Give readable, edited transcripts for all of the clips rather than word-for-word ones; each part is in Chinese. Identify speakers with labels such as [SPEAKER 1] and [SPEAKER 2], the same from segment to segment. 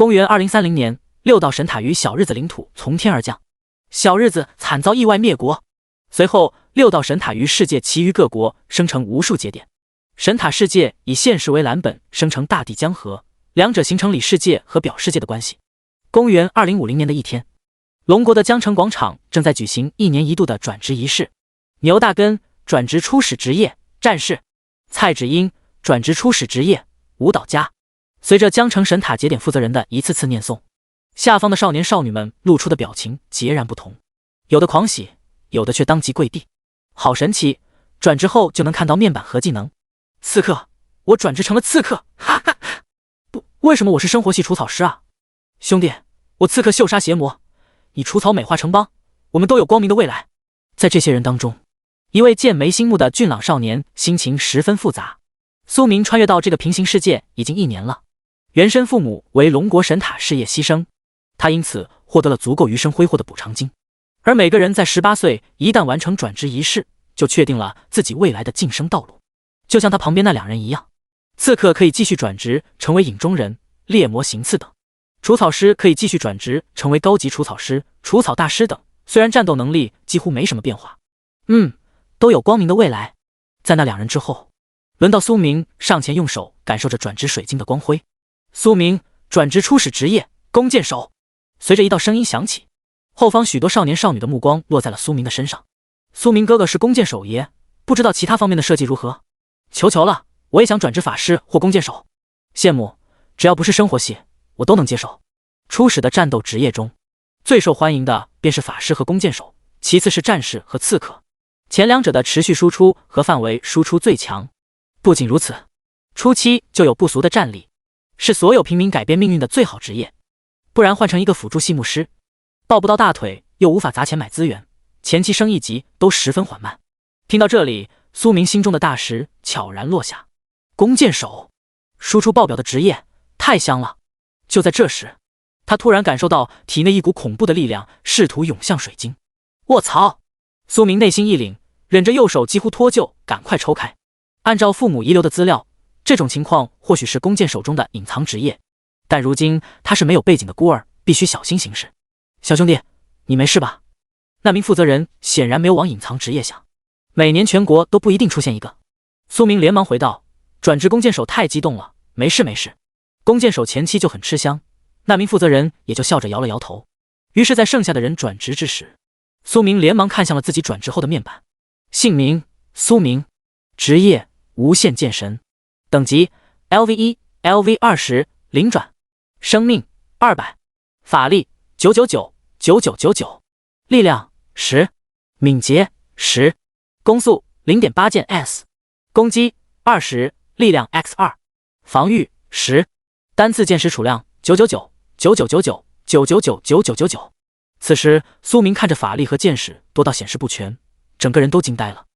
[SPEAKER 1] 公元2030年，6道神塔于小日子领土从天而降，小日子惨遭意外灭国。随后，6道神塔于世界其余各国生成无数节点。神塔世界以现实为蓝本，生成大地江河，两者形成里世界和表世界的关系。公元2050年的一天，龙国的江城广场正在举行1年1度的转职仪式。牛大根转职初始职业战士，蔡芷英转职初始职业舞蹈家。随着江城神塔节点负责人的一次次念诵，下方的少年少女们露出的表情截然不同，有的狂喜，有的却当即跪地。好神奇，转职后就能看到面板和技能。刺客，我转职成了刺客，哈哈哈！不，为什么我是生活系除草师啊？兄弟，我刺客秀杀邪魔，你除草美化城邦，我们都有光明的未来。在这些人当中，一位剑眉星目的俊朗少年心情十分复杂。苏明穿越到这个平行世界已经1年了，原生父母为龙国神塔事业牺牲，他因此获得了足够余生挥霍的补偿金。而每个人在18岁一旦完成转职仪式，就确定了自己未来的晋升道路。就像他旁边那2人一样，刺客可以继续转职成为影中人、猎魔行刺等，除草师可以继续转职成为高级除草师、除草大师等，虽然战斗能力几乎没什么变化，都有光明的未来。在那2人之后，轮到苏明上前用手感受着转职水晶的光辉。苏明转职初始职业弓箭手。随着一道声音响起，后方许多少年少女的目光落在了苏明的身上。苏明哥哥是弓箭手爷，不知道其他方面的设计如何？求求了，我也想转职法师或弓箭手。羡慕，只要不是生活系，我都能接受。初始的战斗职业中，最受欢迎的便是法师和弓箭手，其次是战士和刺客。前2者的持续输出和范围输出最强。不仅如此，初期就有不俗的战力，是所有平民改变命运的最好职业。不然换成一个辅助系牧师，抱不到大腿，又无法砸钱买资源，前期升1级都十分缓慢。听到这里，苏明心中的大石悄然落下。弓箭手，输出爆表的职业，太香了。就在这时，他突然感受到体内一股恐怖的力量试图涌向水晶。卧槽！苏明内心一凛，忍着右手几乎脱臼，赶快抽开。按照父母遗留的资料，这种情况或许是弓箭手中的隐藏职业，但如今他是没有背景的孤儿，必须小心行事。小兄弟，你没事吧？那名负责人显然没有往隐藏职业想，每年全国都不一定出现一个。苏明连忙回道，转职弓箭手太激动了，没事没事。弓箭手前期就很吃香，那名负责人也就笑着摇了摇头。于是在剩下的人转职之时，苏明连忙看向了自己转职后的面板。姓名苏明，职业无限剑神，等级 LV1、LV20 灵转，生命200，法力999，力量10，敏捷10，攻速 0.8 件 S， 攻击20，力量 X2， 防御10，单次剑识储量999。此时苏明看着法力和剑识多到显示不全，整个人都惊呆了。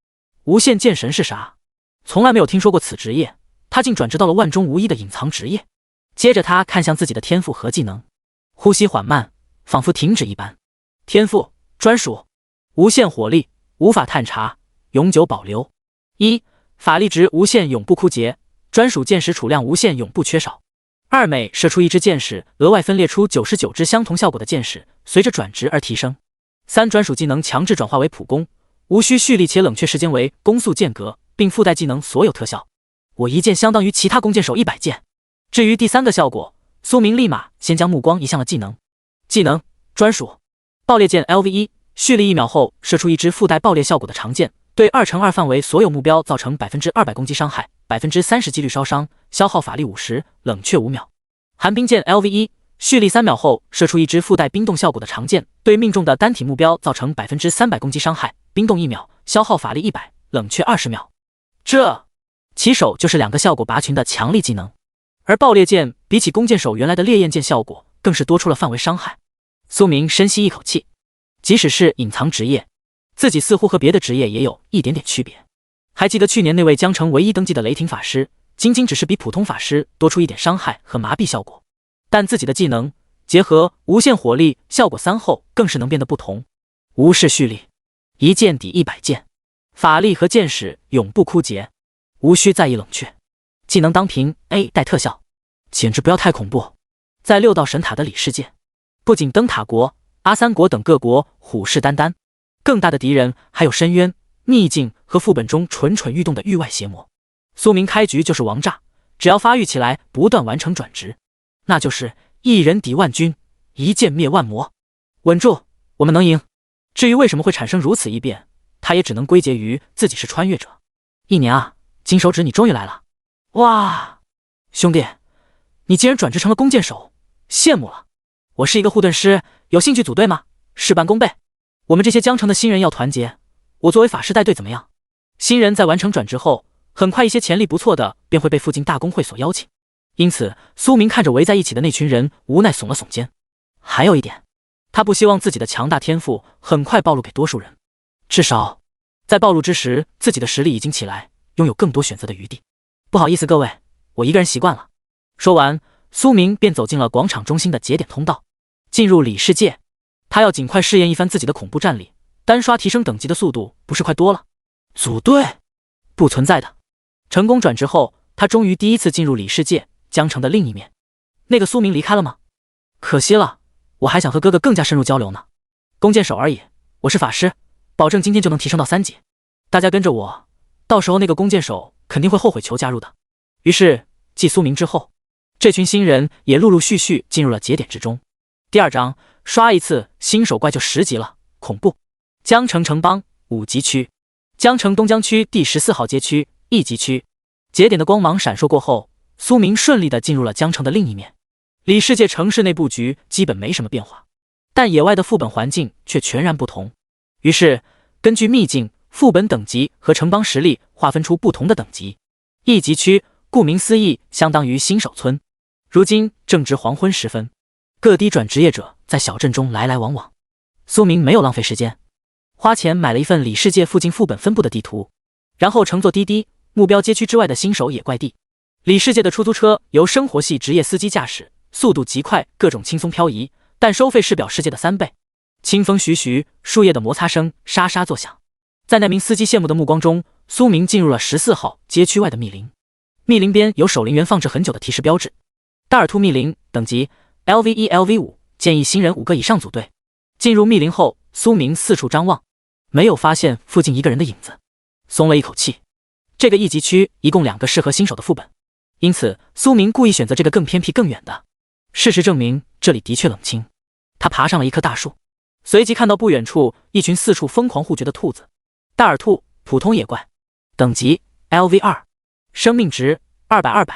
[SPEAKER 1] 无限剑神是啥？从来没有听说过此职业，他竟转职到了万中无一的隐藏职业。接着他看向自己的天赋和技能，呼吸缓慢，仿佛停止一般。天赋专属无限火力，无法探查，永久保留。1. 法力值无限永不枯竭，专属剑识储量无限永不缺少。2. 每射出1支剑矢，额外分裂出99支相同效果的剑矢，随着转职而提升。3. 专属技能强制转化为普攻，无需蓄力且冷却时间为攻速间隔，并附带技能所有特效。我一剑相当于其他弓箭手100剑。至于第3个效果，苏明立马先将目光移向了技能。技能专属爆裂剑 LV1， 蓄力1秒后射出1支附带爆裂效果的长剑，对2×2范围所有目标造成 200% 攻击伤害， 30% 几率烧伤，消耗法力50，冷却5秒。寒冰剑 LV1， 蓄力3秒后射出1支附带冰冻效果的长剑，对命中的单体目标造成 300% 攻击伤害，冰冻1秒，消耗法力100，冷却20秒。这起手就是2个效果拔群的强力技能。而爆裂剑比起弓箭手原来的烈焰剑效果，更是多出了范围伤害。苏明深吸一口气，即使是隐藏职业，自己似乎和别的职业也有一点点区别。还记得去年那位江城唯一登记的雷霆法师，仅仅只是比普通法师多出一点伤害和麻痹效果，但自己的技能结合无限火力效果3后，更是能变得不同。无视蓄力，一剑抵100剑，法力和剑矢永不枯竭，无需在意冷却。技能当屏 A 带特效，简直不要太恐怖。在6道神塔的里世界，不仅灯塔国、阿三国等各国虎视眈眈，更大的敌人还有深渊、秘境和副本中蠢蠢欲动的域外邪魔。苏明开局就是王炸，只要发育起来，不断完成转职，那就是一人抵万军，一剑灭万魔。稳住，我们能赢。至于为什么会产生如此异变，他也只能归结于自己是穿越者。1年啊，金手指你终于来了！哇，兄弟，你竟然转职成了弓箭手，羡慕了。我是一个护盾师，有兴趣组队吗？事半功倍。我们这些江城的新人要团结，我作为法师带队怎么样？新人在完成转职后，很快一些潜力不错的便会被附近大公会所邀请。因此，苏明看着围在一起的那群人，无奈耸了耸肩。还有一点，他不希望自己的强大天赋很快暴露给多数人，至少在暴露之时，自己的实力已经起来，拥有更多选择的余地。不好意思各位，我一个人习惯了。说完，苏明便走进了广场中心的节点通道，进入里世界。他要尽快试验一番自己的恐怖战力，单刷提升等级的速度不是快多了？组队？不存在的。成功转职后，他终于第一次进入里世界，江城的另一面。那个苏明离开了吗？可惜了，我还想和哥哥更加深入交流呢。弓箭手而已，我是法师，保证今天就能提升到3级。大家跟着我，到时候那个弓箭手肯定会后悔求加入的。于是，继苏明之后，这群新人也陆陆续续进入了节点之中。第2章，刷一次新手怪就10级了，恐怖。江城城邦5级区，江城东江区第14号街区1级区。节点的光芒闪烁过后，苏明顺利地进入了江城的另一面。里世界城市内布局基本没什么变化，但野外的副本环境却全然不同。于是，根据秘境、副本等级和城邦实力划分出不同的等级。1级区顾名思义相当于新手村。如今正值黄昏时分，各地转职业者在小镇中来来往往。苏明没有浪费时间，花钱买了一份里世界附近副本分布的地图，然后乘坐滴滴，目标街区之外的新手野怪地。里世界的出租车由生活系职业司机驾驶，速度极快，各种轻松漂移，但收费是表世界的3倍。清风徐徐，树叶的摩擦声沙沙作响。在那名司机羡慕的目光中，苏明进入了14号街区外的密林。密林边有守林员放置很久的提示标志。大耳兔密林，等级 LV1、LV5，建议新人5个以上组队。进入密林后，苏明四处张望，没有发现附近一个人的影子，松了一口气。这个1级区一共2个适合新手的副本，因此苏明故意选择这个更偏僻更远的。事实证明，这里的确冷清。他爬上了一棵大树，随即看到不远处一群四处疯狂互掘的兔子。大耳兔，普通野怪，等级 LV2，生命值200，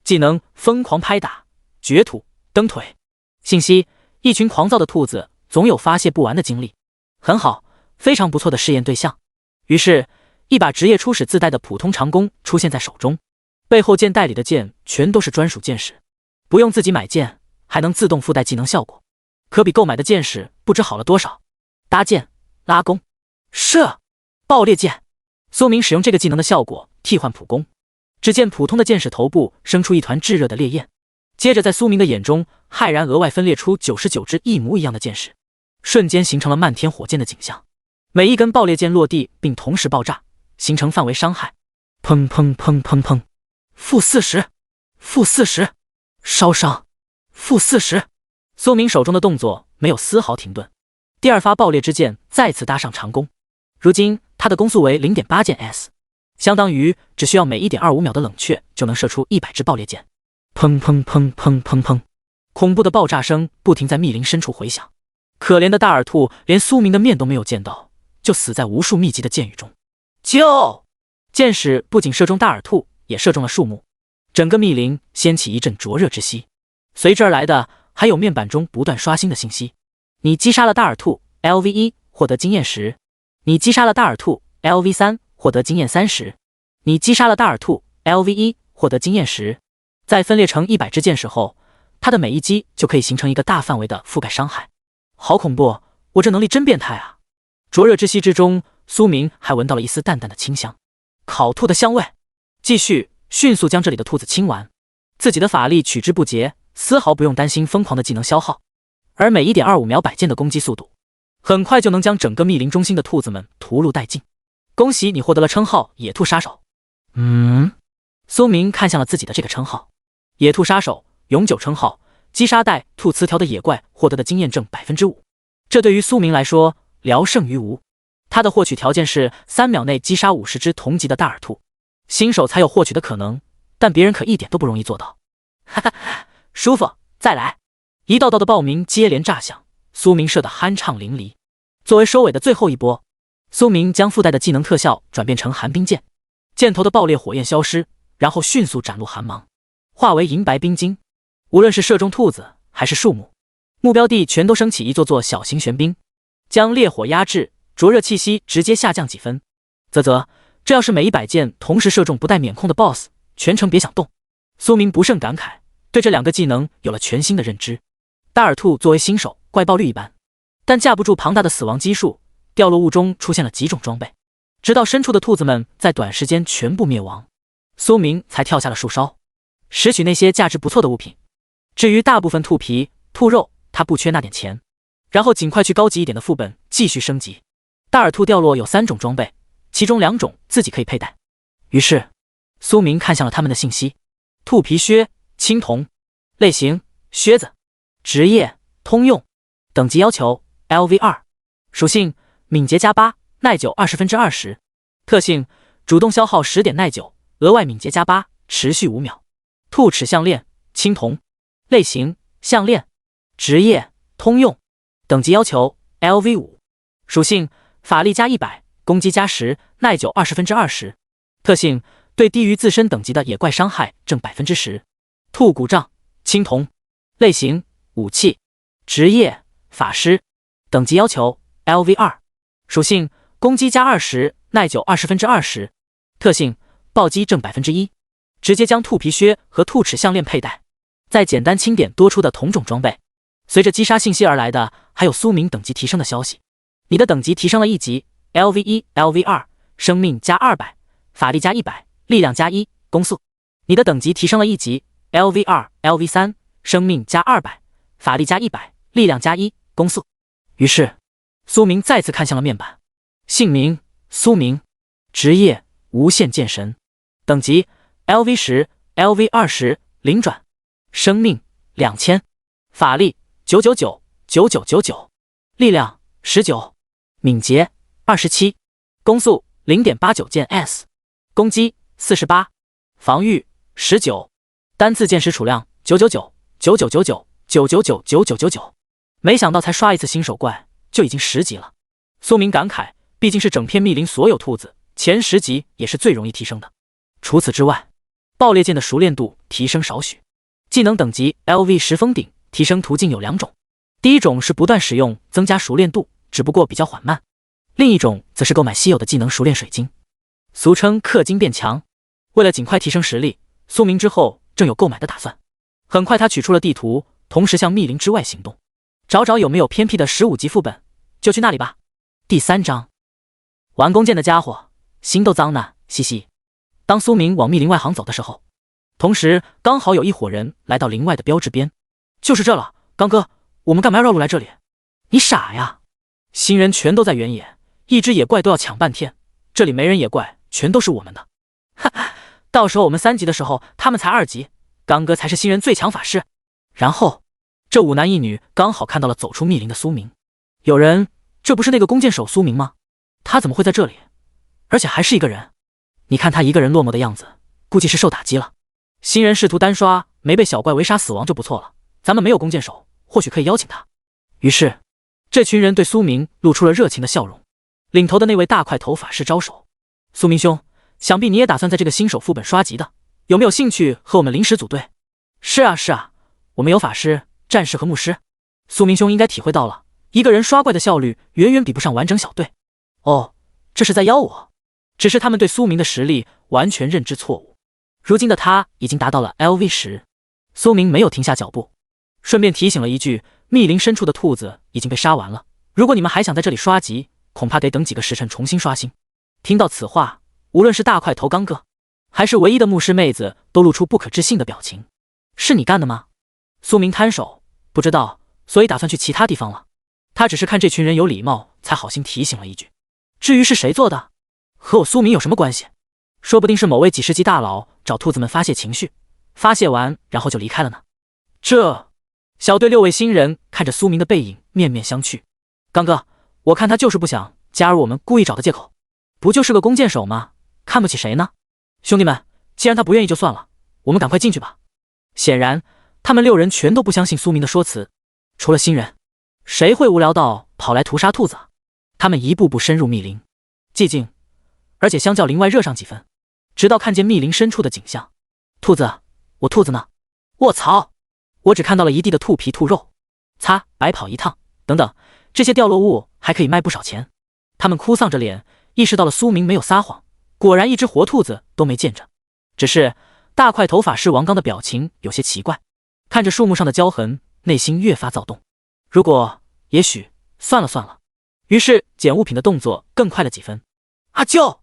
[SPEAKER 1] 技能疯狂拍打、掘土、蹬腿。信息：一群狂躁的兔子总有发泄不完的精力。很好，非常不错的试验对象。于是，一把职业初始自带的普通长弓出现在手中，背后剑袋里的剑全都是专属剑矢，不用自己买剑，还能自动附带技能效果，可比购买的剑矢不知好了多少。搭箭、拉弓、射、爆裂剑。苏明使用这个技能的效果替换普弓，只见普通的剑矢头部生出一团炙热的烈焰，接着在苏明的眼中骇然额外分裂出99支一模一样的剑矢，瞬间形成了漫天火箭的景象。每一根爆裂剑落地并同时爆炸，形成范围伤害。砰砰砰砰砰，负40，负40，烧伤，负40。苏明手中的动作没有丝毫停顿，第2发爆裂之箭再次搭上长弓。如今他的攻速为 0.8 箭 S， 相当于只需要每 1.25 秒的冷却就能射出100支爆裂箭。砰砰砰砰砰砰，恐怖的爆炸声不停在密林深处回响。可怜的大耳兔连苏明的面都没有见到，就死在无数密集的箭雨中。救！箭矢不仅射中大耳兔，也射中了树木，整个密林掀起一阵灼热之息。随之而来的还有面板中不断刷新的信息：你击杀了大耳兔 LV1， 获得经验10；你击杀了大耳兔 LV3， 获得经验30；你击杀了大耳兔 LV1， 获得经验10。在分裂成100支箭矢后，它的每一击就可以形成一个大范围的覆盖伤害。好恐怖，我这能力真变态啊！灼热之息之中，苏明还闻到了一丝淡淡的清香，烤兔的香味。继续迅速将这里的兔子清完，自己的法力取之不竭，丝毫不用担心疯狂的技能消耗，而每 1.25 秒摆箭的攻击速度，很快就能将整个密林中心的兔子们屠戮殆尽。恭喜你获得了称号野兔杀手。苏明看向了自己的这个称号，野兔杀手，永久称号，击杀带兔词条的野怪获得的经验正 5%， 这对于苏明来说聊胜于无。他的获取条件是3秒内击杀50只同级的大耳兔，新手才有获取的可能，但别人可一点都不容易做到。哈哈，舒服，再来！一道道的爆鸣接连炸响，苏明射得酣畅淋漓。作为收尾的最后一波，苏明将附带的技能特效转变成寒冰剑，箭头的爆裂火焰消失，然后迅速斩入寒芒，化为银白冰晶。无论是射中兔子还是树木，目标地全都升起一座座小型玄冰，将烈火压制，灼热气息直接下降几分。啧啧，这要是每100箭同时射中不带免控的 BOSS， 全程别想动。苏明不胜感慨，对这2个技能有了全新的认知。大耳兔作为新手，怪爆率一般，但架不住庞大的死亡基数，掉落物中出现了几种装备，直到深处的兔子们在短时间全部灭亡，苏明才跳下了树梢，拾取那些价值不错的物品。至于大部分兔皮、兔肉，他不缺那点钱，然后尽快去高级一点的副本继续升级。大耳兔掉落有3种装备，其中2种自己可以佩戴。于是苏明看向了他们的信息：兔皮靴，青铜，类型靴子，职业通用，等级要求 LV2， 属性敏捷加8，耐久20%，特性主动消耗10点耐久，额外敏捷加8，持续5秒。兔齿项链，青铜，类型项链，职业通用，等级要求 LV5， 属性法力加100，攻击加10，耐久20%，特性对低于自身等级的野怪伤害正 10%。兔骨杖，青铜，类型武器，职业法师，等级要求 LV2， 属性攻击加20，耐久20%，特性暴击正 1%。直接将兔皮靴和兔齿项链佩戴，再简单清点多出的同种装备。随着击杀信息而来的还有苏明等级提升的消息，你的等级提升了1级 ，LV1、LV2， 生命加200，法力加100，力量加1，攻速。你的等级提升了1级 ，LV2、LV3， 生命加200，法力加100，力量加1，攻速。于是苏明再次看向了面板，姓名苏明，职业无限剑神，等级LV10、LV20， 灵转，生命2000，法力999、9999，力量19，敏捷27，攻速 0.89 键 S， 攻击48，防御19，单次键时储量999、9999、999、9999。没想到才刷一次新手怪就已经10级了。苏明感慨，毕竟是整片密林所有兔子，前10级也是最容易提升的。除此之外，爆裂剑的熟练度提升少许，技能等级 LV10封顶，提升途径有2种，第一种是不断使用增加熟练度，只不过比较缓慢，另一种则是购买稀有的技能熟练水晶，俗称氪金变强。为了尽快提升实力，苏明之后正有购买的打算。很快他取出了地图，同时向密林之外行动，找有没有偏僻的15级副本，就去那里吧。第3章，玩弓箭的家伙心都脏呢，嘻嘻。当苏明往密林外行走的时候，同时刚好有一伙人来到林外的标志边。就是这了，刚哥，我们干嘛要绕路来这里？你傻呀，新人全都在原野，一只野怪都要抢半天，这里没人野怪，全都是我们的。哈哈，到时候我们3级的时候，他们才2级，刚哥才是新人最强法师。然后这5男1女刚好看到了走出密林的苏明。有人，这不是那个弓箭手苏明吗？他怎么会在这里？而且还是一个人。你看他一个人落寞的样子，估计是受打击了。新人试图单刷，没被小怪围杀死亡就不错了。咱们没有弓箭手，或许可以邀请他。于是这群人对苏明露出了热情的笑容。领头的那位大块头法师招手：苏明兄，想必你也打算在这个新手副本刷级的，有没有兴趣和我们临时组队？是啊，我们有法师、战士和牧师。苏明兄应该体会到了，一个人刷怪的效率远远比不上完整小队。哦，这是在邀我？只是他们对苏明的实力完全认知错误。如今的他已经达到了 LV10。苏明没有停下脚步，顺便提醒了一句，密林深处的兔子已经被杀完了，如果你们还想在这里刷级，恐怕得等几个时辰重新刷新。听到此话，无论是大块头刚哥还是唯一的牧师妹子都露出不可置信的表情。是你干的吗？苏明摊手，不知道，所以打算去其他地方了。他只是看这群人有礼貌，才好心提醒了一句。至于是谁做的，和我苏明有什么关系？说不定是某位几10级大佬找兔子们发泄情绪，发泄完然后就离开了呢。小队6位新人看着苏明的背影，面面相觑。刚哥，我看他就是不想加入我们，故意找的借口。不就是个弓箭手吗？看不起谁呢？兄弟们，既然他不愿意就算了，我们赶快进去吧。显然，他们6人全都不相信苏明的说辞。除了新人，谁会无聊到跑来屠杀兔子啊？他们一步步深入密林，寂静，而且相较林外热上几分。直到看见密林深处的景象，兔子，我兔子呢？卧槽！我只看到了一地的兔皮兔肉，擦，白跑一趟。等等，这些掉落物还可以卖不少钱。他们哭丧着脸，意识到了苏明没有撒谎，果然一只活兔子都没见着。只是大块头法师王刚的表情有些奇怪，看着树木上的焦痕，内心越发躁动。如果，也许，算了。于是捡物品的动作更快了几分。阿舅！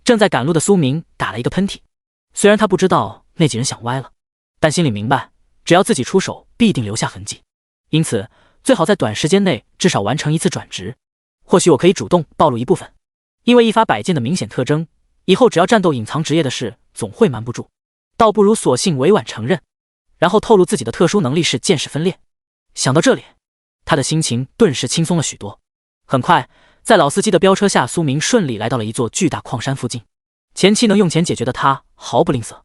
[SPEAKER 1] 正在赶路的苏明打了一个喷嚏，虽然他不知道那几人想歪了，但心里明白，只要自己出手，必定留下痕迹。因此，最好在短时间内至少完成一次转职。或许我可以主动暴露一部分，因为一发摆件的明显特征，以后只要战斗隐藏职业的事，总会瞒不住。倒不如索性委婉承认，然后透露自己的特殊能力是剑士分裂。想到这里，他的心情顿时轻松了许多。很快，在老司机的飙车下，苏明顺利来到了一座巨大矿山附近。前期能用钱解决的他毫不吝啬，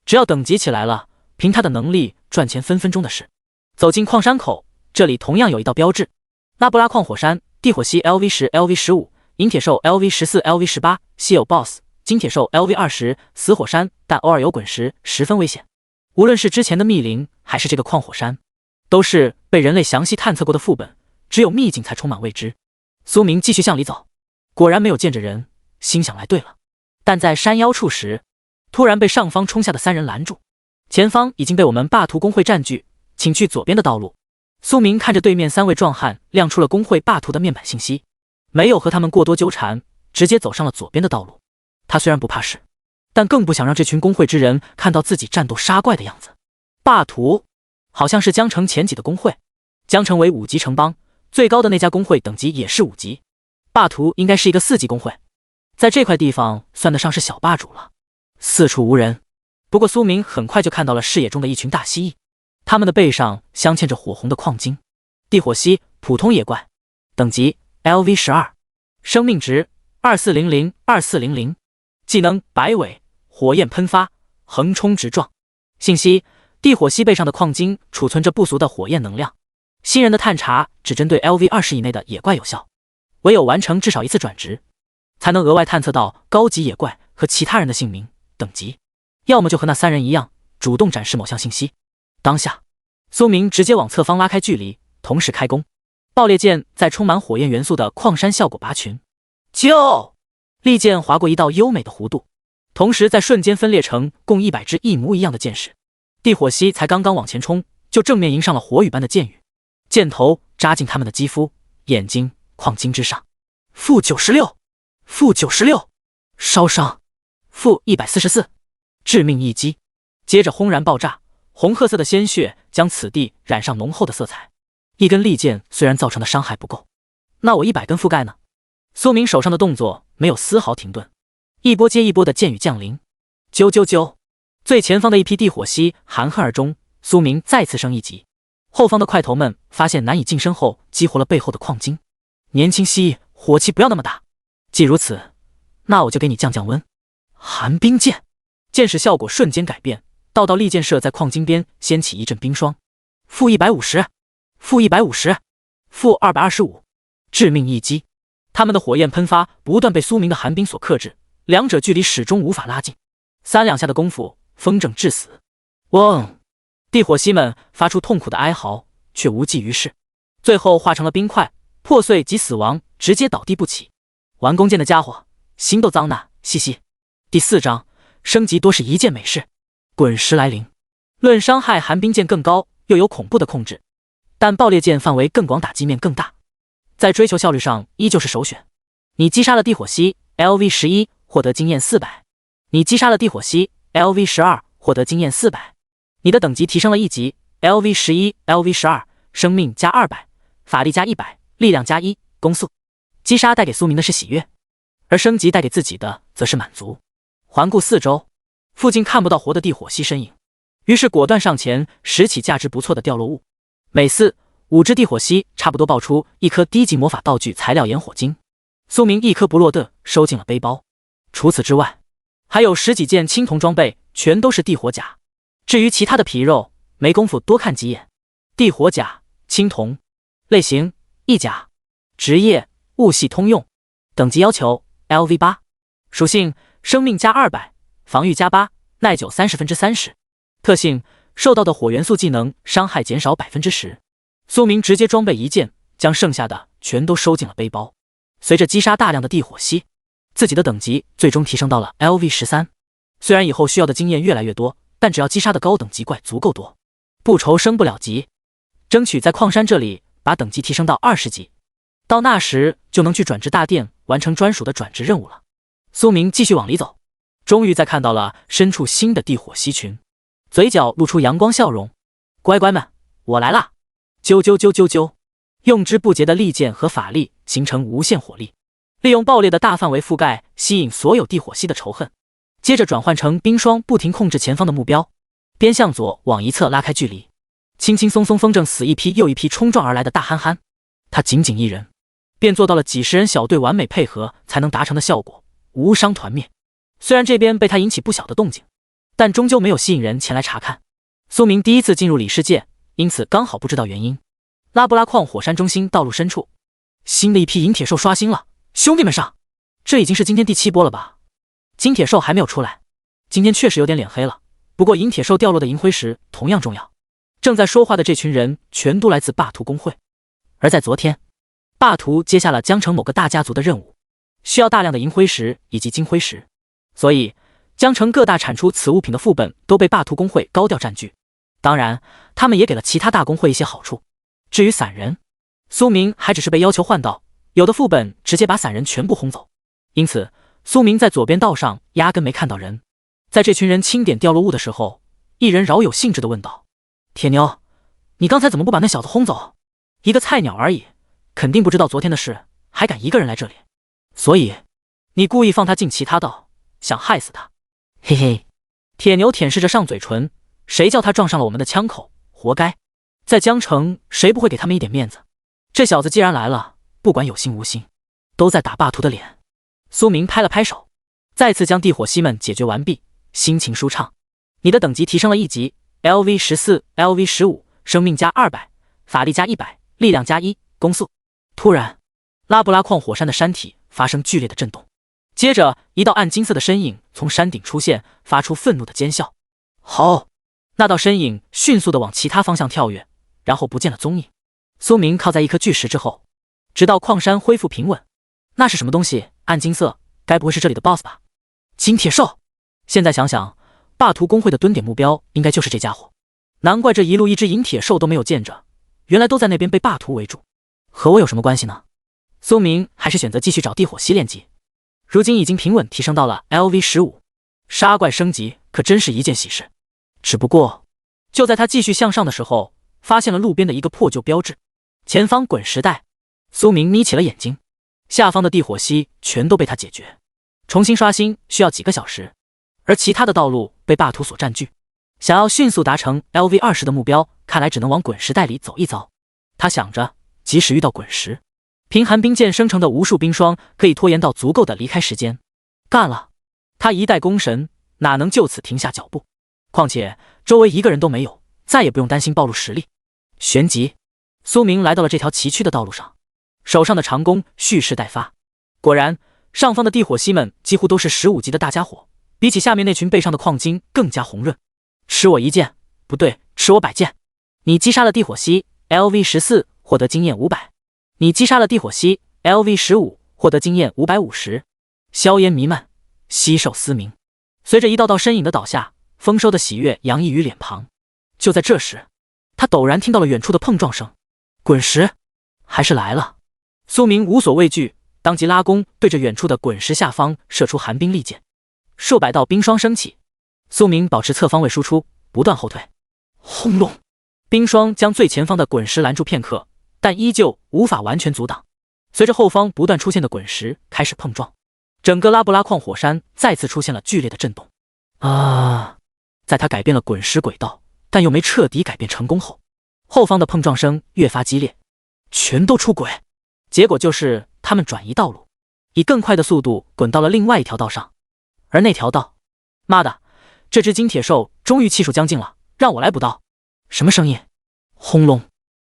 [SPEAKER 1] 只要等级起来了，凭他的能力赚钱分分钟的事。走进矿山口，这里同样有一道标志：拉布拉矿火山，地火蜥 LV10、LV15，银铁兽 LV14、LV18，稀有 BOSS 金铁兽 LV20，死火山，但偶尔有滚石，十分危险。无论是之前的密林，还是这个矿火山，都是被人类详细探测过的副本，只有秘境才充满未知。苏明继续向里走，果然没有见着人，心想来对了。但在山腰处时，突然被上方冲下的3人拦住。前方已经被我们霸图工会占据，请去左边的道路。苏明看着对面3位壮汉亮出了工会霸图的面板信息，没有和他们过多纠缠，直接走上了左边的道路。他虽然不怕事，但更不想让这群工会之人看到自己战斗杀怪的样子。霸图好像是江城前几的工会，江城为5级城邦，最高的那家工会等级也是5级，霸图应该是一个4级工会，在这块地方算得上是小霸主了。四处无人，不过苏明很快就看到了视野中的一群大蜥蜴，他们的背上镶嵌着火红的矿晶。地火蜥，普通野怪，等级 LV12， 生命值2400，技能摆尾，火焰喷发，横冲直撞。信息：地火蜥背上的矿晶储存着不俗的火焰能量，新人的探查只针对 LV20以内的野怪有效，唯有完成至少1次转职，才能额外探测到高级野怪和其他人的姓名、等级，要么就和那3人一样，主动展示某项信息。当下，苏明直接往侧方拉开距离，同时开弓，爆裂剑在充满火焰元素的矿山效果拔群，就利剑划过一道优美的弧度，同时在瞬间分裂成共100支一模一样的箭矢。地火蜥才刚刚往前冲，就正面迎上了火雨般的箭雨，箭头扎进他们的肌肤、眼睛、矿晶之上。-96，烧伤-144，致命一击。接着轰然爆炸，红褐色的鲜血将此地染上浓厚的色彩。一根利剑虽然造成的伤害不够，那我100根覆盖呢？苏明手上的动作没有丝毫停顿，一波接一波的箭雨降临。啾，最前方的一批地火蜥含恨而终，苏明再次升1级。后方的块头们发现难以近身后，激活了背后的矿晶。年轻蜥蜴，火气不要那么大。既如此，那我就给你降温。寒冰剑，箭矢效果瞬间改变，道道利箭射在矿晶边，掀起一阵冰霜。-150，-225，致命一击。他们的火焰喷发不断被苏明的寒冰所克制，两者距离始终无法拉近。3两下的功夫，风正致死。嗡！地火蜥们发出痛苦的哀嚎，却无济于事，最后化成了冰块，破碎及死亡，直接倒地不起。玩弓箭的家伙，心都脏呢，嘻嘻。第4章，升级多是一件美事。滚石来临。论伤害，寒冰剑更高，又有恐怖的控制，但爆裂剑范围更广，打击面更大，在追求效率上依旧是首选。你击杀了地火蜥 LV11， 获得经验400。你击杀了地火蜥 LV12， 获得经验400。你的等级提升了1级 LV11、LV12， 生命加200，法力加100，力量加1，攻速。击杀带给苏明的是喜悦，而升级带给自己的则是满足。环顾四周，附近看不到活的地火蜥身影，于是果断上前拾起价值不错的掉落物。每4、5只地火蜥差不多爆出一颗低级魔法道具材料炎火晶，苏明一颗不落地收进了背包。除此之外，还有10几件青铜装备，全都是地火甲。至于其他的皮肉，没工夫多看几眼。地火甲，青铜，类型翼甲，职业物系通用，等级要求 LV8，属性生命加200，防御加8，耐久30%，特性受到的火元素技能伤害减少10%。苏明直接装备一件，将剩下的全都收进了背包。随着击杀大量的地火蜥，自己的等级最终提升到了 LV13。虽然以后需要的经验越来越多，但只要击杀的高等级怪足够多，不愁升不了级。争取在矿山这里把等级提升到20级，到那时就能去转职大殿完成专属的转职任务了。苏明继续往里走，终于在看到了深处新的地火蜥群，嘴角露出阳光笑容。乖乖们，我来啦！啾啾啾啾啾，用之不竭的利剑和法力形成无限火力，利用爆裂的大范围覆盖吸引所有地火蜥的仇恨，接着转换成冰霜，不停控制前方的目标，边向左往一侧拉开距离，轻轻松松风正死一批又一批冲撞而来的大憨憨。他仅仅一人便做到了几十人小队完美配合才能达成的效果，无伤团灭。虽然这边被他引起不小的动静，但终究没有吸引人前来查看。苏明第一次进入里世界，因此刚好不知道原因。拉布拉矿火山中心道路深处，新的一批银铁兽刷新了，兄弟们上！这已经是今天第7波了吧？金铁兽还没有出来，今天确实有点脸黑了。不过银铁兽掉落的银辉石同样重要。正在说话的这群人全都来自霸图公会，而在昨天，霸图接下了江城某个大家族的任务，需要大量的银辉石以及金辉石，所以江城各大产出此物品的副本都被霸图公会高调占据。当然，他们也给了其他大公会一些好处。至于散人，苏明还只是被要求换道，有的副本直接把散人全部轰走，因此苏明在左边道上压根没看到人。在这群人清点掉落物的时候，一人饶有兴致地问道：铁牛，你刚才怎么不把那小子轰走？一个菜鸟而已，肯定不知道昨天的事，还敢一个人来这里，所以你故意放他进其他道，想害死他。嘿嘿，铁牛舔舐着上嘴唇，谁叫他撞上了我们的枪口，活该。在江城谁不会给他们一点面子？这小子既然来了，不管有心无心，都在打霸图的脸。苏明拍了拍手，再次将地火蜥们解决完毕，心情舒畅。你的等级提升了1级， LV14 LV15， 生命加200，法力加100，力量加1，攻速。突然，拉布拉矿火山的山体发生剧烈的震动，接着一道暗金色的身影从山顶出现，发出愤怒的尖笑。好！那道身影迅速地往其他方向跳跃，然后不见了踪影。苏明靠在一颗巨石之后，直到矿山恢复平稳。那是什么东西？暗金色，该不会是这里的 BOSS 吧？金铁兽。现在想想，霸图公会的蹲点目标应该就是这家伙。难怪这一路一只银铁兽都没有见着，原来都在那边被霸图围住。和我有什么关系呢？苏明还是选择继续找地火蜥练级。如今已经平稳提升到了 LV15， 杀怪升级可真是一件喜事。只不过，就在他继续向上的时候，发现了路边的一个破旧标志，前方滚石带。苏明眯起了眼睛，下方的地火蜥全都被他解决，重新刷新需要几个小时，而其他的道路被霸图所占据。想要迅速达成 LV20 的目标，看来只能往滚石带里走一遭。他想着，即使遇到滚石，凭寒冰剑生成的无数冰霜可以拖延到足够的离开时间。干了！他一代功神哪能就此停下脚步？况且周围一个人都没有，再也不用担心暴露实力。旋即，苏明来到了这条崎岖的道路上，手上的长弓蓄势待发。果然，上方的地火蜥们几乎都是15级的大家伙，比起下面那群背上的矿精更加红润。吃我一剑，不对，吃我100剑。你击杀了地火蜥 LV14， 获得经验500。你击杀了地火蜥 LV15， 获得经验550。硝烟弥漫，息兽嘶鸣，随着一道道身影的倒下，丰收的喜悦洋溢于脸庞。就在这时，他陡然听到了远处的碰撞声，滚石还是来了。苏明无所畏惧，当即拉弓对着远处的滚石下方射出寒冰利剑，数百道冰霜升起。苏明保持侧方位输出，不断后退。轰隆！冰霜将最前方的滚石拦住片刻，但依旧无法完全阻挡。随着后方不断出现的滚石开始碰撞，整个拉布拉矿火山再次出现了剧烈的震动。在他改变了滚石轨道，但又没彻底改变成功后，后方的碰撞声越发激烈，全都出轨。结果就是他们转移道路，以更快的速度滚到了另外一条道上。而那条道，妈的，这只金铁兽终于气数将尽了，让我来补刀。什么声音？轰隆！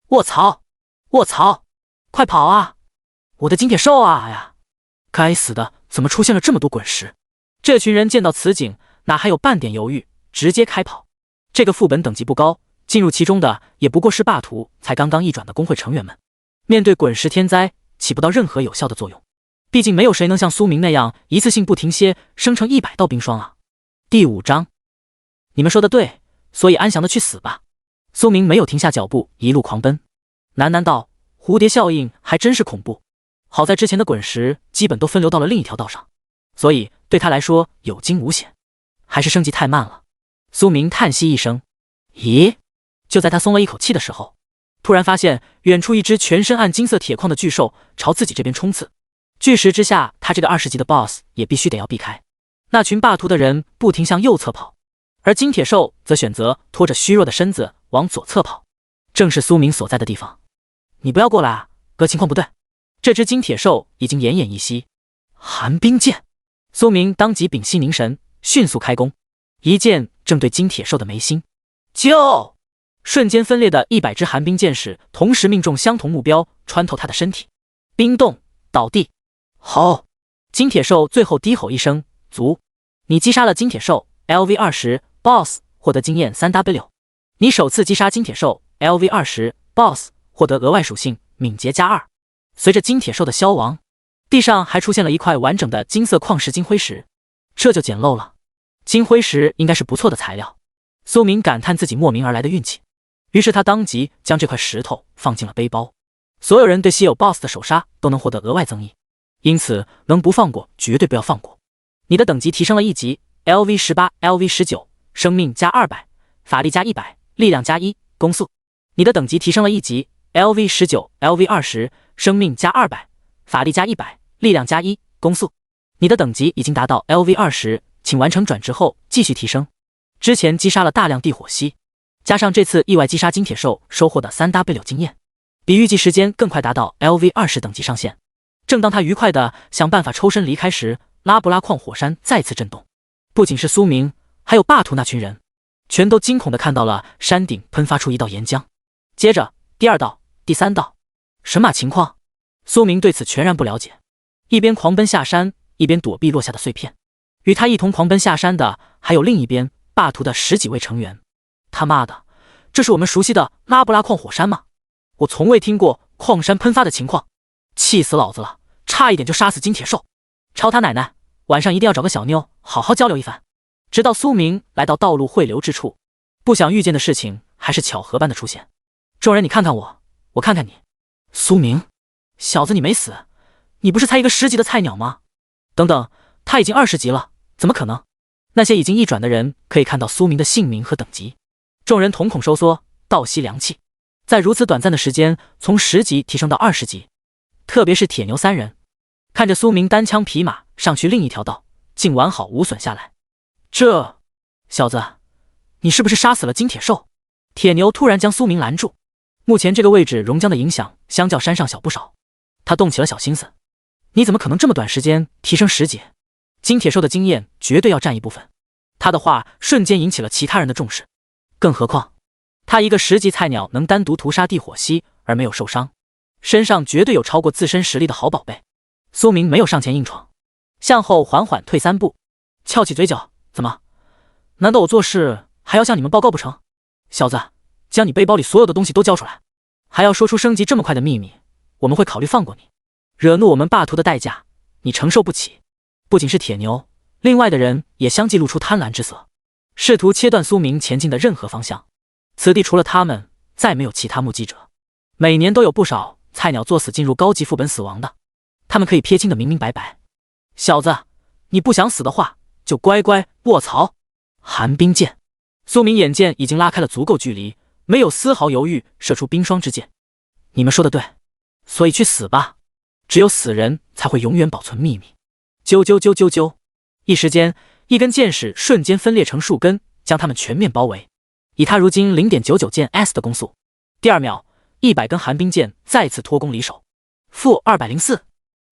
[SPEAKER 1] 卧槽！卧槽！快跑啊！我的金铁兽啊呀！该死的，怎么出现了这么多滚石？这群人见到此景，哪还有半点犹豫，直接开跑。这个副本等级不高，进入其中的也不过是霸图才刚刚一转的工会成员们，面对滚石天灾起不到任何有效的作用。毕竟没有谁能像苏明那样一次性不停歇生成100道冰霜啊。第5章，你们说的对，所以安详的去死吧。苏明没有停下脚步，一路狂奔。喃喃道：蝴蝶效应还真是恐怖。好在之前的滚石基本都分流到了另一条道上，所以对他来说有惊无险。还是升级太慢了。苏明叹息一声。咦？就在他松了一口气的时候，突然发现远处一只全身暗金色铁矿的巨兽朝自己这边冲刺。巨石之下，他这个20级的 BOSS 也必须得要避开。那群霸图的人不停向右侧跑，而金铁兽则选择拖着虚弱的身子往左侧跑，正是苏明所在的地方。你不要过来啊，哥，情况不对。这只金铁兽已经奄奄一息。寒冰剑，苏明当即屏息凝神，迅速开弓，一剑正对金铁兽的眉心。就瞬间分裂的100支寒冰剑矢同时命中相同目标，穿透他的身体。冰冻倒地。吼！金铁兽最后低吼一声，足。你击杀了金铁兽 LV20 BOSS， 获得经验 3W。 你首次击杀金铁兽 LV20 BOSS， 获得额外属性敏捷加2。随着金铁兽的消亡，地上还出现了一块完整的金色矿石金辉石，这就简陋了。金辉石应该是不错的材料。苏明感叹自己莫名而来的运气，于是他当即将这块石头放进了背包。所有人对稀有 BOSS 的手杀都能获得额外增益，因此能不放过绝对不要放过。你的等级提升了1级 ，LV18 LV19， 生命加200，法力加100，力量加1，攻速。你的等级提升了1级 ，LV19 LV20， 生命加200，法力加100，力量加1，攻速。你的等级已经达到 LV20， 请完成转职后继续提升。之前击杀了大量地火蜥，加上这次意外击杀金铁兽收获的 3W 经验，比预计时间更快达到 LV20 等级上限。正当他愉快地想办法抽身离开时，拉布拉矿火山再次震动。不仅是苏明，还有霸图那群人，全都惊恐地看到了山顶喷发出一道岩浆，接着第2道、第3道，神马情况？苏明对此全然不了解，一边狂奔下山，一边躲避落下的碎片。与他一同狂奔下山的还有另一边霸图的10几位成员。他妈的，这是我们熟悉的拉布拉矿火山吗？我从未听过矿山喷发的情况，气死老子了，差一点就杀死金铁兽。抄他奶奶，晚上一定要找个小妞好好交流一番。直到苏明来到道路汇流之处，不想遇见的事情还是巧合般的出现。众人，你看看我，我看看你。苏明，小子你没死，你不是才一个10级的菜鸟吗？等等，他已经20级了，怎么可能？那些已经一转的人可以看到苏明的姓名和等级。众人瞳孔收缩，倒吸凉气，在如此短暂的时间从10级提升到20级，特别是铁牛3人，看着苏明单枪匹马上去另一条道，竟完好无损下来。这小子，你是不是杀死了金铁兽？铁牛突然将苏明拦住。目前这个位置熔浆的影响相较山上小不少，他动起了小心思。你怎么可能这么短时间提升10级？金铁兽的经验绝对要占一部分。他的话瞬间引起了其他人的重视，更何况他一个10级菜鸟能单独屠杀地火蜥而没有受伤，身上绝对有超过自身实力的好宝贝。苏明没有上前硬闯，向后缓缓退3步，翘起嘴角，怎么？难道我做事还要向你们报告不成？小子，将你背包里所有的东西都交出来，还要说出升级这么快的秘密，我们会考虑放过你。惹怒我们霸图的代价，你承受不起。不仅是铁牛，另外的人也相继露出贪婪之色，试图切断苏明前进的任何方向。此地除了他们，再没有其他目击者。每年都有不少菜鸟作死进入高级副本死亡的，他们可以撇清的明明白白。小子，你不想死的话，就乖乖卧槽！寒冰剑，苏明眼见已经拉开了足够距离，没有丝毫犹豫，射出冰霜之剑。你们说的对，所以去死吧！只有死人才会永远保存秘密。啾啾啾啾啾！一时间，一根箭矢瞬间分裂成数根，将他们全面包围。以他如今0.99剑 S 的攻速，第二秒，100根寒冰剑再次脱弓离手。-204，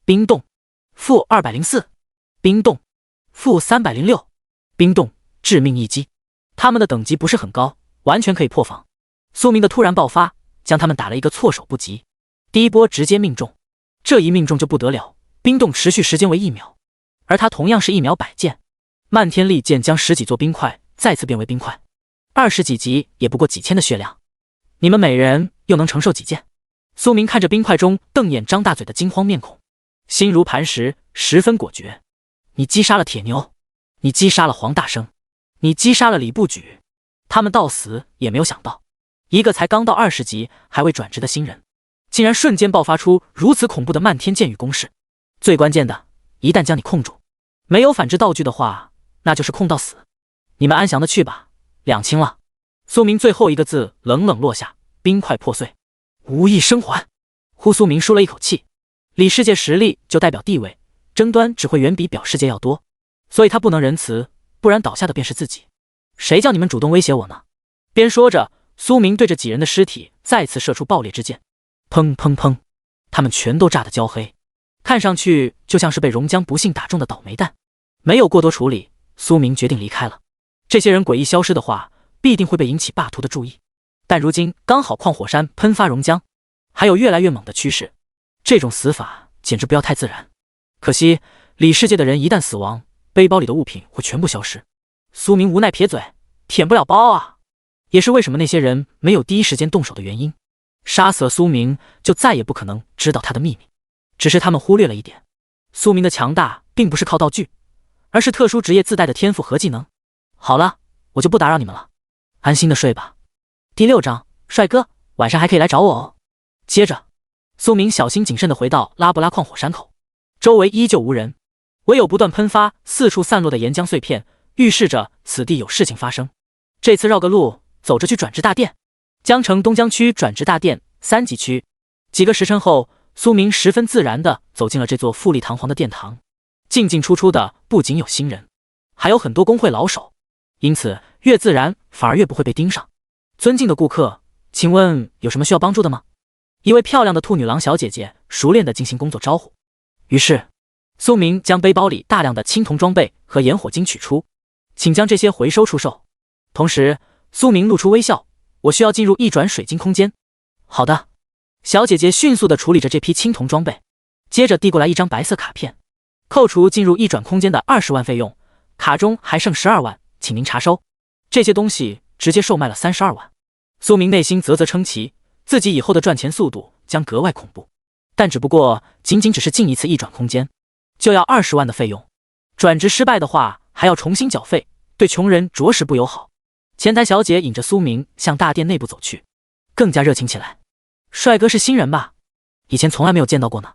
[SPEAKER 1] 冰冻。-204，冰冻。-306，冰冻，致命一击。他们的等级不是很高，完全可以破防。苏明的突然爆发，将他们打了一个措手不及。第一波直接命中，这一命中就不得了，冰冻持续时间为1秒，而他同样是1秒100剑。漫天利剑将10几座冰块再次变为冰块，20几级也不过几千的血量，你们每人又能承受几剑？苏明看着冰块中瞪眼张大嘴的惊慌面孔，心如磐石，十分果决。你击杀了铁牛，你击杀了黄大生，你击杀了李不举，他们到死也没有想到，一个才刚到20级还未转职的新人，竟然瞬间爆发出如此恐怖的漫天剑雨攻势。最关键的，一旦将你控住，没有反制道具的话，那就是控到死。你们安详的去吧，两清了。苏明最后一个字冷冷落下，冰块破碎，无意生还。呼，苏明舒了一口气。李世界实力就代表地位，争端只会远比表世界要多，所以他不能仁慈，不然倒下的便是自己。谁叫你们主动威胁我呢？边说着，苏明对着几人的尸体再次射出爆裂之箭，砰砰砰，他们全都炸得焦黑，看上去就像是被熔浆不幸打中的倒霉蛋。没有过多处理，苏明决定离开了。这些人诡异消失的话，必定会被引起霸图的注意，但如今刚好矿火山喷发熔浆，还有越来越猛的趋势，这种死法简直不要太自然。可惜李世界的人一旦死亡，背包里的物品会全部消失。苏明无奈撇嘴，舔不了包啊，也是为什么那些人没有第一时间动手的原因。杀死了苏明，就再也不可能知道他的秘密。只是他们忽略了一点，苏明的强大并不是靠道具，而是特殊职业自带的天赋和技能。好了，我就不打扰你们了，安心的睡吧。第6章，帅哥，晚上还可以来找我哦。接着，苏明小心谨慎地回到拉布拉矿火山口，周围依旧无人，唯有不断喷发、四处散落的岩浆碎片，预示着此地有事情发生。这次绕个路，走着去转职大殿。江城东江区转职大殿3级区。几个时辰后，苏明十分自然地走进了这座富丽堂皇的殿堂。进进出出的不仅有新人，还有很多工会老手，因此越自然反而越不会被盯上。尊敬的顾客，请问有什么需要帮助的吗？一位漂亮的兔女郎小姐姐熟练地进行工作招呼。于是苏明将背包里大量的青铜装备和炎火晶取出，请将这些回收出售。同时苏明露出微笑，我需要进入一转水晶空间。好的。小姐姐迅速地处理着这批青铜装备，接着递过来一张白色卡片，扣除进入一转空间的20万费用，卡中还剩12万，请您查收。这些东西直接售卖了32万。苏明内心啧啧称奇，自己以后的赚钱速度将格外恐怖。但只不过仅仅只是进一次一转空间，就要20万的费用，转职失败的话还要重新缴费，对穷人着实不友好。前台小姐引着苏明向大殿内部走去，更加热情起来。帅哥是新人吧？以前从来没有见到过呢。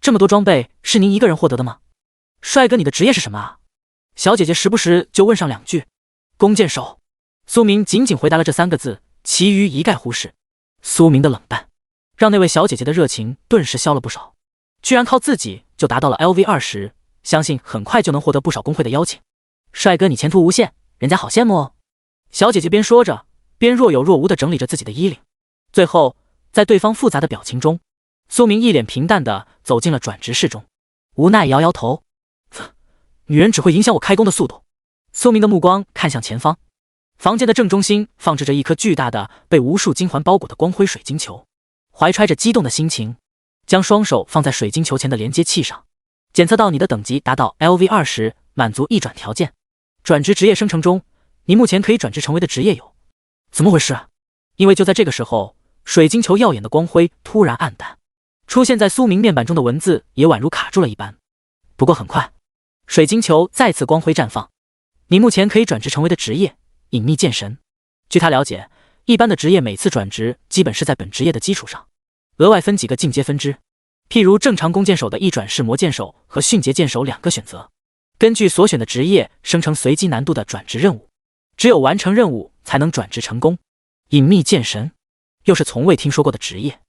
[SPEAKER 1] 这么多装备是您一个人获得的吗？帅哥，你的职业是什么啊？小姐姐时不时就问上2句。弓箭手。苏明仅仅回答了这3个字，其余一概忽视。苏明的冷淡让那位小姐姐的热情顿时消了不少，居然靠自己就达到了 LV20，相信很快就能获得不少工会的邀请。帅哥，你前途无限，人家好羡慕哦。小姐姐边说着，边若有若无地整理着自己的衣领。最后在对方复杂的表情中，苏明一脸平淡地走进了转职室中，无奈摇摇头。女人只会影响我开工的速度。苏明的目光看向前方，房间的正中心放置着一颗巨大的被无数金环包裹的光辉水晶球。怀揣着激动的心情，将双手放在水晶球前的连接器上，检测到你的等级达到 LV20，满足一转条件。转职职业生成中，你目前可以转职成为的职业有。怎么回事？因为就在这个时候，水晶球耀眼的光辉突然暗淡，出现在苏明面板中的文字也宛如卡住了一般。不过很快，水晶球再次光辉绽放。你目前可以转职成为的职业隐秘剑神。据他了解，一般的职业每次转职基本是在本职业的基础上额外分几个进阶分支，譬如正常弓箭手的一转式魔剑手和迅捷剑手2个选择，根据所选的职业生成随机难度的转职任务，只有完成任务才能转职成功。隐秘剑神又是从未听说过的职业，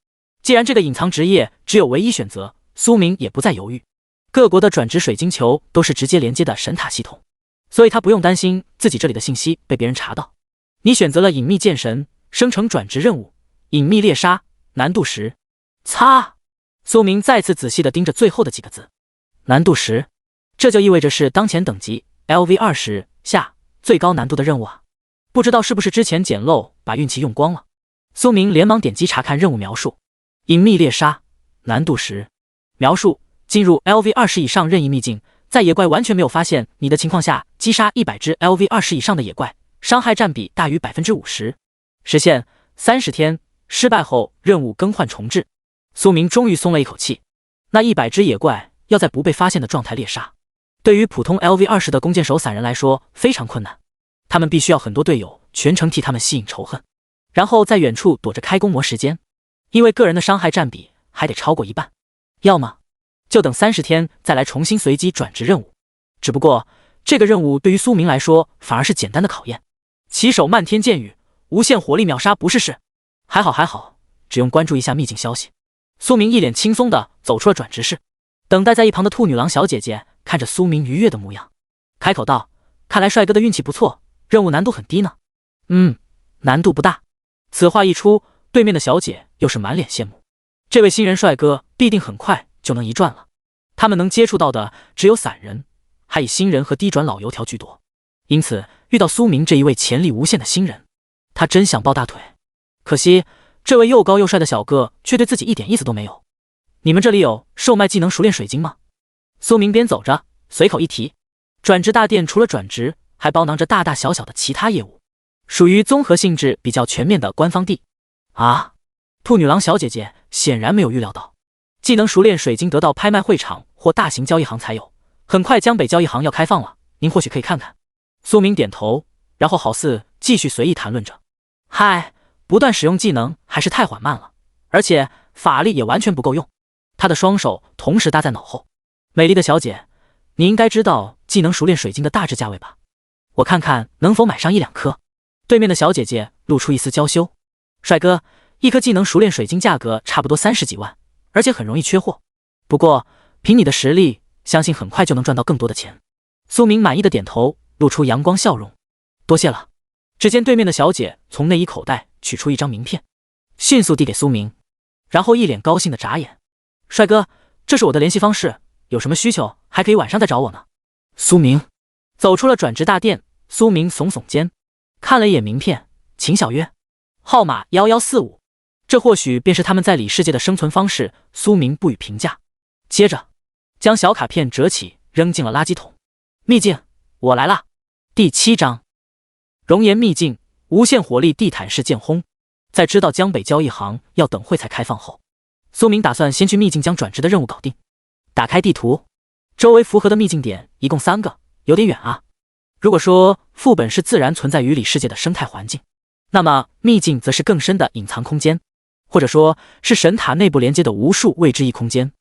[SPEAKER 1] 既然这个隐藏职业只有唯一选择，苏明也不再犹豫。各国的转职水晶球都是直接连接的神塔系统，所以他不用担心自己这里的信息被别人查到。你选择了隐秘剑神，生成转职任务，隐秘猎杀，难度10。擦！苏明再次仔细地盯着最后的几个字，难度10，这就意味着是当前等级 LV20下最高难度的任务啊！不知道是不是之前捡漏把运气用光了。苏明连忙点击查看任务描述，隐秘猎杀，难度10。描述：进入 LV20以上任意秘境，在野怪完全没有发现你的情况下，击杀100只 LV20以上的野怪，伤害占比大于 50%。时限30天，失败后任务更换重置。苏明终于松了一口气，那100只野怪要在不被发现的状态猎杀，对于普通 LV20的弓箭手散人来说非常困难，他们必须要很多队友全程替他们吸引仇恨，然后在远处躲着开弓磨时间，因为个人的伤害占比还得超过1半，要么就等30天再来重新随机转职任务。只不过这个任务对于苏明来说反而是简单的考验，起手漫天箭雨，无限火力秒杀不是事。还好，只用关注一下秘境消息。苏明一脸轻松地走出了转职室，等待在一旁的兔女郎小姐姐看着苏明愉悦的模样，开口道：看来帅哥的运气不错，任务难度很低呢。难度不大。此话一出，对面的小姐又是满脸羡慕，这位新人帅哥必定很快就能一转了。他们能接触到的只有散人，还以新人和低转老油条居多，因此遇到苏明这一位潜力无限的新人，他真想抱大腿。可惜这位又高又帅的小哥却对自己一点意思都没有。你们这里有售卖技能熟练水晶吗？苏明边走着随口一提，转职大殿除了转职还包囊着大大小小的其他业务，属于综合性质比较全面的官方地。啊！兔女郎小姐姐显然没有预料到，技能熟练水晶得到拍卖会场或大型交易行才有，很快江北交易行要开放了，您或许可以看看。苏明点头，然后好似继续随意谈论着。嗨，不断使用技能还是太缓慢了，而且法力也完全不够用。他的双手同时搭在脑后。美丽的小姐，你应该知道技能熟练水晶的大致价位吧？我看看能否买上1-2颗。对面的小姐姐露出一丝娇羞。帅哥，一颗技能熟练水晶价格差不多30几万，而且很容易缺货。不过凭你的实力，相信很快就能赚到更多的钱。苏明满意的点头，露出阳光笑容。多谢了。只见对面的小姐从内衣口袋取出一张名片，迅速递给苏明，然后一脸高兴的眨眼。帅哥，这是我的联系方式，有什么需求还可以晚上再找我呢。苏明走出了转职大殿，苏明耸耸肩，看了一眼名片，秦小月，号码1145，这或许便是他们在里世界的生存方式。苏明不予评价，接着将小卡片折起扔进了垃圾桶。秘境，我来啦。第7章，熔岩秘境，无限火力地毯式剑轰。在知道江北交易行要等会才开放后，苏明打算先去秘境将转职的任务搞定。打开地图，周围符合的秘境点一共3个，有点远啊。如果说副本是自然存在于里世界的生态环境，那么秘境则是更深的隐藏空间，或者说是神塔内部连接的无数未知异空间。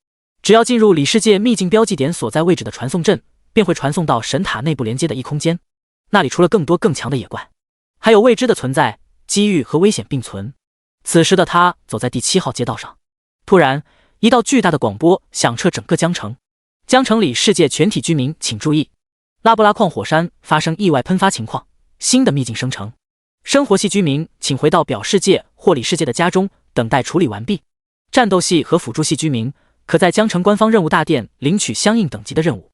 [SPEAKER 1] 只要进入里世界秘境标记点所在位置的传送阵，便会传送到神塔内部连接的异空间。那里除了更多更强的野怪，还有未知的存在，机遇和危险并存。此时的他走在第7号街道上，突然一道巨大的广播响彻整个江城。江城里世界全体居民请注意，拉布拉矿火山发生意外喷发情况，新的秘境生成，生活系居民请回到表世界或里世界的家中等待处理完毕。战斗系和辅助系居民可在江城官方任务大殿领取相应等级的任务。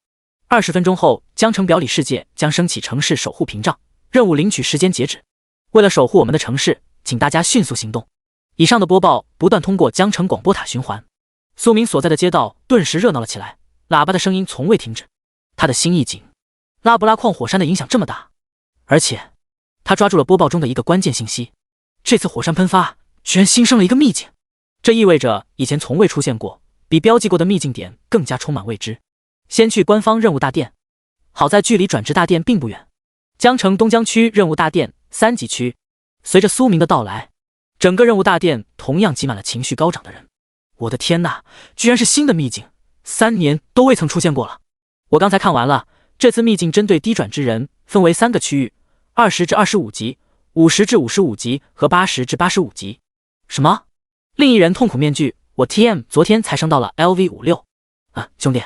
[SPEAKER 1] 20分钟后，江城表里世界将升起城市守护屏障，任务领取时间截止。为了守护我们的城市，请大家迅速行动。以上的播报不断通过江城广播塔循环，苏明所在的街道顿时热闹了起来，喇叭的声音从未停止。他的心一紧，拉布拉矿火山的影响这么大，而且他抓住了播报中的一个关键信息，这次火山喷发居然新生了一个秘境，这意味着以前从未出现过，比标记过的秘境点更加充满未知。先去官方任务大殿，好在距离转职大殿并不远，江城东江区任务大殿3级区。随着苏明的到来，整个任务大殿同样挤满了情绪高涨的人。我的天哪，居然是新的秘境，3年都未曾出现过了。我刚才看完了，这次秘境针对低转职人分为3个区域，20至25级、50至55级和80至85级。什么？另一人痛苦面具，我 TM 昨天才升到了 LV56。兄弟，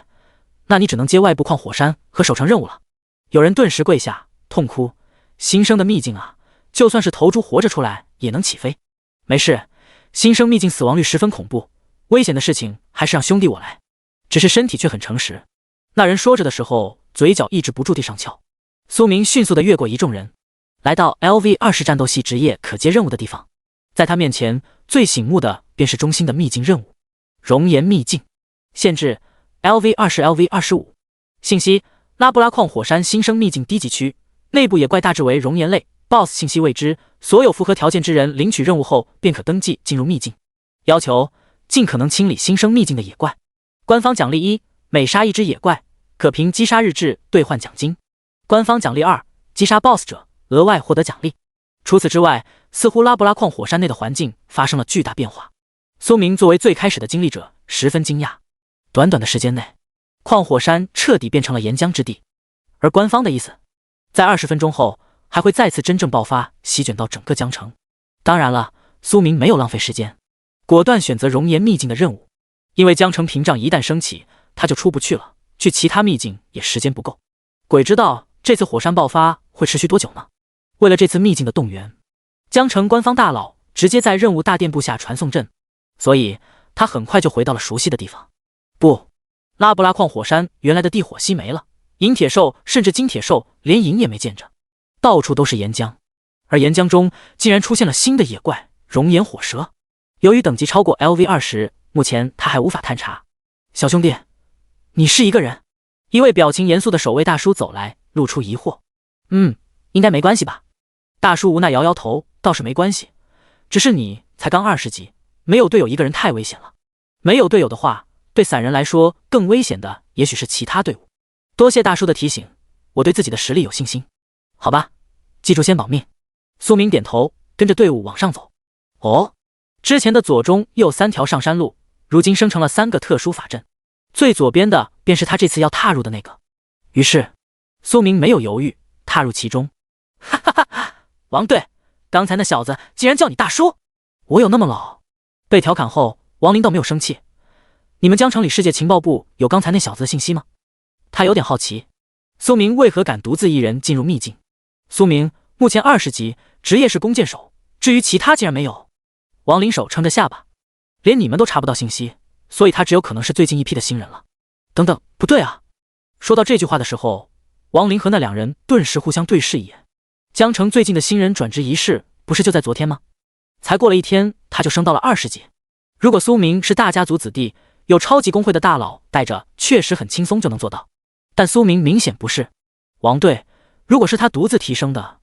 [SPEAKER 1] 那你只能接外部矿火山和守城任务了。有人顿时跪下痛哭，新生的秘境啊，就算是头猪活着出来也能起飞。没事，新生秘境死亡率十分恐怖，危险的事情还是让兄弟我来。只是身体却很诚实。那人说着的时候，嘴角抑制不住地上翘。苏明迅速地越过一众人，来到 LV20战斗系职业可接任务的地方。在他面前，最醒目的便是中心的秘境任务——熔岩秘境。限制 LV20、LV25。信息：拉布拉矿火山新生秘境低级区，内部野怪大致为熔岩类 ，BOSS 信息未知。所有符合条件之人领取任务后便可登记进入秘境。要求：尽可能清理新生秘境的野怪。官方奖励1：每杀一只野怪，可凭击杀日志兑换奖金。官方奖励2：击杀 BOSS 者额外获得奖励。除此之外，似乎拉布拉矿火山内的环境发生了巨大变化。苏明作为最开始的经历者，十分惊讶。短短的时间内，矿火山彻底变成了岩浆之地。而官方的意思，在20分钟后还会再次真正爆发，席卷到整个江城。当然了，苏明没有浪费时间，果断选择熔岩秘境的任务。因为江城屏障一旦升起，他就出不去了，去其他秘境也时间不够。鬼知道这次火山爆发会持续多久呢？为了这次秘境的动员，江城官方大佬直接在任务大殿部下传送阵，所以他很快就回到了熟悉的地方。不，拉布拉矿火山原来的地火熄没了，银铁兽甚至金铁兽连影也没见着，到处都是岩浆，而岩浆中竟然出现了新的野怪熔岩火蛇。由于等级超过 LV20， 目前他还无法探查。小兄弟，你是一个人？一位表情严肃的守卫大叔走来，露出疑惑。应该没关系吧？大叔无奈摇摇头，倒是没关系，只是你才刚20级，没有队友一个人太危险了。没有队友的话，对散人来说更危险的也许是其他队伍。多谢大叔的提醒，我对自己的实力有信心。好吧，记住先保命。苏明点头，跟着队伍往上走。哦，之前的左中右3条上山路，如今生成了3个特殊法阵，最左边的便是他这次要踏入的那个。于是苏明没有犹豫，踏入其中。哈哈哈！王队，刚才那小子竟然叫你大叔，我有那么老？被调侃后，王林倒没有生气。你们江城里世界情报部有刚才那小子的信息吗？他有点好奇，苏明为何敢独自一人进入秘境。苏明目前20级，职业是弓箭手，至于其他竟然没有。王林手撑着下巴，连你们都查不到信息，所以他只有可能是最近一批的新人了。等等，不对啊！说到这句话的时候，王林和那两人顿时互相对视一眼。江城最近的新人转职仪式不是就在昨天吗？才过了1天，他就升到了20级。如果苏明是大家族子弟，有超级工会的大佬带着，确实很轻松就能做到。但苏明明显不是。王队，如果是他独自提升的，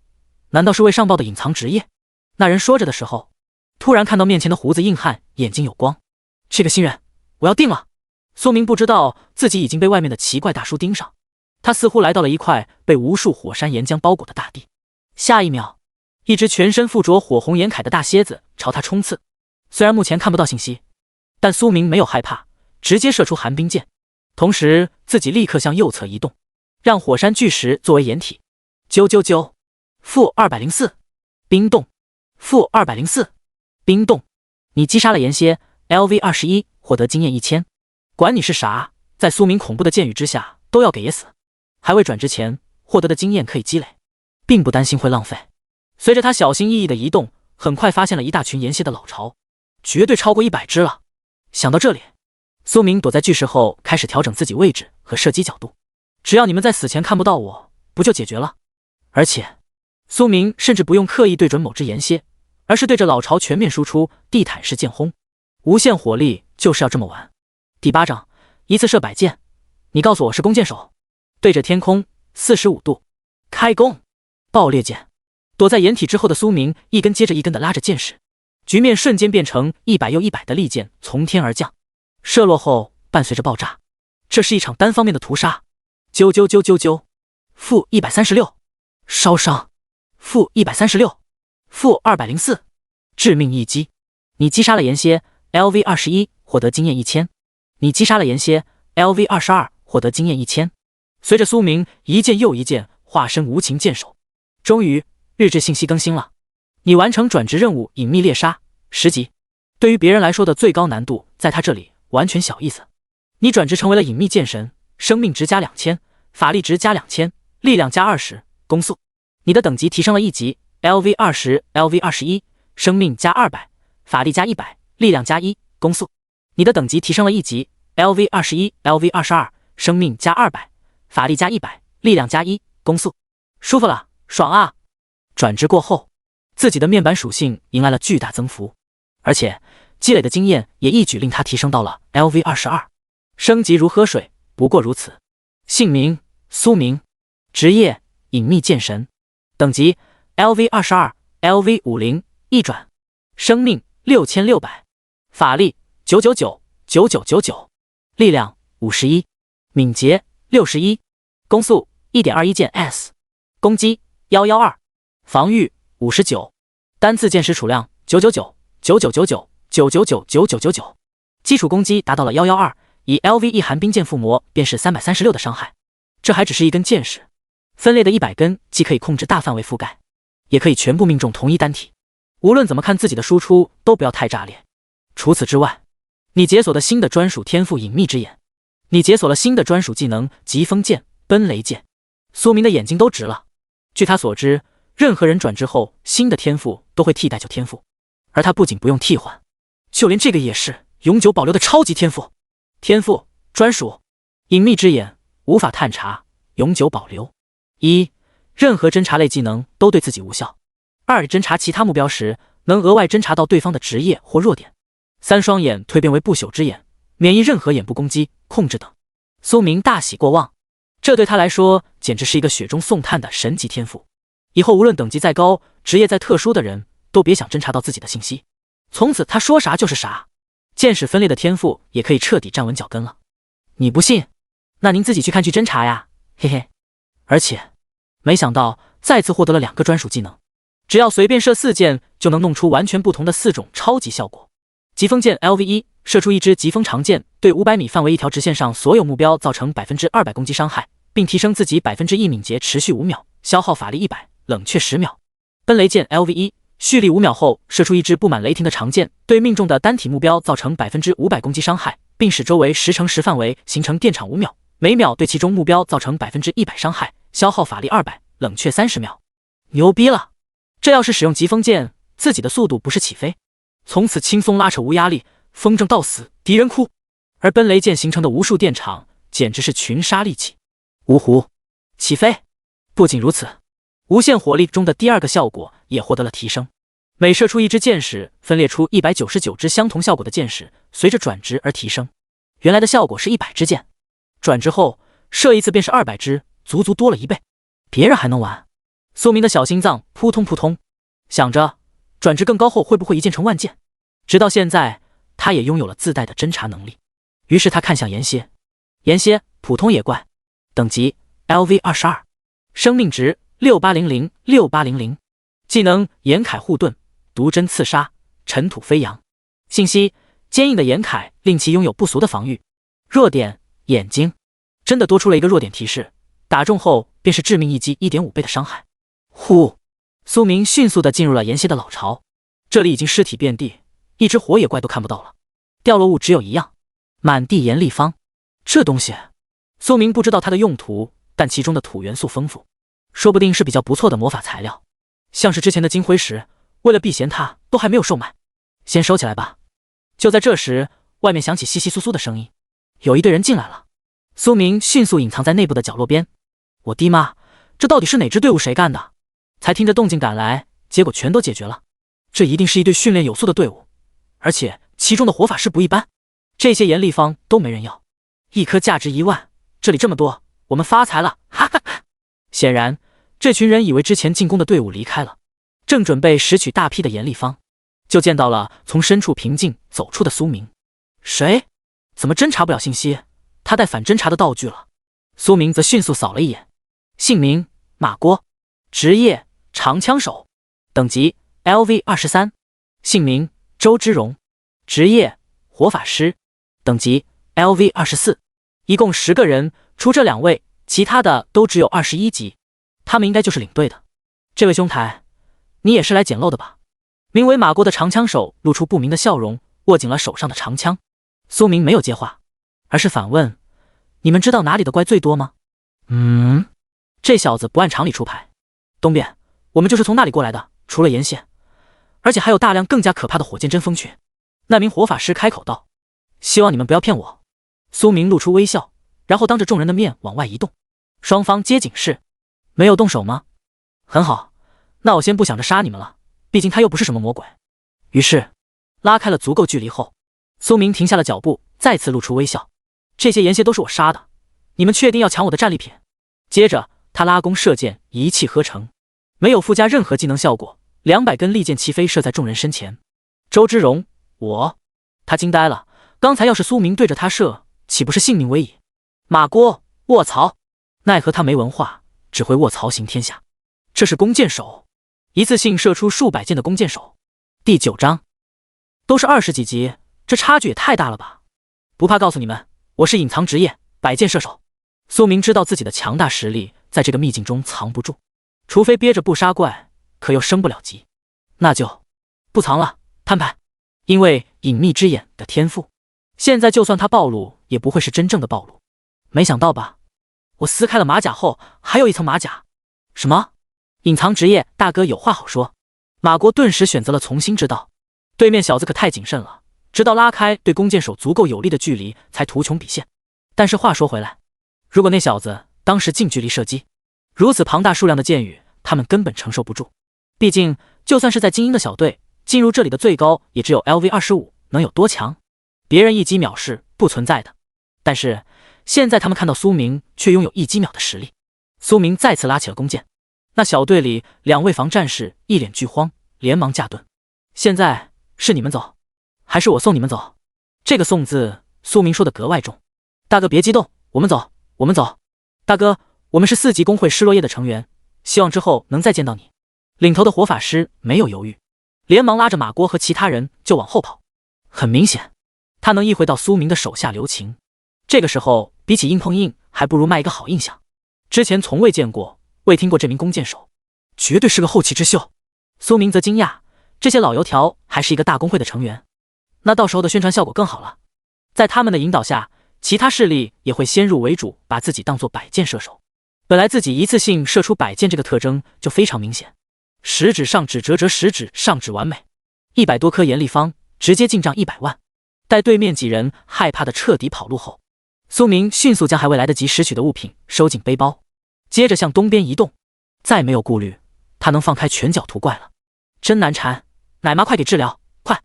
[SPEAKER 1] 难道是未上报的隐藏职业？那人说着的时候，突然看到面前的胡子硬汉眼睛有光。这个新人，我要定了。苏明不知道自己已经被外面的奇怪大叔盯上，他似乎来到了一块被无数火山岩浆包裹的大地。下一秒，一只全身附着火红岩铠的大蝎子朝他冲刺。虽然目前看不到信息，但苏明没有害怕，直接射出寒冰剑，同时自己立刻向右侧移动，让火山巨石作为掩体。999-204冰冻-204冰冻，你击杀了岩蝎 LV21， 获得经验1000。管你是啥，在苏明恐怖的剑雨之下都要给爷死。还未转职前获得的经验可以积累，并不担心会浪费。随着他小心翼翼的移动，很快发现了一大群岩蝎的老巢，绝对超过100只了。想到这里，苏明躲在巨石后开始调整自己位置和射击角度。只要你们在死前看不到我，不就解决了？而且苏明甚至不用刻意对准某只岩蝎，而是对着老巢全面输出地毯式剑轰。无限火力就是要这么玩。第8章，一次射100箭。你告诉我是弓箭手，对着天空45度开弓。爆裂剑。躲在掩体之后的苏明一根接着一根的拉着箭矢，局面瞬间变成100又100的利箭从天而降，射落后伴随着爆炸。这是一场单方面的屠杀。-136烧伤-136 -204致命一击。你击杀了岩蝎 LV21， 获得经验1000。你击杀了岩蝎 LV22， 获得经验1000。随着苏明一剑又一剑化身无情剑手，终于日志信息更新了。你完成转职任务隐秘猎杀10级，对于别人来说的最高难度，在他这里完全小意思。你转职成为了隐秘剑神，生命值加2000，法力值加2000，力量加20，攻速。你的等级提升了1级 ，LV20、LV21，生命加200，法力加100，力量加1，攻速。你的等级提升了1级 ，LV21、LV22，生命加200，法力加100，力量加1，攻速。舒服了，爽啊！转职过后，自己的面板属性迎来了巨大增幅，而且积累的经验也一举令他提升到了 LV22，升级如喝水，不过如此。姓名苏明，职业隐秘剑神，等级 LV22、LV50，一转，生命6600，法力999，力量51，敏捷61，攻速 1.21 剑 S， 攻击112，防御59，单次剑识储量999，基础攻击达到了112，以 LV1 寒冰剑附魔便是336的伤害。这还只是一根剑识，分裂的100根既可以控制大范围覆盖，也可以全部命中同一单体。无论怎么看自己的输出都不要太炸裂。除此之外，你解锁的新的专属天赋隐秘之眼，你解锁了新的专属技能疾风剑、奔雷剑。苏明的眼睛都直了。据他所知，任何人转职后新的天赋都会替代旧天赋，而他不仅不用替换，就连这个也是永久保留的超级天赋。天赋专属隐秘之眼，无法探查，永久保留。1. 任何侦查类技能都对自己无效。2. 侦查其他目标时能额外侦查到对方的职业或弱点。3. 双眼蜕变为不朽之眼，免疫任何眼部攻击、控制等。苏明大喜过望，这对他来说简直是一个雪中送炭的神级天赋。以后无论等级再高、职业再特殊的人都别想侦查到自己的信息。从此他说啥就是啥，剑使分裂的天赋也可以彻底站稳脚跟了。你不信？那您自己去看去侦查呀，嘿嘿。而且没想到再次获得了2个专属技能，只要随便射4箭就能弄出完全不同的4种超级效果。疾风剑 LV1， 射出一支疾风长剑，对500米范围一条直线上所有目标造成 200% 攻击伤害，并提升自己 1% 敏捷，持续5秒，消耗法力100，冷却10秒。奔雷剑 LV1， 蓄力5秒后射出一支布满雷霆的长剑，对命中的单体目标造成 500% 攻击伤害，并使周围10×10范围形成电场5秒，每秒对其中目标造成 100% 伤害，消耗法力200，冷却30秒。牛逼了！这要是使用疾风剑，自己的速度不是起飞，从此轻松拉扯无压力，风筝到死敌人哭。而奔雷剑形成的无数电场简直是群杀利器。芜湖起飞。不仅如此，无限火力中的第2个效果也获得了提升，每射出一支箭矢，分裂出199支相同效果的箭矢，随着转职而提升。原来的效果是100支箭，转职后射一次便是200支，足足多了1倍。别人还能玩，苏明的小心脏扑通扑通，想着转职更高后会不会一箭成万箭。直到现在，他也拥有了自带的侦查能力。于是他看向岩蝎，岩蝎普通野怪，等级 LV22， 生命值6800，技能岩铠护盾，毒针刺杀，尘土飞扬。信息：坚硬的岩铠令其拥有不俗的防御。弱点：眼睛。真的多出了一个弱点提示，打中后便是致命一击 1.5 倍的伤害。呼！苏明迅速地进入了岩蝎的老巢，这里已经尸体遍地，一只火野怪都看不到了，掉落物只有一样，满地岩立方。这东西，苏明不知道它的用途，但其中的土元素丰富，说不定是比较不错的魔法材料。像是之前的金辉石，为了避嫌它都还没有售卖，先收起来吧。就在这时，外面响起窸窸窣窣的声音，有一队人进来了。苏明迅速隐藏在内部的角落边。我的妈，这到底是哪支队伍谁干的？才听着动静赶来，结果全都解决了。这一定是一队训练有素的队伍，而且其中的火法师不一般。这些岩立方都没人要，一颗价值1万，这里这么多，我们发财了，哈哈哈！显然，这群人以为之前进攻的队伍离开了，正准备拾取大批的岩立方，就见到了从深处平静走出的苏明。谁？怎么侦查不了信息？他带反侦查的道具了。苏明则迅速扫了一眼，姓名马郭，职业长枪手，等级 LV23， 姓名周之荣，职业火法师，等级 LV24。一共10个人，除这2位，其他的都只有21级。他们应该就是领队的。这位兄台，你也是来捡漏的吧？名为马郭的长枪手露出不明的笑容，握紧了手上的长枪。苏明没有接话，而是反问：你们知道哪里的怪最多吗？这小子不按常理出牌。东边，我们就是从那里过来的，除了沿线，而且还有大量更加可怕的火箭针蜂群。那名火法师开口道：“希望你们不要骗我。”苏明露出微笑，然后当着众人的面往外移动。双方皆警示：“没有动手吗？很好，那我先不想着杀你们了，毕竟他又不是什么魔鬼。”于是拉开了足够距离后，苏明停下了脚步，再次露出微笑：“这些岩蝎都是我杀的，你们确定要抢我的战利品？”接着他拉弓射箭，一气呵成，没有附加任何技能效果，200根利箭齐飞射在众人身前。周之荣，他惊呆了，刚才要是苏明对着他射，岂不是性命危矣？马郭，卧槽！奈何他没文化，只会卧槽行天下。这是弓箭手，一次性射出数百箭的弓箭手。第9章，都是20几级，这差距也太大了吧？不怕告诉你们，我是隐藏职业，百箭射手。苏明知道自己的强大实力在这个秘境中藏不住，除非憋着不杀怪，可又升不了级，那就不藏了，摊牌。因为隐秘之眼的天赋，现在就算他暴露，也不会是真正的暴露。没想到吧？我撕开了马甲后，还有一层马甲。什么？隐藏职业？大哥有话好说。马国顿时选择了从心之道。对面小子可太谨慎了，直到拉开对弓箭手足够有利的距离，才图穷匕现。但是话说回来，如果那小子当时近距离射击，如此庞大数量的箭雨，他们根本承受不住。毕竟，就算是在精英的小队，进入这里的最高也只有 LV25， 能有多强？别人一击秒是不存在的。但是现在他们看到苏明却拥有一击秒的实力。苏明再次拉起了弓箭，那小队里2位防战士一脸惧慌，连忙架盾。现在是你们走，还是我送你们走？这个送字，苏明说的格外重。大哥别激动，我们走，我们走。大哥，我们是4级工会失落叶的成员，希望之后能再见到你。领头的火法师没有犹豫，连忙拉着马郭和其他人就往后跑。很明显，他能意会到苏明的手下留情。这个时候，比起硬碰硬，还不如卖一个好印象。之前从未见过、未听过这名弓箭手，绝对是个后起之秀。苏明则惊讶，这些老油条还是一个大工会的成员，那到时候的宣传效果更好了。在他们的引导下，其他势力也会先入为主，把自己当作百箭射手。本来自己一次性射出100箭这个特征就非常明显，食指上指折折，食指上指完美，100多颗严立方直接进账100万。待对面几人害怕的彻底跑路后，苏明迅速将还未来得及拾取的物品收进背包，接着向东边移动。再没有顾虑，他能放开拳脚屠怪了。真难缠，奶妈快给治疗，快！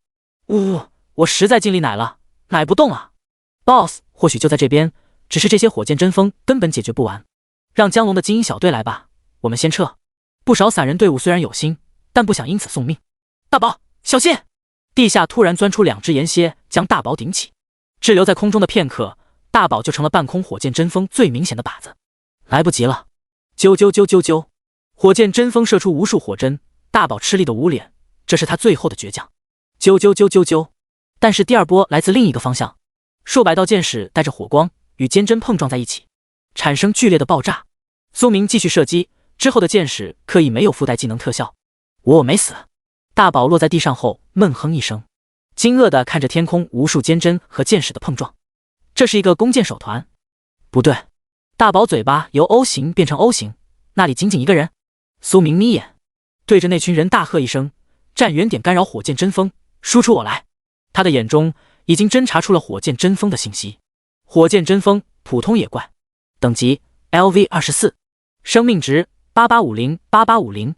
[SPEAKER 1] 我实在尽力奶了，奶不动啊。BOSS 或许就在这边，只是这些火箭针锋根本解决不完。让江龙的精英小队来吧，我们先撤。不少散人队伍虽然有心，但不想因此送命。大宝，小心！地下突然钻出2只岩蝎，将大宝顶起。滞留在空中的片刻，大宝就成了半空火箭针锋最明显的靶子。来不及了！啾啾啾啾啾！火箭针锋射出无数火针，大宝吃力的捂脸，这是他最后的倔强。啾啾啾啾啾！但是第二波来自另一个方向，数百道箭矢带着火光与尖针碰撞在一起，产生剧烈的爆炸。苏明继续射击，之后的箭矢刻意没有附带技能特效。我没死。大宝落在地上后闷哼一声，惊愕地看着天空无数尖针和箭矢的碰撞。这是一个弓箭手团？不对，大宝嘴巴由 O 型变成 O 型，那里仅仅一个人。苏明眯眼，对着那群人大喝一声：站远点，干扰火箭针锋，输出我来！他的眼中已经侦查出了火箭针锋的信息。火箭针锋，普通野怪，等级 LV24， 生命值8850，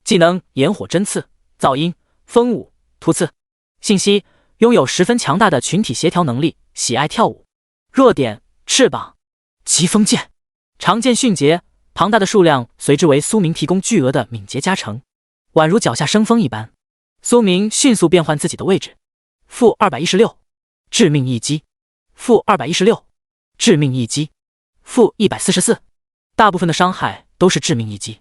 [SPEAKER 1] 技能炎火针刺、噪音、风舞、突刺。信息：拥有10分强大的群体协调能力，喜爱跳舞。弱点：翅膀。疾风剑，长剑迅捷，庞大的数量随之为苏明提供巨额的敏捷加成，宛如脚下生风一般。苏明迅速变换自己的位置。-216，致命一击。-216，致命一击。-144，大部分的伤害都是致命一击。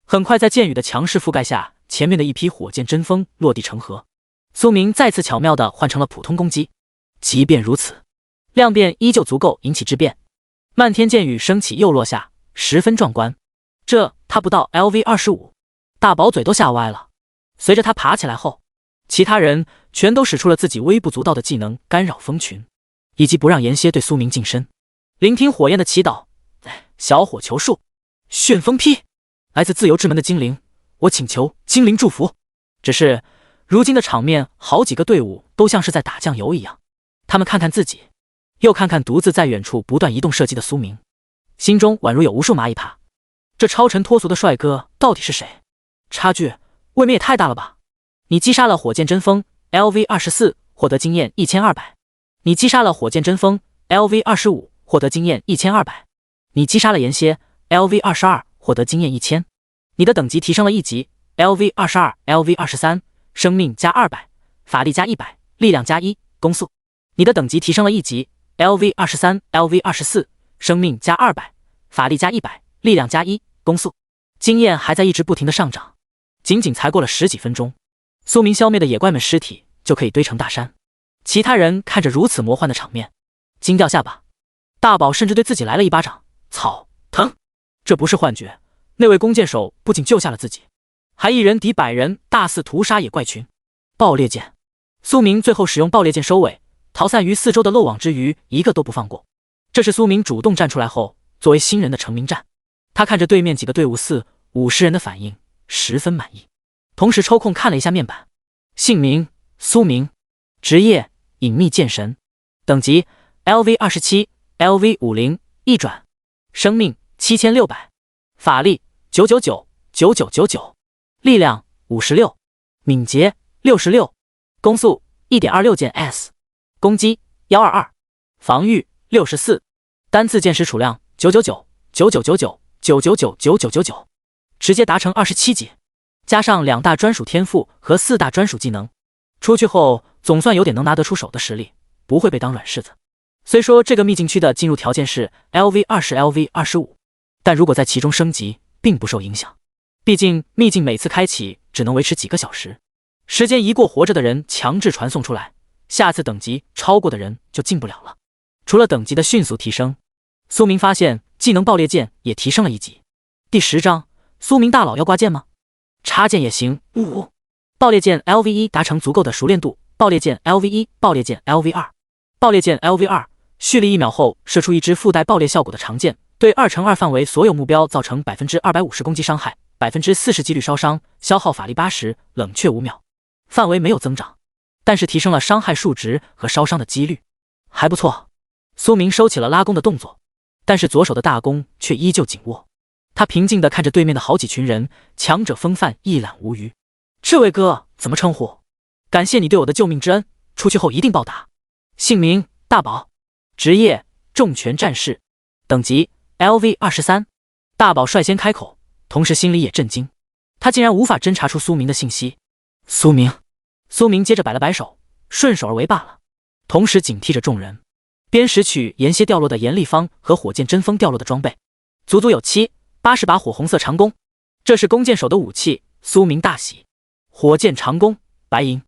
[SPEAKER 1] 很快在箭雨的强势覆盖下，前面的一批火箭针锋落地成盒。苏明再次巧妙地换成了普通攻击。即便如此，量变依旧足够引起质变。漫天箭雨升起又落下，十分壮观。他不到 LV25， 大宝嘴都吓歪了。随着他爬起来后，其他人全都使出了自己微不足道的技能，干扰蜂群，以及不让岩蝎对苏明近身。聆听火焰的祈祷，小火球术，旋风劈。来自自由之门的精灵，我请求精灵祝福。只是如今的场面，好几个队伍都像是在打酱油一样。他们看看自己，又看看独自在远处不断移动射击的苏明，心中宛如有无数蚂蚁爬。这超尘脱俗的帅哥到底是谁？差距未免也太大了吧！你击杀了火箭针锋 LV24， 获得经验1200。你击杀了火箭针锋 LV25， 获得经验1200。你击杀了岩蝎 LV22， 获得经验1000。你的等级提升了1级 LV22、LV23， 生命加200，法力加100，力量加1，攻速。你的等级提升了1级 LV23、LV24， 生命加200，法力加100，力量加1，攻速。经验还在一直不停的上涨。仅仅才过了10几分钟，苏明消灭的野怪们尸体就可以堆成大山。其他人看着如此魔幻的场面，惊掉下巴。大宝甚至对自己来了一巴掌，操，疼！这不是幻觉，那位弓箭手不仅救下了自己，还一人敌100人，大肆屠杀野怪群。爆裂剑，苏明最后使用爆裂剑收尾，逃散于四周的漏网之鱼一个都不放过。这是苏明主动站出来后作为新人的成名战。他看着对面几个队伍4、50人的反应，十分满意，同时抽空看了一下面板，姓名苏明，职业隐秘剑神，等级 LV27、LV50， 一转，生命7600，法力999、9999，力量56，敏捷66，攻速 1.26 键 S， 攻击122，防御64，单次剑识储量999、9999、999、9999，直接达成27级，加上2大专属天赋和4大专属技能，出去后总算有点能拿得出手的实力，不会被当软柿子。虽说这个秘境区的进入条件是 LV20、LV25， 但如果在其中升级并不受影响，毕竟秘境每次开启只能维持几个小时，时间一过，活着的人强制传送出来，下次等级超过的人就进不了了。除了等级的迅速提升，苏明发现技能爆裂剑也提升了1级。第10章，苏明大佬要挂剑吗？插剑也行。爆裂剑 LV1 达成足够的熟练度，爆裂剑 LV1， 爆裂剑 LV2， 爆裂剑 LV2， 蓄力1秒后射出一支附带爆裂效果的长剑，对2×2范围所有目标造成 250% 攻击伤害， 40% 几率烧伤，消耗法力80，冷却5秒。范围没有增长，但是提升了伤害数值和烧伤的几率，还不错。苏明收起了拉弓的动作，但是左手的大弓却依旧紧握。他平静地看着对面的好几群人，强者风范一览无余。这位哥怎么称呼？感谢你对我的救命之恩，出去后一定报答。姓名大宝，职业重拳战士，等级 LV23。大宝率先开口，同时心里也震惊，他竟然无法侦查出苏明的信息。苏明接着摆了摆手，顺手而为罢了，同时警惕着众人，边拾取岩蝎掉落的岩立方和火箭针锋掉落的装备，足足有7、80把火红色长弓，这是弓箭手的武器。苏明大喜。火箭长弓，白银，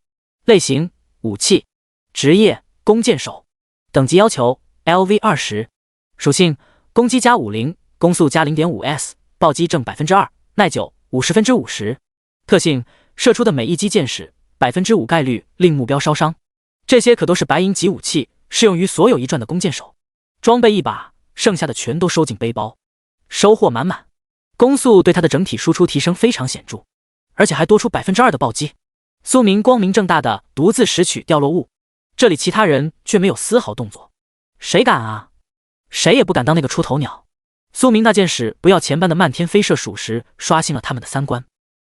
[SPEAKER 1] 类型武器，职业弓箭手，等级要求 LV20， 属性攻击加50，攻速加 0.5S， 暴击正 2%， 耐久 50%， 特性射出的每一击箭矢 5% 概率令目标烧伤。这些可都是白银级武器，适用于所有一转的弓箭手。装备一把，剩下的全都收进背包，收获满满。攻速对他的整体输出提升非常显著，而且还多出 2% 的暴击。苏明光明正大的独自拾取掉落物，这里其他人却没有丝毫动作。谁敢啊？谁也不敢当那个出头鸟。苏明那件事不要钱般的漫天飞射属实刷新了他们的三观。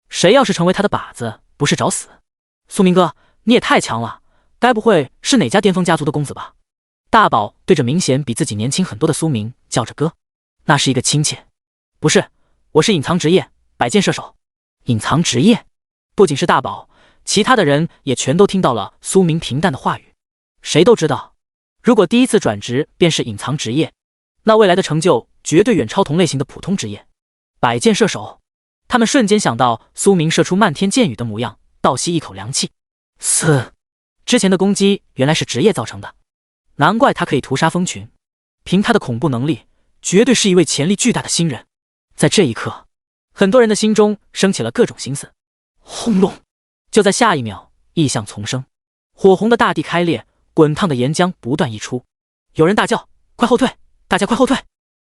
[SPEAKER 1] 谁要是成为他的靶子，不是找死。苏明哥，你也太强了，该不会是哪家巅峰家族的公子吧？大宝对着明显比自己年轻很多的苏明叫着哥，那是一个亲切。不是，我是隐藏职业摆箭射手。隐藏职业？不仅是大宝，其他的人也全都听到了苏明平淡的话语。谁都知道，如果第一次转职便是隐藏职业，那未来的成就绝对远超同类型的普通职业。摆箭射手，他们瞬间想到苏明射出漫天箭雨的模样，倒吸一口凉气。之前的攻击原来是职业造成的，难怪他可以屠杀蜂群。凭他的恐怖能力，绝对是一位潜力巨大的新人。在这一刻，很多人的心中升起了各种心思。轰隆！就在下一秒，异象丛生，火红的大地开裂，滚烫的岩浆不断溢出。有人大叫：“快后退！大家快后退！”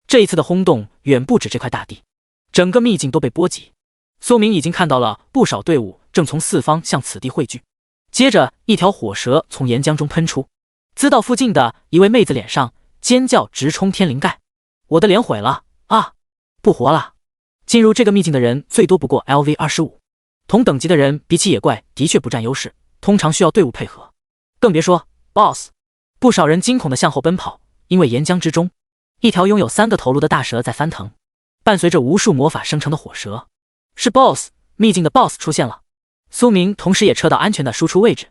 [SPEAKER 1] 这一次的轰动远不止这块大地，整个秘境都被波及。苏明已经看到了不少队伍正从四方向此地汇聚，接着一条火蛇从岩浆中喷出，滋到附近的一位妹子脸上，尖叫直冲天灵盖。我的脸毁了啊！不活了！进入这个秘境的人最多不过 LV25， 同等级的人比起野怪的确不占优势，通常需要队伍配合，更别说 BOSS。不少人惊恐地向后奔跑，因为岩浆之中，一条拥有3个头颅的大蛇在翻腾，伴随着无数魔法生成的火蛇。是 BOSS， 秘境的 BOSS 出现了。苏明同时也撤到安全的输出位置，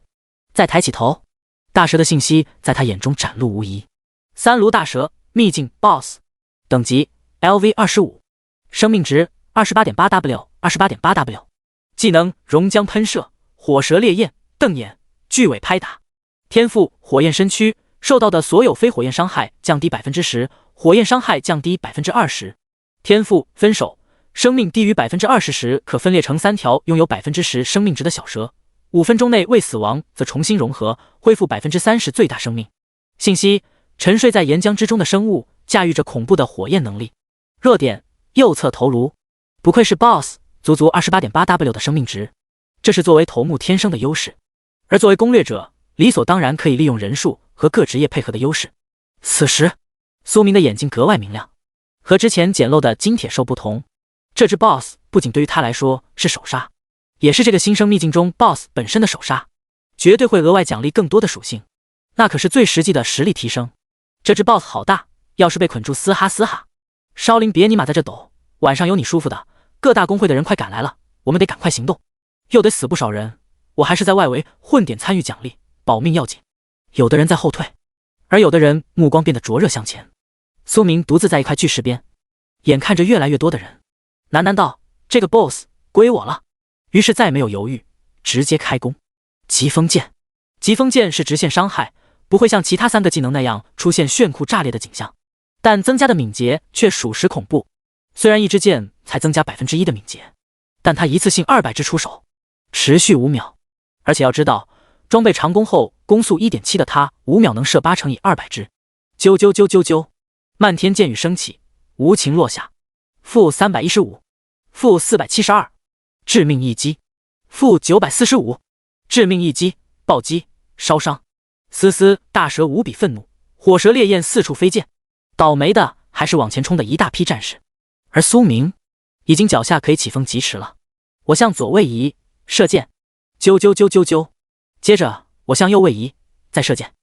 [SPEAKER 1] 再抬起头，大蛇的信息在他眼中展露无遗。三炉大蛇，秘境 BOSS， 等级 LV25， 生命值 28.8W， 技能熔浆喷射，火蛇烈焰，瞪眼，巨尾拍打。天赋火焰身躯，受到的所有非火焰伤害降低 10%， 火焰伤害降低 20%。天赋分手，生命低于 20% 时可分裂成3条拥有 10% 生命值的小蛇，5分钟内未死亡则重新融合，恢复 30% 最大生命。信息：沉睡在岩浆之中的生物驾驭着恐怖的火焰能力。弱点：右侧头颅。不愧是 BOSS， 足 28.8W 的生命值，这是作为头目天生的优势。而作为攻略者，理所当然可以利用人数和各职业配合的优势。此时，苏明的眼睛格外明亮。和之前简陋的金铁兽不同，这只 BOSS 不仅对于他来说是首杀，也是这个新生秘境中 BOSS 本身的首杀，绝对会额外奖励更多的属性，那可是最实际的实力提升。这只 BOSS 好大，要是被捆住嘶哈嘶哈。少林别尼玛在这抖，晚上有你舒服的，各大公会的人快赶来了，我们得赶快行动，又得死不少人，我还是在外围混点参与奖励，保命要紧。有的人在后退，而有的人目光变得灼热向前。苏明独自在一块巨石边，眼看着越来越多的人，喃喃道：这个 BOSS 归我了。于是再没有犹豫，直接开攻。疾风剑，疾风剑是直线伤害，不会像其他3个技能那样出现炫酷炸裂的景象，但增加的敏捷却属实恐怖。虽然一支箭才增加 1% 的敏捷，但他一次性200支出手，持续5秒。而且要知道，装备长弓后攻速 1.7 的他5秒能射8乘以200支。啾啾啾啾啾，漫天箭雨升起，无情落下。-315，-472，致命一击，-945，致命一击，暴击，烧伤。嘶嘶，大蛇无比愤怒，火蛇烈焰四处飞溅。倒霉的还是往前冲的一大批战士，而苏明已经脚下可以起风疾驰了。我向左位移，射箭，啾啾啾啾啾。接着我向右位移，再射箭，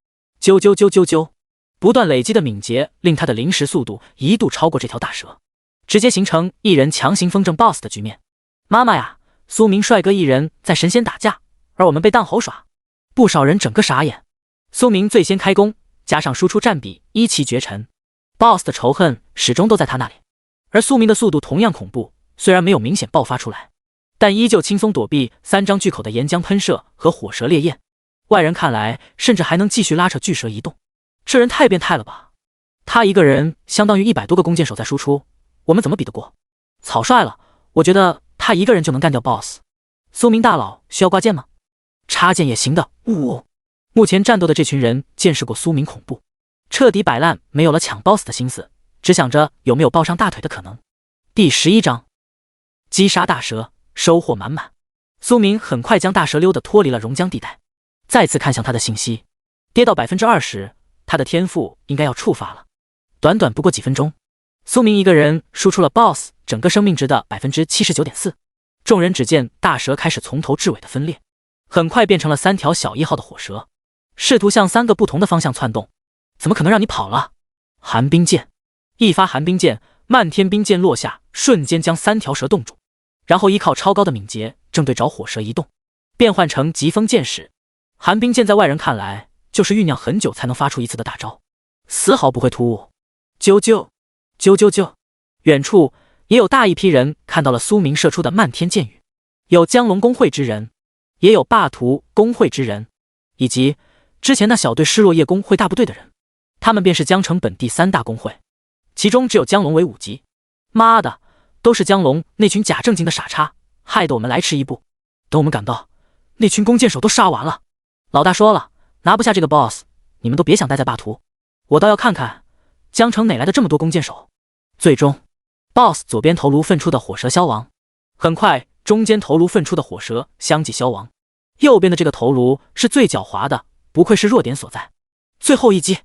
[SPEAKER 1] 啾啾啾啾啾。不断累积的敏捷令他的临时速度一度超过这条大蛇，直接形成一人强行风筝 BOSS 的局面。妈妈呀，苏明帅哥一人在神仙打架，而我们被当猴耍，不少人整个傻眼。苏明最先开攻，加上输出占比一骑绝尘， BOSS 的仇恨始终都在他那里。而苏明的速度同样恐怖，虽然没有明显爆发出来，但依旧轻松躲避3张巨口的岩浆喷射和火蛇烈焰。外人看来甚至还能继续拉扯巨蛇移动，这人太变态了吧。他一个人相当于100多个弓箭手在输出，我们怎么比得过？草率了，我觉得他一个人就能干掉 BOSS。 苏明大佬需要挂件吗？插件也行的。目前战斗的这群人见识过苏明恐怖，彻底摆烂，没有了抢 BOSS 的心思，只想着有没有抱上大腿的可能。第11章，击杀大蛇，收获满满。苏明很快将大蛇溜得脱离了熔浆地带，再次看向他的信息，跌到 20%， 他的天赋应该要触发了。短短不过几分钟，苏明一个人输出了 BOSS 整个生命值的 79.4%。 众人只见大蛇开始从头至尾的分裂，很快变成了3条小1号的火蛇，试图向3个不同的方向窜动。怎么可能让你跑了？寒冰剑，一发寒冰剑，漫天冰剑落下，瞬间将3条蛇冻住，然后依靠超高的敏捷正对着火蛇移动，变换成疾风剑时，寒冰剑在外人看来就是酝酿很久才能发出一次的大招，丝毫不会突兀。啾啾啾啾啾，远处也有大一批人看到了苏明射出的漫天箭雨，有江龙公会之人，也有霸图公会之人，以及之前那小队失落叶公会大部队的人。他们便是江城本地3大公会，其中只有江龙为5级。妈的，都是江龙那群假正经的傻叉，害得我们来迟一步。等我们赶到，那群弓箭手都杀完了。老大说了，拿不下这个 BOSS， 你们都别想待在霸图。我倒要看看江城哪来的这么多弓箭手。最终 BOSS 左边头颅分出的火蛇消亡，很快中间头颅分出的火蛇相继消亡，右边的这个头颅是最狡猾的，不愧是弱点所在。最后一击，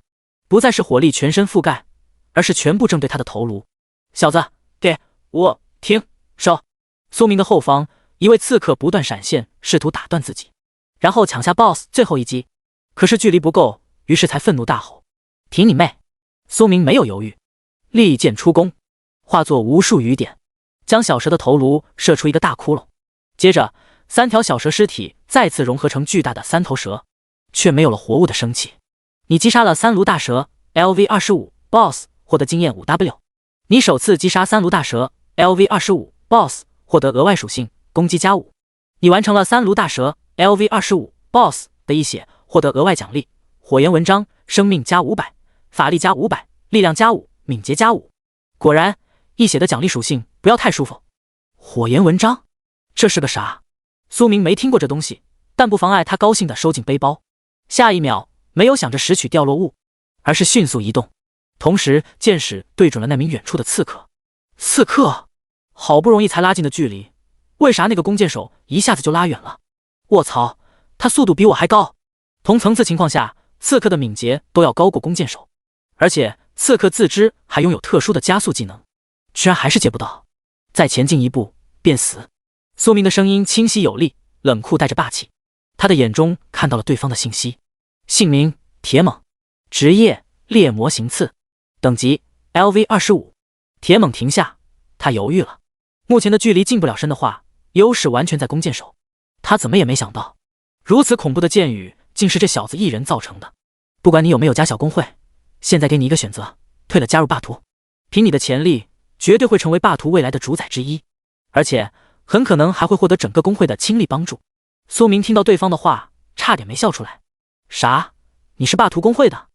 [SPEAKER 1] 不再是火力全身覆盖，而是全部正对他的头颅。小子，给我停手！苏明的后方，一位刺客不断闪现，试图打断自己，然后抢下 BOSS 最后一击。可是距离不够，于是才愤怒大吼：“停你妹！”苏明没有犹豫，利剑出弓，化作无数雨点，将小蛇的头颅射出一个大窟窿。接着，3条小蛇尸体再次融合成巨大的3头蛇，却没有了活物的生气。你击杀了3炉大蛇 LV25 BOSS， 获得经验 5W。你首次击杀3炉大蛇 LV25 BOSS， 获得额外属性攻击+5。你完成了3炉大蛇 LV25 BOSS 的一血，获得额外奖励火焰文章，生命+500，法力+500，力量+5，敏捷+5。果然，一血的奖励属性不要太舒服。火焰文章，这是个啥？苏明没听过这东西，但不妨碍他高兴地收进背包。下一秒，没有想着拾取掉落物，而是迅速移动，同时箭矢对准了那名远处的刺客。刺客，好不容易才拉近的距离，为啥那个弓箭手一下子就拉远了？卧槽，他速度比我还高！同层次情况下，刺客的敏捷都要高过弓箭手，而且刺客自知还拥有特殊的加速技能，居然还是接不到。再前进一步便死。苏明的声音清晰有力，冷酷带着霸气。他的眼中看到了对方的信息：姓名铁猛，职业猎魔行刺，等级 LV25。铁猛停下，他犹豫了。目前的距离近不了身的话，优势完全在弓箭手。他怎么也没想到，如此恐怖的箭雨竟是这小子一人造成的。不管你有没有加小工会，现在给你一个选择，退了加入霸图。凭你的潜力，绝对会成为霸图未来的主宰之一，而且很可能还会获得整个工会的倾力帮助。苏明听到对方的话，差点没笑出来。啥？你是霸图工会的？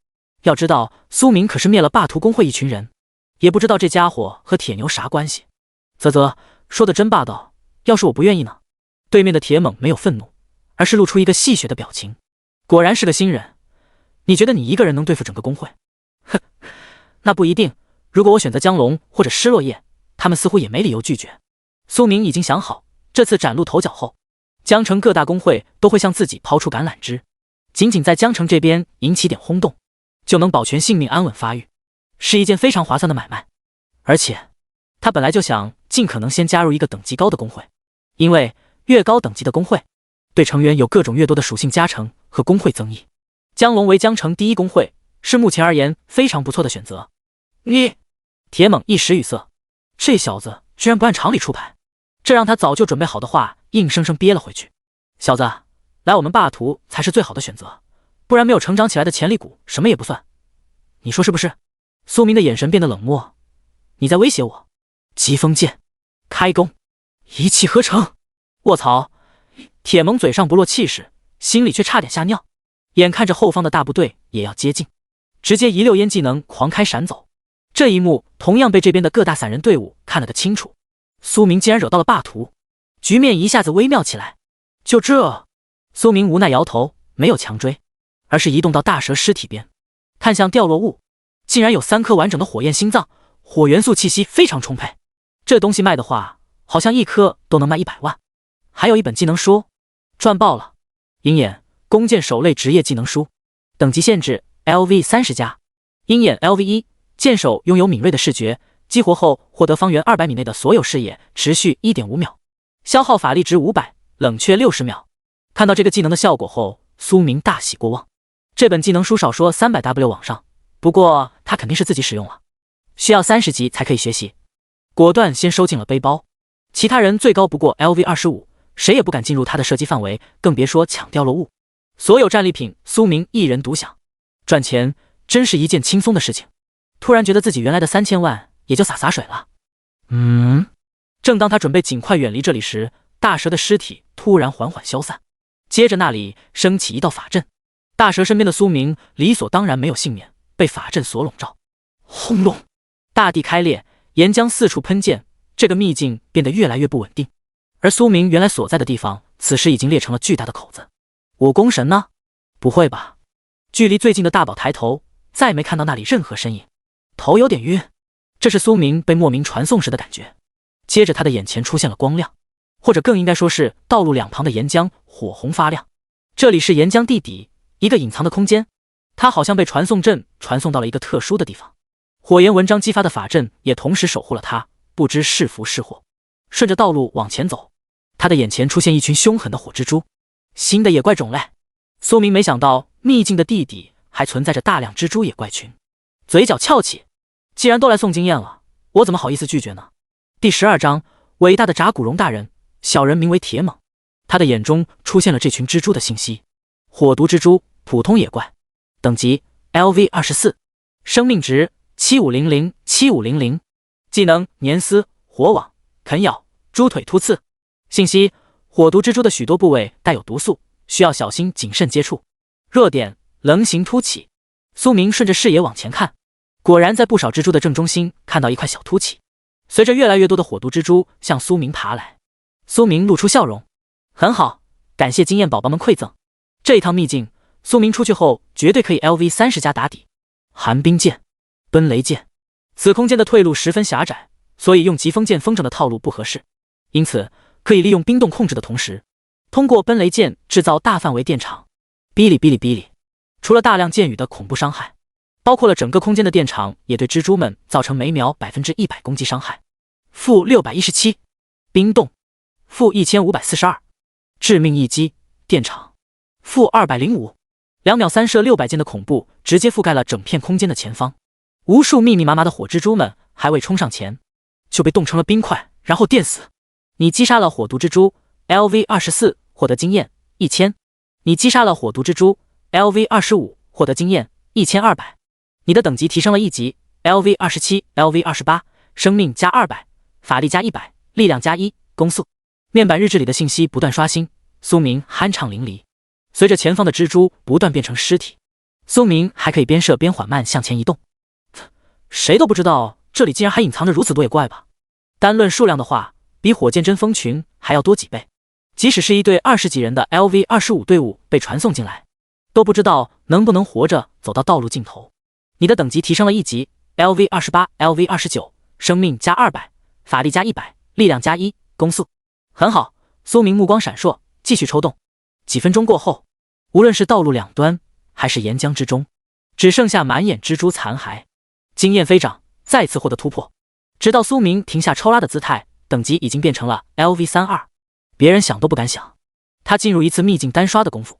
[SPEAKER 1] 要知道，苏明可是灭了霸图工会一群人，也不知道这家伙和铁牛啥关系。啧，说的真霸道，要是我不愿意呢？对面的铁猛没有愤怒，而是露出一个戏谑的表情。果然是个新人，你觉得你一个人能对付整个工会？哼，那不一定。如果我选择江龙或者失落叶，他们似乎也没理由拒绝。苏明已经想好，这次崭露头角后，江城各大工会都会向自己抛出橄榄枝，仅仅在江城这边引起点轰动，就能保全性命安稳发育，是一件非常划算的买卖。而且他本来就想尽可能先加入一个等级高的工会，因为越高等级的工会对成员有各种越多的属性加成和工会增益。江龙为江城第一工会，是目前而言非常不错的选择。你，铁猛一时语塞，这小子居然不按常理出牌，这让他早就准备好的话硬生生憋了回去。小子，来我们霸图才是最好的选择，不然没有成长起来的潜力股什么也不算，你说是不是？苏明的眼神变得冷漠。你在威胁我？疾风剑，开弓，一气呵成。卧槽！铁猛嘴上不落气势，心里却差点吓尿。眼看着后方的大部队也要接近，直接一溜烟技能狂开闪走。这一幕同样被这边的各大散人队伍看了个清楚。苏明竟然惹到了霸图，局面一下子微妙起来。就这，苏明无奈摇头，没有强追，而是移动到大蛇尸体边，看向掉落物，竟然有3颗完整的火焰心脏，火元素气息非常充沛。这东西卖的话，好像1颗都能卖100万。还有一本技能书，赚爆了！鹰眼弓箭手类职业技能书，等级限制 LV30+。鹰眼 LV1，箭手拥有敏锐的视觉，激活后获得方圆200米内的所有视野，持续 1.5 秒，消耗法力值500，冷却60秒。看到这个技能的效果后，苏明大喜过望。这本技能书少说 300W 往上，不过他肯定是自己使用了，需要30级才可以学习，果断先收进了背包。其他人最高不过 LV25， 谁也不敢进入他的射击范围，更别说抢掉落物。所有战利品苏明一人独享，赚钱真是一件轻松的事情。突然觉得自己原来的3000万也就洒水了。正当他准备尽快远离这里时，大蛇的尸体突然缓缓消散，接着那里升起一道法阵。大蛇身边的苏明理所当然没有幸免，被法阵所笼罩。轰隆，大地开裂，岩浆四处喷溅，这个秘境变得越来越不稳定。而苏明原来所在的地方，此时已经裂成了巨大的口子。我攻神呢？不会吧？距离最近的大宝抬头，再没看到那里任何身影，头有点晕。这是苏明被莫名传送时的感觉。接着他的眼前出现了光亮，或者更应该说是道路两旁的岩浆火红发亮。这里是岩浆地底一个隐藏的空间，他好像被传送阵传送到了一个特殊的地方。火焰文章激发的法阵也同时守护了他，不知是福是祸。顺着道路往前走，他的眼前出现一群凶狠的火蜘蛛，新的野怪种类。苏明没想到秘境的地底还存在着大量蜘蛛野怪群，嘴角翘起，既然都来送经验了，我怎么好意思拒绝呢？第12章，伟大的扎古荣大人，小人名为铁猛。他的眼中出现了这群蜘蛛的信息：火毒蜘蛛，普通野怪，等级 LV24， 生命值7500，7500，技能粘丝、火网、啃咬、猪腿突刺。信息：火毒蜘蛛的许多部位带有毒素，需要小心谨慎接触。弱点：棱形凸起。苏明顺着视野往前看，果然在不少蜘蛛的正中心看到一块小凸起。随着越来越多的火毒蜘蛛向苏明爬来，苏明露出笑容：很好，感谢经验宝宝们馈赠。这一趟秘境，苏明出去后绝对可以 LV30加打底。寒冰剑、奔雷剑，此空间的退路十分狭窄，所以用疾风剑封着的套路不合适，因此可以利用冰冻控制的同时，通过奔雷剑制造大范围电场。哔哩哔哩哔哩，除了大量箭雨的恐怖伤害，包括了整个空间的电场也对蜘蛛们造成每秒100%攻击伤害。负617，冰冻。负1542，致命一击，电场。负205，2秒3射600箭的恐怖直接覆盖了整片空间的前方。无数密密麻麻的火蜘蛛们还未冲上前，就被冻成了冰块，然后电死。你击杀了火毒蜘蛛 LV24， 获得经验1000。你击杀了火毒蜘蛛 LV25， 获得经验1200。你的等级提升了1级 LV27、LV28， 生命加200，法力加100，力量加1，攻速。面板日志里的信息不断刷新，苏明酣畅淋漓。随着前方的蜘蛛不断变成尸体，苏明还可以边射边缓慢向前移动。谁都不知道这里竟然还隐藏着如此多野怪吧？单论数量的话，比火箭针蜂群还要多几倍。即使是一队20几人的 LV25 队伍被传送进来，都不知道能不能活着走到道路尽头。你的等级提升了1级 LV28、LV29， 生命加200，法力加100，力量加1，攻速。很好，苏明目光闪烁，继续抽动。几分钟过后，无论是道路两端还是岩浆之中，只剩下满眼蜘蛛残骸。经验飞涨，再次获得突破，直到苏明停下抽拉的姿态，等级已经变成了 LV32。别人想都不敢想，他进入一次秘境单刷的功夫，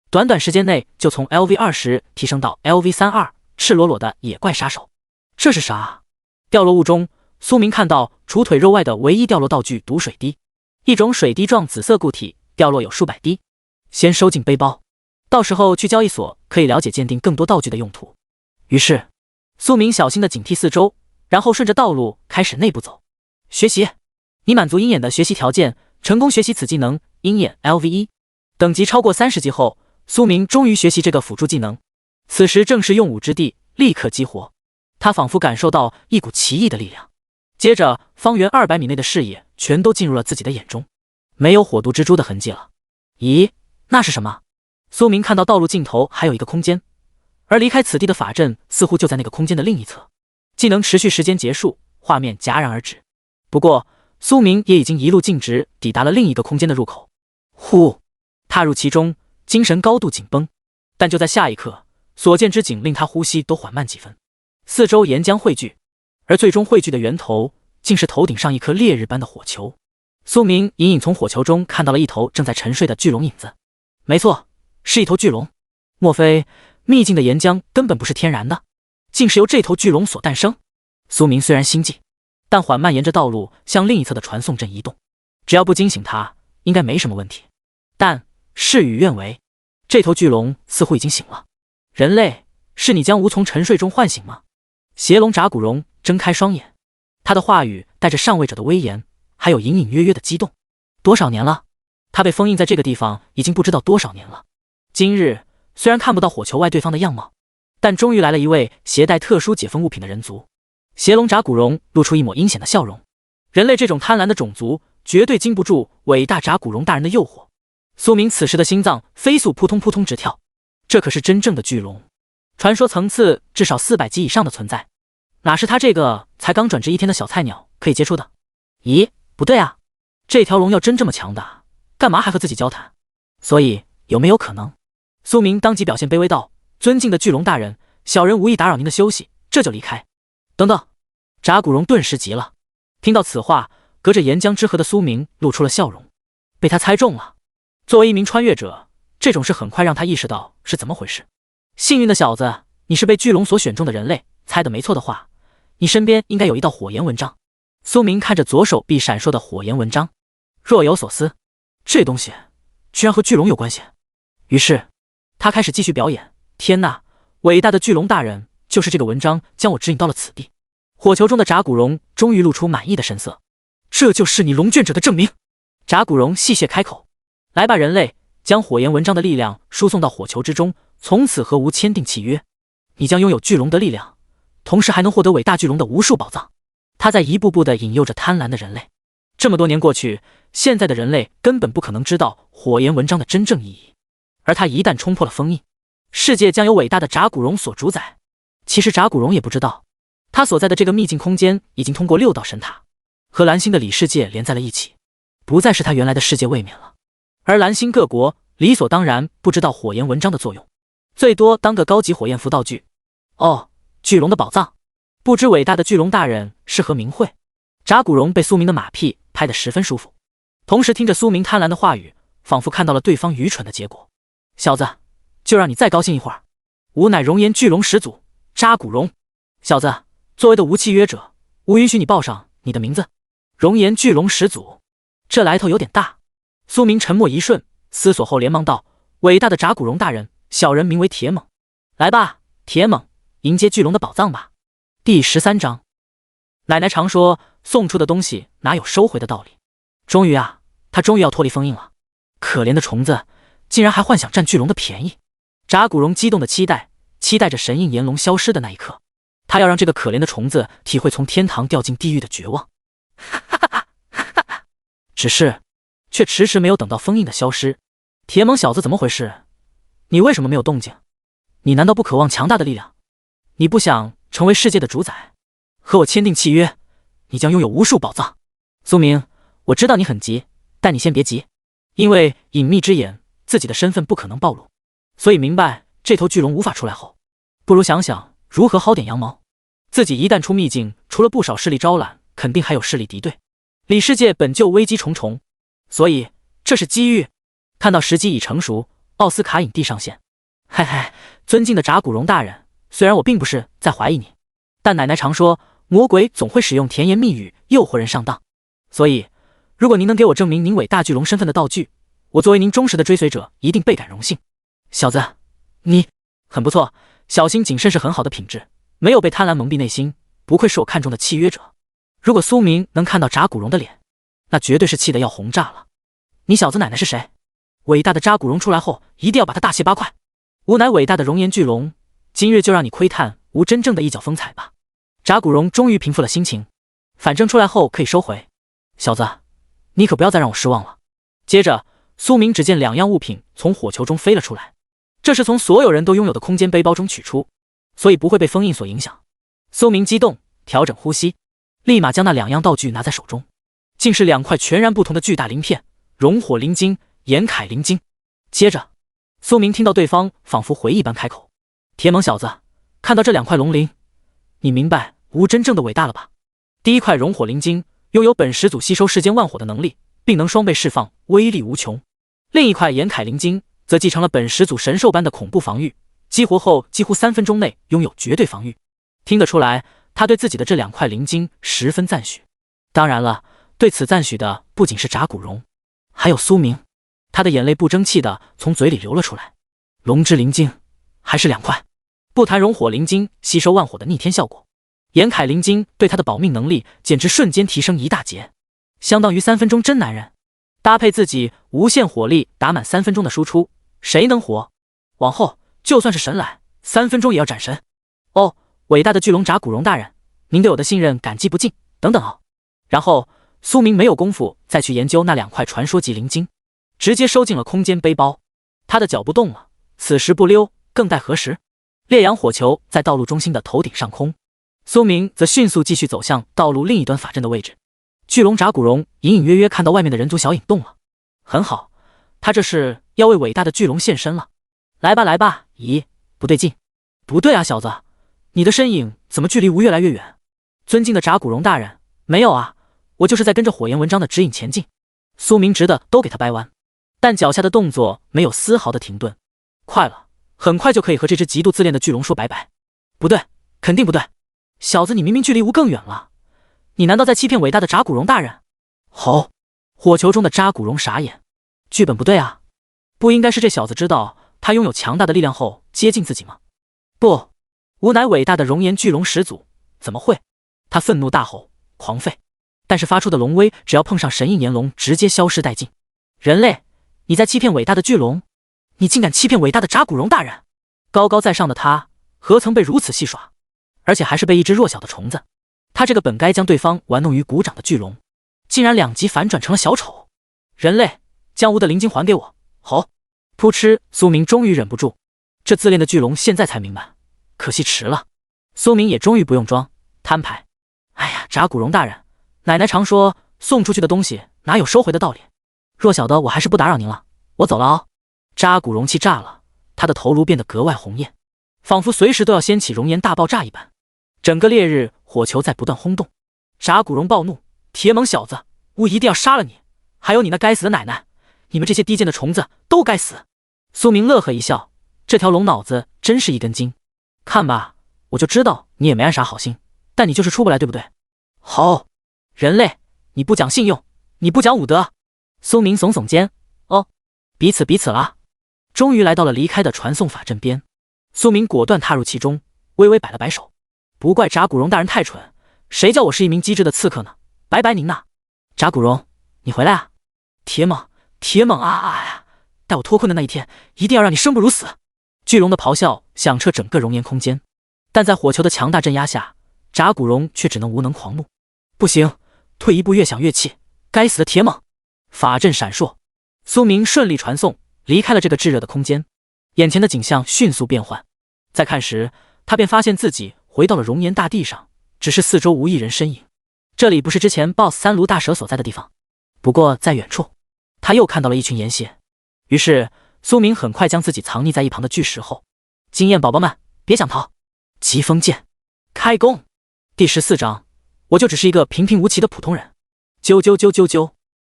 [SPEAKER 1] 短短时间内就从 LV20提升到 LV32，赤裸裸的野怪杀手。这是啥？掉落物中，苏明看到除腿肉外的唯一掉落道具毒水滴，一种水滴状紫色固体，掉落有数百滴。先收进背包，到时候去交易所可以了解鉴定更多道具的用途。于是苏明小心的警惕四周，然后顺着道路开始内部走。学习，你满足鹰眼的学习条件，成功学习此技能鹰眼 LV1。等级超过30级后，苏明终于学习这个辅助技能。此时正是用武之地，立刻激活。他仿佛感受到一股奇异的力量，接着方圆200米内的视野全都进入了自己的眼中，没有火毒蜘蛛的痕迹了。咦，那是什么？苏明看到道路尽头还有一个空间，而离开此地的法阵似乎就在那个空间的另一侧。技能持续时间结束，画面戛然而止。不过苏明也已经一路径直抵达了另一个空间的入口。呼，踏入其中，精神高度紧绷，但就在下一刻，所见之景令他呼吸都缓慢几分。四周岩浆汇聚，而最终汇聚的源头竟是头顶上一颗烈日般的火球。苏明隐隐从火球中看到了一头正在沉睡的巨龙影子。没错，是一头巨龙。莫非秘境的岩浆根本不是天然的，竟是由这头巨龙所诞生？苏明虽然心悸，但缓慢沿着道路向另一侧的传送阵移动，只要不惊醒他，应该没什么问题。但事与愿违，这头巨龙似乎已经醒了。人类，是你将无从沉睡中唤醒吗？邪龙扎古荣睁开双眼，他的话语带着上位者的威严，还有隐隐约约的激动。多少年了？他被封印在这个地方已经不知道多少年了。今日虽然看不到火球外对方的样貌，但终于来了一位携带特殊解封物品的人族。邪龙扎古荣露出一抹阴险的笑容。人类这种贪婪的种族，绝对经不住伟大扎古荣大人的诱惑。苏明此时的心脏飞速扑通扑通直跳，这可是真正的巨龙，传说层次至少400级以上的存在，哪是他这个才刚转职1天的小菜鸟可以接触的？咦，不对啊，这条龙要真这么强大，干嘛还和自己交谈？所以有没有可能？苏明当即表现卑微道：“尊敬的巨龙大人，小人无意打扰您的休息，这就离开。”等等，扎古荣顿时急了。听到此话，隔着岩浆之河的苏明露出了笑容，被他猜中了。作为一名穿越者，这种事很快让他意识到是怎么回事。幸运的小子，你是被巨龙所选中的人类，猜得没错的话，你身边应该有一道火焰纹章。苏明看着左手臂闪烁的火焰纹章，若有所思，这东西居然和巨龙有关系。于是他开始继续表演。天哪，伟大的巨龙大人，就是这个纹章将我指引到了此地。火球中的扎古荣终于露出满意的神色。这就是你龙卷者的证明。扎古荣戏谑开口。来吧，人类，将火焰纹章的力量输送到火球之中，从此和吾签订契约。你将拥有巨龙的力量，同时还能获得伟大巨龙的无数宝藏。他在一步步地引诱着贪婪的人类。这么多年过去，现在的人类根本不可能知道火焰纹章的真正意义。而他一旦冲破了封印，世界将由伟大的扎古荣所主宰。其实扎古荣也不知道，他所在的这个秘境空间已经通过6道神塔，和蓝星的里世界连在了一起，不再是他原来的世界位面了。而蓝星各国理所当然不知道火焰纹章的作用，最多当个高级火焰符道具。哦，巨龙的宝藏，不知伟大的巨龙大人是何名讳？扎古荣被苏明的马屁拍得十分舒服，同时听着苏明贪婪的话语，仿佛看到了对方愚蠢的结果。小子，就让你再高兴一会儿。吾乃熔岩巨龙始祖扎古荣。小子，作为的无契约者，吾允许你报上你的名字。熔岩巨龙始祖，这来头有点大。苏明沉默一瞬，思索后连忙道：“伟大的扎古荣大人，小人名为铁猛。来吧，铁猛，迎接巨龙的宝藏吧。”第13章。奶奶常说，送出的东西哪有收回的道理。终于啊，他终于要脱离封印了。可怜的虫子，竟然还幻想占巨龙的便宜。扎古荣激动的期待着神印炎龙消失的那一刻。他要让这个可怜的虫子体会从天堂掉进地狱的绝望。只是却迟迟没有等到封印的消失。铁猛小子怎么回事？你为什么没有动静？你难道不渴望强大的力量？你不想成为世界的主宰？和我签订契约，你将拥有无数宝藏。苏明，我知道你很急，但你先别急，因为隐秘之眼自己的身份不可能暴露，所以明白这头巨龙无法出来后，不如想想如何薅点羊毛。自己一旦出秘境，除了不少势力招揽，肯定还有势力敌对。里世界本就危机重重，所以这是机遇。看到时机已成熟，奥斯卡影帝上线。嘿嘿，尊敬的扎古荣大人，虽然我并不是在怀疑你，但奶奶常说魔鬼总会使用甜言蜜语诱惑人上当，所以如果您能给我证明您伟大巨龙身份的道具，我作为您忠实的追随者一定倍感荣幸。小子，你很不错，小心谨慎是很好的品质，没有被贪婪蒙蔽内心，不愧是我看中的契约者。如果苏明能看到扎古荣的脸，那绝对是气得要红炸了。你小子奶奶是谁？伟大的扎古荣出来后，一定要把他大卸八块。吾乃伟大的熔岩巨龙，今日就让你窥探吾真正的一角风采吧。扎古荣终于平复了心情，反正出来后可以收回。小子，你可不要再让我失望了。接着，苏明只见2样物品从火球中飞了出来，这是从所有人都拥有的空间背包中取出，所以不会被封印所影响。苏明激动，调整呼吸，立马将那2样道具拿在手中，竟是2块全然不同的巨大鳞片，熔火灵晶、岩铠灵晶。接着，苏明听到对方仿佛回忆般开口：“铁猛小子，看到这2块龙鳞，你明白吾真正的伟大了吧？第一块熔火灵晶拥有本始祖吸收世间万火的能力，并能双倍释放，威力无穷。另一块岩铠灵晶则继承了本始祖神兽般的恐怖防御，激活后几乎3分钟内拥有绝对防御。”听得出来，他对自己的这2块灵晶十分赞许。当然了，对此赞许的不仅是扎古荣，还有苏明。他的眼泪不争气的从嘴里流了出来。龙之灵晶还是2块，不谈熔火灵晶吸收万火的逆天效果，岩铠灵晶对他的保命能力简直瞬间提升一大截，相当于3分钟真男人。搭配自己无限火力打满3分钟的输出，谁能活？往后就算是神来，3分钟也要斩神。哦，伟大的巨龙扎古荣大人，您对我的信任感激不尽。等等哦。然后苏明没有功夫再去研究那2块传说级灵晶，直接收进了空间背包。他的脚不动了，此时不溜，更待何时？烈阳火球在道路中心的头顶上空，苏明则迅速继续走向道路另一端法阵的位置。巨龙炸骨龙隐隐约约看到外面的人族小影动了，很好，他这是要为伟大的巨龙献身了。来吧来吧，咦，不对劲，不对啊，小子，你的身影怎么距离无越来越远？尊敬的炸骨龙大人，没有啊，我就是在跟着火焰文章的指引前进。苏明直的都给他掰弯，但脚下的动作没有丝毫的停顿。快了，很快就可以和这只极度自恋的巨龙说拜拜。不对，肯定不对，小子，你明明距离无更远了，你难道在欺骗伟大的炸骨龙大人？吼！火球中的炸骨龙傻眼，剧本不对啊，不应该是这小子知道他拥有强大的力量后接近自己吗？不，吾乃伟大的熔岩巨龙始祖，怎么会？他愤怒大吼，狂吠，但是发出的龙威只要碰上神翼年龙，直接消失殆尽。人类，你在欺骗伟大的巨龙？你竟敢欺骗伟大的炸骨龙大人！高高在上的他，何曾被如此戏耍？而且还是被一只弱小的虫子。他这个本该将对方玩弄于股掌的巨龙，竟然两极反转成了小丑。人类，将吾的灵晶还给我！吼！扑哧，苏明终于忍不住，这自恋的巨龙现在才明白，可惜迟了。苏明也终于不用装，摊牌。哎呀，炸骨龙大人，奶奶常说送出去的东西哪有收回的道理？弱小的我还是不打扰您了，我走了哦。炸骨龙气炸了，他的头颅变得格外红艳，仿佛随时都要掀起熔岩大爆炸一般。整个烈日火球在不断轰动。炸骨龙暴怒，铁猛小子，吾一定要杀了你，还有你那该死的奶奶，你们这些低贱的虫子都该死。苏明乐呵一笑，这条龙脑子真是一根筋。看吧，我就知道你也没安啥好心，但你就是出不来，对不对？好，人类，你不讲信用，你不讲武德。苏明耸耸肩，哦，彼此啦。终于来到了离开的传送法阵边，苏明果断踏入其中，微微摆了摆手。不怪炸骨龙大人太蠢，谁叫我是一名机智的刺客呢？拜拜您呐，炸骨龙，你回来啊！铁猛啊！待我脱困的那一天，一定要让你生不如死！巨龙的咆哮响彻整个熔岩空间，但在火球的强大镇压下，炸骨龙却只能无能狂怒。不行，退一步越想越气，该死的铁猛！法阵闪烁，苏明顺利传送，离开了这个炙热的空间。眼前的景象迅速变换，再看时，他便发现自己回到了熔岩大地上，只是四周无一人身影。这里不是之前 BOSS 三卢大蛇所在的地方，不过在远处，他又看到了一群岩蝎。于是苏明很快将自己藏匿在一旁的巨石后。经验宝宝们，别想逃！疾风剑，开弓！第14章，我就只是一个平平无奇的普通人。啾！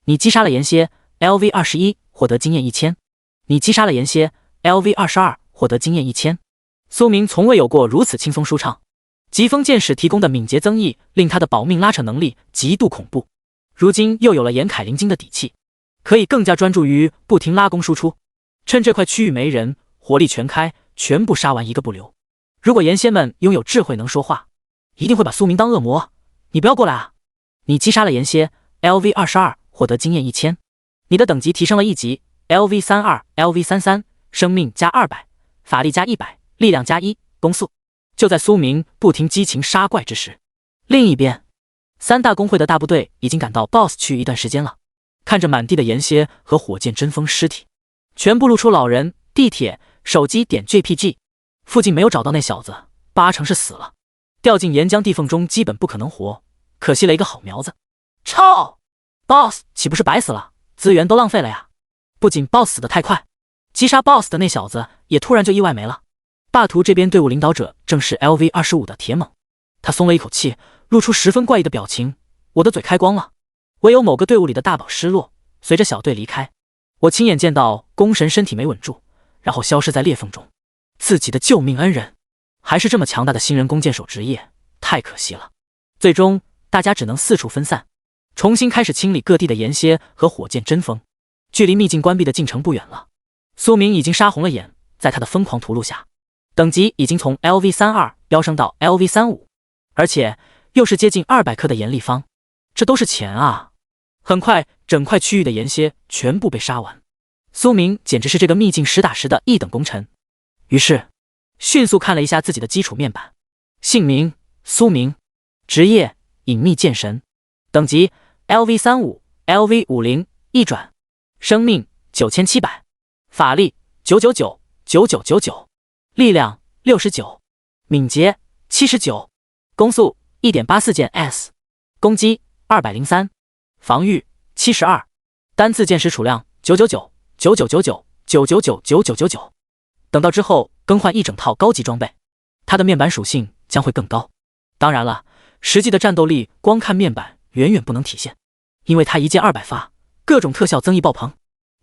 [SPEAKER 1] 你击杀了岩蝎 ，LV21 获得经验1000。你击杀了岩蝎 ，LV22 获得经验1000。苏明从未有过如此轻松舒畅。疾风剑士提供的敏捷增益令他的保命拉扯能力极度恐怖，如今又有了严凯灵晶的底气，可以更加专注于不停拉弓输出。趁这块区域没人，火力全开，全部杀完一个不留。如果岩蝎们拥有智慧能说话，一定会把苏明当恶魔。你不要过来啊！你击杀了岩蝎 ，LV22 获得经验1000。你的等级提升了1级 ，LV32、LV33，生命加200，法力加100，力量加1，攻速。就在苏明不停激情杀怪之时，另一边，3大公会的大部队已经赶到 BOSS 区域一段时间了。看着满地的岩蝎和火箭针锋尸体，全部露出老人、地铁、手机点 JPG。附近没有找到那小子，80%是死了，掉进岩浆地缝中基本不可能活，可惜了一个好苗子。操 ！BOSS 岂不是白死了？资源都浪费了呀！不仅 BOSS 死得太快，击杀 BOSS 的那小子也突然就意外没了。霸图这边队伍领导者正是 LV25 的铁猛，他松了一口气，露出十分怪异的表情。我的嘴开光了，唯有某个队伍里的大宝失落，随着小队离开。我亲眼见到弓神身体没稳住，然后消失在裂缝中。自己的救命恩人，还是这么强大的新人弓箭手职业，太可惜了。最终，大家只能四处分散，重新开始清理各地的岩蝎和火箭针锋。距离秘境关闭的进程不远了，苏明已经杀红了眼，在他的疯狂屠戮下，等级已经从 LV32 飙升到 LV35， 而且又是接近200克的岩立方，这都是钱啊！很快，整块区域的岩蝎全部被杀完。苏明简直是这个秘境实打实的一等功臣。于是，迅速看了一下自己的基础面板，姓名苏明，职业隐秘剑神，等级 LV35、LV50，一转，生命9700，法力999，力量69，敏捷79，攻速1.84件 S， 攻击203，防御72，单次箭矢储量999 9999 999 9999。等到之后更换一整套高级装备，它的面板属性将会更高。当然了，实际的战斗力光看面板远远不能体现，因为它一箭200发，各种特效增益爆棚。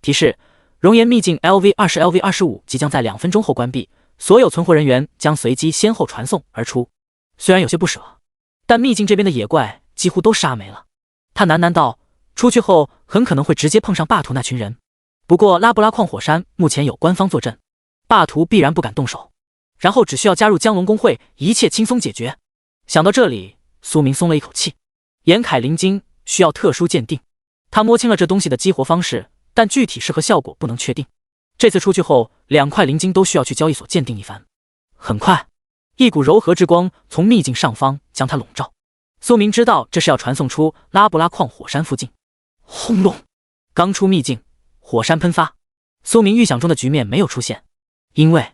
[SPEAKER 1] 提示：熔岩秘境 LV20、LV25 即将在2分钟后关闭，所有存活人员将随机先后传送而出。虽然有些不舍，但秘境这边的野怪几乎都杀没了。他喃喃道：出去后很可能会直接碰上霸图那群人。不过拉布拉矿火山目前有官方坐镇，霸图必然不敢动手，然后只需要加入江龙公会，一切轻松解决。想到这里，苏明松了一口气。岩铠灵晶需要特殊鉴定，他摸清了这东西的激活方式，但具体适合效果不能确定。这次出去后，2块灵晶都需要去交易所鉴定一番。很快，一股柔和之光从秘境上方将它笼罩。苏明知道这是要传送出拉布拉矿火山附近。轰隆！刚出秘境，火山喷发。苏明预想中的局面没有出现，因为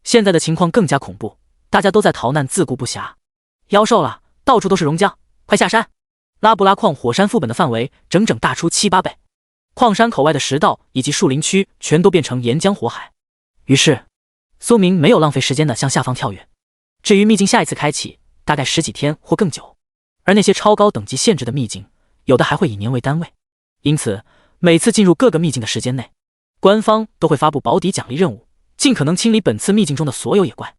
[SPEAKER 1] 现在的情况更加恐怖，大家都在逃难，自顾不暇。妖兽了，到处都是熔浆，快下山！拉布拉矿火山副本的范围整整大出7、8倍，矿山口外的石道以及树林区全都变成岩浆火海。于是，苏明没有浪费时间的向下方跳跃。至于秘境下一次开启，大概10几天或更久，而那些超高等级限制的秘境，有的还会以年为单位。因此，每次进入各个秘境的时间内，官方都会发布保底奖励任务，尽可能清理本次秘境中的所有野怪。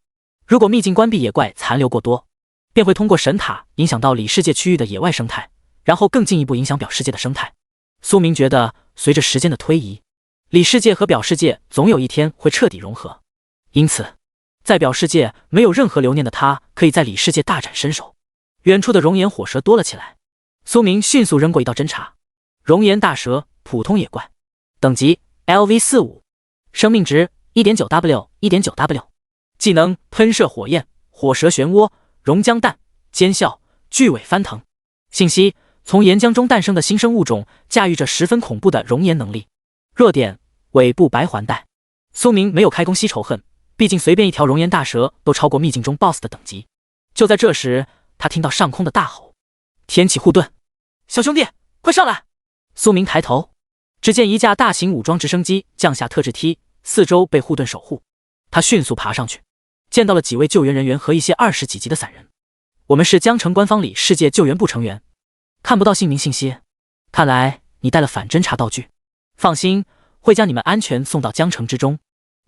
[SPEAKER 1] 如果秘境关闭野怪残留过多，便会通过神塔影响到里世界区域的野外生态，然后更进一步影响表世界的生态。苏明觉得，随着时间的推移，里世界和表世界总有一天会彻底融合。因此，在表世界没有任何留念的他，可以在里世界大展身手。远处的熔岩火蛇多了起来，苏明迅速扔过一道侦察。熔岩大蛇，普通野怪，等级 LV45， 生命值 1.9W ,1.9W， 技能喷射火焰、火蛇漩涡、熔浆弹、尖啸、巨尾翻腾。信息：从岩浆中诞生的新生物种，驾驭着十分恐怖的熔岩能力。弱点：尾部白环带。苏明没有开弓息仇恨，毕竟随便一条熔岩大蛇都超过秘境中 BOSS 的等级。就在这时，他听到上空的大吼：天启护盾！小兄弟，快上来！苏明抬头，只见一架大型武装直升机降下特制梯，四周被护盾守护。他迅速爬上去，见到了几位救援人员和一些20几级的散人。我们是江城官方里世界救援部成员，看不到姓名信息，看来你带了反侦察道具。放心，会将你们安全送到江城之中。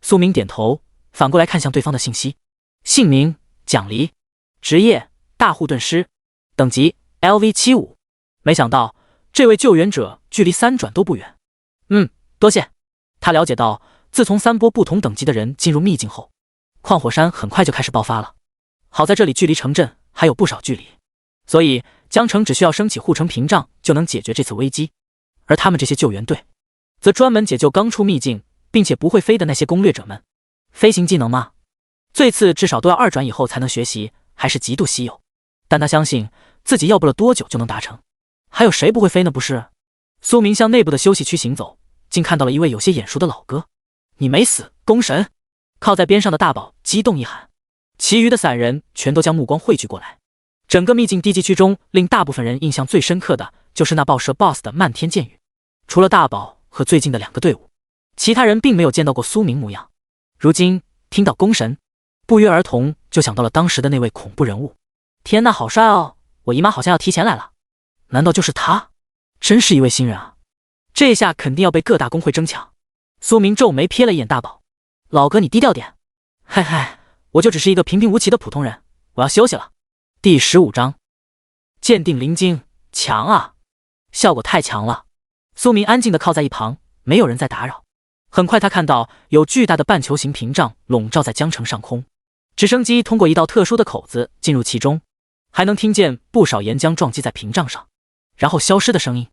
[SPEAKER 1] 苏明点头，反过来看向对方的信息：姓名蒋离，职业大护盾师，等级 LV75。没想到这位救援者距离3转都不远。多谢。他了解到，自从3波不同等级的人进入秘境后，矿火山很快就开始爆发了。好在这里距离城镇还有不少距离，所以江城只需要升起护城屏障就能解决这次危机。而他们这些救援队，则专门解救刚出秘境并且不会飞的那些攻略者们。飞行技能吗？最次至少都要2转以后才能学习，还是极度稀有。但他相信自己要不了多久就能达成。还有谁不会飞呢？不是？苏明向内部的休息区行走，竟看到了一位有些眼熟的老哥。你没死，宫神！靠在边上的大宝激动一喊，其余的散人全都将目光汇聚过来。整个秘境低级区中，令大部分人印象最深刻的就是那爆射 BOSS 的漫天箭雨。除了大宝和最近的2个队伍，其他人并没有见到过苏明模样。如今听到宫神，不约而同就想到了当时的那位恐怖人物。天哪，好帅哦！我姨妈好像要提前来了。难道就是他？真是一位新人啊！这下肯定要被各大公会争抢。苏明皱眉瞥了一眼大宝，老哥你低调点。嘿嘿，我就只是一个平平无奇的普通人，我要休息了。第15章，鉴定灵晶，强啊！效果太强了。苏明安静地靠在一旁，没有人再打扰。很快他看到有巨大的半球形屏障笼罩在江城上空，直升机通过一道特殊的口子进入其中，还能听见不少岩浆撞击在屏障上然后消失的声音。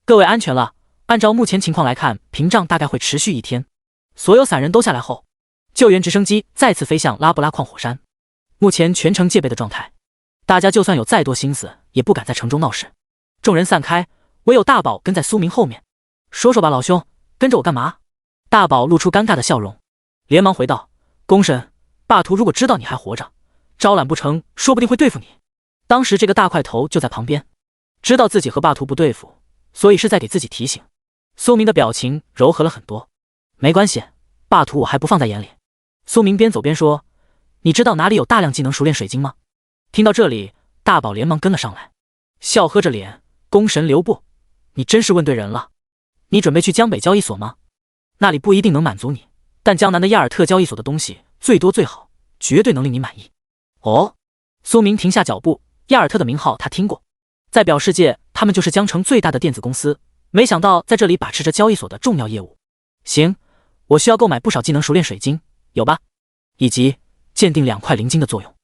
[SPEAKER 1] 各位安全了，按照目前情况来看，屏障大概会持续1天。所有散人都下来后，救援直升机再次飞向拉布拉矿火山，目前全程戒备的状态，大家就算有再多心思也不敢在城中闹事。众人散开，唯有大宝跟在苏明后面。说说吧老兄，跟着我干嘛？大宝露出尴尬的笑容，连忙回道：宫神，霸图如果知道你还活着，招揽不成说不定会对付你。当时这个大块头就在旁边，知道自己和霸图不对付，所以是在给自己提醒。苏明的表情柔和了很多。没关系，霸图我还不放在眼里。苏明边走边说，你知道哪里有大量技能熟练水晶吗？听到这里，大宝连忙跟了上来，笑呵着脸，宫神留步，你真是问对人了。你准备去江北交易所吗？那里不一定能满足你，但江南的亚尔特交易所的东西最多最好，绝对能令你满意。哦，苏明停下脚步，亚尔特的名号他听过，在表世界他们就是江城最大的电子公司，没想到在这里把持着交易所的重要业务。行，我需要购买不少技能熟练水晶，有吧？以及鉴定2块灵晶的作用，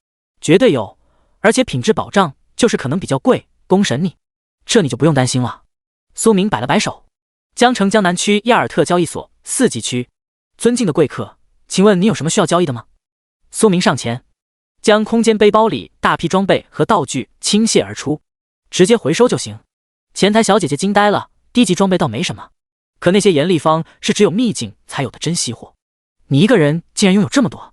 [SPEAKER 1] 绝对有，而且品质保障，就是可能比较贵，宫神你，这你就不用担心了。苏明摆了摆手。江城江南区亚尔特交易所4级区，尊敬的贵客，请问你有什么需要交易的吗？苏明上前，将空间背包里大批装备和道具倾泻而出，直接回收就行。前台小姐姐惊呆了，低级装备倒没什么，可那些严厉方是只有秘境才有的真稀货，你一个人竟然拥有这么多，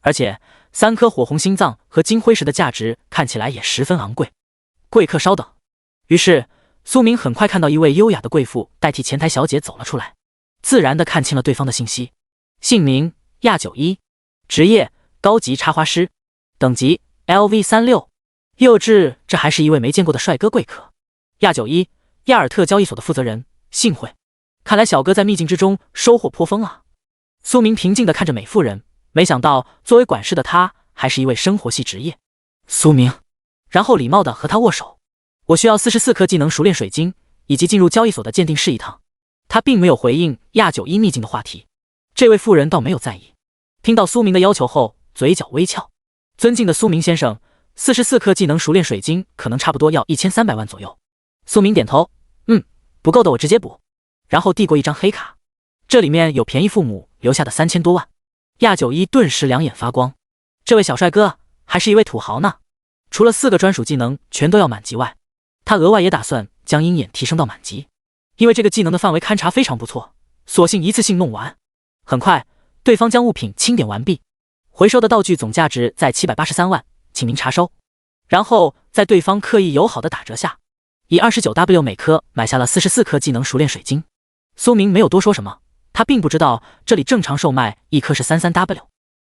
[SPEAKER 1] 而且3颗火红心脏和金辉石的价值看起来也十分昂贵。贵客稍等。于是苏明很快看到一位优雅的贵妇代替前台小姐走了出来，自然地看清了对方的信息：姓名亚91，职业高级插花师，等级 LV36。幼稚，这还是一位没见过的帅哥贵客。亚91，亚尔特交易所的负责人，幸会。看来小哥在秘境之中收获颇丰啊。苏明平静地看着美妇人，没想到作为管事的她还是一位生活系职业。苏明，然后礼貌地和他握手。我需要44颗技能熟练水晶，以及进入交易所的鉴定室一趟。他并没有回应亚91秘境的话题，这位妇人倒没有在意。听到苏明的要求后，嘴角微翘。尊敬的苏明先生，44颗技能熟练水晶可能差不多要1300万左右。苏明点头，不够的我直接补。然后递过一张黑卡，这里面有便宜父母留下的3000多万。亚91顿时两眼发光，这位小帅哥还是一位土豪呢。除了4个专属技能全都要满级外，他额外也打算将鹰眼提升到满级，因为这个技能的范围勘察非常不错，索性一次性弄完。很快，对方将物品清点完毕，回收的道具总价值在783万，请您查收。然后在对方刻意友好的打折下，以29W 每颗买下了44颗技能熟练水晶。苏明没有多说什么，他并不知道这里正常售卖一颗是33W。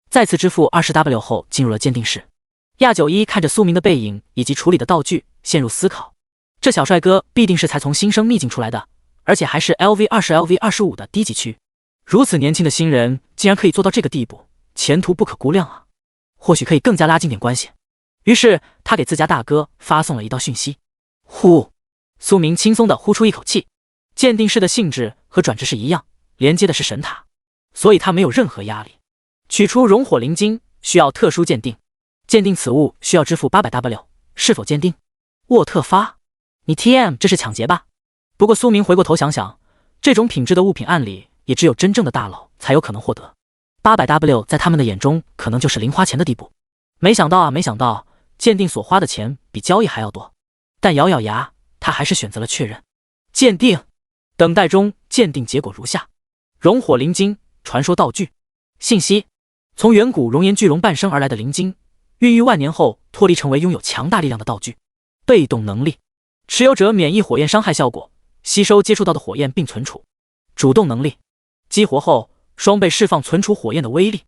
[SPEAKER 1] 再次支付20W 后，进入了鉴定室。亚91看着苏明的背影以及处理的道具，陷入思考。这小帅哥必定是才从新生秘境出来的，而且还是 LV20、LV25 的低级区。如此年轻的新人竟然可以做到这个地步，前途不可估量啊！或许可以更加拉近点关系。于是他给自家大哥发送了一道讯息。呼，苏明轻松地呼出一口气。鉴定室的性质和转职室一样，连接的是神塔，所以他没有任何压力。取出熔火灵晶需要特殊鉴定，鉴定此物需要支付800W，是否鉴定？沃特发，你 TM 这是抢劫吧？不过苏明回过头想想，这种品质的物品按理也只有真正的大佬才有可能获得，800W 在他们的眼中可能就是零花钱的地步。没想到鉴定所花的钱比交易还要多，但咬咬牙，他还是选择了确认。鉴定，等待中，鉴定结果如下：熔火灵晶，传说道具。信息：从远古熔岩巨龙诞生而来的灵晶，孕育万年后脱离成为拥有强大力量的道具。被动能力：持有者免疫火焰伤害效果，吸收接触到的火焰并存储。主动能力：激活后双倍释放存储火焰的威力，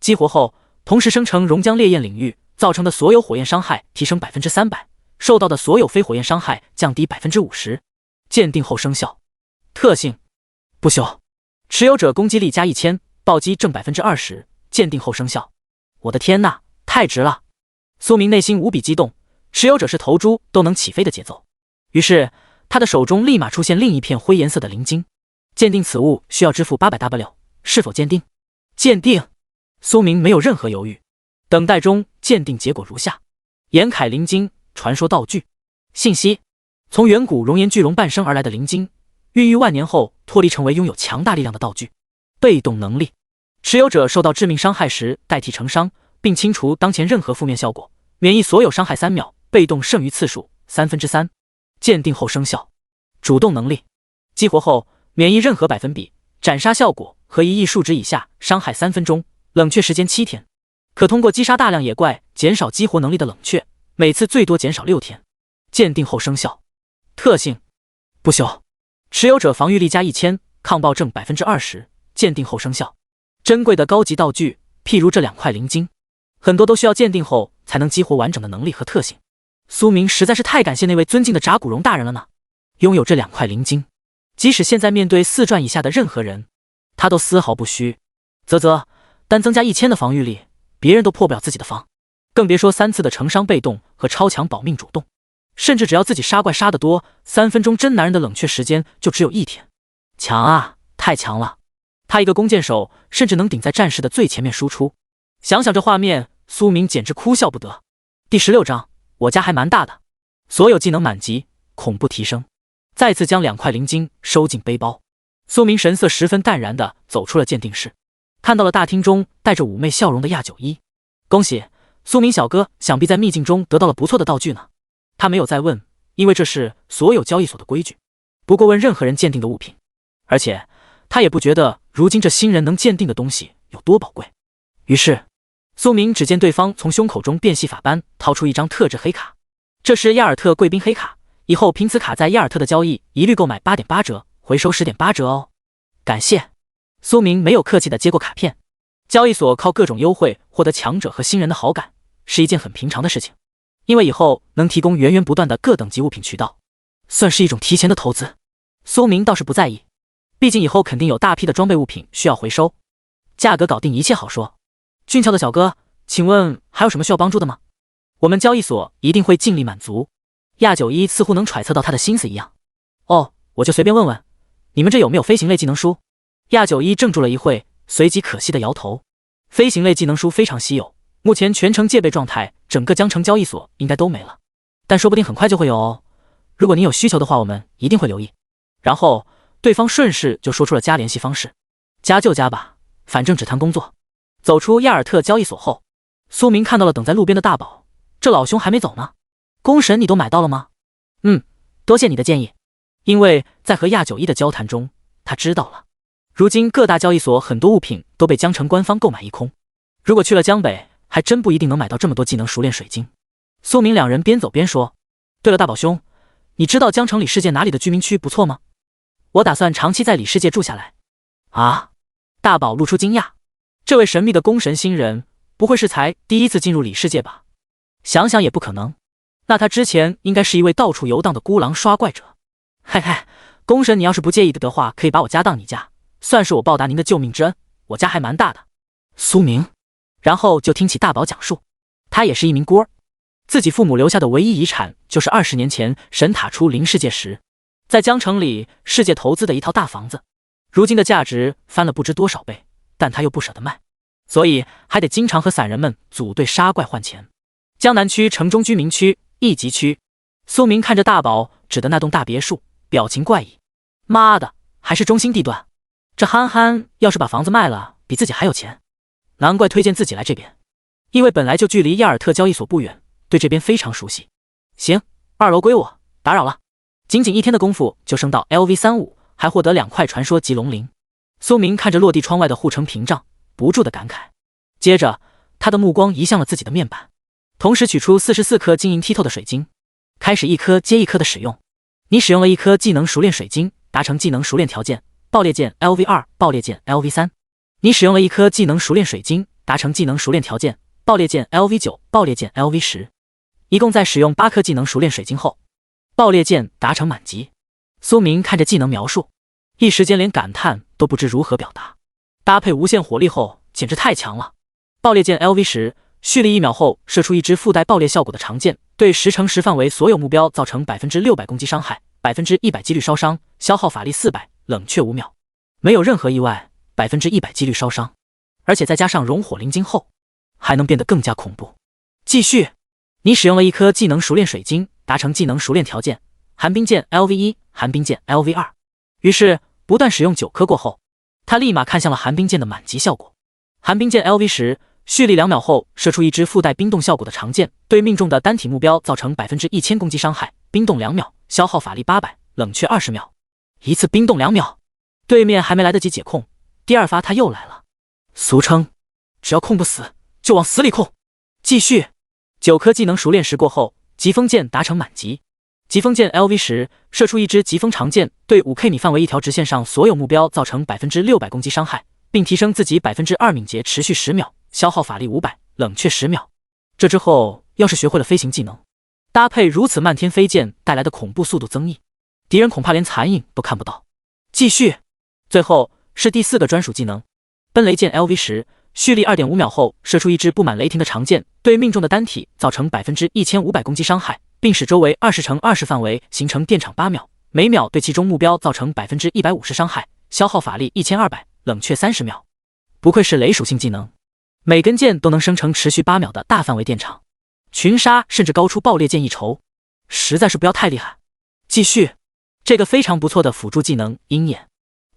[SPEAKER 1] 激活后同时生成熔浆烈焰领域，造成的所有火焰伤害提升300%，受到的所有非火焰伤害降低50%。鉴定后生效。特性：不朽，持有者攻击力加1000，暴击正20%，鉴定后生效。我的天呐，太值了！苏明内心无比激动，持有者是头猪都能起飞的节奏。于是他的手中立马出现另一片灰颜色的灵晶。鉴定此物需要支付800W，是否鉴定？鉴定。苏明没有任何犹豫。等待中，鉴定结果如下：岩铠灵晶，传说道具。信息：从远古熔岩巨龙诞生而来的灵晶，孕育万年后脱离成为拥有强大力量的道具。被动能力：持有者受到致命伤害时代替承伤，并清除当前任何负面效果，免疫所有伤害3秒，被动剩余次数3/3。鉴定后生效。主动能力：激活后免疫任何百分比、斩杀效果和1亿数值以下伤害3分钟，冷却时间7天，可通过击杀大量野怪减少激活能力的冷却，每次最多减少6天。鉴定后生效。特性：不朽，持有者防御力加1000，抗爆症20%，鉴定后生效。珍贵的高级道具，譬如这2块灵晶，很多都需要鉴定后才能激活完整的能力和特性。苏明实在是太感谢那位尊敬的扎古荣大人了呢。拥有这2块灵晶，即使现在面对4转以下的任何人，他都丝毫不虚。单增加1000的防御力，别人都破不了自己的防，更别说3次的成伤被动和超强保命主动。甚至只要自己杀怪杀得多，3分钟真男人的冷却时间就只有1天。强啊，太强了！他一个弓箭手，甚至能顶在战士的最前面输出。想想这画面，苏明简直哭笑不得。第16章，我家还蛮大的。所有技能满级，恐怖提升。再次将2块灵晶收进背包，苏明神色十分淡然地走出了鉴定室，看到了大厅中带着妩媚笑容的亚91。恭喜，苏明小哥，想必在秘境中得到了不错的道具呢。他没有再问，因为这是所有交易所的规矩，不过问任何人鉴定的物品。而且他也不觉得如今这新人能鉴定的东西有多宝贵。于是苏明只见对方从胸口中变戏法般掏出一张特制黑卡，这是亚尔特贵宾黑卡，以后凭此卡在亚尔特的交易一律购买 8.8 折，回收 10.8 折哦。感谢。苏明没有客气地接过卡片。交易所靠各种优惠获得强者和新人的好感，是一件很平常的事情，因为以后能提供源源不断的各等级物品渠道，算是一种提前的投资。苏明倒是不在意，毕竟以后肯定有大批的装备物品需要回收，价格搞定一切好说。俊俏的小哥，请问还有什么需要帮助的吗？我们交易所一定会尽力满足。亚91似乎能揣测到他的心思一样。哦，我就随便问问，你们这有没有飞行类技能书？亚91怔住了一会，随即可惜的摇头。飞行类技能书非常稀有，目前全程戒备状态，整个江城交易所应该都没了，但说不定很快就会有哦。如果你有需求的话，我们一定会留意。然后对方顺势就说出了加联系方式。加就加吧，反正只谈工作。走出亚尔特交易所后，苏明看到了等在路边的大宝，这老兄还没走呢。公神你都买到了吗？多谢你的建议。因为在和亚91的交谈中，他知道了如今各大交易所很多物品都被江城官方购买一空，如果去了江北，还真不一定能买到这么多技能熟练水晶。苏明两人边走边说，对了大宝兄，你知道江城李世界哪里的居民区不错吗？我打算长期在李世界住下来。啊？大宝露出惊讶，这位神秘的宫神新人不会是才第一次进入李世界吧？想想也不可能，那他之前应该是一位到处游荡的孤狼刷怪者。嘿嘿，宫神你要是不介意的话，可以把我家当你家，算是我报答您的救命之恩，我家还蛮大的。苏明然后就听起大宝讲述，他也是一名孤儿，自己父母留下的唯一遗产就是20年前神塔出灵世界时在江城里世界投资的一套大房子，如今的价值翻了不知多少倍，但他又不舍得卖，所以还得经常和散人们组队杀怪换钱。江南区城中居民区一级区，苏明看着大宝指的那栋大别墅，表情怪异。妈的，还是中心地段，这憨憨要是把房子卖了，比自己还有钱，难怪推荐自己来这边，因为本来就距离亚尔特交易所不远，对这边非常熟悉。行，2楼归我，打扰了。仅仅1天的功夫就升到 LV35， 还获得2块传说级龙鳞。苏明看着落地窗外的护城屏障，不住的感慨。接着他的目光移向了自己的面板，同时取出44颗晶莹剔透的水晶，开始一颗接一颗的使用。你使用了1颗技能熟练水晶，达成技能熟练条件，爆裂剑 LV2， 爆裂剑 LV3。你使用了1颗技能熟练水晶，达成技能熟练条件，爆裂剑 LV9， 爆裂剑 LV10。一共在使用8颗技能熟练水晶后，爆裂剑达成满级。苏明看着技能描述，一时间连感叹都不知如何表达。搭配无限火力后，简直太强了。爆裂剑 LV10，蓄力1秒后射出一支附带爆裂效果的长剑，对10×10范围所有目标造成 600% 攻击伤害， 100% 几率烧伤，消耗法力400，冷却5秒。没有任何意外，100% 几率烧伤，而且再加上熔火灵晶后，还能变得更加恐怖。继续，你使用了1颗技能熟练水晶，达成技能熟练条件，寒冰剑 LV1， 寒冰剑 LV2。于是不断使用9颗过后，他立马看向了寒冰剑的满级效果。寒冰剑 LV10，蓄力2秒后射出一支附带冰冻效果的长剑，对命中的单体目标造成 1000% 攻击伤害，冰冻2秒，消耗法力800，冷却20秒。一次冰冻2秒，对面还没来得及解控，第2发他又来了。俗称只要控不死就往死里控。继续，9颗技能熟练时过后，疾风剑达成满级。疾风剑 LV 时，射出一支疾风长剑，对5K 米范围一条直线上所有目标造成600%攻击伤害，并提升自己2%敏捷，持续10秒，消耗法力500，冷却10秒。这之后要是学会了飞行技能，搭配如此漫天飞剑带来的恐怖速度增益，敌人恐怕连残影都看不到。继续，最后是第4个专属技能，奔雷剑 LV 时，蓄力 2.5 秒后射出一支布满雷霆的长剑，对命中的单体造成1500%攻击伤害，并使周围20×20范围形成电场8秒，每秒对其中目标造成150%伤害，消耗法力1200，冷却30秒。不愧是雷属性技能，每根剑都能生成持续8秒的大范围电场，群杀甚至高出爆裂剑一筹，实在是不要太厉害。继续，这个非常不错的辅助技能鹰眼，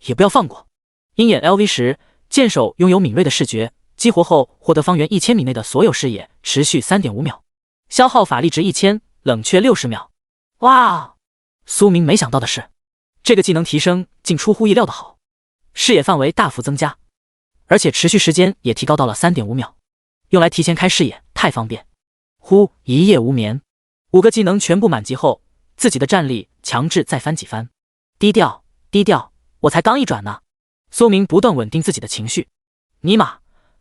[SPEAKER 1] 也不要放过。鹰眼 LV 时，剑手拥有敏锐的视觉，激活后获得方圆1000米内的所有视野，持续 3.5 秒，消耗法力值1000，冷却60秒。哇！苏明没想到的是，这个技能提升竟出乎意料的好，视野范围大幅增加，而且持续时间也提高到了 3.5 秒，用来提前开视野太方便。呼，一夜无眠，5个技能全部满级后，自己的战力强制再翻几番。低调，低调，我才刚一转呢。苏明不断稳定自己的情绪。尼玛，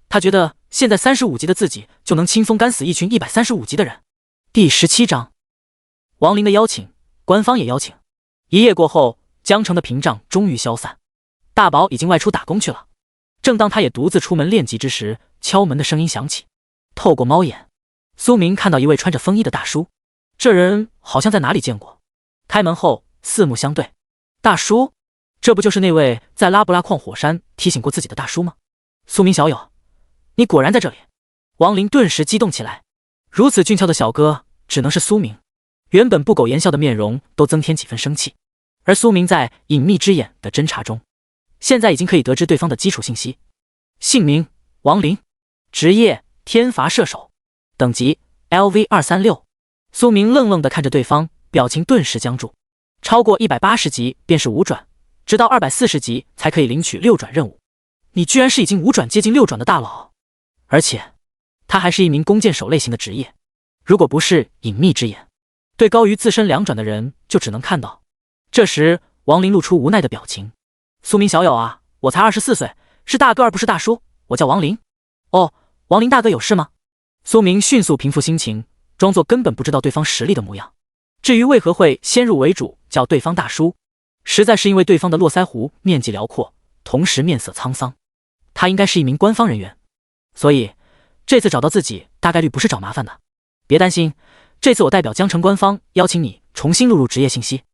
[SPEAKER 1] 他觉得现在35级的自己就能轻松干死一群135级的人。第17章，亡灵的邀请，官方也邀请。一夜过后，江城的屏障终于消散，大宝已经外出打工去了。正当他也独自出门练级之时，敲门的声音响起。透过猫眼，苏明看到一位穿着风衣的大叔，这人好像在哪里见过。开门后四目相对，大叔，这不就是那位在拉布拉矿火山提醒过自己的大叔吗？苏明小友，你果然在这里。亡灵顿时激动起来，如此俊俏的小哥只能是苏明，原本不苟言笑的面容都增添几分生气。而苏明在隐秘之眼的侦查中，现在已经可以得知对方的基础信息：姓名亡灵，职业天罚射手，等级 LV236。苏明愣愣地看着对方，表情顿时僵住。超过180级便是5转，直到240级才可以领取6转任务。你居然是已经5转接近6转的大佬，而且他还是一名弓箭手类型的职业。如果不是隐秘之眼，对高于自身2转的人就只能看到。这时亡灵露出无奈的表情。苏明小友啊，我才24岁，是大哥而不是大叔，我叫亡灵。哦，亡灵大哥有事吗？苏明迅速平复心情，装作根本不知道对方实力的模样。至于为何会先入为主叫对方大叔，实在是因为对方的络腮胡面积辽阔，同时面色沧桑，他应该是一名官方人员，所以这次找到自己大概率不是找麻烦的。别担心，这次我代表江城官方邀请你重新录入职业信息。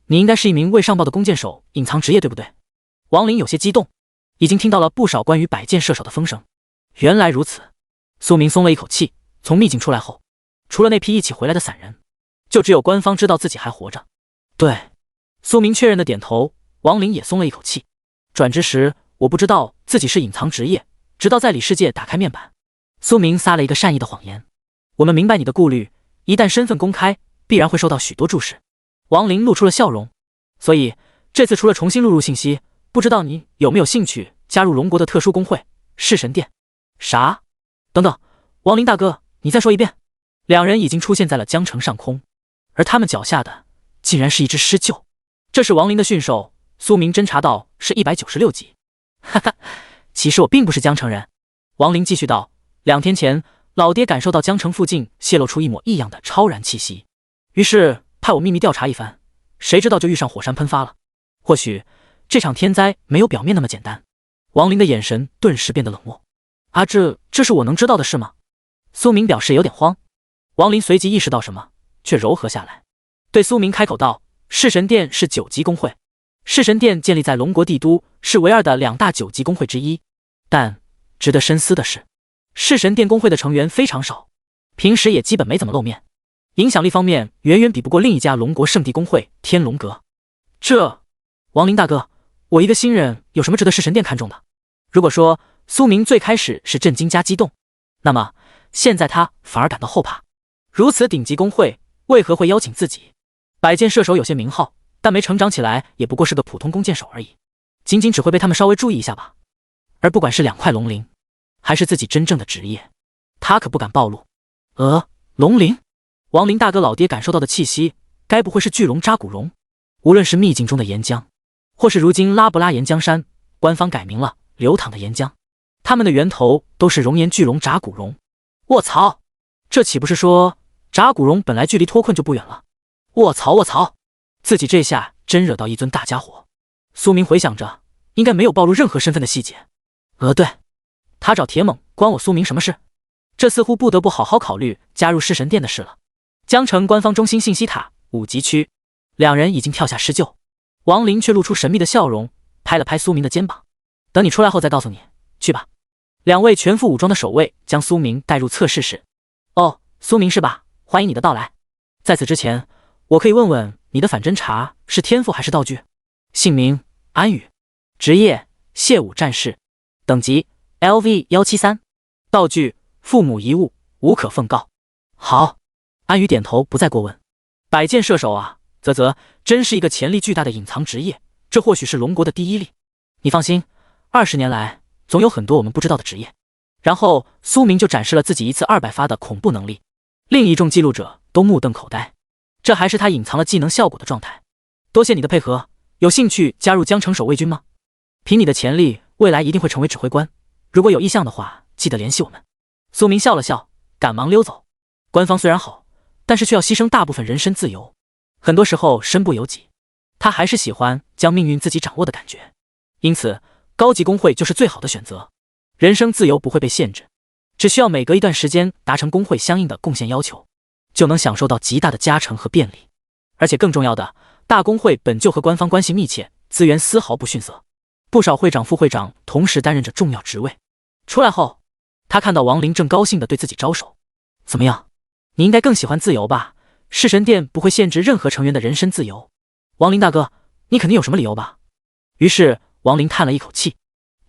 [SPEAKER 1] 你应该是一名未上报的弓箭手，隐藏职业对不对？亡灵有些激动，已经听到了不少关于百箭射手的风声。原来如此，苏明松了一口气。从秘境出来后，除了那批一起回来的散人，就只有官方知道自己还活着。对，苏明确认的点头。亡灵也松了一口气。转职时我不知道自己是隐藏职业，直到在里世界打开面板。苏明撒了一个善意的谎言。我们明白你的顾虑，一旦身份公开，必然会受到许多注视。亡灵露出了笑容。所以这次除了重新录入信息，不知道你有没有兴趣加入龙国的特殊公会弑神殿？啥？等等，亡灵大哥，你再说一遍。两人已经出现在了江城上空，而他们脚下的竟然是一只狮鹫。这是亡灵的驯兽，苏明侦查到是196级。哈哈，其实我并不是江城人。亡灵继续道，2天前老爹感受到江城附近泄露出一抹异样的超然气息，于是派我秘密调查一番，谁知道就遇上火山喷发了。或许这场天灾没有表面那么简单。亡灵的眼神顿时变得冷漠。啊，这是我能知道的事吗？苏明表示有点慌。亡灵随即意识到什么，却柔和下来，对苏明开口道：弑神殿是9级公会，弑神殿建立在龙国帝都，是唯二的2大9级公会之一。但值得深思的是，弑神殿公会的成员非常少，平时也基本没怎么露面，影响力方面远远比不过另一家龙国圣地公会天龙阁。这，亡灵大哥，我一个新人有什么值得弑神殿看重的？如果说苏明最开始是震惊加激动，那么现在他反而感到后怕。如此顶级公会为何会邀请自己？百箭射手有些名号，但没成长起来也不过是个普通弓箭手而已，仅仅只会被他们稍微注意一下吧。而不管是2块龙鳞，还是自己真正的职业，他可不敢暴露。龙鳞？亡灵大哥老爹感受到的气息该不会是巨龙扎古龙？无论是秘境中的岩浆，或是如今拉布拉岩浆山官方改名了流淌的岩浆，它们的源头都是熔岩巨龙扎古龙。卧槽，这岂不是说扎古龙本来距离脱困就不远了？卧槽卧槽，自己这下真惹到一尊大家伙。苏明回想着，应该没有暴露任何身份的细节。对，他找铁猛关我苏明什么事？这似乎不得不好好考虑加入弑神殿的事了。江城官方中心信息塔5级区，两人已经跳下施救。王林却露出神秘的笑容，拍了拍苏明的肩膀，等你出来后再告诉你，去吧。两位全副武装的守卫将苏明带入测试室。哦，苏明是吧？欢迎你的到来。在此之前，我可以问问你的反侦查是天赋还是道具？姓名安宇，职业谢武战士，等级 LV173，道具父母遗物，无可奉告。好，安宇点头，不再过问。百箭射手啊，真是一个潜力巨大的隐藏职业，这或许是龙国的第一例。你放心，20年来总有很多我们不知道的职业。然后苏明就展示了自己一次200发的恐怖能力，另一众记录者都目瞪口呆，这还是他隐藏了技能效果的状态。多谢你的配合，有兴趣加入江城守卫军吗？凭你的潜力，未来一定会成为指挥官，如果有意向的话，记得联系我们。苏明笑了笑，赶忙溜走。官方虽然好，但是却要牺牲大部分人身自由，很多时候身不由己，他还是喜欢将命运自己掌握的感觉。因此高级工会就是最好的选择，人身自由不会被限制，只需要每隔一段时间达成工会相应的贡献要求，就能享受到极大的加成和便利。而且更重要的，大工会本就和官方关系密切，资源丝毫不逊色，不少会长副会长同时担任着重要职位。出来后，他看到王林正高兴地对自己招手。怎么样，你应该更喜欢自由吧？弑神殿不会限制任何成员的人身自由。王林大哥，你肯定有什么理由吧？于是王林叹了一口气，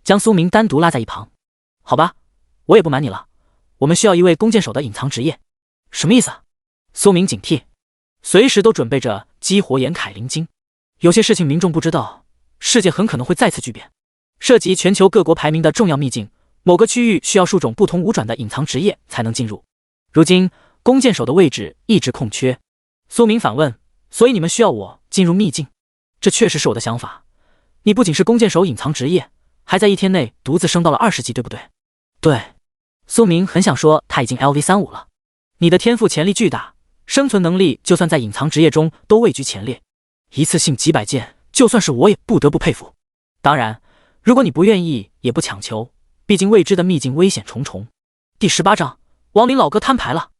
[SPEAKER 1] 将苏明单独拉在一旁。好吧，我也不瞒你了，我们需要一位弓箭手的隐藏职业。什么意思？苏明警惕，随时都准备着激活岩铠灵晶。有些事情民众不知道，世界很可能会再次巨变。涉及全球各国排名的重要秘境，某个区域需要数种不同武转的隐藏职业才能进入。如今弓箭手的位置一直空缺。苏明反问，所以你们需要我进入秘境？这确实是我的想法。你不仅是弓箭手隐藏职业，还在1天内独自升到了20级，对不对？对。苏明很想说他已经 LV35了。你的天赋潜力巨大，生存能力就算在隐藏职业中都位居前列，一次性几百件，就算是我也不得不佩服。当然，如果你不愿意也不强求，毕竟未知的秘境危险重重。第18章，王林老哥摊牌了。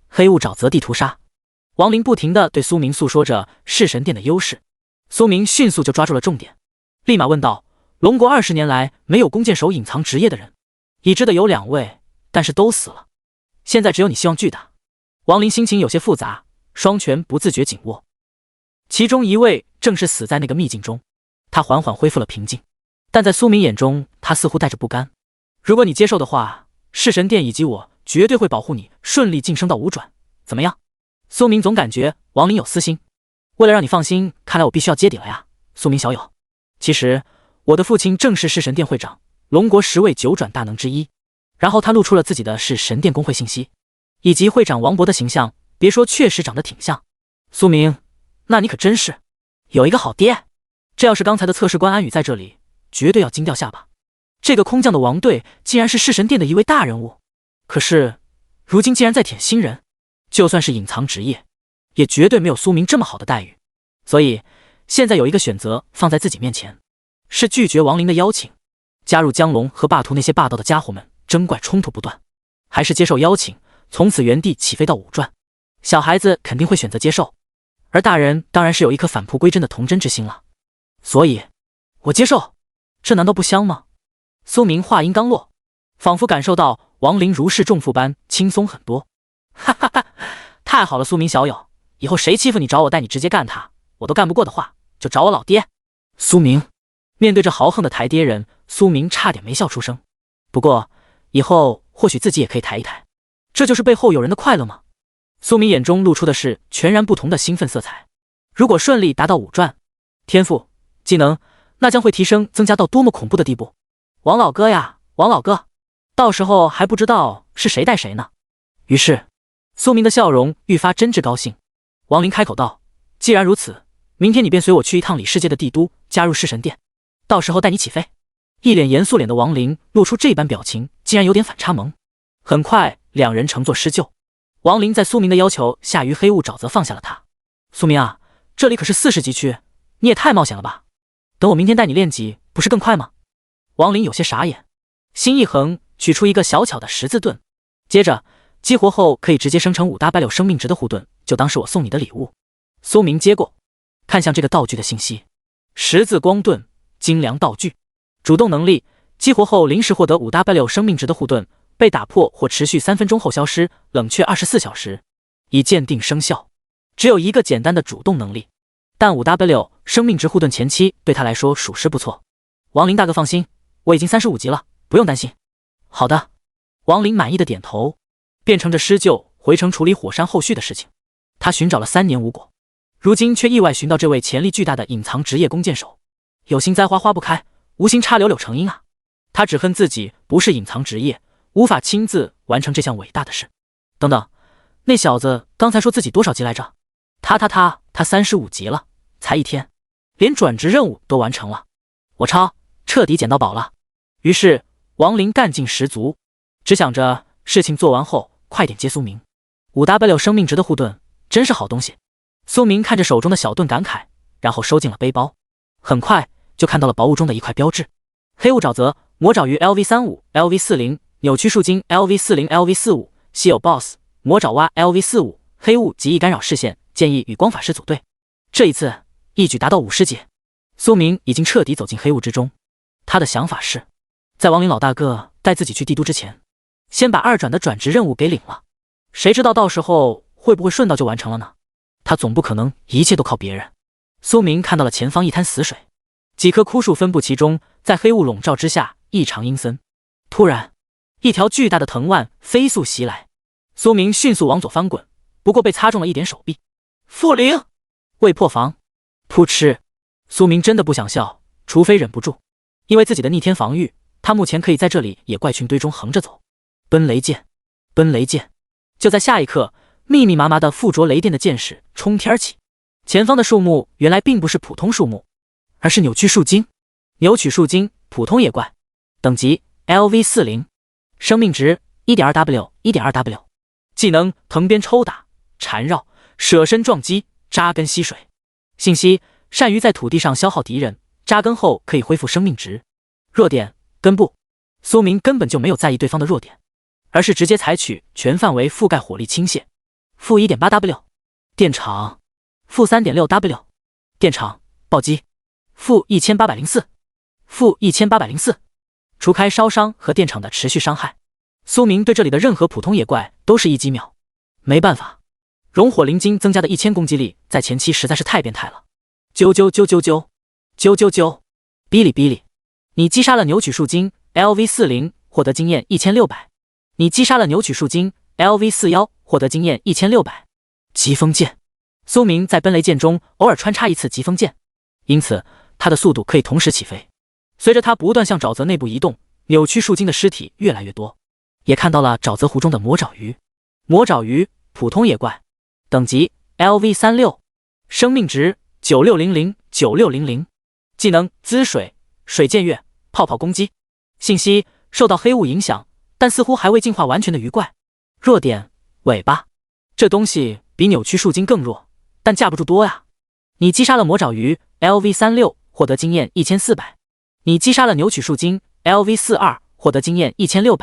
[SPEAKER 1] 黑雾沼泽地图杀。王林不停地对苏明诉说着弑神殿的优势，苏明迅速就抓住了重点，立马问道：龙国20年来没有弓箭手隐藏职业的人，已知的有2位，但是都死了，现在只有你希望巨大。王林心情有些复杂，双拳不自觉紧握，其中一位正是死在那个秘境中。他缓缓恢复了平静，但在苏明眼中，他似乎带着不甘。如果你接受的话，弑神殿以及我绝对会保护你顺利晋升到5转，怎么样？苏明总感觉王林有私心，为了让你放心，看来我必须要揭底了呀，苏明小友。其实我的父亲正是弑神殿会长，龙国10位9转大能之一。然后他露出了自己的弑神殿工会信息，以及会长王博的形象，别说确实长得挺像。苏明，那你可真是有一个好爹。这要是刚才的测试官安宇在这里，绝对要惊掉下巴。这个空降的王队竟然是弑神殿的一位大人物，可是如今竟然在舔新人，就算是隐藏职业，也绝对没有苏明这么好的待遇。所以现在有一个选择放在自己面前，是拒绝王林的邀请，加入江龙和霸图那些霸道的家伙们争怪冲突不断，还是接受邀请，从此原地起飞到5转。小孩子肯定会选择接受，而大人当然是有一颗返璞归真的童真之心了。所以我接受，这难道不香吗？苏明话音刚落，仿佛感受到王林如释重负般轻松很多。哈哈哈，太好了，苏明小友，以后谁欺负你找我带你直接干他，我都干不过的话，就找我老爹。苏明面对着豪横的抬爹人，苏明差点没笑出声。不过以后或许自己也可以抬一抬，这就是背后有人的快乐吗？苏明眼中露出的是全然不同的兴奋色彩。如果顺利达到5转，天赋技能那将会增加到多么恐怖的地步。王老哥呀，王老哥，到时候还不知道是谁带谁呢。于是苏明的笑容愈发真挚高兴。王林开口道：既然如此，明天你便随我去一趟里世界的帝都，加入弑神殿，到时候带你起飞。一脸严肃脸的王林露出这般表情，竟然有点反差萌。很快，两人乘坐施救。王林在苏明的要求下，于黑雾沼泽放下了他。苏明啊，这里可是40级区，你也太冒险了吧？等我明天带你练级，不是更快吗？王林有些傻眼，心一横，取出一个小巧的十字盾，接着激活后可以直接生成5W 生命值的护盾，就当是我送你的礼物。苏明接过，看向这个道具的信息：十字光盾，精良道具，主动能力，激活后临时获得5W 生命值的护盾，被打破或持续3分钟后消失，冷却24小时，已鉴定生效。只有一个简单的主动能力，但5W 生命值护盾前期对他来说属实不错。王林大哥放心，我已经35级了，不用担心。好的，王林满意的点头，便乘着施救回城处理火山后续的事情。他寻找了3年无果，如今却意外寻到这位潜力巨大的隐藏职业弓箭手。有心栽花花不开，无心插柳柳成荫啊！他只恨自己不是隐藏职业，无法亲自完成这项伟大的事。等等，那小子刚才说自己多少级来着？他35级了，才1天，连转职任务都完成了。我超，彻底捡到宝了。于是王林干劲十足，只想着事情做完后快点接苏明。5W 生命值的护盾真是好东西。苏明看着手中的小盾感慨，然后收进了背包。很快就看到了薄雾中的一块标志：黑雾沼泽，魔爪鱼 LV35、LV40，扭曲树精 LV40、LV45，稀有 BOSS 魔爪蛙 LV45，黑雾极易干扰视线，建议与光法师组队。这一次一举达到50级。苏明已经彻底走进黑雾之中。他的想法是，在王林老大哥带自己去帝都之前，先把2转的转职任务给领了。谁知道到时候会不会顺道就完成了呢？他总不可能一切都靠别人。苏明看到了前方一滩死水，几棵枯树分布其中，在黑雾笼罩之下异常阴森。突然，一条巨大的藤蔓飞速袭来，苏明迅速往左翻滚，不过被擦中了一点手臂。负0，未破防。噗嗤，苏明真的不想笑，除非忍不住。因为自己的逆天防御，他目前可以在这里野怪群堆中横着走。奔雷剑，奔雷剑！就在下一刻，密密麻麻的附着雷电的箭矢冲天起。前方的树木原来并不是普通树木，而是扭曲树精。扭曲树精，普通野怪，等级 LV40，生命值 1.2W，1.2W， 技能藤鞭抽打、缠绕、舍身撞击、扎根吸水。信息：善于在土地上消耗敌人，扎根后可以恢复生命值。弱点：根部。苏明根本就没有在意对方的弱点，而是直接采取全范围覆盖火力倾泻。负 1.8W， 电场。负 3.6W， 电场暴击。负1804，负1804。除开烧伤和电场的持续伤害，苏明对这里的任何普通野怪都是1击秒。没办法，熔火灵晶增加的1000攻击力在前期实在是太变态了。啾啾啾啾啾啾啾啾，哔哩哔哩。你击杀了扭曲树精 LV40， 获得经验1600。你击杀了扭曲树精 LV41， 获得经验1600。疾风剑。苏明在奔雷剑中偶尔穿插一次疾风剑，因此他的速度可以同时起飞。随着他不断向沼泽内部移动，扭曲树精的尸体越来越多，也看到了沼泽湖中的魔爪鱼。魔爪鱼，普通野怪，等级 LV36， 生命值9600，9600，技能滋水、水剑月、泡泡攻击。信息：受到黑雾影响，但似乎还未进化完全的鱼怪。弱点：尾巴。这东西比扭曲树精更弱，但架不住多呀。你击杀了魔爪鱼 LV36， 获得经验1400。你击杀了扭曲树精 LV42， 获得经验1600。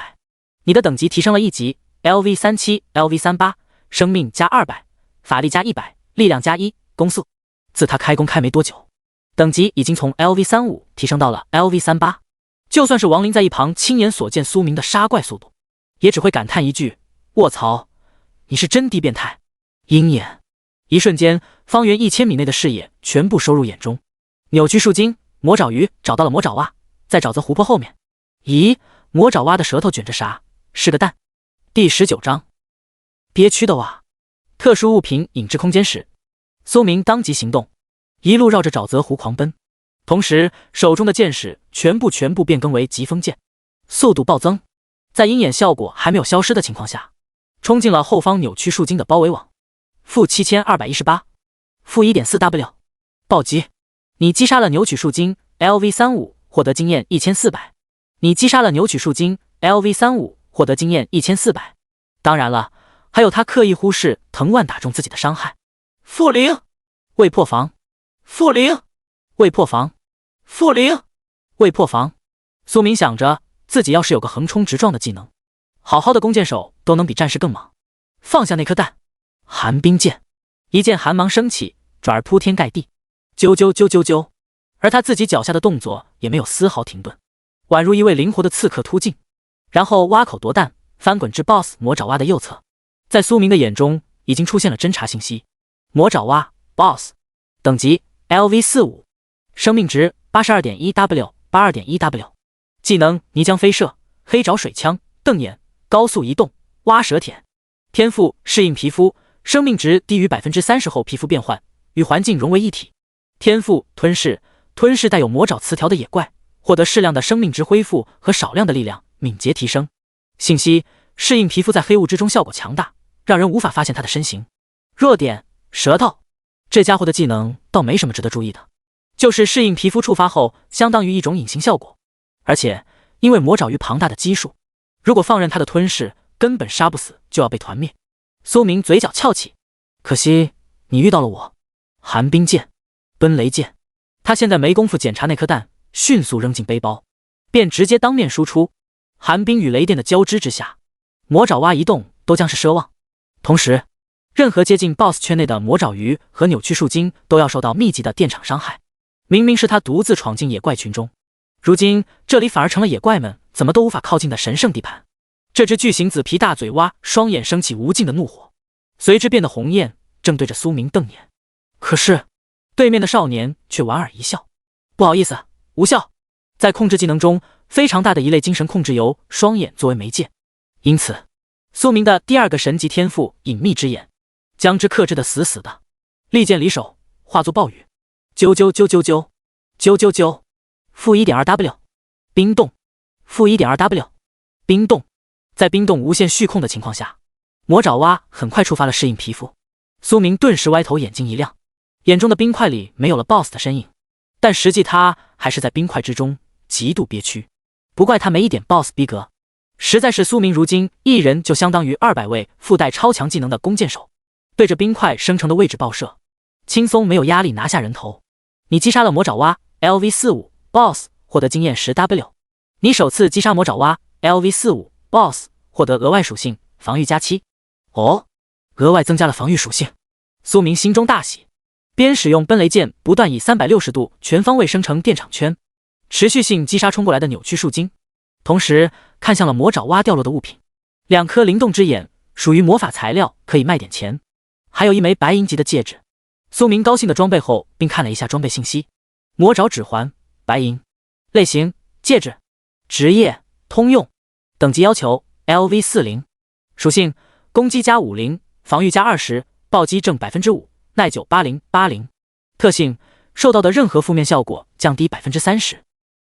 [SPEAKER 1] 你的等级提升了1级 LV37、LV38， 生命加200，法力加100，力量加1，攻速。自他开工开没多久，等级已经从 LV35 提升到了 LV38。就算是王林在一旁亲眼所见苏明的杀怪速度，也只会感叹一句：卧槽，你是真低变态。鹰眼。一瞬间，方圆1000米内的视野全部收入眼中。扭曲树精，魔爪鱼找到了魔爪蛙，在沼泽湖泊后面。咦，魔爪蛙的舌头卷着啥？是个蛋。第19章，憋屈的蛙。特殊物品引至空间时，苏明当即行动，一路绕着沼泽湖狂奔，同时手中的箭矢全部变更为疾风剑，速度暴增。在鹰眼效果还没有消失的情况下，冲进了后方扭曲树精的包围网。负7218， -1.4W。暴击！你击杀了扭曲树精 LV35，获得经验1400。你击杀了扭曲树精 LV35，获得经验1400。当然了，还有他刻意忽视藤蔓打中自己的伤害。-0，未破防。-0，未破防。-0，未破防。苏明想着，自己要是有个横冲直撞的技能，好好的弓箭手都能比战士更猛。放下那颗弹，寒冰剑，一剑寒芒升起，转而铺天盖地，啾啾啾啾啾。而他自己脚下的动作也没有丝毫停顿，宛如一位灵活的刺客突进，然后挖口夺弹，翻滚至 BOSS 魔爪蛙的右侧。在苏明的眼中，已经出现了侦查信息：魔爪蛙 BOSS， 等级 LV45， 生命值 82.1W， 82.1W。技能泥浆飞射、黑爪水枪、瞪眼、高速移动、蛙蛇舔。天赋适应皮肤，生命值低于 30% 后皮肤变换，与环境融为一体。天赋吞噬，吞噬带有魔爪磁条的野怪，获得适量的生命值恢复和少量的力量，敏捷提升。信息：适应皮肤在黑雾之中效果强大，让人无法发现他的身形。弱点：舌头。这家伙的技能倒没什么值得注意的，就是适应皮肤触发后相当于一种隐形效果，而且因为魔爪鱼庞大的基数，如果放任他的吞噬，根本杀不死就要被团灭。苏明嘴角翘起，可惜你遇到了我。寒冰剑、奔雷剑。他现在没工夫检查那颗弹，迅速扔进背包，便直接当面输出。寒冰与雷电的交织之下，魔爪蛙移动都将是奢望。同时，任何接近 BOSS 圈内的魔爪鱼和扭曲树精都要受到密集的电场伤害。明明是他独自闯进野怪群中，如今这里反而成了野怪们怎么都无法靠近的神圣地盘。这只巨型紫皮大嘴蛙双眼升起无尽的怒火，随之变得红艳，正对着苏明瞪眼。可是对面的少年却莞尔一笑：“不好意思，无效。”在控制技能中，非常大的一类精神控制由双眼作为媒介，因此苏明的第二个神级天赋隐秘之眼将之克制得死死的。利剑离手，化作暴雨，啾啾啾啾啾啾啾啾。-1.2W 冰冻。-1.2W 冰冻。在冰冻无限续控的情况下，魔爪蛙很快触发了适应皮肤。苏明顿时歪头，眼睛一亮，眼中的冰块里没有了 BOSS 的身影，但实际他还是在冰块之中，极度憋屈。不怪他没一点 BOSS 逼格，实在是苏明如今一人就相当于200位附带超强技能的弓箭手，对着冰块生成的位置爆射，轻松没有压力拿下人头。你击杀了魔爪蛙 LV45 BOSS， 获得经验10W。你首次击杀魔爪蛙 LV45 BOSS， 获得额外属性防御加7。哦，额外增加了防御属性。苏明心中大喜，边使用奔雷剑不断以360度全方位生成电场圈，持续性击杀冲过来的扭曲树精，同时看向了魔爪蛙掉落的物品。2颗灵动之眼，属于魔法材料，可以卖点钱，还有一枚白银级的戒指。苏明高兴的装备后，并看了一下装备信息：魔爪指环，白银，类型戒指，职业通用，等级要求 LV40， 属性攻击加50，防御加20，暴击正 5%， 耐久80/80，特性受到的任何负面效果降低 30%。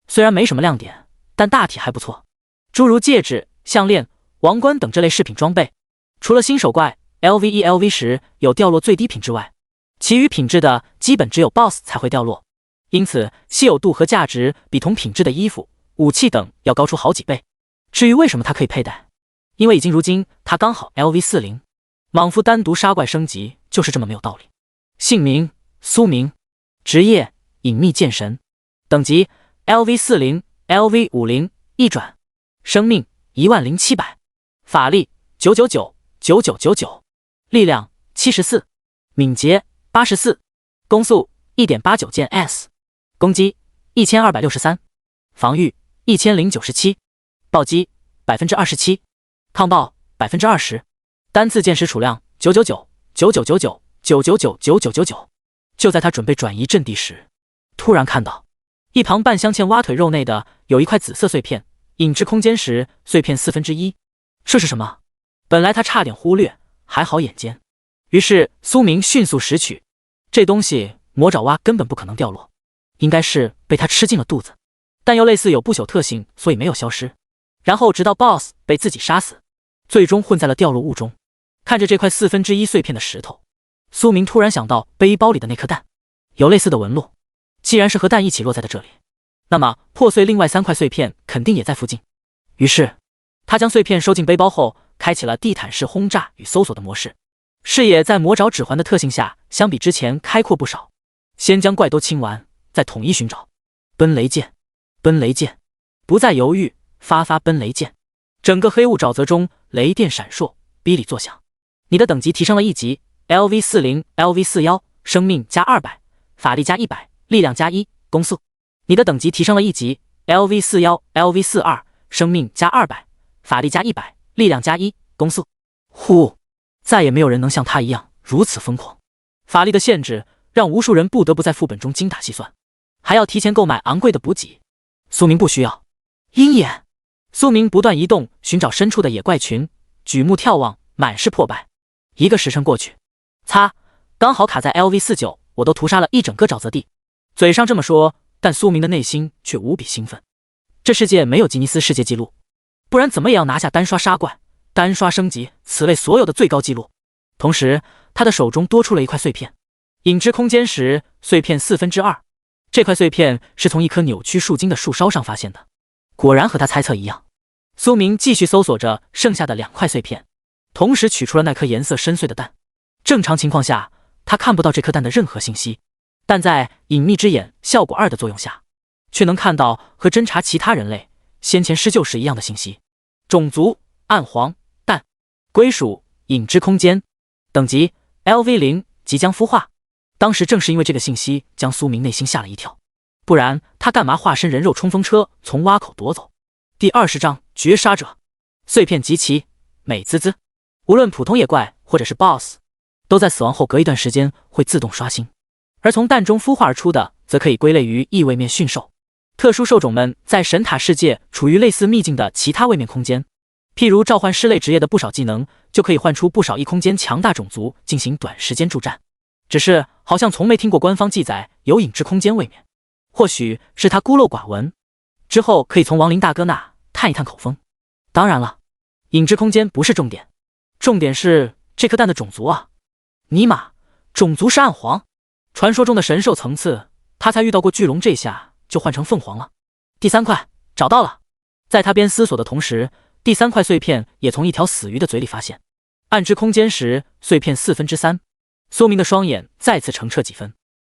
[SPEAKER 1] 虽然没什么亮点，但大体还不错。诸如戒指、项链、王冠等这类饰品装备，除了新手怪 LV1、LV10 有掉落最低品质外，其余品质的基本只有 BOSS 才会掉落，因此稀有度和价值比同品质的衣服、武器等要高出好几倍。至于为什么他可以佩戴，因为已经如今他刚好 LV40， 莽夫单独杀怪升级就是这么没有道理。姓名苏明，职业隐秘剑神，等级 LV40 LV50， 一转，生命10700，法力999 9999，力量74，敏捷84，攻速 1.89 键 S， 攻击1263，防御1097，暴击 27%， 抗爆 20%， 单次剑矢储量999 9999 999 9999。就在他准备转移阵地时，突然看到一旁半镶嵌蛙腿肉内的有一块紫色碎片，引至空间时碎片1/4。这是什么？本来他差点忽略，还好眼尖。于是苏明迅速拾取，这东西魔爪蛙根本不可能掉落，应该是被他吃进了肚子，但又类似有不朽特性，所以没有消失。然后直到 BOSS 被自己杀死，最终混在了掉落物中。看着这块1/4碎片的石头，苏明突然想到背包里的那颗蛋，有类似的纹路。既然是和蛋一起落在的这里，那么破碎另外3块碎片肯定也在附近。于是，他将碎片收进背包后，开启了地毯式轰炸与搜索的模式。视野在魔爪指环的特性下，相比之前开阔不少。先将怪都清完，再统一寻找。奔雷剑，奔雷剑，不再犹豫，发奔雷剑。整个黑雾沼泽中，雷电闪烁，哔哩作响。你的等级提升了1级 ，LV40、LV41，生命加200，法力加100，力量加1，攻速。你的等级提升了1级 ，LV41、LV42，生命加200，法力加100，力量加1，攻速。呼！再也没有人能像他一样如此疯狂。法力的限制让无数人不得不在副本中精打细算，还要提前购买昂贵的补给。苏明不需要。鹰眼，苏明不断移动，寻找深处的野怪群，举目眺望，满是破败。1个时辰过去，擦，刚好卡在 LV49，我都屠杀了一整个沼泽地。嘴上这么说，但苏明的内心却无比兴奋。这世界没有吉尼斯世界纪录，不然怎么也要拿下单刷杀怪、单刷升级此类所有的最高纪录。同时，他的手中多出了一块碎片，影之空间石碎片2/4。这块碎片是从一棵扭曲树茎的树梢上发现的，果然和他猜测一样。苏明继续搜索着剩下的2块碎片，同时取出了那颗颜色深邃的蛋。正常情况下，他看不到这颗蛋的任何信息，但在隐秘之眼效果2的作用下，却能看到和侦查其他人类先前施救时一样的信息。种族暗黄，蛋，归属影之空间，等级 LV0，即将孵化。当时正是因为这个信息将苏明内心吓了一跳，不然他干嘛化身人肉冲锋车从挖口夺走。第20章绝杀者，碎片集齐，美滋滋。无论普通野怪或者是 BOSS， 都在死亡后隔一段时间会自动刷新，而从蛋中孵化而出的则可以归类于异位面驯兽。特殊兽种们在神塔世界处于类似秘境的其他位面空间，譬如召唤师类职业的不少技能就可以唤出不少异空间强大种族进行短时间助战。只是好像从没听过官方记载有影之空间位面，或许是他孤陋寡闻。之后可以从亡灵大哥那探一探口风。当然了，影之空间不是重点，重点是这颗蛋的种族啊！尼玛，种族是暗黄，传说中的神兽层次，他才遇到过巨龙，这下就换成凤凰了。第3块找到了，在他边思索的同时，第3块碎片也从一条死鱼的嘴里发现。暗之空间石碎片3/4。苏明的双眼再次澄澈几分。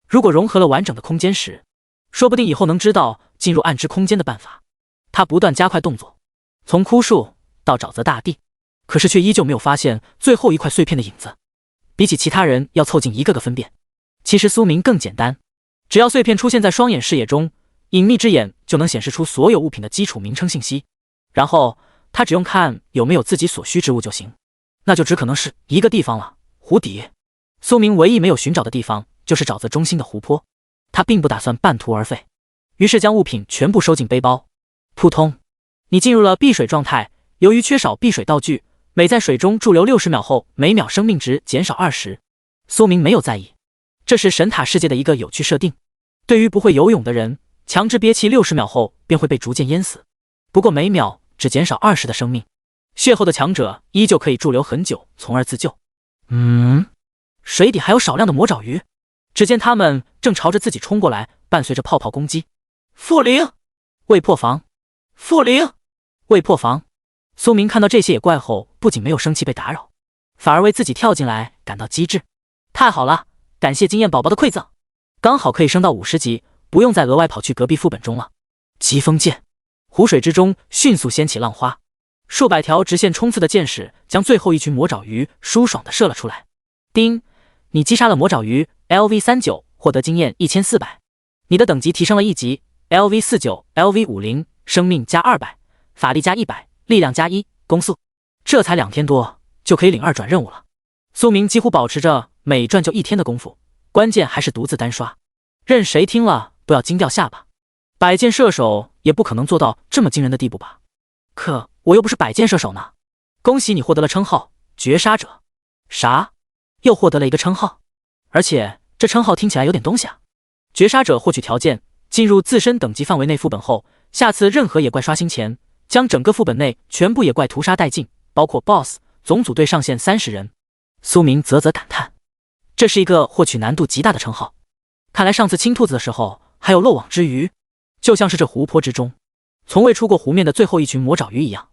[SPEAKER 1] 如果融合了完整的空间石，说不定以后能知道进入暗之空间的办法。他不断加快动作，从枯树到沼泽大地，可是却依旧没有发现最后一块碎片的影子。比起其他人要凑近一个个分辨，其实苏明更简单，只要碎片出现在双眼视野中，隐秘之眼就能显示出所有物品的基础名称信息，然后他只用看有没有自己所需之物就行。那就只可能是一个地方了，湖底。苏明唯一没有寻找的地方就是沼泽中心的湖泊，他并不打算半途而废，于是将物品全部收进背包。扑通，你进入了避水状态，由于缺少避水道具，每在水中驻留60秒后，每秒生命值减少20。苏明没有在意，这是神塔世界的一个有趣设定，对于不会游泳的人，强制憋气60秒后便会被逐渐淹死。不过每秒只减少20的生命，血后的强者依旧可以驻留很久，从而自救。水底还有少量的魔爪鱼，只见它们正朝着自己冲过来，伴随着泡泡攻击。负零，未破防，负零，未破防。苏明看到这些野怪后，不仅没有生气被打扰，反而为自己跳进来感到机智。太好了，感谢经验宝宝的馈赠，刚好可以升到50级，不用再额外跑去隔壁副本中了。疾风剑，湖水之中迅速掀起浪花，数百条直线冲刺的箭矢将最后一群魔爪鱼舒爽地射了出来。叮！你击杀了魔爪鱼 LV39， 获得经验1400，你的等级提升了1级 LV49、LV50， 生命加200，法力加100，力量加1，攻速。这才2天多就可以领2转任务了。苏明几乎保持着每转就1天的功夫，关键还是独自单刷，任谁听了都要惊掉下巴。百箭射手也不可能做到这么惊人的地步吧？可我又不是百箭射手呢。恭喜你获得了称号绝杀者。啥？又获得了一个称号，而且这称号听起来有点东西啊。绝杀者获取条件：进入自身等级范围内副本后，下次任何野怪刷新前，将整个副本内全部野怪屠杀殆尽，包括 BOSS， 总组队上限30人。苏明啧啧感叹，这是一个获取难度极大的称号。看来上次清兔子的时候还有漏网之鱼，就像是这湖泊之中从未出过湖面的最后一群魔爪鱼一样，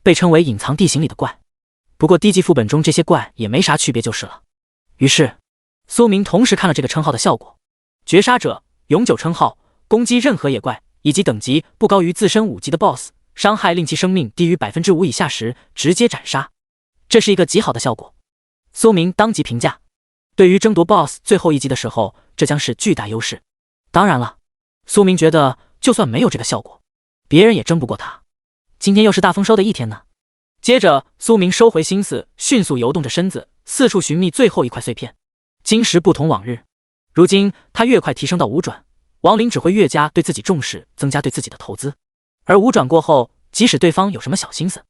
[SPEAKER 1] 被称为隐藏地形里的怪。不过低级副本中这些怪也没啥区别就是了。于是苏明同时看了这个称号的效果：绝杀者，永久称号，攻击任何野怪以及等级不高于自身5级的 BOSS， 伤害令其生命低于 5% 以下时直接斩杀。这是一个极好的效果。苏明当即评价，对于争夺 BOSS 最后一击的时候，这将是巨大优势。当然了，苏明觉得就算没有这个效果，别人也争不过他。今天又是大丰收的一天呢。接着苏明收回心思，迅速游动着身子，四处寻觅最后一块碎片。今时不同往日，如今他越快提升到5转，亡灵只会越加对自己重视，增加对自己的投资。而5转过后，即使对方有什么小心思，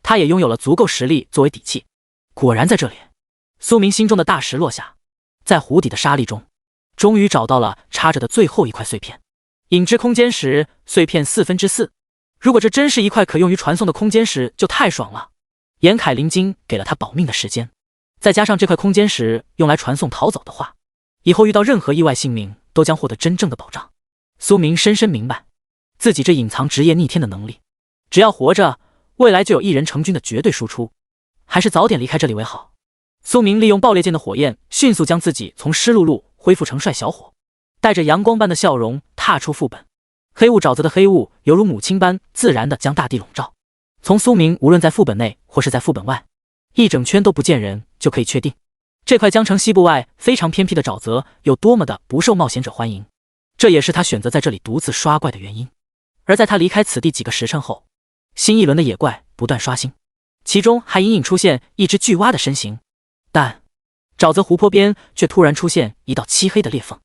[SPEAKER 1] 他也拥有了足够实力作为底气。果然在这里，苏明心中的大石落下，在湖底的沙砾中终于找到了插着的最后一块碎片。引之空间石，碎片4/4。如果这真是一块可用于传送的空间石，就太爽了。严凯灵晶给了他保命的时间，再加上这块空间石用来传送逃走的话，以后遇到任何意外，性命都将获得真正的保障。苏明深深明白自己这隐藏职业逆天的能力，只要活着，未来就有一人成军的绝对输出，还是早点离开这里为好。苏明利用爆裂剑的火焰，迅速将自己从湿漉漉恢复成帅小伙，带着阳光般的笑容踏出副本。黑雾沼泽的黑雾犹如母亲般自然地将大地笼罩。从苏明无论在副本内或是在副本外，一整圈都不见人，就可以确定这块江城西部外非常偏僻的沼泽有多么的不受冒险者欢迎。这也是他选择在这里独自刷怪的原因。而在他离开此地几个时辰后，新一轮的野怪不断刷新，其中还隐隐出现一只巨蛙的身形。但沼泽湖泊边却突然出现一道漆黑的裂缝，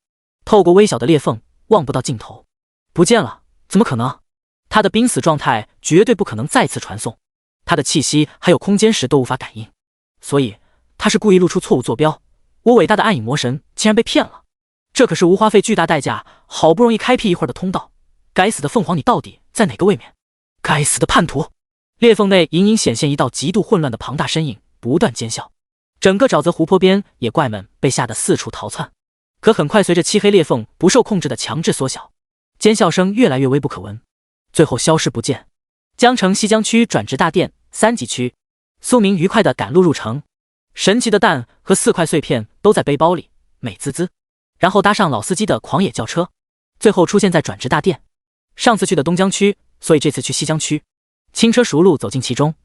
[SPEAKER 1] 透过微小的裂缝望不到尽头。不见了？怎么可能？他的濒死状态绝对不可能再次传送，他的气息还有空间石都无法感应，所以他是故意露出错误坐标。我伟大的暗影魔神竟然被骗了，这可是无花费巨大代价好不容易开辟一会儿的通道。该死的凤凰，你到底在哪个位面？该死的叛徒！裂缝内隐隐显现一道极度混乱的庞大身影，不断尖笑。整个沼泽湖泊边野怪们被吓得四处逃窜，可很快随着漆黑裂缝不受控制的强制缩小，尖笑声越来越微不可闻，最后消失不见。江城西江区转职大殿3级区，苏明愉快地赶路入城，神奇的蛋和4块碎片都在背包里，美滋滋。然后搭上老司机的狂野轿车，最后出现在转职大殿。上次去的东江区，所以这次去西江区。轻车熟路走进其中。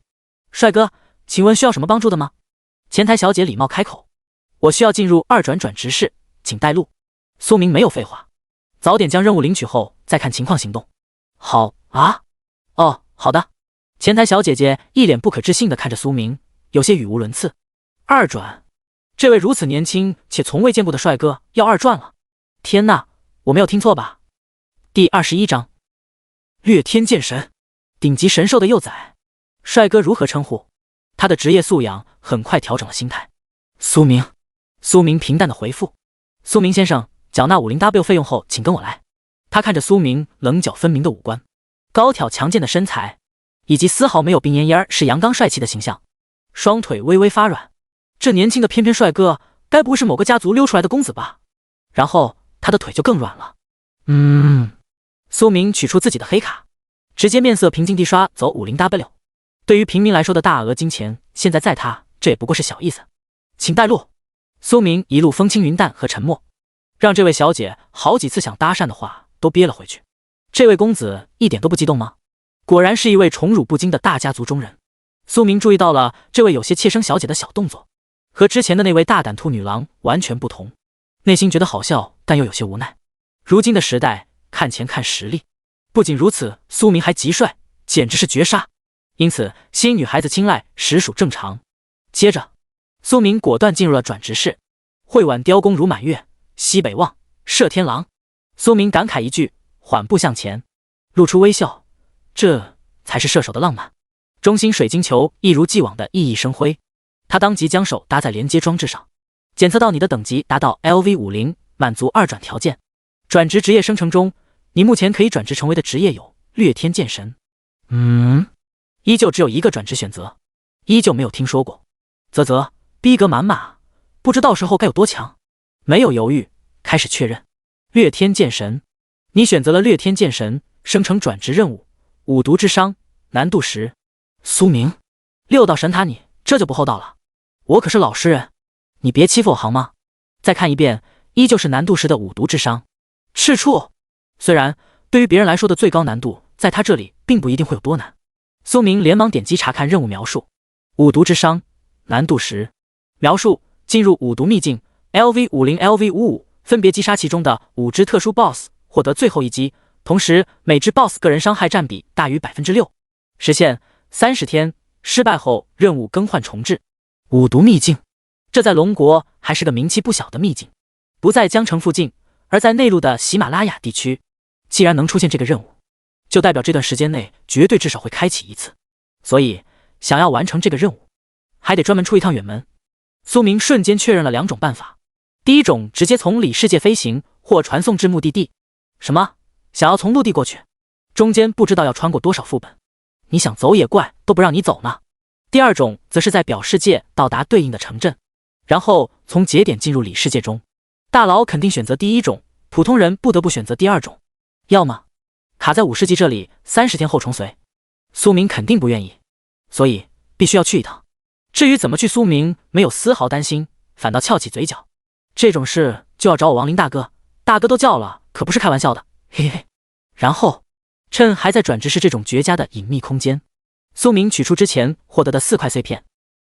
[SPEAKER 1] 帅哥，请问需要什么帮助的吗？前台小姐礼貌开口。我需要进入2转转职室，请带路。苏明没有废话，早点将任务领取后再看情况行动。好啊，哦，好的。前台小姐姐一脸不可置信地看着苏明，有些语无伦次。2转，这位如此年轻且从未见过的帅哥要2转了？天哪，我没有听错吧？第21章，掠天剑神，顶级神兽的幼崽。帅哥如何称呼？他的职业素养很快调整了心态。苏明。苏明平淡的回复。苏明先生，缴纳50W 费用后请跟我来。他看着苏明棱角分明的五官，高挑强健的身材，以及丝毫没有病恹恹是阳刚帅气的形象，双腿微微发软。这年轻的翩翩帅哥该不会是某个家族溜出来的公子吧？然后他的腿就更软了。苏明取出自己的黑卡，直接面色平静地刷走50W。对于平民来说的大额金钱，现在在他这也不过是小意思。请带路。苏明一路风轻云淡和沉默，让这位小姐好几次想搭讪的话都憋了回去。这位公子一点都不激动吗？果然是一位宠辱不惊的大家族中人。苏明注意到了这位有些怯生小姐的小动作，和之前的那位大胆兔女郎完全不同，内心觉得好笑，但又有些无奈。如今的时代，看钱看实力。不仅如此，苏明还极帅，简直是绝杀，因此吸引女孩子青睐实属正常。接着苏明果断进入了转职室。会挽雕弓如满月，西北望，射天狼。苏明感慨一句，缓步向前，露出微笑。这才是射手的浪漫。中心水晶球一如既往的熠熠生辉，他当即将手搭在连接装置上，检测到你的等级达到 LV50， 满足2转条件。转职职业生成中，你目前可以转职成为的职业有掠天剑神。依旧只有一个转职选择，依旧没有听说过。啧，逼格满满，不知到时候该有多强。没有犹豫，开始确认。掠天剑神，你选择了掠天剑神，生成转职任务，五毒之伤，难度10。苏明，6道神塔你这就不厚道了，我可是老实人，你别欺负我好吗？再看一遍，依旧是难度10的五毒之伤。赤处，虽然对于别人来说的最高难度，在他这里并不一定会有多难。苏明连忙点击查看任务描述，五毒之伤，难度10。描述：进入五毒秘境 LV50、LV55，分别击杀其中的5只特殊 BOSS， 获得最后一击，同时每只 BOSS 个人伤害占比大于 6%， 时限30天，失败后任务更换重置。五毒秘境，这在龙国还是个名气不小的秘境，不在江城附近，而在内陆的喜马拉雅地区。既然能出现这个任务，就代表这段时间内绝对至少会开启一次，所以想要完成这个任务，还得专门出一趟远门。苏明瞬间确认了2种办法，第一种直接从里世界飞行或传送至目的地。什么？想要从陆地过去？中间不知道要穿过多少副本，你想走也怪，都不让你走呢。第二种则是在表世界到达对应的城镇，然后从节点进入里世界中。大佬肯定选择第一种，普通人不得不选择第二种。要么卡在5世纪这里30天后重随，苏明肯定不愿意，所以必须要去一趟。至于怎么去，苏明没有丝毫担心，反倒翘起嘴角。这种事就要找我亡灵大哥，大哥都叫了，可不是开玩笑的，嘿嘿嘿。然后趁还在转职室这种绝佳的隐秘空间，苏明取出之前获得的4块碎片，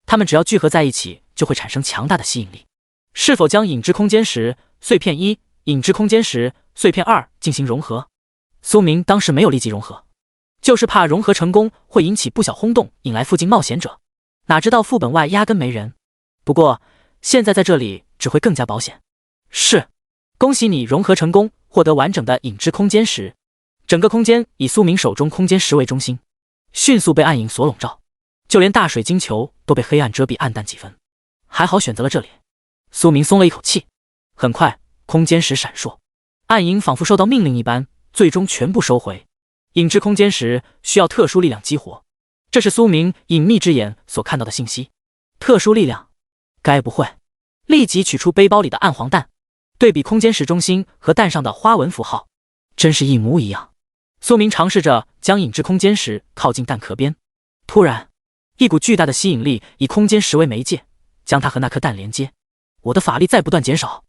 [SPEAKER 1] 它们只要聚合在一起，就会产生强大的吸引力。是否将影之空间石碎片1、影之空间石碎片2进行融合？苏明当时没有立即融合，就是怕融合成功会引起不小轰动，引来附近冒险者。哪知道副本外压根没人。不过现在在这里只会更加保险。是，恭喜你融合成功，获得完整的影之空间石。整个空间以苏明手中空间石为中心，迅速被暗影所笼罩，就连大水晶球都被黑暗遮蔽，暗淡几分。还好选择了这里，苏明松了一口气。很快，空间石闪烁，暗影仿佛受到命令一般，最终全部收回。影之空间石需要特殊力量激活，这是苏明隐秘之眼所看到的信息。特殊力量，该不会……立即取出背包里的暗黄蛋，对比空间石中心和蛋上的花纹符号，真是一模一样。苏明尝试着将影之空间石靠近蛋壳边，突然，一股巨大的吸引力以空间石为媒介，将它和那颗蛋连接。我的法力在不断减少，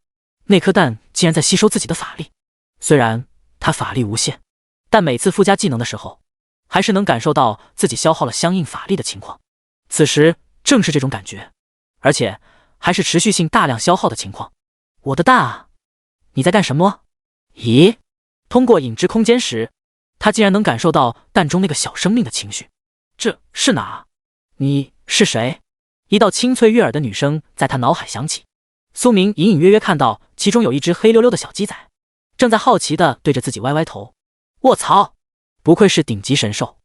[SPEAKER 1] 那颗蛋竟然在吸收自己的法力。虽然他法力无限，但每次附加技能的时候，还是能感受到自己消耗了相应法力的情况。此时正是这种感觉，而且还是持续性大量消耗的情况。我的蛋啊，你在干什么？咦，通过影之空间石，他竟然能感受到蛋中那个小生命的情绪。这是哪？你是谁？一道清脆悦耳的女声在他脑海响起。苏明隐隐约约看到其中有一只黑溜溜的小鸡仔，正在好奇地对着自己歪歪头。卧槽，不愧是顶级神兽，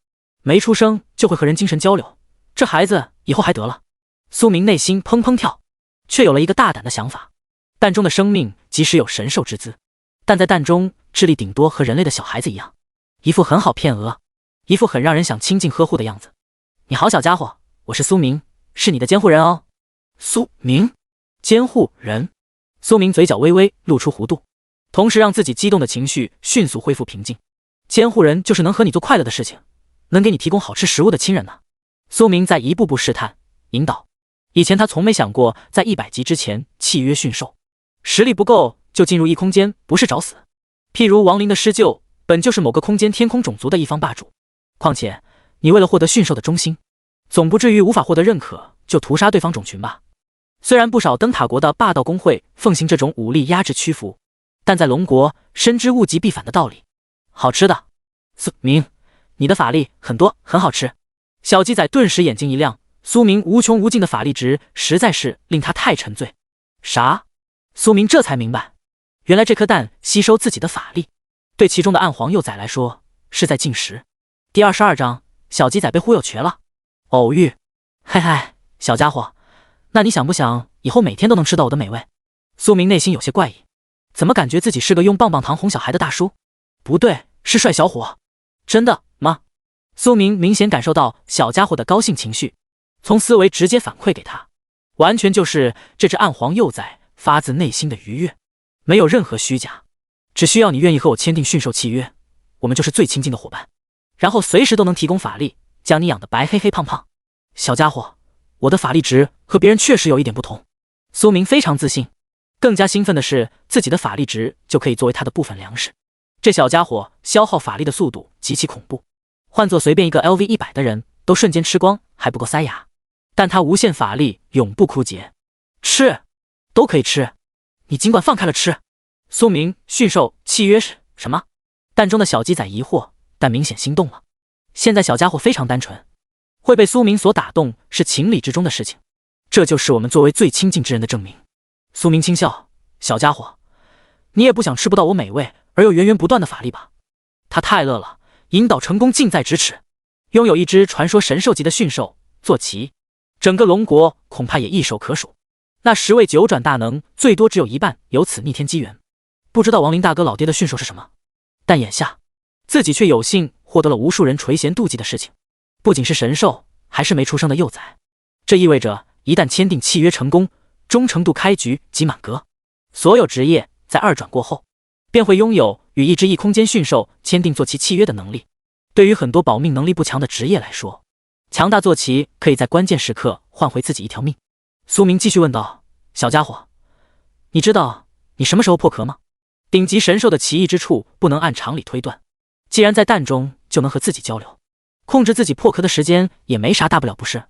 [SPEAKER 1] 没出生就会和人精神交流，这孩子以后还得了。苏明内心砰砰跳，却有了一个大胆的想法。蛋中的生命即使有神兽之姿，但在蛋中智力顶多和人类的小孩子一样，一副很好骗讹，一副很让人想亲近呵护的样子。你好小家伙，我是苏明，是你的监护人哦。苏明，监护人。苏明嘴角微微露出弧度，同时让自己激动的情绪迅速恢复平静。监护人就是能和你做快乐的事情，能给你提供好吃食物的亲人呢。苏明在一步步试探引导，以前他从没想过在100级之前契约驯兽，实力不够就进入异空间不是找死。譬如亡灵的施救本就是某个空间天空种族的一方霸主，况且你为了获得驯兽的忠心，总不至于无法获得认可就屠杀对方种群吧。虽然不少灯塔国的霸道工会奉行这种武力压制屈服，但在龙国深知物极必反的道理。好吃的，苏明，你的法力很多，很好吃。小鸡仔顿时眼睛一亮，苏明无穷无尽的法力值实在是令他太沉醉。啥？苏明这才明白，原来这颗蛋吸收自己的法力，对其中的暗黄幼崽来说是在进食。第22章，小鸡仔被忽悠瘸了。偶遇，嘿嘿，小家伙，那你想不想以后每天都能吃到我的美味？苏明内心有些怪异，怎么感觉自己是个用棒棒糖哄小孩的大叔？不对，是帅小伙。真的吗？苏明明显感受到小家伙的高兴情绪，从思维直接反馈给他，完全就是这只暗黄幼崽发自内心的愉悦。没有任何虚假，只需要你愿意和我签订驯兽契约，我们就是最亲近的伙伴，然后随时都能提供法力，将你养得白黑黑胖胖。小家伙，我的法力值和别人确实有一点不同。苏明非常自信，更加兴奋的是自己的法力值就可以作为他的部分粮食。这小家伙消耗法力的速度极其恐怖，换做随便一个 LV100的人都瞬间吃光还不够塞牙，但他无限法力永不枯竭。吃，都可以吃，你尽管放开了吃。苏明，驯兽契约是什么？蛋中的小鸡仔疑惑，但明显心动了。现在小家伙非常单纯，会被苏明所打动是情理之中的事情，这就是我们作为最亲近之人的证明。苏明轻笑，小家伙，你也不想吃不到我美味而又源源不断的法力吧？他太乐了，引导成功近在咫尺。拥有一只传说神兽级的驯兽坐骑，整个龙国恐怕也一手可数。那10位九转大能最多只有一半有此逆天机缘。不知道亡灵大哥老爹的驯兽是什么，但眼下自己却有幸获得了无数人垂涎妒忌的事情，不仅是神兽，还是没出生的幼崽。这意味着一旦签订契约成功，忠诚度开局即满格。所有职业在2转过后便会拥有与一只异空间驯兽签订坐骑契约的能力。对于很多保命能力不强的职业来说，强大坐骑可以在关键时刻换回自己一条命。苏明继续问道，小家伙，你知道你什么时候破壳吗？顶级神兽的奇异之处不能按常理推断，既然在蛋中就能和自己交流，控制自己破壳的时间也没啥大不了不是？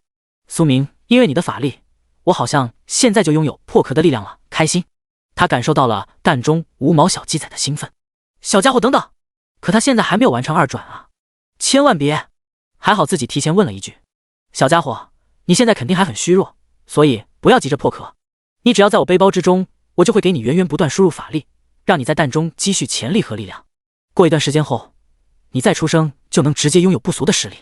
[SPEAKER 1] 苏明，因为你的法力，我好像现在就拥有破壳的力量了，开心。他感受到了蛋中无毛小鸡仔的兴奋。小家伙等等，可他现在还没有完成2转啊，千万别。还好自己提前问了一句，小家伙，你现在肯定还很虚弱，所以不要急着破壳，你只要在我背包之中，我就会给你源源不断输入法力，让你在蛋中积蓄潜力和力量。过一段时间后，你再出生就能直接拥有不俗的实力。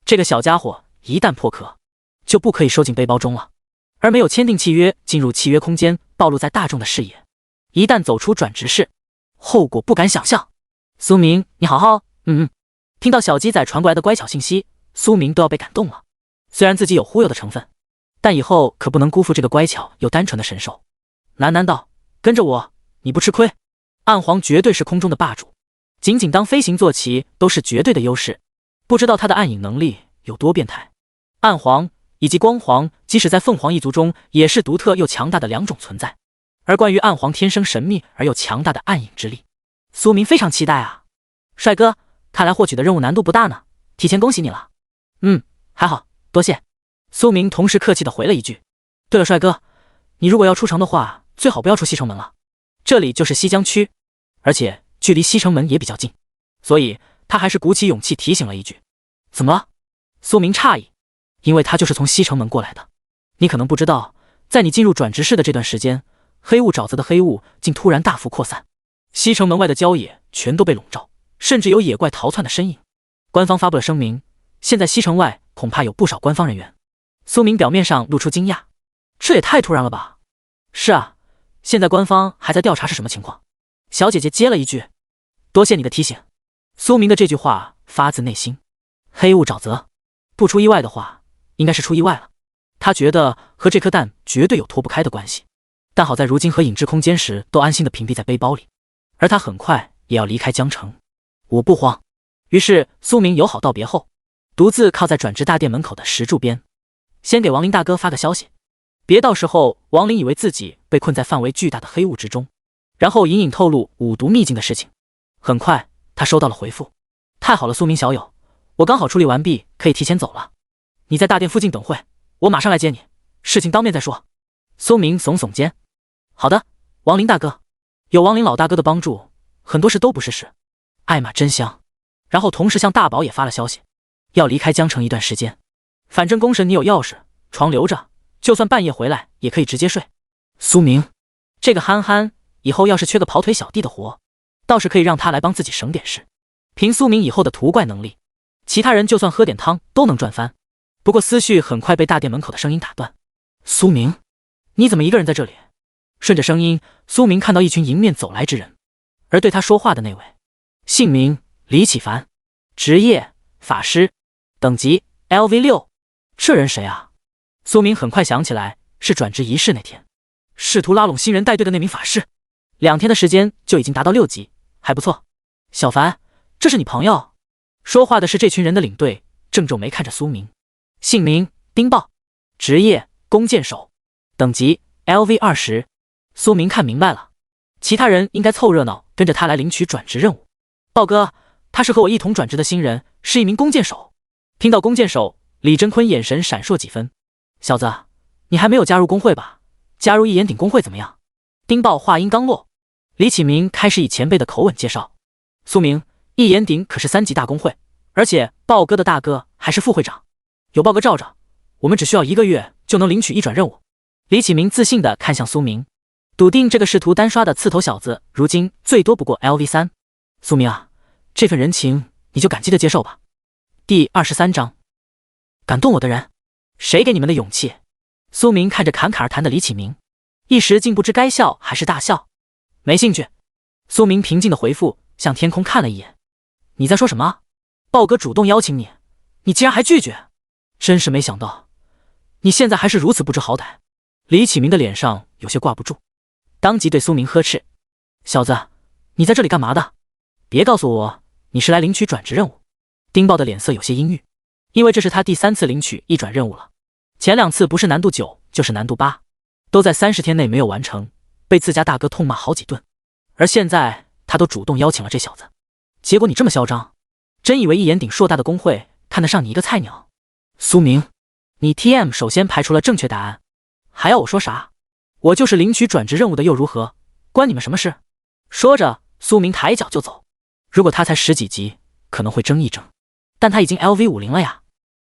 [SPEAKER 1] 这个小家伙一旦破壳，就不可以收进背包中了，而没有签订契约进入契约空间，暴露在大众的视野，一旦走出转职室，后果不敢想象。苏明，你好好，听到小鸡仔传过来的乖巧信息，苏明都要被感动了。虽然自己有忽悠的成分，但以后可不能辜负这个乖巧又单纯的神兽。喃喃道，跟着我，你不吃亏。暗皇绝对是空中的霸主，仅仅当飞行坐骑都是绝对的优势，不知道他的暗影能力有多变态。暗皇以及光皇即使在凤凰一族中也是独特又强大的2种存在，而关于暗皇天生神秘而又强大的暗影之力，苏明非常期待啊。帅哥，看来获取的任务难度不大呢，提前恭喜你了。还好，多谢。苏明同时客气地回了一句。对了，帅哥，你如果要出城的话，最好不要出西城门了，这里就是西江区，而且距离西城门也比较近，所以他还是鼓起勇气提醒了一句。怎么了？苏明诧异，因为他就是从西城门过来的。你可能不知道，在你进入转职室的这段时间，黑雾沼泽的黑雾竟突然大幅扩散，西城门外的郊野全都被笼罩，甚至有野怪逃窜的身影。官方发布了声明，现在西城外恐怕有不少官方人员。苏明表面上露出惊讶，这也太突然了吧？是啊，现在官方还在调查是什么情况。小姐姐接了一句，多谢你的提醒。苏明的这句话发自内心。黑雾沼泽，不出意外的话，应该是出意外了。他觉得和这颗蛋绝对有脱不开的关系，但好在如今和影之空间时都安心的屏蔽在背包里，而他很快也要离开江城。我不慌。于是苏明友好道别后，独自靠在转职大殿门口的石柱边，先给亡灵大哥发个消息，别到时候亡灵以为自己被困在范围巨大的黑雾之中，然后隐隐透露五毒秘境的事情。很快他收到了回复，太好了，苏明小友，我刚好处理完毕，可以提前走了。你在大殿附近等会，我马上来接你，事情当面再说。苏明耸耸肩，好的，亡灵大哥。有亡灵老大哥的帮助，很多事都不是事。艾玛真香。然后同时向大宝也发了消息，要离开江城一段时间，反正宫神你有钥匙，床留着，就算半夜回来也可以直接睡。苏明，这个憨憨以后要是缺个跑腿小弟的活，倒是可以让他来帮自己省点事。凭苏明以后的屠怪能力，其他人就算喝点汤都能赚翻。不过思绪很快被大殿门口的声音打断。苏明，你怎么一个人在这里？顺着声音，苏明看到一群迎面走来之人，而对他说话的那位，姓名李启凡，职业法师，等级 LV6。这人谁啊？苏明很快想起来，是转职仪式那天试图拉拢新人带队的那名法师。2天的时间就已经达到6级，还不错。小凡，这是你朋友？说话的是这群人的领队，正皱眉看着苏明。姓名：丁豹，职业：弓箭手，等级 LV20。苏明看明白了，其他人应该凑热闹，跟着他来领取转职任务。豹哥，他是和我一同转职的新人，是一名弓箭手。听到弓箭手，李真坤眼神闪烁几分。小子，你还没有加入工会吧？加入一眼顶工会怎么样？丁豹话音刚落，李启明开始以前辈的口吻介绍。苏明，一眼顶可是3级大工会，而且豹哥的大哥还是副会长，有豹哥罩着，我们只需要1个月就能领取一转任务。李启明自信地看向苏明，笃定这个试图单刷的刺头小子如今最多不过 LV3。苏明啊，这份人情你就感激的接受吧。第23章，感动我的人，谁给你们的勇气？苏明看着侃侃而谈的李启明，一时竟不知该笑还是大笑。没兴趣。苏明平静的回复，向天空看了一眼。你在说什么？豹哥主动邀请你，你竟然还拒绝？真是没想到，你现在还是如此不知好歹。李启明的脸上有些挂不住，当即对苏明呵斥：小子，你在这里干嘛的？别告诉我你是来领取转职任务。丁豹的脸色有些阴郁，因为这是他第3次领取一转任务了，前2次不是难度9就是难度8，都在30天内没有完成，被自家大哥痛骂好几顿。而现在他都主动邀请了这小子，结果你这么嚣张，真以为一眼顶硕大的工会看得上你一个菜鸟？苏明，你 TM 首先排除了正确答案，还要我说啥？我就是领取转职任务的又如何？关你们什么事？说着，苏明抬脚就走。如果他才10几级，可能会争一争，但他已经 LV50了呀，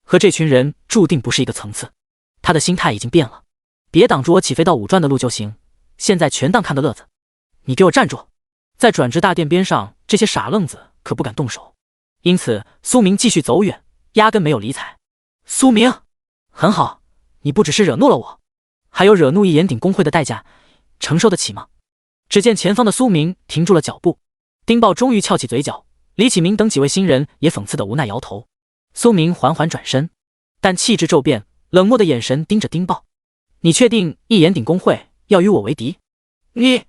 [SPEAKER 1] 和这群人注定不是一个层次。他的心态已经变了，别挡住我起飞到5转的路就行，现在全当看个乐子。你给我站住！在转职大殿边上，这些傻愣子可不敢动手。因此，苏明继续走远，压根没有理睬。苏明，很好，你不只是惹怒了我，还有惹怒一眼顶工会的代价，承受得起吗？只见前方的苏明停住了脚步，丁豹终于翘起嘴角，李启明等几位新人也讽刺的无奈摇头。苏明缓缓转身，但气质骤变，冷漠的眼神盯着丁豹。你确定一眼顶工会要与我为敌？你……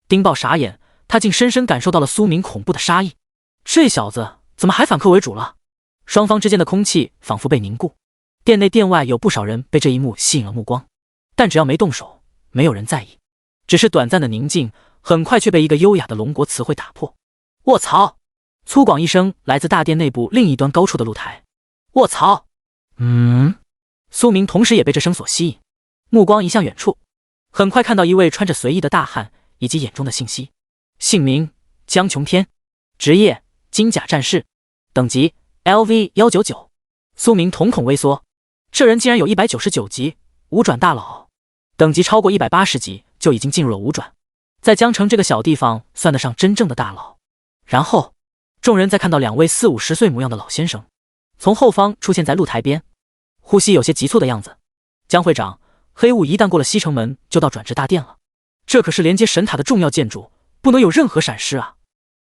[SPEAKER 1] 丁豹傻眼，他竟深深感受到了苏明恐怖的杀意。这小子怎么还反客为主了？双方之间的空气仿佛被凝固，殿内殿外有不少人被这一幕吸引了目光，但只要没动手，没有人在意。只是短暂的宁静，很快却被一个优雅的龙国词汇打破。卧槽！粗犷一声来自大殿内部另一端高处的露台。卧槽！苏明同时也被这声所吸引，目光移向远处，很快看到一位穿着随意的大汉以及眼中的信息。姓名：江琼天，职业：金甲战士，等级 LV199。苏明瞳孔微缩，这人竟然有199级5转大佬，等级超过180级就已经进入了5转，在江城这个小地方算得上真正的大佬。然后众人再看到2位40、50岁模样的老先生从后方出现在露台边，呼吸有些急促的样子。江会长，黑雾一旦过了西城门就到转职大殿了，这可是连接神塔的重要建筑，不能有任何闪失啊！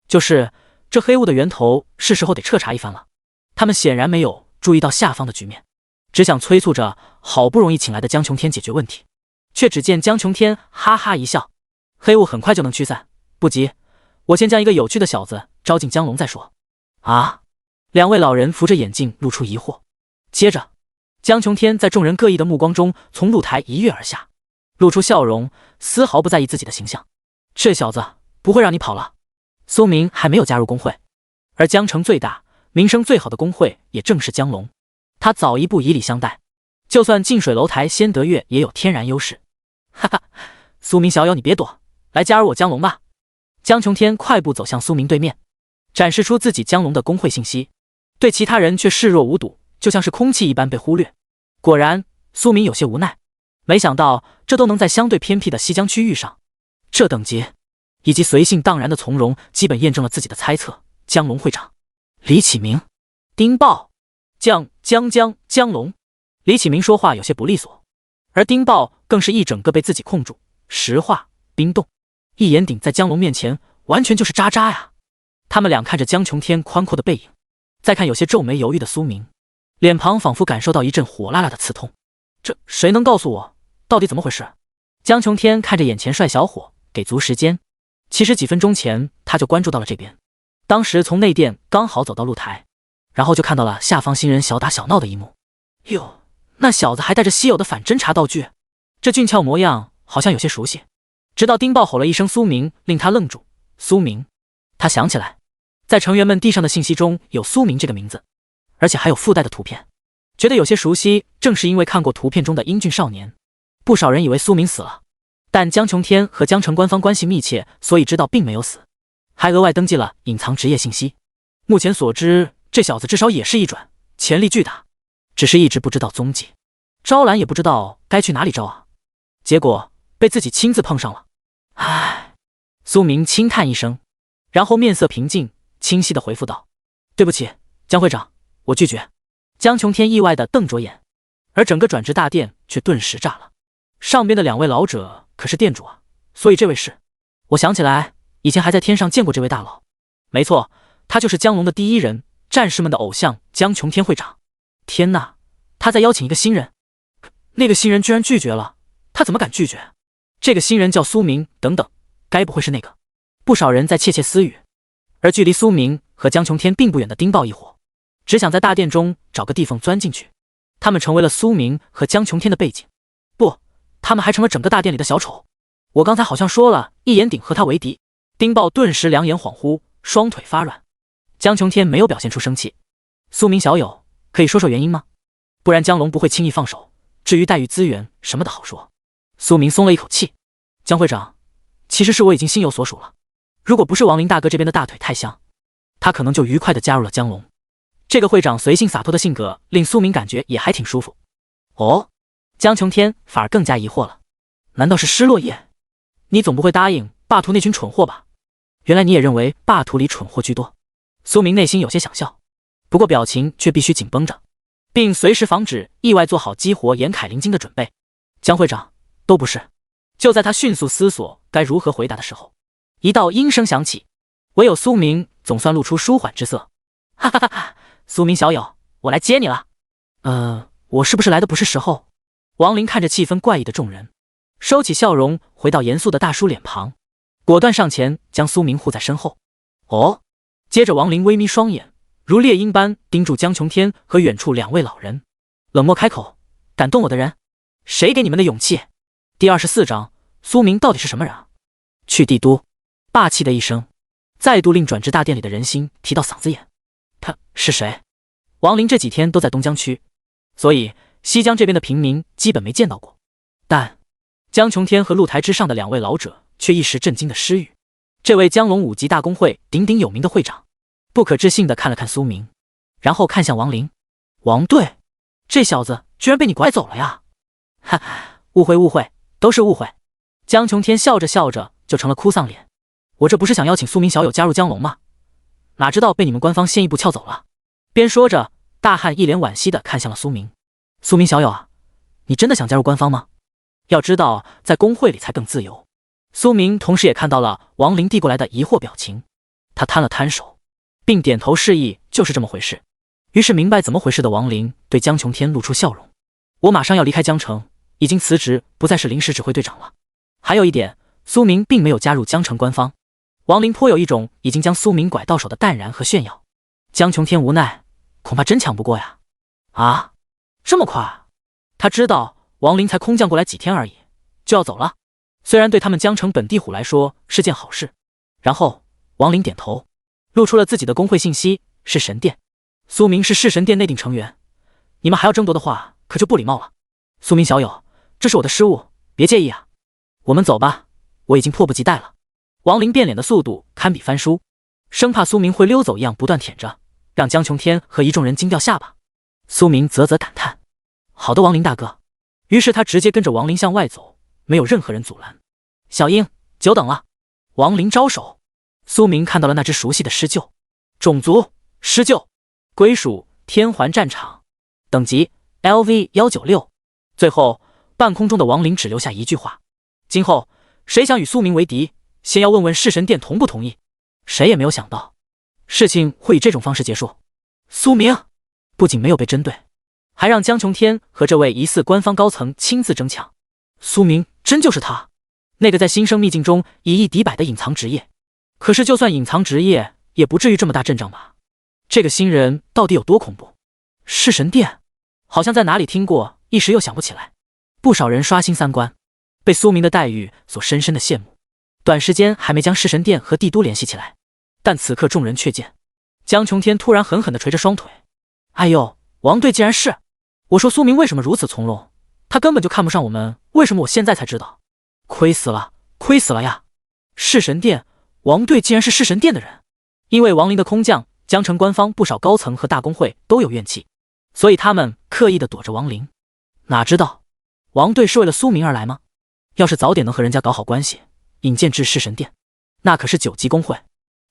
[SPEAKER 1] 就是这黑雾的源头，是时候得彻查一番了。他们显然没有注意到下方的局面，只想催促着好不容易请来的江琼天解决问题，却只见江琼天哈哈一笑，黑雾很快就能驱散，不急，我先将一个有趣的小子招进江龙再说。啊！2位老人扶着眼镜露出疑惑，接着江琼天在众人各异的目光中从露台一跃而下，露出笑容，丝毫不在意自己的形象。这小子不会让你跑了。苏明还没有加入工会，而江城最大名声最好的工会也正是江龙，他早一步以礼相待，就算近水楼台先得月也有天然优势。哈哈，苏明小友你别躲，来加入我江龙吧。江琼天快步走向苏明对面，展示出自己江龙的工会信息，对其他人却视若无睹，就像是空气一般被忽略。果然，苏明有些无奈，没想到这都能在相对偏僻的西江区遇上，这等级以及随性荡然的从容，基本验证了自己的猜测。江龙会长李启明，丁豹，江龙。李启明说话有些不利索，而丁豹更是一整个被自己控住，石化冰冻，一眼顶在江龙面前完全就是渣渣呀。他们俩看着江琼天宽阔的背影，再看有些皱眉犹豫的苏明，脸庞仿佛感受到一阵火辣辣的刺痛。这谁能告诉我到底怎么回事？江琼天看着眼前帅小伙，给足时间，其实几分钟前他就关注到了这边，当时从内殿刚好走到露台，然后就看到了下方新人小打小闹的一幕。哟，那小子还带着稀有的反侦查道具，这俊俏模样好像有些熟悉。直到丁豹吼了一声苏明，令他愣住。苏明，他想起来，在成员们递上的信息中有苏明这个名字，而且还有附带的图片，觉得有些熟悉。正是因为看过图片中的英俊少年，不少人以为苏明死了，但江琼天和江城官方关系密切，所以知道并没有死，还额外登记了隐藏职业信息。目前所知，这小子至少也是一转，潜力巨大，只是一直不知道踪迹，招揽也不知道该去哪里招啊。结果被自己亲自碰上了。唉，苏明轻叹一声，然后面色平静，清晰地回复道：“对不起，江会长，我拒绝。”江琼天意外地瞪着眼，而整个转职大殿却顿时炸了。上边的两位老者可是店主啊，所以这位是……我想起来，以前还在天上见过这位大佬。没错，他就是江龙的第一人，战士们的偶像江琼天会长。天哪，他在邀请一个新人，那个新人居然拒绝了，他怎么敢拒绝？这个新人叫苏明，等等，该不会是那个？不少人在窃窃私语。而距离苏明和江琼天并不远的丁豹一伙，只想在大殿中找个地缝钻进去。他们成为了苏明和江琼天的背景，不，他们还成了整个大殿里的小丑。我刚才好像说了一言鼎和他为敌。丁豹顿时两眼恍惚，双腿发软。江琼天没有表现出生气。苏明小友，可以说说原因吗？不然江龙不会轻易放手。至于待遇资源什么的好说。苏明松了一口气。江会长，其实是我已经心有所属了。如果不是王林大哥这边的大腿太香，他可能就愉快地加入了江龙。这个会长随性洒脱的性格令苏明感觉也还挺舒服。哦，江琼天反而更加疑惑了。难道是失落叶？你总不会答应霸图那群蠢货吧？原来你也认为霸图里蠢货居多。苏明内心有些想笑，不过表情却必须紧绷着，并随时防止意外做好激活严凯灵晶的准备。江会长，都不是。就在他迅速思索该如何回答的时候，一道阴声响起，唯有苏明总算露出舒缓之色。哈哈哈哈，苏明小友，我来接你了。我是不是来的不是时候？王林看着气氛怪异的众人，收起笑容，回到严肃的大叔脸庞，果断上前将苏明护在身后。哦，接着王林微眯双眼，如猎鹰般盯住江琼天和远处两位老人，冷漠开口：“敢动我的人，谁给你们的勇气？”第24章，苏明到底是什么人啊？去帝都，霸气的一声，再度令转职大殿里的人心提到嗓子眼。他是谁？王林这几天都在东江区，所以西江这边的平民基本没见到过。但江琼天和露台之上的两位老者却一时震惊的失语。这位江龙5级大公会鼎鼎有名的会长，不可置信地看了看苏明，然后看向王林。王队，这小子居然被你拐走了呀？哈，误会误会，都是误会。江琼天笑着笑着就成了哭丧脸。我这不是想邀请苏明小友加入江龙吗？哪知道被你们官方先一步撬走了。边说着，大汉一脸惋惜地看向了苏明。苏明小友啊，你真的想加入官方吗？要知道，在公会里才更自由。苏明同时也看到了王林递过来的疑惑表情，他摊了摊手，并点头示意就是这么回事。于是明白怎么回事的王林对江琼天露出笑容：“我马上要离开江城，已经辞职，不再是临时指挥队长了。还有一点，苏明并没有加入江城官方。”王林颇有一种已经将苏明拐到手的淡然和炫耀。江琼天无奈，恐怕真抢不过呀。啊，这么快？他知道王林才空降过来几天而已，就要走了。虽然对他们江城本地虎来说是件好事。然后王林点头，露出了自己的工会信息：是神殿。苏明是弑神殿内定成员，你们还要争夺的话，可就不礼貌了。苏明小友，这是我的失误，别介意啊。我们走吧，我已经迫不及待了。王林变脸的速度堪比翻书，生怕苏明会溜走一样不断舔着，让江琼天和一众人惊掉下巴。苏明啧啧感叹：好的，王林大哥。于是他直接跟着王林向外走，没有任何人阻拦。小英，久等了。王林招手。苏明看到了那只熟悉的狮鹫，种族狮鹫，归属天环战场，等级 LV196。最后半空中的王林只留下一句话：今后谁想与苏明为敌，先要问问弑神殿同不同意。谁也没有想到事情会以这种方式结束。苏明不仅没有被针对，还让江琼天和这位疑似官方高层亲自争抢。苏明真就是他？那个在新生秘境中以一敌百的隐藏职业。可是就算隐藏职业，也不至于这么大阵仗吧？这个新人到底有多恐怖？弑神殿，好像在哪里听过，一时又想不起来。不少人刷新三观，被苏明的待遇所深深的羡慕。短时间还没将弑神殿和帝都联系起来，但此刻众人却见江琼天突然狠狠地捶着双腿。哎呦，王队竟然是！我说苏明为什么如此从容？他根本就看不上我们，为什么我现在才知道？亏死了，亏死了呀！弑神殿，王队竟然是弑神殿的人。因为亡灵的空降，江城官方不少高层和大公会都有怨气，所以他们刻意的躲着亡灵。哪知道王队是为了苏明而来吗？要是早点能和人家搞好关系，引荐至弑神殿，那可是9级公会，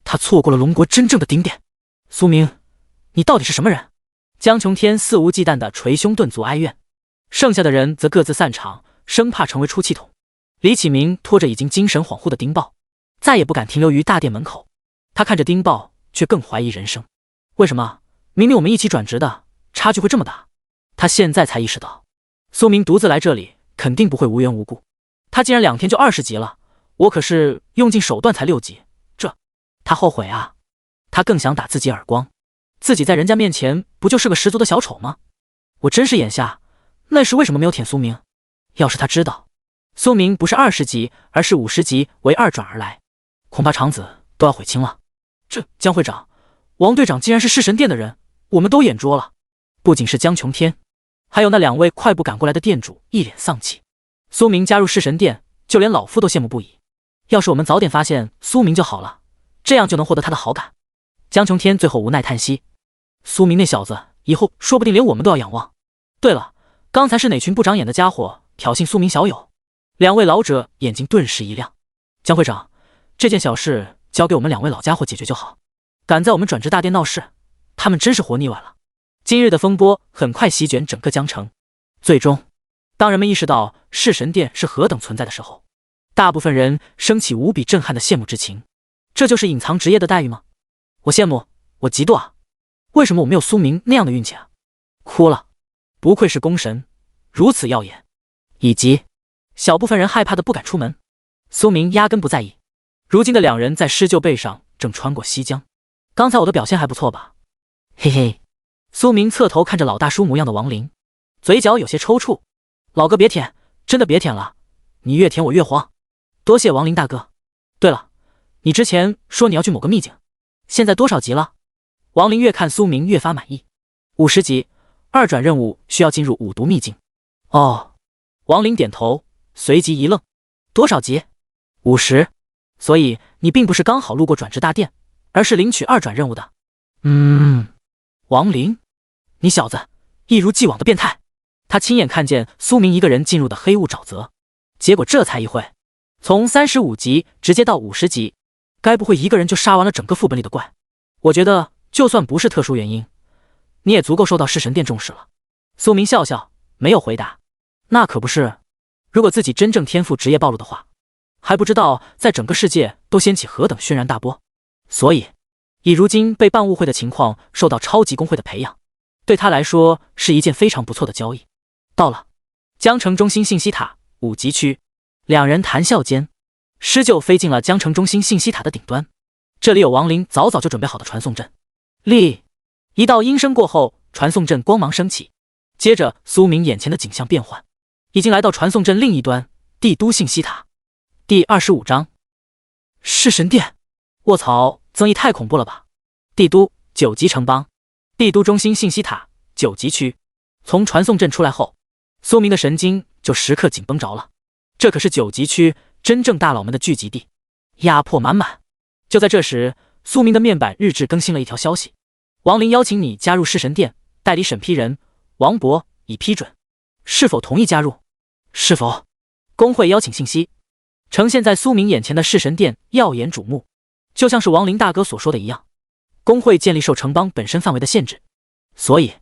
[SPEAKER 1] 他错过了龙国真正的顶点。苏明，你到底是什么人？江琼天肆无忌惮的捶胸顿足哀怨，剩下的人则各自散场，生怕成为出气筒。李启明拖着已经精神恍惚的丁豹，再也不敢停留于大殿门口。他看着丁豹，却更怀疑人生。为什么明明我们一起转职的，差距会这么大？他现在才意识到，苏明独自来这里肯定不会无缘无故。他竟然2天就20级了，我可是用尽手段才6级，他后悔啊！他更想打自己耳光，自己在人家面前不就是个十足的小丑吗？我真是眼瞎，那时为什么没有舔苏明？要是他知道苏明不是20级，而是50级为2转而来，恐怕肠子都要悔青了。江会长，王队长竟然是弑神殿的人，我们都眼拙了。不仅是江琼天，还有那2位快步赶过来的店主一脸丧气。苏明加入弑神殿，就连老夫都羡慕不已。要是我们早点发现苏明就好了，这样就能获得他的好感。江琼天最后无奈叹息，苏明那小子以后说不定连我们都要仰望。对了，刚才是哪群不长眼的家伙挑衅苏明小友？2位老者眼睛顿时一亮。江会长，这件小事交给我们2位老家伙解决就好。敢在我们转职大殿闹事，他们真是活腻歪了。今日的风波很快席卷整个江城，最终当人们意识到弑神殿是何等存在的时候，大部分人升起无比震撼的羡慕之情。这就是隐藏职业的待遇吗？我羡慕，我嫉妒啊！为什么我没有苏明那样的运气啊？哭了，不愧是功神，如此耀眼。以及小部分人害怕的不敢出门，苏明压根不在意。如今的2人在施救背上正穿过西江。刚才我的表现还不错吧？嘿嘿。苏明侧头看着老大叔模样的亡灵，嘴角有些抽搐。老哥别舔，真的别舔了，你越舔我越慌。多谢亡灵大哥。对了，你之前说你要去某个秘境，现在多少级了？亡灵越看苏明越发满意。50级，2转任务需要进入5毒秘境。哦，亡灵点头，随即一愣。多少级？50。所以你并不是刚好路过转职大殿，而是领取2转任务的。亡灵，你小子一如既往的变态。他亲眼看见苏明一个人进入的黑雾沼泽，结果这才一会，从35级直接到50级，该不会一个人就杀完了整个副本里的怪？我觉得就算不是特殊原因，你也足够受到弑神殿重视了。苏明笑笑，没有回答。那可不是，如果自己真正天赋职业暴露的话，还不知道在整个世界都掀起何等轩然大波。所以以如今被办误会的情况受到超级公会的培养，对他来说是一件非常不错的交易。到了江城中心信息塔5级区，2人谈笑间，施救飞进了江城中心信息塔的顶端。这里有亡灵早早就准备好的传送阵。一道音声过后，传送阵光芒升起，接着苏明眼前的景象变换，已经来到传送阵另一端，帝都信息塔。第25章弑神殿。卧槽，增益太恐怖了吧！帝都9级城邦，帝都中心信息塔9级区。从传送阵出来后，苏明的神经就时刻紧绷着了。这可是9级区真正大佬们的聚集地，压迫满满。就在这时，苏明的面板日志更新了一条消息：亡灵邀请你加入弑神殿，代理审批人王博已批准，是否同意加入？是否？工会邀请信息呈现在苏明眼前的弑神殿耀眼瞩目，就像是亡灵大哥所说的一样，工会建立受城邦本身范围的限制，所以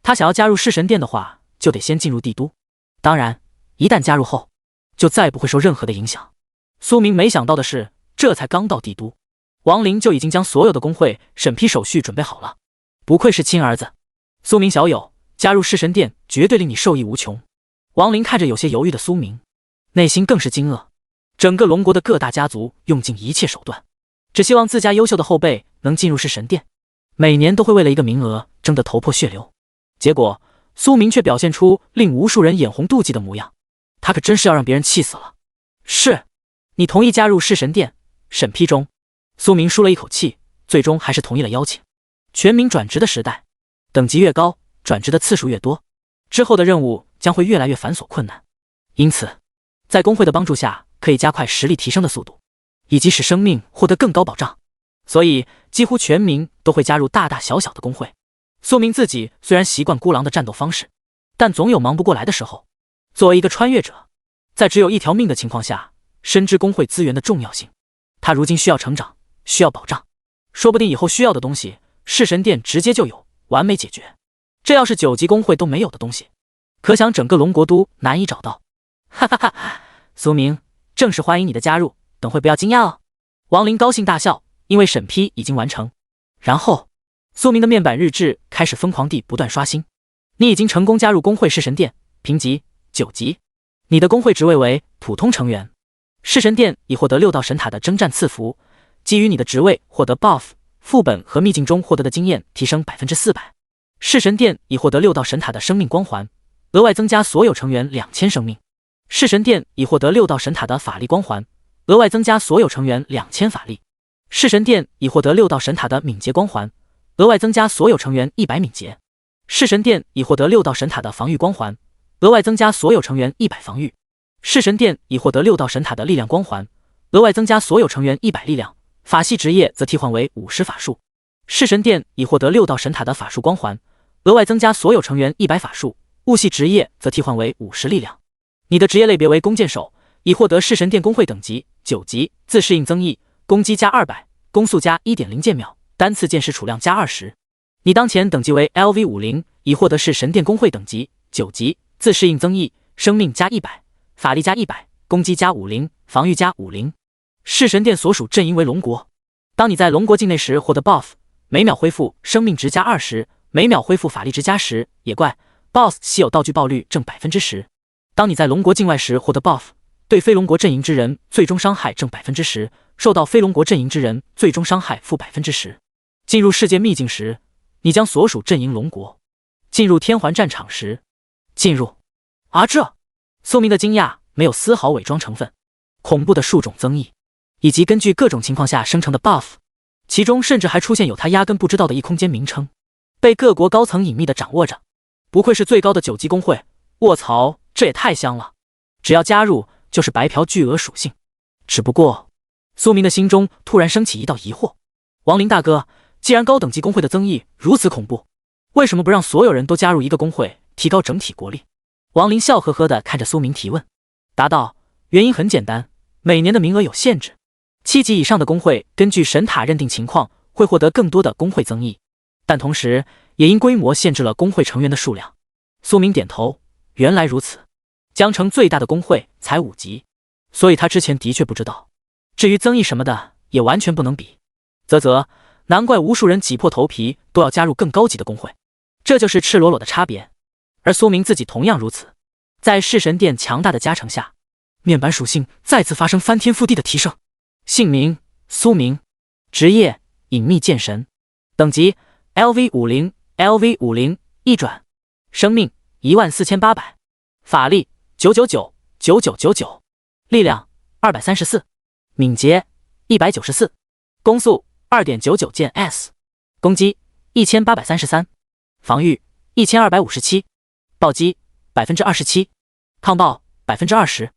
[SPEAKER 1] 他想要加入弑神殿的话，就得先进入帝都。当然，一旦加入后，就再不会受任何的影响。苏明没想到的是，这才刚到帝都，亡灵就已经将所有的工会审批手续准备好了。不愧是亲儿子，苏明小友，加入弑神殿绝对令你受益无穷。亡灵看着有些犹豫的苏明，内心更是惊愕。整个龙国的各大家族用尽一切手段，只希望自家优秀的后辈能进入弑神殿，每年都会为了一个名额争得头破血流。结果苏明却表现出令无数人眼红妒忌的模样，他可真是要让别人气死了。是，你同意加入弑神殿？审批中。苏明舒了一口气，最终还是同意了邀请。全民转职的时代，等级越高，转职的次数越多，之后的任务将会越来越繁琐困难。因此，在工会的帮助下，可以加快实力提升的速度，以及使生命获得更高保障。所以，几乎全民都会加入大大小小的工会。苏明自己虽然习惯孤狼的战斗方式，但总有忙不过来的时候。作为一个穿越者，在只有一条命的情况下，深知工会资源的重要性。他如今需要成长，需要保障，说不定以后需要的东西，弑神殿直接就有，完美解决。这要是9级工会都没有的东西，可想整个龙国都难以找到。哈哈哈，苏明，正式欢迎你的加入，等会不要惊讶哦。王林高兴大笑，因为审批已经完成。然后，苏明的面板日志开始疯狂地不断刷新。你已经成功加入工会弑神殿，评级9级，你的工会职位为普通成员。弑神殿已获得6道神塔的征战赐福，基于你的职位获得 buff， 副本和秘境中获得的经验提升 400%。弑神殿已获得6道神塔的生命光环，额外增加所有成员2000生命。弑神殿已获得6道神塔的法力光环，额外增加所有成员2000法力。弑神殿已获得6道神塔的敏捷光环，额外增加所有成员100敏捷。弑神殿已获得6道神塔的防御光环，额外增加所有成员100防御。弑神殿已获得6道神塔的力量光环，额外增加所有成员100力量。法系职业则替换为50法术。弑神殿已获得6道神塔的法术光环，额外增加所有成员100法术。物系职业则替换为50力量。你的职业类别为弓箭手，已获得弑神殿工会等级9级，自适应增益，攻击加200，攻速加 1.0 剑秒，单次剑士储量加20。你当前等级为 LV50， 已获得弑神殿工会等级9级，自适应增益，生命加100，法力加100，攻击加50，防御加50。弑神殿所属阵营为龙国。当你在龙国境内时获得 buff， 每秒恢复生命值加20，每秒恢复法力值加10。野怪 BOSS 稀有道具爆率正 10%。当你在龙国境外时获得 buff， 对非龙国阵营之人最终伤害正 10%， 受到非龙国阵营之人最终伤害负 10%。进入世界秘境时，你将所属阵营龙国。进入天环战场时，进入。这苏明的惊讶没有丝毫伪装成分，恐怖的数种增益，以及根据各种情况下生成的 buff， 其中甚至还出现有他压根不知道的异空间名称，被各国高层隐秘地掌握着。不愧是最高的9级工会，卧槽，这也太香了！只要加入，就是白嫖巨额属性。只不过，苏明的心中突然升起一道疑惑：王林大哥，既然高等级工会的增益如此恐怖，为什么不让所有人都加入一个工会，提高整体国力？王林笑呵呵地看着苏明提问，答道：原因很简单，每年的名额有限制，7级以上的工会根据神塔认定情况会获得更多的工会增益，但同时也因规模限制了工会成员的数量。苏明点头，原来如此。江城最大的工会才5级，所以他之前的确不知道。至于增益什么的，也完全不能比。难怪无数人挤破头皮都要加入更高级的工会，这就是赤裸裸的差别。而苏明自己同样如此，在弑神殿强大的加成下，面板属性再次发生翻天覆地的提升。姓名：苏明，职业：隐秘剑神，等级 LV50 LV50 一转，生命14800，法力999 9999，力量234，敏捷194，攻速2.99剑 S， 攻击1833，防御1257，暴击27%，抗爆20%，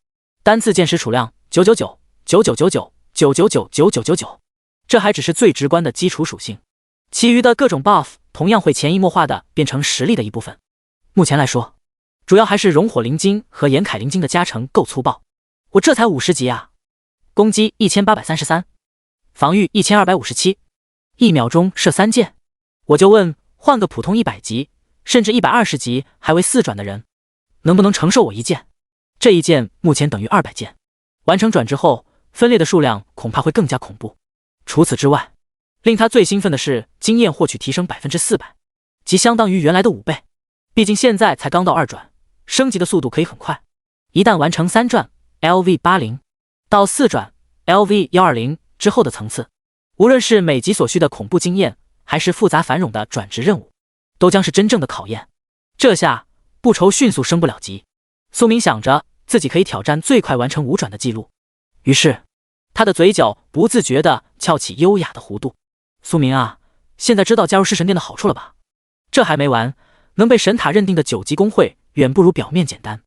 [SPEAKER 1] 单次剑士储量999 9999 999 9999。这还只是最直观的基础属性，其余的各种 buff 同样会潜移默化的变成实力的一部分。目前来说，主要还是熔火灵晶和岩铠灵晶的加成够粗暴。我这才50级啊！攻击1833，防御1257，一秒钟射3箭。我就问，换个普通100级甚至120级还为4转的人，能不能承受我一箭？这一箭目前等于200箭，完成转职后分裂的数量恐怕会更加恐怖。除此之外，令他最兴奋的是经验获取提升 400%， 即相当于原来的5倍。毕竟现在才刚到2转，升级的速度可以很快。一旦完成3转 LV80，到4转 LV120之后的层次，无论是每集所需的恐怖经验，还是复杂繁冗的转职任务，都将是真正的考验。这下不愁迅速升不了级。苏明想着自己可以挑战最快完成5转的记录，于是他的嘴角不自觉地翘起优雅的弧度。苏明啊，现在知道加入弑神殿的好处了吧？这还没完，能被神塔认定的9级公会远不如表面简单，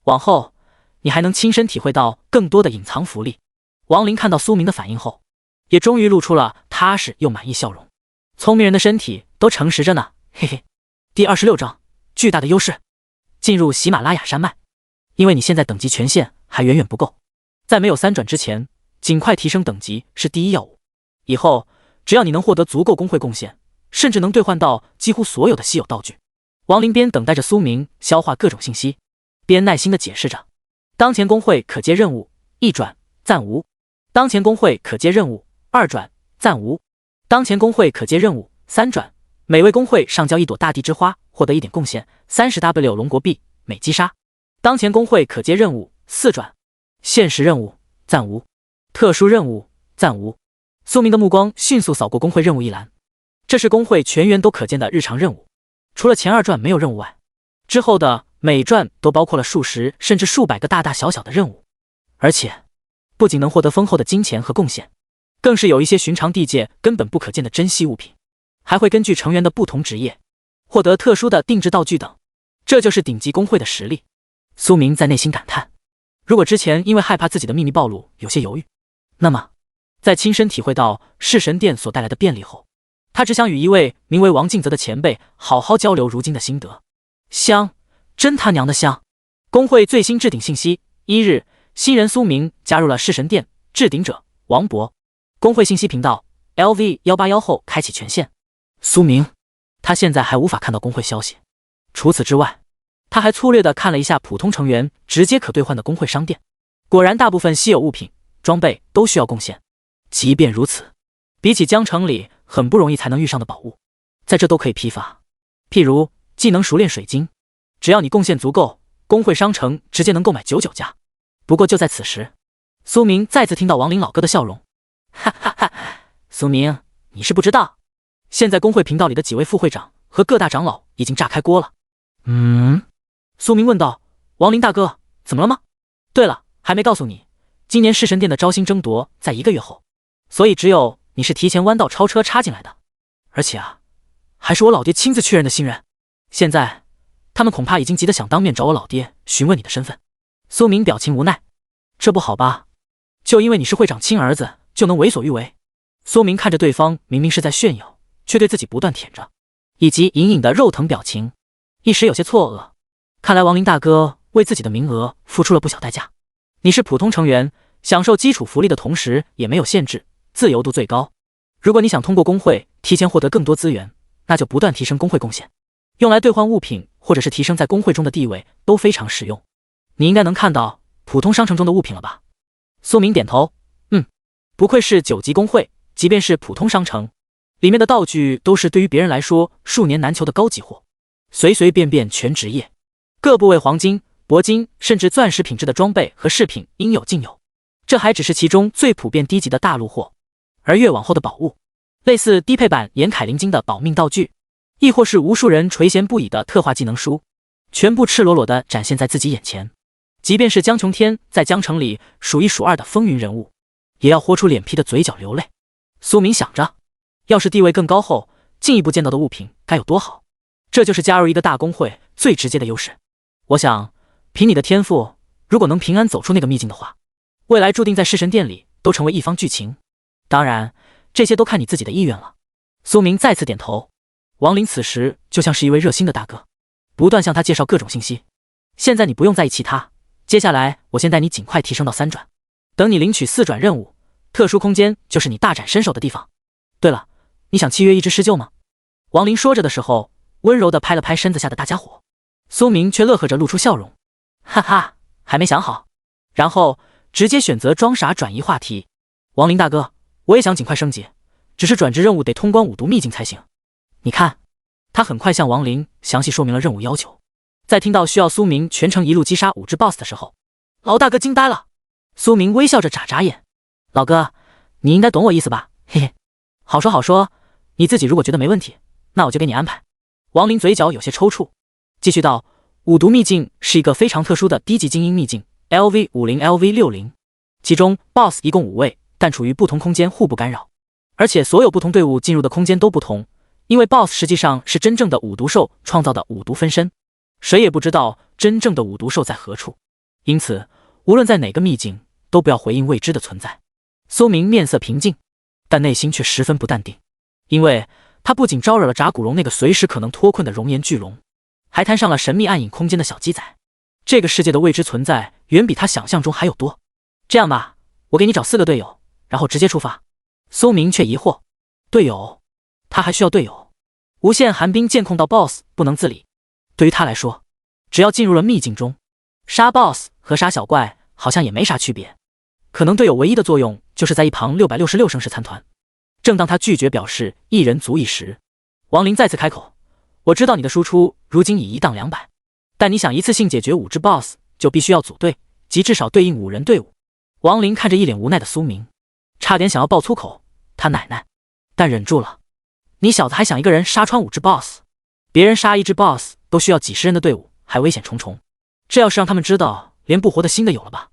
[SPEAKER 1] 往后你还能亲身体会到更多的隐藏福利。王林看到苏明的反应后，也终于露出了踏实又满意笑容。聪明人的身体都诚实着呢，嘿嘿。第26章，巨大的优势。进入喜马拉雅山脉。因为你现在等级权限还远远不够，在没有3转之前，尽快提升等级是第一要务。以后只要你能获得足够公会贡献，甚至能兑换到几乎所有的稀有道具。王林边等待着苏明消化各种信息，边耐心地解释着：当前公会可接任务1转暂无，当前公会可接任务2转暂无，当前公会可接任务3转，每位公会上交1朵大地之花，获得1点贡献 30W 龙国币每击杀。当前公会可接任务4转，限时任务暂无，特殊任务暂无。苏明的目光迅速扫过公会任务一栏，这是公会全员都可见的日常任务，除了前2转没有任务外，之后的每转都包括了数十甚至数百个大大小小的任务，而且不仅能获得丰厚的金钱和贡献，更是有一些寻常地界根本不可见的珍稀物品，还会根据成员的不同职业获得特殊的定制道具等，这就是顶级公会的实力。苏明在内心感叹，如果之前因为害怕自己的秘密暴露有些犹豫，那么在亲身体会到弑神殿所带来的便利后，他只想与一位名为王敬泽的前辈好好交流如今的心得。香，真他娘的香！公会最新置顶信息：1日，新人苏明加入了弑神殿，置顶者王博。公会信息频道 LV181后开启权限。苏明，他现在还无法看到公会消息。除此之外，他还粗略地看了一下普通成员直接可兑换的公会商店，果然大部分稀有物品、装备都需要贡献。即便如此，比起江城里很不容易才能遇上的宝物，在这都可以批发。譬如技能熟练水晶，只要你贡献足够，公会商城直接能购买99家。不过就在此时，苏明再次听到王林老哥的笑容。哈哈哈，苏明，你是不知道，现在公会频道里的几位副会长和各大长老已经炸开锅了。苏明问道：王林大哥，怎么了吗？对了，还没告诉你，今年弑神殿的招新争夺在1个月后，所以只有你是提前弯道超车插进来的，而且啊，还是我老爹亲自确认的新人。现在他们恐怕已经急得想当面找我老爹询问你的身份。苏明表情无奈，这不好吧？就因为你是会长亲儿子就能为所欲为？苏明看着对方明明是在炫耀，却对自己不断舔着，以及隐隐的肉疼表情，一时有些错愕。看来王林大哥为自己的名额付出了不小代价。你是普通成员，享受基础福利的同时也没有限制，自由度最高。如果你想通过公会提前获得更多资源，那就不断提升公会贡献，用来兑换物品或者是提升在公会中的地位都非常实用。你应该能看到普通商城中的物品了吧？苏明点头，不愧是9级公会，即便是普通商城，里面的道具都是对于别人来说数年难求的高级货，随随便便全职业。各部位黄金、铂金甚至钻石品质的装备和饰品应有尽有，这还只是其中最普遍低级的大陆货。而越往后的宝物，类似低配版严凯灵晶的保命道具，亦或是无数人垂涎不已的特化技能书，全部赤裸裸地展现在自己眼前。即便是江琼天在江城里数1数2的风云人物，也要豁出脸皮的嘴角流泪。苏明想着，要是地位更高后，进一步见到的物品该有多好。这就是加入一个大公会最直接的优势。我想，凭你的天赋，如果能平安走出那个秘境的话，未来注定在弑神殿里都成为一方巨情。当然，这些都看你自己的意愿了。苏明再次点头。王林此时就像是一位热心的大哥，不断向他介绍各种信息。现在你不用在意其他，接下来我先带你尽快提升到3转。等你领取4转任务，特殊空间就是你大展身手的地方。对了，你想契约一只施救吗？王林说着的时候，温柔地拍了拍身子下的大家伙。苏明却乐呵着露出笑容，哈哈，还没想好。然后直接选择装傻转移话题。王林大哥，我也想尽快升级，只是转职任务得通关5毒秘境才行。你看，他很快向王林详细说明了任务要求。在听到需要苏明全程一路击杀5只 BOSS 的时候，老大哥惊呆了。苏明微笑着眨眨眼，老哥，你应该懂我意思吧，嘿嘿。好说好说，你自己如果觉得没问题，那我就给你安排。王林嘴角有些抽搐，继续道，五毒秘境是一个非常特殊的低级精英秘境 ，LV50、LV60，其中 BOSS 一共5位，但处于不同空间互不干扰，而且所有不同队伍进入的空间都不同，因为 BOSS 实际上是真正的五毒兽创造的五毒分身，谁也不知道真正的五毒兽在何处，因此无论在哪个秘境都不要回应未知的存在。苏明面色平静，但内心却十分不淡定，因为他不仅招惹了炸骨龙那个随时可能脱困的熔岩巨龙，还摊上了神秘暗影空间的小鸡仔。这个世界的未知存在远比他想象中还有多。这样吧，我给你找4个队友，然后直接出发。苏明却疑惑，队友？他还需要队友？无限寒冰剑控到 BOSS 不能自理，对于他来说，只要进入了秘境中，杀 BOSS 和杀小怪好像也没啥区别，可能队友唯一的作用就是在一旁666声势参团。正当他拒绝表示一人足矣时，王林再次开口，我知道你的输出如今已1档200，但你想一次性解决5只 BOSS 就必须要组队，即至少对应5人队伍。王林看着一脸无奈的苏明，差点想要爆粗口，他奶奶，但忍住了。你小子还想一个人杀穿5只 BOSS？ 别人杀1只 BOSS 都需要几十人的队伍，还危险重重，这要是让他们知道，连不活的心的有了吧。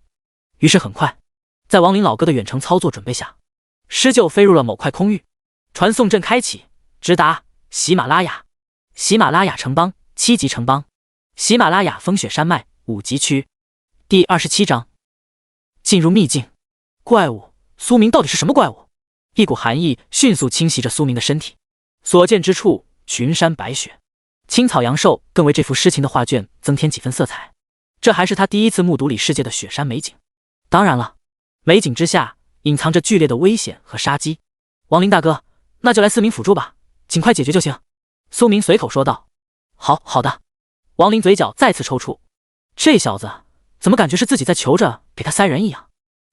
[SPEAKER 1] 于是很快，在王林老哥的远程操作准备下，狮鹫飞入了某块空域，传送阵开启，直达喜马拉雅。喜马拉雅城邦7级城邦，喜马拉雅风雪山脉5级区。第27章，进入秘境。怪物，苏明到底是什么怪物？一股寒意迅速侵袭着苏明的身体，所见之处群山白雪，青草阳寿更为这幅诗情的画卷增添几分色彩。这还是他第一次目睹里世界的雪山美景，当然了，美景之下隐藏着剧烈的危险和杀机。王林大哥，那就来4名辅助吧，尽快解决就行。苏明随口说道。好的。王林嘴角再次抽搐，这小子怎么感觉是自己在求着给他塞人一样？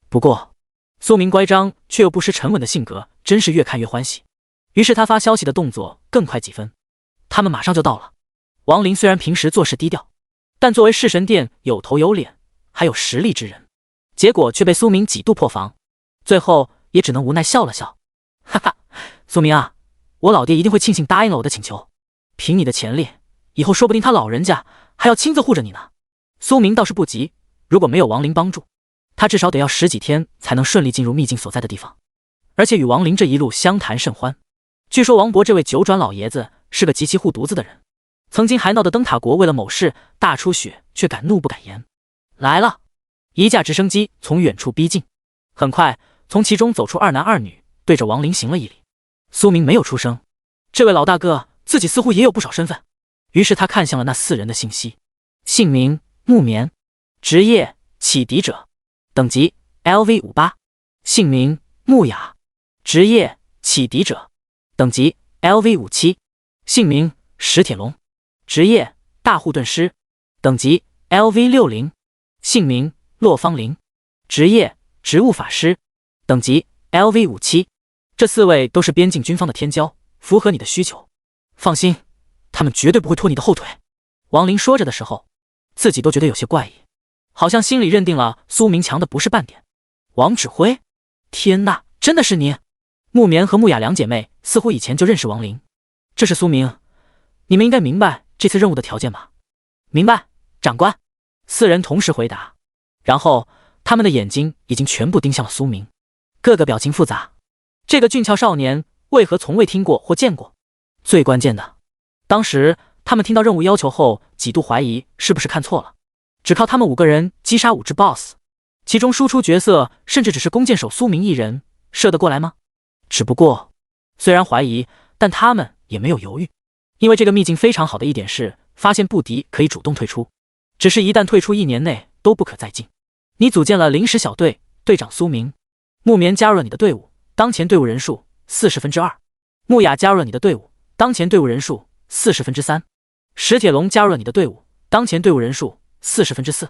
[SPEAKER 1] 不过苏明乖张却又不失沉稳的性格真是越看越欢喜，于是他发消息的动作更快几分。他们马上就到了。王林虽然平时做事低调，但作为弑神殿有头有脸还有实力之人，结果却被苏明几度破防，最后也只能无奈笑了笑。哈哈，苏明啊，我老爹一定会庆幸答应了我的请求，凭你的潜力，以后说不定他老人家还要亲自护着你呢。苏明倒是不急，如果没有王林帮助，他至少得要10几天才能顺利进入秘境所在的地方，而且与王林这一路相谈甚欢。据说王博这位九转老爷子是个极其护犊子的人，曾经还闹得灯塔国为了某事大出血，却敢怒不敢言。来了，一架直升机从远处逼近，很快从其中走出2男2女，对着王林行了一礼。苏明没有出声，这位老大哥自己似乎也有不少身份，于是他看向了那4人的信息：姓名木棉，职业启迪者，等级 LV58，姓名木雅，职业启迪者，等级 LV57，姓名石铁龙，职业大护盾师，等级 LV60，姓名洛芳玲，职业植物法师，等级 LV57。这4位都是边境军方的天骄，符合你的需求。放心，他们绝对不会拖你的后腿。王林说着的时候，自己都觉得有些怪异，好像心里认定了苏明强的不是半点。王指挥，天哪，真的是你！木棉和木雅2姐妹似乎以前就认识王林。这是苏明，你们应该明白这次任务的条件吧？明白，长官。4人同时回答，然后他们的眼睛已经全部盯向了苏明，个个表情复杂。这个俊俏少年为何从未听过或见过？最关键的，当时他们听到任务要求后，几度怀疑是不是看错了。只靠他们5个人击杀5只 BOSS， 其中输出角色甚至只是弓箭手苏明一人，射得过来吗？只不过虽然怀疑，但他们也没有犹豫，因为这个秘境非常好的一点是，发现不敌可以主动退出，只是一旦退出1年内都不可再进。你组建了临时小队，队长苏明，木棉加入了你的队伍，当前队伍人数2/40，木雅加入了你的队伍，当前队伍人数3/4，石铁龙加入了你的队伍，当前队伍人数4/4，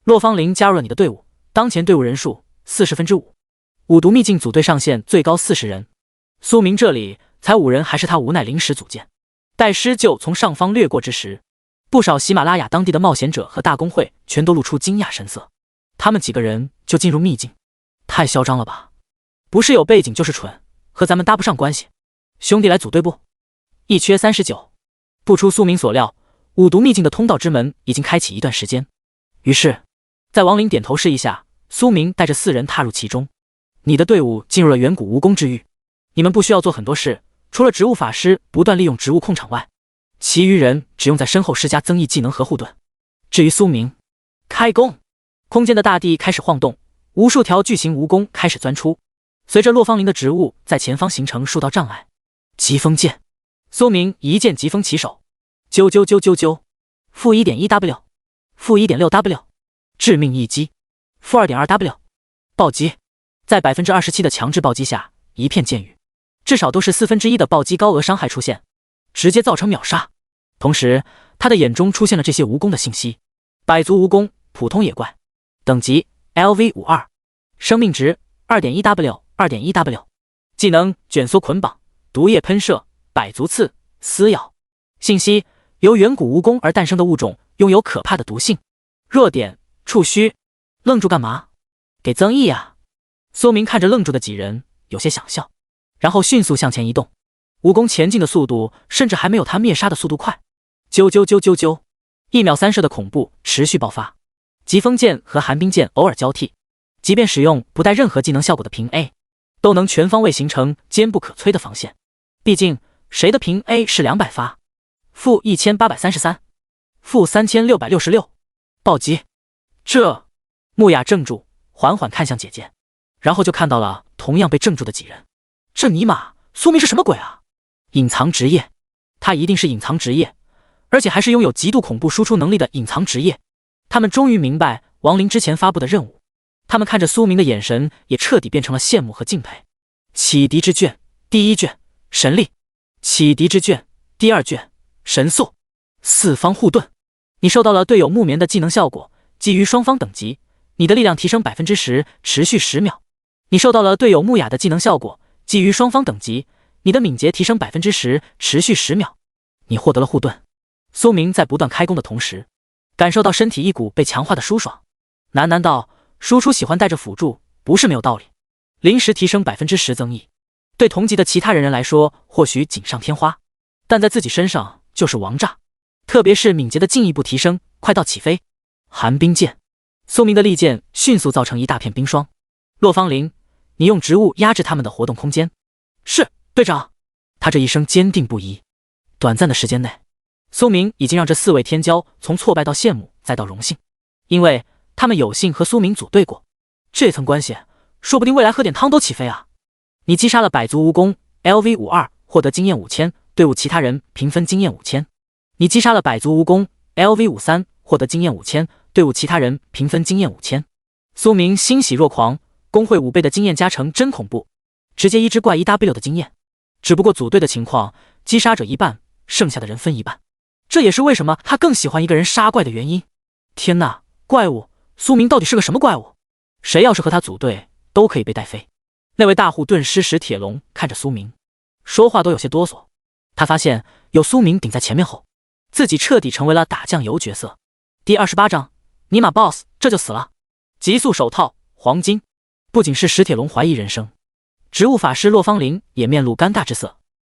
[SPEAKER 1] 洛芳玲加入了你的队伍，当前队伍人数5/5。五毒秘境组队上限最高40人，苏明这里才5人，还是他无奈临时组建。待狮鹫从上方掠过之时，不少喜马拉雅当地的冒险者和大公会全都露出惊讶神色。他们几个人就进入秘境，太嚣张了吧！不是有背景就是蠢，和咱们搭不上关系。兄弟来组队不？一缺39。不出苏明所料，五毒秘境的通道之门已经开启一段时间。于是，在亡灵点头示意下，苏明带着4人踏入其中。你的队伍进入了远古蜈蚣之域，你们不需要做很多事，除了植物法师不断利用植物控场外，其余人只用在身后施加增益技能和护盾。至于苏明，开弓！空间的大地开始晃动，无数条巨型蜈蚣开始钻出，随着落芳林的植物在前方形成数道障碍。疾风剑，苏明一剑疾风起手，啾啾啾啾啾，负 1.1W， 负 1.6W， 致命一击，负 2.2W， 暴击。在 27% 的强制暴击下，一片剑雨，至少都是1/4的暴击高额伤害出现，直接造成秒杀。同时，他的眼中出现了这些蜈蚣的信息：百足蜈蚣，普通野怪，等级 LV52， 生命值 2.1W， 2.1W， 技能卷缩捆绑，毒液喷射，百足刺，撕咬。信息：由远古蜈蚣而诞生的物种，拥有可怕的毒性。弱点：触须。愣住干嘛？给增益啊！苏明看着愣住的几人，有些想笑，然后迅速向前移动。蜈蚣前进的速度甚至还没有他灭杀的速度快。啾啾啾啾啾，1秒3射的恐怖持续爆发。疾风剑和寒冰剑偶尔交替，即便使用不带任何技能效果的平 A， 都能全方位形成坚不可摧的防线。毕竟谁的平 A 是200发？负 1833， 负 3666， 暴击。这木雅怔住，缓缓看向姐姐，然后就看到了同样被怔住的几人。这尼玛，苏明是什么鬼啊？隐藏职业，他一定是隐藏职业，而且还是拥有极度恐怖输出能力的隐藏职业。他们终于明白亡灵之前发布的任务，他们看着苏明的眼神也彻底变成了羡慕和敬佩。启迪之卷第1卷神力，启迪之卷第2卷神速，四方护盾。你受到了队友木棉的技能效果，基于双方等级，你的力量提升 10%， 持续10秒。你受到了队友木雅的技能效果，基于双方等级，你的敏捷提升 10%， 持续10秒。你获得了护盾。苏明在不断开弓的同时，感受到身体一股被强化的舒爽。喃喃道：输出喜欢带着辅助，不是没有道理。临时提升 10% 增益，对同级的其他人来说或许锦上添花，但在自己身上就是王炸。特别是敏捷的进一步提升，快到起飞。寒冰剑，苏明的利剑迅速造成一大片冰霜。洛芳林，你用植物压制他们的活动空间。是，队长。他这一声坚定不移。短暂的时间内，苏明已经让这4位天骄从挫败到羡慕再到荣幸，因为他们有幸和苏明组队过，这层关系说不定未来喝点汤都起飞啊。你击杀了百足蜈蚣 LV52， 获得经验5000，队伍其他人平分经验5000。你击杀了百足蜈蚣 LV53， 获得经验5000，队伍其他人平分经验5000。苏明欣喜若狂，工会5倍的经验加成真恐怖，直接一只怪 1W 的经验。只不过组队的情况，击杀者一半，剩下的人分一半。这也是为什么他更喜欢一个人杀怪的原因。天哪，怪物！苏明到底是个什么怪物？谁要是和他组队，都可以被带飞。那位大护盾师石铁龙看着苏明，说话都有些哆嗦。他发现有苏明顶在前面后，自己彻底成为了打酱油角色。第28章，尼玛 BOSS 这就死了。极速手套黄金。不仅是石铁龙怀疑人生，植物法师洛芳林也面露尴尬之色。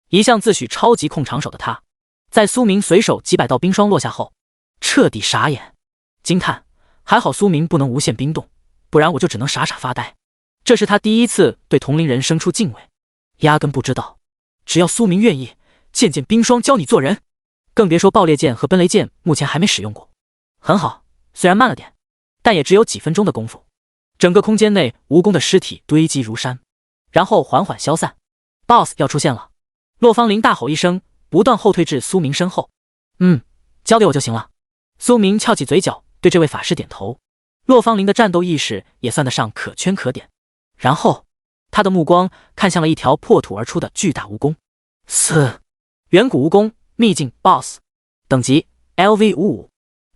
[SPEAKER 1] 一向自诩超级控场手的他，在苏明随手几百道冰霜落下后，彻底傻眼，惊叹：还好苏明不能无限冰冻，不然我就只能傻傻发呆。这是他第一次对同龄人生出敬畏，压根不知道，只要苏明愿意，剑剑冰霜教你做人。更别说爆裂剑和奔雷剑目前还没使用过。很好，虽然慢了点，但也只有几分钟的功夫。整个空间内蜈蚣的尸体堆积如山，然后缓缓消散。BOSS 要出现了！洛芳林大吼一声，不断后退至苏明身后。交给我就行了。苏明翘起嘴角，对这位法师点头。洛芳林的战斗意识也算得上可圈可点。然后，他的目光看向了一条破土而出的巨大蜈蚣。远古蜈蚣秘境 BOSS， 等级 LV55，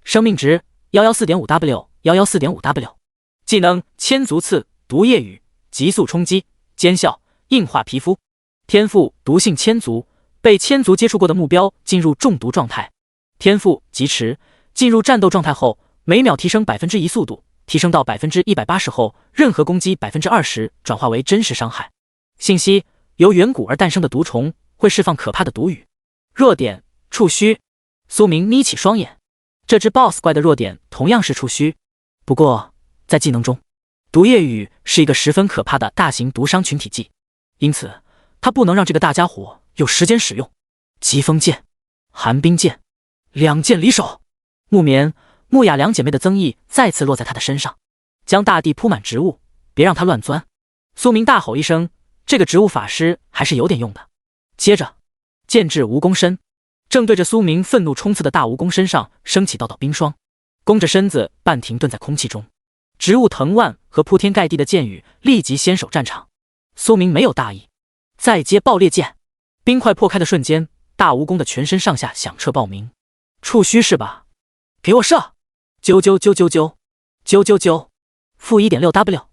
[SPEAKER 1] 生命值 114.5W， 114.5W。技能千足刺，毒液雨，急速冲击，尖效，硬化皮肤。天赋毒性千足，被千足接触过的目标进入中毒状态。天赋疾驰，进入战斗状态后，每秒提升1%速度，提升到 180% 后，任何攻击 20% 转化为真实伤害。信息：由远古而诞生的毒虫会释放可怕的毒语。弱点：触须。苏明眯起双眼，这只 BOSS 怪的弱点同样是触须，不过在技能中，毒液语是一个十分可怕的大型毒伤群体技，因此他不能让这个大家伙有时间使用。疾风剑、寒冰剑，两剑离手。木棉、木雅两姐妹的增益再次落在他的身上，将大地铺满植物，别让他乱钻。苏明大吼一声，这个植物法师还是有点用的。接着，剑至蜈蚣身，正对着苏明愤怒冲刺的大蜈蚣身上升起道道冰霜，弓着身子半停顿在空气中。植物藤蔓和铺天盖地的箭雨立即先手战场。苏明没有大意，再接爆裂剑，冰块破开的瞬间，大蜈蚣的全身上下响彻爆鸣。触须是吧？给我射！啾啾啾啾啾啾啾啾！负 1.6W，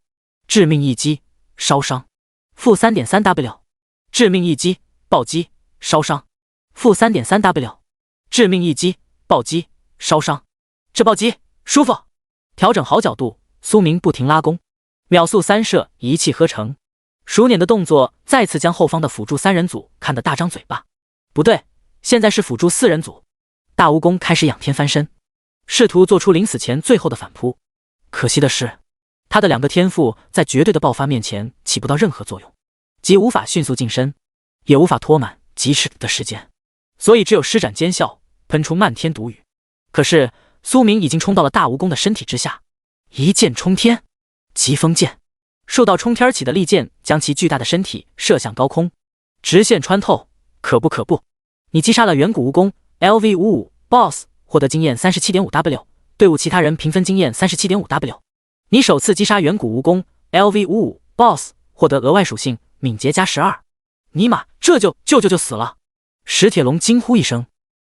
[SPEAKER 1] 致命一击，烧伤。负 3.3W， 致命一击，暴击，烧伤。负 3.3W， 致命一击，暴击，烧伤。这暴击舒服。调整好角度，苏明不停拉弓，秒速3射，一气呵成。数捻的动作再次将后方的辅助3人组看得大张嘴巴。不对，现在是辅助4人组。大蜈蚣开始仰天翻身，试图做出临死前最后的反扑。可惜的是，他的两个天赋在绝对的爆发面前起不到任何作用，既无法迅速近身，也无法拖满几尺的时间，所以只有施展尖啸，喷出漫天毒雨。可是苏明已经冲到了大蜈蚣的身体之下，一剑冲天，疾风剑，数道冲天起的利剑将其巨大的身体射向高空，直线穿透。可不可不，你击杀了远古蜈蚣 LV55 BOSS， 获得经验 37.5W， 队伍其他人平分经验 37.5W。 你首次击杀远古蜈蚣 LV55 BOSS， 获得额外属性敏捷加12。尼玛，这就死了！石铁龙惊呼一声，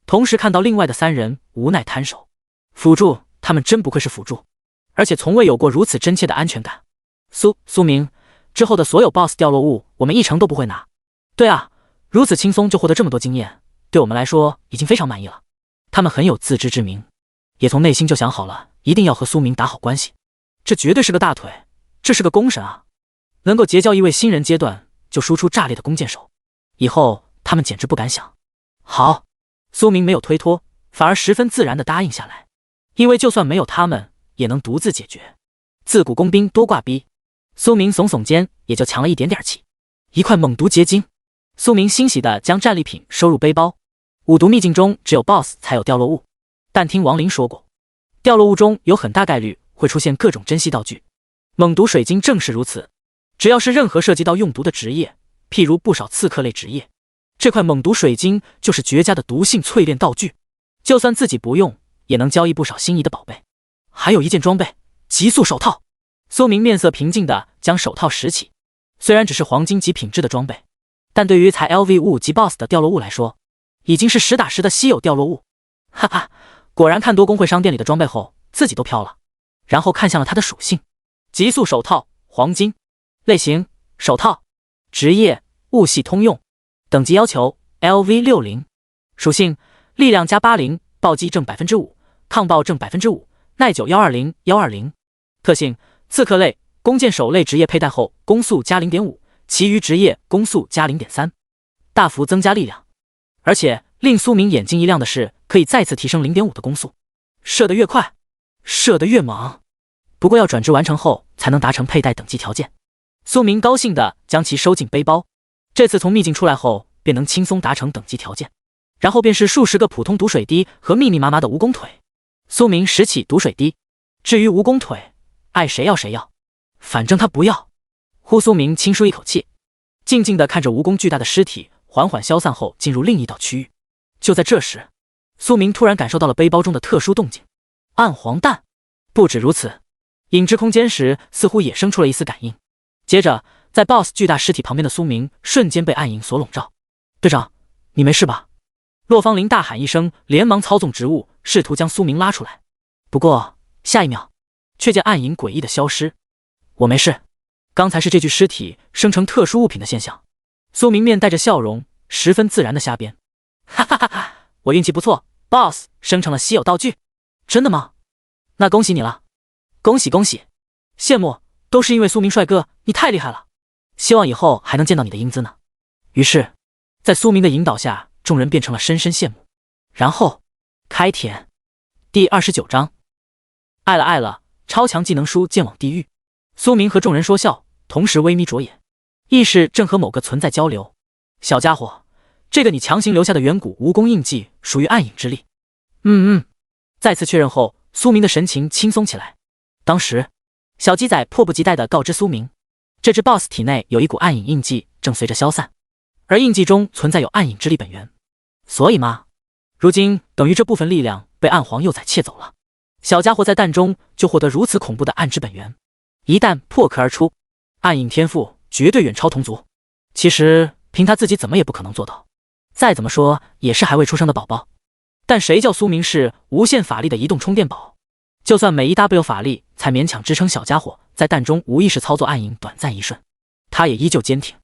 [SPEAKER 1] 同时看到另外的3人无奈摊手。辅助，他们真不愧是辅助，而且从未有过如此真切的安全感。苏明，之后的所有 BOSS 掉落物我们一成都不会拿。对啊，如此轻松就获得这么多经验，对我们来说已经非常满意了。他们很有自知之明，也从内心就想好了一定要和苏明打好关系。这绝对是个大腿，这是个功臣啊！能够结交一位新人阶段就输出炸裂的弓箭手，以后他们简直不敢想。好，苏明没有推脱，反而十分自然地答应下来，因为就算没有他们也能独自解决。自古工兵多挂逼，苏明耸耸肩，也就强了一点点气。一块猛毒结晶，苏明欣喜地将战利品收入背包。五毒秘境中只有 BOSS 才有掉落物，但听王林说过，掉落物中有很大概率会出现各种珍稀道具，猛毒水晶正是如此。只要是任何涉及到用毒的职业，譬如不少刺客类职业，这块猛毒水晶就是绝佳的毒性淬炼道具，就算自己不用，也能交易不少心仪的宝贝。还有一件装备，极速手套。苏明面色平静地将手套拾起，虽然只是黄金级品质的装备，但对于才 LV55 级 BOSS 的掉落物来说，已经是实打实的稀有掉落物。哈哈，果然看多工会商店里的装备后，自己都飘了。然后看向了它的属性，极速手套，黄金。类型，手套。职业，物系通用。等级要求 LV60。属性，力量加80，暴击正 5%， 抗爆正 5%， 耐久120。特性，刺客类、弓箭手类职业佩戴后攻速加 0.5， 其余职业攻速加 0.3， 大幅增加力量。而且令苏明眼睛一亮的是，可以再次提升 0.5 的攻速，射得越快，射得越猛。不过要转职完成后才能达成佩戴等级条件。苏明高兴地将其收进背包，这次从秘境出来后便能轻松达成等级条件，然后便是数十个普通毒水滴和密密麻麻的蜈蚣腿。苏明拾起毒水滴，至于蜈蚣腿，爱谁要谁要，反正他不要。呼，苏明轻舒一口气，静静地看着蜈蚣巨大的尸体缓缓消散后进入另一道区域。就在这时，苏明突然感受到了背包中的特殊动静，暗黄弹。不止如此，影之空间时似乎也生出了一丝感应。接着在 BOSS 巨大尸体旁边的苏明瞬间被暗影所笼罩。队长，你没事吧？洛芳林大喊一声，连忙操纵植物试图将苏明拉出来，不过下一秒却见暗影诡异的消失。我没事，刚才是这具尸体生成特殊物品的现象。苏明面带着笑容，十分自然的瞎编。哈哈哈哈，我运气不错， BOSS 生成了稀有道具。真的吗？那恭喜你了。恭喜恭喜！羡慕，都是因为苏明帅哥，你太厉害了！希望以后还能见到你的英姿呢。于是，在苏明的引导下，众人变成了深深羡慕。然后，开甜。第29章，爱了爱了，超强技能书剑往地狱。苏明和众人说笑，同时微眯着眼，意识正和某个存在交流。小家伙，这个你强行留下的远古蜈蚣印记属于暗影之力。再次确认后，苏明的神情轻松起来。当时，小鸡仔迫不及待地告知苏明，这只 BOSS 体内有一股暗影印记正随着消散，而印记中存在有暗影之力本源。所以嘛，如今等于这部分力量被暗皇幼崽窃走了。小家伙在蛋中就获得如此恐怖的暗之本源，一旦破壳而出，暗影天赋绝对远超同族。其实凭他自己怎么也不可能做到，再怎么说也是还未出生的宝宝。但谁叫苏明是无限法力的移动充电宝？就算每一 W 法力才勉强支撑小家伙在蛋中无意识操作暗影短暂一瞬，他也依旧坚挺。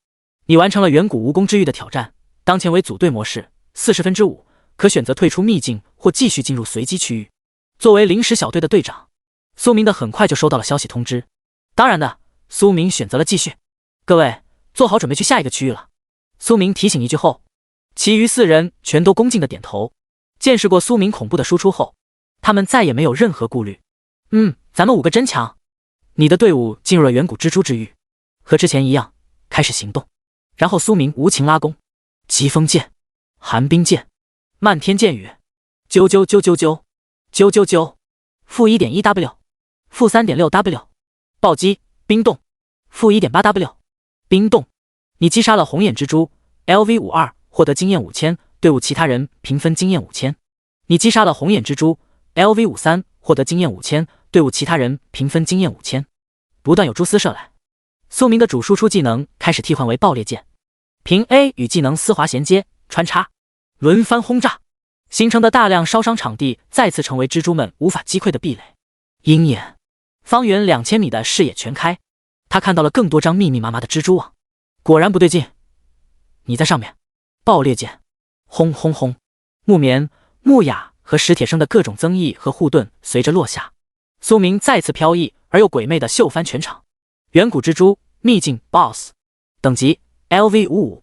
[SPEAKER 1] 你完成了远古蜈蚣之域的挑战，当前为组队模式，5/40，可选择退出秘境或继续进入随机区域。作为临时小队的队长，苏明的很快就收到了消息通知。当然的，苏明选择了继续。各位，做好准备去下一个区域了。苏明提醒一句后，其余4人全都恭敬的点头。见识过苏明恐怖的输出后，他们再也没有任何顾虑。咱们5个真强。你的队伍进入了远古蜘蛛之域，和之前一样，开始行动。然后苏明无情拉弓，疾风剑、寒冰剑、漫天剑雨，啾啾啾啾啾啾啾啾，负 1.1W， 负 3.6W， 暴击冰冻，负 1.8W， 冰冻。你击杀了红眼蜘蛛 LV52， 获得经验5000，队伍其他人平分经验5000。你击杀了红眼蜘蛛 LV53， 获得经验5000，队伍其他人平分经验5000。不断有蛛丝射来，苏明的主输出技能开始替换为爆裂剑，凭 A 与技能丝滑衔接穿插，轮番轰炸，形成的大量烧伤场地再次成为蜘蛛们无法击溃的壁垒。鹰眼，方圆2000米的视野全开，他看到了更多张密密麻麻的蜘蛛网。果然不对劲，你在上面。爆裂剑，轰轰轰，木棉、木雅和石铁生的各种增益和护盾随着落下，苏明再次飘逸而又鬼魅的秀翻全场。远古蜘蛛秘境 BOSS， 等级 LV55，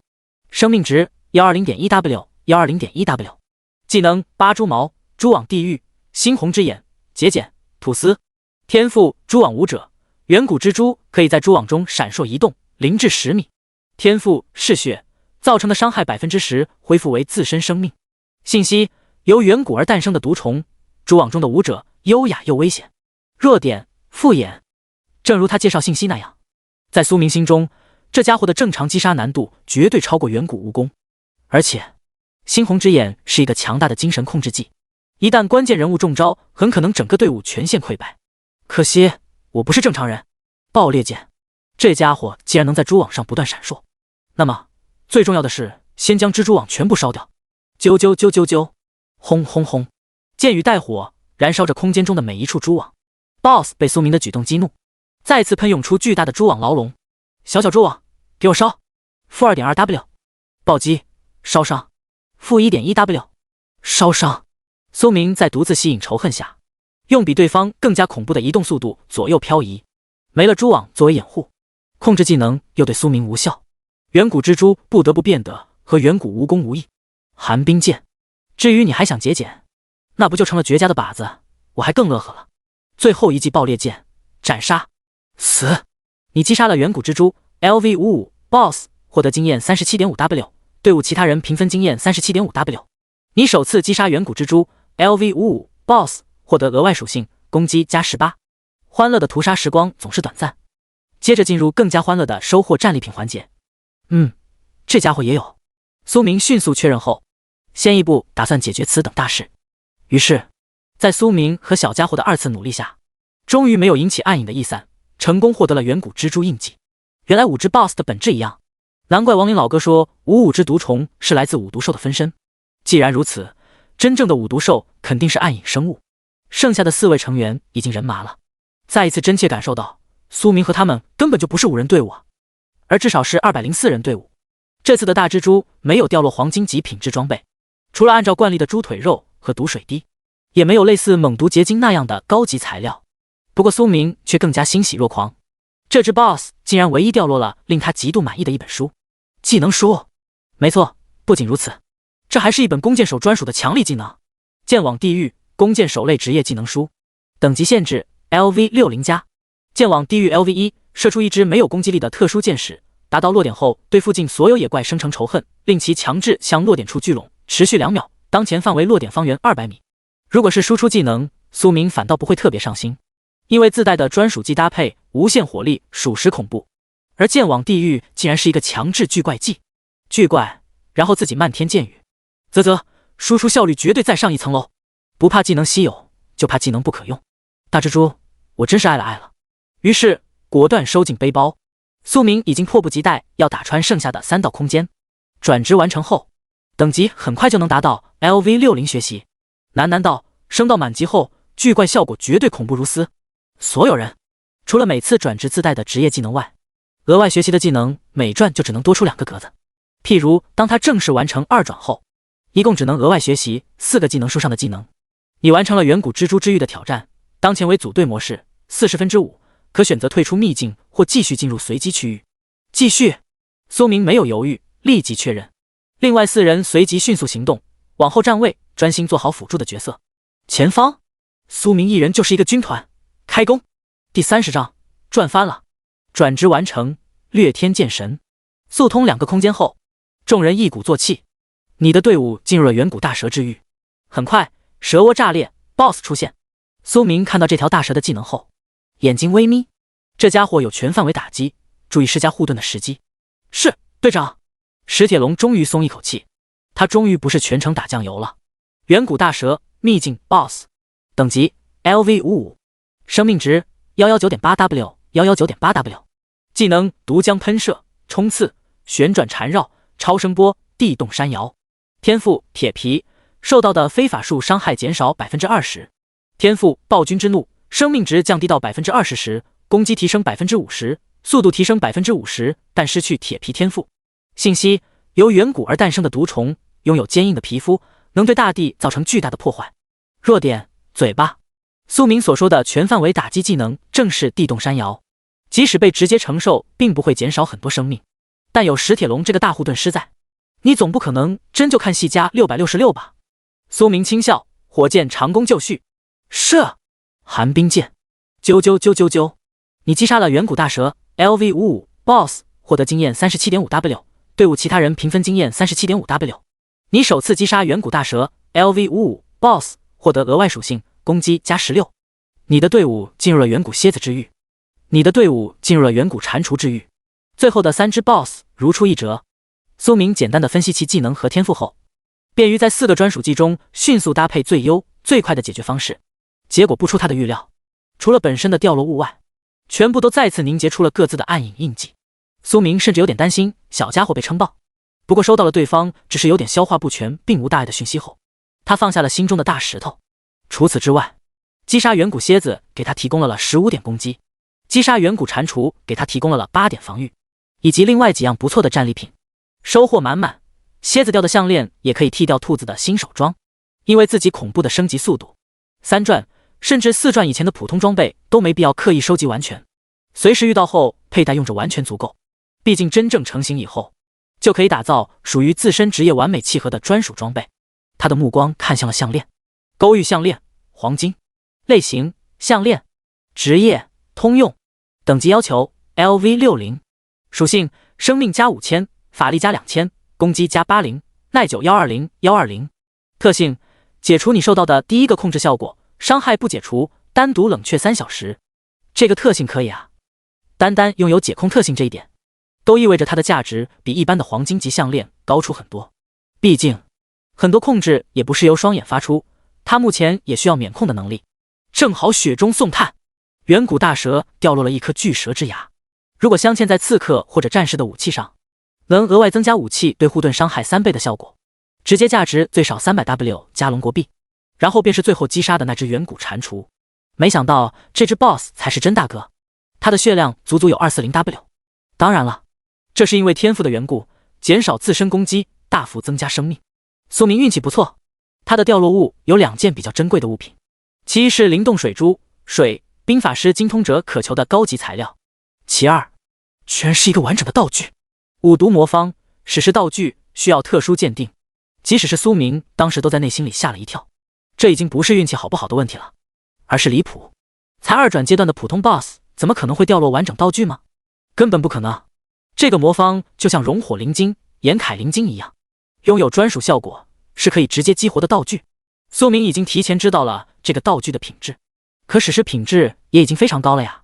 [SPEAKER 1] 生命值 120.1W， 120.1W， 技能八蛛矛、蛛网地狱、猩红之眼、节俭、吐丝。天赋蛛网舞者，远古蜘蛛可以在蛛网中闪烁移动0至10米。天赋嗜血，造成的伤害 10% 恢复为自身生命。信息：由远古而诞生的毒虫，蛛网中的舞者优雅又危险。弱点：复眼。正如他介绍信息那样，在苏明心中，这家伙的正常击杀难度绝对超过远古蜈蚣。而且，猩红之眼是一个强大的精神控制技，一旦关键人物中招，很可能整个队伍全线溃败。可惜我不是正常人。爆裂剑，这家伙既然能在蛛网上不断闪烁，那么最重要的是先将蜘蛛网全部烧掉。啾啾啾啾啾，轰轰轰，剑雨带火，燃烧着空间中的每一处蛛网。BOSS 被苏明的举动激怒，再次喷涌出巨大的蛛网牢笼。小蛛网，给我烧！负 2.2W， 暴击，烧伤，负 1.1W， 烧伤。苏明在独自吸引仇恨下，用比对方更加恐怖的移动速度左右漂移，没了蛛网作为掩护，控制技能又对苏明无效，远古蜘蛛不得不变得和远古蜈蚣无异。寒冰剑，至于你还想节俭，那不就成了绝佳的靶子，我还更乐呵了。最后一记爆裂剑，斩杀，死！你击杀了远古蜘蛛 LV55 BOSS， 获得经验 37.5W， 队伍其他人平分经验 37.5W。你首次击杀远古蜘蛛 LV55 BOSS， 获得额外属性攻击加18。欢乐的屠杀时光总是短暂，接着进入更加欢乐的收获战利品环节。这家伙也有。苏明迅速确认后，先一步打算解决此等大事。于是，在苏明和小家伙的2次努力下，终于没有引起暗影的逸散，成功获得了远古蜘蛛印记。原来5只 BOSS 的本质一样，难怪亡灵老哥说55只毒虫是来自五毒兽的分身。既然如此，真正的五毒兽肯定是暗影生物。剩下的4位成员已经人麻了，再一次真切感受到苏明和他们根本就不是5人队伍啊，而至少是204人队伍。这次的大蜘蛛没有掉落黄金级品质装备，除了按照惯例的猪腿肉和毒水滴，也没有类似猛毒结晶那样的高级材料。不过苏明却更加欣喜若狂，这只 BOSS 竟然唯一掉落了令他极度满意的一本书，技能书。没错，不仅如此，这还是一本弓箭手专属的强力技能——剑网地狱弓箭手类职业技能书，等级限制 LV60+。剑网地狱 LV1，射出一支没有攻击力的特殊箭矢，达到落点后对附近所有野怪生成仇恨，令其强制向落点处聚拢，持续2秒，当前范围落点方圆200米。如果是输出技能，苏明反倒不会特别上心，因为自带的专属技搭配无限火力属实恐怖。而剑网地狱竟然是一个强制聚怪技，聚怪然后自己漫天箭雨，啧，输出效率绝对再上一层楼。不怕技能稀有，就怕技能不可用。大蜘蛛，我真是爱了。于是果断收进背包，苏明已经迫不及待要打穿剩下的3道空间。转职完成后，等级很快就能达到 LV60。学习难道升到满级后，聚怪效果绝对恐怖如斯？所有人除了每次转职自带的职业技能外，额外学习的技能每转就只能多出2个格子。譬如当他正式完成2转后，一共只能额外学习4个技能书上的技能。你完成了远古蜘蛛之域的挑战，当前为组队模式，5/40，可选择退出秘境或继续进入随机区域。继续，苏明没有犹豫，立即确认。另外4人随即迅速行动，往后站位，专心做好辅助的角色。前方，苏明一人就是一个军团，开攻。第30章，转翻了。转职完成，掠天剑神。速通2个空间后，众人一鼓作气，你的队伍进入了远古大蛇之域。很快，蛇窝炸裂 ，BOSS 出现。苏明看到这条大蛇的技能后，眼睛微眯，这家伙有全范围打击，注意施加护盾的时机。是，队长。石铁龙终于松一口气，他终于不是全程打酱油了。远古大蛇秘境 BOSS， 等级 LV55， 生命值 119.8W， 技能毒浆喷射、冲刺、旋转缠绕、超声波、地动山摇。天赋铁皮，受到的非法术伤害减少 20%。天赋暴君之怒，生命值降低到 20% 时，攻击提升 50%， 速度提升 50%， 但失去铁皮天赋。信息：由远古而诞生的毒虫，拥有坚硬的皮肤，能对大地造成巨大的破坏。弱点：嘴巴。苏明所说的全范围打击技能正是地动山摇，即使被直接承受，并不会减少很多生命，但有石铁龙这个大护盾施在，你总不可能真就看戏加666吧？苏明轻笑，火箭长弓就绪，射！寒冰剑，啾！你击杀了远古大蛇 LV55 BOSS， 获得经验 37.5W， 队伍其他人评分经验 37.5W。你首次击杀远古大蛇 LV55 BOSS， 获得额外属性攻击加16。你的队伍进入了远古蝎子之域，你的队伍进入了远古蟾蜍之域。最后的3只 BOSS 如出一辙。苏明简单的分析其技能和天赋后，便于在4个专属技中迅速搭配最优最快的解决方式。结果不出他的预料，除了本身的掉落物外，全部都再次凝结出了各自的暗影印记。苏明甚至有点担心小家伙被撑爆，不过收到了对方只是有点消化不全并无大碍的讯息后，他放下了心中的大石头。除此之外，击杀远古蝎子给他提供了15点攻击，击杀远古蟾蜍给他提供了8点防御，以及另外几样不错的战利品，收获满满。蝎子掉的项链也可以剃掉兔子的新手装，因为自己恐怖的升级速度，3转甚至4转以前的普通装备都没必要刻意收集完全，随时遇到后佩戴用着完全足够。毕竟真正成型以后，就可以打造属于自身职业完美契合的专属装备。他的目光看向了项链，勾玉项链，黄金。类型：项链。职业：通用。等级要求 LV60。属性：生命加5000，法力加2000，攻击加80，耐久120。特性：解除你受到的第一个控制效果，伤害不解除，单独冷却3小时。这个特性可以啊，单拥有解控特性这一点，都意味着它的价值比一般的黄金级项链高出很多。毕竟很多控制也不是由双眼发出，它目前也需要免控的能力。正好雪中送炭，远古大蛇掉落了一颗巨蛇之牙，如果镶嵌在刺客或者战士的武器上，能额外增加武器对护盾伤害3倍的效果，直接价值最少300W 加龙国币。然后便是最后击杀的那只远古蟾蜍，没想到这只 BOSS 才是真大哥，他的血量足足有 240W。 当然了，这是因为天赋的缘故，减少自身攻击，大幅增加生命。苏明运气不错，他的掉落物有2件比较珍贵的物品，其一是灵动水珠，水冰法师精通者渴求的高级材料。其二，居然是一个完整的道具。五毒魔方，史诗道具需要特殊鉴定，即使是苏明当时都在内心里吓了一跳。这已经不是运气好不好的问题了，而是离谱。才2转阶段的普通 BOSS 怎么可能会掉落完整道具吗？根本不可能。这个魔方就像熔火灵晶、岩铠灵晶一样，拥有专属效果，是可以直接激活的道具。苏明已经提前知道了这个道具的品质，可史诗品质也已经非常高了呀。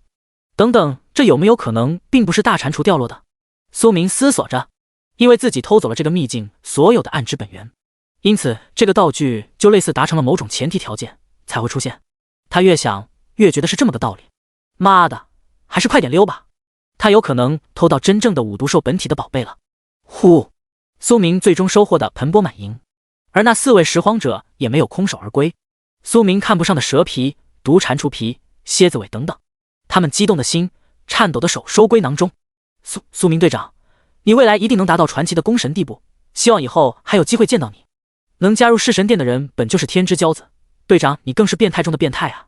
[SPEAKER 1] 等等，这有没有可能并不是大蟾蜍掉落的？苏明思索着，因为自己偷走了这个秘境所有的暗之本源，因此这个道具就类似达成了某种前提条件才会出现。他越想越觉得是这么个道理。妈的，还是快点溜吧，他有可能偷到真正的五毒兽本体的宝贝了。呼，苏明最终收获的盆钵满盈，而那4位拾荒者也没有空手而归。苏明看不上的蛇皮、毒蟾蜍皮、蝎子尾等等，他们激动的心、颤抖的手收归囊中。苏明队长，你未来一定能达到传奇的攻神地步，希望以后还有机会见到你。能加入弑神殿的人本就是天之骄子，队长你更是变态中的变态啊！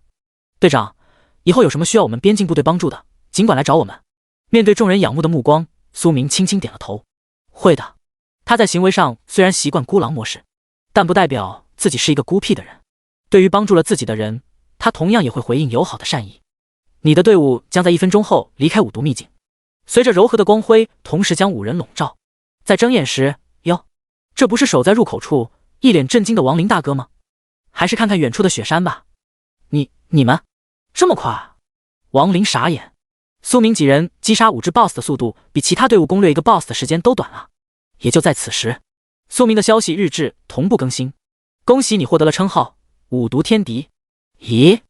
[SPEAKER 1] 队长，以后有什么需要我们边境部队帮助的，尽管来找我们。面对众人仰慕的目光，苏明轻轻点了头。会的。他在行为上虽然习惯孤狼模式，但不代表自己是一个孤僻的人。对于帮助了自己的人，他同样也会回应友好的善意。你的队伍将在1分钟后离开五毒秘境，随着柔和的光辉同时将5人笼罩。在睁眼时，哟，这不是守在入口处一脸震惊的亡灵大哥吗？还是看看远处的雪山吧。你们这么快啊？亡灵傻眼。苏明几人击杀5只 BOSS 的速度比其他队伍攻略一个 BOSS 的时间都短啊。也就在此时，苏明的消息日志同步更新。恭喜你获得了称号五毒天敌。咦，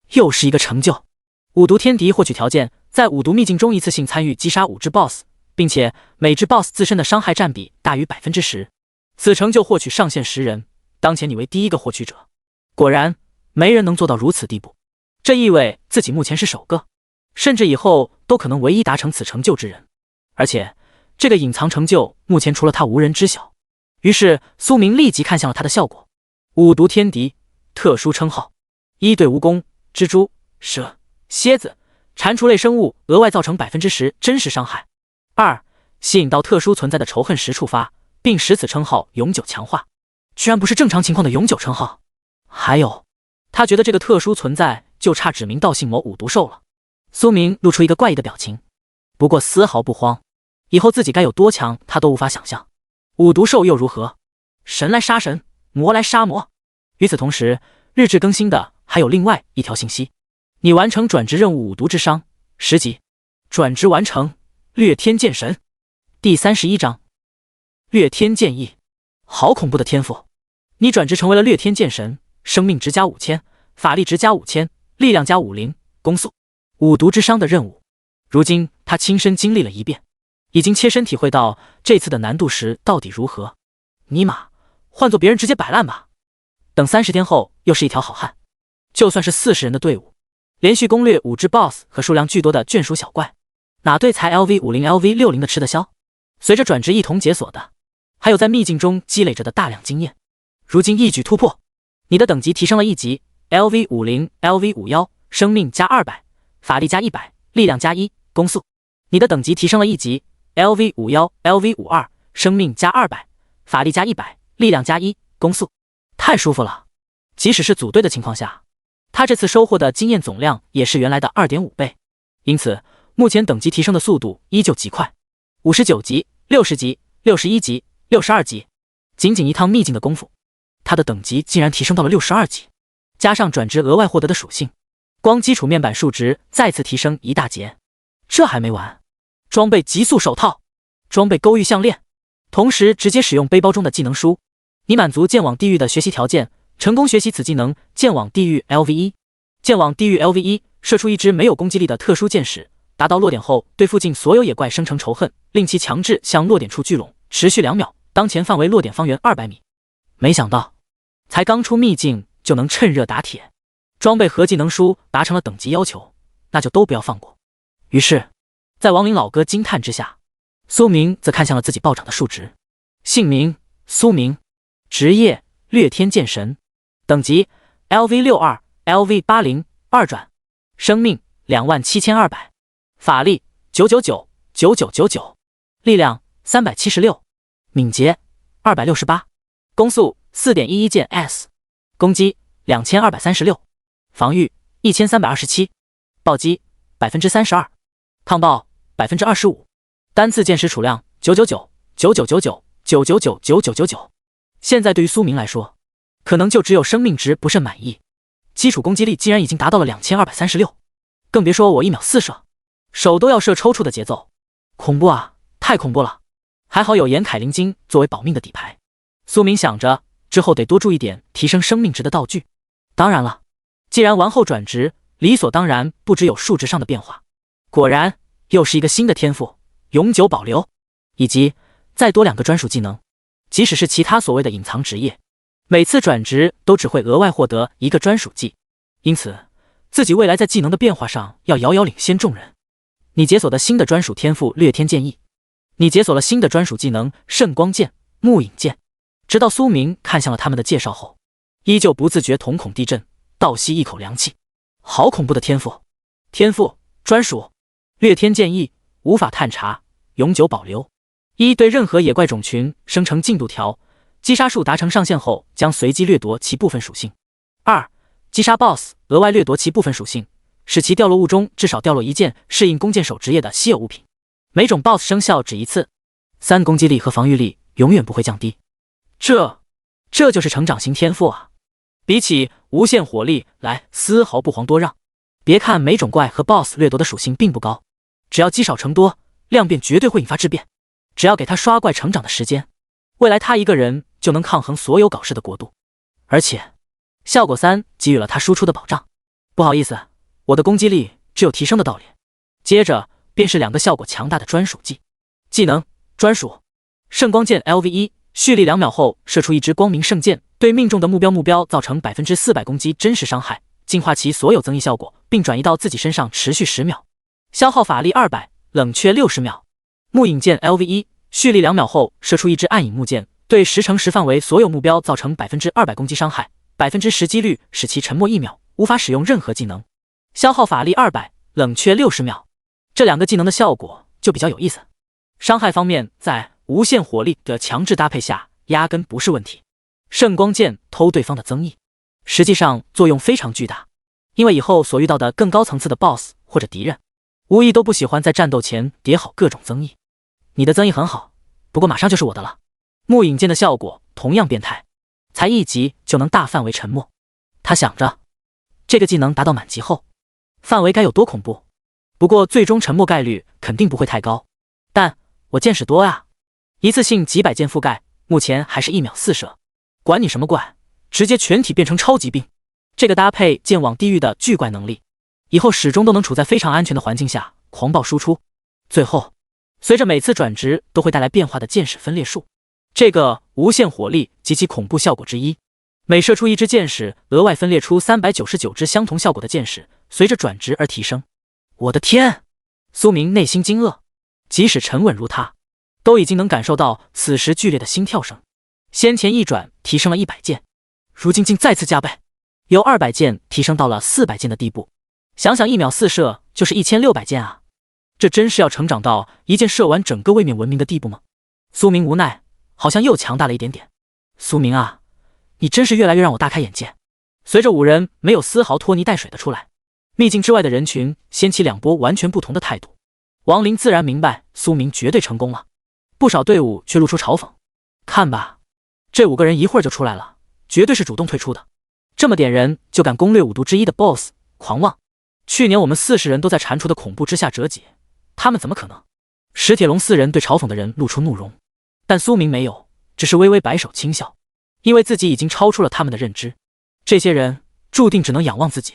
[SPEAKER 1] 又是一个成就。五毒天敌获取条件，在五毒秘境中一次性参与击杀5只 BOSS， 并且每只 BOSS 自身的伤害占比大于 10%。 此成就获取上限10人，当前你为第1个获取者。果然没人能做到如此地步，这意味自己目前是首个，甚至以后都可能唯一达成此成就之人。而且这个隐藏成就目前除了他无人知晓。于是苏明立即看向了他的效果。五毒天敌特殊称号：1对蜈蚣、蜘蛛、蛇、蝎子、蟾蜍类生物额外造成 10% 真实伤害。2、吸引到特殊存在的仇恨时触发，并使此称号永久强化。居然不是正常情况的永久称号。还有，他觉得这个特殊存在就差指名道姓某五毒兽了。苏明露出一个怪异的表情，不过丝毫不慌，以后自己该有多强他都无法想象。五毒兽又如何？神来杀神，魔来杀魔。与此同时，日志更新的还有另外一条信息：你完成转职任务五毒之伤10级，转职完成，掠天剑神。第31章，掠天剑意，好恐怖的天赋！你转职成为了掠天剑神，生命值加5000，法力值加5000，力量加50，攻速。五毒之伤的任务，如今他亲身经历了一遍，已经切身体会到这次的难度时到底如何。尼玛，换做别人直接摆烂吧。等30天后又是一条好汉。就算是40人的队伍，连续攻略5只 BOSS 和数量巨多的眷属小怪，哪对才 LV50、LV60 的吃得消？随着转职一同解锁的，还有在秘境中积累着的大量经验，如今一举突破。你的等级提升了1级 ，LV50、LV51，生命加200，法力加100，力量加1，攻速。你的等级提升了1级 ，LV51、LV52，生命加200，法力加100，力量加1，攻速。太舒服了！即使是组队的情况下，他这次收获的经验总量也是原来的 2.5 倍，因此目前等级提升的速度依旧极快。59级、60级、61级、62级，仅仅一趟秘境的功夫，他的等级竟然提升到了62级，加上转职额外获得的属性，光基础面板数值再次提升一大截。这还没完，装备极速手套，装备勾玉项链，同时直接使用背包中的技能书。你满足剑网地狱的学习条件，成功学习此技能剑网地狱 LV1。剑网地狱 LV1 射出一支没有攻击力的特殊箭矢，达到落点后对附近所有野怪生成仇恨，令其强制向落点处聚拢，持续2秒，当前范围落点方圆200米。没想到才刚出秘境就能趁热打铁，装备和技能书达成了等级要求，那就都不要放过。于是在亡灵老哥惊叹之下，苏明则看向了自己暴涨的数值。姓名苏明，职业掠天剑神，等级 LV62、LV80 2转，生命27200，法力999，力量376，敏捷268，攻速4.11键 S， 攻击2236，防御1327，暴击32%，抗爆25%，单次键时储量999。现在对于苏明来说，可能就只有生命值不甚满意，基础攻击力竟然已经达到了2236，更别说我1秒4射，手都要射抽搐的节奏，恐怖啊，太恐怖了！还好有严凯灵晶作为保命的底牌。苏明想着之后得多注意点提升生命值的道具。当然了，既然完后转职，理所当然不只有数值上的变化。果然又是一个新的天赋，永久保留，以及再多2个专属技能。即使是其他所谓的隐藏职业，每次转职都只会额外获得1个专属技，因此自己未来在技能的变化上要遥遥领先众人。你解锁的新的专属天赋掠天剑意，你解锁了新的专属技能圣光剑、木影剑。直到苏明看向了他们的介绍后，依旧不自觉瞳孔地震，倒吸一口凉气。好恐怖的天赋！天赋专属掠天剑意，无法探查，永久保留。1对任何野怪种群生成进度条，击杀数达成上限后将随机掠夺其部分属性。2击杀 BOSS 额外掠夺其部分属性，使其掉落物中至少掉落1件适应弓箭手职业的稀有物品，每种 BOSS 生效只1次。3攻击力和防御力永远不会降低。这就是成长型天赋啊！比起无限火力来丝毫不遑多让。别看每种怪和 BOSS 掠夺的属性并不高，只要积少成多，量变绝对会引发质变。只要给他刷怪成长的时间，未来他一个人就能抗衡所有搞事的国度。而且效果3给予了他输出的保障。不好意思，我的攻击力只有提升的道理。接着便是2个效果强大的专属技能专属圣光剑 LV1， 蓄力2秒后射出一支光明圣剑，对命中的目标造成400%攻击真实伤害，净化其所有增益效果，并转移到自己身上持续10秒，消耗法力200，冷却60秒。木影剑 LV1， 蓄力2秒后射出一支暗影木剑，对10×10范围所有目标造成200%攻击伤害，10%几率使其沉默1秒，无法使用任何技能，消耗法力200，冷却60秒。这2个技能的效果就比较有意思。伤害方面，在无限火力的强制搭配下，压根不是问题。圣光剑偷对方的增益，实际上作用非常巨大，因为以后所遇到的更高层次的 BOSS 或者敌人，无疑都不喜欢在战斗前叠好各种增益。你的增益很好，不过马上就是我的了。木影剑的效果同样变态，才1级就能大范围沉默。他想着，这个技能达到满级后，范围该有多恐怖。不过最终沉默概率肯定不会太高，但我见识多啊，一次性几百件覆盖，目前还是1秒4射。管你什么怪，直接全体变成超级兵。这个搭配剑网地狱的巨怪能力，以后始终都能处在非常安全的环境下狂暴输出。最后随着每次转职都会带来变化的箭矢分裂数，这个无限火力及其恐怖效果之一，每射出1支箭矢，额外分裂出399支相同效果的箭矢，随着转职而提升。我的天！苏明内心惊愕，即使沉稳如他，都已经能感受到此时剧烈的心跳声。先前一转提升了100件，如今竟再次加倍，由200件提升到了400件的地步。想想1秒4射就是1600件啊！这真是要成长到一箭射完整个位面文明的地步吗？苏明无奈，好像又强大了一点点。苏明啊，你真是越来越让我大开眼界。随着5人没有丝毫拖泥带水的出来，秘境之外的人群掀起2波完全不同的态度。王林自然明白苏明绝对成功了，不少队伍却露出嘲讽。看吧，这5个人一会儿就出来了，绝对是主动退出的。这么点人就敢攻略5毒之一的 BOSS， 狂妄！去年我们40人都在蟾蜍的恐怖之下折戟，他们怎么可能？石铁龙4人对嘲讽的人露出怒容，但苏明没有，只是微微摆手轻笑，因为自己已经超出了他们的认知。这些人注定只能仰望自己。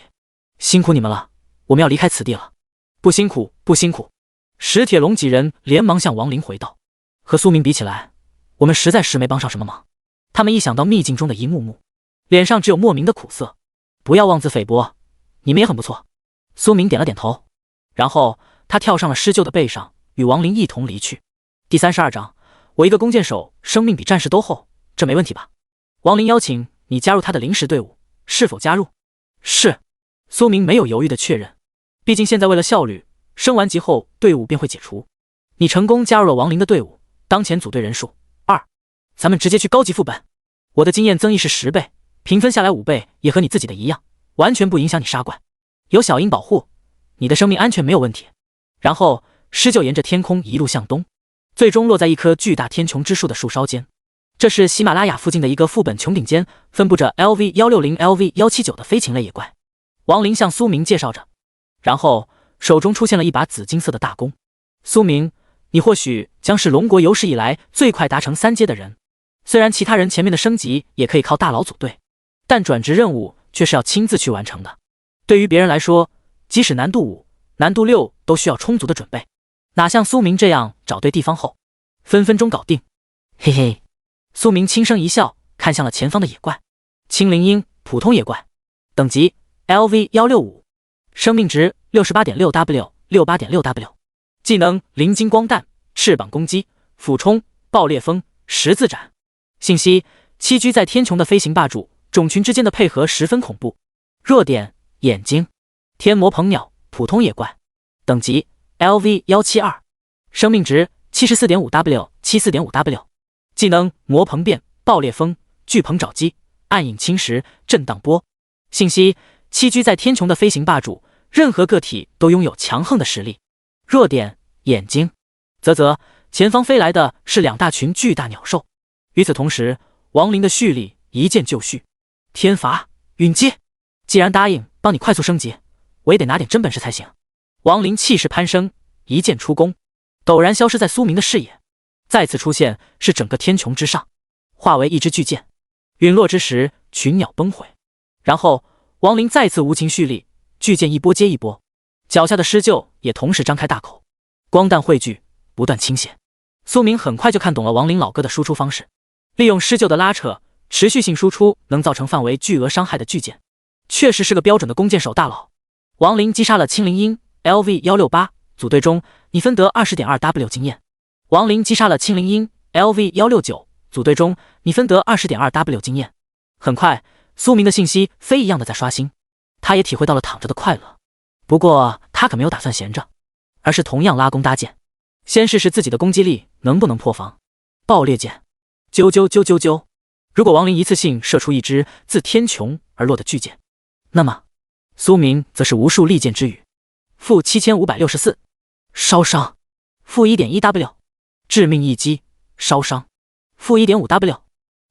[SPEAKER 1] 辛苦你们了，我们要离开此地了。不辛苦，不辛苦。石铁龙几人连忙向王林回道。和苏明比起来，我们实在是没帮上什么忙。他们一想到秘境中的一幕幕，脸上只有莫名的苦涩。不要妄自菲薄，你们也很不错。苏明点了点头，然后他跳上了狮鹫的背上，与王林一同离去。第32章，我一个弓箭手，生命比战士都厚，这没问题吧？王林邀请你加入他的临时队伍，是否加入？是。苏明没有犹豫的确认，毕竟现在为了效率，升完级后队伍便会解除。你成功加入了亡灵的队伍，当前组队人数2，咱们直接去高级副本。我的经验增益是10倍，评分下来5倍，也和你自己的一样，完全不影响你杀怪。有小鹰保护，你的生命安全没有问题。然后狮就沿着天空一路向东，最终落在一棵巨大天穹之树的树梢间。这是喜马拉雅附近的一个副本穹顶间，分布着 LV160、LV179的飞禽类野怪。亡灵向苏明介绍着，然后手中出现了一把紫金色的大弓。苏明，你或许将是龙国有史以来最快达成3阶的人。虽然其他人前面的升级也可以靠大佬组队，但转职任务却是要亲自去完成的。对于别人来说，即使难度5、难度6都需要充足的准备，哪像苏明这样找对地方后，分分钟搞定。嘿嘿，苏明轻声一笑，看向了前方的野怪。青灵鹰，普通野怪，等级 LV165， 生命值 68.6W，68.6W， 技能灵金光弹，翅膀攻击，俯冲，爆裂风，十字斩。信息：栖居在天穹的飞行霸主，种群之间的配合十分恐怖。弱点：眼睛。天魔鹏鸟，普通野怪，等级 LV172， 生命值 74.5W，74.5W， 技能魔鹏变，爆裂风，巨鹏爪击，暗影侵蚀，震荡波。信息：栖居在天穹的飞行霸主，任何个体都拥有强横的实力。弱点：眼睛。啧，前方飞来的是2大群巨大鸟兽。与此同时，亡灵的蓄力一剑就绪。天罚陨击，既然答应帮你快速升级，我也得拿点真本事才行。亡灵气势攀升，一剑出弓，陡然消失在苏明的视野。再次出现是整个天穹之上，化为一支巨剑。陨落之时，群鸟崩毁。然后亡灵再次无情蓄力，巨剑一波接一波。脚下的狮鹫也同时张开大口，光弹汇聚，不断倾泻。苏明很快就看懂了亡灵老哥的输出方式，利用狮鹫的拉扯，持续性输出能造成范围巨额伤害的巨剑，确实是个标准的弓箭手大佬。亡灵击杀了青灵鹰 LV168， 组队中你分得 20.2W 经验。亡灵击杀了青灵鹰 LV169， 组队中你分得 20.2W 经验。很快，苏明的信息飞一样的在刷新，他也体会到了躺着的快乐。不过他可没有打算闲着，而是同样拉弓搭箭，先试试自己的攻击力能不能破防。爆裂剑，啾啾啾啾啾！如果亡灵一次性射出一支自天穹而落的巨剑，那么苏明则是无数利剑之雨。负7564，烧伤。负 1.1W， 致命一击，烧伤。负 1.5W，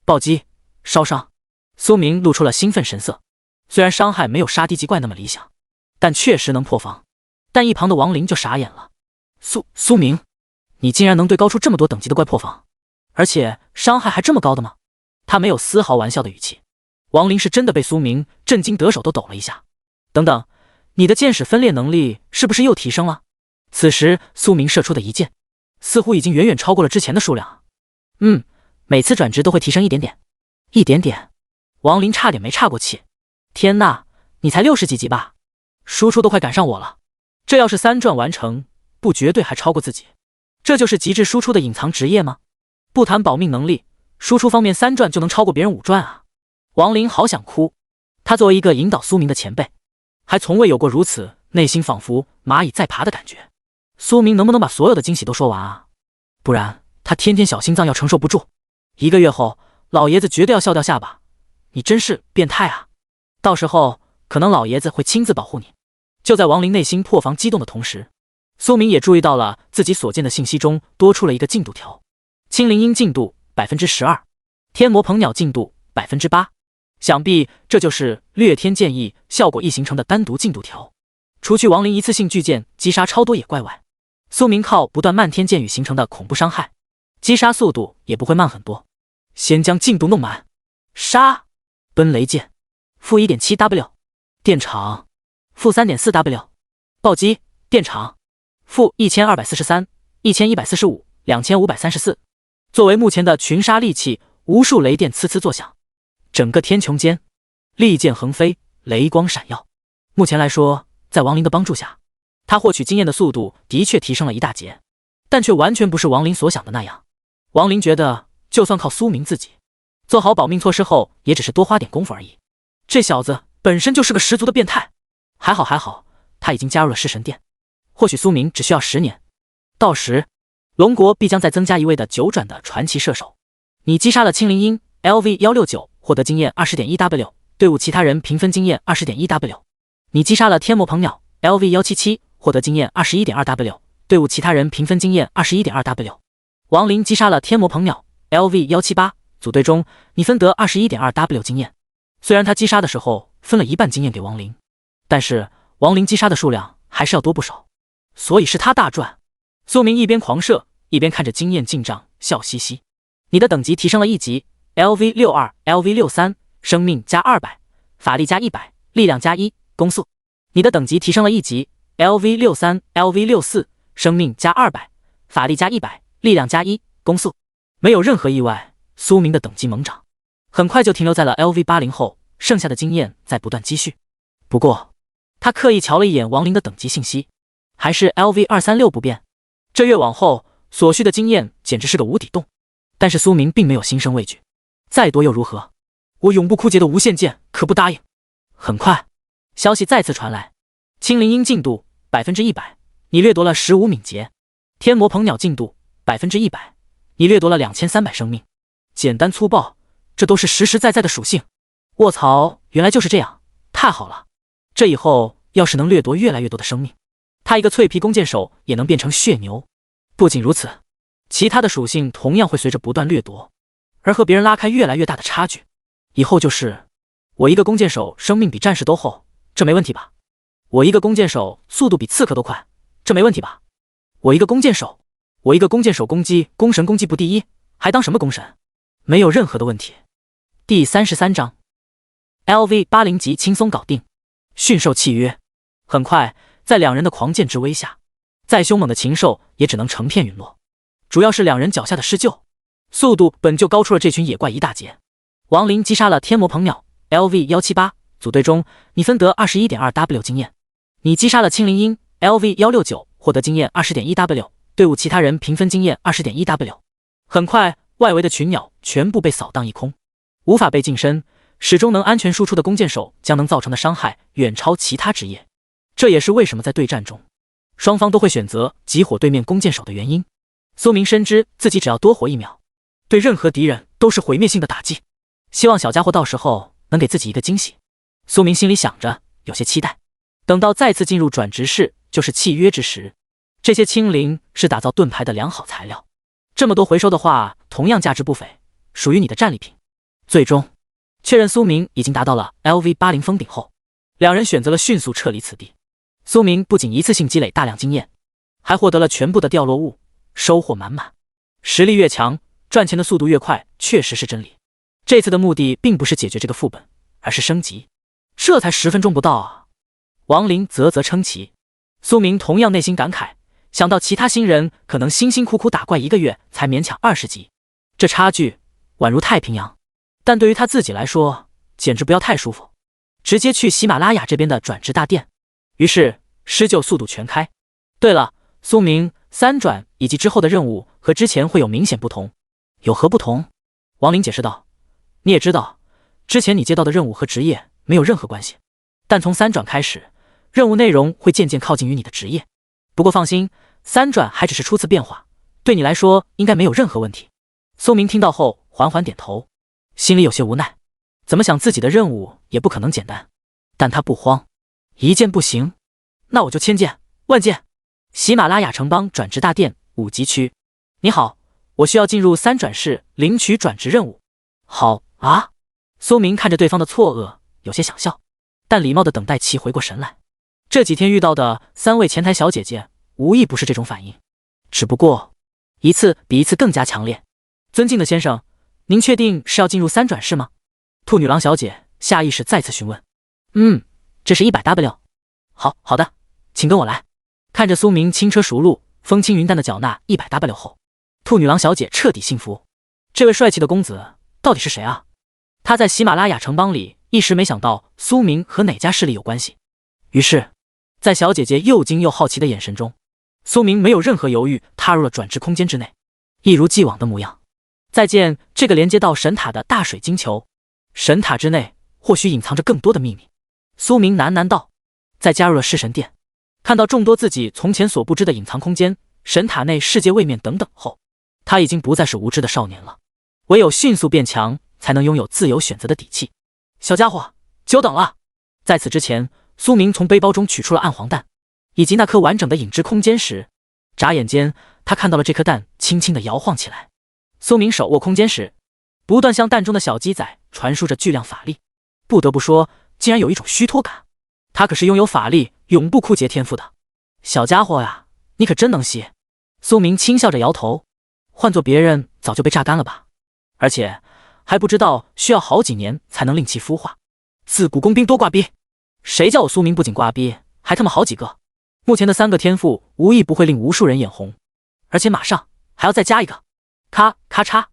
[SPEAKER 1] 暴击，烧伤。苏明露出了兴奋神色，虽然伤害没有杀低级怪那么理想，但确实能破防。但一旁的亡灵就傻眼了，苏明，你竟然能对高出这么多等级的怪破防，而且伤害还这么高的吗？他没有丝毫玩笑的语气。亡灵是真的被苏明震惊得手都抖了一下。等等，你的箭矢分裂能力是不是又提升了？此时苏明射出的一箭似乎已经远远超过了之前的数量。每次转职都会提升一点点，一点点。亡灵差点没岔过气。天呐，你才60几级吧？输出都快赶上我了。这要是3转完成，不绝对还超过自己。这就是极致输出的隐藏职业吗？不谈保命能力，输出方面3转就能超过别人5转啊！亡灵好想哭。他作为一个引导苏明的前辈，还从未有过如此内心仿佛蚂蚁在爬的感觉。苏明能不能把所有的惊喜都说完啊？不然他天天小心脏要承受不住。1个月后，老爷子绝对要笑掉下巴。你真是变态啊！到时候可能老爷子会亲自保护你。就在亡灵内心破防激动的同时，苏明也注意到了自己所见的信息中多出了一个进度条：青灵鹰进度 12%， 天魔鹏鸟进度 8%。想必这就是掠天剑意效果一形成的单独进度条。除去亡灵一次性巨剑击杀超多野怪外，苏明靠不断漫天剑雨形成的恐怖伤害，击杀速度也不会慢很多。先将进度弄满。杀！奔雷剑，负 1.7W， 电场，负 3.4W， 暴击，电场，负1243、1145、2534。作为目前的群杀利器，无数雷电呲呲作响，整个天穹间利剑横飞，雷光闪耀。目前来说，在亡灵的帮助下，他获取经验的速度的确提升了一大截，但却完全不是亡灵所想的那样。亡灵觉得，就算靠苏明自己做好保命措施后，也只是多花点功夫而已。这小子本身就是个十足的变态。还好，他已经加入了弑神殿。或许苏明只需要10年，到时龙国必将再增加一位的9转的传奇射手。你击杀了青灵鹰 LV169，获得经验 20.1W， 队伍其他人评分经验 20.1W。你击杀了天魔鹏鸟 LV177， 获得经验 21.2W， 队伍其他人评分经验 21.2W。亡灵击杀了天魔鹏鸟 LV178， 组队中你分得 21.2W 经验。虽然他击杀的时候分了一半经验给亡灵，但是亡灵击杀的数量还是要多不少，所以是他大赚。苏明一边狂射一边看着经验进账，笑嘻嘻。你的等级提升了1级 ，LV62、LV63， 生命加200，法力加100，力量加1，攻速。你的等级提升了1级 ，LV63、LV64， 生命加200，法力加100，力量加1，攻速。没有任何意外，苏明的等级猛涨，很快就停留在了 LV80后，剩下的经验在不断积蓄。不过，他刻意瞧了一眼亡灵的等级信息，还是 LV236不变。这越往后，所需的经验简直是个无底洞。但是苏明并没有心生畏惧，再多又如何？我永不枯竭的无限剑可不答应。很快，消息再次传来：青灵鹰进度 100%， 你掠夺了15敏捷；天魔鹏鸟进度 100%， 你掠夺了2300生命。简单粗暴，这都是实实在在的属性。卧槽，原来就是这样，太好了！这以后要是能掠夺越来越多的生命，他一个脆皮弓箭手也能变成血牛。不仅如此，其他的属性同样会随着不断掠夺，而和别人拉开越来越大的差距。以后就是我一个弓箭手生命比战士都厚，这没问题吧？我一个弓箭手速度比刺客都快，这没问题吧？我一个弓箭手攻击攻神攻击不第一，还当什么攻神？没有任何的问题。第33章 LV80级轻松搞定。驯兽契约。很快，在两人的狂剑之威下，再凶猛的禽兽也只能成片陨落。主要是两人脚下的施救速度本就高出了这群野怪一大截。亡灵击杀了天魔鹏鸟 LV178， 组队中你分得 21.2W 经验。你击杀了青灵鹰 LV169， 获得经验 20.1W， 队伍其他人评分经验 20.1W。 很快，外围的群鸟全部被扫荡一空，无法被近身，始终能安全输出的弓箭手将能造成的伤害远超其他职业。这也是为什么在对战中双方都会选择集火对面弓箭手的原因。苏明深知自己只要多活1秒，对任何敌人都是毁灭性的打击，希望小家伙到时候能给自己一个惊喜。苏明心里想着，有些期待。等到再次进入转职室，就是契约之时。这些青灵是打造盾牌的良好材料，这么多回收的话，同样价值不菲，属于你的战利品。最终确认苏明已经达到了 LV80封顶后，两人选择了迅速撤离此地。苏明不仅一次性积累大量经验，还获得了全部的掉落物，收获满满。实力越强，赚钱的速度越快，确实是真理。这次的目的并不是解决这个副本，而是升级。这才10分钟不到啊！亡灵啧啧称奇。苏明同样内心感慨，想到其他新人可能辛辛苦苦打怪1个月才勉强20级，这差距宛如太平洋。但对于他自己来说，简直不要太舒服。直接去喜马拉雅这边的转职大殿。于是施救速度全开。对了，苏明3转以及之后的任务和之前会有明显不同。有何不同？亡灵解释道，你也知道，之前你接到的任务和职业没有任何关系，但从3转开始，任务内容会渐渐靠近于你的职业。不过放心，3转还只是初次变化，对你来说应该没有任何问题。苏明听到后缓缓点头，心里有些无奈，怎么想自己的任务也不可能简单，但他不慌，一件不行，那我就千件万件。喜马拉雅城邦转职大殿5级区，你好，我需要进入3转室领取转职任务。好啊。苏明看着对方的错愕，有些想笑，但礼貌的等待其回过神来。这几天遇到的3位前台小姐姐无一不是这种反应，只不过一次比一次更加强烈。尊敬的先生，您确定是要进入3转室吗？兔女郎小姐下意识再次询问。这是100W。好的，请跟我来。看着苏明轻车熟路、风轻云淡的缴纳100W后，兔女郎小姐彻底信服。这位帅气的公子到底是谁啊？她在喜马拉雅城邦里一时没想到苏明和哪家势力有关系。于是在小姐姐又惊又好奇的眼神中，苏明没有任何犹豫，踏入了转职空间之内，一如既往的模样。再见这个连接到神塔的大水晶球，神塔之内或许隐藏着更多的秘密。苏明喃喃道。再加入了弑神殿，看到众多自己从前所不知的隐藏空间、神塔内世界位面等等后，他已经不再是无知的少年了。唯有迅速变强，才能拥有自由选择的底气。小家伙，久等了。在此之前，苏明从背包中取出了暗黄弹，以及那颗完整的影之空间时，眨眼间，他看到了这颗蛋轻轻地摇晃起来。苏明手握空间时，不断向蛋中的小鸡仔传输着巨量法力。不得不说，竟然有一种虚脱感。他可是拥有法力永不枯竭天赋的小家伙呀，你可真能吸。苏明轻笑着摇头，换做别人早就被榨干了吧，而且还不知道需要好几年才能令其孵化。自古工兵多挂逼，谁叫我苏明不仅挂逼，还他妈好几个。目前的3个天赋无疑不会令无数人眼红，而且马上还要再加一个。咔咔嚓，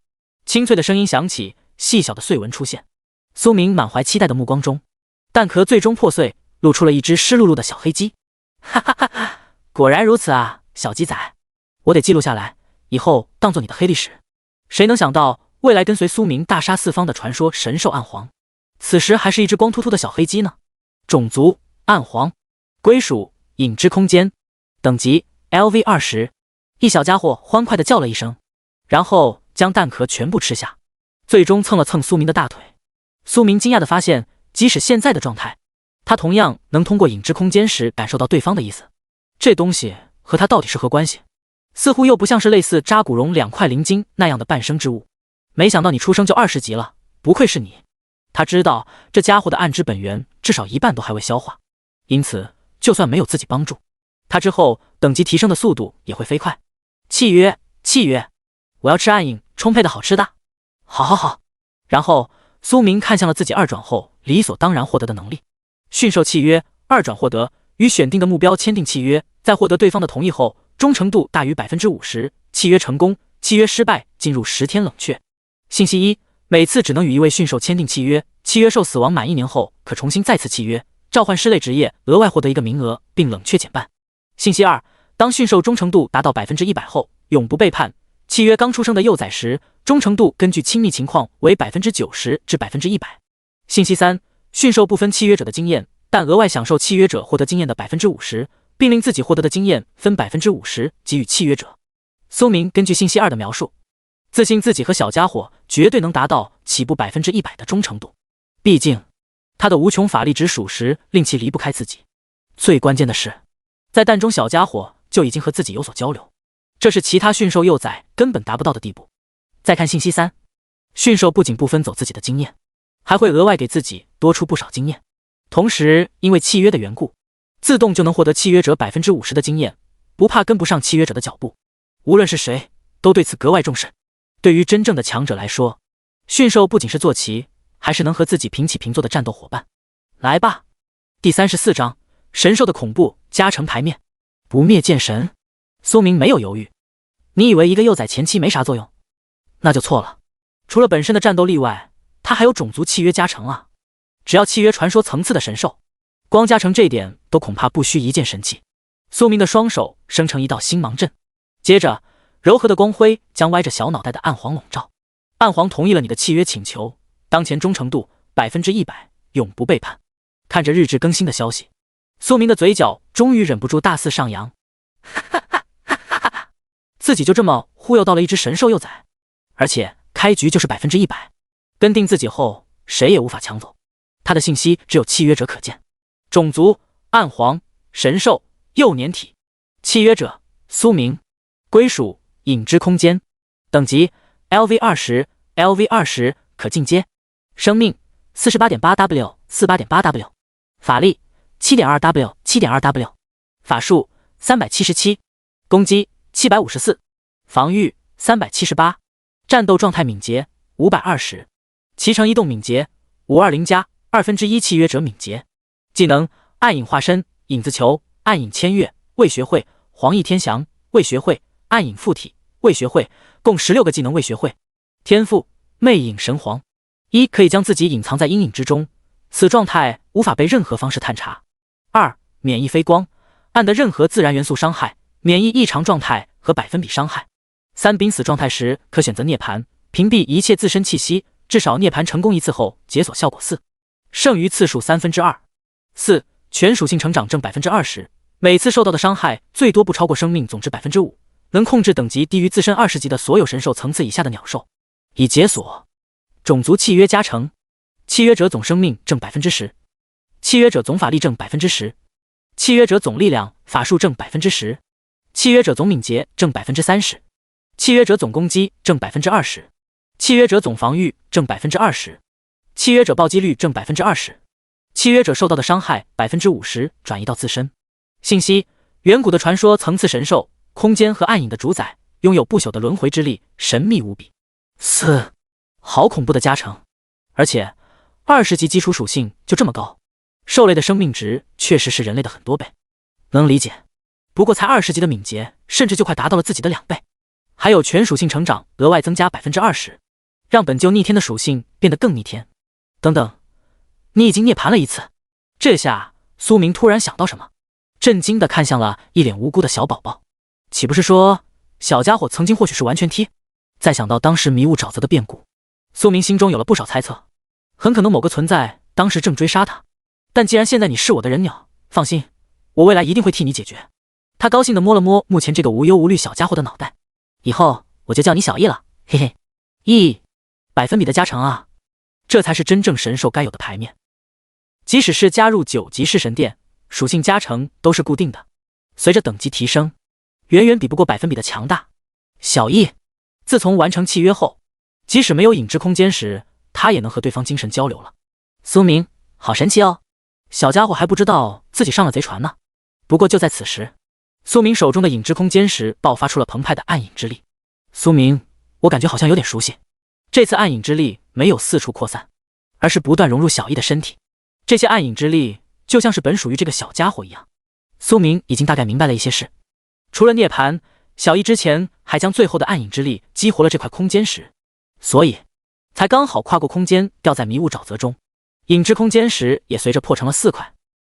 [SPEAKER 1] 清脆的声音响起，细小的碎纹出现。苏明满怀期待的目光中，蛋壳最终破碎，露出了一只湿漉漉的小黑鸡。哈哈哈哈，果然如此啊，小鸡仔，我得记录下来，以后当做你的黑历史。谁能想到，未来跟随苏明大杀四方的传说神兽暗黄，此时还是一只光秃秃的小黑鸡呢。种族暗黄，归属影之空间，等级 LV20。一小家伙欢快地叫了一声，然后将蛋壳全部吃下，最终蹭了蹭苏明的大腿。苏明惊讶地发现，即使现在的状态，他同样能通过影之空间时感受到对方的意思。这东西和他到底是何关系？似乎又不像是类似扎古荣2块灵晶那样的半生之物。没想到你出生就20级了，不愧是你。他知道这家伙的暗之本源至少一半都还未消化，因此就算没有自己帮助，他之后等级提升的速度也会飞快。契约，我要吃暗影充沛的好吃的。好。然后苏明看向了自己2转后理所当然获得的能力。驯兽契约，2转获得，与选定的目标签订契约，在获得对方的同意后，忠诚度大于 50%， 契约成功，契约失败进入10天冷却。信息1，每次只能与一位驯兽签订契约，契约兽死亡满1年后可重新再次契约，召唤师类职业额外获得1个名额，并冷却减半。信息2，当驯兽忠诚度达到 100% 后，永不背叛。契约刚出生的幼崽时，忠诚度根据亲密情况为 90% 至 100%。信息3，驯兽不分契约者的经验，但额外享受契约者获得经验的 50%， 并令自己获得的经验分 50% 给予契约者。苏明根据信息2的描述，自信自己和小家伙绝对能达到起步 100% 的忠诚度，毕竟他的无穷法力值属实令其离不开自己。最关键的是，在蛋中小家伙就已经和自己有所交流，这是其他驯兽幼崽根本达不到的地步。再看信息3，驯兽不仅不分走自己的经验，还会额外给自己多出不少经验，同时因为契约的缘故，自动就能获得契约者 50% 的经验，不怕跟不上契约者的脚步。无论是谁，都对此格外重视。对于真正的强者来说，驯兽不仅是坐骑，还是能和自己平起平坐的战斗伙伴。来吧，第34章神兽的恐怖加成牌面，不灭剑神。苏明没有犹豫，你以为一个幼崽前期没啥作用？那就错了。除了本身的战斗力外，它还有种族契约加成啊！只要契约传说层次的神兽，光加成这点都恐怕不需一件神器。苏明的双手生成一道星芒阵，接着柔和的光辉将歪着小脑袋的暗黄笼罩。暗黄同意了你的契约请求，当前忠诚度 100%， 永不背叛。看着日志更新的消息，苏明的嘴角终于忍不住大肆上扬。自己就这么忽悠到了一只神兽幼崽，而且开局就是 100%， 跟定自己后谁也无法抢走。他的信息只有契约者可见，种族暗黄，神兽幼年体，契约者苏明，归属影之空间，等级 LV20 可进阶，生命 48.8W 48.8W， 法力 7.2W 7.2W， 法术377，攻击754，防御378，战斗状态敏捷520，骑乘移动敏捷520+， 1/2契约者敏捷。技能暗影化身，影子球，暗影签月，未学会，黄翼天翔，未学会，暗影附体，未学会，共16个技能未学会。天赋魅影神皇，1可以将自己隐藏在阴影之中，此状态无法被任何方式探查。2免疫飞光，暗的任何自然元素伤害，免疫异常状态和百分比伤害。3濒死状态时可选择涅槃，屏蔽一切自身气息，至少涅槃成功1次后解锁效果4，剩余次数2/3。4全属性成长正 20%，每次受到的伤害最多不超过生命总值 5%， 能控制等级低于自身20级的所有神兽层次以下的鸟兽。已解锁。种族契约加成，契约者总生命正 10%， 契约者总法力正 10%， 契约者总力量法术正 10%， 契约者总敏捷正 30%， 契约者总攻击正 20%， 契约者总防御正 20%， 契约者暴击率正 20%， 契约者受到的伤害 50% 转移到自身。信息：远古的传说层次神兽，空间和暗影的主宰，拥有不朽的轮回之力，神秘无比。好恐怖的加成，而且20级基础属性就这么高，兽类的生命值确实是人类的很多倍，能理解。不过才20级的敏捷，甚至就快达到了自己的2倍，还有全属性成长额外增加 20%， 让本就逆天的属性变得更逆天。等等，你已经涅槃了一次。这下苏明突然想到什么，震惊地看向了一脸无辜的小宝宝。岂不是说小家伙曾经或许是完全踢？再想到当时迷雾沼泽的变故，苏明心中有了不少猜测，很可能某个存在当时正追杀他。但既然现在你是我的人鸟，放心，我未来一定会替你解决。他高兴地摸了摸目前这个无忧无虑小家伙的脑袋，以后我就叫你小易了，嘿嘿。易，100分比的加成啊，这才是真正神兽该有的牌面。即使是加入9级式神殿，属性加成都是固定的，随着等级提升，远远比不过100分比的强大。小易，自从完成契约后，即使没有影之空间时，他也能和对方精神交流了。苏明，好神奇哦！小家伙还不知道自己上了贼船呢。不过就在此时，苏明手中的影之空间石爆发出了澎湃的暗影之力。苏明，我感觉好像有点熟悉。这次暗影之力没有四处扩散，而是不断融入小易的身体。这些暗影之力就像是本属于这个小家伙一样。苏明已经大概明白了一些事。除了涅槃，小易之前还将最后的暗影之力激活了这块空间石，所以才刚好跨过空间掉在迷雾沼泽中。影之空间石也随着破成了4块。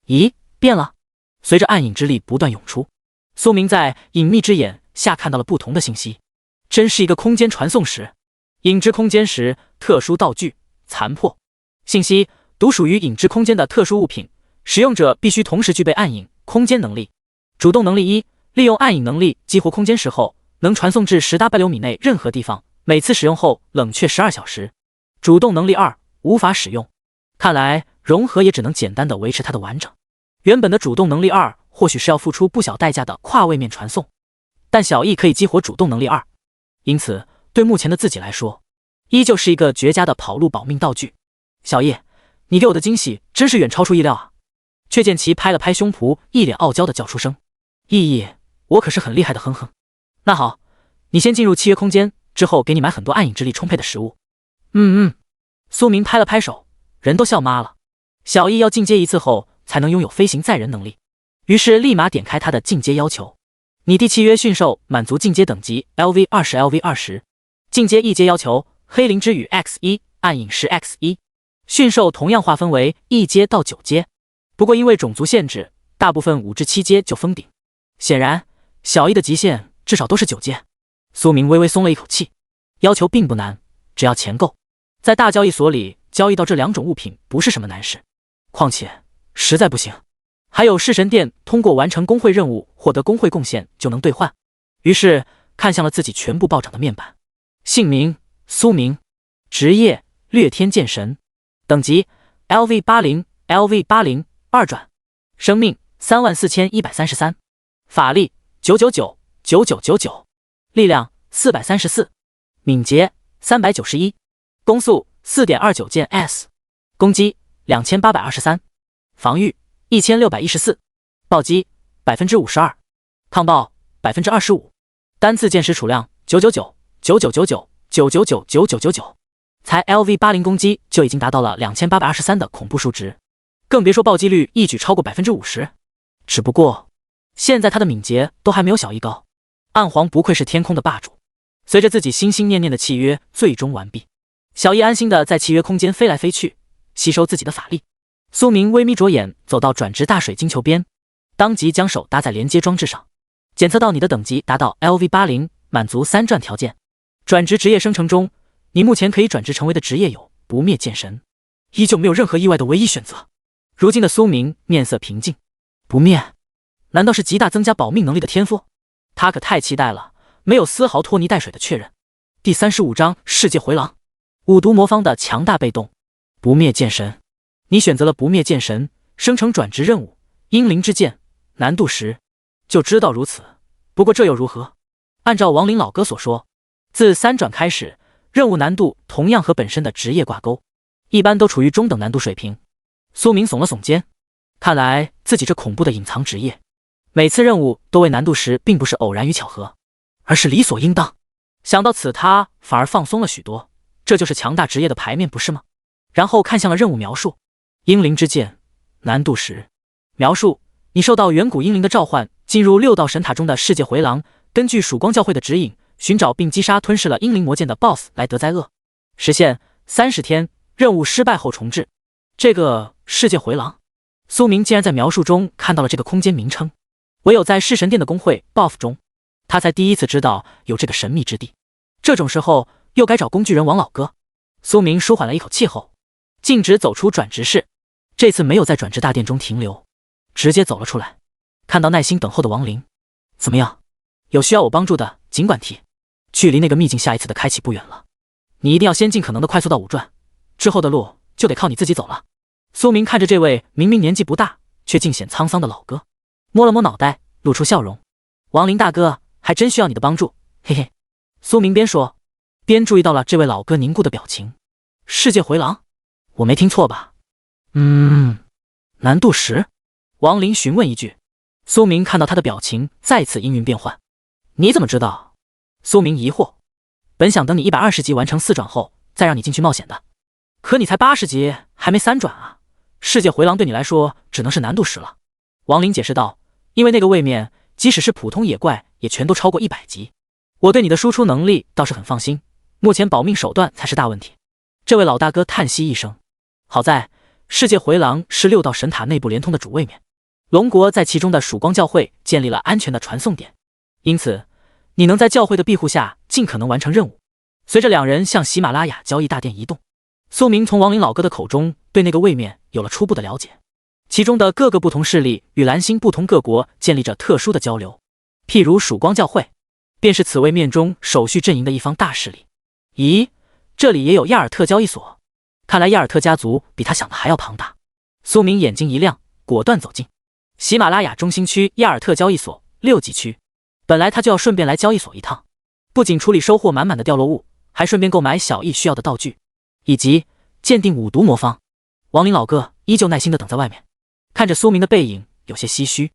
[SPEAKER 1] 咦，变了！随着暗影之力不断涌出，苏明在隐秘之眼下看到了不同的信息，真是一个空间传送石。影之空间石特殊道具残破，信息：独属于影之空间的特殊物品，使用者必须同时具备暗影空间能力。主动能力1，利用暗影能力激活空间石后，能传送至10W米内任何地方，每次使用后冷却12小时。主动能力2，无法使用。看来融合也只能简单的维持它的完整。原本的主动能力2或许是要付出不小代价的跨位面传送，但小易可以激活主动能力2，因此对目前的自己来说，依旧是一个绝佳的跑路保命道具。小易，你给我的惊喜真是远超出意料啊！却见其拍了拍胸脯，一脸傲娇的叫出声：易，我可是很厉害的，哼哼。那好，你先进入契约空间，之后给你买很多暗影之力充沛的食物。苏明拍了拍手，人都笑麻了。小易要进阶1次后才能拥有飞行载人能力，于是立马点开他的进阶要求。拟地契约驯兽满足进阶等级 LV20 进阶1阶要求：黑灵之羽 X1， 暗影石 X1。驯兽同样划分为1阶到9阶，不过因为种族限制，大部分5至7阶就封顶。显然小易的极限至少都是9阶。苏明微微松了一口气，要求并不难，只要钱够，在大交易所里交易到这2种物品不是什么难事。况且实在不行，还有弑神殿通过完成工会任务获得工会贡献就能兑换。于是看向了自己全部暴涨的面板。姓名：苏明，职业：掠天剑神，等级 LV80 2转，生命34133，法力999，力量434，敏捷391，攻速4.29键 S， 攻击2823，防御1614，暴击52%，抗暴25%，单次剑石储量999，才 LV80 攻击就已经达到了2823的恐怖数值，更别说暴击率一举超过 50%。 只不过现在他的敏捷都还没有小易高。暗皇不愧是天空的霸主。随着自己心心念念的契约最终完毕，小易安心的在契约空间飞来飞去，吸收自己的法力。苏明微眯着眼走到转职大水晶球边，当即将手搭在连接装置上，检测到你的等级达到 LV80， 满足3转条件。转职职业生成中，你目前可以转职成为的职业有不灭剑神，依旧没有任何意外的唯一选择。如今的苏明面色平静，不灭，难道是极大增加保命能力的天赋？他可太期待了，没有丝毫拖泥带水的确认。第35章世界回廊，五毒魔方的强大被动。不灭剑神，你选择了不灭剑神，生成转职任务，英灵之剑，难度10，就知道如此。不过这又如何？按照亡灵老哥所说，自3转开始，任务难度同样和本身的职业挂钩，一般都处于中等难度水平。苏明耸了耸肩，看来自己这恐怖的隐藏职业，每次任务都为难度10，并不是偶然与巧合，而是理所应当。想到此，他反而放松了许多。这就是强大职业的牌面，不是吗？然后看向了任务描述：英灵之剑，难度10。描述：你受到远古英灵的召唤，进入6道神塔中的世界回廊，根据曙光教会的指引，寻找并击杀吞噬了英灵魔剑的 BOSS 来德灾厄。时限30天，任务失败后重置。这个世界回廊，苏明竟然在描述中看到了这个空间名称，唯有在弑神殿的公会 BOSS 中，他才第一次知道有这个神秘之地。这种时候又该找工具人王老哥。苏明舒缓了一口气后，径直走出转职室。这次没有在转职大殿中停留，直接走了出来。看到耐心等候的亡灵，怎么样？有需要我帮助的尽管提。距离那个秘境下一次的开启不远了，你一定要先尽可能的快速到5转，之后的路就得靠你自己走了。苏明看着这位明明年纪不大却尽显沧桑的老哥，摸了摸脑袋，露出笑容。亡灵大哥，还真需要你的帮助，嘿嘿。苏明边说边注意到了这位老哥凝固的表情。世界回廊，我没听错吧？难度10。亡灵询问一句。苏明看到他的表情再次阴云变幻。你怎么知道？苏明疑惑。本想等你120级完成4转后再让你进去冒险的，可你才80级，还没3转啊！世界回廊对你来说只能是难度10了。亡灵解释道，因为那个位面即使是普通野怪也全都超过100级。我对你的输出能力倒是很放心，目前保命手段才是大问题。这位老大哥叹息一声，好在世界回廊是6道神塔内部连通的主位面，龙国在其中的曙光教会建立了安全的传送点，因此你能在教会的庇护下尽可能完成任务。随着两人向喜马拉雅交易大殿移动，苏明从亡灵老哥的口中对那个位面有了初步的了解，其中的各个不同势力与蓝星不同各国建立着特殊的交流，譬如曙光教会便是此位面中守序阵营的一方大势力。咦，这里也有亚尔特交易所，看来亚尔特家族比他想的还要庞大。苏明眼睛一亮，果断走进喜马拉雅中心区亚尔特交易所6级区。本来他就要顺便来交易所一趟，不仅处理收获满满的掉落物，还顺便购买小易需要的道具，以及鉴定5毒魔方。亡灵老哥依旧耐心地等在外面，看着苏明的背影有些唏嘘，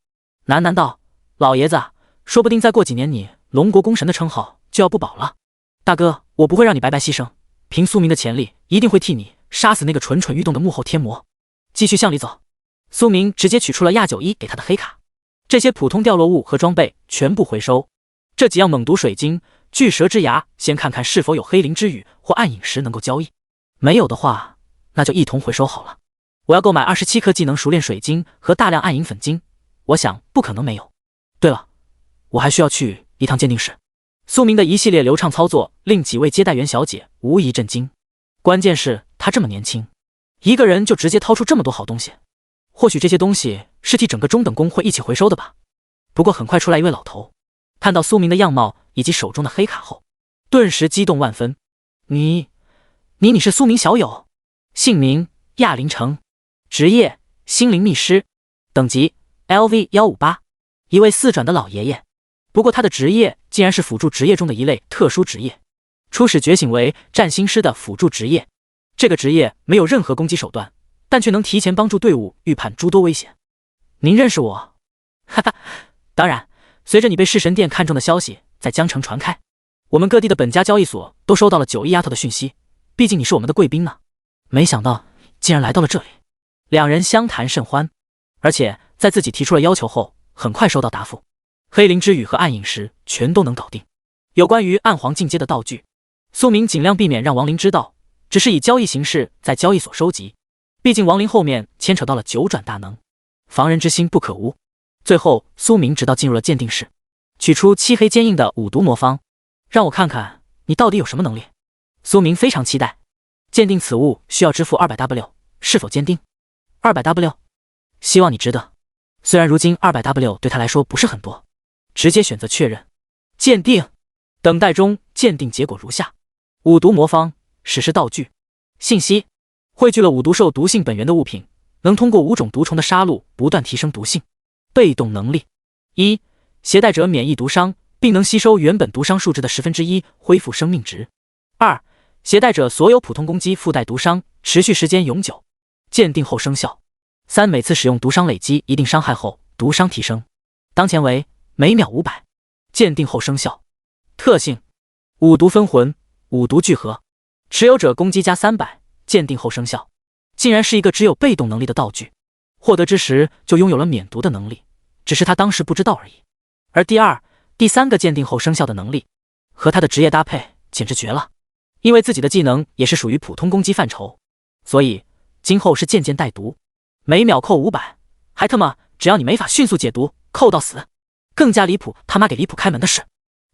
[SPEAKER 1] 喃喃道：老爷子，说不定再过几年你龙国公神的称号就要不保了。大哥，我不会让你白白牺牲，凭苏明的潜力一定会替你杀死那个蠢蠢欲动的幕后天魔。继续向里走。苏明直接取出了亚91给他的黑卡，这些普通掉落物和装备全部回收。这几样猛毒水晶、巨蛇之牙，先看看是否有黑灵之羽或暗影石能够交易，没有的话那就一同回收好了。我要购买27颗技能熟练水晶和大量暗影粉晶，我想不可能没有。对了，我还需要去一趟鉴定室。苏明的一系列流畅操作令几位接待员小姐无疑震惊，关键是他这么年轻，一个人就直接掏出这么多好东西，或许这些东西是替整个中等工会一起回收的吧。不过很快出来一位老头，看到苏明的样貌以及手中的黑卡后，顿时激动万分。你是苏明小友？姓名亚林城，职业心灵秘师，等级 LV158，一位4转的老爷爷。不过他的职业竟然是辅助职业中的一类特殊职业，初始觉醒为占星师的辅助职业。这个职业没有任何攻击手段，但却能提前帮助队伍预判诸多危险。您认识我？哈哈，当然，随着你被弑神殿看中的消息在江城传开，我们各地的本家交易所都收到了91丫头的讯息，毕竟你是我们的贵宾呢。没想到竟然来到了这里。两人相谈甚欢，而且在自己提出了要求后，很快收到答复。黑灵之羽和暗影石全都能搞定。有关于暗皇进阶的道具，苏明尽量避免让亡灵知道，只是以交易形式在交易所收集。毕竟亡灵后面牵扯到了9转大能，防人之心不可无。最后苏明直到进入了鉴定室，取出漆黑坚硬的5毒魔方，让我看看你到底有什么能力。苏明非常期待。鉴定此物需要支付200W，是否坚定？200W，希望你值得。虽然如今200W 对他来说不是很多，直接选择确认。鉴定，等待中，鉴定结果如下：五毒魔方，实施道具。信息：汇聚了五毒兽毒性本源的物品，能通过5种毒虫的杀戮不断提升毒性。被动能力：一、携带者免疫毒伤，并能吸收原本毒伤数值的1/10，恢复生命值。2、携带者所有普通攻击附带毒伤，持续时间永久，鉴定后生效。3、每次使用毒伤累积一定伤害后，毒伤提升，当前为每秒500，鉴定后生效。特性：五毒分魂，五毒聚合，持有者攻击加300，鉴定后生效。竟然是一个只有被动能力的道具，获得之时就拥有了免毒的能力，只是他当时不知道而已。而第2、第3个鉴定后生效的能力，和他的职业搭配简直绝了。因为自己的技能也是属于普通攻击范畴，所以今后是渐渐带毒，每秒扣500，还他妈只要你没法迅速解毒，扣到死。更加离谱，他妈给离谱开门的是，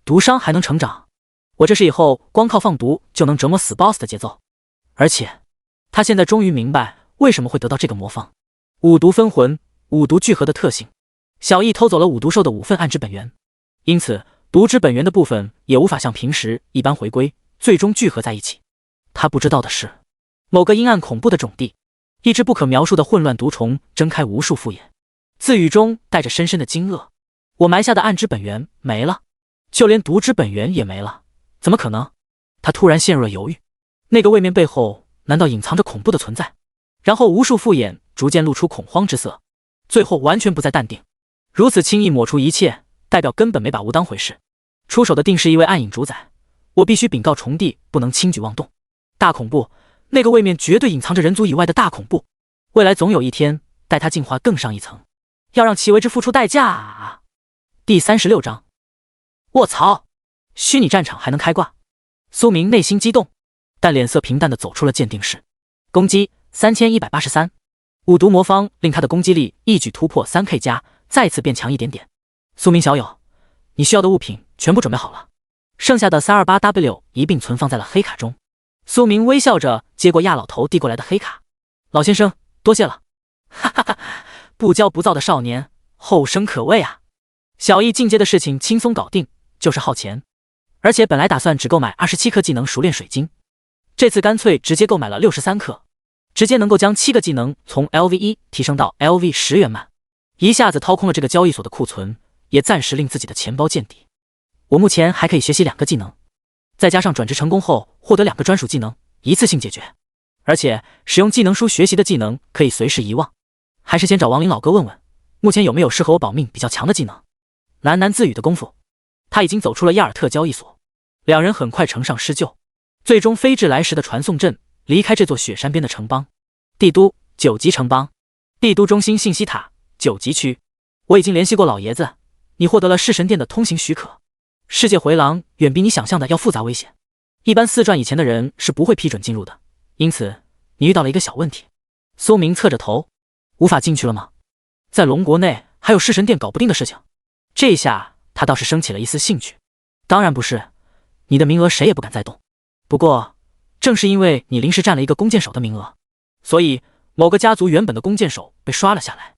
[SPEAKER 1] 毒伤还能成长。我这是以后光靠放毒就能折磨死 BOSS 的节奏。而且他现在终于明白为什么会得到这个魔方。五毒分魂，五毒聚合的特性。小易偷走了五毒兽的5份暗之本源，因此毒之本源的部分也无法像平时一般回归，最终聚合在一起。他不知道的是，某个阴暗恐怖的种地，一只不可描述的混乱毒虫睁开无数复眼，自语中带着深深的惊愕。我埋下的暗之本源没了，就连毒之本源也没了，怎么可能？他突然陷入了犹豫，那个位面背后难道隐藏着恐怖的存在？然后无数复眼逐渐露出恐慌之色，最后完全不再淡定。如此轻易抹除一切，代表根本没把无当回事。出手的定是一位暗影主宰，我必须禀告重地，不能轻举妄动。大恐怖，那个位面绝对隐藏着人族以外的大恐怖，未来总有一天待他进化更上一层，要让其为之付出代价啊！第36章，卧槽，虚拟战场还能开挂。苏明内心激动，但脸色平淡地走出了鉴定室。攻击3183，五毒魔方令他的攻击力一举突破3K 加，再次变强一点点。苏明小友，你需要的物品全部准备好了，剩下的 328W 一并存放在了黑卡中。苏明微笑着接过亚老头递过来的黑卡，老先生多谢了。哈哈哈，不骄不躁的少年，后生可畏啊。小易进阶的事情轻松搞定，就是耗钱，而且本来打算只购买27颗技能熟练水晶，这次干脆直接购买了63颗，直接能够将7个技能从 LV1 提升到 LV10圆满，一下子掏空了这个交易所的库存，也暂时令自己的钱包见底。我目前还可以学习2个技能，再加上转职成功后获得2个专属技能，一次性解决。而且使用技能书学习的技能可以随时遗忘，还是先找亡灵老哥问问，目前有没有适合我保命比较强的技能。喃喃自语的功夫，他已经走出了亚尔特交易所。两人很快乘上施救，最终飞至来时的传送阵，离开这座雪山边的城邦。帝都9级城邦，帝都中心信息塔9级区。我已经联系过老爷子，你获得了弑神殿的通行许可。世界回廊远比你想象的要复杂危险，一般4传以前的人是不会批准进入的，因此你遇到了一个小问题。苏明侧着头，无法进去了吗？在龙国内还有弑神殿搞不定的事情。这下他倒是升起了一丝兴趣。当然不是，你的名额谁也不敢再动。不过正是因为你临时占了一个弓箭手的名额，所以某个家族原本的弓箭手被刷了下来。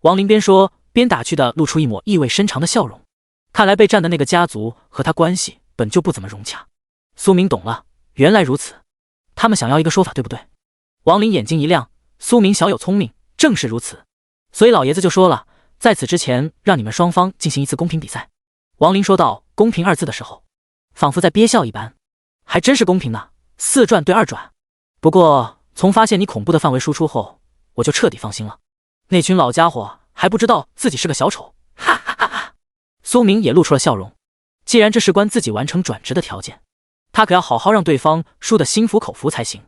[SPEAKER 1] 王林边说边打趣的露出一抹意味深长的笑容，看来被占的那个家族和他关系本就不怎么融洽。苏明懂了，原来如此，他们想要一个说法对不对？王林眼睛一亮，苏明小有聪明，正是如此，所以老爷子就说了，在此之前让你们双方进行一次公平比赛。王林说到公平2字的时候，仿佛在憋笑一般，还真是公平呢，4转对2转。不过从发现你恐怖的范围输出后，我就彻底放心了。那群老家伙还不知道自己是个小丑，哈哈哈哈。苏明也露出了笑容，既然这事关自己完成转职的条件，他可要好好让对方输得心服口服才行。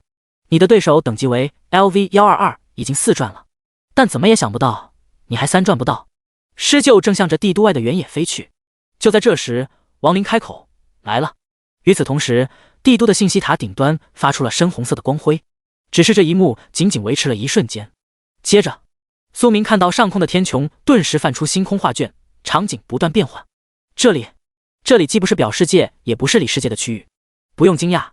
[SPEAKER 1] 你的对手等级为 LV122，已经4转了，但怎么也想不到你还3转不到。施救正向着帝都外的原野飞去，就在这时，王林开口，来了。与此同时，帝都的信息塔顶端发出了深红色的光辉，只是这一幕仅仅维持了一瞬间。接着苏明看到上空的天穹顿时泛出星空画卷，场景不断变换。这里既不是表世界，也不是里世界的区域。不用惊讶，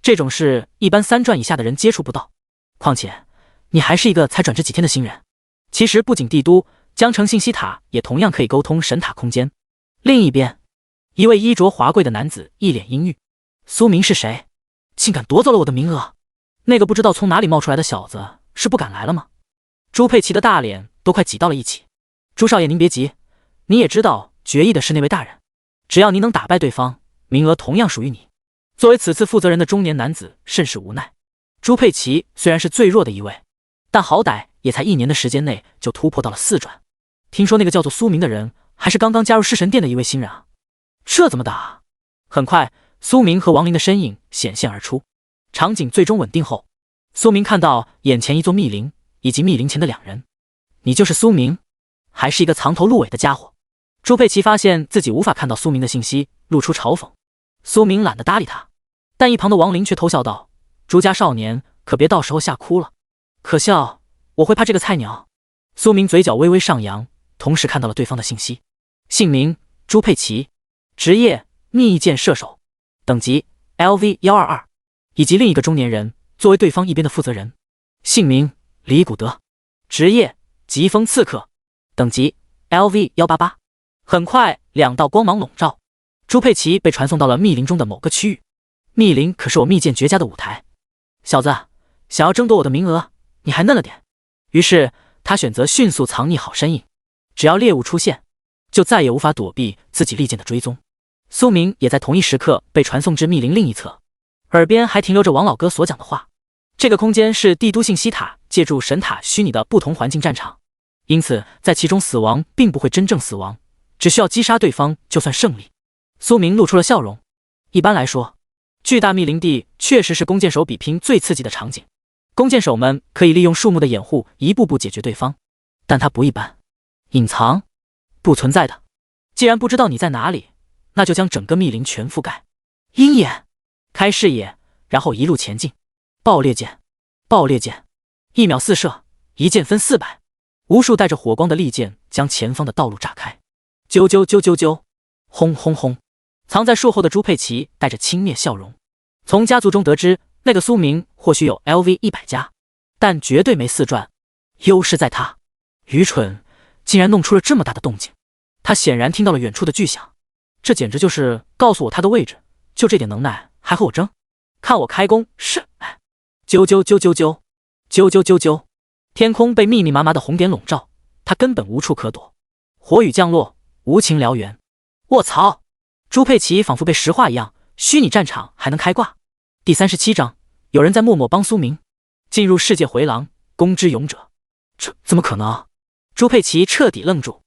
[SPEAKER 1] 这种事一般3转以下的人接触不到，况且你还是一个才转职几天的新人。其实不仅帝都，江城信息塔也同样可以沟通神塔空间。另一边，一位衣着华贵的男子一脸阴郁。苏明是谁？竟敢夺走了我的名额！那个不知道从哪里冒出来的小子是不敢来了吗？朱佩奇的大脸都快挤到了一起。朱少爷您别急，你也知道决议的是那位大人，只要您能打败对方，名额同样属于你。作为此次负责人的中年男子甚是无奈。朱佩奇虽然是最弱的一位，但好歹也才1年的时间内就突破到了4转。听说那个叫做苏明的人还是刚刚加入弑神殿的一位新人啊，这怎么打？很快苏明和亡灵的身影显现而出，场景最终稳定后，苏明看到眼前一座密林以及密林前的2人。你就是苏明？还是一个藏头露尾的家伙？朱佩奇发现自己无法看到苏明的信息，露出嘲讽。苏明懒得搭理他，但一旁的亡灵却偷笑道：朱家少年可别到时候吓哭了。可笑，我会怕这个菜鸟？苏明嘴角微微上扬，同时看到了对方的信息：姓名朱佩奇，职业秘翼箭射手，等级 LV122，以及另一个中年人作为对方一边的负责人，姓名李古德，职业疾风刺客，等级 LV188。很快2道光芒笼罩，朱佩奇被传送到了密林中的某个区域。密林可是我密剑绝佳的舞台，小子，想要争夺我的名额，你还嫩了点。于是他选择迅速藏匿好身影，只要猎物出现，就再也无法躲避自己利剑的追踪。苏明也在同一时刻被传送至密林另一侧，耳边还停留着王老哥所讲的话。这个空间是帝都信息塔借助神塔虚拟的不同环境战场，因此在其中死亡并不会真正死亡，只需要击杀对方就算胜利。苏明露出了笑容。一般来说，巨大密林地确实是弓箭手比拼最刺激的场景，弓箭手们可以利用树木的掩护一步步解决对方，但它不一般，隐藏不存在的。既然不知道你在哪里，那就将整个密林全覆盖。鹰眼，开视野，然后一路前进。爆裂剑，爆裂剑，1秒4射，一箭分400，无数带着火光的利剑将前方的道路炸开。啾啾啾啾啾，轰轰轰！藏在树后的朱佩奇带着轻蔑笑容。从家族中得知，那个苏明或许有 LV100加，但绝对没4转，优势在他。愚蠢，竟然弄出了这么大的动静。他显然听到了远处的巨响，这简直就是告诉我他的位置。就这点能耐还和我争？看我开弓！是，哎，啾啾啾啾啾，啾啾啾啾！天空被密密麻麻的红点笼罩，他根本无处可躲。火雨降落，无情燎原。卧槽！朱佩奇仿佛被石化一样，虚拟战场还能开挂。第37章，有人在默默帮苏明进入世界回廊，攻之勇者。这怎么可能？朱佩奇彻底愣住。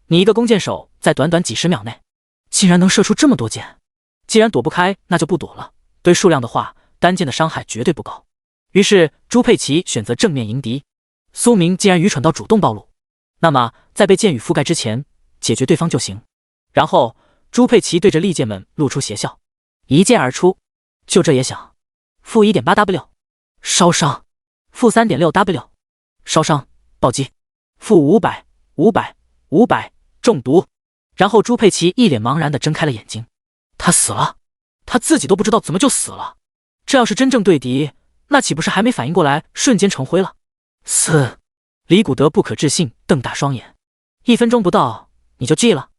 [SPEAKER 1] 你一个弓箭手，在短短几十秒内，竟然能射出这么多箭？既然躲不开，那就不躲了。对数量的话，单箭的伤害绝对不高。于是朱佩奇选择正面迎敌。苏明既然愚蠢到主动暴露，那么在被箭雨覆盖之前，解决对方就行。然后朱佩奇对着利剑们露出邪笑，一剑而出。就这也想？负 1.8W 烧伤，负 3.6W 烧伤暴击，负500中毒。然后朱佩奇一脸茫然地睁开了眼睛。他死了，他自己都不知道怎么就死了。这要是真正对敌，那岂不是还没反应过来瞬间成灰了？李古德不可置信瞪大双眼，1分钟不到你就 G 了？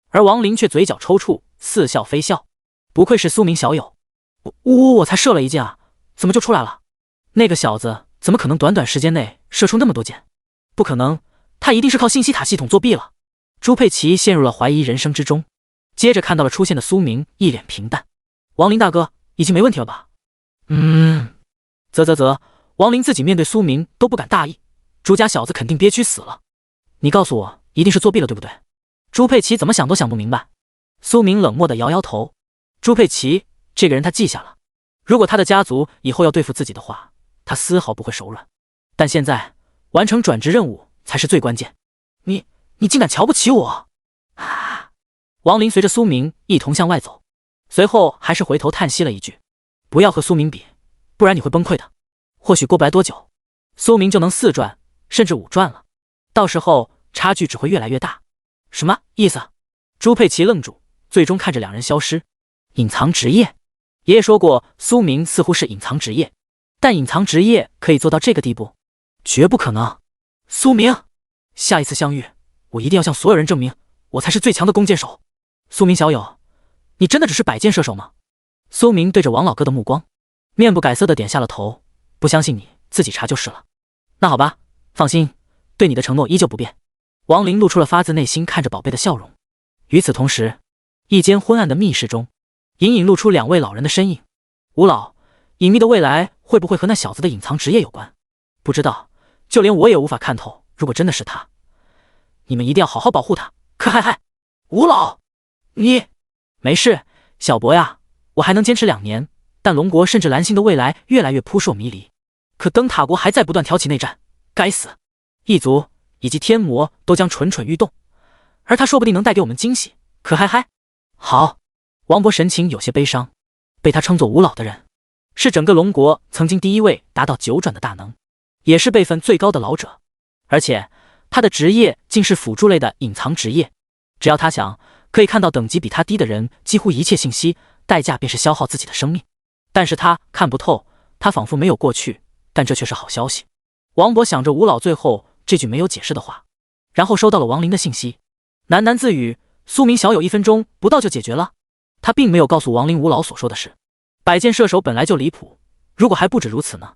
[SPEAKER 1] 而王林却嘴角抽搐，似笑非笑。不愧是苏明小友，我才射了一箭啊，怎么就出来了？那个小子怎么可能短短时间内射出那么多箭？不可能，他一定是靠信息塔系统作弊了。朱佩奇陷入了怀疑人生之中，接着看到了出现的苏明，一脸平淡。王林大哥，已经没问题了吧？王林自己面对苏明都不敢大意，朱家小子肯定憋屈死了。你告诉我，一定是作弊了，对不对？朱佩奇怎么想都想不明白。苏明冷漠地摇摇头。朱佩奇这个人他记下了，如果他的家族以后要对付自己的话，他丝毫不会手软。但现在完成转职任务才是最关键。你竟敢瞧不起我！啊！王林随着苏明一同向外走，随后还是回头叹息了一句：不要和苏明比，不然你会崩溃的。或许过不来多久，苏明就能4转甚至5转了，到时候差距只会越来越大。什么意思？朱佩奇愣住，最终看着2人消失。隐藏职业，爷爷说过苏明似乎是隐藏职业，但隐藏职业可以做到这个地步，绝不可能。苏明，下一次相遇我一定要向所有人证明，我才是最强的弓箭手。苏明小友，你真的只是摆箭射手吗？苏明对着王老哥的目光，面不改色的点下了头，不相信你自己查就是了。那好吧，放心，对你的承诺依旧不变。王林露出了发自内心看着宝贝的笑容。与此同时，一间昏暗的密室中，隐隐露出2位老人的身影。吴老，隐秘的未来会不会和那小子的隐藏职业有关？不知道，就连我也无法看透。如果真的是他，你们一定要好好保护他。可嗨嗨，吴老，你没事，小博呀，我还能坚持2年。但龙国甚至蓝星的未来越来越扑朔迷离，可灯塔国还在不断挑起内战。该死，异族以及天魔都将蠢蠢欲动，而他说不定能带给我们惊喜。可嗨嗨，好。王博神情有些悲伤，被他称作吴老的人，是整个龙国曾经第1位达到9转的大能，也是辈分最高的老者，而且他的职业竟是辅助类的隐藏职业。只要他想，可以看到等级比他低的人几乎一切信息，代价便是消耗自己的生命。但是他看不透，他仿佛没有过去，但这却是好消息。王博想着吴老最后这句没有解释的话，然后收到了王林的信息，喃喃自语：苏明小友1分钟不到就解决了。他并没有告诉王林吴老所说的事。摆箭射手本来就离谱，如果还不止如此呢？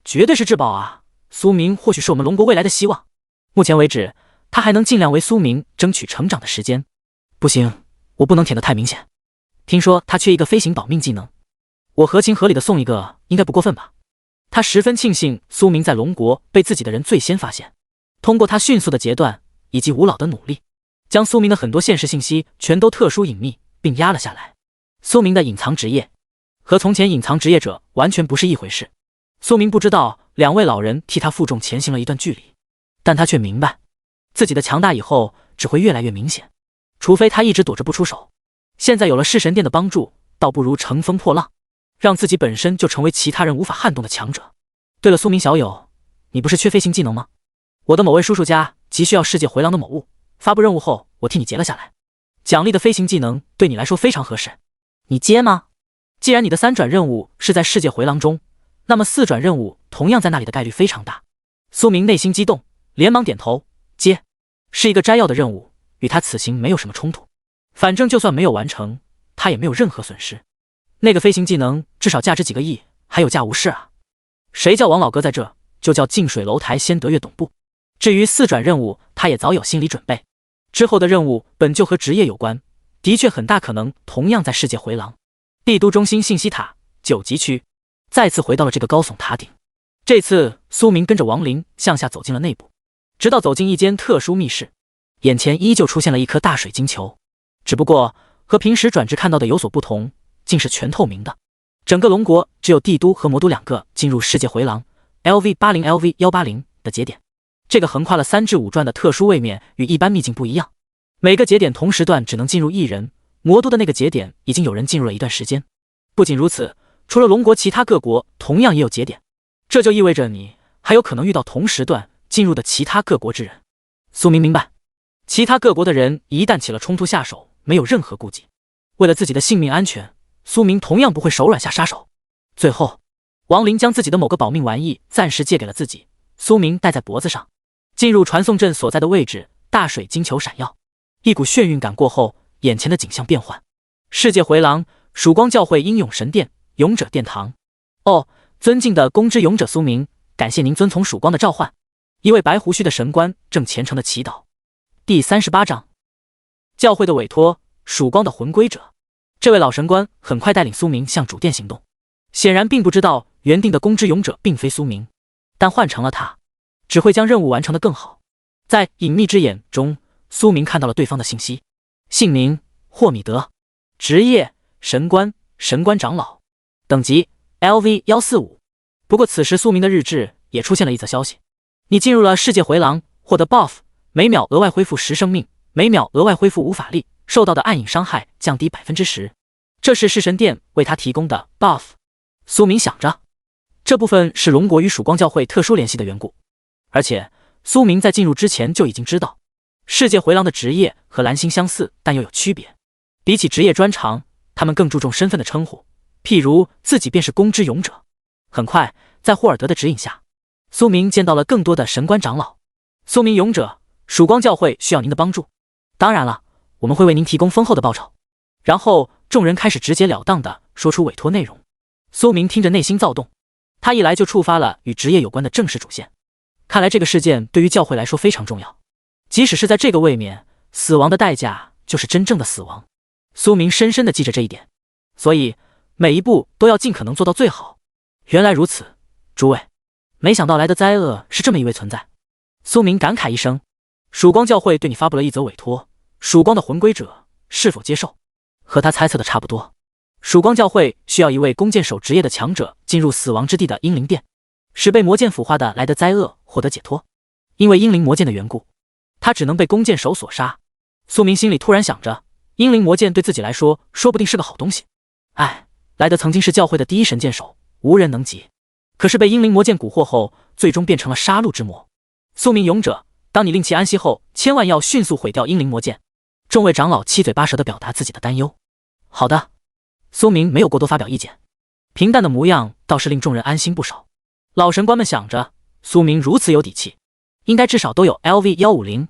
[SPEAKER 1] 绝对是至宝啊！苏明或许是我们龙国未来的希望。目前为止，他还能尽量为苏明争取成长的时间。不行，我不能舔得太明显。听说他缺一个飞行保命技能，我合情合理的送一个，应该不过分吧？他十分庆幸苏明在龙国被自己的人最先发现，通过他迅速的截断以及吴老的努力，将苏明的很多现实信息全都特殊隐秘并压了下来。苏明的隐藏职业和从前隐藏职业者完全不是一回事。苏明不知道2位老人替他负重前行了一段距离，但他却明白，自己的强大以后只会越来越明显，除非他一直躲着不出手。现在有了弑神殿的帮助，倒不如乘风破浪，让自己本身就成为其他人无法撼动的强者。对了，苏明小友，你不是缺飞行技能吗？我的某位叔叔家急需要世界回廊的某物，发布任务后我替你截了下来，奖励的飞行技能对你来说非常合适。你接吗？既然你的3转任务是在世界回廊中，那么4转任务同样在那里的概率非常大。苏明内心激动，连忙点头接。是一个摘要的任务，与他此行没有什么冲突，反正就算没有完成，他也没有任何损失。那个飞行技能至少价值几个亿，还有价无市啊！谁叫王老哥在这，就叫近水楼台先得月，懂不？至于4转任务，他也早有心理准备。之后的任务本就和职业有关，的确很大可能同样在世界回廊。帝都中心信息塔9级区，再次回到了这个高耸塔顶。这次苏明跟着王林向下走进了内部，直到走进一间特殊密室，眼前依旧出现了一颗大水晶球，只不过和平时转职看到的有所不同，竟是全透明的。整个龙国只有帝都和魔都2个进入世界回廊 LV80 LV180 的节点。这个横跨了3至5转的特殊位面与一般秘境不一样，每个节点同时段只能进入1人。魔都的那个节点已经有人进入了一段时间。不仅如此，除了龙国，其他各国同样也有节点，这就意味着你还有可能遇到同时段进入的其他各国之人。苏明明白，其他各国的人一旦起了冲突下手，没有任何顾忌。为了自己的性命安全，苏明同样不会手软下杀手。最后，王林将自己的某个保命玩意暂时借给了自己，苏明戴在脖子上。进入传送阵所在的位置，大水晶球闪耀，一股眩晕感过后，眼前的景象变幻。世界回廊，曙光教会英勇神殿，勇者殿堂。哦，尊敬的公之勇者苏明，感谢您遵从曙光的召唤。一位白胡须的神官正虔诚的祈祷。第38章，教会的委托，曙光的魂归者。这位老神官很快带领苏明向主殿行动，显然并不知道原定的公之勇者并非苏明，但换成了他，只会将任务完成得更好。在隐秘之眼中，苏明看到了对方的信息：姓名霍米德，职业神官，神官长老，等级 LV145。不过此时苏明的日志也出现了一则消息：你进入了世界回廊，获得 buff， 每秒额外恢复10生命，每秒额外恢复无法力，受到的暗影伤害降低 10%。 这是弑神殿为他提供的 buff。 苏明想着，这部分是龙国与曙光教会特殊联系的缘故，而且苏明在进入之前就已经知道，世界回廊的职业和蓝星相似，但又有区别。比起职业专长，他们更注重身份的称呼，譬如自己便是公之勇者。很快，在霍尔德的指引下，苏明见到了更多的神官长老。苏明勇者，曙光教会需要您的帮助，当然了，我们会为您提供丰厚的报酬。然后众人开始直截了当地说出委托内容。苏明听着内心躁动，他一来就触发了与职业有关的正式主线，看来这个事件对于教会来说非常重要，即使是在这个位面，死亡的代价就是真正的死亡。苏明深深地记着这一点，所以每一步都要尽可能做到最好。原来如此，诸位，没想到来的灾厄是这么一位存在。苏明感慨一声，曙光教会对你发布了一则委托，曙光的魂归者是否接受？和他猜测的差不多，曙光教会需要一位弓箭手职业的强者进入死亡之地的英灵殿，使被魔剑腐化的来的灾厄获得解脱。因为英灵魔剑的缘故，他只能被弓箭手所杀。苏明心里突然想着，英灵魔剑对自己来说说不定是个好东西。哎，莱德曾经是教会的第一神箭手，无人能及，可是被英灵魔剑蛊惑后，最终变成了杀戮之魔。苏明勇者，当你令其安息后，千万要迅速毁掉英灵魔剑。众位长老七嘴八舌地表达自己的担忧。好的，苏明没有过多发表意见，平淡的模样倒是令众人安心不少。老神官们想着，苏明如此有底气，应该至少都有 LV150，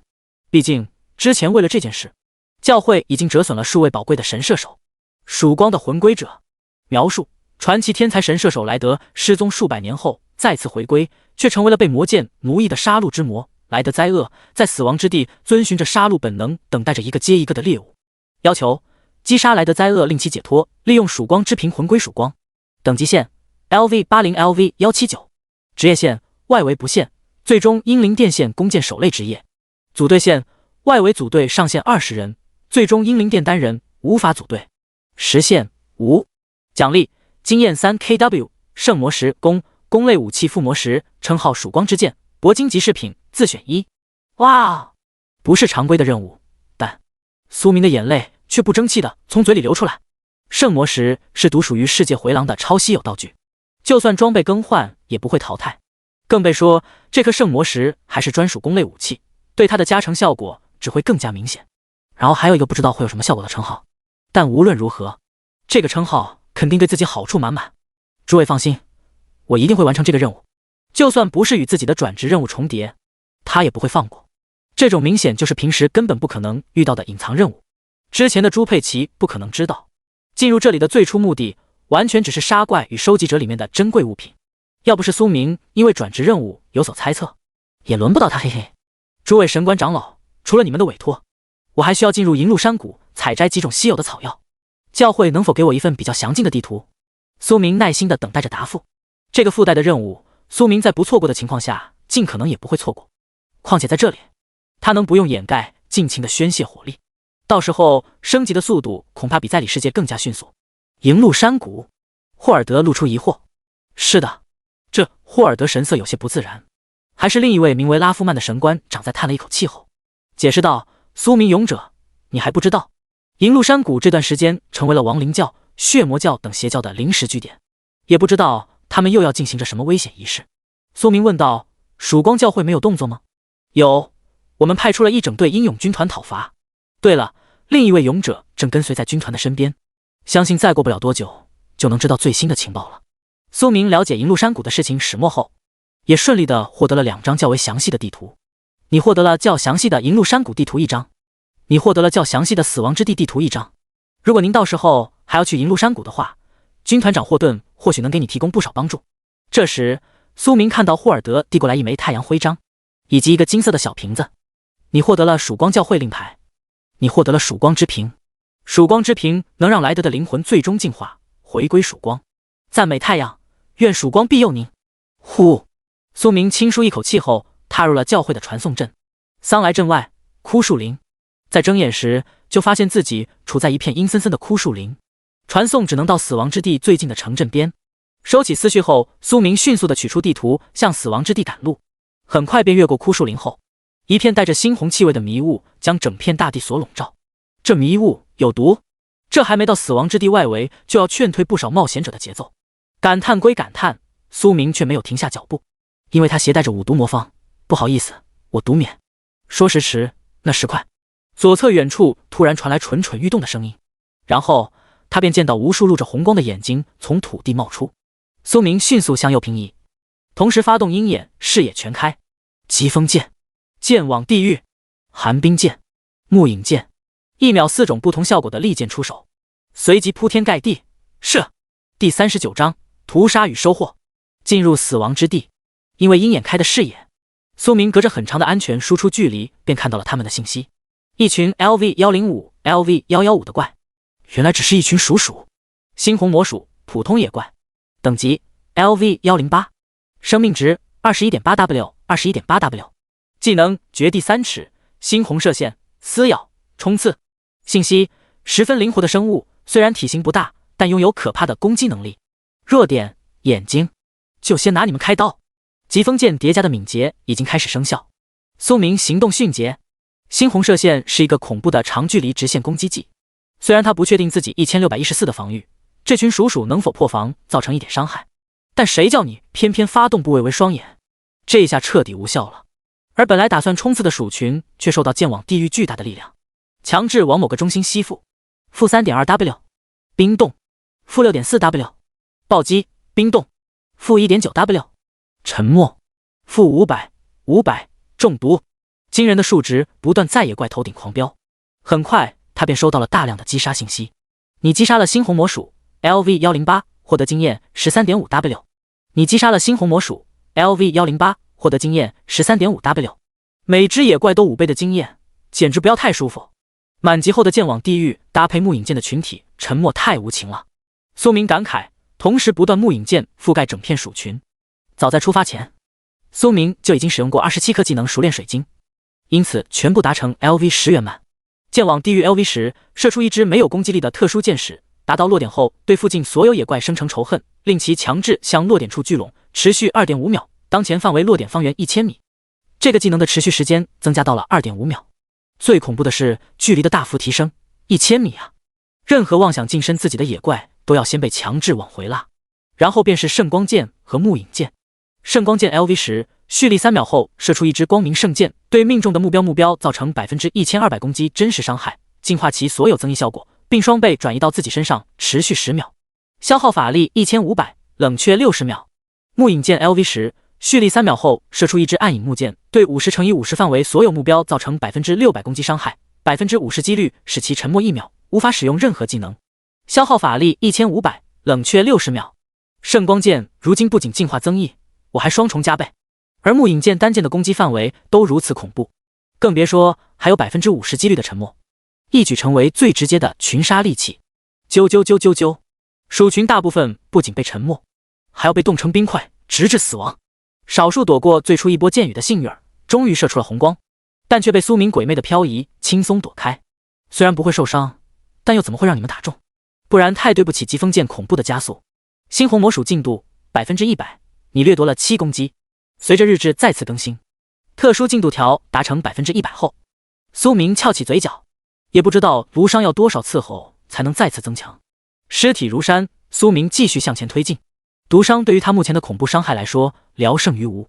[SPEAKER 1] 毕竟之前为了这件事，教会已经折损了数位宝贵的神射手。曙光的魂归者描述，传奇天才神射手莱德失踪数百年后再次回归，却成为了被魔剑奴役的杀戮之魔。莱德灾厄在死亡之地遵循着杀戮本能，等待着一个接一个的猎物。要求击杀莱德灾厄，令其解脱，利用曙光之瓶魂归曙光。等级线 LV80 LV179， 职业线外围不限，最终英灵殿线弓箭手类职业。组队线外围组队上限20人，最终英灵殿单人无法组队。时限无。奖励经验3 KW， 圣魔石弓类武器附魔石，称号曙光之剑，铂金级饰品，自选一。哇，不是常规的任务，但苏明的眼泪却不争气的从嘴里流出来。圣魔石是独属于世界回廊的超稀有道具，就算装备更换也不会淘汰，更别说这颗圣魔石还是专属弓类武器，对它的加成效果只会更加明显。然后还有一个不知道会有什么效果的称号，但无论如何，这个称号肯定对自己好处满满。诸位放心，我一定会完成这个任务，就算不是与自己的转职任务重叠，他也不会放过。这种明显就是平时根本不可能遇到的隐藏任务，之前的朱佩奇不可能知道，进入这里的最初目的完全只是杀怪与收集者里面的珍贵物品。要不是苏明因为转职任务有所猜测，也轮不到他，嘿嘿。诸位神官长老，除了你们的委托，我还需要进入银鹿山谷采摘几种稀有的草药，教会能否给我一份比较详尽的地图？苏明耐心地等待着答复。这个附带的任务，苏明在不错过的情况下，尽可能也不会错过。况且在这里，他能不用掩盖，尽情地宣泄火力，到时候升级的速度恐怕比在里世界更加迅速。银鹿山谷，霍尔德露出疑惑。是的，这霍尔德神色有些不自然。还是另一位名为拉夫曼的神官长在叹了一口气后，解释道：苏明勇者，你还不知道，银鹿山谷这段时间成为了亡灵教、血魔教等邪教的临时据点，也不知道他们又要进行着什么危险仪式。苏明问道：曙光教会没有动作吗？有，我们派出了一整队英勇军团讨伐。对了，另一位勇者正跟随在军团的身边，相信再过不了多久就能知道最新的情报了。苏明了解银鹿山谷的事情始末后，也顺利地获得了2张较为详细的地图。你获得了较详细的银鹿山谷地图1张，你获得了较详细的死亡之地地图1张。如果您到时候还要去银鹿山谷的话，军团长霍顿或许能给你提供不少帮助。这时，苏明看到霍尔德递过来一枚太阳徽章，以及一个金色的小瓶子。你获得了曙光教会令牌，你获得了曙光之瓶。曙光之瓶能让莱德的灵魂最终进化，回归曙光。赞美太阳，愿曙光庇佑您。呼！苏明轻舒一口气后，踏入了教会的传送阵。桑莱镇外，枯树林。在睁眼时，就发现自己处在一片阴森森的枯树林。传送只能到死亡之地最近的城镇边。收起思绪后，苏明迅速地取出地图，向死亡之地赶路。很快便越过枯树林后，一片带着猩红气味的迷雾将整片大地所笼罩。这迷雾有毒，这还没到死亡之地外围，就要劝退不少冒险者的节奏。感叹归感叹，苏明却没有停下脚步，因为他携带着5毒魔方。不好意思，我毒免。说时迟，那时快，左侧远处突然传来蠢蠢欲动的声音，然后他便见到无数露着红光的眼睛从土地冒出。苏明迅速向右平移，同时发动鹰眼，视野全开。疾风剑，剑往地狱。寒冰剑、木影剑，1秒4种不同效果的利剑出手，随即铺天盖地射。第39章屠杀与收获。进入死亡之地，因为鹰眼开的视野，苏明隔着很长的安全输出距离便看到了他们的信息。一群 LV105、LV115的怪，原来只是一群鼠鼠。猩红魔鼠，普通野怪，等级 LV108，生命值 21.8W，21.8W， 技能绝地3尺，猩红射线，撕咬，冲刺。信息：十分灵活的生物，虽然体型不大，但拥有可怕的攻击能力。弱点：眼睛。就先拿你们开刀。疾风剑叠加的敏捷已经开始生效。苏明行动迅捷。猩红射线是一个恐怖的长距离直线攻击技，虽然他不确定自己1614的防御，这群鼠鼠能否破防造成一点伤害，但谁叫你偏偏发动部位为双眼，这一下彻底无效了。而本来打算冲刺的鼠群却受到剑网地狱巨大的力量，强制往某个中心吸附。负 3.2W 冰冻，负 6.4W 暴击冰冻，负 1.9W 沉默，负500中毒。惊人的数值不断在野怪头顶狂飙。很快他便收到了大量的击杀信息。你击杀了猩红魔鼠 LV108， 获得经验 13.5W。 你击杀了猩红魔鼠 LV108， 获得经验 13.5W。 每只野怪都5倍的经验，简直不要太舒服。满级后的剑网地狱搭配木影剑的群体沉默太无情了。苏明感慨，同时不断木影剑覆盖整片鼠群。早在出发前，苏明就已经使用过27颗技能熟练水晶，因此全部达成 LV10圆满。剑网地狱 LV10射出一支没有攻击力的特殊箭矢，达到落点后对附近所有野怪生成仇恨，令其强制向落点处聚拢，持续 2.5秒，当前范围落点方圆1000米。这个技能的持续时间增加到了 2.5秒。最恐怖的是距离的大幅提升，1000米啊！任何妄想近身自己的野怪都要先被强制往回拉。然后便是圣光剑和木影剑。圣光剑 LV10蓄力3秒后射出一支光明圣剑，对命中的目标造成 1200% 攻击真实伤害，净化其所有增益效果，并双倍转移到自己身上，持续10秒，消耗法力1500，冷却60秒。木影剑 LV10蓄力3秒后射出一支暗影木剑，对50×50范围所有目标造成 600% 攻击伤害，50%几率使其沉默1秒，无法使用任何技能，消耗法力1500，冷却60秒。圣光剑如今不仅进化增益，我还双重加倍，而木影剑单剑的攻击范围都如此恐怖，更别说还有 50% 几率的沉默，一举成为最直接的群杀利器。啾啾啾啾啾，鼠群大部分不仅被沉默，还要被冻成冰块，直至死亡。少数躲过最初一波箭雨的幸运儿，终于射出了红光，但却被苏明鬼魅的漂移轻松躲开。虽然不会受伤，但又怎么会让你们打中？不然太对不起疾风剑恐怖的加速。猩红魔鼠进度 100%， 你掠夺了7攻击。随着日志再次更新，特殊进度条达成 100% 后，苏明翘起嘴角，也不知道炉伤要多少次后才能再次增强。尸体如山，苏明继续向前推进。毒伤对于他目前的恐怖伤害来说聊胜于无，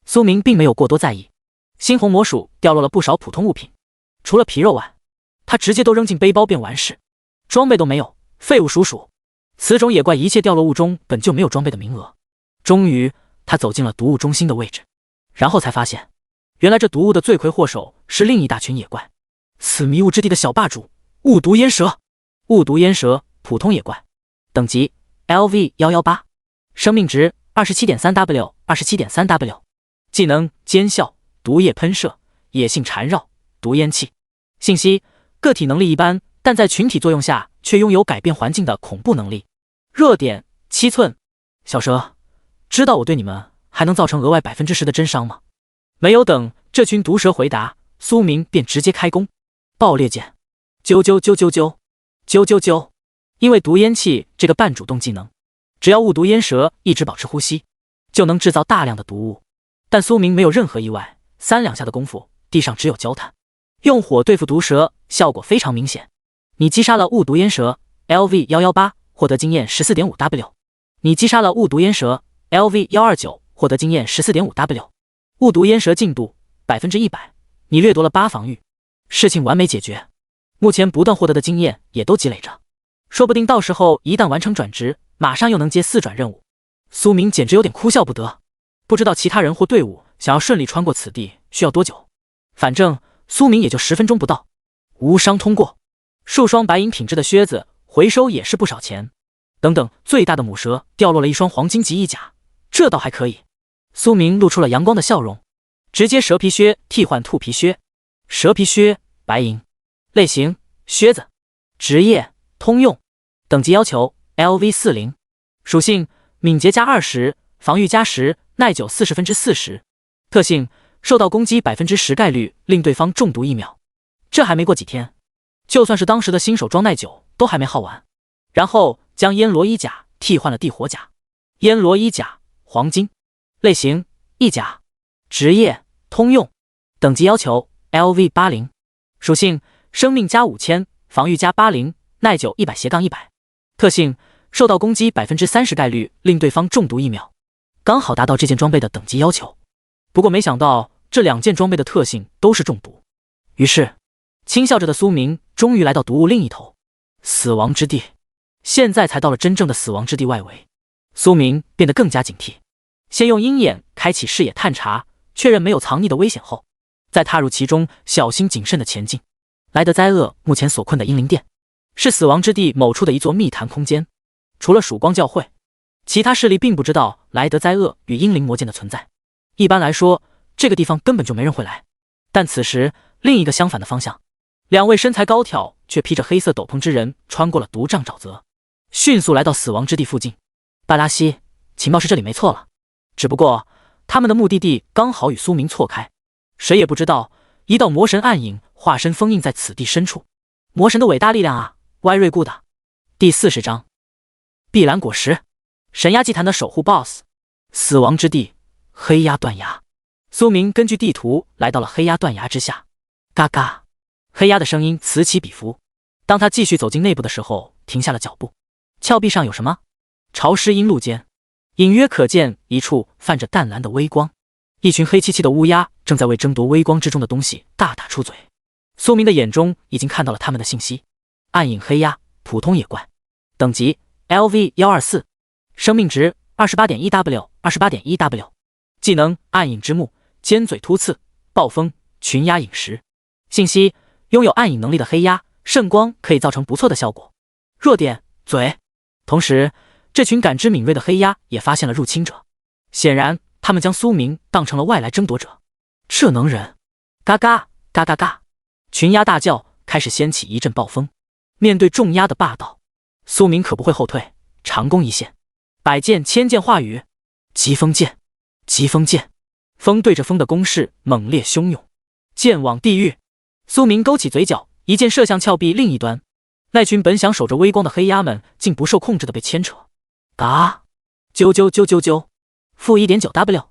[SPEAKER 1] 苏明并没有过多在意。猩红魔鼠掉落了不少普通物品，除了皮肉外，他直接都扔进背包便完事，装备都没有，废物鼠鼠。此种野怪一切掉落物中本就没有装备的名额。终于他走进了毒物中心的位置，然后才发现原来这毒物的罪魁祸首是另一大群野怪，此迷雾之地的小霸主雾毒烟蛇。雾毒烟蛇，普通野怪，等级 LV118， 生命值 27.3W， 27.3W， 技能尖啸，毒液喷射，野性缠绕，毒烟气。信息：个体能力一般，但在群体作用下却拥有改变环境的恐怖能力。弱点：7寸。小蛇，知道我对你们还能造成额外 10% 的真伤吗？没有等这群毒蛇回答，苏明便直接开攻。爆裂剑，啾啾啾啾啾啾啾啾。因为毒烟气这个半主动技能，只要雾毒烟蛇一直保持呼吸，就能制造大量的毒物。但苏明没有任何意外，3两下的功夫，地上只有焦炭。用火对付毒蛇效果非常明显。你击杀了雾毒烟蛇 LV118， 获得经验 14.5W。 你击杀了雾毒烟蛇 LV129， 获得经验 14.5W。 雾毒烟蛇进度 100%， 你掠夺了8防御，事情完美解决。目前不断获得的经验也都积累着，说不定到时候一旦完成转职，马上又能接4转任务。苏明简直有点哭笑不得，不知道其他人或队伍想要顺利穿过此地需要多久。反正苏明也就10分钟不到，无伤通过。数双白银品质的靴子，回收也是不少钱。等等，最大的母蛇掉落了一双黄金级衣甲，这倒还可以。苏明露出了阳光的笑容，直接蛇皮靴替换兔皮靴。蛇皮靴，白银。类型：靴子。职业：通用。等级要求 ：LV40。属性：敏捷加20，防御加10，耐久40%。特性：受到攻击10%概率令对方中毒1秒。这还没过几天，就算是当时的新手装耐久都还没耗完。然后将烟罗衣甲替换了地火甲。烟罗衣甲，黄金。类型：翼甲。职业：通用。等级要求 ：LV80。属性：生命加5000，防御加80，耐久100-100。特性：受到攻击30%概率令对方中毒1秒，刚好达到这件装备的等级要求。不过没想到这2件装备的特性都是中毒，于是轻笑着的苏明终于来到毒雾另一头，死亡之地。现在才到了真正的死亡之地外围，苏明变得更加警惕，先用鹰眼开启视野探查，确认没有藏匿的危险后，再踏入其中，小心谨慎的前进。莱德灾厄目前所困的英灵殿，是死亡之地某处的一座密谈空间。除了曙光教会，其他势力并不知道莱德灾厄与英灵魔剑的存在。一般来说，这个地方根本就没人会来。但此时，另一个相反的方向，2位身材高挑却披着黑色斗篷之人穿过了毒瘴沼泽，迅速来到死亡之地附近。巴拉西，情报是这里没错了，只不过他们的目的地刚好与苏明错开。谁也不知道，一道魔神暗影化身封印在此地深处。魔神的伟大力量啊，歪瑞顾的。第40章，碧蓝果实，神鸦祭坛的守护 BOSS， 死亡之地，黑鸦断崖。苏明根据地图来到了黑鸦断崖之下。嘎嘎，黑鸦的声音此起彼伏。当他继续走进内部的时候，停下了脚步。峭壁上有什么？潮湿阴路间，隐约可见一处泛着淡蓝的微光，一群黑漆漆的乌鸦正在为争夺微光之中的东西大打出嘴。苏明的眼中已经看到了他们的信息：暗影黑鸦，普通野怪，等级 LV124，生命值 28.1W 28.1W， 技能暗影之目，尖嘴突刺，暴风，群鸦饮食。信息：拥有暗影能力的黑鸦，圣光可以造成不错的效果。弱点：嘴。同时，这群感知敏锐的黑鸦也发现了入侵者，显然他们将苏明当成了外来争夺者。这能忍！嘎嘎嘎嘎嘎，群鸦大叫，开始掀起一阵暴风。面对众鸦的霸道，苏明可不会后退，长弓一线，百剑千剑化雨，疾风剑，疾风剑，风对着风的攻势猛烈汹涌，剑往地狱。苏明勾起嘴角，一剑射向峭壁另一端。那群本想守着微光的黑鸦们，竟不受控制的被牵扯。嘎！啾啾啾啾啾！负 1.9W，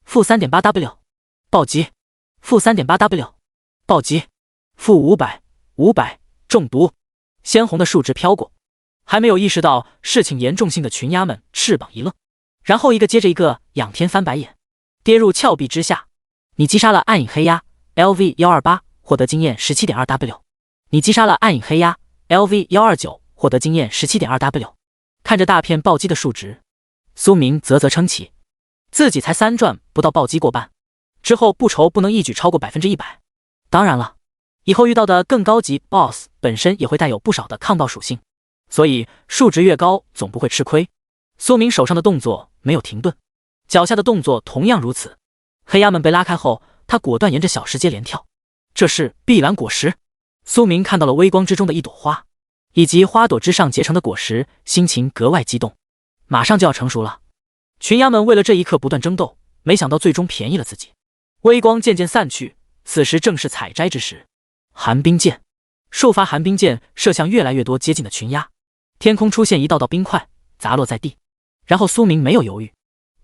[SPEAKER 1] 负 3.8W， 暴击！负 3.8W， 暴击！负500，中毒！鲜红的数值飘过，还没有意识到事情严重性的群鸦们翅膀一愣，然后一个接着一个仰天翻白眼，跌入峭壁之下。你击杀了暗影黑鸦 LV128， 获得经验 17.2W。 你击杀了暗影黑鸦 LV129， 获得经验 17.2W。 看着大片暴击的数值，苏明啧啧称奇，自己才3转不到暴击过半，之后不愁不能一举超过 100%。 当然了，以后遇到的更高级 BOSS 本身也会带有不少的抗暴属性，所以数值越高总不会吃亏。苏明手上的动作没有停顿，脚下的动作同样如此。黑鸦们被拉开后，他果断沿着小石阶连跳。这是碧蓝果实。苏明看到了微光之中的一朵花，以及花朵之上结成的果实，心情格外激动。马上就要成熟了。群鸦们为了这一刻不断争斗，没想到最终便宜了自己。微光渐渐散去，此时正是采摘之时。寒冰剑，数发寒冰剑射向越来越多接近的群鸦，天空出现一道道冰块砸落在地。然后苏明没有犹豫，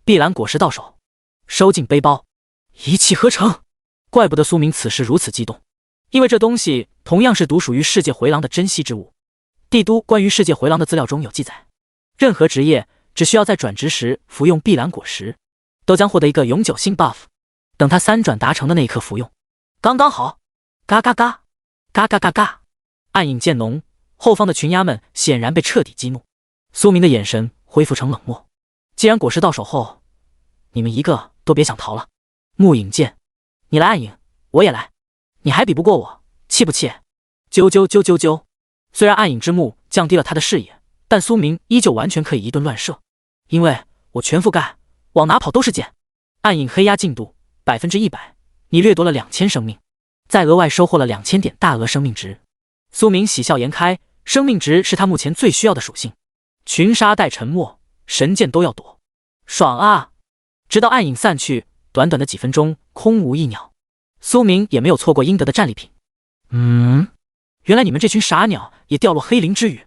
[SPEAKER 1] 碧蓝果实到手，收进背包，一气呵成。怪不得苏明此时如此激动，因为这东西同样是独属于世界回廊的珍稀之物。帝都关于世界回廊的资料中有记载，任何职业只需要在转职时服用碧蓝果实，都将获得一个永久性 buff。 等他3转达成的那一刻服用，刚刚好。嘎嘎嘎嘎嘎嘎嘎，暗影渐浓，后方的群鸦们显然被彻底激怒。苏明的眼神恢复成冷漠。既然果实到手后，你们一个都别想逃了。木影剑，你来暗影，我也来。你还比不过我，气不气？啾啾啾啾啾！虽然暗影之幕降低了他的视野，但苏明依旧完全可以一顿乱射，因为我全覆盖，往哪跑都是箭。暗影黑压进度100%，你掠夺了2000生命，再额外收获了2000点大额生命值。苏明喜笑颜开，生命值是他目前最需要的属性。群杀带沉默，神剑都要躲，爽啊！直到暗影散去，短短的几分钟，空无一鸟。苏明也没有错过应得的战利品。原来你们这群傻鸟也掉落黑灵之羽。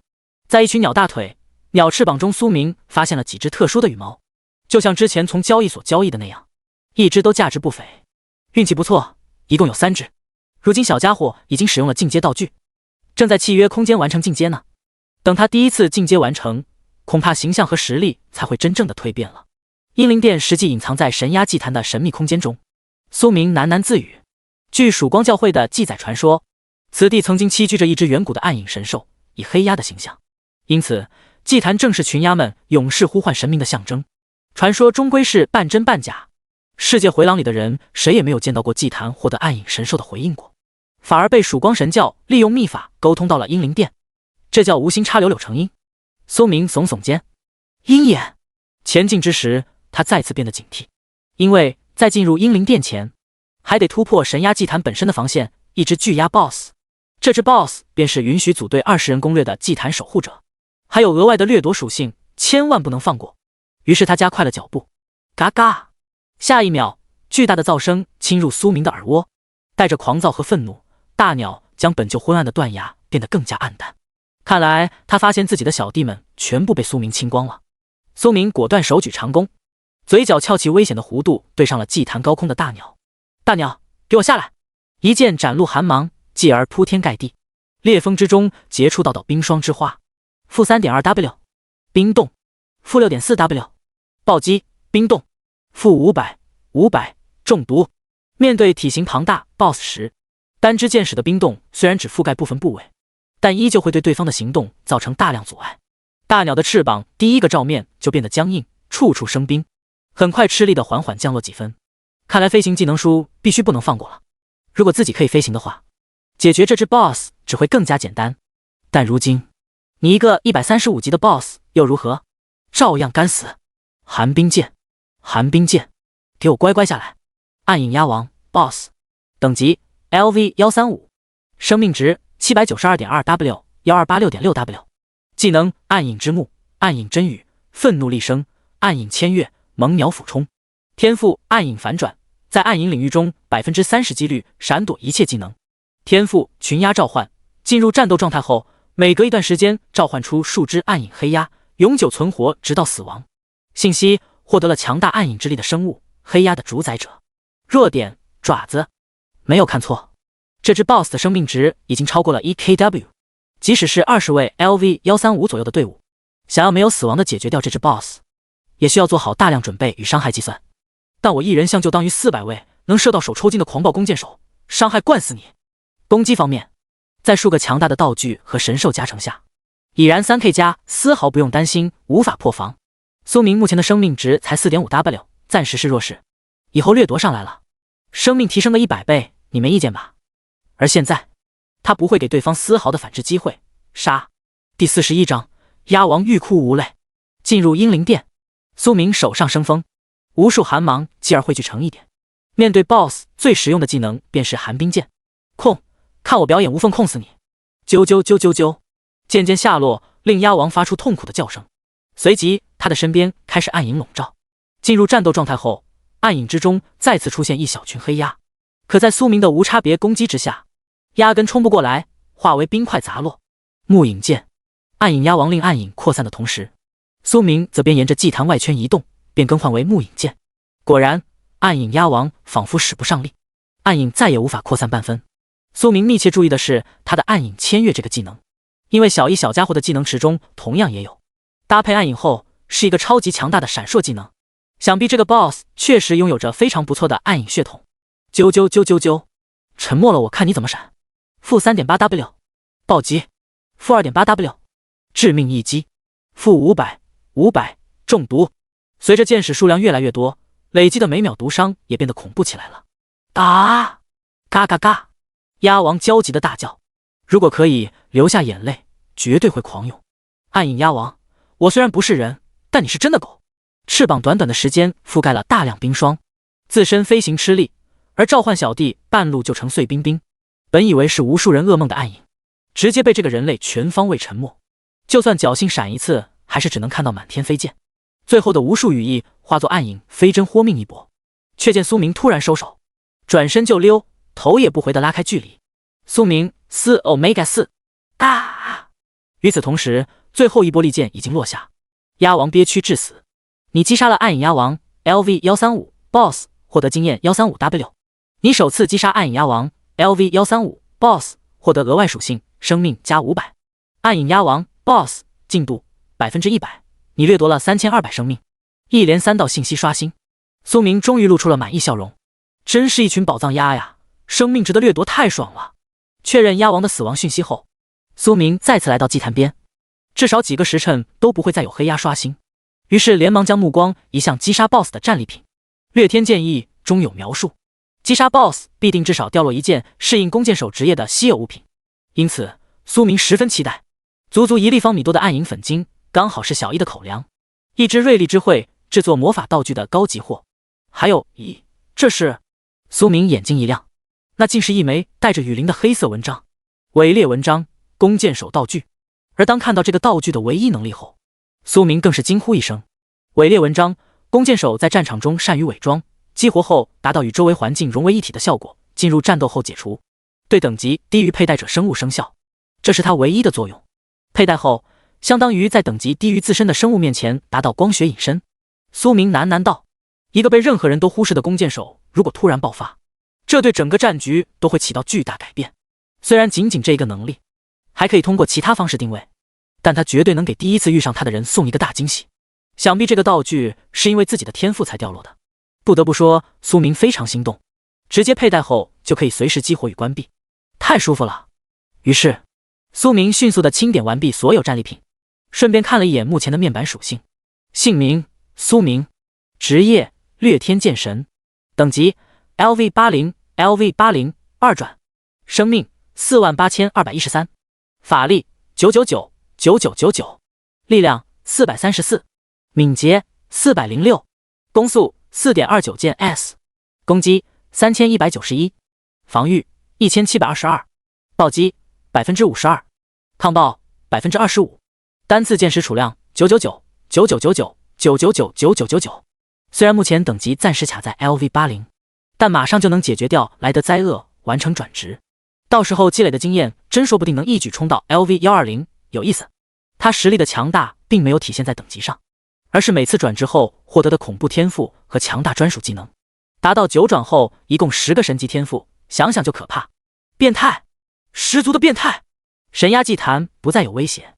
[SPEAKER 1] 在一群鸟大腿、鸟翅膀中，苏明发现了几只特殊的羽毛，就像之前从交易所交易的那样，一只都价值不菲。运气不错，一共有3只。如今小家伙已经使用了进阶道具，正在契约空间完成进阶呢。等他第一次进阶完成，恐怕形象和实力才会真正的蜕变了。阴灵殿实际隐藏在神鸦祭坛的神秘空间中。苏明喃喃自语。据曙光教会的记载传说，此地曾经栖居着一只远古的暗影神兽，以黑鸦的形象，因此祭坛正是群鸦们永世呼唤神明的象征。传说终归是半真半假，世界回廊里的人谁也没有见到过祭坛获得暗影神兽的回应过，反而被曙光神教利用秘法沟通到了阴灵殿，这叫无心插柳柳成荫。苏明耸耸肩，鹰眼。前进之时，他再次变得警惕，因为在进入阴灵殿前，还得突破神鸦祭坛本身的防线，一只巨鸦 BOSS。这只 BOSS 便是允许组队20人攻略的祭坛守护者，还有额外的掠夺属性，千万不能放过。于是他加快了脚步。嘎嘎！下一秒，巨大的噪声侵入苏明的耳蜗，带着狂躁和愤怒，大鸟将本就昏暗的断崖变得更加暗淡。看来他发现自己的小弟们全部被苏明清光了。苏明果断手举长弓，嘴角翘起危险的弧度，对上了祭坛高空的大鸟。大鸟，给我下来！一剑斩入寒芒，继而铺天盖地，裂风之中结出道道冰霜之花。-3.2W 冰冻，-6.4W 暴击冰冻，-500中毒。面对体型庞大 BOSS 时，单支箭矢的冰冻虽然只覆盖部分部位，但依旧会对对方的行动造成大量阻碍。大鸟的翅膀第一个照面就变得僵硬，处处生冰，很快吃力的缓缓降落几分。看来飞行技能书必须不能放过了。如果自己可以飞行的话，解决这只 BOSS 只会更加简单。但如今，你一个135级的 BOSS 又如何？照样干死。寒冰剑，寒冰剑，给我乖乖下来！暗影鸦王 BOSS， 等级 LV135， 生命值 792.2W 1286.6W， 技能暗影之幕、暗影真语、愤怒厉声、暗影千跃、猛鸟俯冲。天赋暗影反转，在暗影领域中 30% 几率闪躲一切技能。天赋群鸦召唤，进入战斗状态后，每隔一段时间召唤出数只暗影黑鸦，永久存活直到死亡。信息：获得了强大暗影之力的生物，黑鸦的主宰者。弱点：爪子。没有看错，这只 BOSS 的生命值已经超过了 1KW， 即使是20位 LV135 左右的队伍，想要没有死亡的解决掉这只 BOSS， 也需要做好大量准备与伤害计算。但我一人相就当于400位能射到手抽筋的狂暴弓箭手，伤害灌死你。攻击方面，在数个强大的道具和神兽加成下，已然 3K 加，丝毫不用担心无法破防。苏明目前的生命值才 4.5W， 暂时是弱势，以后掠夺上来了，生命提升个100倍，你没意见吧？而现在，他不会给对方丝毫的反制机会。杀！第41章，鸦王欲哭无泪。进入阴灵殿，苏明手上生风，无数寒芒继而汇聚成一点。面对 BOSS 最实用的技能便是寒冰剑。控，看我表演无缝控死你！啾啾啾啾啾！渐渐下落，令鸦王发出痛苦的叫声。随即，他的身边开始暗影笼罩。进入战斗状态后，暗影之中再次出现一小群黑鸦，可在苏明的无差别攻击之下，压根冲不过来，化为冰块砸落。木影剑，暗影鸦王令暗影扩散的同时，苏明则边沿着祭坛外圈移动，便更换为木影剑。果然，暗影鸦王仿佛使不上力，暗影再也无法扩散半分。苏明密切注意的是他的暗影签跃这个技能，因为小一小家伙的技能池中同样也有。搭配暗影后，是一个超级强大的闪烁技能。想必这个 BOSS 确实拥有着非常不错的暗影血统。啾啾啾啾啾！沉默了，我看你怎么闪。-3.8W 暴击，-2.8W 致命一击，-500中毒。随着箭矢数量越来越多，累积的每秒毒伤也变得恐怖起来了。啊！嘎嘎嘎！鸭王焦急的大叫，如果可以流下眼泪，绝对会狂涌。暗影鸭王，我虽然不是人，但你是真的狗。翅膀短短的时间覆盖了大量冰霜，自身飞行吃力，而召唤小弟半路就成碎冰冰。本以为是无数人噩梦的暗影，直接被这个人类全方位沉没。就算侥幸闪一次，还是只能看到满天飞剑。最后的无数羽翼化作暗影，飞针豁命一搏，却见苏明突然收手，转身就溜，头也不回地拉开距离。苏明4 Omega 4啊！与此同时，最后一波利剑已经落下，鸭王憋屈致死。你击杀了暗影鸭王 LV135 BOSS， 获得经验 135W。你首次击杀暗影鸭王 LV135 BOSS， 获得额外属性生命加500。暗影鸭王 BOSS 进度 100%， 你掠夺了3200生命。一连3道信息刷新，苏明终于露出了满意笑容。真是一群宝藏鸭呀，生命值的掠夺太爽了。确认鸭王的死亡讯息后，苏明再次来到祭坛边，至少几个时辰都不会再有黑鸭刷新。于是连忙将目光移向击杀 BOSS 的战利品。掠天剑意中有描述，击杀 BOSS 必定至少掉落一件适应弓箭手职业的稀有物品，因此苏明十分期待。足1立方米多的暗影粉晶刚好是小一的口粮，一只锐利之慧制作魔法道具的高级货。还有，咦，这是？苏明眼睛一亮，那竟是一枚带着雨林的黑色纹章，伪劣纹章，弓箭手道具。而当看到这个道具的唯一能力后，苏明更是惊呼一声：伪劣纹章，弓箭手在战场中善于伪装，激活后达到与周围环境融为一体的效果，进入战斗后解除，对等级低于佩戴者生物生效，这是它唯一的作用。佩戴后相当于在等级低于自身的生物面前达到光学隐身。苏明喃喃道，一个被任何人都忽视的弓箭手如果突然爆发，这对整个战局都会起到巨大改变。虽然仅仅这一个能力还可以通过其他方式定位，但他绝对能给第一次遇上他的人送一个大惊喜。想必这个道具是因为自己的天赋才掉落的。不得不说，苏明非常心动，直接佩戴后就可以随时激活与关闭，太舒服了。于是苏明迅速地清点完毕所有战利品，顺便看了一眼目前的面板属性：姓名苏明，职业掠天剑神，等级 LV80 LV80 2转，生命48213，法力999 9999，力量434，敏捷406，攻速4.29键 S， 攻击3191，防御1722，暴击52%，抗爆25%，单次键时储量999 9999 999 9999。虽然目前等级暂时卡在 LV80， 但马上就能解决掉莱德灾厄，完成转职。到时候积累的经验真说不定能一举冲到 LV120， 有意思。他实力的强大并没有体现在等级上，而是每次转职后获得的恐怖天赋和强大专属技能。达到9转后一共10个神级天赋，想想就可怕。变态，十足的变态。神鸦祭坛不再有威胁，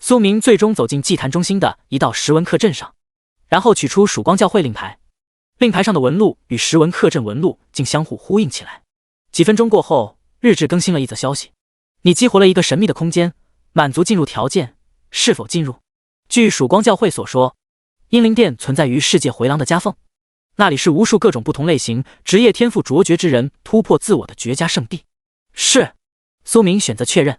[SPEAKER 1] 苏明最终走进祭坛中心的一道石纹刻阵上，然后取出曙光教会令牌。令牌上的纹路与石纹刻阵纹路竟相互呼应起来。几分钟过后，日志更新了一则消息：你激活了一个神秘的空间，满足进入条件，是否进入？据曙光教会所说，英灵殿存在于世界回廊的夹缝，那里是无数各种不同类型、职业天赋卓绝之人突破自我的绝佳圣地。是，苏明选择确认。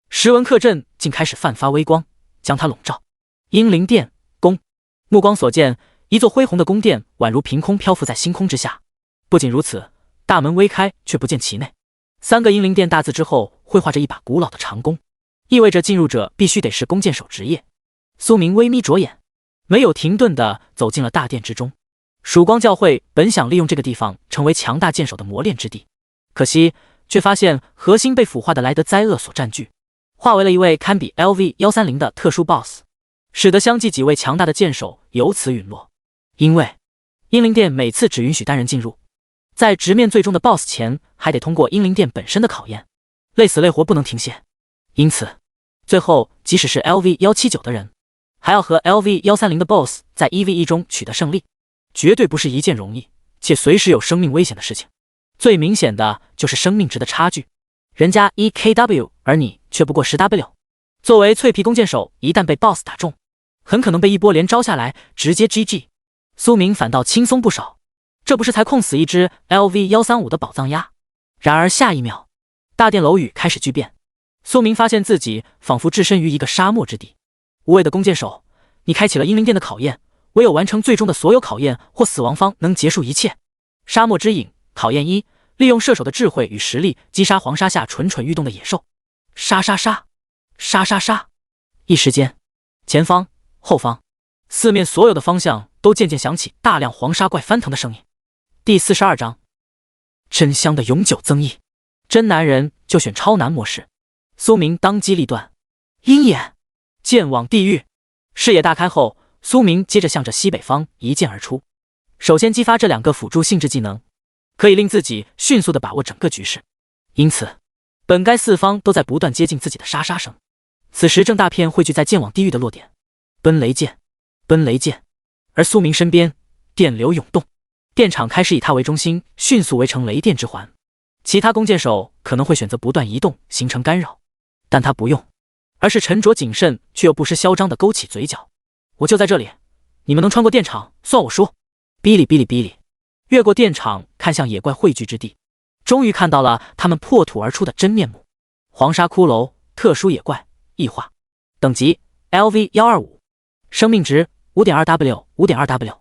[SPEAKER 1] 石纹刻阵竟开始泛发微光，将他笼罩。英灵殿宫，目光所见，一座恢宏的宫殿宛如凭空漂浮在星空之下。不仅如此，大门微开，却不见其内。3个英灵殿大字之后绘画着一把古老的长弓，意味着进入者必须得是弓箭手职业。苏明微眯着眼，没有停顿地走进了大殿之中。曙光教会本想利用这个地方成为强大剑手的磨练之地，可惜却发现核心被腐化的莱德灾厄所占据，化为了一位堪比 LV130 的特殊 BOSS， 使得相继几位强大的剑手由此陨落。因为英灵殿每次只允许单人进入，在直面最终的 BOSS 前还得通过英灵殿本身的考验，累死累活不能停歇。因此最后即使是 LV179 的人，还要和 LV130 的 BOSS 在 1v1 中取得胜利，绝对不是一件容易且随时有生命危险的事情。最明显的就是生命值的差距，人家 1KW， 而你却不过 10W。 作为脆皮弓箭手，一旦被 BOSS 打中，很可能被一波连招下来直接 GG。 苏明反倒轻松不少，这不是才控死一只 LV135 的宝藏鸭。然而下一秒，大殿楼宇开始巨变。苏明发现自己仿佛置身于一个沙漠之地。无畏的弓箭手，你开启了英灵殿的考验，唯有完成最终的所有考验，或死亡方能结束一切。沙漠之影考验1：利用射手的智慧与实力击杀黄沙下蠢蠢欲动的野兽。杀杀杀，杀杀杀！一时间，前方、后方、四面所有的方向都渐渐响起大量黄沙怪翻腾的声音。第42章，真香的永久增益。真男人就选超难模式。苏明当机立断，鹰眼，剑往地狱。视野大开后，苏明接着向着西北方一剑而出。首先激发这2个辅助性质技能，可以令自己迅速地把握整个局势。因此，本该四方都在不断接近自己的沙沙声。此时正大片汇聚在剑往地狱的落点，奔雷剑，奔雷剑。而苏明身边电流涌动，电场开始以他为中心，迅速围成雷电之环。其他弓箭手可能会选择不断移动，形成干扰，但他不用，而是沉着谨慎却又不失嚣张地勾起嘴角。我就在这里，你们能穿过电场，算我输。哔哩哔哩哔哩，越过电场，看向野怪汇聚之地，终于看到了他们破土而出的真面目。黄沙骷髅，特殊野怪，异化，等级 LV125， 生命值 5.2W5.2W，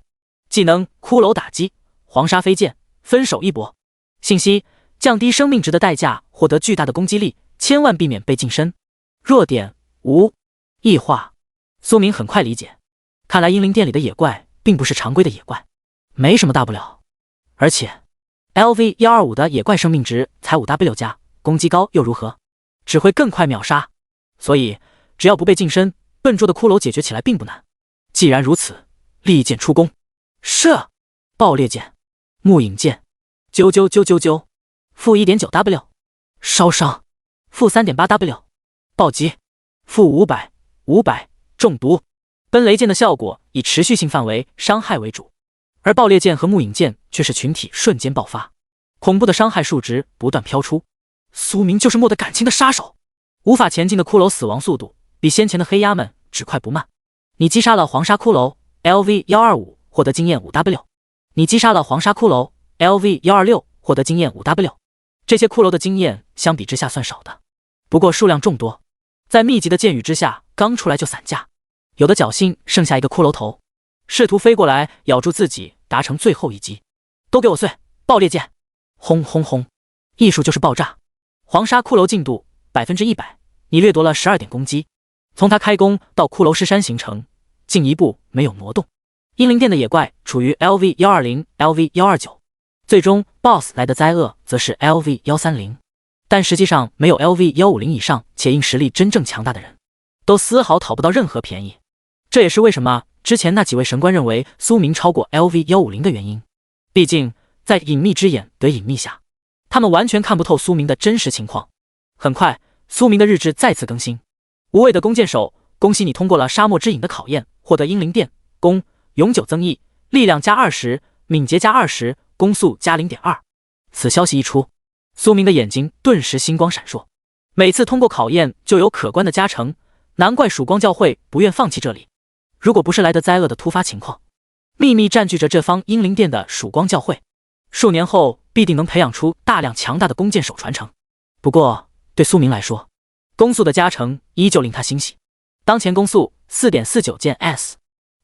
[SPEAKER 1] 技能骷髅打击，黄沙飞剑，分手一搏。信息：降低生命值的代价，获得巨大的攻击力，千万避免被近身。弱点无异化。苏明很快理解，看来英灵殿里的野怪并不是常规的野怪，没什么大不了。而且 LV125 的野怪生命值才 5W 加，攻击高又如何？只会更快秒杀。所以只要不被近身，笨拙的骷髅解决起来并不难。既然如此，利剑出弓，射！爆裂剑，木影剑，啾啾啾啾啾，负 1.9W， 烧伤，负 3.8W， 暴击，负500，中毒。奔雷剑的效果以持续性范围伤害为主，而爆裂剑和木影剑却是群体瞬间爆发，恐怖的伤害数值不断飘出。苏明就是没得感情的杀手，无法前进的骷髅死亡速度比先前的黑鸭们只快不慢。你击杀了黄沙骷髅 LV125， 获得经验 5W。 你击杀了黄沙骷髅 LV126， 获得经验 5W。 这些骷髅的经验相比之下算少的，不过数量众多，在密集的箭雨之下刚出来就散架，有的侥幸剩下一个骷髅头，试图飞过来咬住自己，达成最后一击。都给我碎！爆裂剑，轰轰轰！艺术就是爆炸。黄沙骷髅进度 100%， 你掠夺了12点攻击，从他开弓到骷髅尸山形成，进一步没有挪动。英灵殿的野怪处于 LV120、LV129， 最终 BOSS 来的灾厄则是 LV130， 但实际上没有 LV150以上且因实力真正强大的人，都丝毫讨不到任何便宜。这也是为什么之前那几位神官认为苏明超过 LV150的原因。毕竟在隐秘之眼得隐秘下，他们完全看不透苏明的真实情况。很快，苏明的日志再次更新。无畏的弓箭手，恭喜你通过了沙漠之影的考验，获得英灵殿弓永久增益，力量加20，敏捷加20，攻速加 0.2。 此消息一出，苏明的眼睛顿时星光闪烁。每次通过考验就有可观的加成，难怪曙光教会不愿放弃这里。如果不是来得灾厄的突发情况，秘密占据着这方英灵殿的曙光教会，数年后必定能培养出大量强大的弓箭手传承。不过对苏明来说，攻速的加成依旧令他欣喜。当前攻速 4.49 件 S，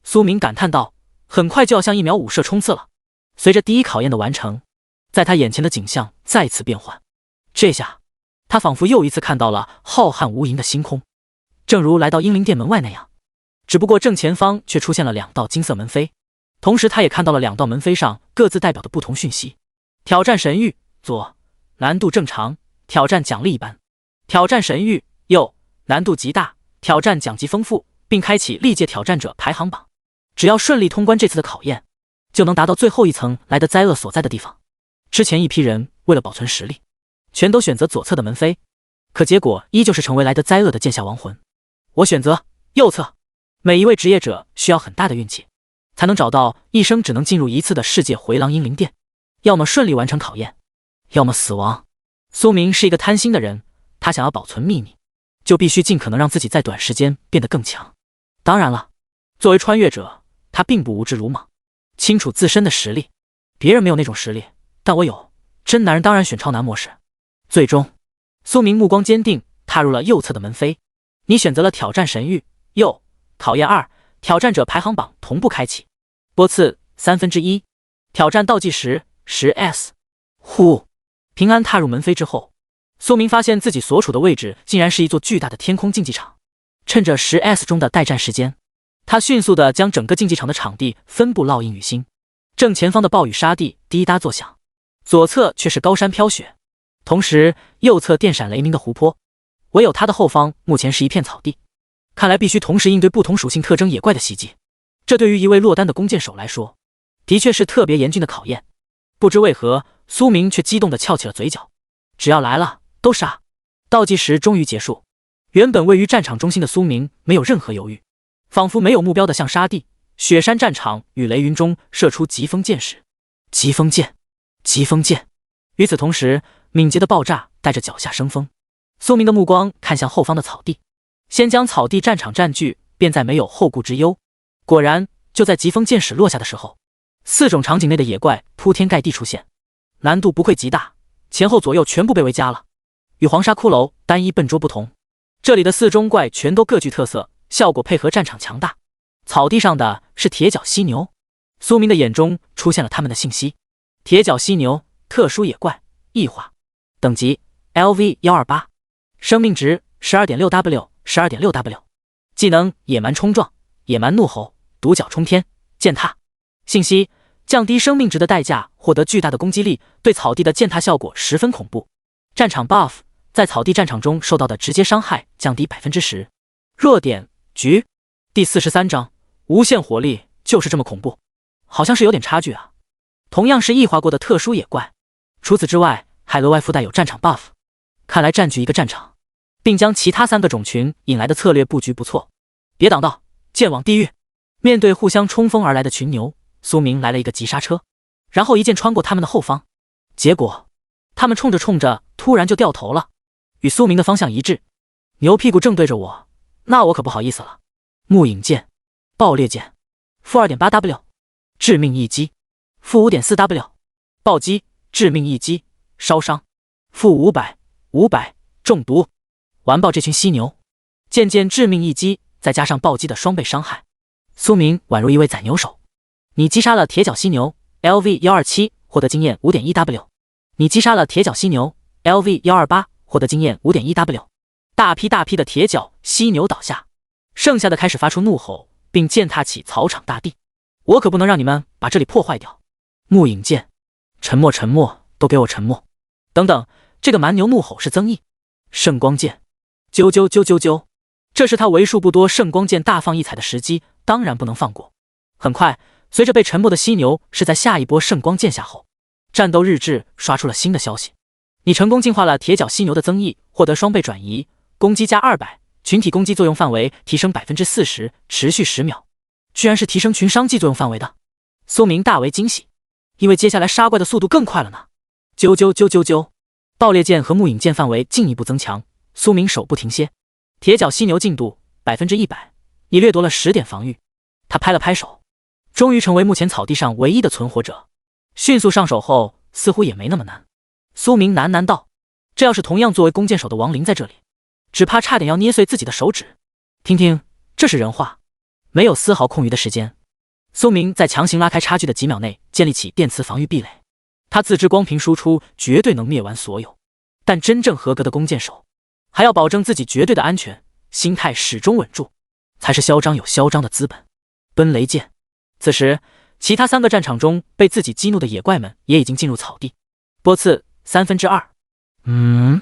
[SPEAKER 1] 苏明感叹道，很快就要向1秒5射冲刺了。随着第一考验的完成，在他眼前的景象再次变换。这下他仿佛又一次看到了浩瀚无垠的星空，正如来到英灵殿门外那样，只不过正前方却出现了2道金色门扉。同时他也看到了2道门扉上各自代表的不同讯息。挑战神域左，难度正常，挑战奖励一般；挑战神域右，难度极大，挑战奖级丰富，并开启历届挑战者排行榜。只要顺利通关这次的考验，就能达到最后一层来的灾厄所在的地方。之前一批人为了保存实力，全都选择左侧的门扉，可结果依旧是成为来的灾厄的剑下亡魂。我选择右侧。每一位职业者需要很大的运气，才能找到一生只能进入一次的世界回廊英灵殿，要么顺利完成考验，要么死亡。苏明是一个贪心的人，他想要保存秘密，就必须尽可能让自己在短时间变得更强。当然了，作为穿越者，他并不无知鲁莽，清楚自身的实力。别人没有那种实力，但我有。真男人当然选超难模式。最终，苏明目光坚定，踏入了右侧的门扉。你选择了挑战神域，右考验2，挑战者排行榜同步开启，波次1/3，挑战倒计时10S。呼！平安踏入门扉之后，苏明发现自己所处的位置竟然是一座巨大的天空竞技场。趁着10S 中的待战时间，他迅速地将整个竞技场的场地分布烙印于心。正前方的暴雨沙地滴答作响，左侧却是高山飘雪，同时右侧电闪雷鸣的湖泊，唯有他的后方目前是一片草地。看来必须同时应对不同属性特征野怪的袭击，这对于一位落单的弓箭手来说，的确是特别严峻的考验。不知为何，苏明却激动地翘起了嘴角。只要来了，都杀！倒计时终于结束，原本位于战场中心的苏明没有任何犹豫，仿佛没有目标地向沙地、雪山战场与雷云中射出疾风箭时，疾风箭，疾风箭。与此同时，敏捷的爆炸带着脚下生风。苏明的目光看向后方的草地，先将草地战场占据，便再没有后顾之忧。果然，就在疾风箭矢落下的时候，4种场景内的野怪铺天盖地出现，难度不愧极大，前后左右全部被围加了。与黄沙骷髅单一笨拙不同，这里的4中怪全都各具特色，效果配合战场强大。草地上的是铁角犀牛，苏明的眼中出现了他们的信息：铁角犀牛，特殊野怪，异化，等级 LV128， 生命值 12.6W， 12.6W， 技能野蛮冲撞、野蛮怒吼、独角冲天、践踏。信息：降低生命值的代价，获得巨大的攻击力，对草地的践踏效果十分恐怖。战场 buff， 在草地战场中受到的直接伤害降低 10%。弱点：局。第43章，无限火力就是这么恐怖，好像是有点差距啊。同样是异化过的特殊野怪，除此之外还额外附带有战场 buff， 看来占据一个战场并将其他3个种群引来的策略布局不错。别挡道，剑往地狱。面对互相冲锋而来的群牛，苏明来了一个急刹车，然后一剑穿过他们的后方。结果他们冲着冲着突然就掉头了，与苏明的方向一致。牛屁股正对着我，那我可不好意思了。木影剑，爆裂剑，负 2.8W， 致命一击，负 5.4W， 暴击，致命一击，烧伤，负500，中毒，完爆这群犀牛。渐渐致命一击，再加上暴击的双倍伤害，苏明宛如一位宰牛手。你击杀了铁角犀牛 LV127， 获得经验 5.1W。 你击杀了铁角犀牛 LV128， 获得经验 5.1W。 大批大批的铁角犀牛倒下，剩下的开始发出怒吼，并践踏起草场大地。我可不能让你们把这里破坏掉。木影剑，沉默沉默，都给我沉默。等等，这个蛮牛怒吼是增益。圣光剑，啾啾啾啾啾，这是他为数不多圣光剑大放异彩的时机，当然不能放过。很快，随着被沉默的犀牛是在下一波圣光剑下后，战斗日志刷出了新的消息：你成功进化了铁角犀牛的增益，获得双倍转移，攻击加200，群体攻击作用范围提升 40%， 持续10秒。居然是提升群伤技作用范围的。苏明大为惊喜，因为接下来杀怪的速度更快了呢。啾啾啾啾啾，爆裂剑和木影剑范围进一步增强，苏明手不停歇。铁角犀牛进度 100%， 你掠夺了10点防御。他拍了拍手，终于成为目前草地上唯一的存活者。迅速上手后似乎也没那么难。苏明喃喃道，这要是同样作为弓箭手的亡灵在这里，只怕差点要捏碎自己的手指。听听，这是人话。没有丝毫空余的时间，苏明在强行拉开差距的几秒内建立起电磁防御壁垒。他自知光凭输出绝对能灭完所有，但真正合格的弓箭手还要保证自己绝对的安全，心态始终稳住，才是嚣张有嚣张的资本。奔雷剑。此时其他3个战场中被自己激怒的野怪们也已经进入草地，波次2/3。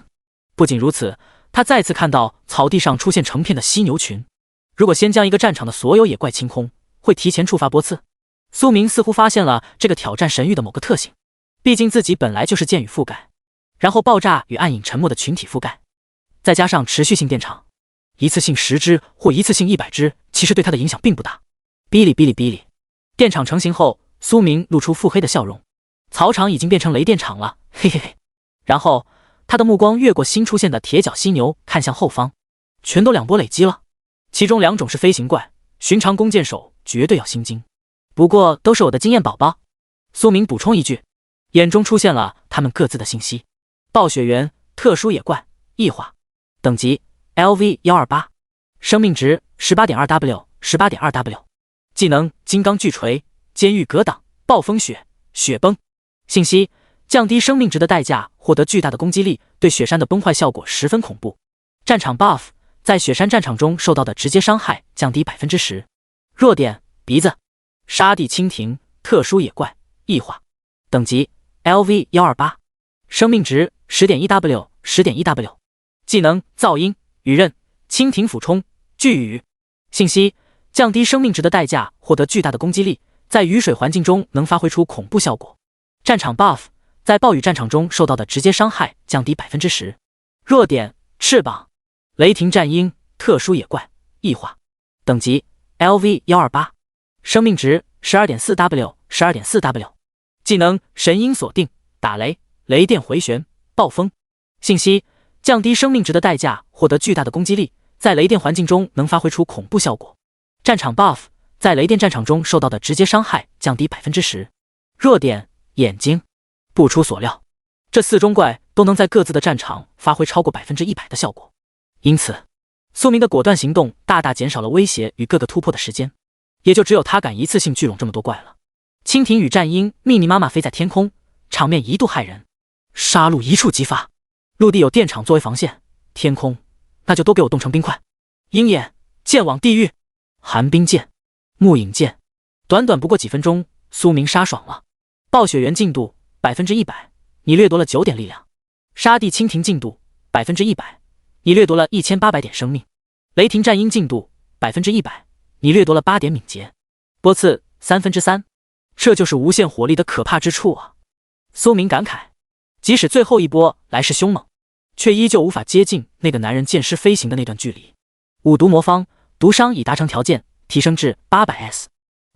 [SPEAKER 1] 不仅如此，他再次看到草地上出现成片的犀牛群。如果先将一个战场的所有野怪清空，会提前触发波次。苏明似乎发现了这个挑战神域的某个特性，毕竟自己本来就是剑雨覆盖，然后爆炸与暗影沉默的群体覆盖，再加上持续性电场，一次性10只或一次性100只，其实对他的影响并不大。哔哩哔哩哔哩，电场成型后，苏明露出腹黑的笑容。草场已经变成雷电场了，嘿嘿嘿。然后他的目光越过新出现的铁角犀牛，看向后方，全都2波累积了。其中2种是飞行怪，寻常弓箭手绝对要心惊。不过都是我的经验宝宝。苏明补充一句，眼中出现了他们各自的信息：暴雪猿，特殊野怪，异化。等级 LV128， 生命值 18.2W，18.2W。技能金刚巨锤，监狱格挡，暴风雪，雪崩。信息：降低生命值的代价，获得巨大的攻击力，对雪山的崩坏效果十分恐怖。战场 buff， 在雪山战场中受到的直接伤害降低 10%。弱点：鼻子。沙地蜻蜓，特殊野怪，异化。等级 LV128， 生命值 10.1W，10.1W。技能噪音，雨刃，蜻蜓俯冲，巨雨。信息：降低生命值的代价，获得巨大的攻击力，在雨水环境中能发挥出恐怖效果。战场 buff， 在暴雨战场中受到的直接伤害降低 10%。弱点：翅膀。雷霆战鹰，特殊野怪，异化。等级 LV128， 生命值 12.4W，12.4W。技能神鹰锁定，打雷，雷电回旋，暴风。信息：降低生命值的代价，获得巨大的攻击力，在雷电环境中能发挥出恐怖效果。战场 buff， 在雷电战场中受到的直接伤害降低 10%。弱点：眼睛。不出所料，这4中怪都能在各自的战场发挥超过 100% 的效果，因此苏明的果断行动大大减少了威胁与各个突破的时间，也就只有他敢一次性聚拢这么多怪了。蜻蜓与战鹰密密麻麻飞在天空，场面一度骇人。杀戮一触即发，陆地有电场作为防线，天空那就都给我冻成冰块。鹰眼，剑往地狱，寒冰剑，木影剑。短短不过几分钟，苏明杀爽了。暴雪原进度 100%， 你掠夺了9点力量。沙地蜻蜓进度 100%， 你掠夺了1800点生命。雷霆战鹰进度 100%， 你掠夺了8点敏捷。波刺3%，这就是无限火力的可怕之处啊！苏明感慨，即使最后一波来势凶猛，却依旧无法接近那个男人剑狮飞行的那段距离。五毒魔方，毒伤已达成条件，提升至 800S。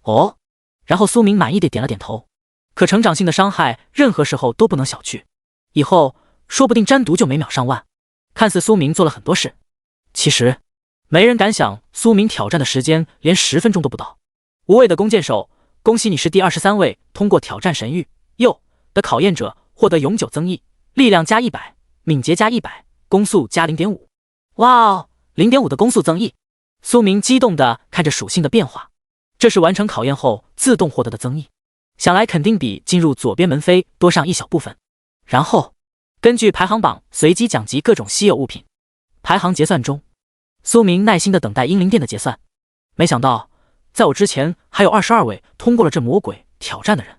[SPEAKER 1] 哦，然后苏明满意的点了点头。可成长性的伤害任何时候都不能小觑，以后说不定沾毒就每秒上万。看似苏明做了很多事，其实没人敢想苏明挑战的时间连10分钟都不到。无畏的弓箭手，恭喜你是第23位通过挑战神域又的考验者，获得永久增益，力量加100，敏捷加100，攻速加 0.5。 哇哦， 0.5 的攻速增益！苏明激动地看着属性的变化，这是完成考验后自动获得的增益，想来肯定比进入左边门扉多上一小部分。然后根据排行榜随机奖级各种稀有物品，排行结算中。苏明耐心地等待英灵殿的结算，没想到在我之前还有22位通过了这魔鬼挑战的人。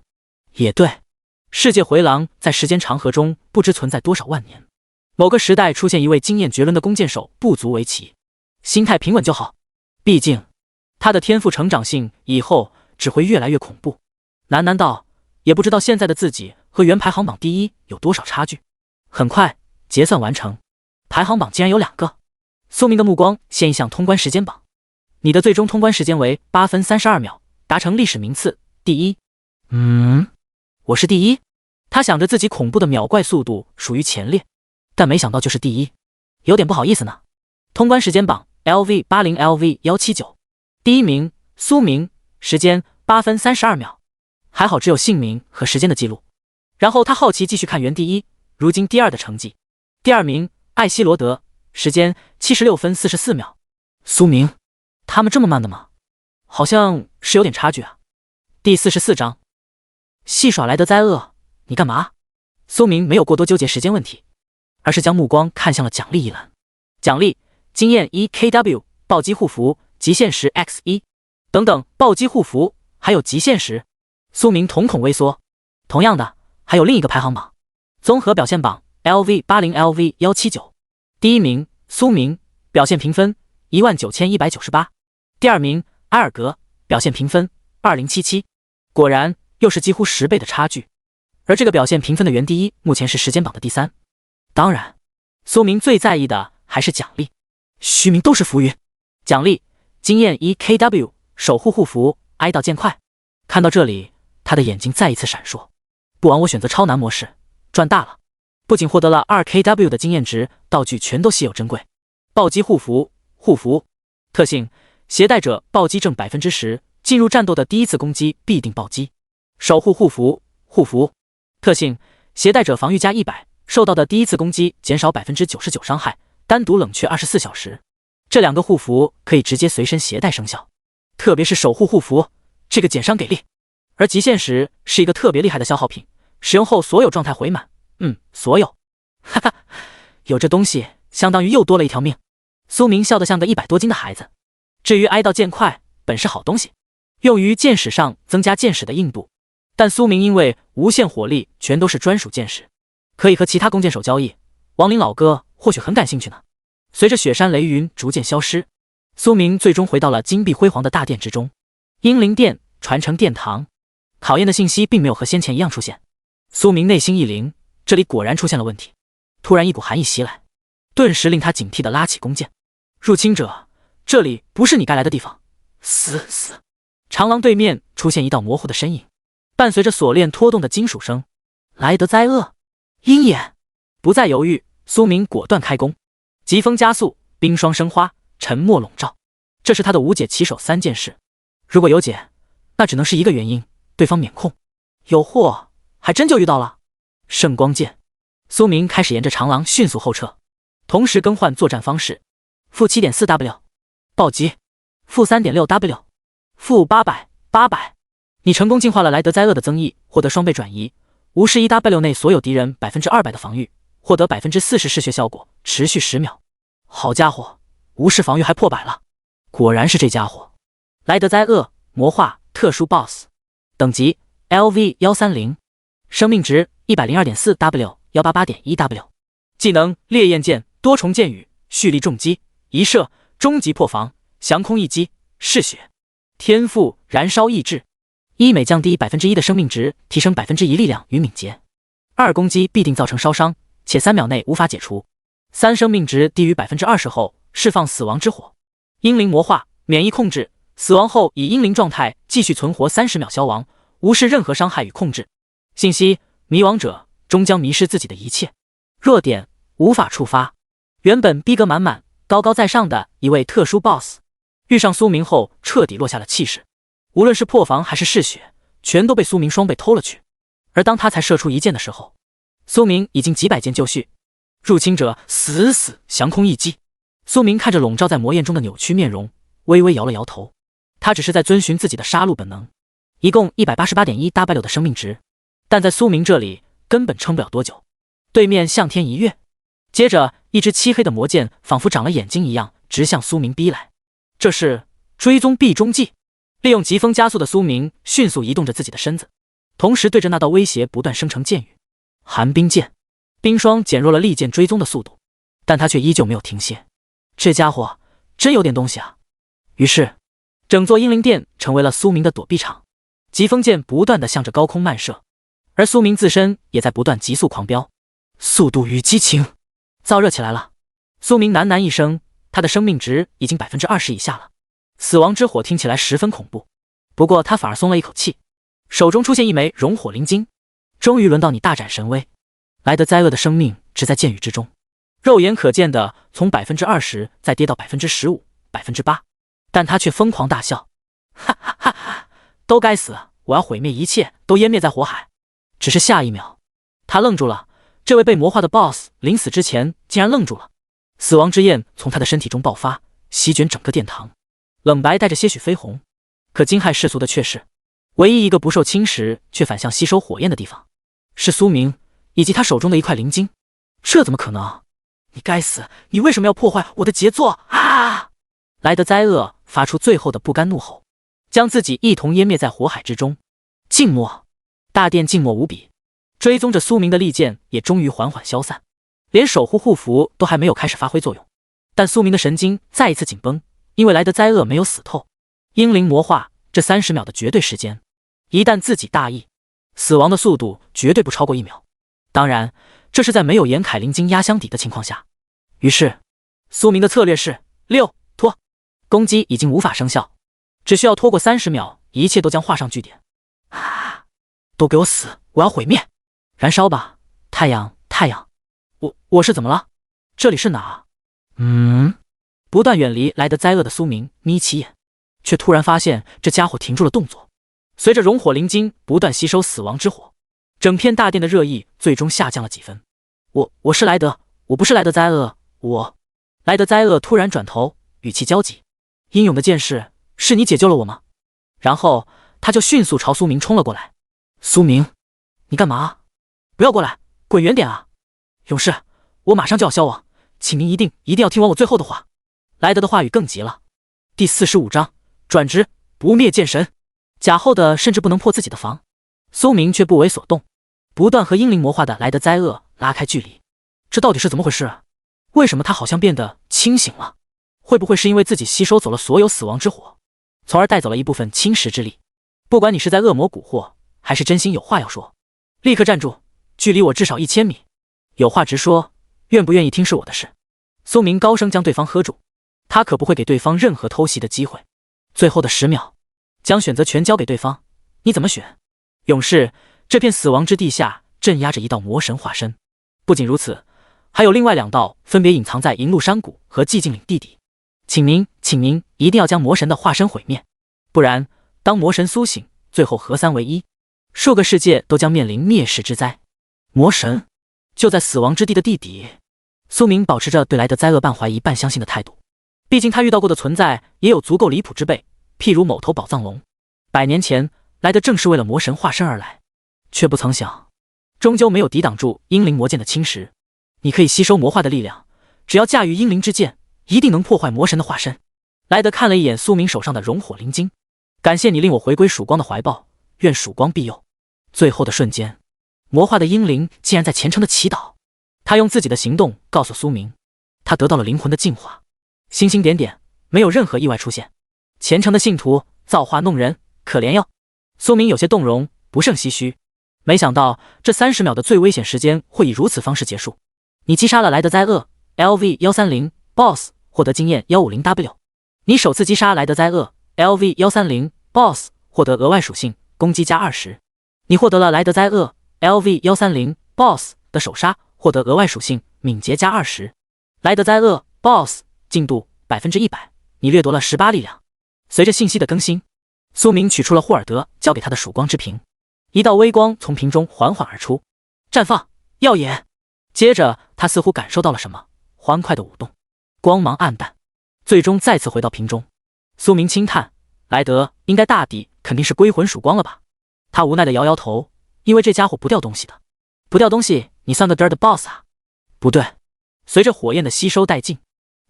[SPEAKER 1] 也对，世界回廊在时间长河中不知存在多少万年，某个时代出现一位经验绝伦的弓箭手不足为奇，心态平稳就好，毕竟他的天赋成长性以后只会越来越恐怖。难道也不知道现在的自己和原排行榜第一有多少差距？很快结算完成，排行榜竟然有2个。苏明的目光先移向通关时间榜，你的最终通关时间为8分32秒，达成历史名次第一。我是第一？他想着自己恐怖的秒怪速度属于前列，但没想到就是第一，有点不好意思呢。通关时间榜 LV80 LV179， 第一名苏明，时间8分32秒，还好只有姓名和时间的记录。然后他好奇继续看原第一，如今第2的成绩。第2名艾希罗德，时间76分44秒。苏明，他们这么慢的吗？好像是有点差距啊。第44章，戏耍莱德灾厄，你干嘛？苏明没有过多纠结时间问题，而是将目光看向了奖励一栏。奖励经验 1KW， 暴击护符，极限时 X1 等等，暴击护符还有极限时。苏明瞳孔微缩。同样的还有另一个排行榜综合表现榜 LV80 LV179， 第一名苏明，表现评分 19198， 第2名埃尔格，表现评分2077。果然又是几乎10倍的差距，而这个表现评分的原第一目前是时间榜的第3。当然苏明最在意的还是奖励，虚名都是浮云。奖励经验 1KW， 守护护符，哀悼剑块。看到这里他的眼睛再一次闪烁，不枉我选择超难模式，赚大了。不仅获得了 2KW 的经验值，道具全都稀有珍贵。暴击护符，护符特性，携带者暴击正 10%， 进入战斗的第一次攻击必定暴击。守护护符，护符特性，携带者防御加100，受到的第一次攻击减少 99% 伤害，单独冷却24小时。这2个护符可以直接随身携带生效，特别是守护护符，这个减伤给力。而极限时是一个特别厉害的消耗品，使用后所有状态回满。所有。哈哈，有这东西相当于又多了一条命。苏明笑得像个100多斤的孩子。至于哀悼剑块，本是好东西，用于剑矢上增加剑矢的硬度，但苏明因为无限火力全都是专属剑矢，可以和其他弓箭手交易。亡灵老哥或许很感兴趣呢。随着雪山雷云逐渐消失，苏明最终回到了金碧辉煌的大殿之中。英灵殿传承殿堂，考验的信息并没有和先前一样出现。苏明内心一凛，这里果然出现了问题。突然一股寒意袭来，顿时令他警惕地拉起弓箭。入侵者，这里不是你该来的地方，死！长廊对面出现一道模糊的身影，伴随着锁链拖动的金属声。莱德灾厄，鹰眼！不再犹豫，苏明果断开弓。疾风加速，冰霜生花，沉默笼罩，这是他的无解起手3件事。如果有解，那只能是一个原因，对方免控。有祸，还真就遇到了。圣光剑，苏明开始沿着长廊迅速后撤，同时更换作战方式。负 7.4W 暴击，负 3.6W 负800。你成功净化了莱德灾厄的增益，获得双倍转移，无视 1W 内所有敌人 200% 的防御，获得 40% 嗜血效果，持续10秒。好家伙，无视防御还破100了，果然是这家伙。莱德灾厄魔化特殊 BOSS， 等级 LV130， 生命值 102.4W 188.1W， 技能烈焰剑多重剑雨，蓄力重击，一射终极破防，降空一击，嗜血。天赋燃烧意志，每降低 1% 的生命值，提升 1% 力量与敏捷。2攻击必定造成烧伤，且3秒内无法解除。3生命值低于 20% 后释放死亡之火。阴灵魔化免疫控制，死亡后以阴灵状态继续存活30秒消亡，无视任何伤害与控制。信息：迷惘者终将迷失自己的一切。弱点：无法触发。原本逼格满满、高高在上的一位特殊 BOSS， 遇上苏明后彻底落下了气势。无论是破防还是嗜血，全都被苏明双倍偷了去。而当他才射出1箭的时候，苏明已经几百箭就绪。入侵者死，降空一击。苏明看着笼罩在魔焰中的扭曲面容，微微摇了摇头。他只是在遵循自己的杀戮本能。一共 188.1W 的生命值，但在苏明这里根本撑不了多久。对面向天一跃，接着一只漆黑的魔剑仿佛长了眼睛一样直向苏明逼来。这是追踪避中计。利用疾风加速的苏明迅速移动着自己的身子，同时对着那道威胁不断生成剑雨。寒冰剑，冰霜减弱了利剑追踪的速度，但他却依旧没有停歇。这家伙真有点东西啊！于是整座英灵殿成为了苏明的躲避场，疾风剑不断地向着高空漫射，而苏明自身也在不断急速狂飙。速度与激情，燥热起来了。苏明喃喃一声，他的生命值已经 20% 以下了。死亡之火听起来十分恐怖，不过他反而松了一口气，手中出现一枚熔火灵晶。终于轮到你大展神威。莱德灾厄的生命只在剑雨之中，肉眼可见的从 20% 再跌到 15%、8%， 但他却疯狂大笑，哈哈哈哈，都该死，我要毁灭一切，都湮灭在火海。只是下一秒，他愣住了，这位被魔化的 BOSS 临死之前竟然愣住了。死亡之焰从他的身体中爆发，席卷整个殿堂。冷白带着些许绯红，可惊骇世俗的却是，唯一一个不受侵蚀却反向吸收火焰的地方，是苏明以及他手中的一块灵晶。这怎么可能？你该死！你为什么要破坏我的杰作啊！莱德灾厄发出最后的不甘怒吼，将自己一同湮灭在火海之中。静默，大殿静默无比，追踪着苏明的利剑也终于缓缓消散，连守护护符都还没有开始发挥作用，但苏明的神经再一次紧绷。因为莱德灾厄没有死透，英灵魔化这30秒的绝对时间，一旦自己大意，死亡的速度绝对不超过1秒。当然，这是在没有严凯灵晶压箱底的情况下。于是，苏明的策略是6拖，攻击已经无法生效，只需要拖过30秒，一切都将画上句点。啊！都给我死！我要毁灭！燃烧吧，太阳！我是怎么了？这里是哪？不断远离莱德灾厄的苏明眯起眼，却突然发现这家伙停住了动作。随着熔火灵晶不断吸收死亡之火，整片大殿的热意最终下降了几分。我是莱德，我不是莱德灾厄，我……莱德灾厄突然转头，语气焦急：“英勇的剑士，是你解救了我吗？”然后他就迅速朝苏明冲了过来。苏明，你干嘛？不要过来，滚远点啊！勇士，我马上就要消亡，请您一定要听完我最后的话。莱德的话语更急了。第45章转职，不灭剑神。假后的甚至不能破自己的防，苏明却不为所动，不断和英灵魔化的莱德灾厄拉开距离。这到底是怎么回事啊？为什么他好像变得清醒了？会不会是因为自己吸收走了所有死亡之火，从而带走了一部分侵蚀之力？不管你是在恶魔蛊惑，还是真心有话要说，立刻站住，距离我至少1000米。有话直说，愿不愿意听是我的事。苏明高声将对方喝住，他可不会给对方任何偷袭的机会。最后的10秒，将选择权交给对方，你怎么选？勇士，这片死亡之地下镇压着一道魔神化身，不仅如此，还有另外2道分别隐藏在银鹿山谷和寂静岭地底。请您一定要将魔神的化身毁灭，不然当魔神苏醒，最后合3为1，数个世界都将面临灭世之灾。魔神就在死亡之地的地底。苏明保持着对莱德灾厄半怀疑半相信的态度，毕竟他遇到过的存在也有足够离谱之辈，譬如某头宝藏龙。100年前来的正是为了魔神化身而来，却不曾想终究没有抵挡住英灵魔剑的侵蚀。你可以吸收魔化的力量，只要驾驭英灵之剑，一定能破坏魔神的化身。莱德看了一眼苏明手上的熔火灵晶，感谢你令我回归曙光的怀抱，愿曙光庇佑。最后的瞬间，魔化的英灵竟然在虔诚的祈祷。他用自己的行动告诉苏明，他得到了灵魂的净化。星星点点，没有任何意外出现。虔诚的信徒造化弄人，可怜哟。苏明有些动容，不胜唏嘘。没想到这30秒的最危险时间会以如此方式结束。你击杀了莱德灾厄 LV130 BOSS， 获得经验 150W。 你首次击杀莱德灾厄 LV130 BOSS， 获得额外属性攻击加20。你获得了莱德灾厄 LV130 BOSS 的首杀，获得额外属性敏捷加20。莱德灾厄 BOSS 进度 100%， 你掠夺了18力量。随着信息的更新，苏明取出了霍尔德交给他的曙光之瓶，一道微光从瓶中缓缓而出，绽放耀眼。接着他似乎感受到了什么，欢快的舞动，光芒暗淡，最终再次回到瓶中。苏明轻叹，莱德应该大抵肯定是归魂曙光了吧。他无奈的摇摇头，因为这家伙不掉东西的。不掉东西你算个 dirt boss 啊？不对。随着火焰的吸收殆尽，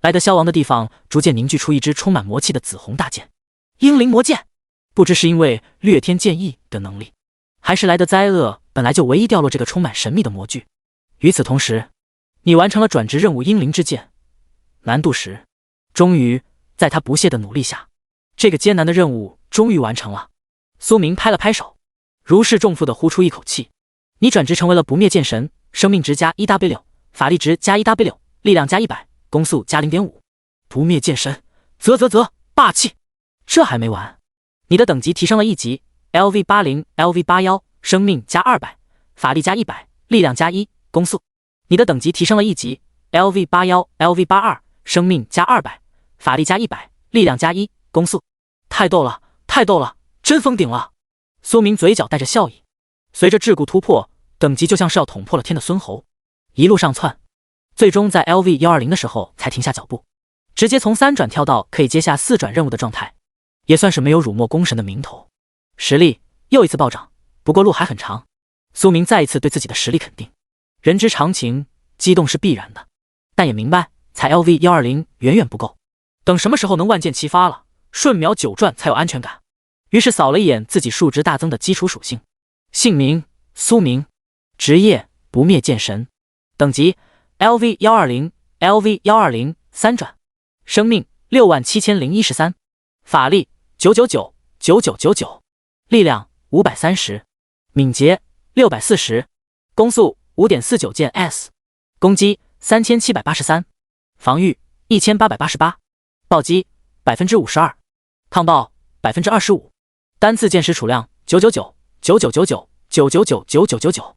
[SPEAKER 1] 莱德消亡的地方逐渐凝聚出一支充满魔气的紫红大剑，英灵魔剑。不知是因为掠天剑意的能力，还是莱德灾厄本来就唯一掉落这个充满神秘的模具。与此同时，你完成了转职任务英灵之剑，难度10。终于在他不懈的努力下，这个艰难的任务终于完成了。苏明拍了拍手，如释重负地呼出一口气。你转职成为了不灭剑神，生命值加 1W， 法力值加 1W， 力量加100，攻速加 0.5。 不灭剑神，霸气。这还没完，你的等级提升了1级 LV80 LV81， 生命加200，法力加100，力量加1，攻速。你的等级提升了1级 LV81 LV82， 生命加200，法力加100，力量加1，攻速。太逗了，真封顶了。苏明嘴角带着笑意，随着桎梏突破，等级就像是要捅破了天的孙猴，一路上窜，最终在 LV120 的时候才停下脚步，直接从3转跳到可以接下4转任务的状态，也算是没有辱没功神的名头。实力又一次暴涨，不过路还很长。苏明再一次对自己的实力肯定。人之常情，激动是必然的，但也明白才 LV120 远远不够，等什么时候能万箭齐发了，瞬秒9转才有安全感。于是扫了一眼自己数值大增的基础属性，姓名苏明，职业不灭剑神，等级 LV120 LV120 3转，生命67013，法力999 9999，力量530，敏捷640，攻速 5.49 键 S， 攻击3783，防御1888，暴击 52%， 抗爆 25%， 单次剑矢储量999 9999 999 9999。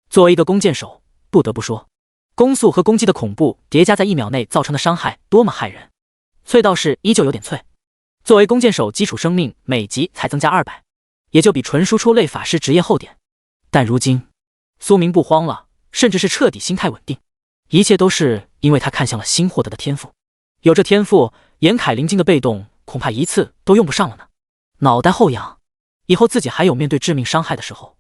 [SPEAKER 1] 作为一个弓箭手，不得不说，攻速和攻击的恐怖叠加在1秒内造成的伤害多么骇人。脆倒是依旧有点脆。作为弓箭手，基础生命每级才增加200，也就比纯输出类法师职业厚点。但如今苏明不慌了，甚至是彻底心态稳定。一切都是因为他看向了新获得的天赋。有这天赋，严凯灵晶的被动恐怕一次都用不上了呢。脑袋后仰，以后自己还有面对致命伤害的时候。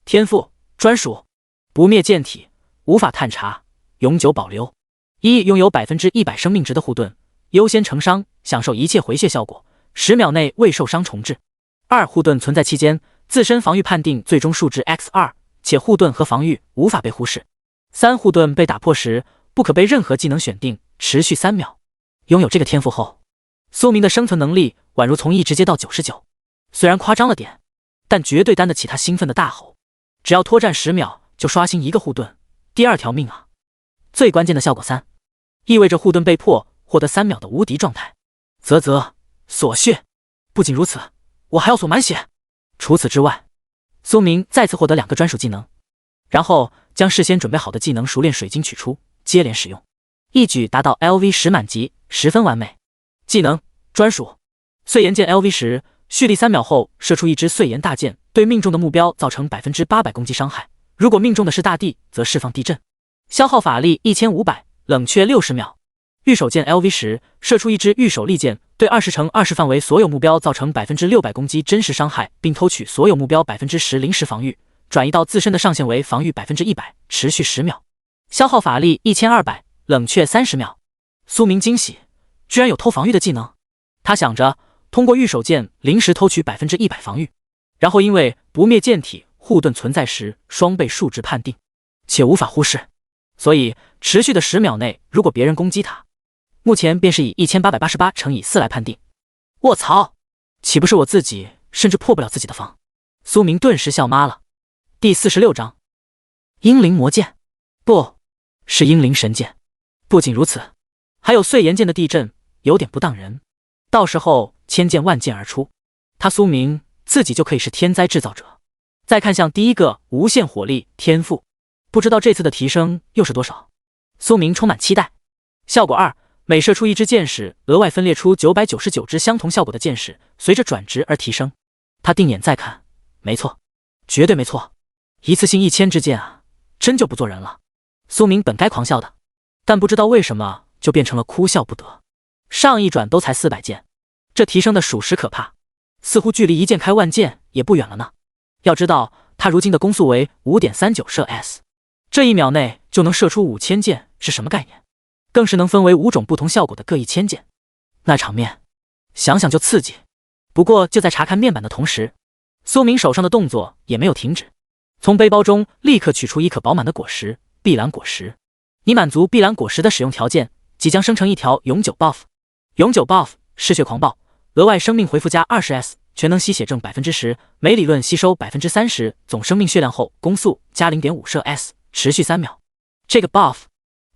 [SPEAKER 1] 天赋专属不灭剑体，无法探查，永久保留。一、拥有100%生命值的护盾，优先成伤，享受一切回血效果，10秒内未受伤重置。二、护盾存在期间，自身防御判定最终数值 x2， 且护盾和防御无法被忽视。三、护盾被打破时，不可被任何技能选定，持续3秒。拥有这个天赋后，苏明的生存能力宛如从1直接到99，虽然夸张了点，但绝对担得起他兴奋的大吼。只要拖战10秒就刷新一个护盾，第2条命啊！最关键的效果3，意味着护盾被破，获得3秒的无敌状态。锁血。不仅如此，我还要锁满血。除此之外，苏明再次获得2个专属技能，然后将事先准备好的技能熟练水晶取出，接连使用，一举达到 LV10满级，十分完美。技能专属碎岩剑 LV10，蓄力3秒后射出一支碎岩大剑，对命中的目标造成800%攻击伤害，如果命中的是大地，则释放地震。消耗法力1500，冷却60秒。御手剑 LV10，射出一支御手利剑，对20×20范围所有目标造成600%攻击真实伤害，并偷取所有目标10%临时防御，转移到自身的上限为防御100%，持续10秒。消耗法力1200，冷却30秒。苏明惊喜，居然有偷防御的技能。他想着通过御手剑临时偷取100%防御，然后因为不灭剑体护盾存在时双倍数值判定，且无法忽视，所以持续的10秒内，如果别人攻击他，目前便是以1888×4来判定。卧槽，岂不是我自己甚至破不了自己的防？苏明顿时笑妈了。第46章，英灵魔剑，不是英灵神剑。不仅如此，还有碎岩剑的地震，有点不当人。到时候千剑万剑而出，他苏明自己就可以是天灾制造者。再看向第一个无限火力天赋，不知道这次的提升又是多少？苏明充满期待。效果2，每射出一支箭矢，额外分裂出999支相同效果的箭矢，随着转职而提升。他定眼再看，没错，绝对没错，一次性1000支箭啊，真就不做人了。苏明本该狂笑的，但不知道为什么就变成了哭笑不得。上一转都才400箭，这提升的属实可怕，似乎距离一箭开万箭也不远了呢。要知道他如今的攻速为 5.39 射 S， 这1秒内就能射出5000箭是什么概念？更是能分为5种不同效果的各1000箭，那场面想想就刺激。不过就在查看面板的同时，苏明手上的动作也没有停止，从背包中立刻取出一颗饱满的果实碧蓝果实。你满足碧蓝果实的使用条件，即将生成一条永久 buff。 永久 buff 嗜血狂暴，额外生命回复加 20S， 全能吸血症 10%， 每理论吸收 30% 总生命血量后，攻速加 0.5 射 S， 持续3秒。这个 buff，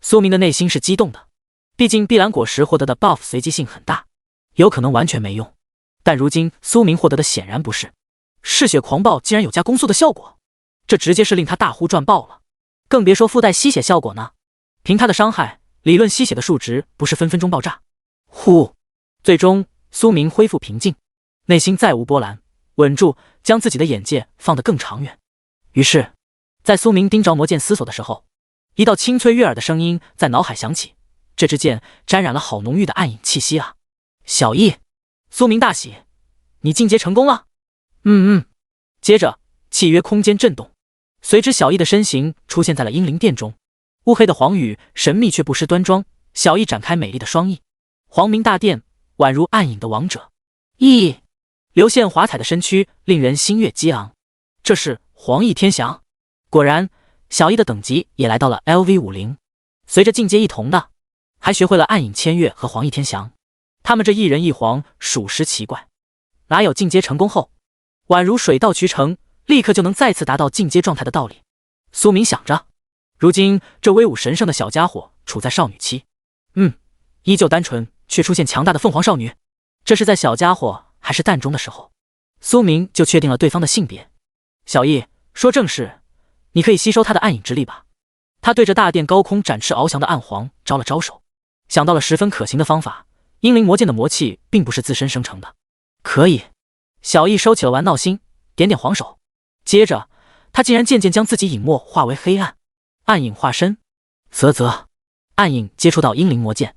[SPEAKER 1] 苏明的内心是激动的，毕竟碧蓝果实获得的 buff 随机性很大，有可能完全没用。但如今苏明获得的显然不是，嗜血狂暴竟然有加攻速的效果，这直接是令他大呼赚爆了，更别说附带吸血效果呢。凭他的伤害，理论吸血的数值不是分分钟爆炸。呼，最终苏明恢复平静，内心再无波澜，稳住，将自己的眼界放得更长远。于是在苏明盯着魔剑思索的时候，一道清脆悦耳的声音在脑海响起，这支剑沾染了好浓郁的暗影气息啊。小易，苏明大喜，你进阶成功了。接着契约空间震动，随之小易的身形出现在了英灵殿中。乌黑的黄羽神秘却不失端庄，小易展开美丽的双翼，皇明大殿宛如暗影的王者，流线华彩的身躯令人心悦激昂。这是黄翼天翔。果然小易的等级也来到了 LV50， 随着进阶一同的还学会了暗影千月和黄翼天翔。他们这一人一皇属实奇怪，哪有进阶成功后宛如水到渠成，立刻就能再次达到进阶状态的道理？苏明想着，如今这威武神圣的小家伙处在少女期，依旧单纯却出现强大的凤凰少女。这是在小家伙还是蛋中的时候，苏明就确定了对方的性别。小易，说正事，你可以吸收他的暗影之力吧。他对着大殿高空展翅翱翔的暗皇招了招手，想到了十分可行的方法。英灵魔剑的魔气并不是自身生成的，可以。小易收起了玩闹心，点点黄手，接着他竟然渐渐将自己隐没化为黑暗。暗影化身，啧啧，暗影接触到阴灵魔剑，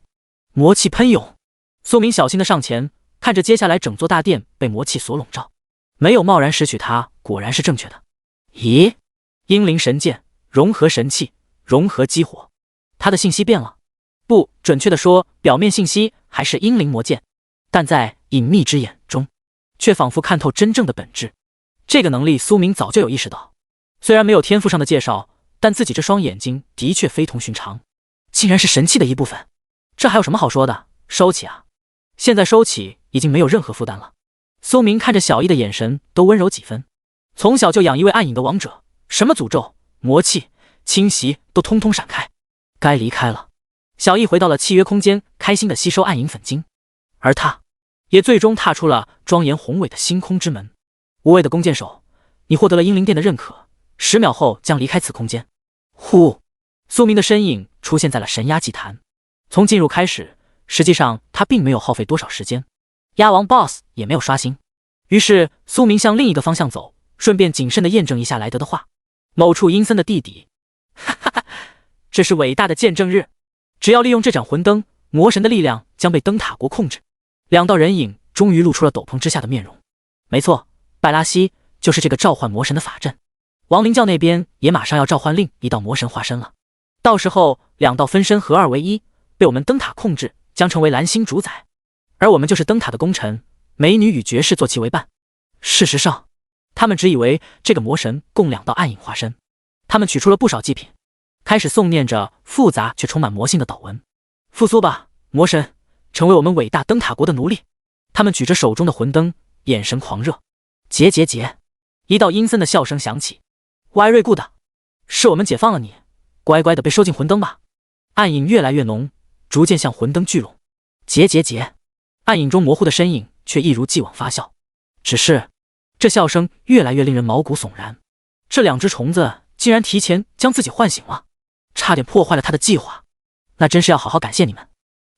[SPEAKER 1] 魔气喷涌。苏明小心地上前，看着接下来整座大殿被魔气所笼罩，没有贸然拾取它，果然是正确的。咦，阴灵神剑融合神器，融合激活，它的信息变了。不准确的说，表面信息还是阴灵魔剑，但在隐秘之眼中，却仿佛看透真正的本质。这个能力苏明早就有意识到，虽然没有天赋上的介绍，但自己这双眼睛的确非同寻常，竟然是神器的一部分。这还有什么好说的？收起啊！现在收起已经没有任何负担了。苏明看着小易的眼神都温柔几分。从小就养一位暗影的王者，什么诅咒、魔气、侵袭都通通闪开。该离开了。小易回到了契约空间，开心地吸收暗影粉晶，而他也最终踏出了庄严宏伟的星空之门。无畏的弓箭手，你获得了英灵殿的认可，10秒后将离开此空间。呼，苏明的身影出现在了神鸦祭坛。从进入开始，实际上他并没有耗费多少时间，鸦王 BOSS 也没有刷新。于是苏明向另一个方向走，顺便谨慎地验证一下莱德的话。某处阴森的地底，哈哈哈，这是伟大的见证日。只要利用这盏魂灯，魔神的力量将被灯塔国控制。2道人影终于露出了斗篷之下的面容。没错，拜拉西就是这个召唤魔神的法阵。亡灵教那边也马上要召唤另一道魔神化身了，到时候2道分身合二为一，被我们灯塔控制，将成为蓝星主宰。而我们就是灯塔的功臣，美女与爵士做其为伴。事实上，他们只以为这个魔神共2道暗影化身，他们取出了不少祭品，开始诵念着复杂却充满魔性的祷文。复苏吧，魔神，成为我们伟大灯塔国的奴隶。他们举着手中的魂灯，眼神狂热。结，一道阴森的笑声响起。歪瑞顾的，是我们解放了你，乖乖的被收进魂灯吧。暗影越来越浓，逐渐向魂灯聚拢。结，暗影中模糊的身影却一如既往发笑，只是这笑声越来越令人毛骨悚然。这2只虫子竟然提前将自己唤醒了，差点破坏了他的计划，那真是要好好感谢你们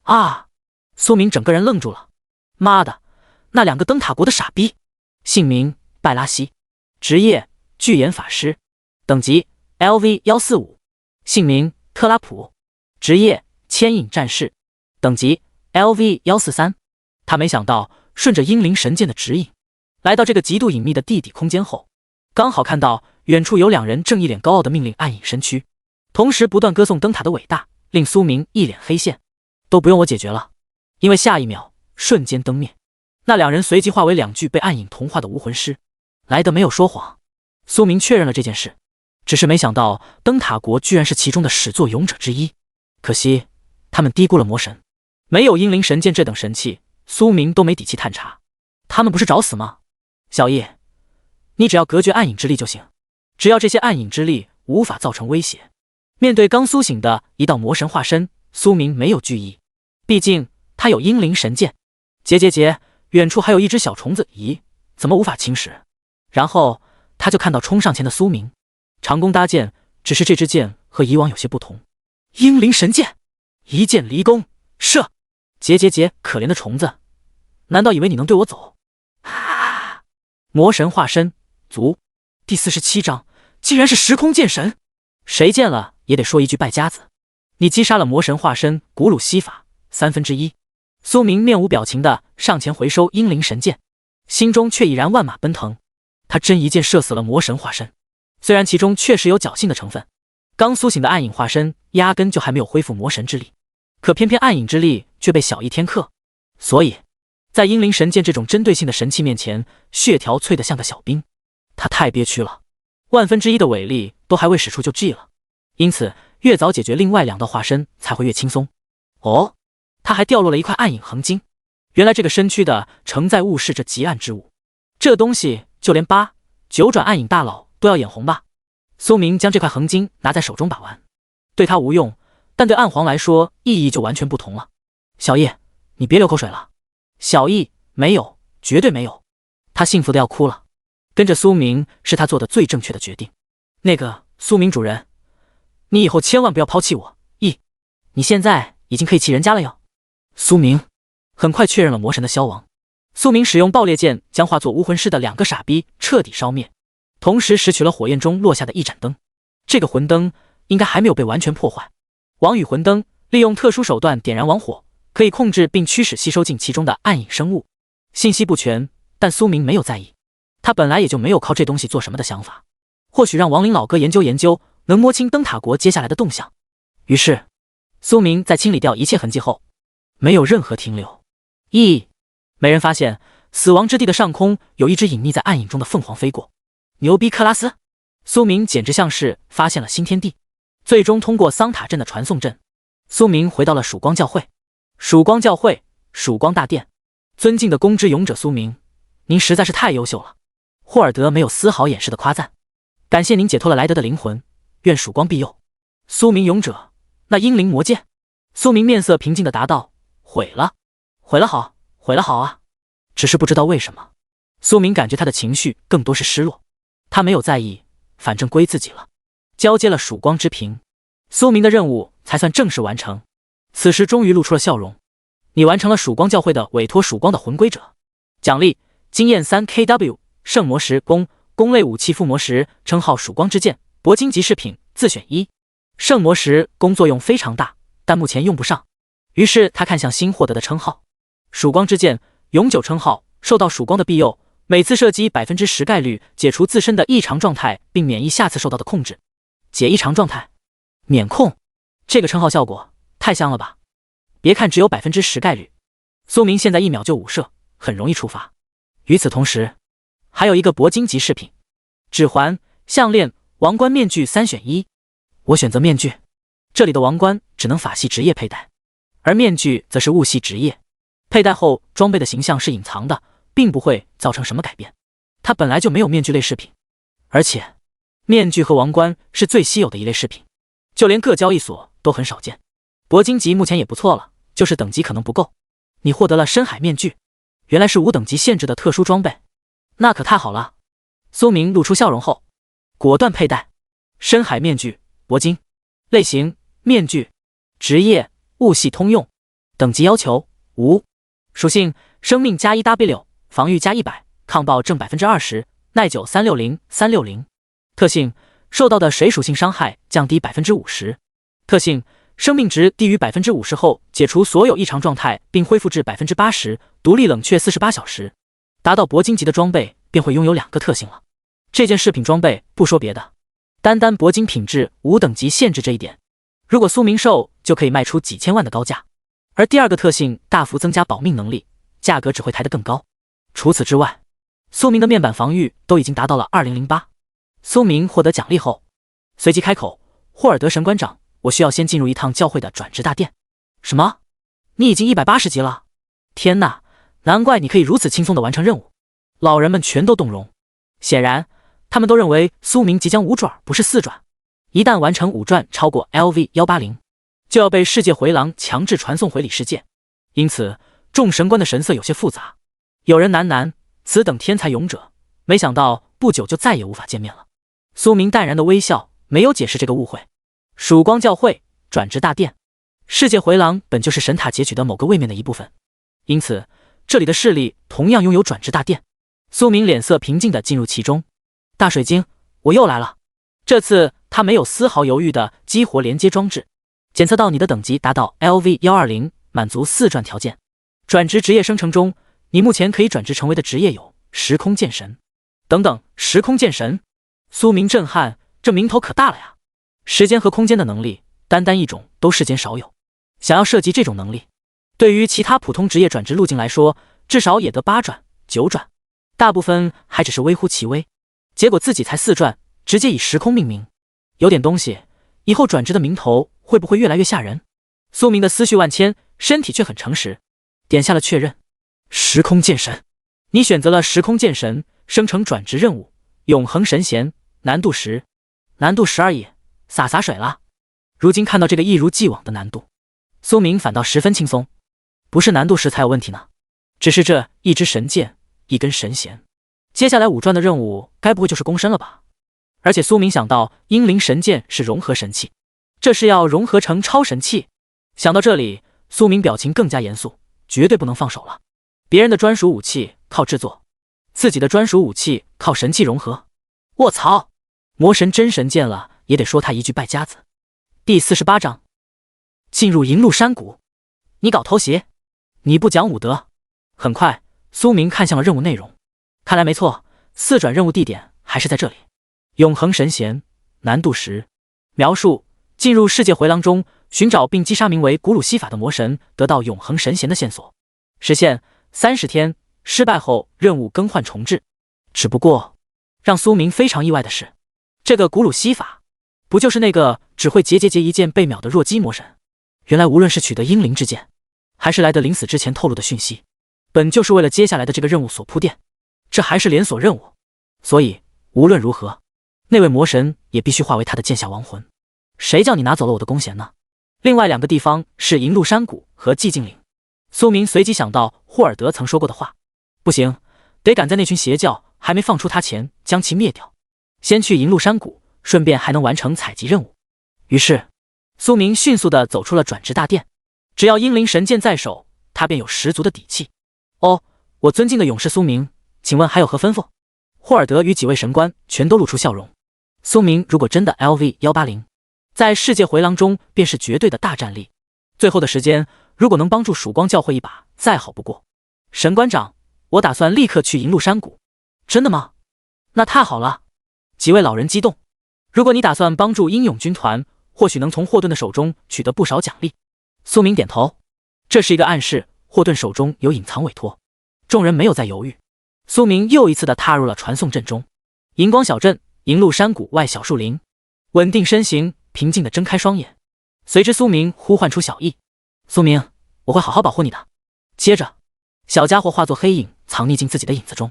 [SPEAKER 1] 啊！苏明整个人愣住了。妈的，那2个灯塔国的傻逼！姓名拜拉西，职业巨岩法师，等级 LV145，姓名特拉普，职业牵引战士，等级 LV143。他没想到顺着阴灵神剑的指引，来到这个极度隐秘的地底空间后，刚好看到远处有2人正一脸高傲的命令暗影身躯，同时不断歌颂灯塔的伟大，令苏明一脸黑线。都不用我解决了，因为下一秒瞬间灯灭，那2人随即化为2具被暗影同化的无魂尸。莱德没有说谎，苏明确认了这件事，只是没想到灯塔国居然是其中的始作俑者之一。可惜他们低估了魔神，没有阴灵神剑这等神器，苏明都没底气探查。他们不是找死吗？小易，你只要隔绝暗影之力就行，只要这些暗影之力无法造成威胁。面对刚苏醒的一道魔神化身，苏明没有惧意，毕竟他有阴灵神剑。结，远处还有一只小虫子，咦，怎么无法侵蚀？然后他就看到冲上前的苏明，长弓搭箭，只是这支箭和以往有些不同。阴灵神剑，一箭离弓，射！结，可怜的虫子，难道以为你能对我走？啊！魔神化身足第47章，竟然是时空剑神！谁见了也得说一句败家子。你击杀了魔神化身古鲁西法1/3。苏明面无表情地上前回收阴灵神剑，心中却已然万马奔腾。他真一箭射死了魔神化身，虽然其中确实有侥幸的成分，刚苏醒的暗影化身压根就还没有恢复魔神之力，可偏偏暗影之力却被小易天克，所以在阴灵神剑这种针对性的神器面前，血条脆得像个小兵。他太憋屈了，1/1的伟力都还未使出就 G 了，因此越早解决另外2道化身才会越轻松。哦，他还掉落了一块暗影恒晶，原来这个身躯的承载物是这极暗之物，这东西就连8、9转暗影大佬都要眼红吧。苏明将这块恒晶拿在手中把玩，对他无用，但对暗皇来说意义就完全不同了。小易，你别流口水了。小易，没有，绝对没有。他幸福的要哭了，跟着苏明是他做的最正确的决定。那个苏明主人，你以后千万不要抛弃我。你现在已经可以弃人家了哟。苏明很快确认了魔神的消亡。苏明使用爆裂剑将化作无魂师的2个傻逼彻底烧灭，同时拾取了火焰中落下的一盏灯。这个魂灯应该还没有被完全破坏。王与魂灯利用特殊手段点燃王火，可以控制并驱使吸收进其中的暗影生物。信息不全，但苏明没有在意，他本来也就没有靠这东西做什么的想法。或许让亡灵老哥研究研究，能摸清灯塔国接下来的动向。于是，苏明在清理掉一切痕迹后，没有任何停留。没人发现死亡之地的上空有一只隐匿在暗影中的凤凰飞过。牛逼克拉斯！苏明简直像是发现了新天地。最终通过桑塔镇的传送阵，苏明回到了曙光教会。曙光教会，曙光大殿。尊敬的公之勇者苏明，您实在是太优秀了。霍尔德没有丝毫掩饰的夸赞。感谢您解脱了莱德的灵魂，愿曙光庇佑。苏明勇者，那英灵魔剑。苏明面色平静地答道：毁了好，毁了好啊。只是不知道为什么，苏明感觉他的情绪更多是失落。他没有在意，反正归自己了。交接了曙光之瓶，苏明的任务才算正式完成。此时终于露出了笑容。你完成了曙光教会的委托曙光的魂归者。奖励：经验 3KW， 圣魔石弓类武器附魔石，称号曙光之剑，铂金级饰品，自选一。圣魔石弓作用非常大，但目前用不上。于是他看向新获得的称号，曙光之剑，永久称号，受到曙光的庇佑，每次射击 10% 概率解除自身的异常状态，并免疫下次受到的控制。解异常状态，免控，这个称号效果太香了吧！别看只有 10% 概率，苏明现在1秒就5射，很容易触发。与此同时，还有一个铂金级饰品，指环、项链、王冠、面具3选1。我选择面具。这里的王冠只能法系职业佩戴，而面具则是物系职业。佩戴后装备的形象是隐藏的，并不会造成什么改变。它本来就没有面具类饰品，而且面具和王冠是最稀有的一类饰品，就连各交易所都很少见。铂金级目前也不错了，就是等级可能不够。你获得了深海面具，原来是5等级限制的特殊装备，那可太好了。苏明露出笑容后，果断佩戴深海面具，铂金，类型面具，职业物系通用，等级要求无，属性生命加 1W， 防御加100，抗爆正 20%， 耐久360，特性受到的水属性伤害降低 50%， 特性生命值低于 50% 后解除所有异常状态并恢复至 80%， 独立冷却48小时。达到铂金级的装备便会拥有2个特性了。这件饰品装备不说别的，单铂金品质5等级限制这一点，如果苏明售就可以卖出几千万的高价。而第2个特性大幅增加保命能力，价格只会抬得更高。除此之外，苏明的面板防御都已经达到了2008。苏明获得奖励后，随即开口：霍尔德神官长，我需要先进入一趟教会的转职大殿。什么？你已经180级了？天哪，难怪你可以如此轻松地完成任务。老人们全都动容，显然他们都认为苏明即将5转不是4转，一旦完成5转超过 LV180， 就要被世界回廊强制传送回里世界。因此众神官的神色有些复杂，有人喃喃：此等天才勇者，没想到不久就再也无法见面了。苏明淡然的微笑，没有解释这个误会。曙光教会转职大殿，世界回廊本就是神塔截取的某个位面的一部分，因此这里的势力同样拥有转职大殿。苏明脸色平静地进入其中。大水晶，我又来了。这次他没有丝毫犹豫地激活连接装置，检测到你的等级达到 LV120， 满足4转条件。转职职业生成中，你目前可以转职成为的职业有时空剑神等等。时空剑神，苏明震撼，这名头可大了呀！时间和空间的能力，单一种都世间少有。想要涉及这种能力，对于其他普通职业转职路径来说，至少也得8转、9转，大部分还只是微乎其微。结果自己才4转，直接以时空命名，有点东西。以后转职的名头会不会越来越吓人？苏明的思绪万千，身体却很诚实，点下了确认。时空剑神，你选择了时空剑神，生成转职任务，永恒神弦，难度10，难度10而已，洒水了。如今看到这个一如既往的难度，苏明反倒十分轻松。不是难度10才有问题呢，只是这一支神剑，一根神弦，接下来5转的任务该不会就是攻身了吧？而且苏明想到英灵神剑是融合神器，这是要融合成超神器。想到这里，苏明表情更加严肃，绝对不能放手了。别人的专属武器靠制作，自己的专属武器靠神器融合。卧槽，魔神真神剑了，也得说他一句败家子。第48章，进入银鹿山谷。你搞偷袭？你不讲武德？很快，苏明看向了任务内容，看来没错，4转任务地点还是在这里。永恒神弦，难度10。描述：进入世界回廊中，寻找并击杀名为古鲁西法的魔神，得到永恒神弦的线索。时限30天，失败后任务更换重置。只不过，让苏明非常意外的是，这个古鲁西法不就是那个只会节一剑被秒的弱鸡魔神？原来无论是取得英灵之剑，还是莱德临死之前透露的讯息，本就是为了接下来的这个任务所铺垫。这还是连锁任务，所以无论如何，那位魔神也必须化为他的剑下亡魂。谁叫你拿走了我的弓弦呢？另外2个地方是银鹿山谷和寂静岭。苏明随即想到霍尔德曾说过的话，不行，得赶在那群邪教还没放出他前将其灭掉，先去银鹿山谷，顺便还能完成采集任务。于是苏明迅速地走出了转职大殿，只要英灵神剑在手，他便有十足的底气。哦，我尊敬的勇士苏明，请问还有何吩咐？霍尔德与几位神官全都露出笑容。苏明如果真的 LV180，在世界回廊中便是绝对的大战力。最后的时间，如果能帮助曙光教会一把，再好不过。神官长，我打算立刻去银鹿山谷。真的吗？那太好了。几位老人激动。如果你打算帮助英勇军团，或许能从霍顿的手中取得不少奖励。苏明点头，这是一个暗示，霍顿手中有隐藏委托。众人没有再犹豫，苏明又一次的踏入了传送阵中。银光小镇，银鹿山谷外小树林，稳定身形，平静的睁开双眼。随之苏明呼唤出小易，苏明，我会好好保护你的。接着，小家伙化作黑影，藏匿进自己的影子中。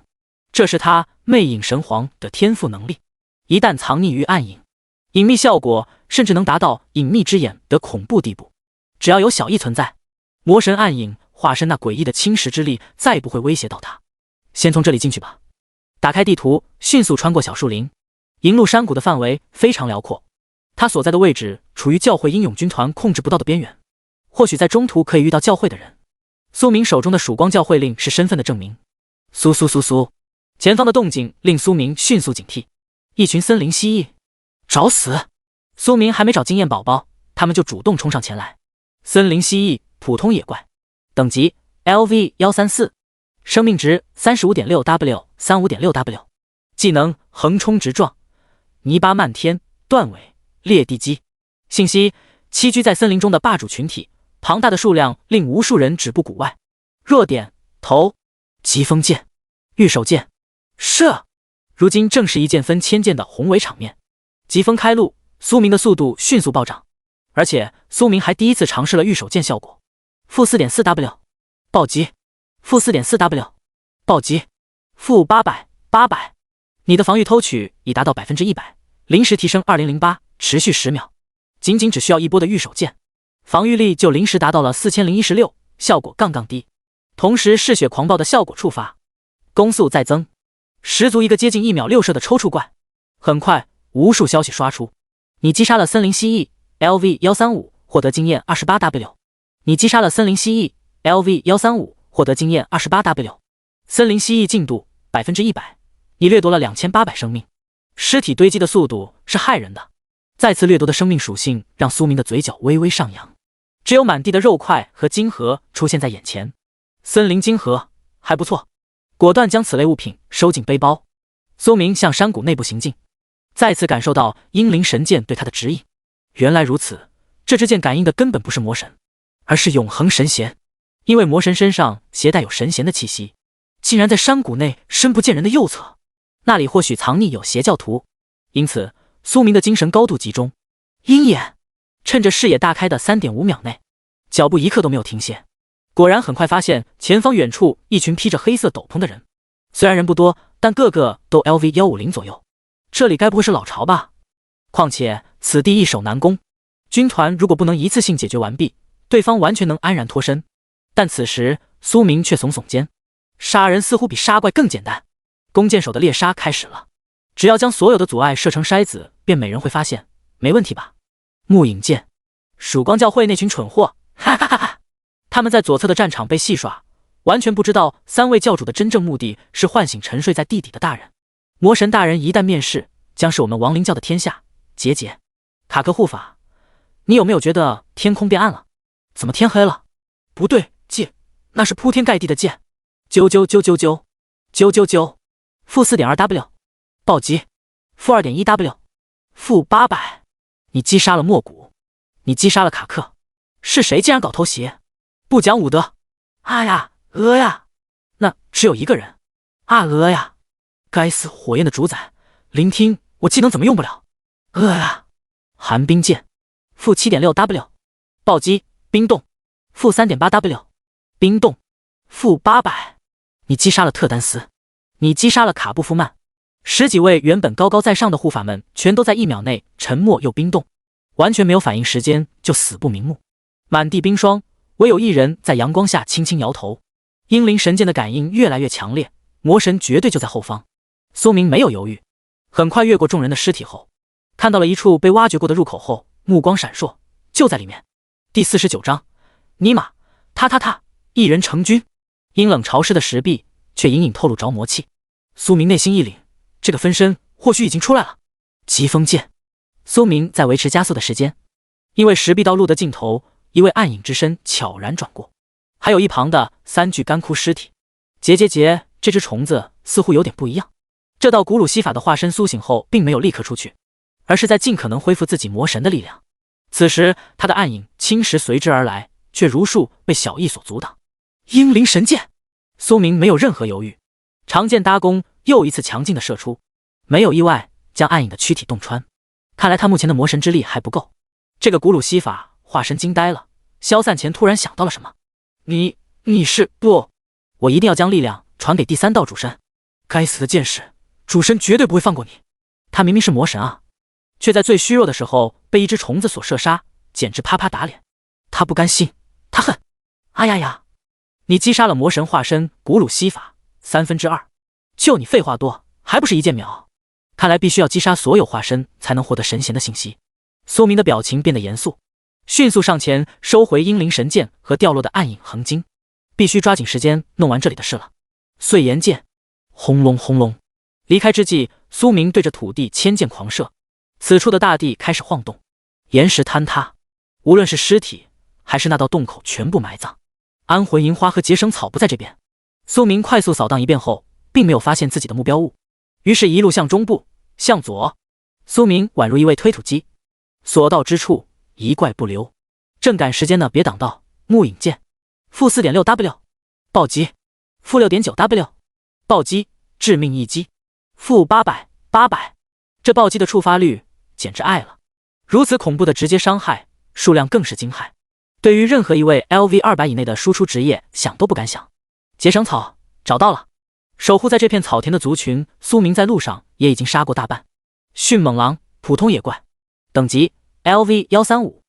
[SPEAKER 1] 这是他魅影神皇的天赋能力，一旦藏匿于暗影，隐秘效果甚至能达到隐秘之眼的恐怖地步。只要有小易存在，魔神暗影化身那诡异的侵蚀之力再也不会威胁到他。先从这里进去吧。打开地图，迅速穿过小树林。银鹿山谷的范围非常辽阔，他所在的位置处于教会英勇军团控制不到的边缘，或许在中途可以遇到教会的人。苏明手中的曙光教会令是身份的证明。苏苏苏苏，前方的动静令苏明迅速警惕。一群森林蜥蜴，找死！苏明还没找经验宝宝，他们就主动冲上前来。森林蜥蜴，普通野怪，等级 LV134，生命值 35.6W，35.6W， 技能横冲直撞，泥巴漫天，断尾，裂地击。信息：栖居在森林中的霸主群体，庞大的数量令无数人止步谷外。弱点：头。疾风剑，御手剑，射！如今正是一剑分千剑的宏伟场面。疾风开路，苏明的速度迅速暴涨，而且苏明还第一次尝试了御手剑效果。负 4.4W， 暴击；负 4.4W， 暴击；负800，你的防御偷取已达到 100%， 临时提升2008，持续10秒。仅只需要一波的御手剑，防御力就临时达到了4016，效果杠低。同时嗜血狂暴的效果触发，攻速再增，十足一个接近1秒6射的抽搐怪。很快，无数消息刷出：你击杀了森林蜥蜴 LV135， 获得经验 28W。你击杀了森林蜥蜴 LV135， 获得经验 28W。森林蜥蜴进度 100%， 你掠夺了2800生命。尸体堆积的速度是骇人的，再次掠夺的生命属性让苏明的嘴角微微上扬。只有满地的肉块和金核出现在眼前。森林金核还不错，果断将此类物品收进背包。苏明向山谷内部行进，再次感受到英灵神剑对他的指引。原来如此，这支剑感应的根本不是魔神，而是永恒神弦。因为魔神身上携带有神弦的气息，竟然在山谷内深不见人的右侧，那里或许藏匿有邪教徒。因此苏明的精神高度集中。鹰眼，趁着视野大开的 3.5 秒内，脚步一刻都没有停歇。果然很快发现前方远处一群披着黑色斗篷的人，虽然人不多，但个个都 LV150 左右。这里该不会是老巢吧？况且此地易守难攻，军团如果不能一次性解决完毕，对方完全能安然脱身。但此时苏明却耸耸肩，杀人似乎比杀怪更简单。弓箭手的猎杀开始了，只要将所有的阻碍射成筛子，便没人会发现，没问题吧？木影剑，曙光教会那群蠢货，哈哈哈哈！他们在左侧的战场被戏耍，完全不知道3位教主的真正目的是唤醒沉睡在地底的大人。魔神大人一旦面世，将是我们亡灵教的天下。结卡克护法，你有没有觉得天空变暗了？怎么天黑了？不对，剑，那是铺天盖地的剑。啾啾啾啾啾，啾啾啾，负 4.2W， 暴击，负 2.1W， 负800。你击杀了莫古，你击杀了卡克，是谁竟然搞偷袭？不讲武德！啊呀，呀，那只有一个人。啊呀，该死火焰的主宰，聆听我技能怎么用不了？呀，寒冰剑，负 7.6W， 暴击，冰冻，负 3.8W， 冰冻，负800。你击杀了特丹斯，你击杀了卡布夫曼。10几位原本高高在上的护法们全都在1秒内沉默又冰冻，完全没有反应时间就死不瞑目。满地冰霜，唯有一人在阳光下轻轻摇头。英灵神剑的感应越来越强烈，魔神绝对就在后方。苏明没有犹豫，很快越过众人的尸体后，看到了一处被挖掘过的入口后，目光闪烁，就在里面。第49章，尼玛，他，一人成军。阴冷潮湿的石壁却隐隐透露着魔气。苏明内心一凛，这个分身或许已经出来了。疾风剑，苏明在维持加速的时间，因为石壁道路的尽头，一位暗影之身悄然转过，还有一旁的3具干枯尸体。结，这只虫子似乎有点不一样。这道古鲁西法的化身苏醒后，并没有立刻出去，而是在尽可能恢复自己魔神的力量。此时，他的暗影侵蚀随之而来，却如数被小异所阻挡。英灵神剑，苏明没有任何犹豫，长剑搭弓，又一次强劲的射出，没有意外将暗影的躯体洞穿。看来他目前的魔神之力还不够。这个古鲁西法化身惊呆了，消散前突然想到了什么。你是不？我一定要将力量传给第3道主神。该死的剑士，主神绝对不会放过你。他明明是魔神啊，却在最虚弱的时候被一只虫子所射杀，简直啪啪打脸。他不甘心，他恨。啊呀！你击杀了魔神化身古鲁西法2/3，就你废话多，还不是一剑秒？看来必须要击杀所有化身才能获得神贤的信息。苏明的表情变得严肃，迅速上前收回英灵神剑和掉落的暗影横金，必须抓紧时间弄完这里的事了。碎岩剑，轰隆轰隆。离开之际，苏明对着土地千剑狂射，此处的大地开始晃动，岩石坍塌，无论是尸体还是那道洞口全部埋葬。安魂银花和结绳草不在这边。苏明快速扫荡一遍后，并没有发现自己的目标物，于是一路向中部，向左。苏明宛如一位推土机，所到之处一怪不留。正赶时间呢，别挡道。木影剑，负 4.6W， 暴击，负 6.9W， 暴击，致命一击，负800。这暴击的触发率简直爱了，如此恐怖的直接伤害，数量更是惊骇。对于任何一位 LV200 以内的输出职业，想都不敢想。结绳草找到了，守护在这片草田的族群，苏明在路上也已经杀过大半。迅猛狼，普通野怪，等级 LV135，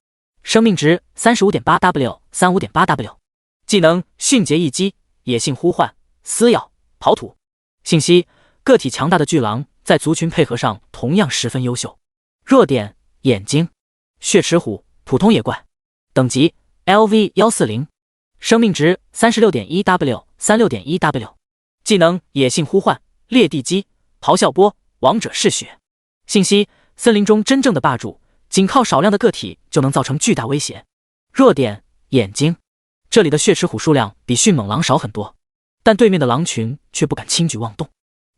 [SPEAKER 1] 生命值 35.8W， 技能迅捷一击，野性呼唤，撕咬，刨土。信息：个体强大的巨狼，在族群配合上同样十分优秀。弱点：眼睛。血齿虎，普通野怪，等级 LV140， 生命值 36.1W， 技能野性呼唤，裂地击，咆哮波，王者嗜血。信息：森林中真正的霸主，仅靠少量的个体就能造成巨大威胁。弱点：眼睛。这里的血齿虎数量比迅猛狼少很多，但对面的狼群却不敢轻举妄动。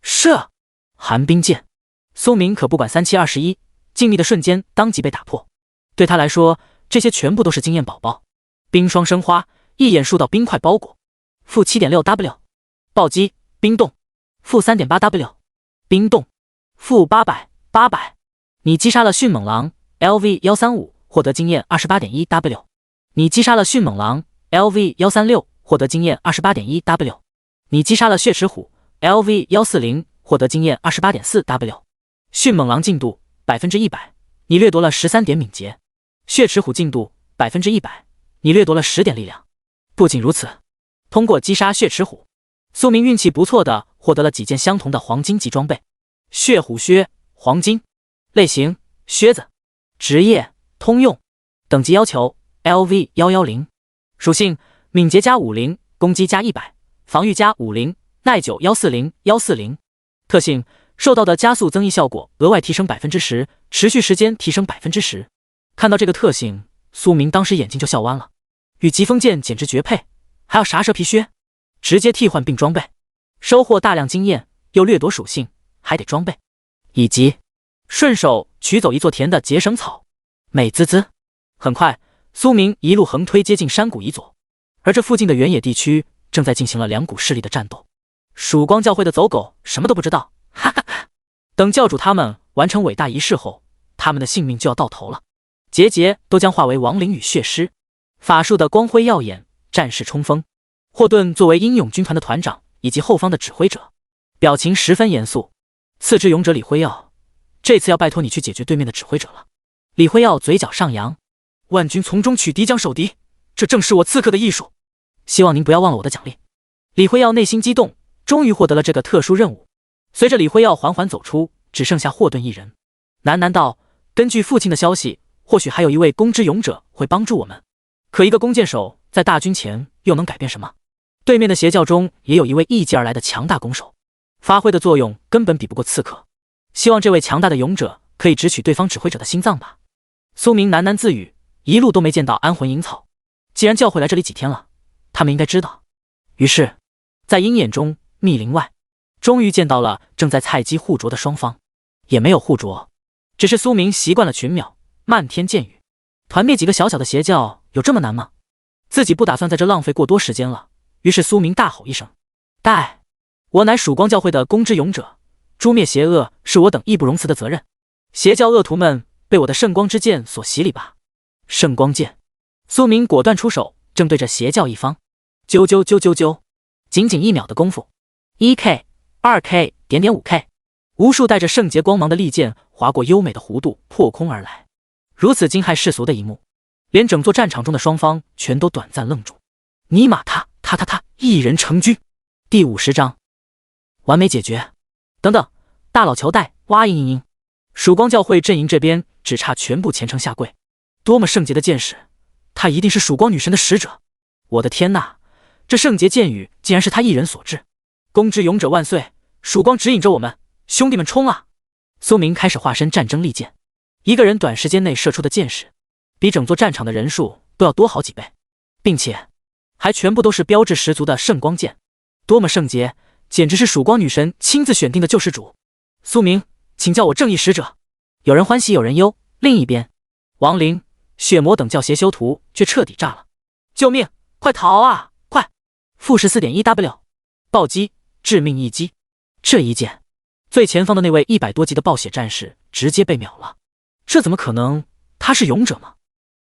[SPEAKER 1] 射！寒冰剑。苏明可不管3721，静谧的瞬间当即被打破。对他来说，这些全部都是经验宝宝。冰霜生花，一眼数道冰块包裹。负 7.6W， 暴击，冰冻，负 3.8W， 冰冻，负800。你击杀了迅猛狼 LV135， 获得经验 28.1W。 你击杀了迅猛狼 LV136， 获得经验 28.1W。 你击杀了血齿虎 LV140， 获得经验 28.4W。 迅猛狼进度 100%， 你掠夺了13点敏捷。血齿虎进度 100%， 你掠夺了10点力量。不仅如此，通过击杀血齿虎，苏明运气不错的获得了几件相同的黄金级装备。血虎靴，黄金。类型：靴子。职业：通用。等级要求： LV110。属性：敏捷加50，攻击加100，防御加50，耐久140。特性：受到的加速增益效果额外提升 10%， 持续时间提升 10%。看到这个特性，苏明当时眼睛就笑弯了。与疾风剑简直绝配，还要啥蛇皮靴？直接替换并装备，收获大量经验，又掠夺属性，还得装备，以及顺手取走一座田的结绳草，美滋滋。很快，苏明一路横推接近山谷以左，而这附近的原野地区正在进行了两股势力的战斗。曙光教会的走狗什么都不知道，哈哈哈！等教主他们完成伟大仪式后，他们的性命就要到头了，节节都将化为亡灵与血尸。法术的光辉耀眼，战势冲锋。霍顿作为英勇军团的团长以及后方的指挥者，表情十分严肃。次之勇者李辉耀，这次要拜托你去解决对面的指挥者了。李辉耀嘴角上扬，万军从中取敌将守敌，这正是我刺客的艺术。希望您不要忘了我的奖励。李辉耀内心激动，终于获得了这个特殊任务。随着李辉耀缓缓走出，只剩下霍顿一人，喃喃道：根据父亲的消息，或许还有一位弓之勇者会帮助我们。可一个弓箭手在大军前又能改变什么？对面的邪教中也有一位异界而来的强大弓手，发挥的作用根本比不过刺客。希望这位强大的勇者可以直取对方指挥者的心脏吧。苏明喃喃自语，一路都没见到安魂银草，既然教会来这里几天了，他们应该知道。于是，在鹰眼中、密林外，终于见到了正在菜鸡互啄的双方，也没有互啄，只是苏明习惯了群秒，漫天箭雨，团灭几个小小的邪教有这么难吗？自己不打算在这浪费过多时间了，于是苏明大吼一声：待！我乃曙光教会的弓之勇者，诛灭邪恶是我等义不容辞的责任。邪教恶徒们被我的圣光之剑所洗礼吧。圣光剑，苏明果断出手，正对着邪教一方。啾啾啾啾啾，仅仅1秒的功夫，1K、2K、5K， 无数带着圣洁光芒的利剑划过优美的弧度，破空而来。如此惊骇世俗的一幕，连整座战场中的双方全都短暂愣住。尼玛他一人成军。第50章完美解决。等等，大佬求带，哇嘤嘤嘤！曙光教会阵营这边只差全部虔诚下跪。多么圣洁的剑士，他一定是曙光女神的使者。我的天哪，这圣洁剑雨竟然是他一人所制。弓之勇者万岁，曙光指引着我们，兄弟们冲啊！苏明开始化身战争利剑，一个人短时间内射出的箭矢比整座战场的人数都要多好几倍，并且还全部都是标志十足的圣光剑，多么圣洁，简直是曙光女神亲自选定的救世主。苏明，请叫我正义使者。有人欢喜有人忧。另一边，亡灵、血魔等教邪修徒却彻底炸了。救命，快逃啊，快！负 14.1W 暴击，致命一击。这一剑，最前方的那位100多级的暴血战士直接被秒了。这怎么可能？他是勇者吗？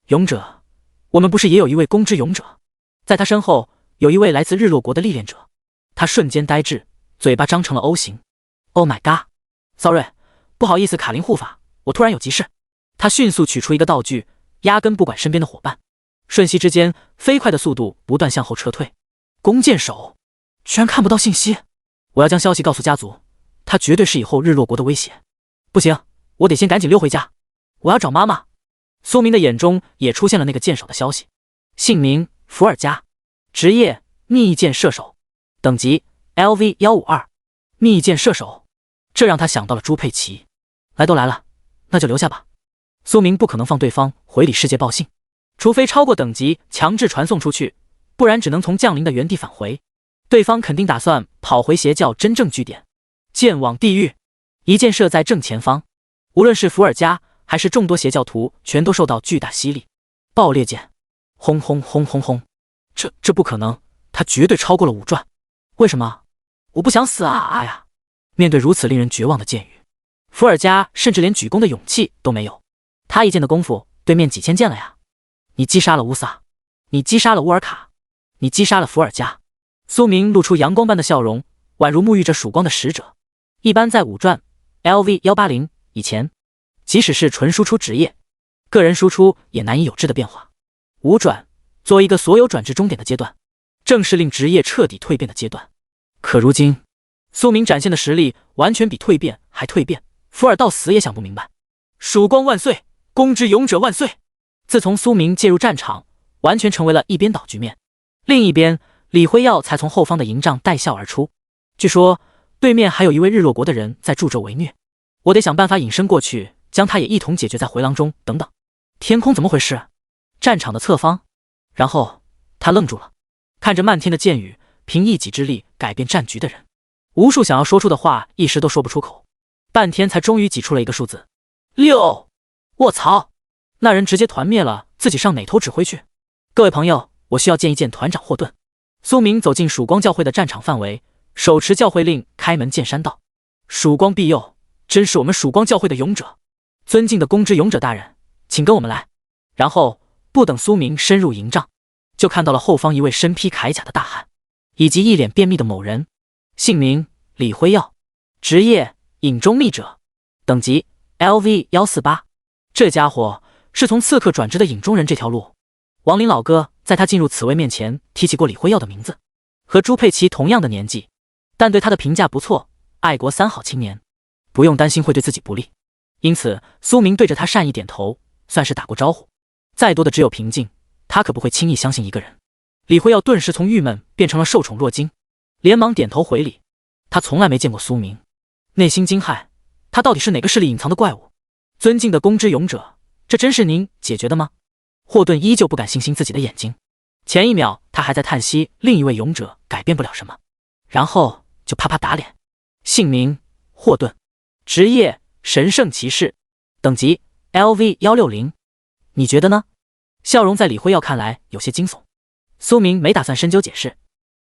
[SPEAKER 1] 勇者，我们不是也有一位弓之勇者？在他身后有一位来自日落国的历练者。他瞬间呆滞，嘴巴张成了 O 型。Oh my god， Sorry， 不好意思，卡林护法，我突然有急事。他迅速取出一个道具，压根不管身边的伙伴，瞬息之间，飞快的速度不断向后撤退。弓箭手居然看不到信息，我要将消息告诉家族，他绝对是以后日落国的威胁。不行，我得先赶紧溜回家，我要找妈妈。苏明的眼中也出现了那个剑手的消息，姓名伏尔加，职业密剑射手，等级 LV152， 密剑射手。这让他想到了朱佩奇。来都来了，那就留下吧。苏明不可能放对方回礼世界报信，除非超过等级强制传送出去，不然只能从降临的原地返回。对方肯定打算跑回邪教真正据点。剑网地狱，一箭射在正前方，无论是伏尔加还是众多邪教徒，全都受到巨大吸力。爆裂剑，轰轰轰轰轰！这不可能，他绝对超过了5转。为什么？我不想死啊！哎呀！面对如此令人绝望的剑雨，伏尔加甚至连举弓的勇气都没有。他一剑的功夫，对面几千剑了呀！你击杀了乌萨，你击杀了乌尔卡，你击杀了伏尔加。苏明露出阳光般的笑容，宛如沐浴着曙光的使者。一般在5转 LV180 以前，即使是纯输出职业，个人输出也难以有质的变化。5转作为一个所有转至终点的阶段，正是令职业彻底蜕变的阶段。可如今，苏明展现的实力完全比蜕变还蜕变，伏尔到死也想不明白。曙光万岁，弓之勇者万岁！自从苏明介入战场，完全成为了一边倒局面。另一边，李辉耀才从后方的营帐带笑而出。据说对面还有一位日落国的人在助纣为虐，我得想办法隐身过去，将他也一同解决在回廊中。等等，天空怎么回事？战场的侧方。然后他愣住了，看着漫天的箭雨，凭一己之力改变战局的人，无数想要说出的话一时都说不出口，半天才终于挤出了一个数字6。卧槽！那人直接团灭了，自己上哪头指挥去？各位朋友，我需要见一见团长霍顿。苏明走进曙光教会的战场范围，手持教会令开门见山道：曙光庇佑，真是我们曙光教会的勇者，尊敬的公知勇者大人，请跟我们来。然后不等苏明深入营帐，就看到了后方一位身披铠甲的大汉，以及一脸便秘的某人。姓名李辉耀，职业影中秘者，等级 LV148。这家伙是从刺客转职的影中人这条路。王林老哥在他进入此位面前提起过李辉耀的名字，和朱佩奇同样的年纪，但对他的评价不错，爱国三好青年，不用担心会对自己不利。因此苏明对着他善意点头，算是打过招呼。再多的只有平静，他可不会轻易相信一个人。李辉耀顿时从郁闷变成了受宠若惊，连忙点头回礼。他从来没见过苏明，内心惊骇，他到底是哪个势力隐藏的怪物？尊敬的公知勇者，这真是您解决的吗？霍顿依旧不敢信心自己的眼睛，前一秒他还在叹息另一位勇者改变不了什么，然后就啪啪打脸。姓名霍顿，职业神圣骑士，等级 LV160。你觉得呢？笑容在李辉耀看来有些惊悚。苏明没打算深究解释，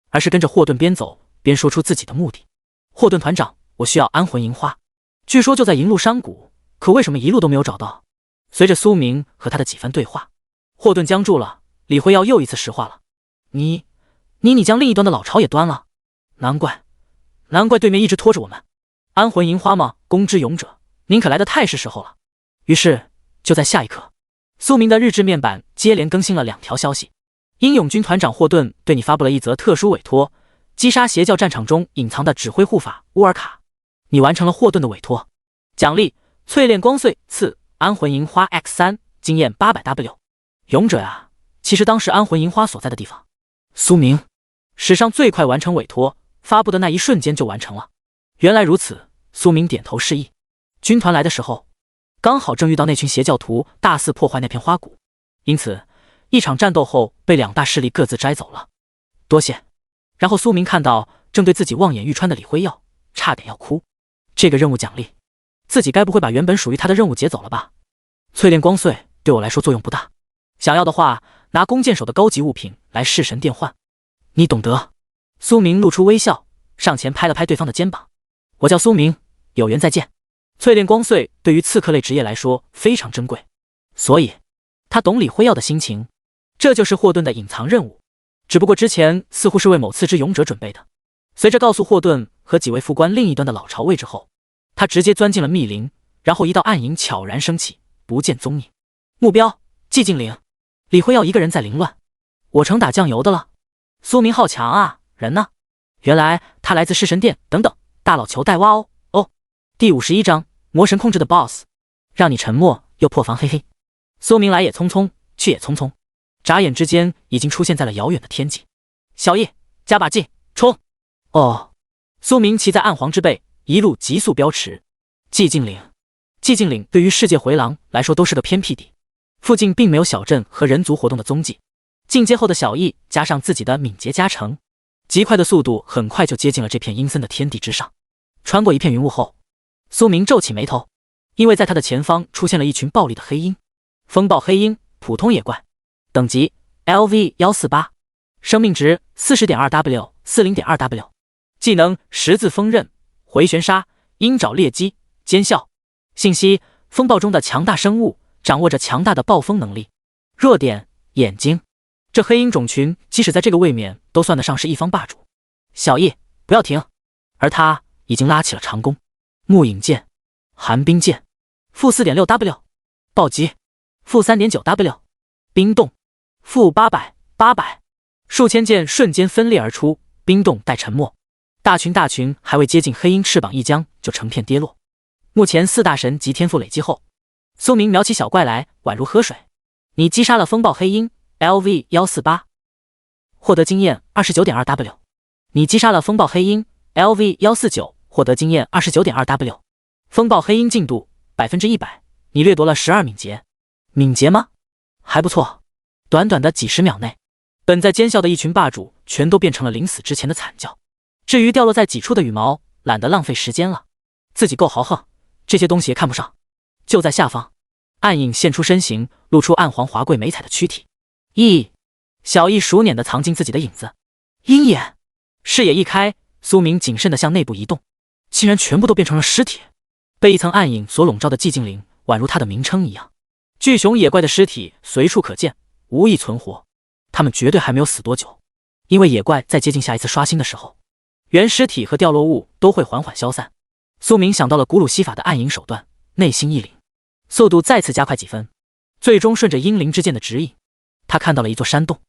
[SPEAKER 1] 而是跟着霍顿边走边说出自己的目的。霍顿团长，我需要安魂银花，据说就在银鹿山谷，可为什么一路都没有找到？随着苏明和他的几番对话，霍顿僵住了。李辉耀又一次石化了：你将另一端的老巢也端了？难怪对面一直拖着我们。安魂银花吗？公知勇者，您可来得太是时候了。于是就在下一刻，苏明的日志面板接连更新了2条消息：英勇军团长霍顿对你发布了一则特殊委托，击杀邪教战场中隐藏的指挥护法乌尔卡，你完成了霍顿的委托。奖励淬炼光穗赐安魂银花 X3， 经验 800W。 勇者啊，其实当时安魂银花所在的地方。苏明史上最快完成委托，发布的那一瞬间就完成了。原来如此，苏明点头示意。军团来的时候刚好正遇到那群邪教徒大肆破坏那片花谷，因此一场战斗后被2大势力各自摘走了。多谢。然后苏明看到正对自己望眼欲穿的李辉耀，差点要哭。这个任务奖励，自己该不会把原本属于他的任务劫走了吧？淬炼光穗对我来说作用不大，想要的话拿弓箭手的高级物品来弑神殿换，你懂得。苏明露出微笑，上前拍了拍对方的肩膀：我叫苏明，有缘再见。淬炼光穗对于刺客类职业来说非常珍贵，所以他懂李辉耀的心情。这就是霍顿的隐藏任务，只不过之前似乎是为某次之勇者准备的。随着告诉霍顿和几位副官另一端的老巢位置后，他直接钻进了密林，然后一道暗影悄然升起，不见踪影。目标寂静岭。李辉耀一个人在凌乱，我成打酱油的了。苏明好强啊，人呢？原来他来自弑神殿。等等，大佬求带挖哦。第51章魔神控制的 BOSS， 让你沉默又破防，嘿嘿。苏明来也匆匆，去也匆匆，眨眼之间已经出现在了遥远的天际。小易，加把劲，冲！哦，苏明骑在暗黄之背，一路急速飙驰。寂静岭对于世界回廊来说都是个偏僻地，附近并没有小镇和人族活动的踪迹。进阶后的小易加上自己的敏捷加成，极快的速度很快就接近了这片阴森的天地之上。穿过一片云雾后，苏明皱起眉头，因为在他的前方出现了一群暴力的黑鹰。风暴黑鹰，普通野怪，等级 LV148， 生命值 40.2W 40.2W， 技能十字锋刃、回旋杀、鹰爪猎击、尖啸。信息：风暴中的强大生物，掌握着强大的暴风能力。弱点：眼睛。这黑鹰种群即使在这个位面都算得上是一方霸主。小易，不要停！而他已经拉起了长弓。木影剑、寒冰剑，负 4.6W， 暴击，负 3.9W， 冰冻，负800，数千剑瞬间分裂而出，冰冻带沉默。大群还未接近黑鹰翅膀一僵就成片跌落。目前4大神级天赋累积后，苏明瞄起小怪来宛如喝水。你击杀了风暴黑鹰 LV148， 获得经验 29.2W。 你击杀了风暴黑鹰 LV149， 获得经验 29.2W。 风暴黑鹰进度 100%， 你掠夺了12敏捷。敏捷吗？还不错。短短的几十秒内，本在奸笑的一群霸主全都变成了临死之前的惨叫。至于掉落在几处的羽毛，懒得浪费时间了，自己够豪横，这些东西也看不上。就在下方，暗影现出身形，露出暗黄华贵美彩的躯体。熠，小易熟稔地藏进自己的影子。鹰眼，视野一开，苏明谨慎地向内部移动，竟然全部都变成了尸体，被一层暗影所笼罩的寂静岭，宛如它的名称一样。巨熊野怪的尸体随处可见，无一存活，他们绝对还没有死多久，因为野怪在接近下一次刷新的时候，原尸体和掉落物都会缓缓消散。苏明想到了古鲁西法的暗影手段，内心一凛，速度再次加快几分，最终顺着阴灵之剑的指引，他看到了一座山洞。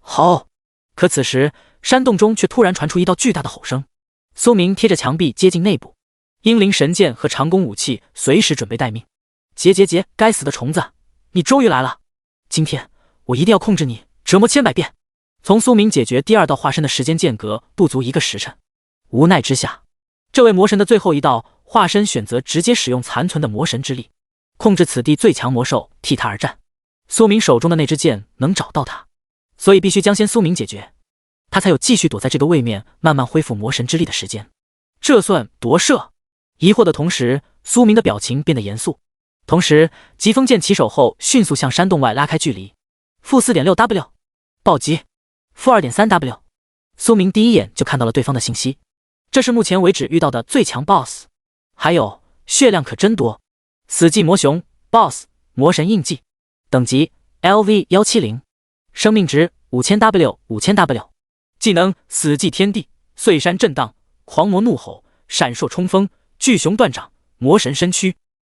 [SPEAKER 1] 吼！可此时山洞中却突然传出一道巨大的吼声。苏明贴着墙壁接近内部，阴灵神剑和长弓武器随时准备待命。结，该死的虫子，你终于来了！今天我一定要控制你，折磨千百遍。从苏明解决第二道化身的时间间隔不足1个时辰，无奈之下，这位魔神的最后一道化身选择直接使用残存的魔神之力，控制此地最强魔兽替他而战。苏明手中的那支剑能找到他，所以必须将苏明解决，他才有继续躲在这个位面慢慢恢复魔神之力的时间。这算夺舍？疑惑的同时，苏明的表情变得严肃。同时，疾风剑起手后迅速向山洞外拉开距离。-4.6W 暴击-2.3W。苏明第一眼就看到了对方的信息，这是目前为止遇到的最强 BOSS。还有血量可真多。死寂魔熊 BOSS 魔神印记，等级 LV170，生命值5000W。技能死寂天地，碎山震荡，狂魔怒吼，闪烁冲锋，巨熊断掌，魔神身躯。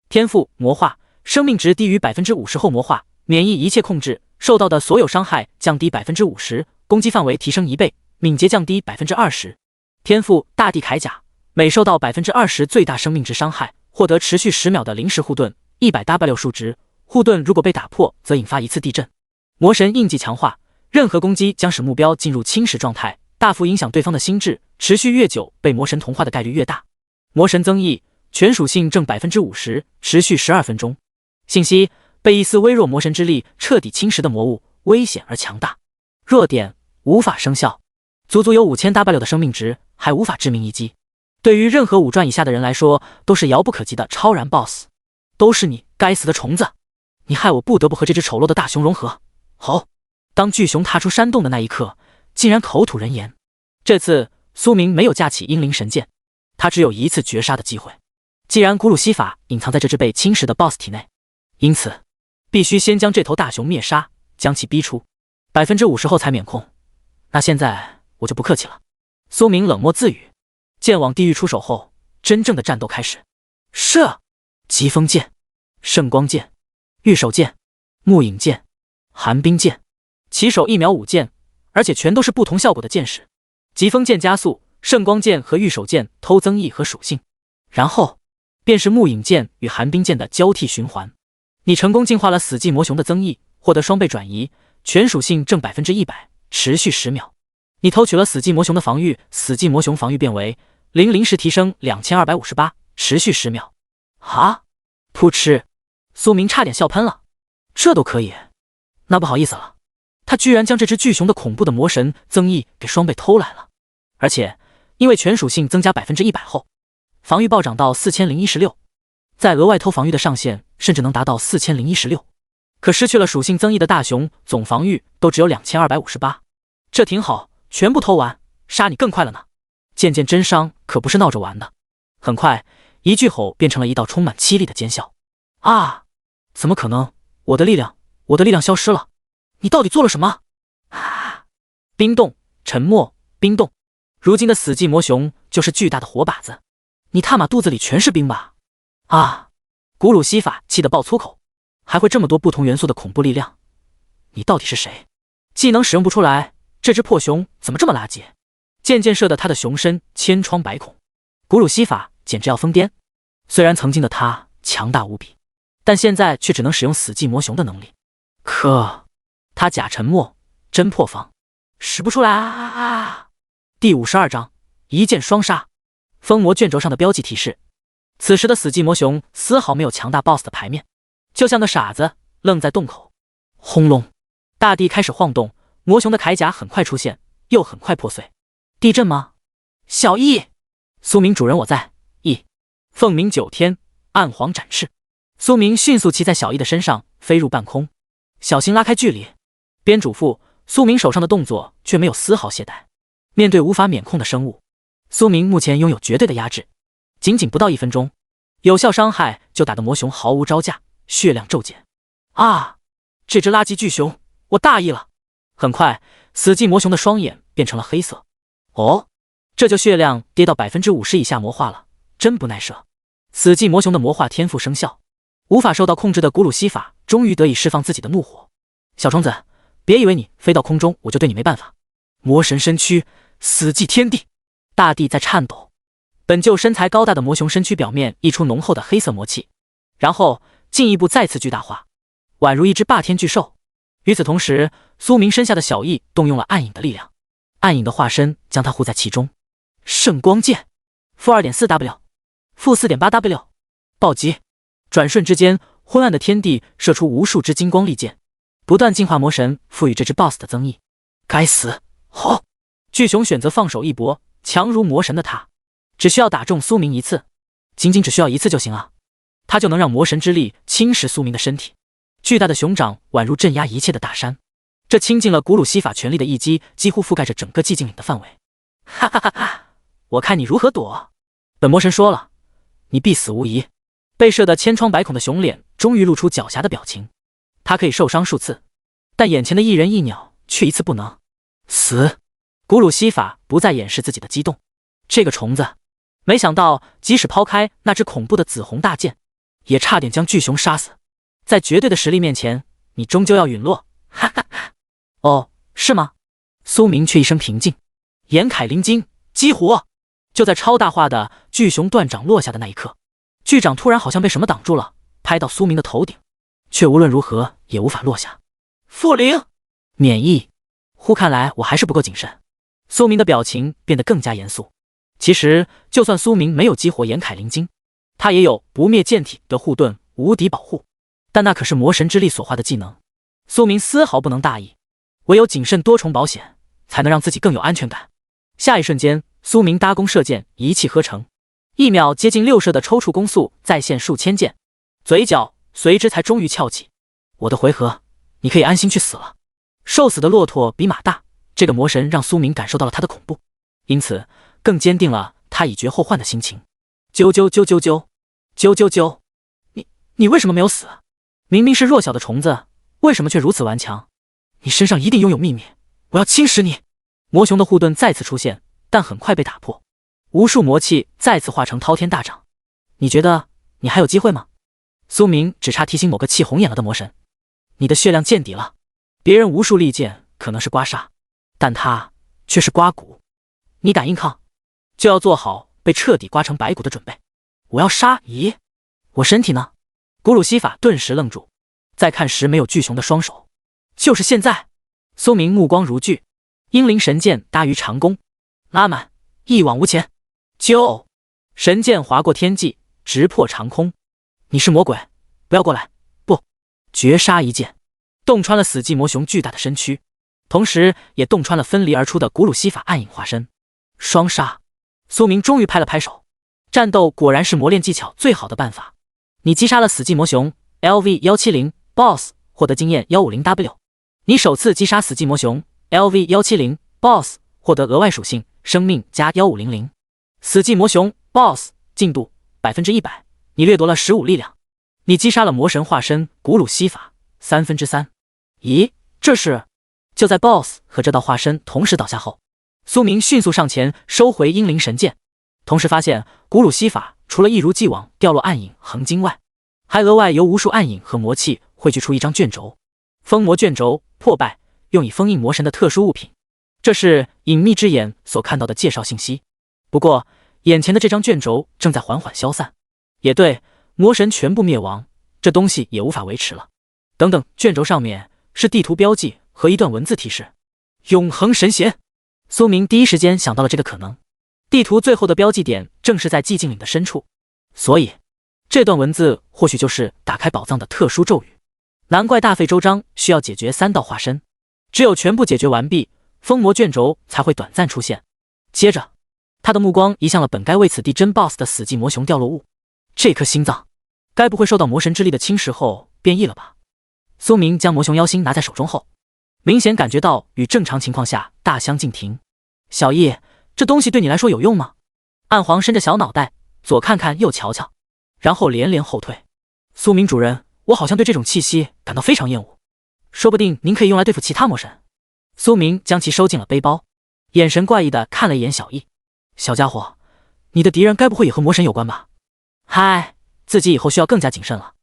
[SPEAKER 1] 天赋魔化，生命值低于 50% 后魔化，免疫一切控制，受到的所有伤害降低 50%， 攻击范围提升1倍，敏捷降低 20%。天赋大地铠甲，每受到 20% 最大生命值伤害，获得持续10秒的临时护盾，100W 数值，护盾如果被打破则引发一次地震。魔神印记强化，任何攻击将使目标进入侵蚀状态，大幅影响对方的心智，持续越久被魔神同化的概率越大。魔神增益，全属性正 50%， 持续12分钟。信息：被一丝微弱魔神之力彻底侵蚀的魔物，危险而强大。弱点：无法生效，足足有 5000W 的生命值，还无法致命一击。对于任何5转以下的人来说，都是遥不可及的超然 BOSS。都是你，该死的虫子！你害我不得不和这只丑陋的大熊融合。吼！当巨熊踏出山洞的那一刻，竟然口吐人言。这次苏明没有架起阴灵神剑，他只有一次绝杀的机会。既然古鲁西法隐藏在这只被侵蚀的 BOSS 体内，因此必须先将这头大熊灭杀，将其逼出 50% 后才免控。那现在我就不客气了。苏明冷漠自语，剑往地狱出手后，真正的战斗开始。射！疾风剑、圣光剑、御手剑、木影剑、寒冰剑，起手1秒5剑，而且全都是不同效果的剑士。疾风剑加速，圣光剑和御手剑偷增益和属性，然后便是木影剑与寒冰剑的交替循环。你成功净化了死寂魔熊的增益，获得双倍转移，全属性正 100%， 持续10秒。你偷取了死寂魔熊的防御，死寂魔熊防御变为0临时提升2258，持续10秒。啊！噗嗤，苏明差点笑喷了。这都可以？那不好意思了，他居然将这只巨熊的恐怖的魔神增益给双倍偷来了，而且因为全属性增加 100% 后，防御暴涨到4016，再额外偷防御的上限甚至能达到4016。可失去了属性增益的大熊总防御都只有2258，这挺好，全部偷完，杀你更快了呢。渐渐真伤可不是闹着玩的。很快，一句吼变成了一道充满凄厉的尖笑。啊！怎么可能？我的力量消失了！你到底做了什么？啊！冰冻、沉默、冰冻。如今的死寂魔熊就是巨大的火把子，你他妈肚子里全是冰吧？啊！古鲁西法气得爆粗口，还会这么多不同元素的恐怖力量，你到底是谁？技能使用不出来，这只破熊怎么这么垃圾？渐渐射得他的熊身千疮百孔，古鲁西法简直要疯癫。虽然曾经的他强大无比，但现在却只能使用死寂魔熊的能力。可他假沉默，真破防，使不出来啊！第52章一剑双杀。封魔卷轴上的标记提示，此时的死寂魔熊丝毫没有强大 BOSS 的牌面，就像个傻子，愣在洞口。轰隆，大地开始晃动，魔熊的铠甲很快出现，又很快破碎。地震吗？小易，苏明主人我在。凤鸣9天，暗黄展翅。苏明迅速骑在小易的身上，飞入半空，小心拉开距离。边嘱咐，苏明手上的动作却没有丝毫懈怠。面对无法免控的生物，苏明目前拥有绝对的压制。仅不到1分钟，有效伤害就打得魔熊毫无招架，血量骤减。啊！这只垃圾巨熊，我大意了。很快，死寂魔熊的双眼变成了黑色。哦，这就血量跌到50%以下魔化了，真不耐射。死寂魔熊的魔化天赋生效，无法受到控制的古鲁西法终于得以释放自己的怒火。小虫子，别以为你飞到空中我就对你没办法。魔神身躯，死寂天地，大地在颤抖。本就身材高大的魔熊身躯表面溢出浓厚的黑色魔气，然后进一步再次巨大化，宛如一只霸天巨兽。与此同时，苏明身下的小翼动用了暗影的力量，暗影的化身将他护在其中。圣光剑，-2.4W， -4.8W， 暴击！转瞬之间，昏暗的天地射出无数支金光利剑，不断净化魔神赋予这只 BOSS 的增益。该死！吼！巨熊选择放手一搏，强如魔神的他，只需要打中苏明一次，仅只需要一次就行啊，他就能让魔神之力侵蚀苏明的身体。巨大的熊掌宛如镇压一切的大山，这倾尽了古鲁西法全力的一击，几乎覆盖着整个寂静岭的范围。哈哈哈哈！我看你如何躲！本魔神说了，你必死无疑。被射得千疮百孔的熊脸终于露出狡黠的表情。他可以受伤数次，但眼前的一人一鸟却一次不能死。古鲁西法不再掩饰自己的激动。这个虫子，没想到即使抛开那只恐怖的紫红大剑，也差点将巨熊杀死。在绝对的实力面前，你终究要陨落。哈哈哈！哦，是吗？苏明却一声平静。眼铠灵晶，激活！就在超大化的巨熊断掌落下的那一刻，巨掌突然好像被什么挡住了，拍到苏明的头顶，却无论如何也无法落下。复灵，免疫。忽看来我还是不够谨慎。苏明的表情变得更加严肃。其实，就算苏明没有激活眼铠灵晶，他也有不灭剑体的护盾无敌保护，但那可是魔神之力所化的技能，苏明丝毫不能大意，唯有谨慎多重保险，才能让自己更有安全感。下一瞬间，苏明搭弓射箭，一气呵成，1秒接近6射的抽搐攻速再现数千箭，嘴角随之才终于翘起。我的回合，你可以安心去死了。瘦死的骆驼比马大，这个魔神让苏明感受到了他的恐怖，因此更坚定了他以绝后患的心情。啾啾啾啾啾啾啾啾！你为什么没有死？明明是弱小的虫子，为什么却如此顽强？你身上一定拥有秘密，我要侵蚀你！魔熊的护盾再次出现，但很快被打破，无数魔气再次化成滔天大掌。你觉得你还有机会吗？苏明只差提醒某个气红眼了的魔神，你的血量见底了。别人无数利剑可能是刮痧，但他却是刮骨。你敢硬抗，就要做好被彻底刮成白骨的准备。我要杀！咦，我身体呢？古鲁西法顿时愣住，再看时没有巨熊的双手。就是现在！苏明目光如炬，英灵神剑搭于长弓，拉满，一往无前。啾！神剑划过天际，直破长空。你是魔鬼，不要过来！不！绝杀一剑，洞穿了死寂魔熊巨大的身躯，同时也洞穿了分离而出的古鲁西法暗影化身。双杀！苏明终于拍了拍手，战斗果然是磨练技巧最好的办法。你击杀了死寂魔熊 LV170 BOSS， 获得经验 150W。你首次击杀死寂魔熊 LV170 BOSS， 获得额外属性生命加1500。死寂魔熊 BOSS 进度 100%， 你掠夺了15力量。你击杀了魔神化身古鲁西法3/3。咦，这是……就在 BOSS 和这道化身同时倒下后，苏明迅速上前收回英灵神剑，同时发现古鲁西法除了一如既往掉落暗影横经外，还额外由无数暗影和魔气汇聚出一张卷轴。封魔卷轴破败，用以封印魔神的特殊物品。这是隐秘之眼所看到的介绍信息。不过，眼前的这张卷轴正在缓缓消散。也对，魔神全部灭亡，这东西也无法维持了。等等，卷轴上面是地图标记和一段文字提示：永恒神弦。苏明第一时间想到了这个可能。地图最后的标记点正是在寂静岭的深处，所以这段文字或许就是打开宝藏的特殊咒语。难怪大费周章需要解决3道化身，只有全部解决完毕，封魔卷轴才会短暂出现。接着，他的目光移向了本该为此地真 BOSS 的死寂魔熊掉落物。这颗心脏，该不会受到魔神之力的侵蚀后变异了吧？苏明将魔熊妖心拿在手中后，明显感觉到与正常情况下大相径庭。小易，这东西对你来说有用吗？暗黄伸着小脑袋，左看看右瞧瞧，然后连连后退。苏明主人，我好像对这种气息感到非常厌恶，说不定您可以用来对付其他魔神。苏明将其收进了背包，眼神怪异的看了一眼小易。小家伙，你的敌人该不会也和魔神有关吧？嗨，自己以后需要更加谨慎了。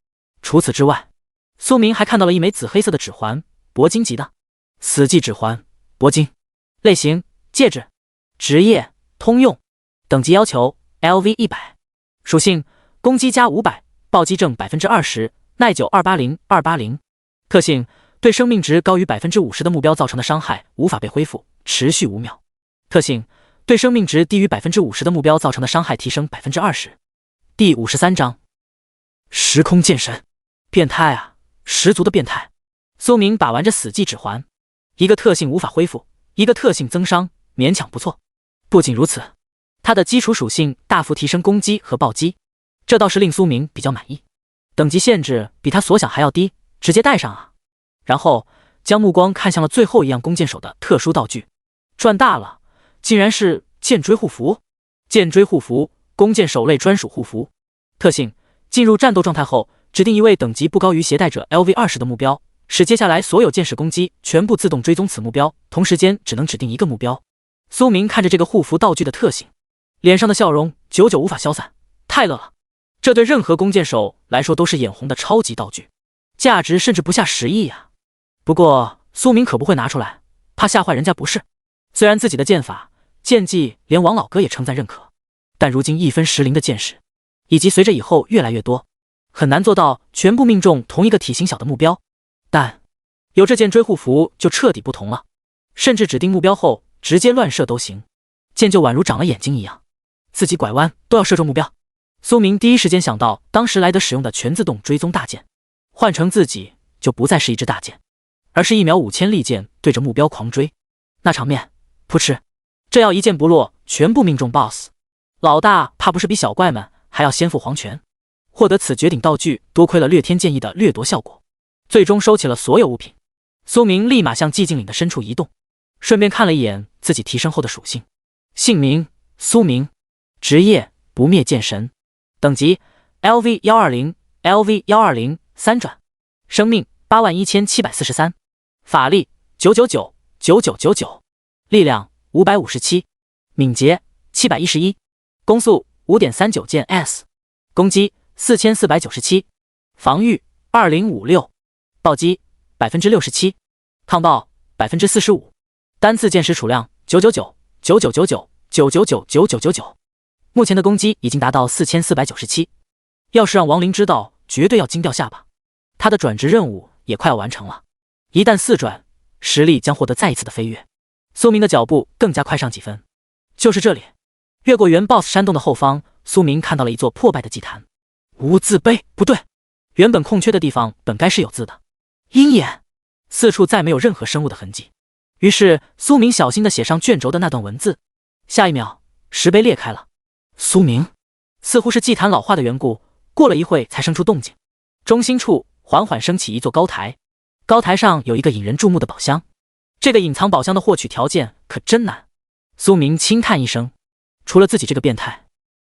[SPEAKER 1] 除此之外，苏明还看到了一枚紫黑色的指环，铂金级的死寂指环，铂金。类型：戒指。职业：通用。等级要求 LV 100。属性：攻击加500，暴击正 20%， 耐久280。特性：对生命值高于 50% 的目标造成的伤害无法被恢复，持续5秒。特性：对生命值低于 50% 的目标造成的伤害提升 20%。第53章时空剑神。变态啊，十足的变态。苏明把玩着死寂指环，一个特性无法恢复，一个特性增伤，勉强不错。不仅如此，它的基础属性大幅提升攻击和暴击，这倒是令苏明比较满意。等级限制比他所想还要低，直接带上啊。然后将目光看向了最后一样弓箭手的特殊道具，赚大了，竟然是剑锥护符。剑锥护符，弓箭手类专属护符。特性：进入战斗状态后，指定一位等级不高于携带者 LV20的目标，使接下来所有箭矢攻击全部自动追踪此目标，同时间只能指定一个目标。苏明看着这个护符道具的特性，脸上的笑容久久无法消散，太乐了。这对任何弓箭手来说都是眼红的超级道具，价值甚至不下10亿啊！不过苏明可不会拿出来，怕吓坏人家不是。虽然自己的剑法、剑技连王老哥也称赞认可，但如今1分10厘的剑士，以及随着以后越来越多，很难做到全部命中同一个体型小的目标。但有这剑锥护符就彻底不同了，甚至指定目标后直接乱射都行，剑就宛如长了眼睛一样，自己拐弯都要射中目标。苏明第一时间想到当时莱德使用的全自动追踪大剑，换成自己就不再是一支大剑，而是1秒5000利剑对着目标狂追，那场面，噗嗤，这要一剑不落全部命中 BOSS， 老大怕不是比小怪们还要先赴黄泉。获得此绝顶道具，多亏了掠天剑意的掠夺效果，最终收起了所有物品。苏明立马向寂静岭的深处移动，顺便看了一眼自己提升后的属性：姓名苏明，职业不灭剑神，等级 LV120 LV120 3转，生命81743，法力999 9999，力量557，敏捷711，攻速 5.39 键 S， 攻击4497，防御2056，暴击 67%， 抗爆 45%， 单次剑矢储量999 9999 999 9999，目前的攻击已经达到4497，要是让亡灵知道，绝对要惊掉下巴。他的转职任务也快要完成了，一旦4转，实力将获得再一次的飞跃。苏明的脚步更加快上几分。就是这里，越过原 BOSS 山洞的后方，苏明看到了一座破败的祭坛。无字碑，不对，原本空缺的地方本该是有字的。鹰眼，四处再没有任何生物的痕迹。于是苏明小心地写上卷轴的那段文字。下一秒，石碑裂开了。苏明，似乎是祭坛老化的缘故，过了一会才生出动静。中心处缓缓升起一座高台，高台上有一个引人注目的宝箱。这个隐藏宝箱的获取条件可真难。苏明轻叹一声，除了自己这个变态，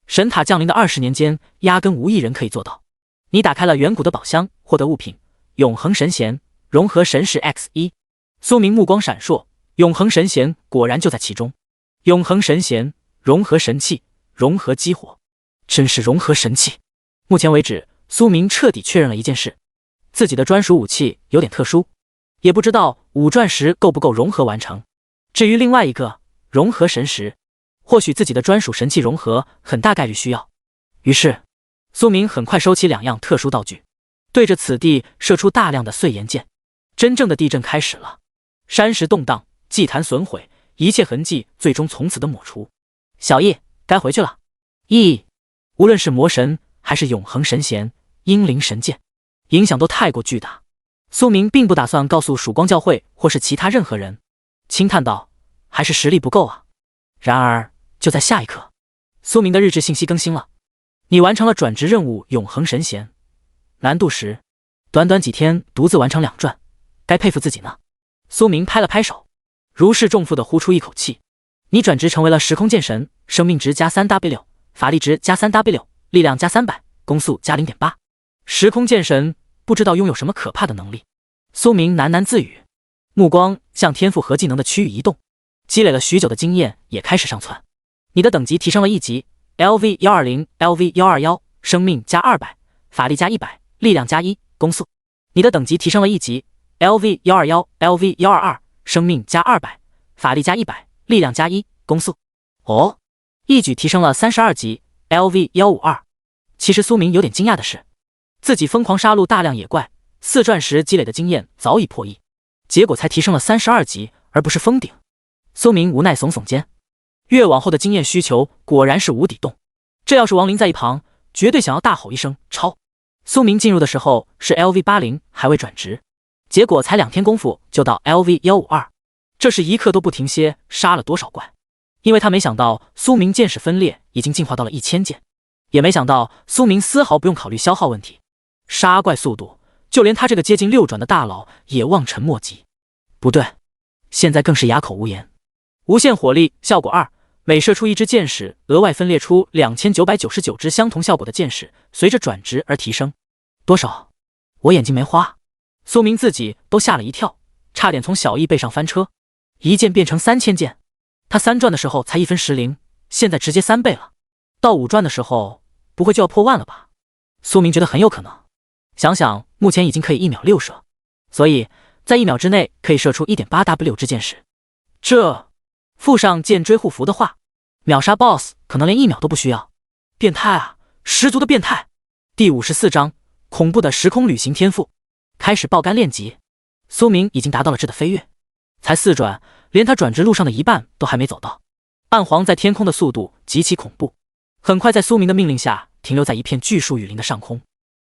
[SPEAKER 1] 神塔降临的20年间，压根无一人可以做到。你打开了远古的宝箱，获得物品永恒神弦，融合神石 X1。苏明目光闪烁，永恒神弦果然就在其中。永恒神弦融合神器，融合激活，真是融合神器。目前为止，苏明彻底确认了一件事，自己的专属武器有点特殊，也不知道5转时够不够融合完成。至于另外一个融合神石，或许自己的专属神器融合很大概率需要。于是苏明很快收起2样特殊道具，对着此地射出大量的碎岩剑。真正的地震开始了，山石动荡，祭坛损毁，一切痕迹最终从此的抹除。小易，该回去了。无论是魔神还是永恒神弦、英灵神剑，影响都太过巨大。苏明并不打算告诉曙光教会或是其他任何人，轻叹道：“还是实力不够啊。”然而就在下一刻，苏明的日志信息更新了：“你完成了转职任务永恒神弦，难度10，短短几天独自完成2转，该佩服自己呢。”苏明拍了拍手，如释重负地呼出一口气：“你转职成为了时空剑神，生命值加 3W， 法力值加 3W， 力量加300，攻速加 0.8。时空剑神不知道拥有什么可怕的能力。”苏明喃喃自语，目光向天赋和技能的区域移动，积累了许久的经验也开始上窜。你的等级提升了1级 ，LV120、LV121， 生命加200，法力加100，力量加1，攻速。你的等级提升了1级 ，LV121、LV122， 生命加200，法力加100，力量加1，攻速。哦，一举提升了32级 ，LV152。其实苏明有点惊讶的是，自己疯狂杀戮大量野怪，4转时积累的经验早已破亿，结果才提升了32级，而不是封顶。苏明无奈耸耸肩，越往后的经验需求果然是无底洞。这要是王林在一旁，绝对想要大吼一声超。苏明进入的时候是 LV80，还未转职，结果才2天功夫就到 LV152，这是一刻都不停歇杀了多少怪。因为他没想到苏明剑矢分裂已经进化到了1000件，也没想到苏明丝毫不用考虑消耗问题，杀怪速度就连他这个接近6转的大佬也望尘莫及。不对，现在更是哑口无言。无限火力效果2，每射出1支箭矢，额外分裂出2999支相同效果的箭矢，随着转职而提升。多少？我眼睛没花。苏明自己都吓了一跳，差点从小易背上翻车。1件变成3000件，他3转的时候才1分10厘，现在直接3倍了。到5转的时候，不会就要破万了吧？苏明觉得很有可能。想想目前已经可以1秒6射，所以在1秒之内可以射出 1.8W 支箭矢。这附上剑追护符的话，秒杀 BOSS 可能连1秒都不需要。变态啊，十足的变态！第54章，恐怖的时空旅行天赋。开始爆肝练级，苏明已经达到了质的飞跃，才4转，连他转职路上的一半都还没走到。暗黄在天空的速度极其恐怖，很快在苏明的命令下停留在一片巨树雨林的上空。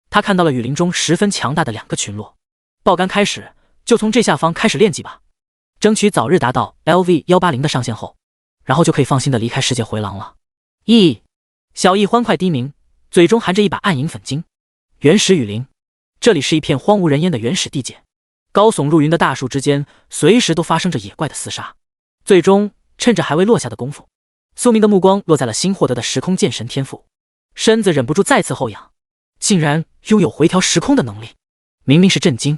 [SPEAKER 1] 他看到了雨林中十分强大的2个群落。爆肝开始，就从这下方开始练级吧，争取早日达到 LV180 的上限后，然后就可以放心的离开世界回廊了。小易欢快低鸣，嘴中含着一把暗影粉晶。原始雨林，这里是一片荒无人烟的原始地界，高耸入云的大树之间随时都发生着野怪的厮杀。最终趁着还未落下的功夫，苏明的目光落在了新获得的时空剑神天赋，身子忍不住再次后仰，竟然拥有回调时空的能力。明明是震惊，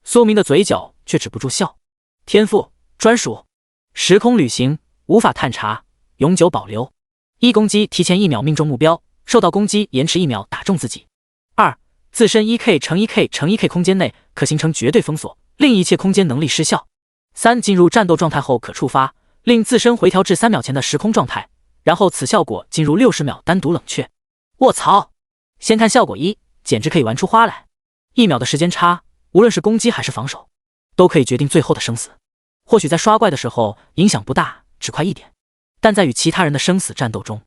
[SPEAKER 1] 苏明的嘴角却止不住笑。天赋专属时空旅行，无法探查，永久保留。1攻击提前1秒命中目标，受到攻击延迟1秒打中自己。2自身 1K 乘 1K 乘 1K 空间内可形成绝对封锁，令一切空间能力失效。3进入战斗状态后可触发，令自身回调至3秒前的时空状态，然后此效果进入60秒单独冷却。卧槽！先看效果1，简直可以玩出花来。1秒的时间差，无论是攻击还是防守，都可以决定最后的生死。或许在刷怪的时候影响不大，只快1点，但在与其他人的生死战斗中，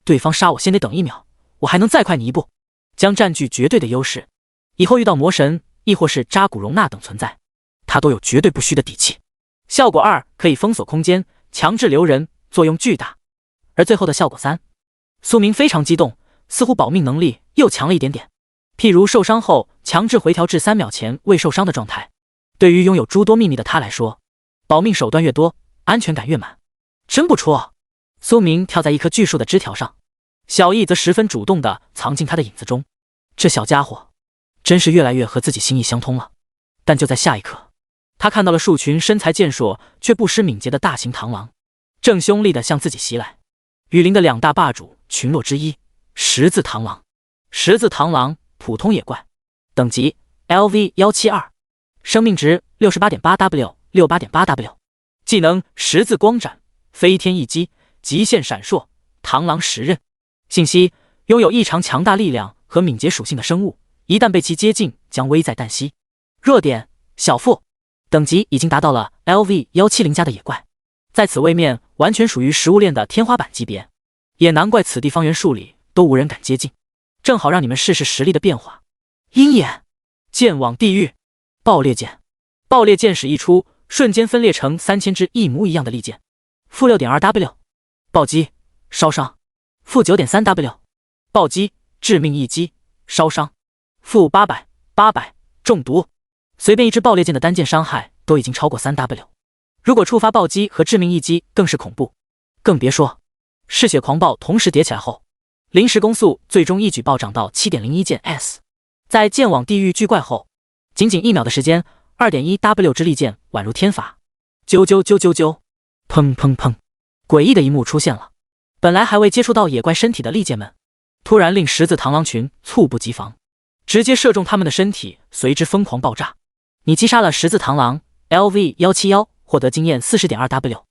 [SPEAKER 1] 对方杀我先得等1秒，我还能再快你1步，将占据绝对的优势。以后遇到魔神亦或是扎古容纳等存在，他都有绝对不虚的底气。效果2可以封锁空间，强制留人，作用巨大。而最后的效果3，苏明非常激动，似乎保命能力又强了一点点。譬如受伤后强制回调至3秒前未受伤的状态，对于拥有诸多秘密的他来说，保命手段越多，安全感越满。真不错。苏明跳在一棵巨树的枝条上，小易则十分主动地藏进他的影子中。这小家伙真是越来越和自己心意相通了。但就在下一刻，他看到了数群身材健硕却不失敏捷的大型螳螂，正凶厉地向自己袭来。雨林的2大霸主群落之一，十字螳螂。十字螳螂普通野怪，等级 LV172， 生命值 68.8W 68.8W， 技能十字光斩，飞天一击，极限闪烁，螳螂10刃。信息：拥有异常强大力量和敏捷属性的生物，一旦被其接近将危在旦夕。弱点：小腹。等级已经达到了 LV170 加的野怪，在此位面完全属于食物链的天花板级别，也难怪此地方圆数里都无人敢接近，正好让你们试试实力的变化。鹰眼，剑网地狱，爆裂剑。爆裂剑矢一出，瞬间分裂成3000支一模一样的利剑。负 6.2W 暴击烧伤，负 9.3W 暴击致命一击烧伤，负800中毒。随便一支爆裂剑的单剑伤害都已经超过 3W， 如果触发暴击和致命一击更是恐怖。更别说嗜血狂暴同时叠起来后，临时攻速最终一举暴涨到 7.01 剑 S。 在剑网地狱巨怪后，仅仅1秒的时间， 2.1W 之利剑宛如天罚，啾啾啾啾啾，砰砰砰，诡异的一幕出现了。本来还未接触到野怪身体的利剑们，突然令十字螳螂群猝不及防，直接射中他们的身体，随之疯狂爆炸。你击杀了十字螳螂 LV171， 获得经验 40.2W。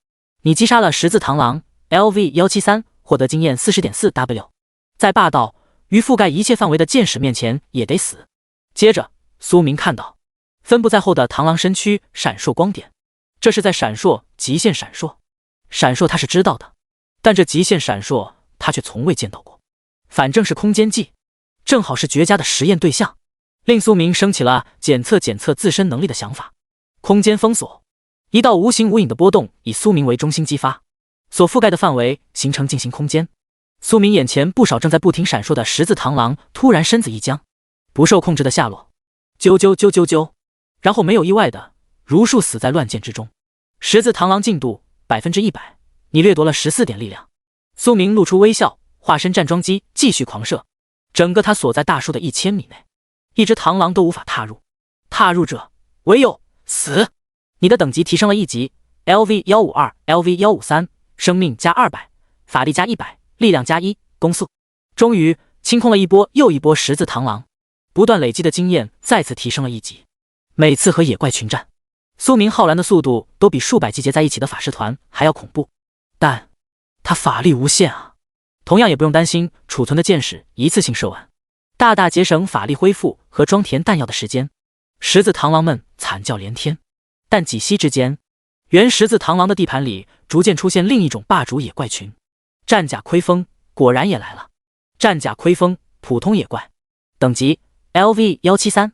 [SPEAKER 1] 你击杀了十字螳螂 LV173， 获得经验 40.4W。 在霸道于覆盖一切范围的剑矢面前也得死。接着苏明看到分布在后的螳螂身躯闪烁光点，这是在闪烁极限闪烁。闪烁他是知道的，但这极限闪烁他却从未见到过。反正是空间技，正好是绝佳的实验对象，令苏明升起了检测自身能力的想法。空间封锁，一道无形无影的波动以苏明为中心激发，所覆盖的范围形成进行空间。苏明眼前不少正在不停闪烁的十字螳螂突然身子一僵，不受控制的下落，啾啾啾啾啾，然后没有意外的如数死在乱箭之中。十字螳螂进度 100%， 你掠夺了14点力量。苏明露出微笑，化身战桩机继续狂射。整个他所在大树的1000米内，一只螳螂都无法踏入，踏入者唯有死。你的等级提升了1级， LV152 LV153， 生命加200，法力加100，力量加1，攻速。终于清空了一波又一波十字螳螂，不断累积的经验再次提升了1级。每次和野怪群战，苏明浩然的速度都比数百集结在一起的法师团还要恐怖，但他法力无限啊，同样也不用担心储存的箭矢一次性射完，大大节省法力恢复和装填弹药的时间。十字螳螂们惨叫连天，但几息之间，原十字螳螂的地盘里逐渐出现另一种霸主野怪群。战甲盔风果然也来了。战甲盔风普通野怪，等级 LV173，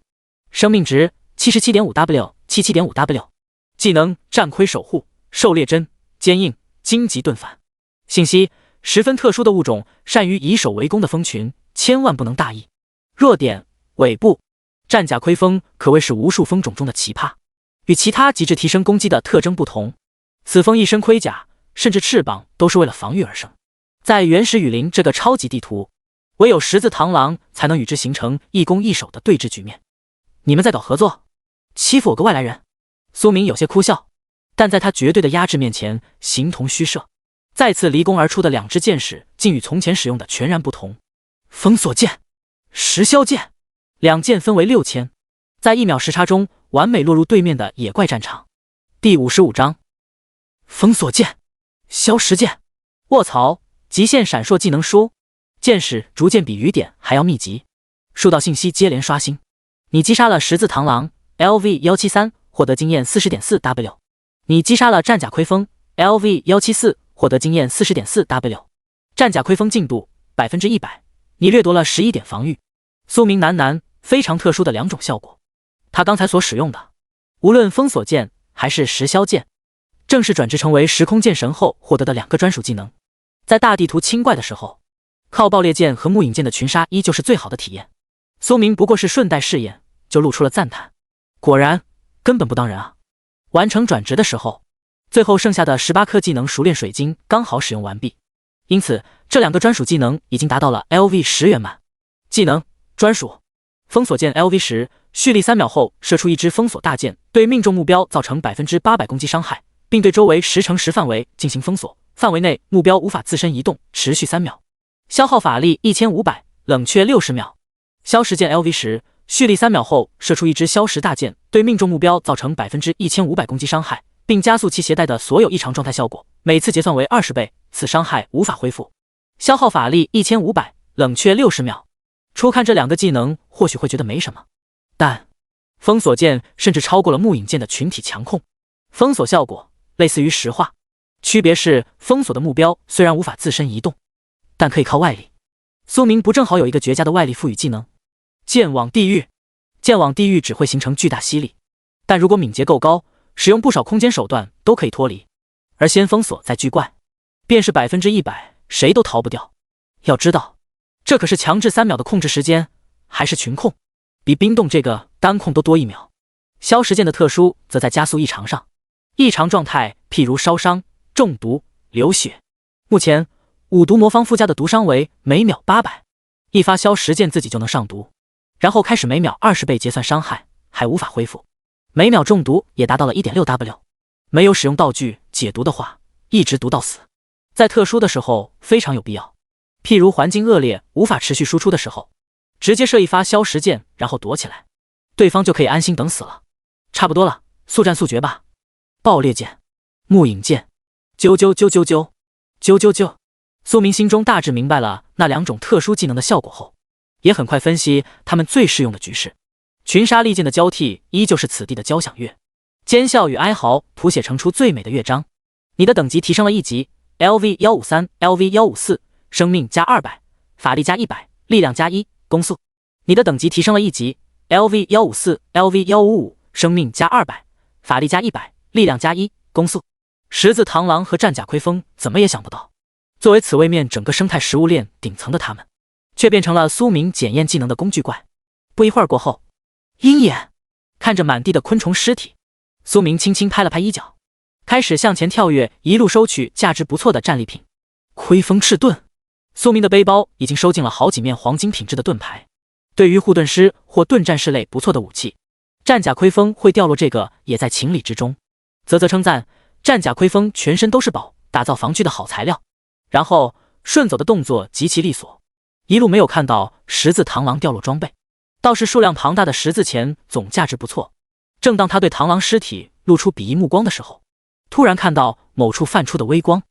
[SPEAKER 1] 生命值 77.5W 77.5W， 技能战盔守护，狩猎针，坚硬，荆棘盾反。信息：十分特殊的物种，善于以守为攻的蜂群，千万不能大意。弱点：尾部。战甲盔风可谓是无数蜂种中的奇葩，与其他极致提升攻击的特征不同，此风一身盔甲，甚至翅膀都是为了防御而生。在原始雨林这个超级地图，唯有十字螳螂才能与之形成一攻一守的对峙局面。你们在搞合作，欺负我个外来人？苏明有些哭笑，但在他绝对的压制面前，形同虚设。再次离弓而出的2支箭矢，竟与从前使用的全然不同。封锁剑、石消剑，2剑分为6000，在1秒时差中完美落入对面的野怪战场。第55章，封锁剑、消石剑。卧槽！极限闪烁技能书，箭矢逐渐比雨点还要密集，数道信息接连刷新。你击杀了十字螳螂 LV173， 获得经验 40.4W。 你击杀了战甲盔风 LV174， 获得经验 40.4W。 战甲盔风进度 100%， 你掠夺了11点防御。苏明喃，非常特殊的2种效果。他刚才所使用的，无论封锁剑还是石消剑，正是转职成为时空剑神后获得的2个专属技能。在大地图清怪的时候，靠爆裂剑和木影剑的群杀依旧是最好的体验。苏明不过是顺带试验，就露出了赞叹。果然根本不当人啊！完成转职的时候，最后剩下的18颗技能熟练水晶刚好使用完毕，因此这2个专属技能已经达到了 LV10 圆满。技能专属封锁剑 LV10， 蓄力3秒后射出一支封锁大剑，对命中目标造成 800% 攻击伤害，并对周围10×10范围进行封锁，范围内目标无法自身移动，持续3秒。消耗法力1500，冷却60秒。消石剑 LV10， 蓄力3秒后射出一支消石大剑，对命中目标造成 1500% 攻击伤害，并加速其携带的所有异常状态效果，每次结算为20倍，此伤害无法恢复。消耗法力1500，冷却60秒。初看这2个技能或许会觉得没什么，但封锁剑甚至超过了木影剑的群体强控。封锁效果类似于石化，区别是封锁的目标虽然无法自身移动，但可以靠外力。苏明不正好有一个绝佳的外力赋予技能？剑网地狱。剑网地狱只会形成巨大吸力，但如果敏捷够高，使用不少空间手段都可以脱离。而先锋所在巨怪，便是100%，谁都逃不掉。要知道，这可是强制3秒的控制时间，还是群控，比冰冻这个单控都多1秒。消时键的特殊则在加速异常上，异常状态譬如烧伤、中毒、流血。目前5毒魔方附加的毒伤为每秒800，一发消时键自己就能上毒，然后开始每秒20倍结算伤害，还无法恢复。每秒中毒也达到了 1.6W， 没有使用道具解毒的话，一直毒到死。在特殊的时候非常有必要，譬如环境恶劣无法持续输出的时候，直接射一发消时键，然后躲起来，对方就可以安心等死了。差不多了，速战速决吧。爆裂剑、木影剑，啾啾啾啾啾啾啾啾。苏明心中大致明白了那2种特殊技能的效果后，也很快分析他们最适用的局势。群杀利剑的交替依旧是此地的交响乐，尖啸与哀嚎谱写成出最美的乐章。你的等级提升了1级 ，LV153、LV154，生命加200，法力加100，力量加1，攻速。你的等级提升了1级 ，LV154、LV155，生命加200，法力加100，力量加1，攻速。十字螳螂和战甲盔风怎么也想不到，作为此位面整个生态食物链顶层的他们，却变成了苏明检验技能的工具怪。不一会儿过后，鹰眼看着满地的昆虫尸体，苏明轻轻拍了拍衣角，开始向前跳跃，一路收取价值不错的战利品。盔风赤盾，苏明的背包已经收进了好几面黄金品质的盾牌。对于护盾师或盾战士类不错的武器，战甲盔风会掉落，这个也在情理之中。啧啧称赞，战甲盔风全身都是宝，打造防具的好材料。然后顺走的动作极其利索，一路没有看到十字螳螂掉落装备，倒是数量庞大的十字钱总价值不错。正当他对螳螂尸体露出鄙夷目光的时候，突然看到某处泛出的微光，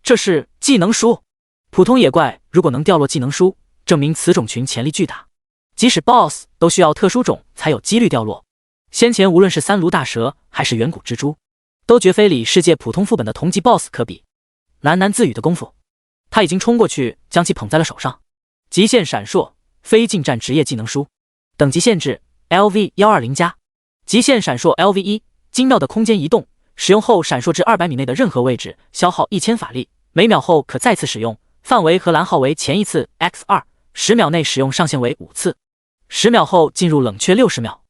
[SPEAKER 1] 这是技能书。普通野怪如果能掉落技能书，证明此种群潜力巨大，即使 BOSS 都需要特殊种才有几率掉落。先前无论是三颅大蛇还是远古蜘蛛，都绝非里世界普通副本的同级 BOSS 可比。喃喃自语的功夫，他已经冲过去将其捧在了手上。极限闪烁非近战职业技能书，等级限制 LV120+，极限闪烁 LV1，精妙的空间移动，使用后闪烁至200米内的任何位置，消耗1000法力，每秒后可再次使用，范围和蓝号为前一次 X2，10秒内使用上限为5次，10秒后进入冷却60秒。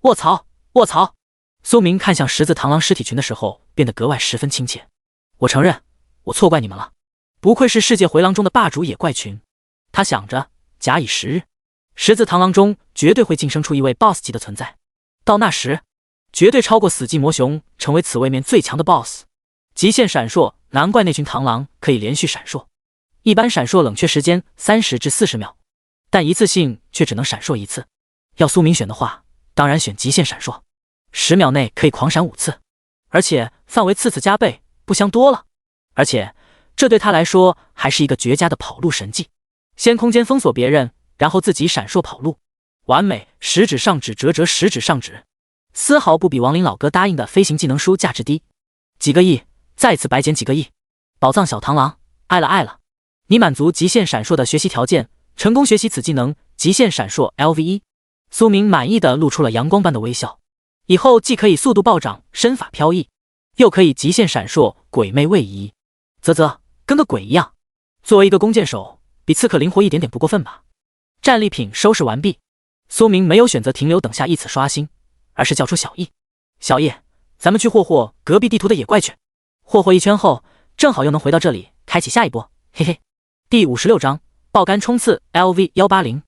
[SPEAKER 1] 卧槽卧槽！苏明看向十字螳螂尸体群的时候变得格外十分亲切。我承认我错怪你们了，不愧是世界回廊中的霸主野怪群。他想着，假以时日，十字螳螂中绝对会晋升出一位 BOSS 级的存在，到那时绝对超过死寂魔熊，成为此位面最强的 BOSS。 极限闪烁，难怪那群螳螂可以连续闪烁。一般闪烁冷却时间30至40秒，但一次性却只能闪烁1次。要苏明选的话，当然选极限闪烁，10秒内可以狂闪5次，而且范围次次加倍，不香多了。而且这对他来说还是一个绝佳的跑路神技。先空间封锁别人，然后自己闪烁跑路，完美。食指上指折折，食指上指，丝毫不比亡灵老哥答应的飞行技能书价值低。几个亿，再次白捡几个亿。宝藏小螳螂，爱了爱了！你满足极限闪烁的学习条件，成功学习此技能极限闪烁 LV1。苏明满意的露出了阳光般的微笑，以后既可以速度暴涨身法飘逸，又可以极限闪烁鬼魅位移，啧啧，跟个鬼一样。作为一个弓箭手，比刺客灵活一点点不过分吧。战利品收拾完毕，苏明没有选择停留等下一次刷新，而是叫出小易。小易，咱们去霍霍隔壁地图的野怪去。霍霍一圈后，正好又能回到这里开启下一波，嘿嘿。第56章爆肝冲刺 LV180。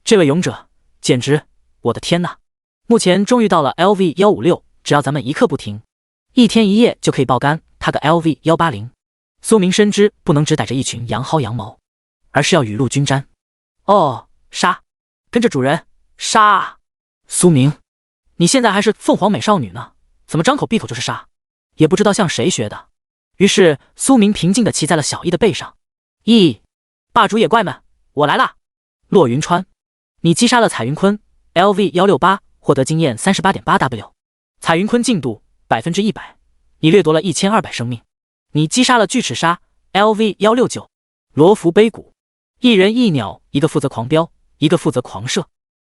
[SPEAKER 1] 这位勇者简直，我的天哪！目前终于到了 LV156，只要咱们一刻不停，一天一夜就可以爆肝他个 LV180。苏明深知不能只逮着一群羊薅羊毛，而是要雨露均沾。哦，杀！跟着主人杀啊！苏明，你现在还是凤凰美少女呢，怎么张口闭口就是杀？也不知道向谁学的。于是苏明平静地骑在了小易的背上。咦，霸主野怪们，我来啦！落云川，你击杀了彩云鲲 LV168，获得经验 38.8W。 彩云鲲进度 100%， 你掠夺了1200生命。你击杀了巨齿鲨 LV169。 罗浮碑谷，一人一鸟，一个负责狂飙，一个负责狂射，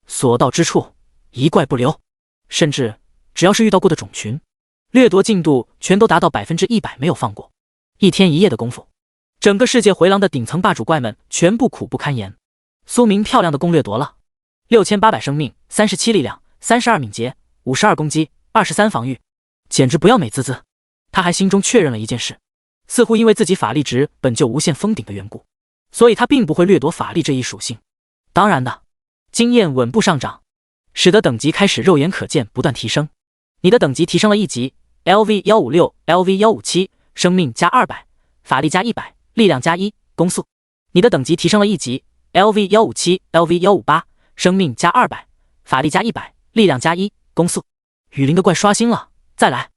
[SPEAKER 1] 所到之处一怪不留，甚至只要是遇到过的种群，掠夺进度全都达到100%，没有放过。一天一夜的功夫，整个世界回廊的顶层霸主怪们全部苦不堪言。苏明漂亮的攻略夺了6800生命、37力量、32敏捷、52攻击、23防御，简直不要美滋滋。他还心中确认了一件事，似乎因为自己法力值本就无限封顶的缘故，所以他并不会掠夺法力这一属性。当然的，经验稳步上涨，使得等级开始肉眼可见不断提升。你的等级提升了一级 ，LV156、LV157，生命加200，法力加100，力量加1，攻速。你的等级提升了一级 ，LV157、LV158，生命加200，法力加100，力量加1，攻速。雨林的怪刷新了，再来。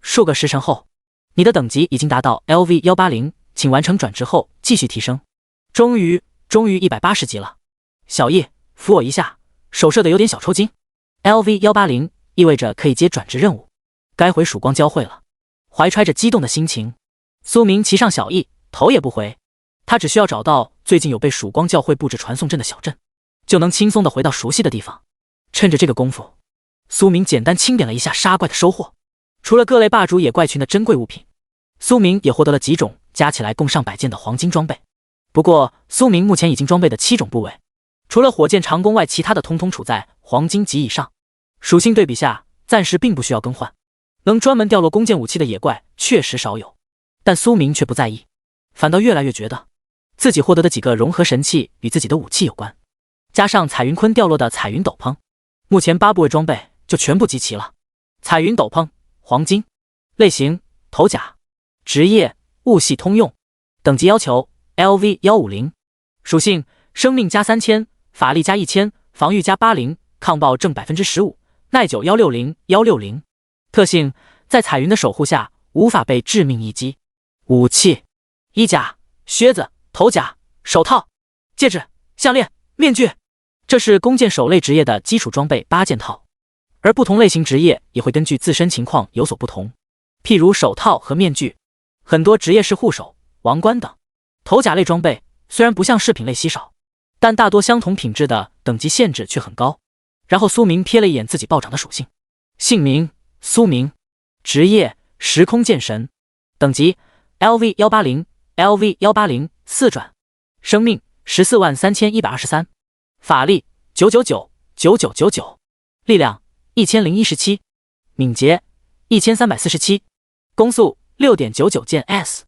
[SPEAKER 1] 数个时辰后，你的等级已经达到 LV180，请完成转职后继续提升。终于180级了。小易，扶我一下，手射的有点小抽筋。LV180 意味着可以接转职任务，该回曙光教会了。怀揣着激动的心情，苏明骑上小易，头也不回。他只需要找到最近有被曙光教会布置传送阵的小镇，就能轻松的回到熟悉的地方。趁着这个功夫，苏明简单清点了一下杀怪的收获，除了各类霸主野怪群的珍贵物品，苏明也获得了几种加起来共上百件的黄金装备。不过苏明目前已经装备的7种部位，除了火箭长弓外，其他的通通处在黄金级以上，属性对比下暂时并不需要更换。能专门掉落弓箭武器的野怪确实少有，但苏明却不在意，反倒越来越觉得自己获得的几个融合神器与自己的武器有关。加上彩云鲲掉落的彩云斗篷，目前8部位装备就全部集齐了。彩云斗篷，黄金，类型头甲，职业物系通用，等级要求 LV150，属性生命加3000，法力加1000，防御加80，抗爆正 15%， 耐久160，特性在彩云的守护下无法被致命一击。武器衣甲、靴子、头甲、手套、戒指、项链、面具，这是弓箭手类职业的基础装备8件套，而不同类型职业也会根据自身情况有所不同。譬如手套和面具，很多职业是护手、王冠等。头甲类装备虽然不像饰品类稀少，但大多相同品质的等级限制却很高。然后苏明瞥了一眼自己暴涨的属性，姓名苏明，职业时空剑神，等级 LV180 LV180 4转，生命143123，法力999，力量1017，敏捷1347，攻速6.99件 S，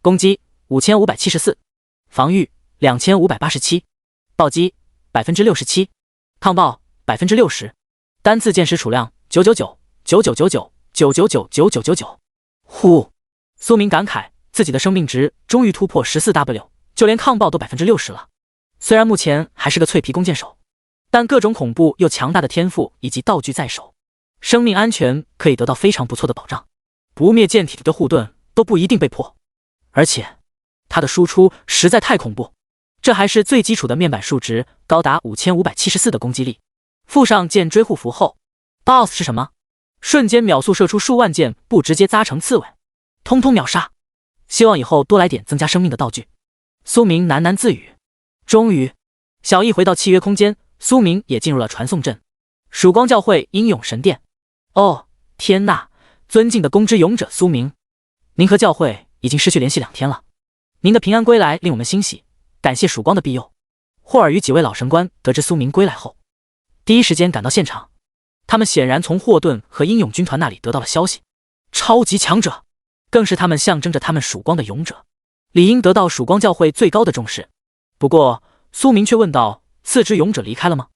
[SPEAKER 1] 攻击5574，防御2587，暴击67%，抗爆60%，单次箭矢储量999，呼！苏明感慨自己的生命值终于突破 14W， 就连抗爆都 60% 了。虽然目前还是个脆皮弓箭手，但各种恐怖又强大的天赋以及道具在手，生命安全可以得到非常不错的保障，不灭剑体的护盾都不一定被破。而且他的输出实在太恐怖，这还是最基础的面板数值高达5574的攻击力，附上剑追护符后 BOSS 是什么？瞬间秒速射出数万箭，不直接扎成刺猬，通通秒杀。希望以后多来点增加生命的道具。苏明喃喃自语。终于，小易回到契约空间，苏明也进入了传送阵。曙光教会英勇神殿。哦，天呐，尊敬的公之勇者苏明，您和教会已经失去联系2天了，您的平安归来令我们欣喜，感谢曙光的庇佑。霍尔与几位老神官得知苏明归来后，第一时间赶到现场。他们显然从霍顿和英勇军团那里得到了消息，超级强者更是他们象征着他们曙光的勇者，理应得到曙光教会最高的重视。不过苏明却问道：次之勇者离开了吗？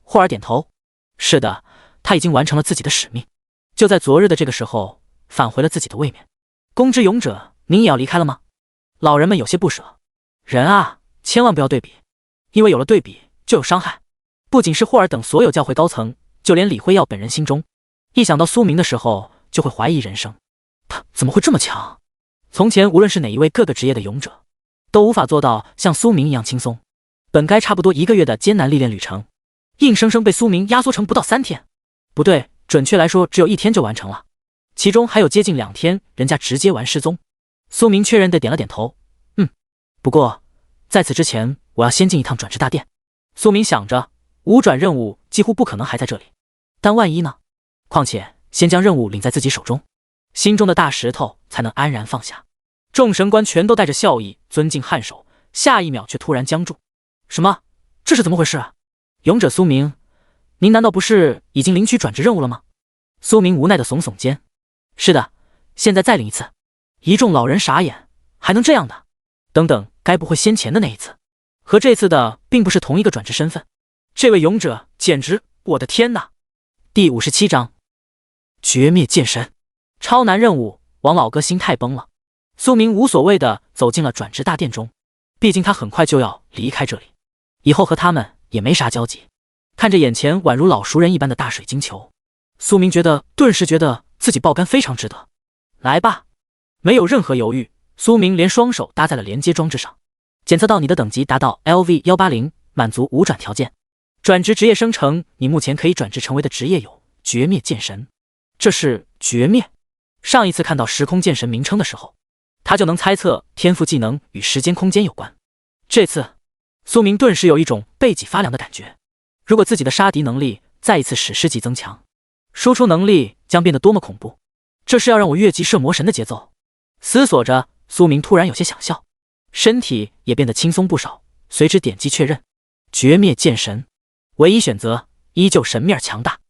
[SPEAKER 1] 霍尔点头，是的，他已经完成了自己的使命，就在昨日的这个时候返回了自己的位面。公之勇者，您也要离开了吗？老人们有些不舍。人啊，千万不要对比，因为有了对比就有伤害。不仅是霍尔等所有教会高层，就连李辉耀本人心中一想到苏明的时候就会怀疑人生，他怎么会这么强？从前无论是哪一位各个职业的勇者，都无法做到像苏明一样轻松。本该差不多1个月的艰难历练旅程，硬生生被苏明压缩成不到3天，不对，准确来说只有1天就完成了，其中还有接近2天人家直接玩失踪。苏明确认地点了点头，不过在此之前我要先进一趟转职大殿。苏明想着，5转任务几乎不可能还在这里，但万一呢？况且先将任务领在自己手中，心中的大石头才能安然放下。众神官全都带着笑意尊敬颔首，下一秒却突然僵住。什么？这是怎么回事啊？勇者苏明，您难道不是已经领取转职任务了吗？苏明无奈地耸耸肩。是的，现在再领一次。一众老人傻眼，还能这样的？等等，该不会先前的那一次和这次的并不是同一个转职身份？这位勇者简直……我的天哪！第57章绝灭剑神超难任务，王老哥心态崩了。苏明无所谓的走进了转职大殿中，毕竟他很快就要离开这里，以后和他们也没啥交集。看着眼前宛如老熟人一般的大水晶球，苏明顿时觉得自己爆肝非常值得。来吧！没有任何犹豫，苏明连双手搭在了连接装置上。检测到你的等级达到 LV180，满足5转条件。转职职业生成，你目前可以转职成为的职业有绝灭剑神。这是绝灭。上一次看到时空剑神名称的时候，他就能猜测天赋技能与时间空间有关。这次，苏明顿时有一种背脊发凉的感觉。如果自己的杀敌能力再一次史诗级增强，输出能力将变得多么恐怖！这是要让我越级射魔神的节奏。思索着，苏明突然有些想笑，身体也变得轻松不少，随之点击确认。绝灭剑神，唯一选择依旧神面强大。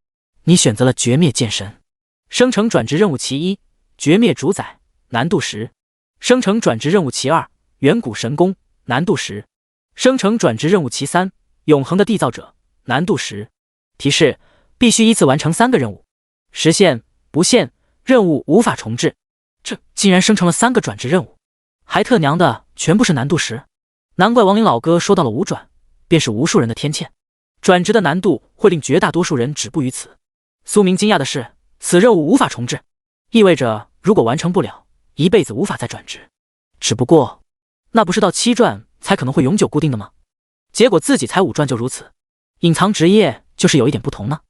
[SPEAKER 1] 你选择了绝灭剑神。生成转职任务其一，绝灭主宰，难度10。生成转职任务其二，远古神功，难度10。生成转职任务其三，永恒的缔造者，难度10。提示：必须依次完成3个任务，实现不限，任务无法重置。这竟然生成了3个转职任务，还特娘的全部是难度10。难怪王林老哥说到了5转，便是无数人的天堑。转职的难度会令绝大多数人止步于此。苏明惊讶的是，此任务无法重置，意味着如果完成不了，一辈子无法再转职。只不过，那不是到7转才可能会永久固定的吗？结果自己才5转就如此。隐藏职业就是有一点不同呢。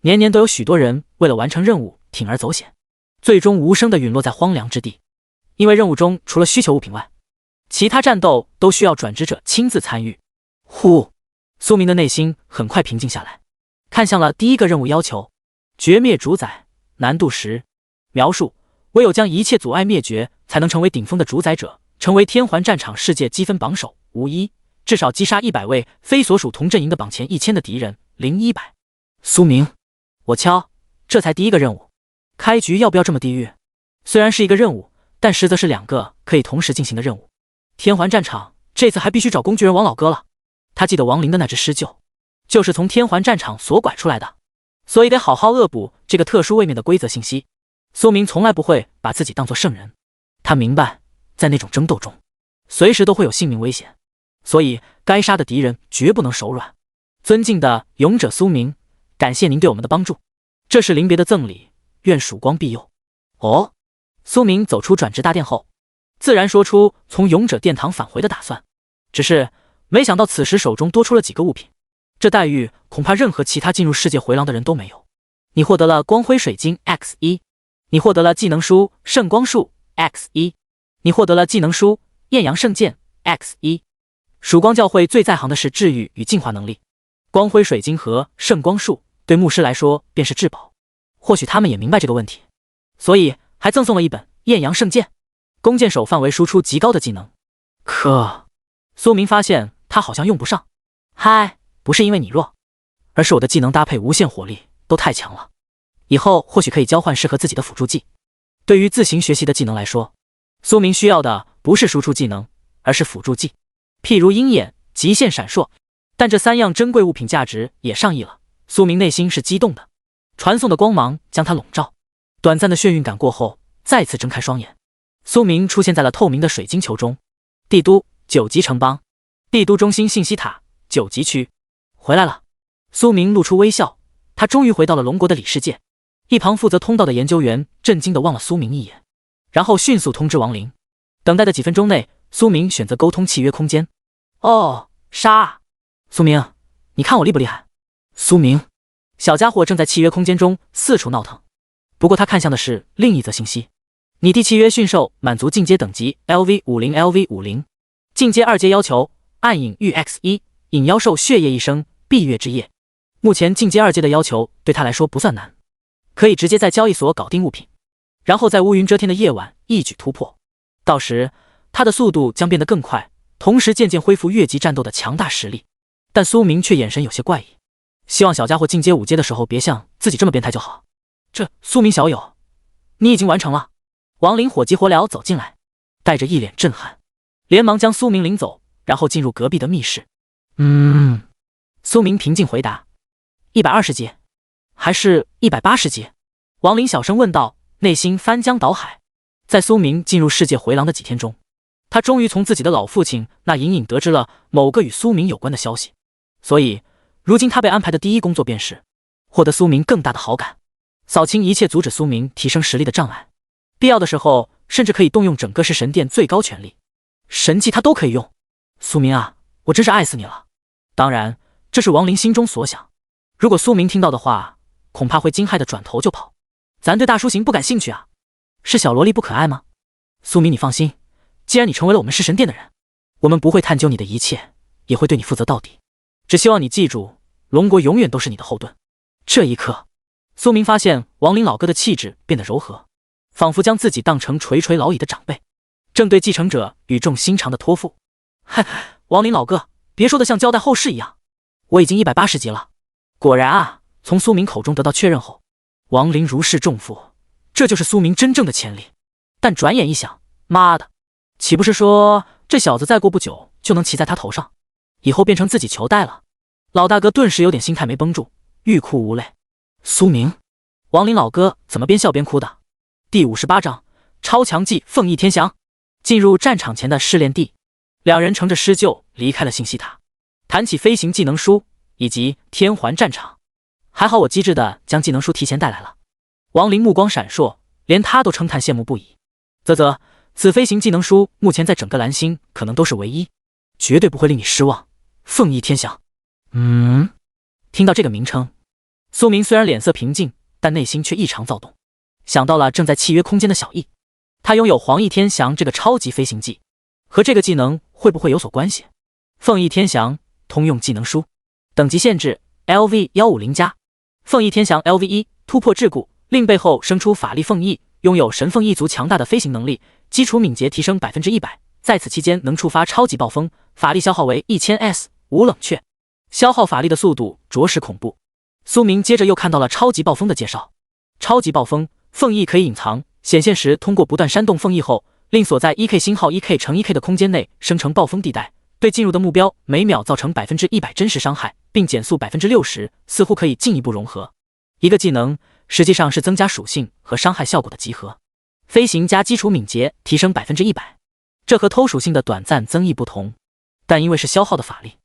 [SPEAKER 1] 年年都有许多人为了完成任务铤而走险，最终无声地陨落在荒凉之地。因为任务中除了需求物品外，其他战斗都需要转职者亲自参与。呼，苏明的内心很快平静下来，看向了第一个任务要求：绝灭主宰，难度10。描述：唯有将一切阻碍灭绝，才能成为顶峰的主宰者，成为天环战场世界积分榜首。无一，至少击杀100位非所属同阵营的榜前1000的敌人。0100。苏明，我敲，这才第一个任务，开局要不要这么地狱？虽然是一个任务，但实则是2个可以同时进行的任务。天环战场这次还必须找工具人王老哥了。他记得亡灵的那只狮鹫，就是从天环战场所拐出来的，所以得好好恶补这个特殊位面的规则信息。苏明从来不会把自己当作圣人，他明白在那种争斗中，随时都会有性命危险，所以该杀的敌人绝不能手软。尊敬的勇者苏明，感谢您对我们的帮助，这是临别的赠礼，愿曙光庇佑。哦，苏明走出转职大殿后，自然说出从勇者殿堂返回的打算，只是没想到此时手中多出了几个物品，这待遇恐怕任何其他进入世界回廊的人都没有。你获得了光辉水晶 X1， 你获得了技能书圣光束 X1， 你获得了技能书艳阳圣剑 X1。 曙光教会最在行的是治愈与净化能力，光辉水晶和圣光束对牧师来说便是至宝，或许他们也明白这个问题，所以还赠送了一本艳阳圣剑，弓箭手范围输出极高的技能。可苏明发现他好像用不上。嗨，不是因为你弱，而是我的技能搭配无限火力都太强了，以后或许可以交换适合自己的辅助技。对于自行学习的技能来说，苏明需要的不是输出技能，而是辅助技，譬如鹰眼、极限闪烁。但这3样珍贵物品价值也上亿了，苏明内心是激动的。传送的光芒将他笼罩，短暂的眩晕感过后，再次睁开双眼，苏明出现在了透明的水晶球中。帝都9级城邦，帝都中心信息塔9级区。回来了。苏明露出微笑，他终于回到了龙国的里世界。一旁负责通道的研究员震惊地望了苏明一眼，然后迅速通知亡灵。等待的几分钟内，苏明选择沟通契约空间。哦，杀啊！苏明，你看我厉不厉害？苏明，小家伙正在契约空间中四处闹腾。不过他看向的是另一则信息：拟地契约驯兽满足进阶等级 LV50 进阶2阶要求：暗影玉 X1， 引妖兽血液一生，闭月之夜。目前进阶2阶的要求对他来说不算难，可以直接在交易所搞定物品，然后在乌云遮天的夜晚一举突破。到时他的速度将变得更快，同时渐渐恢复越级战斗的强大实力。但苏明却眼神有些怪异，希望小家伙进阶5阶的时候别像自己这么变态就好。苏明小友，你已经完成了。王林火急火燎走进来，带着一脸震撼，连忙将苏明领走，然后进入隔壁的密室。苏明平静回答：120阶，还是180阶？王林小声问道，内心翻江倒海。在苏明进入世界回廊的几天中，他终于从自己的老父亲那隐隐得知了某个与苏明有关的消息，所以如今他被安排的第一工作便是获得苏明更大的好感，扫清一切阻止苏明提升实力的障碍，必要的时候甚至可以动用整个是神殿最高权力，神器他都可以用。苏明啊，我真是爱死你了。当然这是王林心中所想，如果苏明听到的话，恐怕会惊骇的转头就跑。咱对大叔行不感兴趣啊，是小萝莉不可爱吗？苏明你放心，既然你成为了我们是神殿的人，我们不会探究你的一切，也会对你负责到底。只希望你记住，龙国永远都是你的后盾。这一刻，苏明发现王林老哥的气质变得柔和，仿佛将自己当成垂垂老矣的长辈，正对继承者语重心长的托付。王林老哥，别说的像交代后事一样，我已经180级了。果然啊，从苏明口中得到确认后，王林如释重负，这就是苏明真正的潜力。但转眼一想，妈的，岂不是说这小子再过不久就能骑在他头上，以后变成自己球带了？老大哥顿时有点心态没绷住，欲哭无泪。苏明，王林老哥怎么边笑边哭的？第58章超强技凤翼天翔。进入战场前的试炼地，两人乘着狮鹫离开了信息塔，谈起飞行技能书以及天环战场。还好我机智的将技能书提前带来了。王林目光闪烁，连他都称叹羡慕不已。此飞行技能书目前在整个蓝星可能都是唯一，绝对不会令你失望。凤翼天翔。听到这个名称，苏明虽然脸色平静，但内心却异常躁动，想到了正在契约空间的小易，他拥有黄翼天翔这个超级飞行技，和这个技能会不会有所关系？凤翼天翔通用技能书，等级限制 LV150+，凤翼天翔 LV1 突破桎梏，令背后生出法力凤翼，拥有神凤翼族强大的飞行能力，基础敏捷提升 100%， 在此期间能触发超级暴风，法力消耗为 1000S， 无冷却，消耗法力的速度着实恐怖。苏明接着又看到了超级暴风的介绍。超级暴风，凤翼可以隐藏，显现时通过不断煽动凤翼后，令所在 1K 星号 1K 乘 1K 的空间内生成暴风地带，对进入的目标每秒造成 100% 真实伤害，并减速 60%， 似乎可以进一步融合。一个技能实际上是增加属性和伤害效果的集合。飞行加基础敏捷提升 100%， 这和偷属性的短暂增益不同，但因为是消耗的法力，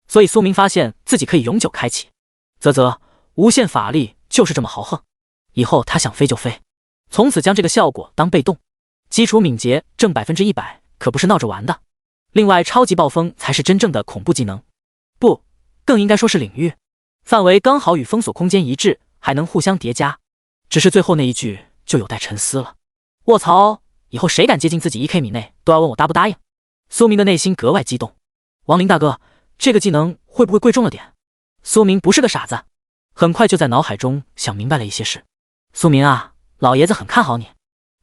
[SPEAKER 1] 所以苏明发现自己可以永久开启。无限法力就是这么豪横，以后他想飞就飞，从此将这个效果当被动。基础敏捷正 100%， 可不是闹着玩的。另外超级暴风才是真正的恐怖技能，不，更应该说是领域，范围刚好与封锁空间一致，还能互相叠加。只是最后那一句就有待沉思了。卧槽，以后谁敢接近自己 1K 米内都要问我答不答应。苏明的内心格外激动。王林大哥，这个技能会不会贵重了点？苏明不是个傻子，很快就在脑海中想明白了一些事。苏明啊，老爷子很看好你，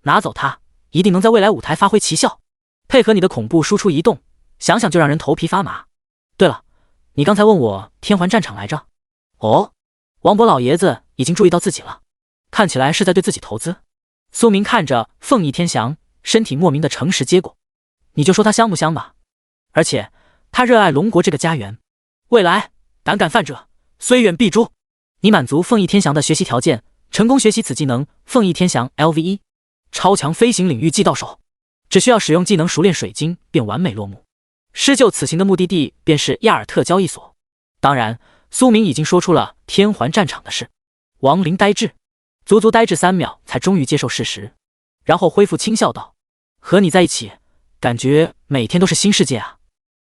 [SPEAKER 1] 拿走它一定能在未来舞台发挥奇效，配合你的恐怖输出移动，想想就让人头皮发麻。对了，你刚才问我天环战场来着？哦，王博老爷子已经注意到自己了，看起来是在对自己投资。苏明看着凤翼天翔，身体莫名的诚实接过。你就说他香不香吧，而且他热爱龙国这个家园，未来胆敢犯者虽远必诛。你满足凤翼天翔的学习条件，成功学习此技能凤翼天翔 LV1 超强飞行领域技到手，只需要使用技能熟练水晶便完美落幕。施救此行的目的地便是亚尔特交易所。当然苏明已经说出了天环战场的事。王林呆滞，足足呆滞3秒才终于接受事实，然后恢复轻笑道，和你在一起感觉每天都是新世界啊。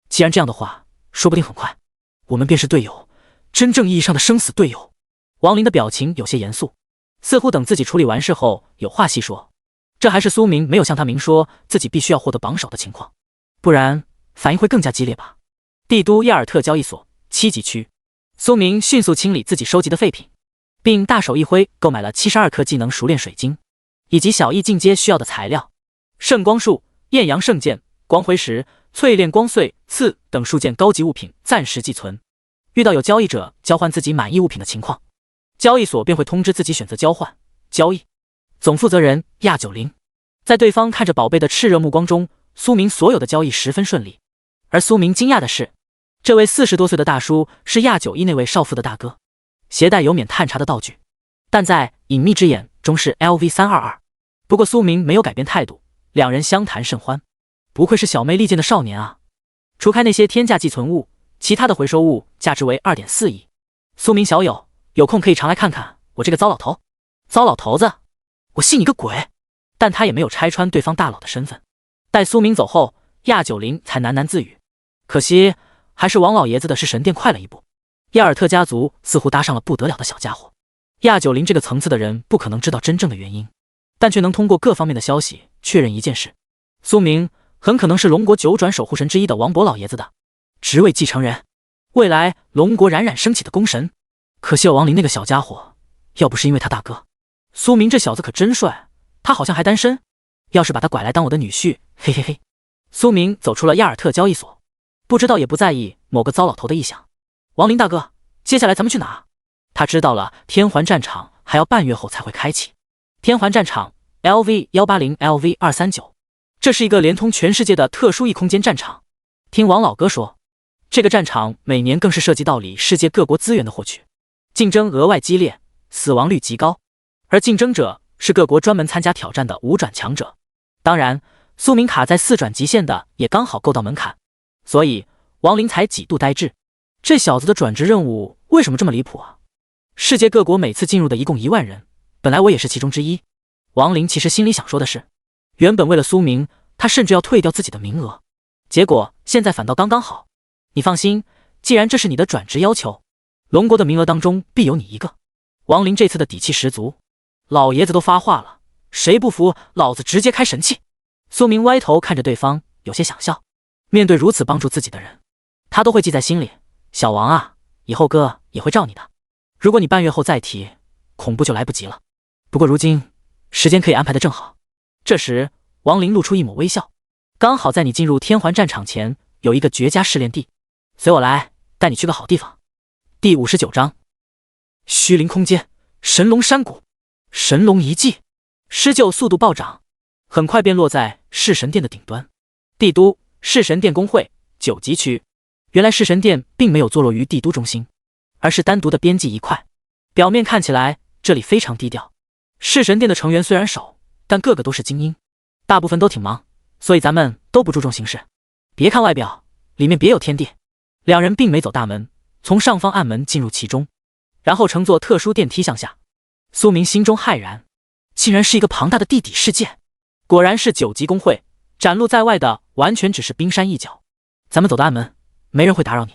[SPEAKER 1] 既然这样的话，说不定很快我们便是队友，真正意义上的生死队友。王林的表情有些严肃，似乎等自己处理完事后有话细说。这还是苏明没有向他明说自己必须要获得榜首的情况，不然反应会更加激烈吧。帝都亚尔特交易所7级区，苏明迅速清理自己收集的废品，并大手一挥购买了72颗技能熟练水晶，以及小艺进阶需要的材料：圣光束、艳阳圣剑、光辉石、淬炼光穗刺等数件高级物品暂时寄存。遇到有交易者交换自己满意物品的情况，交易所便会通知自己选择交换、交易。总负责人亚九龄。在对方看着宝贝的炽热目光中，苏明所有的交易十分顺利。而苏明惊讶的是，这位40多岁的大叔是亚九一那位少妇的大哥，携带有免探查的道具，但在隐秘之眼中是 LV322。不过苏明没有改变态度，两人相谈甚欢。不愧是小妹利剑的少年啊！除开那些天价寄存物，其他的回收物价值为2.4亿。苏明小友，有空可以常来看看我这个糟老头。糟老头子，我信你个鬼！但他也没有拆穿对方大佬的身份。待苏明走后，亚九龄才喃喃自语：可惜还是王老爷子的是神殿快了一步。亚尔特家族似乎搭上了不得了的小家伙。亚九龄这个层次的人不可能知道真正的原因，但却能通过各方面的消息确认一件事：苏明很可能是龙国九转守护神之一的王勃老爷子的职位继承人，未来龙国冉冉升起的功臣。可惜有王林那个小家伙，要不是因为他大哥，苏明这小子可真帅，他好像还单身，要是把他拐来当我的女婿，嘿嘿嘿。苏明走出了亚尔特交易所，不知道也不在意某个糟老头的意向。王林大哥，接下来咱们去哪？他知道了，天环战场还要半月后才会开启。天环战场 LV180、LV239，这是一个连通全世界的特殊异空间战场。听王老哥说，这个战场每年更是涉及到里世界各国资源的获取，竞争额外激烈，死亡率极高，而竞争者是各国专门参加挑战的5转强者。当然，苏明卡在4转极限的也刚好够到门槛，所以王林才几度呆滞。这小子的转职任务为什么这么离谱啊？世界各国每次进入的一共1万人，本来我也是其中之一。王林其实心里想说的是，原本为了苏明，他甚至要退掉自己的名额，结果现在反倒刚刚好。你放心，既然这是你的转职要求，龙国的名额当中必有你一个。王林这次的底气十足，老爷子都发话了，谁不服老子直接开神器。苏明歪头看着对方，有些想笑。面对如此帮助自己的人，他都会记在心里。小王啊，以后哥也会罩你的，如果你半月后再提，恐怖就来不及了。不过如今时间可以安排得正好。这时王林露出一抹微笑，刚好在你进入天环战场前有一个绝佳试炼地，随我来，带你去个好地方。第59章虚灵空间，神龙山谷，神龙遗迹。施救速度暴涨，很快便落在弑神殿的顶端。帝都弑神殿公会9级区。原来弑神殿并没有坐落于帝都中心，而是单独的编辑一块。表面看起来这里非常低调，弑神殿的成员虽然少，但个个都是精英，大部分都挺忙，所以咱们都不注重形式。别看外表，里面别有天地。两人并没走大门，从上方暗门进入其中，然后乘坐特殊电梯向下。苏明心中骇然，竟然是一个庞大的地底世界，果然是9级公会，展露在外的完全只是冰山一角。咱们走的暗门，没人会打扰你。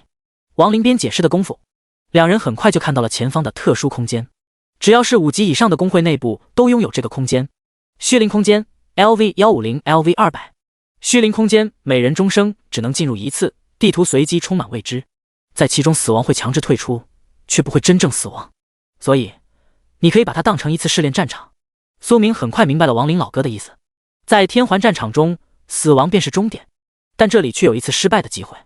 [SPEAKER 1] 王林边解释的功夫，两人很快就看到了前方的特殊空间。只要是5级以上的公会内部都拥有这个空间。虚灵空间 LV150、LV200。虚灵空间每人终生只能进入1次，地图随机充满未知，在其中死亡会强制退出，却不会真正死亡，所以你可以把它当成一次试炼战场。苏明很快明白了王林老哥的意思，在天环战场中，死亡便是终点，但这里却有一次失败的机会，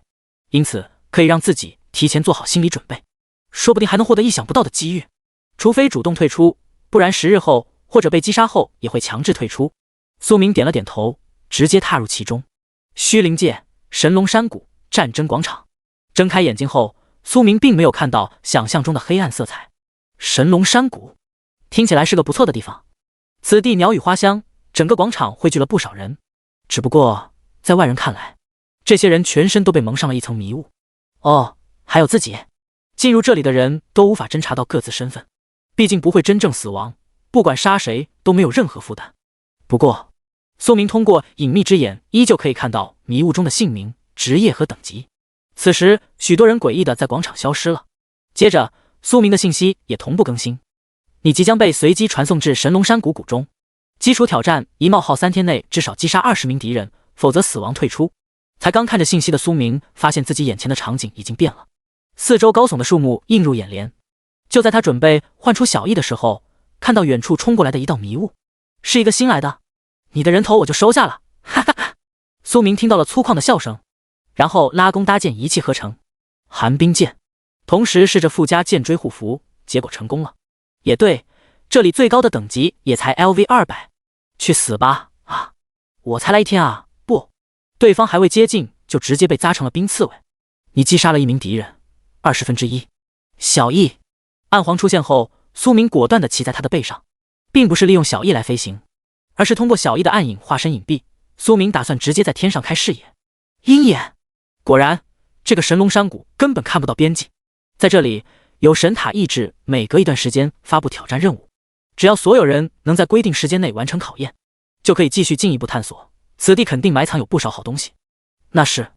[SPEAKER 1] 因此可以让自己提前做好心理准备，说不定还能获得意想不到的机遇。除非主动退出，不然10日后或者被击杀后也会强制退出。苏明点了点头，直接踏入其中。虚灵界神龙山谷战争广场。睁开眼睛后，苏明并没有看到想象中的黑暗色彩。神龙山谷听起来是个不错的地方，此地鸟语花香，整个广场汇聚了不少人。只不过在外人看来，这些人全身都被蒙上了一层迷雾。哦，还有自己。进入这里的人都无法侦查到各自身份，毕竟不会真正死亡，不管杀谁都没有任何负担。不过苏明通过隐秘之眼依旧可以看到迷雾中的姓名、职业和等级。此时许多人诡异的在广场消失了，接着苏明的信息也同步更新。你即将被随机传送至神龙山谷谷中，基础挑战一冒号3天内至少击杀20名敌人，否则死亡退出。才刚看着信息的苏明发现自己眼前的场景已经变了，四周高耸的树木映入眼帘，就在他准备唤出小易的时候，看到远处冲过来的一道迷雾，是一个新来的。你的人头我就收下了，哈哈哈。苏明听到了粗犷的笑声，然后拉弓搭箭，一气呵成，寒冰剑，同时试着附加剑锥护符，结果成功了。也对，这里最高的等级也才 LV200，去死吧啊！我才来1天啊！不，对方还未接近，就直接被扎成了冰刺猬。你击杀了一名敌人，1/20。小易，暗黄出现后，苏明果断地骑在他的背上，并不是利用小易来飞行，而是通过小易的暗影化身隐蔽。苏明打算直接在天上开视野。鹰眼，果然，这个神龙山谷根本看不到边际，在这里有神塔意志，每隔一段时间发布挑战任务，只要所有人能在规定时间内完成考验，就可以继续进一步探索。此地肯定埋藏有不少好东西。那是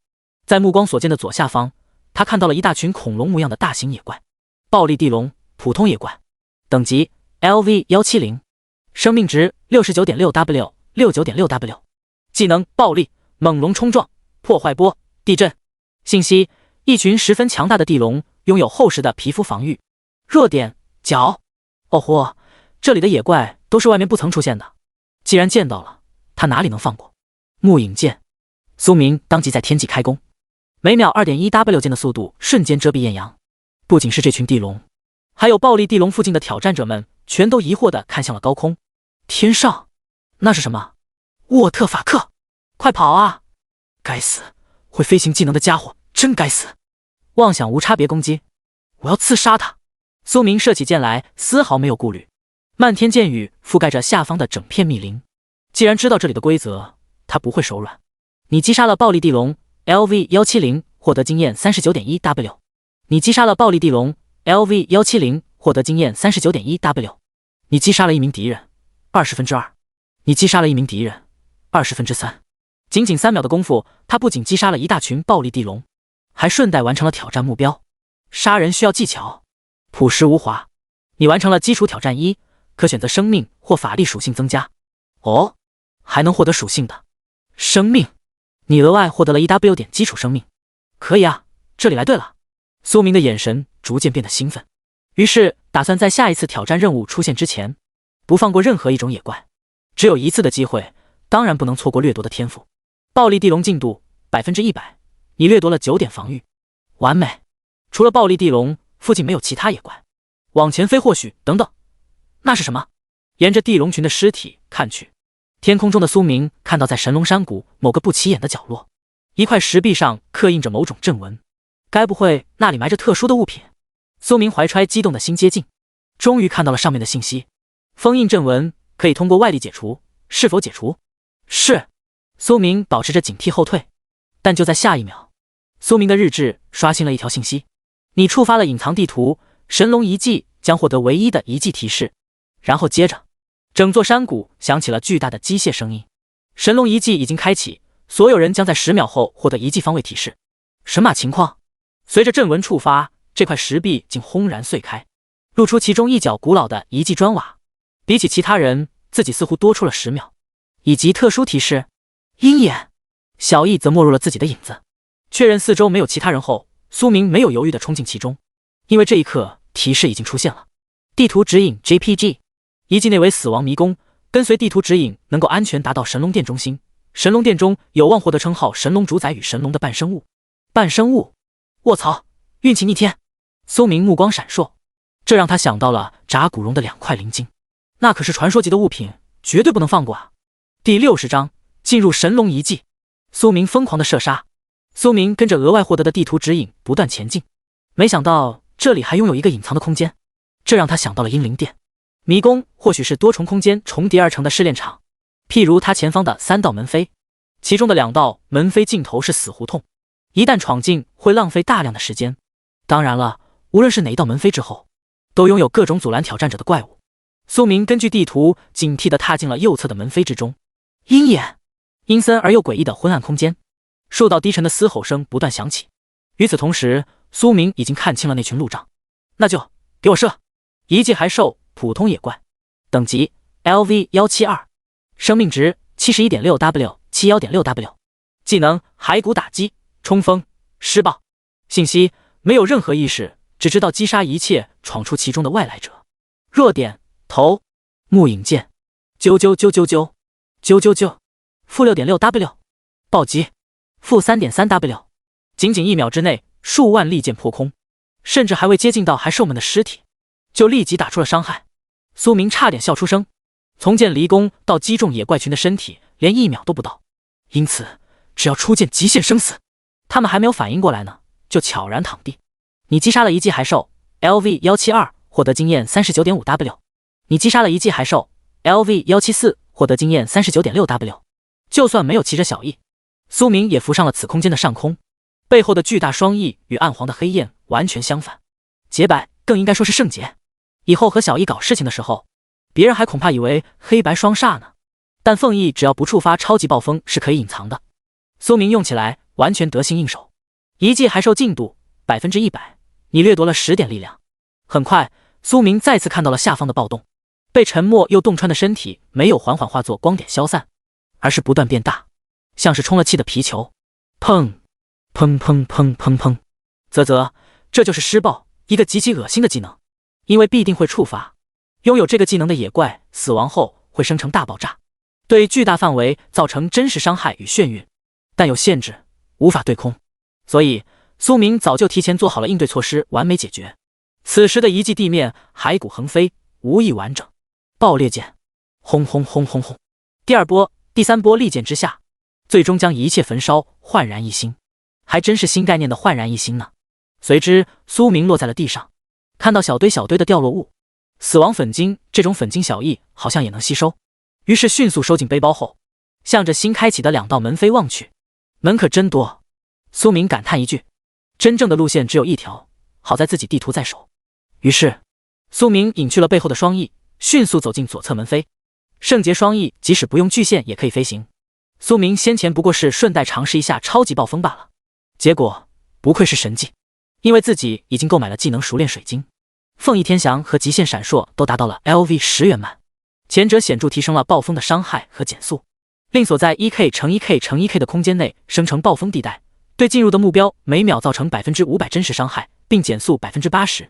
[SPEAKER 1] 在目光所见的左下方，他看到了一大群恐龙模样的大型野怪，暴力地龙，普通野怪，等级 LV170，生命值 69.6W，69.6W， 技能暴力，猛龙冲撞，破坏波，地震。信息：一群十分强大的地龙，拥有厚实的皮肤防御。弱点：脚。哦豁，这里的野怪都是外面不曾出现的，既然见到了，他哪里能放过？木影剑，苏明当即在天际开弓，每秒 2.1W 剑的速度瞬间遮蔽艳阳。不仅是这群地龙，还有暴力地龙附近的挑战者们全都疑惑地看向了高空。天上，那是什么？沃特法克，快跑啊！该死，会飞行技能的家伙，真该死！妄想无差别攻击，我要刺杀他！苏明射起箭来，丝毫没有顾虑。漫天箭雨覆盖着下方的整片密林。既然知道这里的规则，他不会手软。你击杀了暴力地龙 LV170，获得经验 39.1W。你击杀了暴力地龙 LV170，获得经验 39.1W。你击杀了一名敌人，2/20。你击杀了一名敌人，3/20。仅仅3秒的功夫，他不仅击杀了一大群暴力地龙，还顺带完成了挑战目标。杀人需要技巧，朴实无华。你完成了基础挑战1，可选择生命或法力属性增加。哦，还能获得属性的生命，你额外获得了1W 点基础生命。可以啊，这里来对了。苏明的眼神逐渐变得兴奋，于是打算在下一次挑战任务出现之前，不放过任何一种野怪。只有一次的机会，当然不能错过掠夺的天赋。暴力地龙进度 100%， 你掠夺了9点防御，完美。除了暴力地龙，附近没有其他野怪。往前飞或许……等等，那是什么？沿着地龙群的尸体看去，天空中的苏明看到在神龙山谷某个不起眼的角落，一块石壁上刻印着某种阵纹，该不会那里埋着特殊的物品？苏明怀揣激动的心接近，终于看到了上面的信息。封印阵纹可以通过外力解除，是否解除？是。苏明保持着警惕后退，但就在下一秒，苏明的日志刷新了一条信息：你触发了隐藏地图，神龙遗迹将获得唯一的遗迹提示。然后接着，整座山谷响起了巨大的机械声音。神龙遗迹已经开启，所有人将在10秒后获得遗迹方位提示。神马情况？随着阵纹触发，这块石壁竟轰然碎开，露出其中一角古老的遗迹砖瓦。比起其他人，自己似乎多出了10秒。以及特殊提示，鹰眼。小易则没入了自己的影子。确认四周没有其他人后，苏明没有犹豫地冲进其中，因为这一刻提示已经出现了。地图指引 JPG， 遗迹内为死亡迷宫，跟随地图指引能够安全达到神龙殿中心。神龙殿中有望获得称号神龙主宰与神龙的半生物。半生物？卧槽，运气逆天！苏明目光闪烁，这让他想到了炸骨龙的2块灵晶，那可是传说级的物品，绝对不能放过啊！第60章，进入神龙遗迹。苏明疯狂的射杀。苏明跟着额外获得的地图指引不断前进，没想到这里还拥有一个隐藏的空间，这让他想到了阴灵殿。迷宫或许是多重空间重叠而成的试炼场，譬如他前方的3道门扉，其中的2道门扉尽头是死胡同，一旦闯进会浪费大量的时间。当然了，无论是哪一道门扉之后，都拥有各种阻拦挑战者的怪物。苏明根据地图警惕地踏进了右侧的门扉之中。鹰眼，阴森而又诡异的昏暗空间，数道低沉的嘶吼声不断响起。与此同时，苏明已经看清了那群路障，那就给我射！一技还兽，普通野怪，等级 LV172， 生命值 71.6W， 71.6W， 技能骸骨打击，冲锋，施暴。信息：没有任何意识，只知道击杀一切闯出其中的外来者。弱点：头。木影剑。啾啾啾啾啾啾啾啾。负 6.6W。暴击。负 3.3W。仅仅1秒之内，数万利剑破空，甚至还未接近到还兽们的尸体，就立即打出了伤害。苏明差点笑出声。从剑离弓到击中野怪群的身体，连1秒都不到，因此只要出剑极限生死。他们还没有反应过来呢，就悄然躺地。你击杀了一记骸兽 LV172，获得经验 39.5W。你击杀了一记骸兽 LV174，获得经验 39.6W。就算没有骑着小翼，苏明也浮上了此空间的上空。背后的巨大双翼与暗黄的黑焰完全相反，洁白，更应该说是圣洁。以后和小翼搞事情的时候，别人还恐怕以为黑白双煞呢。但凤翼只要不触发超级暴风是可以隐藏的，苏明用起来完全得心应手。一记骸兽进度 100%， 你掠夺了10点力量。很快，苏明再次看到了下方的暴动，被沉默又洞穿的身体没有缓缓化作光点消散，而是不断变大，像是充了气的皮球。砰砰砰砰砰砰。啧啧，这就是施暴，一个极其恶心的技能，因为必定会触发。拥有这个技能的野怪死亡后会生成大爆炸，对巨大范围造成真实伤害与眩晕，但有限制，无法对空。所以苏明早就提前做好了应对措施，完美解决。此时的一记地面骸骨横飞，无一完整。爆裂剑，轰轰轰轰轰。第二波、第三波利剑之下，最终将一切焚烧，焕然一新。还真是新概念的焕然一新呢。随之苏明落在了地上，看到小堆小堆的掉落物，死亡粉晶这种粉晶小翼好像也能吸收，于是迅速收进背包后，向着新开启的2道门飞望去。门可真多，苏明感叹一句，真正的路线只有一条，好在自己地图在手。于是苏明隐去了背后的双翼，迅速走进左侧门飞。圣洁双翼即使不用巨线也可以飞行，苏明先前不过是顺带尝试一下超级暴风罢了。结果不愧是神技，因为自己已经购买了技能熟练水晶，凤翼天翔和极限闪烁都达到了 LV10元满，前者显著提升了暴风的伤害和减速，令所在 1K 乘 1K 乘 1K 的空间内生成暴风地带，对进入的目标每秒造成 500% 真实伤害，并减速 80%。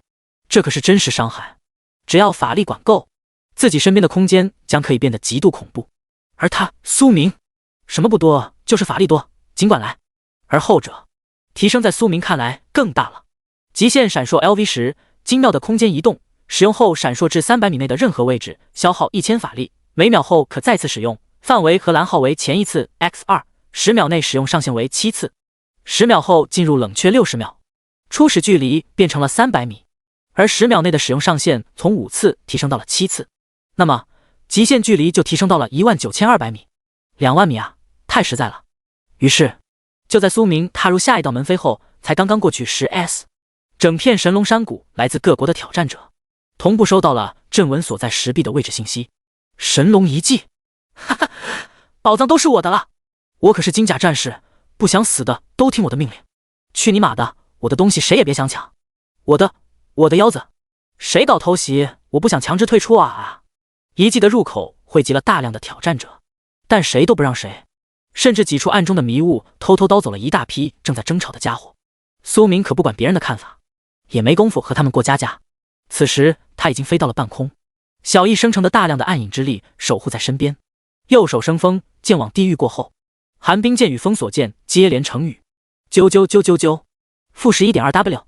[SPEAKER 1] 这可是真实伤害，只要法力管够，自己身边的空间将可以变得极度恐怖。而他苏明什么不多，就是法力多，尽管来。而后者提升在苏明看来更大了。极限闪烁 LV10， 精妙的空间移动，使用后闪烁至300米内的任何位置，消耗1000法力，每秒后可再次使用，范围和蓝耗为前一次 X2， 10秒内使用上限为7次，10秒后进入冷却60秒，初始距离变成了300米，而10秒内的使用上限从5次提升到了7次，那么极限距离就提升到了19200米，2万米啊，太实在了。于是就在苏明踏入下一道门飞后，才刚刚过去10S， 整片神龙山谷来自各国的挑战者同步收到了阵纹所在石壁的位置信息。神龙遗迹，哈哈，宝藏都是我的了！我可是金甲战士，不想死的都听我的命令。去你妈的，我的东西谁也别想抢！我的腰子，谁搞偷袭，我不想强制退出啊！遗迹的入口汇集了大量的挑战者，但谁都不让谁。甚至几处暗中的迷雾偷偷叨走了一大批正在争吵的家伙。苏明可不管别人的看法，也没工夫和他们过家家。此时他已经飞到了半空，小翼生成的大量的暗影之力守护在身边，右手生风，剑往地狱过后，寒冰剑与封锁剑接连成雨。啾啾啾啾啾，负 11.2W，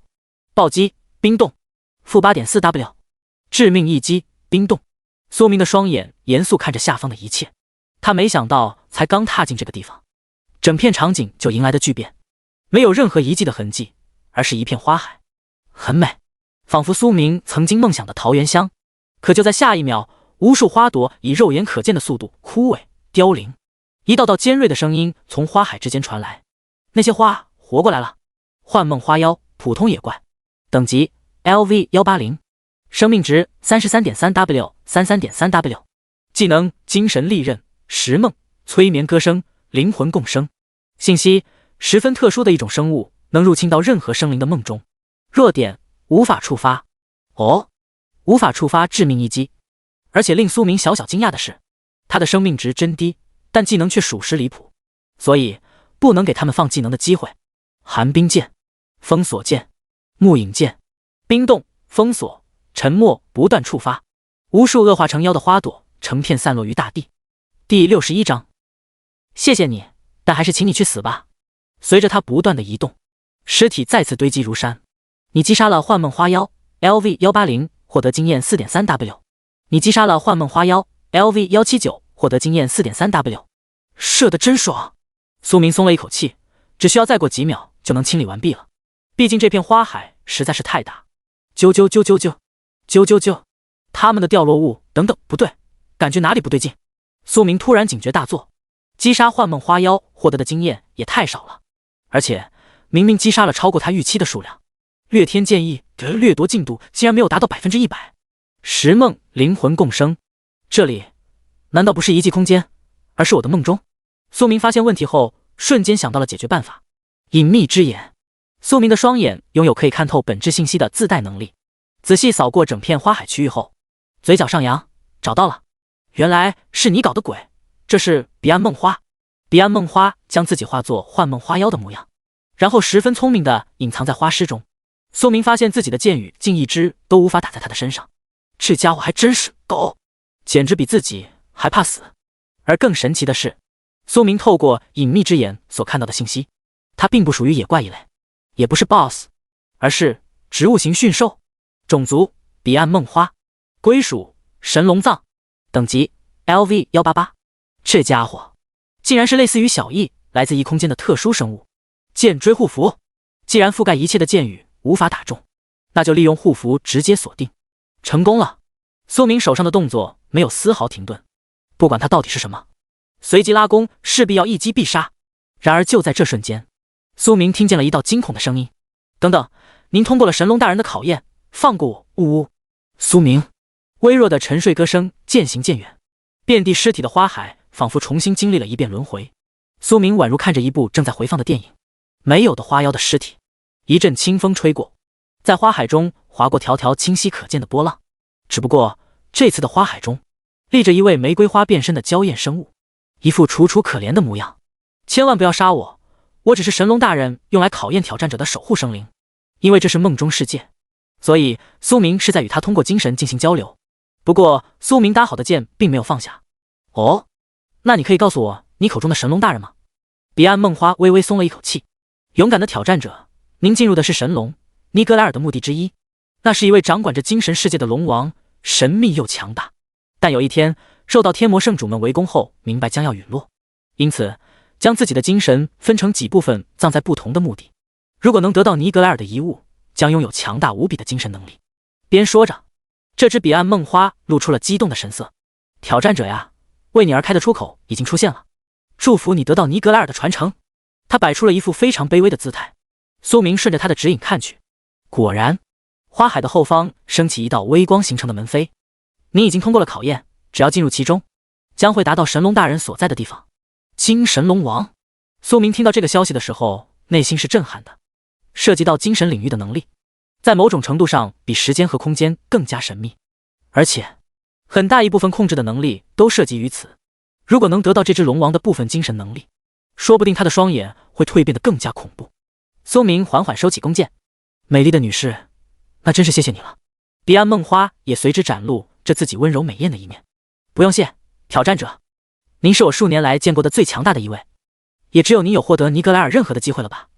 [SPEAKER 1] 暴击冰冻，负 8.4W， 致命一击冰冻。苏明的双眼严肃看着下方的一切，他没想到才刚踏进这个地方，整片场景就迎来的巨变，没有任何遗迹的痕迹，而是一片花海，很美，仿佛苏明曾经梦想的桃源乡。可就在下一秒，无数花朵以肉眼可见的速度枯萎凋零，一道道尖锐的声音从花海之间传来。那些花活过来了，幻梦花妖，普通野怪，等级 LV180， 生命值 33.3W 33.3W， 技能精神利刃，石梦，催眠歌声，灵魂共生。信息：十分特殊的一种生物，能入侵到任何生灵的梦中。弱点：无法触发。哦，无法触发致命一击。而且令苏明小小惊讶的是，他的生命值真低，但技能却属实离谱，所以不能给他们放技能的机会。寒冰剑、封锁剑、木影剑、冰冻、封锁、沉默不断触发，无数恶化成妖的花朵成片散落于大地。第61章，谢谢你，但还是请你去死吧。随着他不断的移动，尸体再次堆积如山。你击杀了幻梦花妖 LV180，获得经验 4.3W。你击杀了幻梦花妖 LV179，获得经验 4.3W。射得真爽！苏明松了一口气，只需要再过几秒就能清理完毕了。毕竟这片花海实在是太大。啾啾啾啾啾啾啾啾，他们的掉落物等等，不对，感觉哪里不对劲。苏明突然警觉大作，击杀幻梦花妖获得的经验也太少了，而且明明击杀了超过他预期的数量。掠天剑意的掠夺进度竟然没有达到100%。石梦灵魂共生，这里难道不是遗迹空间，而是我的梦中？苏明发现问题后，瞬间想到了解决办法。隐秘之眼。苏明的双眼拥有可以看透本质信息的自带能力，仔细扫过整片花海区域后，嘴角上扬，找到了，原来是你搞的鬼，这是彼岸梦花。彼岸梦花将自己化作幻梦花妖的模样，然后十分聪明地隐藏在花尸中。苏明发现自己的剑雨竟一支都无法打在他的身上，这家伙还真是狗，简直比自己还怕死。而更神奇的是，苏明透过隐秘之眼所看到的信息，他并不属于野怪一类，也不是 BOSS， 而是植物型驯兽，种族彼岸梦花，归属神龙藏，等级 LV188。这家伙竟然是类似于小异来自异空间的特殊生物。剑锥护符，既然覆盖一切的剑雨无法打中，那就利用护符直接锁定。成功了！苏明手上的动作没有丝毫停顿，不管它到底是什么，随即拉弓，势必要一击必杀。然而就在这瞬间，苏明听见了一道惊恐的声音：“等等，您通过了神龙大人的考验，放过我！”呜呜！苏明微弱的沉睡歌声渐行渐远，遍地尸体的花海仿佛重新经历了一遍轮回。苏明宛如看着一部正在回放的电影，没有的花妖的尸体。一阵清风吹过，在花海中划过条条清晰可见的波浪。只不过这次的花海中立着一位玫瑰花变身的娇艳生物，一副楚楚可怜的模样。千万不要杀我，我只是神龙大人用来考验挑战者的守护生灵。因为这是梦中世界，所以苏明是在与他通过精神进行交流。不过苏明搭好的剑并没有放下。哦，那你可以告诉我你口中的神龙大人吗？彼岸梦花微微松了一口气。勇敢的挑战者，您进入的是神龙尼格莱尔的目的之一，那是一位掌管着精神世界的龙王，神秘又强大。但有一天受到天魔圣主们围攻后，明白将要陨落，因此将自己的精神分成几部分葬在不同的墓地。如果能得到尼格莱尔的遗物，将拥有强大无比的精神能力。边说着，这只彼岸梦花露出了激动的神色。挑战者呀，为你而开的出口已经出现了，祝福你得到尼格莱尔的传承。他摆出了一副非常卑微的姿态。苏明顺着他的指引看去，果然花海的后方升起一道微光形成的门扉。你已经通过了考验，只要进入其中，将会达到神龙大人所在的地方。精神龙王。苏明听到这个消息的时候，内心是震撼的。涉及到精神领域的能力，在某种程度上比时间和空间更加神秘，而且很大一部分控制的能力都涉及于此。如果能得到这只龙王的部分精神能力，说不定他的双眼会蜕变得更加恐怖。苏明缓缓收起弓箭，美丽的女士，那真是谢谢你了。彼岸梦花也随之展露着自己温柔美艳的一面。不用谢，挑战者，您是我数年来见过的最强大的一位，也只有您有获得尼格莱尔任何的机会了吧。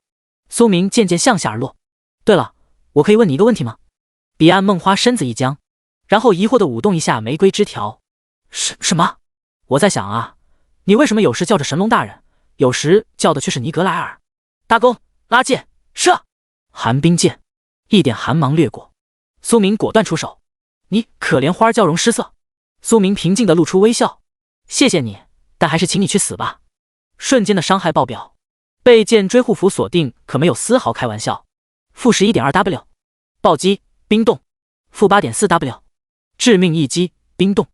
[SPEAKER 1] 苏明渐渐向下而落。对了，我可以问你一个问题吗？彼岸梦花身子一僵，然后疑惑地舞动一下玫瑰枝条。什么？我在想啊，你为什么有时叫着神龙大人，有时叫的却是尼格莱尔？大弓，拉箭，射！寒冰剑，一点寒芒掠过，苏明果断出手。你可怜花娇容失色。苏明平静地露出微笑。谢谢你，但还是请你去死吧。瞬间的伤害爆表，被剑追护符锁定可没有丝毫开玩笑。负 11.2W 暴击冰冻，负 8.4W 致命一击冰冻，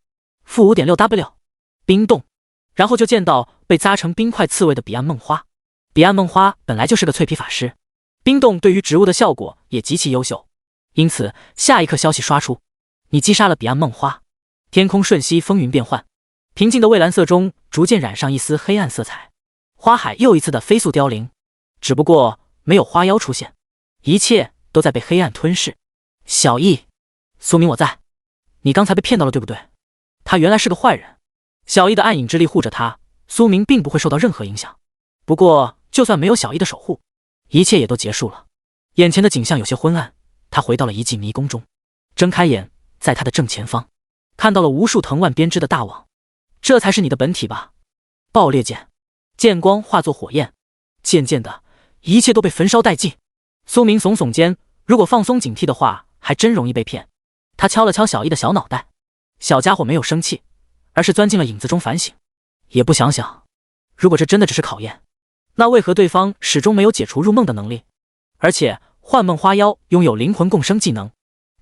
[SPEAKER 1] 负 5.6W 冰冻。然后就见到被扎成冰块刺猬的彼岸梦花。彼岸梦花本来就是个脆皮法师，冰冻对于植物的效果也极其优秀，因此下一刻消息刷出，你击杀了彼岸梦花。天空瞬息风云变幻，平静的蔚蓝色中逐渐染上一丝黑暗色彩，花海又一次的飞速凋零。只不过没有花妖出现，一切都在被黑暗吞噬。小易，苏明我在，你刚才被骗到了对不对？他原来是个坏人。小易的暗影之力护着他，苏明并不会受到任何影响。不过就算没有小易的守护，一切也都结束了。眼前的景象有些昏暗，他回到了遗迹迷宫中，睁开眼，在他的正前方看到了无数藤蔓编织的大网。这才是你的本体吧？爆裂剑，剑光化作火焰，渐渐的一切都被焚烧殆尽。苏明耸耸肩，如果放松警惕的话，还真容易被骗。他敲了敲小易的小脑袋，小家伙没有生气，而是钻进了影子中反省。也不想想，如果这真的只是考验，那为何对方始终没有解除入梦的能力？而且幻梦花妖拥有灵魂共生技能，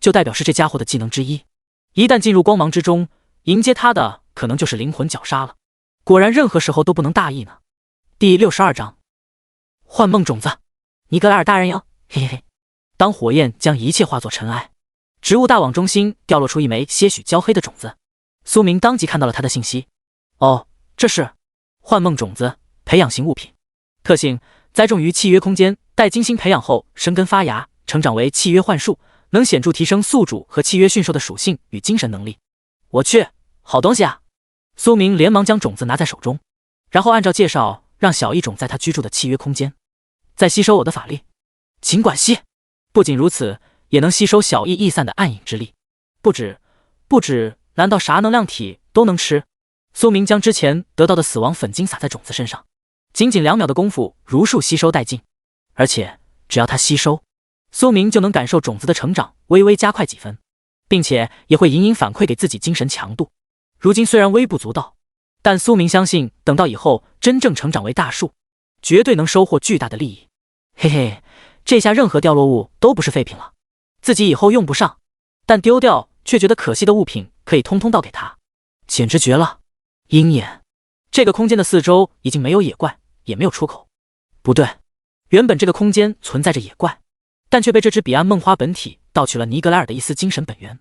[SPEAKER 1] 就代表是这家伙的技能之一。一旦进入光芒之中，迎接他的可能就是灵魂绞杀了。果然任何时候都不能大意呢。第62章幻梦种子，尼格莱尔大人哟，嘿嘿嘿。当火焰将一切化作尘埃，植物大网中心掉落出一枚些许焦黑的种子。苏明当即看到了他的信息。哦，这是幻梦种子，培养型物品，特性栽种于契约空间，待精心培养后生根发芽，成长为契约幻树，能显著提升宿主和契约驯兽的属性与精神能力。我去，好东西啊！苏明连忙将种子拿在手中，然后按照介绍让小易种在他居住的契约空间，再吸收我的法力。尽管吸，不仅如此，也能吸收小易逸散的暗影之力。不止，难道啥能量体都能吃？苏明将之前得到的死亡粉晶撒在种子身上，仅仅2秒的功夫，如数吸收殆尽。而且只要他吸收，苏明就能感受种子的成长微微加快几分，并且也会隐隐反馈给自己精神强度。如今虽然微不足道，但苏明相信等到以后真正成长为大树，绝对能收获巨大的利益。嘿嘿，这下任何掉落物都不是废品了，自己以后用不上，但丢掉却觉得可惜的物品可以通通倒给他，简直绝了。鹰眼，这个空间的四周已经没有野怪，也没有出口。不对，原本这个空间存在着野怪，但却被这只彼岸梦花本体盗取了尼格莱尔的一丝精神本源。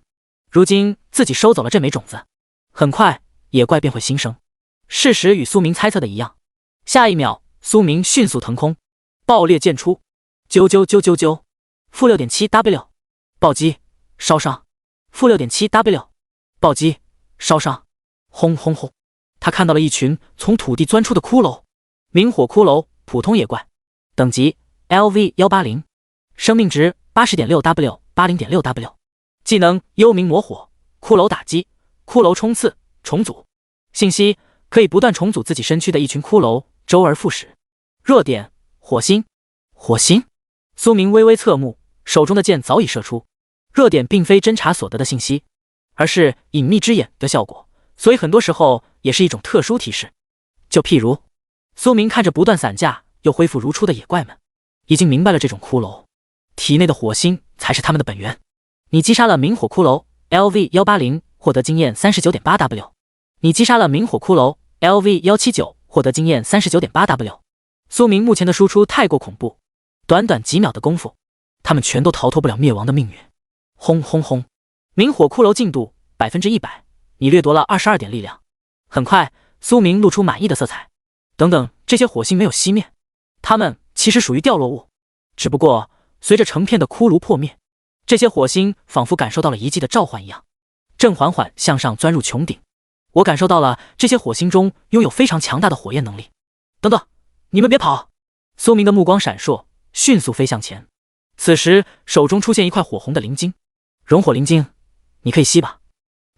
[SPEAKER 1] 如今自己收走了这枚种子，很快野怪便会新生。事实与苏明猜测的一样，下一秒苏明迅速腾空，爆裂剑出，啾啾啾啾啾，负 6.7W， 暴击，烧伤，负 6.7W， 暴击，烧伤，轰轰轰。他看到了一群从土地钻出的骷髅，明火骷髅，普通野怪，等级 LV180， 生命值 80.6W， 80.6W， 技能幽冥魔火，骷髅打击，骷髅冲刺，重组。信息可以不断重组自己身躯的一群骷髅，周而复始。弱点火星，火星。苏明微微侧目，手中的剑早已射出。弱点并非侦查所得的信息，而是隐秘之眼的效果，所以很多时候也是一种特殊提示。就譬如苏明看着不断散架又恢复如初的野怪们，已经明白了这种骷髅体内的火星才是他们的本源。你击杀了明火骷髅 LV180， 获得经验 39.8W。 你击杀了明火骷髅 LV179， 获得经验 39.8W。 苏明目前的输出太过恐怖，短短几秒的功夫，他们全都逃脱不了灭亡的命运。轰轰轰，明火骷髅进度 100%， 你掠夺了22点力量。很快苏明露出满意的色彩。等等，这些火星没有熄灭，它们其实属于掉落物，只不过随着成片的骷髅破灭，这些火星仿佛感受到了遗迹的召唤一样，正缓缓向上钻入穹顶。我感受到了这些火星中拥有非常强大的火焰能力。等等，你们别跑！苏明的目光闪烁，迅速飞向前。此时手中出现一块火红的灵晶，熔火灵晶，你可以吸吧，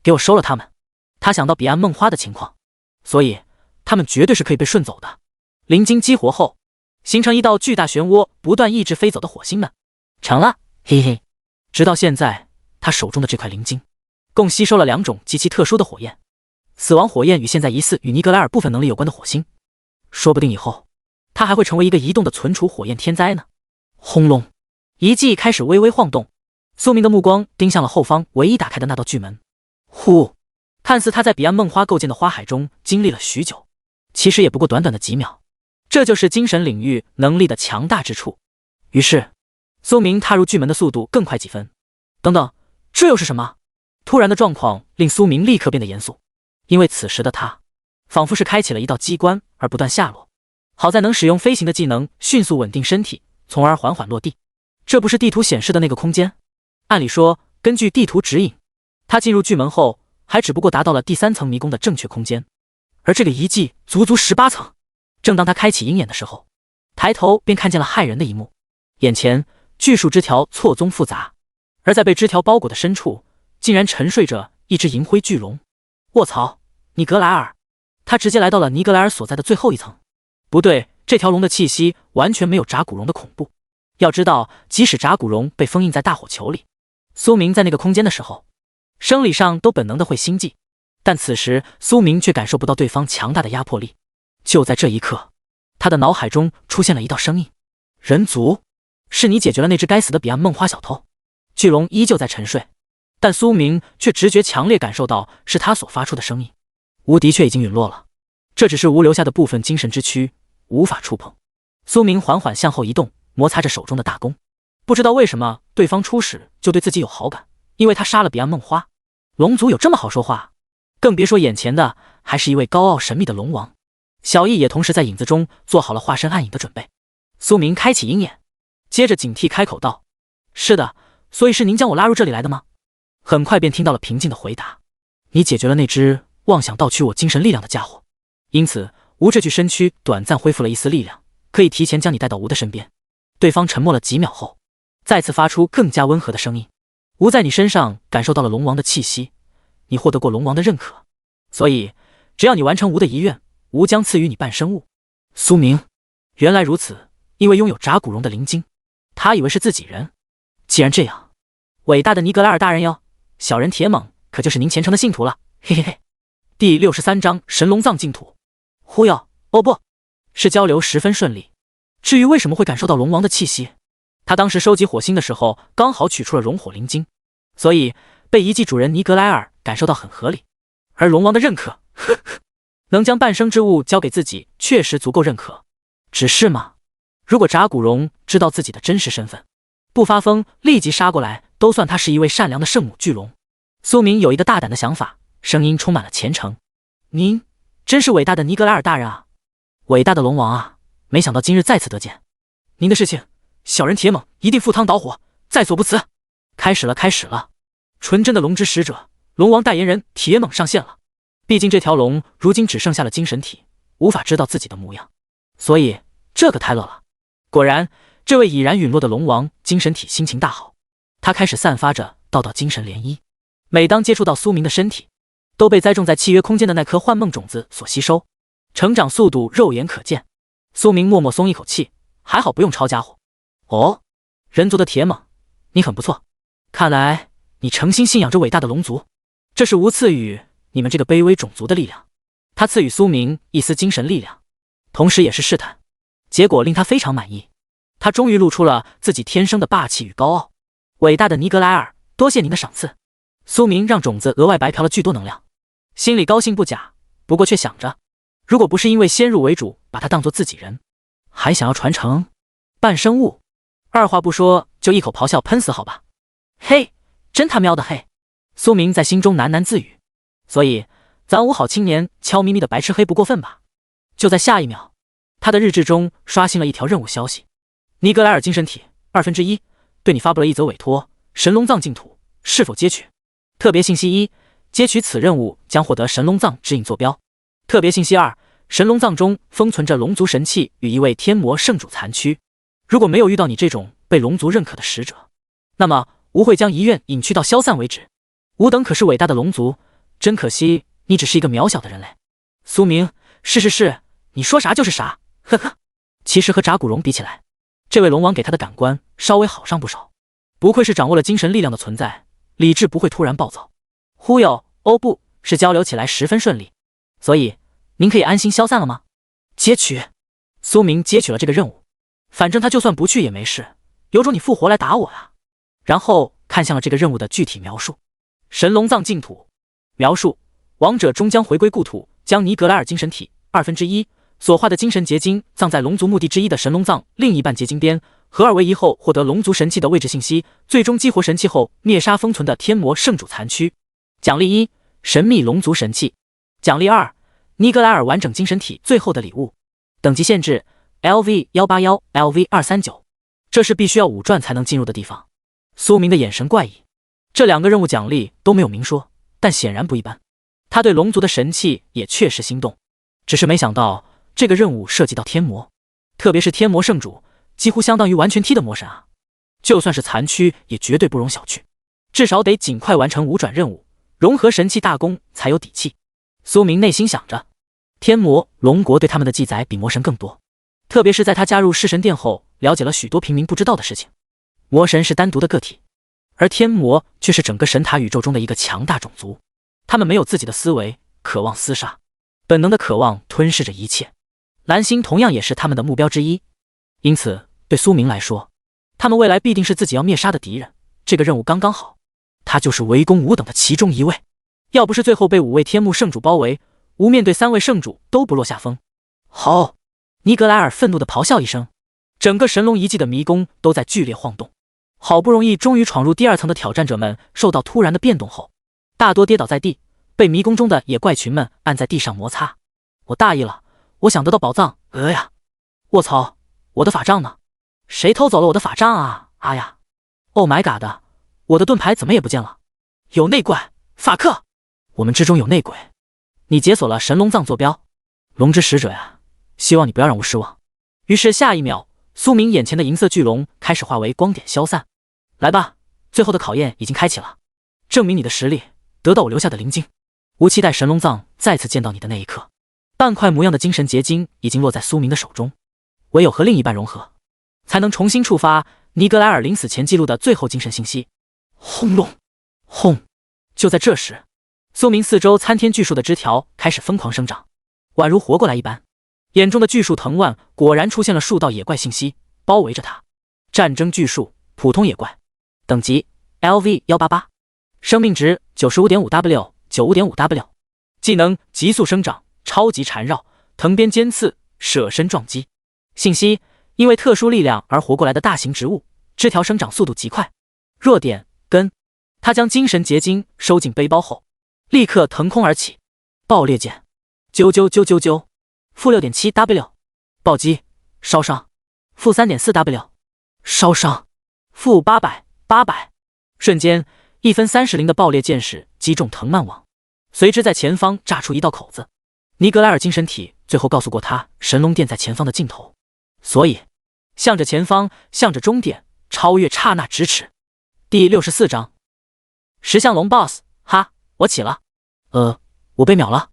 [SPEAKER 1] 给我收了它们。他想到彼岸梦花的情况，所以他们绝对是可以被顺走的。灵晶激活后，形成一道巨大漩涡，不断抑制飞走的火星们。成了，嘿嘿。直到现在，他手中的这块灵晶共吸收了2种极其特殊的火焰，死亡火焰与现在疑似与尼格莱尔部分能力有关的火星，说不定以后他还会成为一个移动的存储火焰天灾呢。轰隆，遗迹开始微微晃动，苏明的目光盯向了后方唯一打开的那道巨门。呼，看似他在彼岸梦花构建的花海中经历了许久，其实也不过短短的几秒。这就是精神领域能力的强大之处。于是苏明踏入巨门的速度更快几分。等等，这又是什么？突然的状况令苏明立刻变得严肃，因为此时的他仿佛是开启了一道机关而不断下落。好在能使用飞行的技能迅速稳定身体，从而缓缓落地。这不是地图显示的那个空间？按理说根据地图指引，他进入巨门后，还只不过达到了第3层迷宫的正确空间，而这个遗迹足足18层。正当他开启鹰眼的时候，抬头便看见了骇人的一幕：眼前巨树枝条错综复杂，而在被枝条包裹的深处，竟然沉睡着一只银灰巨龙。卧槽，尼格莱尔！他直接来到了尼格莱尔所在的最后一层。不对，这条龙的气息完全没有炸骨龙的恐怖。要知道，即使炸骨龙被封印在大火球里，苏明在那个空间的时候，生理上都本能的会心悸，但此时苏明却感受不到对方强大的压迫力。就在这一刻，他的脑海中出现了一道声音：人族，是你解决了那只该死的彼岸梦花小偷。巨龙依旧在沉睡，但苏明却直觉强烈感受到是他所发出的声音。吴的确已经陨落了，这只是吴留下的部分精神之躯，无法触碰。苏明缓缓向后移动，摩擦着手中的大弓。不知道为什么对方初始就对自己有好感，因为他杀了彼岸梦花。龙族有这么好说话？更别说眼前的还是一位高傲神秘的龙王。小易也同时在影子中做好了化身暗影的准备。苏明开启鹰眼，接着警惕开口道：是的，所以是您将我拉入这里来的吗？很快便听到了平静的回答：你解决了那只妄想盗取我精神力量的家伙，因此吴这具身躯短暂恢复了一丝力量，可以提前将你带到吴的身边。对方沉默了几秒后，再次发出更加温和的声音：吴在你身上感受到了龙王的气息，你获得过龙王的认可，所以只要你完成吴的遗愿，吴将赐予你半生物。苏明，原来如此，因为拥有炸骨龙的灵晶，他以为是自己人。既然这样，伟大的尼格莱尔大人哟，小人铁猛可就是您虔诚的信徒了，嘿嘿嘿。第63章神龙藏净土。忽悠，哦不，是交流十分顺利。至于为什么会感受到龙王的气息，他当时收集火星的时候刚好取出了熔火灵晶，所以被遗迹主人尼格莱尔感受到很合理。而龙王的认可，呵呵，能将半生之物交给自己，确实足够认可。只是嘛，如果炸骨龙知道自己的真实身份，不发疯立即杀过来，都算他是一位善良的圣母巨龙。苏明有一个大胆的想法，声音充满了虔诚：您真是伟大的尼格莱尔大人啊，伟大的龙王啊，没想到今日再次得见您的事情，小人铁猛一定赴汤蹈火，在所不辞。开始了，开始了！纯真的龙之使者，龙王代言人铁猛上线了。毕竟这条龙如今只剩下了精神体，无法知道自己的模样，所以这可太乐了。果然，这位已然陨落的龙王精神体心情大好，他开始散发着道道精神涟漪。每当接触到苏明的身体，都被栽种在契约空间的那颗幻梦种子所吸收，成长速度肉眼可见。苏明默默松一口气，还好不用抄家伙。哦，人族的铁猛，你很不错，看来你诚心信仰着伟大的龙族。这是无赐予你们这个卑微种族的力量。他赐予苏明一丝精神力量，同时也是试探，结果令他非常满意。他终于露出了自己天生的霸气与高傲。伟大的尼格莱尔，多谢您的赏赐。苏明让种子额外白嫖了巨多能量，心里高兴不假，不过却想着，如果不是因为先入为主把他当作自己人，还想要传承半生物，二话不说就一口咆哮喷死好吧。嘿，真他喵的嘿！苏明在心中喃喃自语。所以咱五好青年悄咪咪的白吃黑不过分吧。就在下一秒，他的日志中刷新了一条任务消息：尼格莱尔精神体1/2，对你发布了一则委托，神龙藏净土，是否接取？特别信息1，接取此任务将获得神龙藏指引坐标。特别信息2，神龙藏中封存着龙族神器与一位天魔圣主残躯。如果没有遇到你这种被龙族认可的使者，那么吾会将遗愿隐去到消散为止。吾等可是伟大的龙族，真可惜你只是一个渺小的人类。苏明，是，你说啥就是啥，呵呵。其实和炸骨龙比起来，这位龙王给他的感官稍微好上不少。不愧是掌握了精神力量的存在，理智不会突然暴躁。忽悠，哦不，是交流起来十分顺利。所以您可以安心消散了吗？接取。苏明接取了这个任务，反正他就算不去也没事，有种你复活来打我啊。然后看向了这个任务的具体描述：神龙藏净土。描述：王者终将回归故土，将尼格莱尔精神体1/2所化的精神结晶葬在龙族墓地之一的神龙藏另一半结晶边，合二为一后获得龙族神器的位置信息，最终激活神器后灭杀封存的天魔圣主残躯。奖励1，神秘龙族神器。奖励2，尼格莱尔完整精神体最后的礼物。等级限制 LV181 LV239，这是必须要5转才能进入的地方。苏明的眼神怪异，这2个任务奖励都没有明说，但显然不一般。他对龙族的神器也确实心动，只是没想到这个任务涉及到天魔，特别是天魔圣主，几乎相当于完全体的魔神啊！就算是残躯，也绝对不容小觑，至少得尽快完成5转任务，融合神器大功才有底气。苏明内心想着，天魔龙国对他们的记载比魔神更多，特别是在他加入弑神殿后，了解了许多平民不知道的事情。魔神是单独的个体，而天魔却是整个神塔宇宙中的一个强大种族。他们没有自己的思维，渴望厮杀，本能的渴望吞噬着一切。蓝星同样也是他们的目标之一，因此对苏明来说，他们未来必定是自己要灭杀的敌人。这个任务刚刚好，他就是围攻5等的其中一位。要不是最后被5位天幕圣主包围，无面对3位圣主都不落下风。好！尼格莱尔愤怒地咆哮一声，整个神龙遗迹的迷宫都在剧烈晃动。好不容易终于闯入第2层的挑战者们受到突然的变动后，大多跌倒在地，被迷宫中的野怪群们按在地上摩擦。我大意了，我想得到宝藏。呀！卧槽，我的法杖呢？谁偷走了我的法杖啊？啊呀 ！Oh my god！ 我的盾牌怎么也不见了？有内怪！法克！我们之中有内鬼！你解锁了神龙藏坐标，龙之使者呀！希望你不要让我失望。于是下一秒，苏明眼前的银色巨龙开始化为光点消散。来吧，最后的考验已经开启了，证明你的实力，得到我留下的灵晶。无期待神龙藏再次见到你的那一刻。半块模样的精神结晶已经落在苏明的手中，唯有和另一半融合，才能重新触发尼格莱尔临死前记录的最后精神信息。轰隆，轰！就在这时，苏明四周参天巨树的枝条开始疯狂生长，宛如活过来一般。眼中的巨树藤蔓果然出现了数道野怪信息，包围着它。战争巨树，普通野怪，等级 LV188， 生命值 95.5W，95.5W， 技能急速生长，超级缠绕，藤鞭尖刺，舍身撞击。信息：因为特殊力量而活过来的大型植物，枝条生长速度极快。弱点：根。他将精神结晶收进背包后，立刻腾空而起。爆裂剑，啾啾啾啾啾，负 6.7W， 暴击，烧伤，负 3.4W， 烧伤，负800。瞬间，1分30厘的爆裂箭矢击中藤蔓网，随之在前方炸出一道口子。尼格莱尔精神体最后告诉过他，神龙殿在前方的尽头，所以向着前方，向着终点，超越刹那咫尺。第64章石像龙 BOSS， 哈，我起了。我被秒了。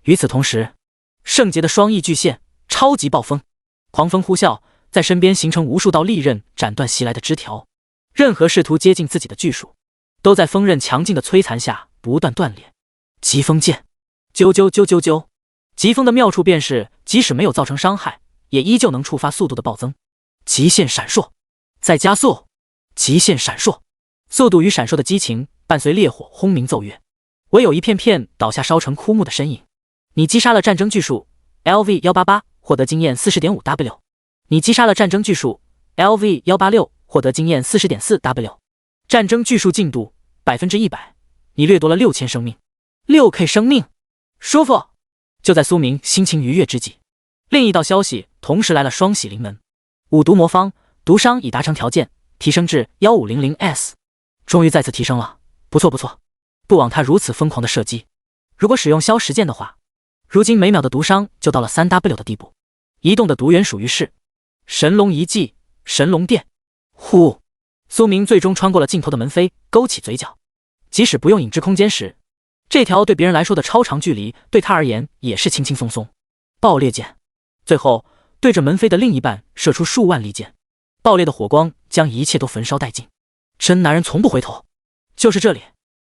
[SPEAKER 1] 与此同时，圣洁的双翼巨现，超级暴风，狂风呼啸，在身边形成无数道利刃，斩断袭来的枝条。任何试图接近自己的巨树，都在锋刃强劲的摧残下不断断裂。疾风剑，啾啾啾啾啾！疾风的妙处便是，即使没有造成伤害，也依旧能触发速度的暴增。极限闪烁，再加速，极限闪烁，速度与闪烁的激情伴随烈火轰鸣奏乐，唯有一片片倒下烧成枯木的身影。你击杀了战争巨树 LV188， 获得经验 40.5W。 你击杀了战争巨树 LV186， 获得经验 40.4W。 战争巨树进度 100%， 你掠夺了6000生命。 6K 生命，舒服。就在苏明心情愉悦之际，另一道消息同时来了，双喜临门。五毒魔方毒伤已达成条件，提升至 1500S， 终于再次提升了，不错不错。不枉他如此疯狂的射击，如果使用消食剑的话，如今每秒的毒伤就到了 3W 的地步。移动的毒源属于是神龙遗迹神龙殿。呼！苏明最终穿过了尽头的门扉，勾起嘴角。即使不用影之空间时，这条对别人来说的超长距离，对他而言也是轻轻松松。爆裂剑，最后对着门扉的另一半射出数万利箭，爆裂的火光将一切都焚烧殆尽。真男人从不回头，就是这里。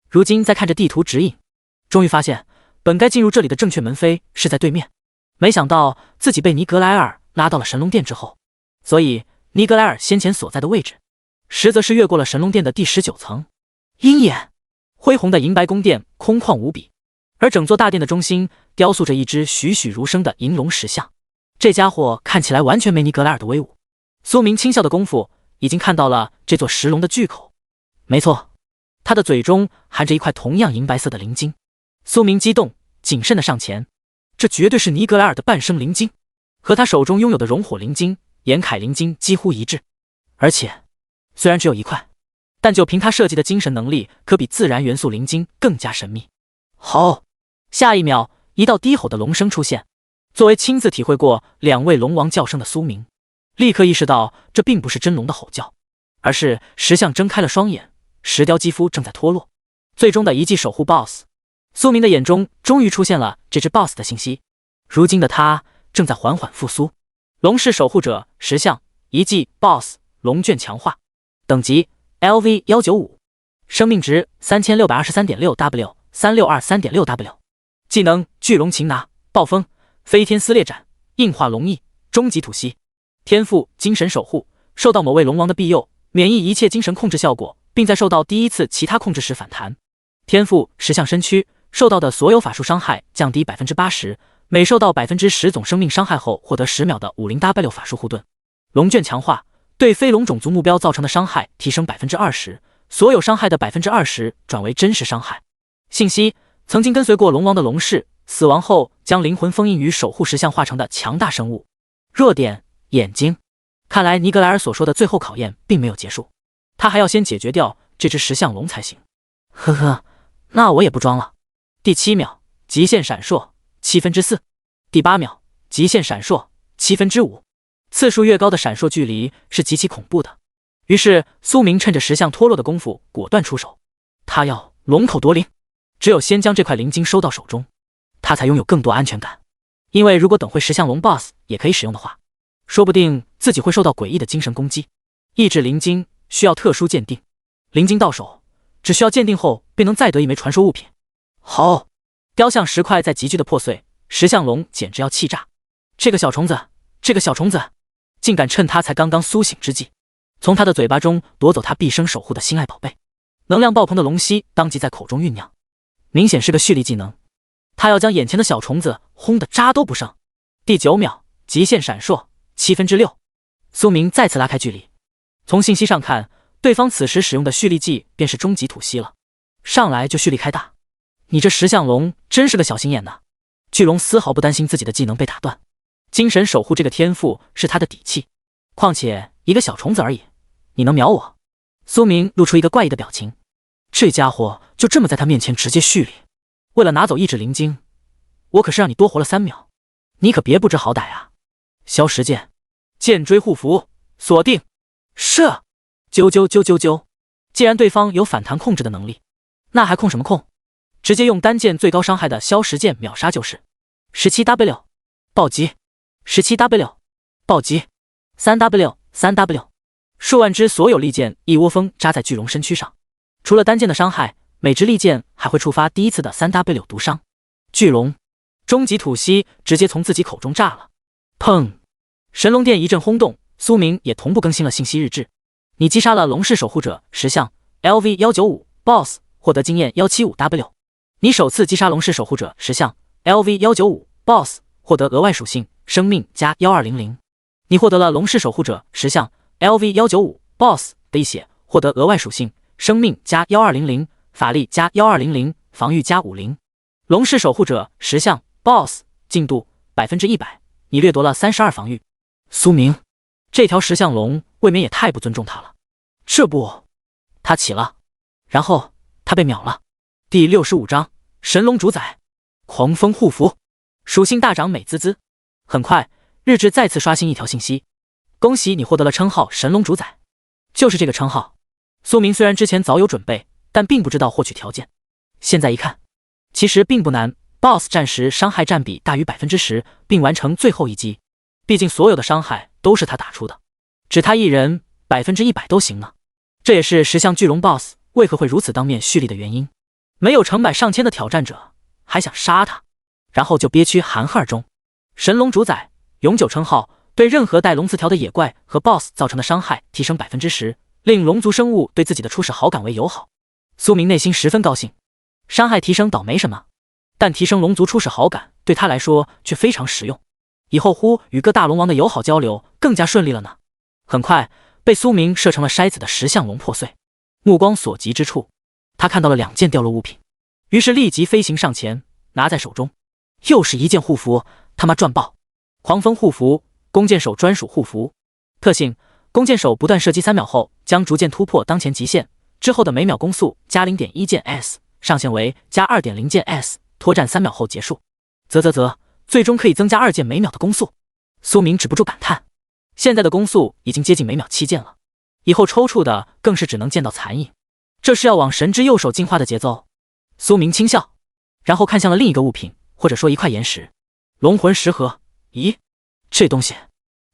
[SPEAKER 1] 如今在看着地图指引，终于发现本该进入这里的正确门扉是在对面。没想到自己被尼格莱尔拉到了神龙殿之后，所以尼格莱尔先前所在的位置，实则是越过了神龙殿的第19层。鹰眼，恢宏的银白宫殿空旷无比，而整座大殿的中心雕塑着一只栩栩如生的银龙石像。这家伙看起来完全没尼格莱尔的威武。苏明轻笑的功夫，已经看到了这座石龙的巨口。没错，他的嘴中含着一块同样银白色的灵晶。苏明激动，谨慎的上前，这绝对是尼格莱尔的半生灵晶，和他手中拥有的熔火灵晶、岩铠灵晶几乎一致。而且，虽然只有一块，但就凭他设计的精神能力，可比自然元素灵晶更加神秘。吼！下一秒，一道低吼的龙声出现。作为亲自体会过两位龙王叫声的苏明，立刻意识到这并不是真龙的吼叫，而是石像睁开了双眼，石雕肌肤正在脱落。最终的一记守护 BOSS， 苏明的眼中终于出现了这只 BOSS 的信息。如今的他正在缓缓复苏。龙氏守护者石像一记 BOSS 龙卷强化，等级 LV195， 生命值 3623.6W 3623.6W， 技能巨龙擒拿、暴风、飞天撕裂斩、硬化龙翼、终极吐息。天赋精神守护，受到某位龙王的庇佑，免疫一切精神控制效果，并在受到第一次其他控制时反弹。天赋石像身躯，受到的所有法术伤害降低 80%， 每受到 10% 总生命伤害后获得10秒的 50W 法术护盾。龙卷强化，对非龙种族目标造成的伤害提升 20%， 所有伤害的 20% 转为真实伤害。信息：曾经跟随过龙王的龙氏，死亡后将灵魂封印于守护石像化成的强大生物。弱点：眼睛。看来尼格莱尔所说的最后考验并没有结束，他还要先解决掉这只石像龙才行。呵呵，那我也不装了。第7秒，极限闪烁4/7。第8秒，极限闪烁5/7。次数越高的闪烁距离是极其恐怖的。于是苏明趁着石像脱落的功夫果断出手，他要龙口夺灵。只有先将这块灵晶收到手中，他才拥有更多安全感。因为如果等会石像龙 BOSS 也可以使用的话，说不定自己会受到诡异的精神攻击。意志灵晶需要特殊鉴定，灵晶到手只需要鉴定后便能再得一枚传说物品。好，雕像石块在急剧的破碎，石像龙简直要气炸。这个小虫子竟敢趁他才刚刚苏醒之际，从他的嘴巴中夺走他毕生守护的心爱宝贝。能量爆棚的龙息当即在口中酝酿，明显是个蓄力技能。他要将眼前的小虫子轰得渣都不剩。第9秒，极限闪烁6/7。苏明再次拉开距离，从信息上看，对方此时使用的蓄力技便是终极吐息了。上来就蓄力开大，你这石像龙真是个小心眼呐！巨龙丝毫不担心自己的技能被打断，精神守护这个天赋是他的底气。况且一个小虫子而已，你能秒我？苏明露出一个怪异的表情，这家伙就这么在他面前直接蓄力。为了拿走意志灵晶，我可是让你多活了3秒，你可别不知好歹啊！消食剑，剑锥护符，锁定，射！啾！既然对方有反弹控制的能力，那还控什么控？直接用单剑最高伤害的消食剑秒杀就是。17W 暴击，17W 暴击，3W，数万只所有利剑一窝蜂扎在巨龙身躯上，除了单剑的伤害，每支利剑还会触发第一次的 3W 毒伤。巨龙终极吐息直接从自己口中炸了，砰！神龙殿一阵轰动，苏明也同步更新了信息日志。你击杀了龙氏守护者石像 LV195 BOSS， 获得经验 175W。你首次击杀龙氏守护者石像 LV195 BOSS， 获得额外属性生命加1200。你获得了龙氏守护者石像 LV195 BOSS 的一血，获得额外属性生命加1200，法力加1200，防御加50。龙氏守护者石像 BOSS 进度 100%， 你掠夺了32防御。苏明，这条石像龙未免也太不尊重他了。这不，他起了，然后他被秒了。第65章神龙主宰，狂风护符，属性大涨美滋滋。很快，日志再次刷新一条信息，恭喜你获得了称号神龙主宰。就是这个称号，苏明虽然之前早有准备，但并不知道获取条件。现在一看，其实并不难。BOSS 战时伤害占比大于 10%， 并完成最后一击。毕竟所有的伤害都是他打出的，只他一人 100% 都行呢。这也是石像巨龙 BOSS 为何会如此当面蓄力的原因。没有成百上千的挑战者还想杀他，然后就憋屈含恨而终。神龙主宰永久称号，对任何带龙词条的野怪和 BOSS 造成的伤害提升 10%， 令龙族生物对自己的初始好感为友好。苏明内心十分高兴，伤害提升倒没什么，但提升龙族初始好感对他来说却非常实用，以后与各大龙王的友好交流更加顺利了呢。很快，被苏明射成了筛子的石像龙破碎，目光所及之处，他看到了2件掉落物品，于是立即飞行上前，拿在手中。又是一件护符，他妈赚爆！狂风护符，弓箭手专属护符，特性：弓箭手不断射击3秒后，将逐渐突破当前极限，之后的每秒攻速加 0.1 件 s， 上限为加 2.0 件 s， 拖战3秒后结束。最终可以增加2件每秒的攻速。苏明止不住感叹，现在的攻速已经接近每秒7件了，以后抽搐的更是只能见到残影。这是要往神之右手进化的节奏。苏明轻笑，然后看向了另一个物品，或者说一块岩石。龙魂石盒。咦，这东西。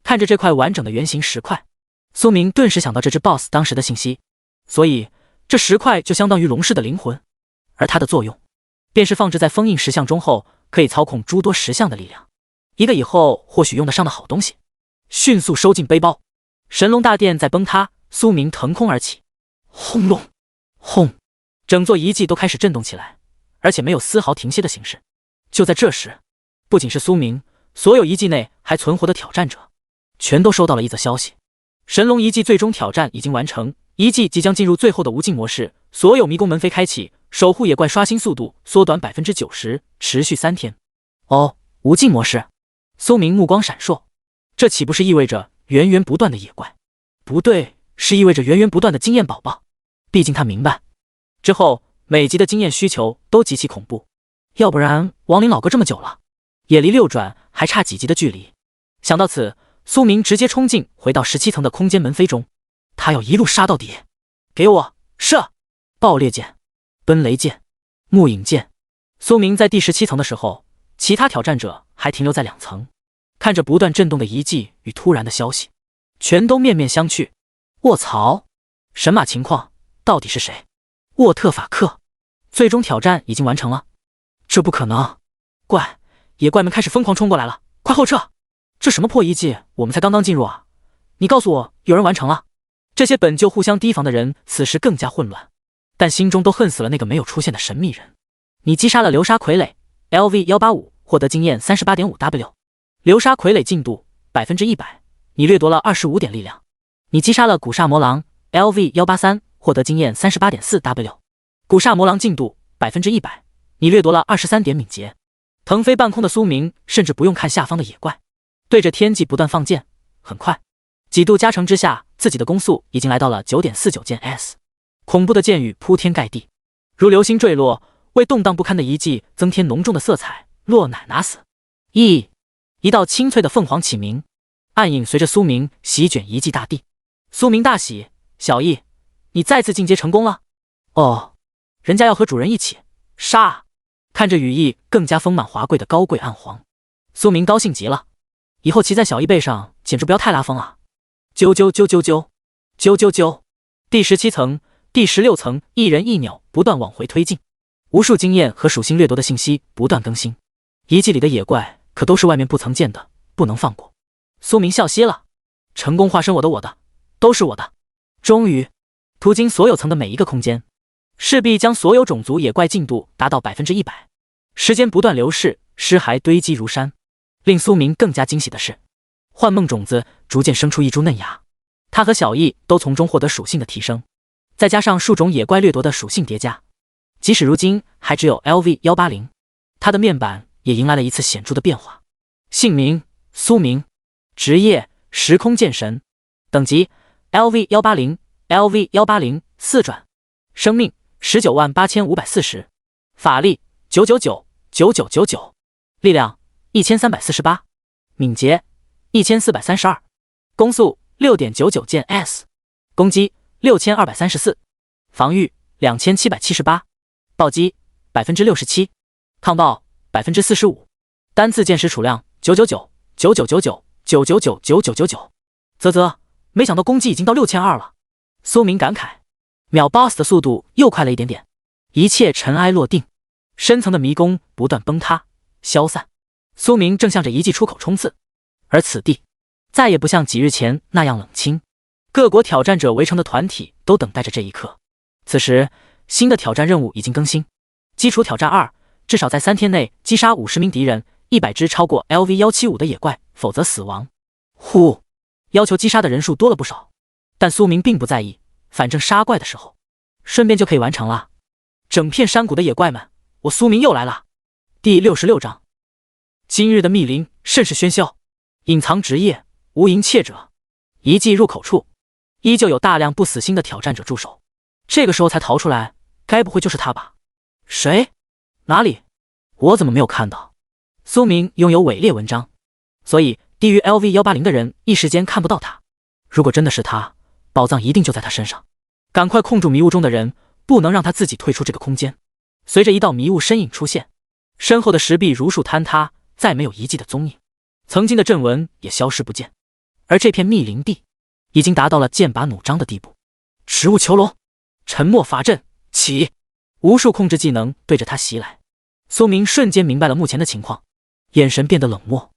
[SPEAKER 1] 看着这块完整的圆形石块，苏明顿时想到这只 BOSS 当时的信息。所以这石块就相当于龙氏的灵魂，而它的作用便是放置在封印石像中后，可以操控诸多石像的力量，一个以后或许用得上的好东西。迅速收进背包，神龙大殿在崩塌，苏明腾空而起，轰隆轰，整座遗迹都开始震动起来，而且没有丝毫停歇的形式。就在这时，不仅是苏明，所有遗迹内还存活的挑战者全都收到了一则消息：神龙遗迹最终挑战已经完成，遗迹即将进入最后的无尽模式，所有迷宫门扉开启，守护野怪刷新速度缩短 90%， 持续3天。哦，无尽模式。苏明目光闪烁，这岂不是意味着源源不断的野怪？不对，是意味着源源不断的经验宝宝。毕竟他明白，之后每集的经验需求都极其恐怖，要不然亡灵老哥这么久了，也离6转还差几级的距离。想到此，苏明直接冲进回到17层的空间门扉中，他要一路杀到底。给我射！爆裂剑、奔雷剑、木影剑。苏明在第17层的时候，其他挑战者还停留在2层，看着不断震动的遗迹与突然的消息，全都面面相觑。卧槽，神马情况到底是谁？沃特法克，最终挑战已经完成了？这不可能！野怪们开始疯狂冲过来了，快后撤！这什么破遗迹，我们才刚刚进入啊！你告诉我，有人完成了？这些本就互相提防的人此时更加混乱，但心中都恨死了那个没有出现的神秘人。你击杀了流沙傀儡 LV185， 获得经验 38.5W。 流沙傀儡进度 100%， 你掠夺了25点力量。你击杀了古刹魔狼 LV183， 获得经验 38.4W。 古刹魔狼进度 100%， 你掠夺了23点敏捷。腾飞半空的苏明甚至不用看下方的野怪，对着天际不断放箭。很快，几度加成之下，自己的攻速已经来到了 9.49 件 s。 恐怖的箭雨铺天盖地，如流星坠落，为动荡不堪的遗迹增添浓重的色彩。落奶拿死！一道清脆的凤凰启鸣，暗影随着苏明席卷遗迹大地。苏明大喜，小易，你再次进阶成功了。哦，人家要和主人一起杀啊！看着羽翼更加丰满华贵的高贵暗黄，苏明高兴极了。以后骑在小易背上，简直不要太拉风啊！啾啾啾啾啾啾啾啾！第17层、第16层，一人一鸟不断往回推进，无数经验和属性掠夺的信息不断更新。遗迹里的野怪可都是外面不曾见的，不能放过。苏明笑嘻了，成功化身我的，都是我的。终于，途经所有层的每一个空间，势必将所有种族野怪进度达到 100%。时间不断流逝，尸骸堆积如山。令苏明更加惊喜的是，幻梦种子逐渐生出一株嫩芽，他和小易都从中获得属性的提升，再加上数种野怪掠夺的属性叠加，即使如今还只有 LV180， 他的面板也迎来了一次显著的变化。姓名：苏明，职业：时空剑神，等级 LV180 LV180 4转，生命198540，法力999 9999，力量1348，敏捷1432，攻速 6.99 件 s， 攻击6234，防御2778，暴击 67%， 抗爆 45%， 单次箭矢储量999 9999 999 9999。没想到攻击已经到6200了。苏明感慨，秒 BOSS 的速度又快了一点点。一切尘埃落定，深层的迷宫不断崩塌消散。苏明正向着遗迹出口冲刺，而此地再也不像几日前那样冷清，各国挑战者围成的团体都等待着这一刻。此时，新的挑战任务已经更新，基础挑战2，至少在3天内击杀50名敌人，100只超过 LV175 的野怪，否则死亡。呼，要求击杀的人数多了不少，但苏明并不在意，反正杀怪的时候顺便就可以完成了。整片山谷的野怪们，我苏明又来了。第66章，今日的密林甚是喧嚣，隐藏职业无营窃者。遗迹入口处，依旧有大量不死心的挑战者驻守。这个时候才逃出来，该不会就是他吧？谁？哪里？我怎么没有看到？苏明拥有伪劣文章，所以低于 LV180的人一时间看不到他。如果真的是他，宝藏一定就在他身上。赶快控住迷雾中的人，不能让他自己退出这个空间。随着一道迷雾身影出现，身后的石壁如数坍塌，再没有遗迹的踪影，曾经的阵纹也消失不见。而这片密林地已经达到了剑拔弩张的地步。植物囚笼，沉默法阵起，无数控制技能对着他袭来。苏明瞬间明白了目前的情况，眼神变得冷漠。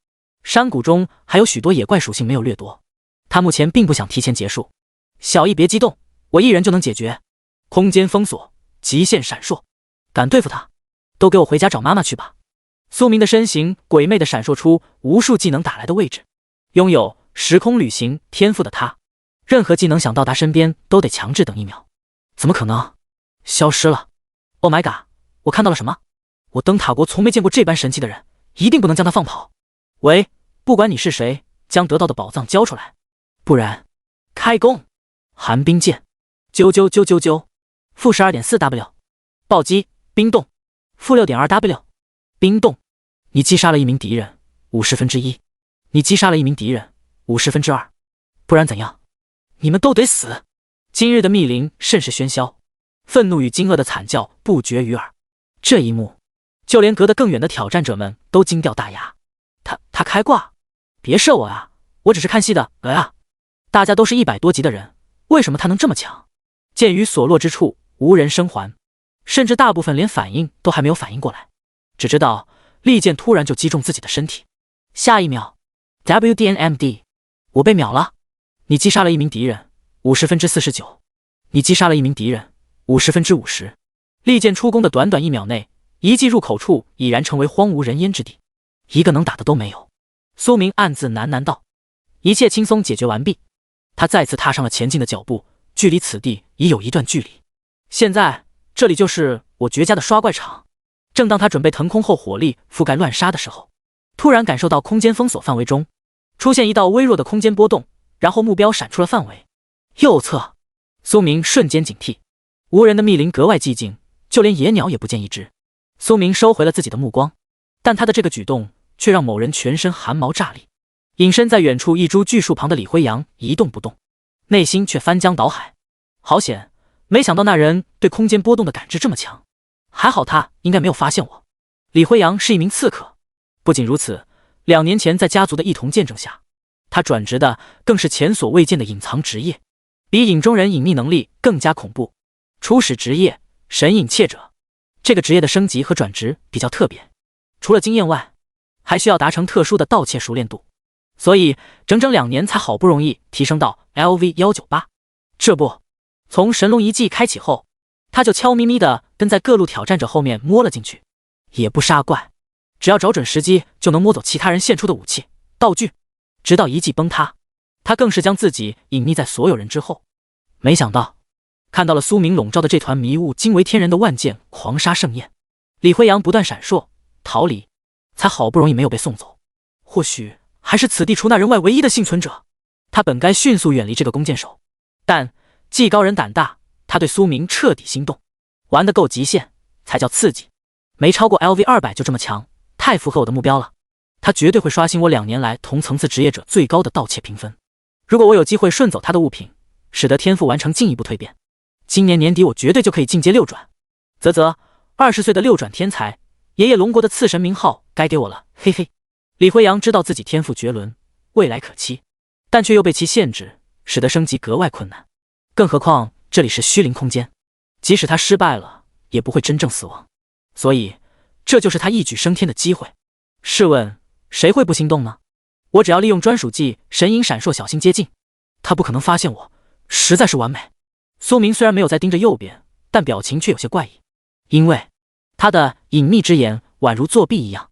[SPEAKER 1] 山谷中还有许多野怪属性没有掠夺，他目前并不想提前结束。小易别激动，我一人就能解决。空间封锁，极限闪烁，敢对付他，都给我回家找妈妈去吧。苏明的身形鬼魅地闪烁出无数技能打来的位置。拥有时空旅行天赋的他，任何技能想到达身边都得强制等1秒。怎么可能？消失了。 Oh my god， 我看到了什么？我灯塔国从没见过这般神奇的人，一定不能将他放跑。喂，不管你是谁，将得到的宝藏交出来，不然开弓。寒冰剑，啾啾啾啾啾，负 12.4W， 暴击，冰冻，负 6.2W， 冰冻。你击杀了一名敌人，1/50，你击杀了一名敌人，2/50，不然怎样？你们都得死！今日的密林甚是喧嚣，愤怒与惊愕的惨叫不绝于耳。这一幕，就连隔得更远的挑战者们都惊掉大牙。他开挂？别射我啊！我只是看戏的。大家都是100多级的人，为什么他能这么强？剑于所落之处，无人生还，甚至大部分连反应都还没有反应过来，只知道利剑突然就击中自己的身体。下一秒 ，WDNMD， 我被秒了。你击杀了一名敌人，49%，你击杀了一名敌人，50%。利剑出弓的短短1秒内，一击入口处已然成为荒无人烟之地，一个能打的都没有。苏明暗自喃喃道：“一切轻松解决完毕。”他再次踏上了前进的脚步，距离此地已有一段距离。现在这里就是我绝佳的刷怪场。正当他准备腾空后火力覆盖乱杀的时候，突然感受到空间封锁范围中出现一道微弱的空间波动，然后目标闪出了范围。右侧，苏明瞬间警惕。无人的密林格外寂静，就连野鸟也不见一只。苏明收回了自己的目光，但他的这个举动却让某人全身汗毛炸立。隐身在远处一株巨树旁的李辉阳一动不动，内心却翻江倒海。好险，没想到那人对空间波动的感知这么强，还好他应该没有发现我。李辉阳是一名刺客，不仅如此，2年前在家族的一同见证下，他转职的更是前所未见的隐藏职业，比影中人隐秘能力更加恐怖。初始职业神隐窃者，这个职业的升级和转职比较特别，除了经验外，还需要达成特殊的盗窃熟练度，所以整整2年才好不容易提升到 LV198。这不，从神龙遗迹开启后，他就悄咪咪的跟在各路挑战者后面摸了进去，也不杀怪，只要找准时机就能摸走其他人献出的武器道具，直到遗迹崩塌，他更是将自己隐匿在所有人之后。没想到看到了苏明笼罩的这团迷雾惊为天人的万箭狂杀盛宴，李辉阳不断闪烁逃离，才好不容易没有被送走。或许还是此地除那人外唯一的幸存者。他本该迅速远离这个弓箭手，但技高人胆大，他对苏明彻底心动。玩得够极限才叫刺激，没超过 LV200就这么强，太符合我的目标了。他绝对会刷新我2年来同层次职业者最高的盗窃评分。如果我有机会顺走他的物品，使得天赋完成进一步蜕变，今年年底我绝对就可以进阶6转。20岁的6转天才，爷爷龙国的次神名号该给我了，嘿嘿。李辉阳知道自己天赋绝伦，未来可期，但却又被其限制，使得升级格外困难。更何况这里是虚灵空间，即使他失败了，也不会真正死亡。所以，这就是他一举升天的机会。试问，谁会不心动呢？我只要利用专属技神影闪烁，小心接近，他不可能发现我，实在是完美。苏明虽然没有在盯着右边，但表情却有些怪异，因为他的隐秘之眼宛如作弊一样，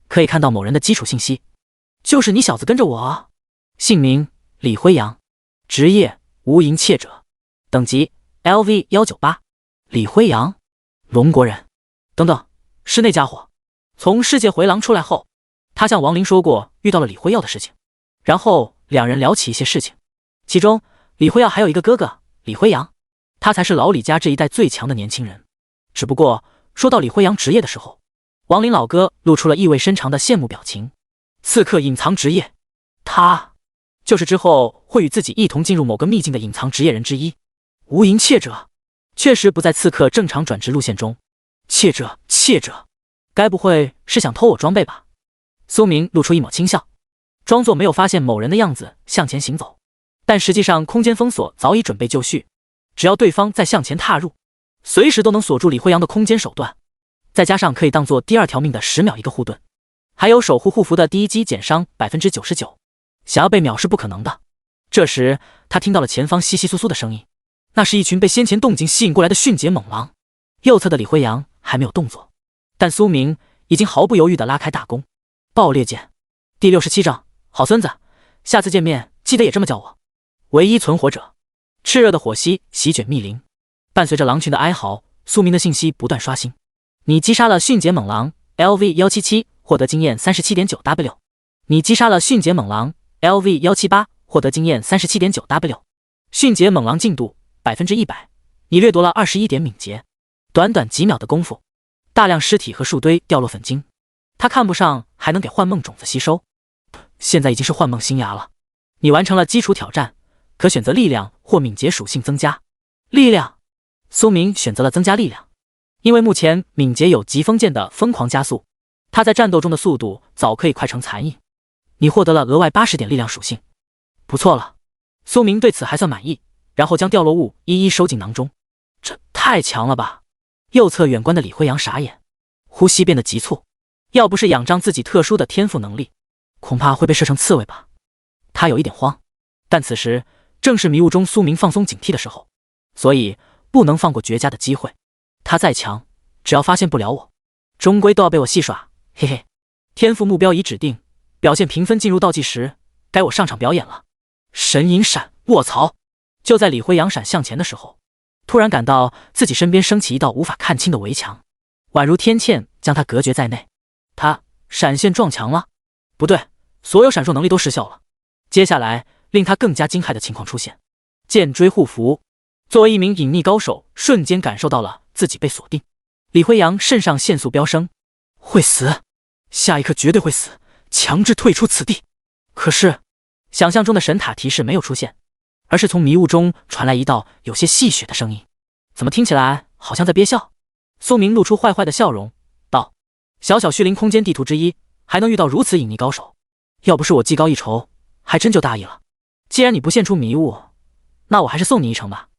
[SPEAKER 1] 可以看到某人的基础信息。就是你小子跟着我啊！姓名李辉阳，职业无垠窃者，等级 LV198。李辉阳，龙国人。等等，是那家伙。从世界回廊出来后，他向王林说过遇到了李辉耀的事情，然后2人聊起一些事情，其中李辉耀还有一个哥哥李辉阳。他才是老李家这一代最强的年轻人。只不过说到李辉阳职业的时候，王林老哥露出了意味深长的羡慕表情。刺客隐藏职业，他就是之后会与自己一同进入某个秘境的隐藏职业人之一。无影窃者确实不在刺客正常转职路线中。窃者，该不会是想偷我装备吧？苏明露出一抹轻笑，装作没有发现某人的样子向前行走。但实际上空间封锁早已准备就绪，只要对方再向前踏入，随时都能锁住李辉阳的空间手段，再加上可以当做第二条命的10秒一个护盾，还有守护护符的第一击减伤 99%， 想要被秒是不可能的。这时他听到了前方窸窸窣窣的声音，那是一群被先前动静吸引过来的迅捷猛狼。右侧的李辉阳还没有动作，但苏明已经毫不犹豫地拉开大弓。爆裂剑第67章，好孙子，下次见面记得也这么叫我。唯一存活者，炽热的火息席卷密林，伴随着狼群的哀嚎，苏明的信息不断刷新。你击杀了迅捷猛狼 LV177， 获得经验 37.9W。 你击杀了迅捷猛狼 LV178， 获得经验 37.9W。 迅捷猛狼进度 100%， 你掠夺了21点敏捷。短短几秒的功夫，大量尸体和树堆掉落粉晶，他看不上还能给幻梦种子吸收。现在已经是幻梦新芽了。你完成了基础挑战，可选择力量或敏捷属性增加。力量，苏明选择了增加力量，因为目前敏捷有疾风剑的疯狂加速，他在战斗中的速度早可以快成残影。你获得了额外80点力量属性，不错了。苏明对此还算满意，然后将掉落物一一收进囊中。这太强了吧！右侧远观的李辉阳傻眼，呼吸变得急促，要不是仰仗自己特殊的天赋能力，恐怕会被射成刺猬吧。他有一点慌，但此时正是迷雾中苏明放松警惕的时候，所以不能放过绝佳的机会。他再强，只要发现不了我，终归都要被我戏耍，嘿嘿。天赋目标已指定，表现评分进入倒计时，该我上场表演了。神影闪，卧槽！就在李辉阳闪向前的时候，突然感到自己身边升起一道无法看清的围墙，宛如天堑将他隔绝在内。他闪现撞墙了？不对，所有闪烁能力都失效了。接下来令他更加惊骇的情况出现，剑锥护符。作为一名隐匿高手，瞬间感受到了自己被锁定。李辉阳肾上腺素飙升，会死，下一刻绝对会死，强制退出此地。可是想象中的神塔提示没有出现，而是从迷雾中传来一道有些戏谑的声音。怎么听起来好像在憋笑？苏明露出坏坏的笑容道，小小虚灵空间地图之一，还能遇到如此隐匿高手，要不是我技高一筹，还真就大意了。既然你不现出迷雾，那我还是送你一程吧。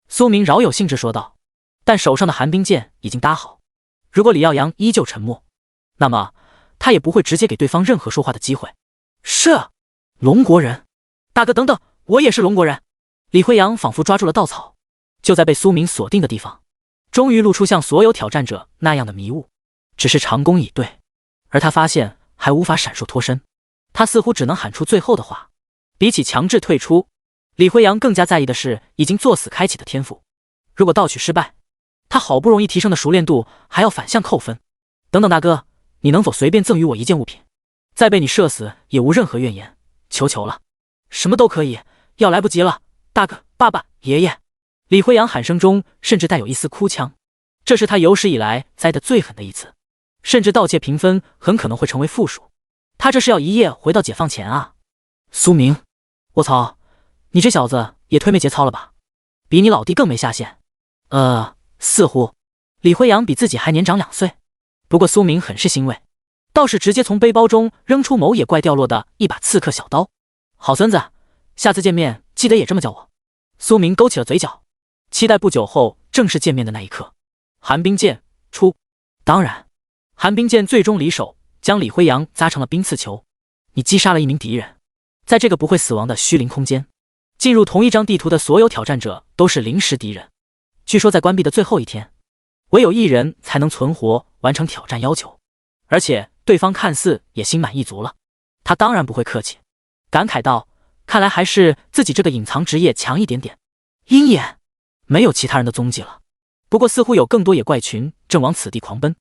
[SPEAKER 1] 苏明饶有兴致说道，但手上的寒冰剑已经搭好，如果李耀阳依旧沉默，那么他也不会直接给对方任何说话的机会。是龙国人，大哥等等，我也是龙国人。李辉阳仿佛抓住了稻草，就在被苏明锁定的地方，终于露出像所有挑战者那样的迷雾，只是长弓以对，而他发现还无法闪烁脱身，他似乎只能喊出最后的话。比起强制退出，李辉阳更加在意的是已经作死开启的天赋，如果盗取失败，他好不容易提升的熟练度还要反向扣分。等等大哥，你能否随便赠予我一件物品，再被你射死也无任何怨言，求求了。什么都可以，要来不及了，大哥、爸爸、爷爷。李辉阳喊声中甚至带有一丝哭腔，这是他有史以来栽得最狠的一次，甚至盗窃评分很可能会成为负数。他这是要一夜回到解放前啊！苏明，我操，你这小子也忒没节操了吧，比你老弟更没下限。似乎李辉阳比自己还年长2岁，不过苏明很是欣慰，倒是直接从背包中扔出某野怪掉落的一把刺客小刀。好孙子，下次见面记得也这么叫我。苏明勾起了嘴角，期待不久后正式见面的那一刻。寒冰剑出，当然，寒冰剑最终离手，将李辉阳砸成了冰刺球。你击杀了一名敌人，在这个不会死亡的虚灵空间，进入同一张地图的所有挑战者都是临时敌人。据说在关闭的最后一天，唯有1人才能存活完成挑战要求，而且对方看似也心满意足了。他当然不会客气，感慨道，看来还是自己这个隐藏职业强一点点。鹰眼没有其他人的踪迹了，不过似乎有更多野怪群正往此地狂奔。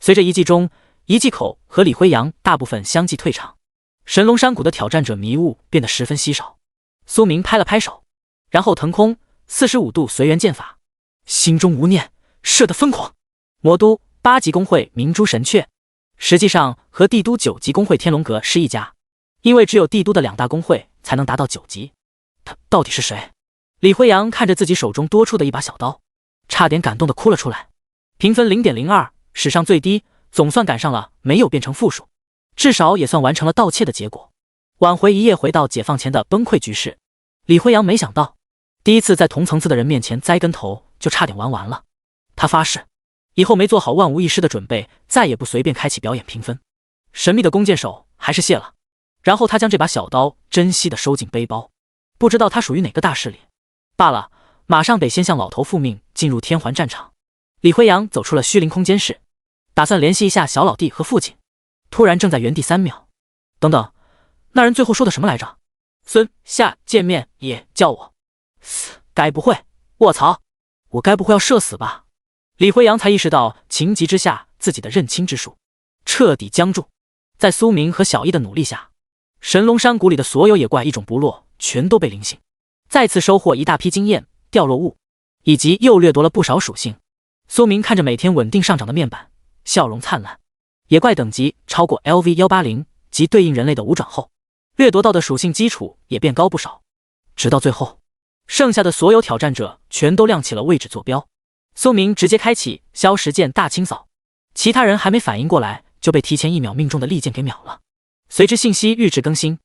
[SPEAKER 1] 随着一季中一季口和李辉阳大部分相继退场，神龙山谷的挑战者迷雾变得十分稀少。苏明拍了拍手，然后腾空45度随缘剑法，心中无念，射得疯狂。魔都8级公会明珠神阙，实际上和帝都9级公会天龙阁是一家，因为只有帝都的2大公会才能达到9级。他到底是谁？李辉阳看着自己手中多出的一把小刀，差点感动的哭了出来。评分 0.02， 史上最低，总算赶上了没有变成负数，至少也算完成了盗窃的结果，挽回一夜回到解放前的崩溃局势。李辉阳没想到，第一次在同层次的人面前栽跟头，就差点玩完了。他发誓，以后没做好万无一失的准备，再也不随便开启表演评分。神秘的弓箭手还是谢了，然后他将这把小刀珍惜地收进背包。不知道他属于哪个大势力，罢了，马上得先向老头复命，进入天环战场。李辉阳走出了虚灵空间室，打算联系一下小老弟和父亲。突然怔在原地3秒，等等，那人最后说的什么来着？孙夏见面也叫我，该不会，卧槽，我该不会要射死吧？李辉阳才意识到情急之下自己的认亲之术彻底僵住。在苏明和小易的努力下，神龙山谷里的所有野怪异种部落全都被灵醒，再次收获一大批经验、掉落物，以及又掠夺了不少属性。苏明看着每天稳定上涨的面板，笑容灿烂。野怪等级超过 LV180 及对应人类的5转后，掠夺到的属性基础也变高不少。直到最后，剩下的所有挑战者全都亮起了位置坐标。苏明直接开启消食剑大清扫，其他人还没反应过来，就被提前1秒命中的利剑给秒了。随之信息日志更新，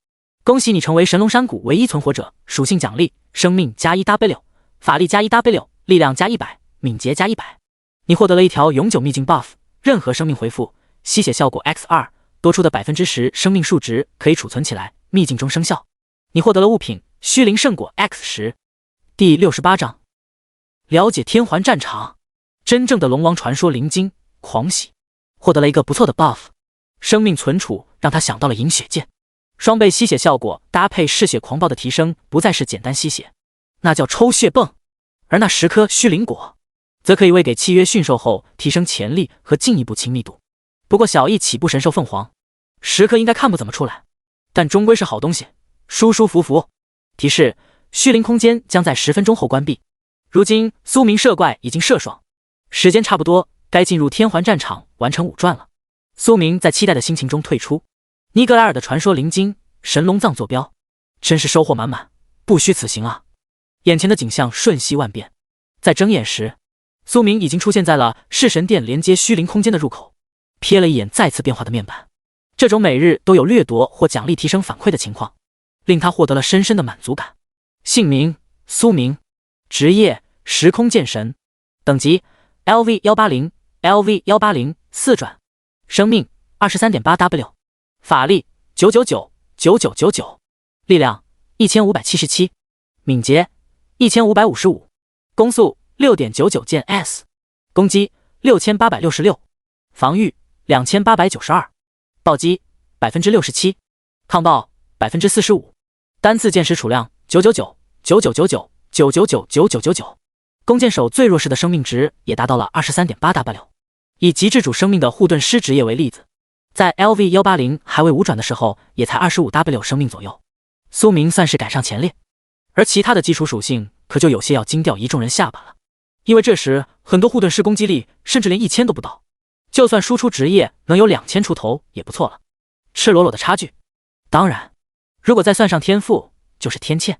[SPEAKER 1] 恭喜你成为神龙山谷唯一存活者，属性奖励：生命加 1W， 法力加 1W， 力量加100，敏捷加100。你获得了一条永久秘境 buff， 任何生命回复吸血效果 X2， 多出的 10% 生命数值可以储存起来，秘境中生效。你获得了物品虚灵圣果 X10。第68章，了解天环战场。真正的龙王传说灵晶狂喜获得了一个不错的 buff， 生命存储让他想到了饮血剑，双倍吸血效果搭配嗜血狂暴的提升，不再是简单吸血，那叫抽血泵。而那10颗虚灵果则可以为给契约驯兽后提升潜力和进一步亲密度。不过小易起步神兽凤凰10颗应该看不怎么出来，但终归是好东西，舒舒服服。提示：虚灵空间将在10分钟后关闭。如今苏明射怪已经射爽，时间差不多，该进入天环战场完成5转了。苏明在期待的心情中退出。尼格莱尔的传说灵晶神龙藏坐标，真是收获满满，不虚此行啊！眼前的景象瞬息万变，在睁眼时，苏明已经出现在了弑神殿连接虚灵空间的入口。瞥了一眼再次变化的面板，这种每日都有掠夺或奖励提升反馈的情况，令他获得了深深的满足感。姓名：苏明，职业：时空剑神，等级 LV180 LV180 4转，生命 23.8W， 法力999 9999， 力量1577，敏捷1555，攻速 6.99 件 S， 攻击6866，防御2892，暴击 67%， 抗暴 45%， 单次剑石储量999 9999 999 9999，弓箭手最弱势的生命值也达到了 23.8W。 以极致主生命的护盾师职业为例子，在 LV180 还未5转的时候也才 25W 生命左右，苏明算是赶上前列。而其他的基础属性可就有些要惊掉一众人下巴了，因为这时很多护盾师攻击力甚至连1000都不到，就算输出职业能有2000出头也不错了，赤裸裸的差距。当然如果再算上天赋就是天堑。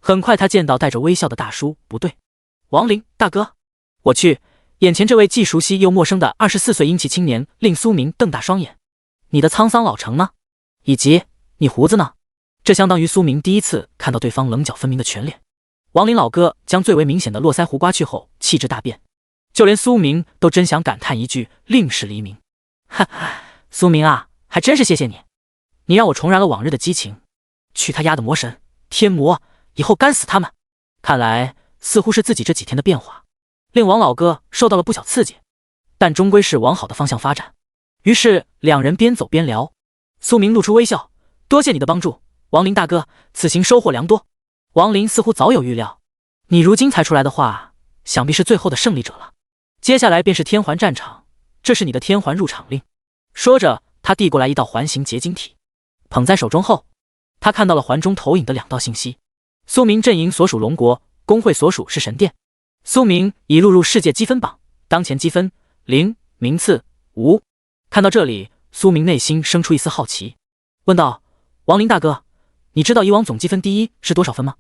[SPEAKER 1] 很快他见到带着微笑的大叔，不对，王林大哥。我去，眼前这位既熟悉又陌生的24岁英气青年令苏明瞪大双眼。你的沧桑老成呢？以及你胡子呢？这相当于苏明第一次看到对方棱角分明的全脸。王林老哥将最为明显的络腮胡刮去后，气质大变，就连苏明都真想感叹一句另是黎明。哈哈，苏明啊，还真是谢谢你，你让我重燃了往日的激情。去他丫的魔神天魔，以后干死他们！看来似乎是自己这几天的变化令王老哥受到了不小刺激，但终归是往好的方向发展。于是两人边走边聊。苏明露出微笑，多谢你的帮助，王林大哥，此行收获良多。王林似乎早有预料，你如今才出来的话，想必是最后的胜利者了。接下来便是天环战场，这是你的天环入场令。说着他递过来一道环形结晶体，捧在手中后，他看到了环中投影的2道信息。苏明阵营所属龙国，工会所属是神殿。苏明已录入世界积分榜，当前积分0，名次无。看到这里，苏明内心生出一丝好奇，问道：王林大哥，你知道以往总积分第一是多少分吗？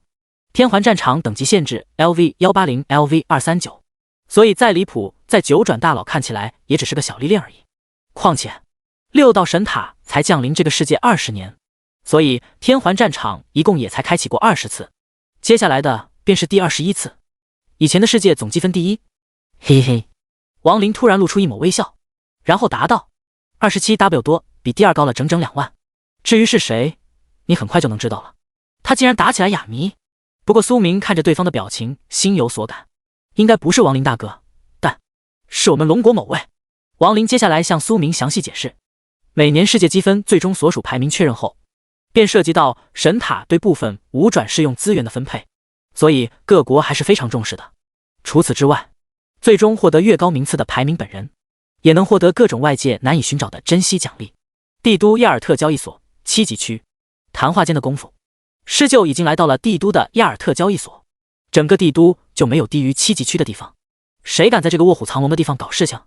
[SPEAKER 1] 天环战场等级限制 LV180 LV239， 所以再离谱，在九转大佬看起来也只是个小历练而已。况且六道神塔才降临这个世界20年，所以天环战场一共也才开启过20次，接下来的便是第21次。以前的世界总积分第一，嘿嘿。王林突然露出一抹微笑，然后答道：27W 多，比第二高了整整2万。至于是谁，你很快就能知道了。他竟然打起来哑谜。不过苏明看着对方的表情，心有所感，应该不是王林大哥，但是我们龙国某位。王林接下来向苏明详细解释，每年世界积分最终所属排名确认后，便涉及到神塔对部分5转适用资源的分配，所以各国还是非常重视的。除此之外，最终获得越高名次的排名本人，也能获得各种外界难以寻找的珍稀奖励。帝都亚尔特交易所7级区，谈话间的功夫，狮鹫已经来到了帝都的亚尔特交易所。整个帝都就没有低于7级区的地方，谁敢在这个卧虎藏龙的地方搞事情，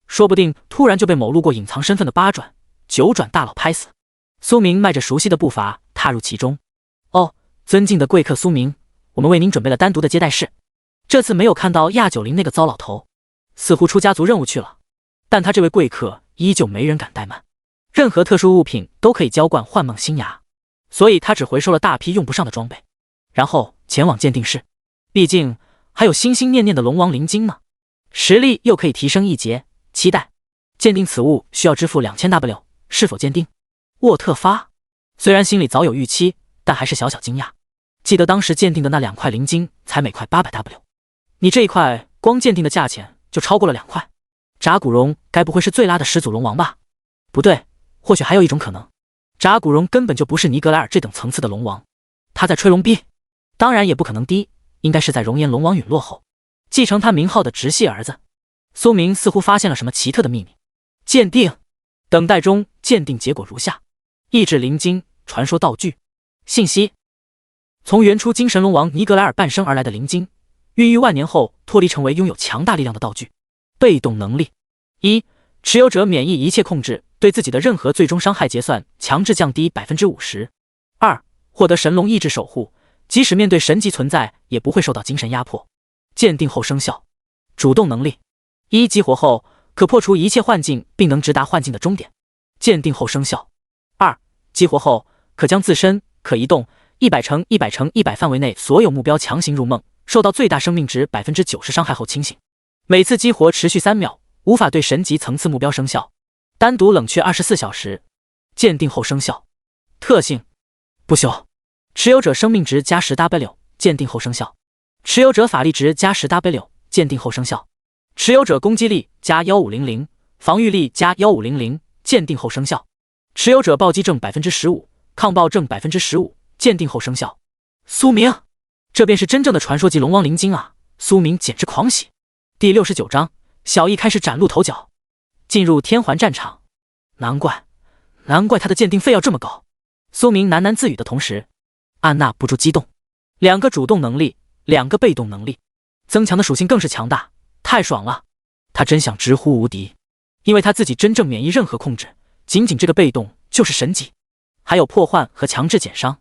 [SPEAKER 1] 说不定突然就被某路过隐藏身份的8转、9转大佬拍死。苏明迈着熟悉的步伐踏入其中。哦，尊敬的贵客苏明，我们为您准备了单独的接待室。这次没有看到亚九龄那个糟老头，似乎出家族任务去了，但他这位贵客依旧没人敢怠慢，任何特殊物品都可以浇灌幻梦星牙，所以他只回收了大批用不上的装备，然后前往鉴定室。毕竟还有心心念念的龙王灵晶呢，实力又可以提升1阶，期待鉴定此物需要支付2000W， 是否鉴定？沃特发虽然心里早有预期，但还是小小惊讶。记得当时鉴定的那2块灵晶才每块800W， 你这一块光鉴定的价钱就超过了2块。炸骨荣该不会是最拉的始祖龙王吧？不对，或许还有一种可能，炸骨荣根本就不是尼格莱尔这等层次的龙王，他在吹龙逼，当然也不可能低，应该是在熔岩龙王陨落后继承他名号的直系儿子。苏明似乎发现了什么奇特的秘密。鉴定，等待中，鉴定结果如下：意志灵晶，传说道具。信息：从原初精神龙王尼格莱尔诞生而来的灵晶，孕育万年后脱离成为拥有强大力量的道具。被动能力：一、持有者免疫一切控制，对自己的任何最终伤害结算强制降低 50%。二、获得神龙意志守护，即使面对神级存在也不会受到精神压迫。鉴定后生效。主动能力：一、激活后可破除一切幻境，并能直达幻境的终点。鉴定后生效。二、激活后可将自身可移动100×100×100范围内所有目标强行入梦，受到最大生命值 90% 伤害后清醒。每次激活持续3秒，无法对神级层次目标生效，单独冷却24小时。鉴定后生效。特性：不朽，持有者生命值加 10W， 鉴定后生效。持有者法力值加 10W， 鉴定后生效。持有者攻击力加1500，防御力加1500，鉴定后生效。持有者暴击症 15%， 抗暴症 15%， 鉴定后生效。苏明，这便是真正的传说级龙王灵晶啊！苏明简直狂喜。第69章，小易开始崭露头角，进入天环战场。难怪他的鉴定费要这么高。苏明喃喃自语的同时，按捺不住激动。2个主动能力，2个被动能力，增强的属性更是强大，太爽了！他真想直呼无敌，因为他自己真正免疫任何控制，仅仅这个被动就是神级，还有破坏和强制减伤。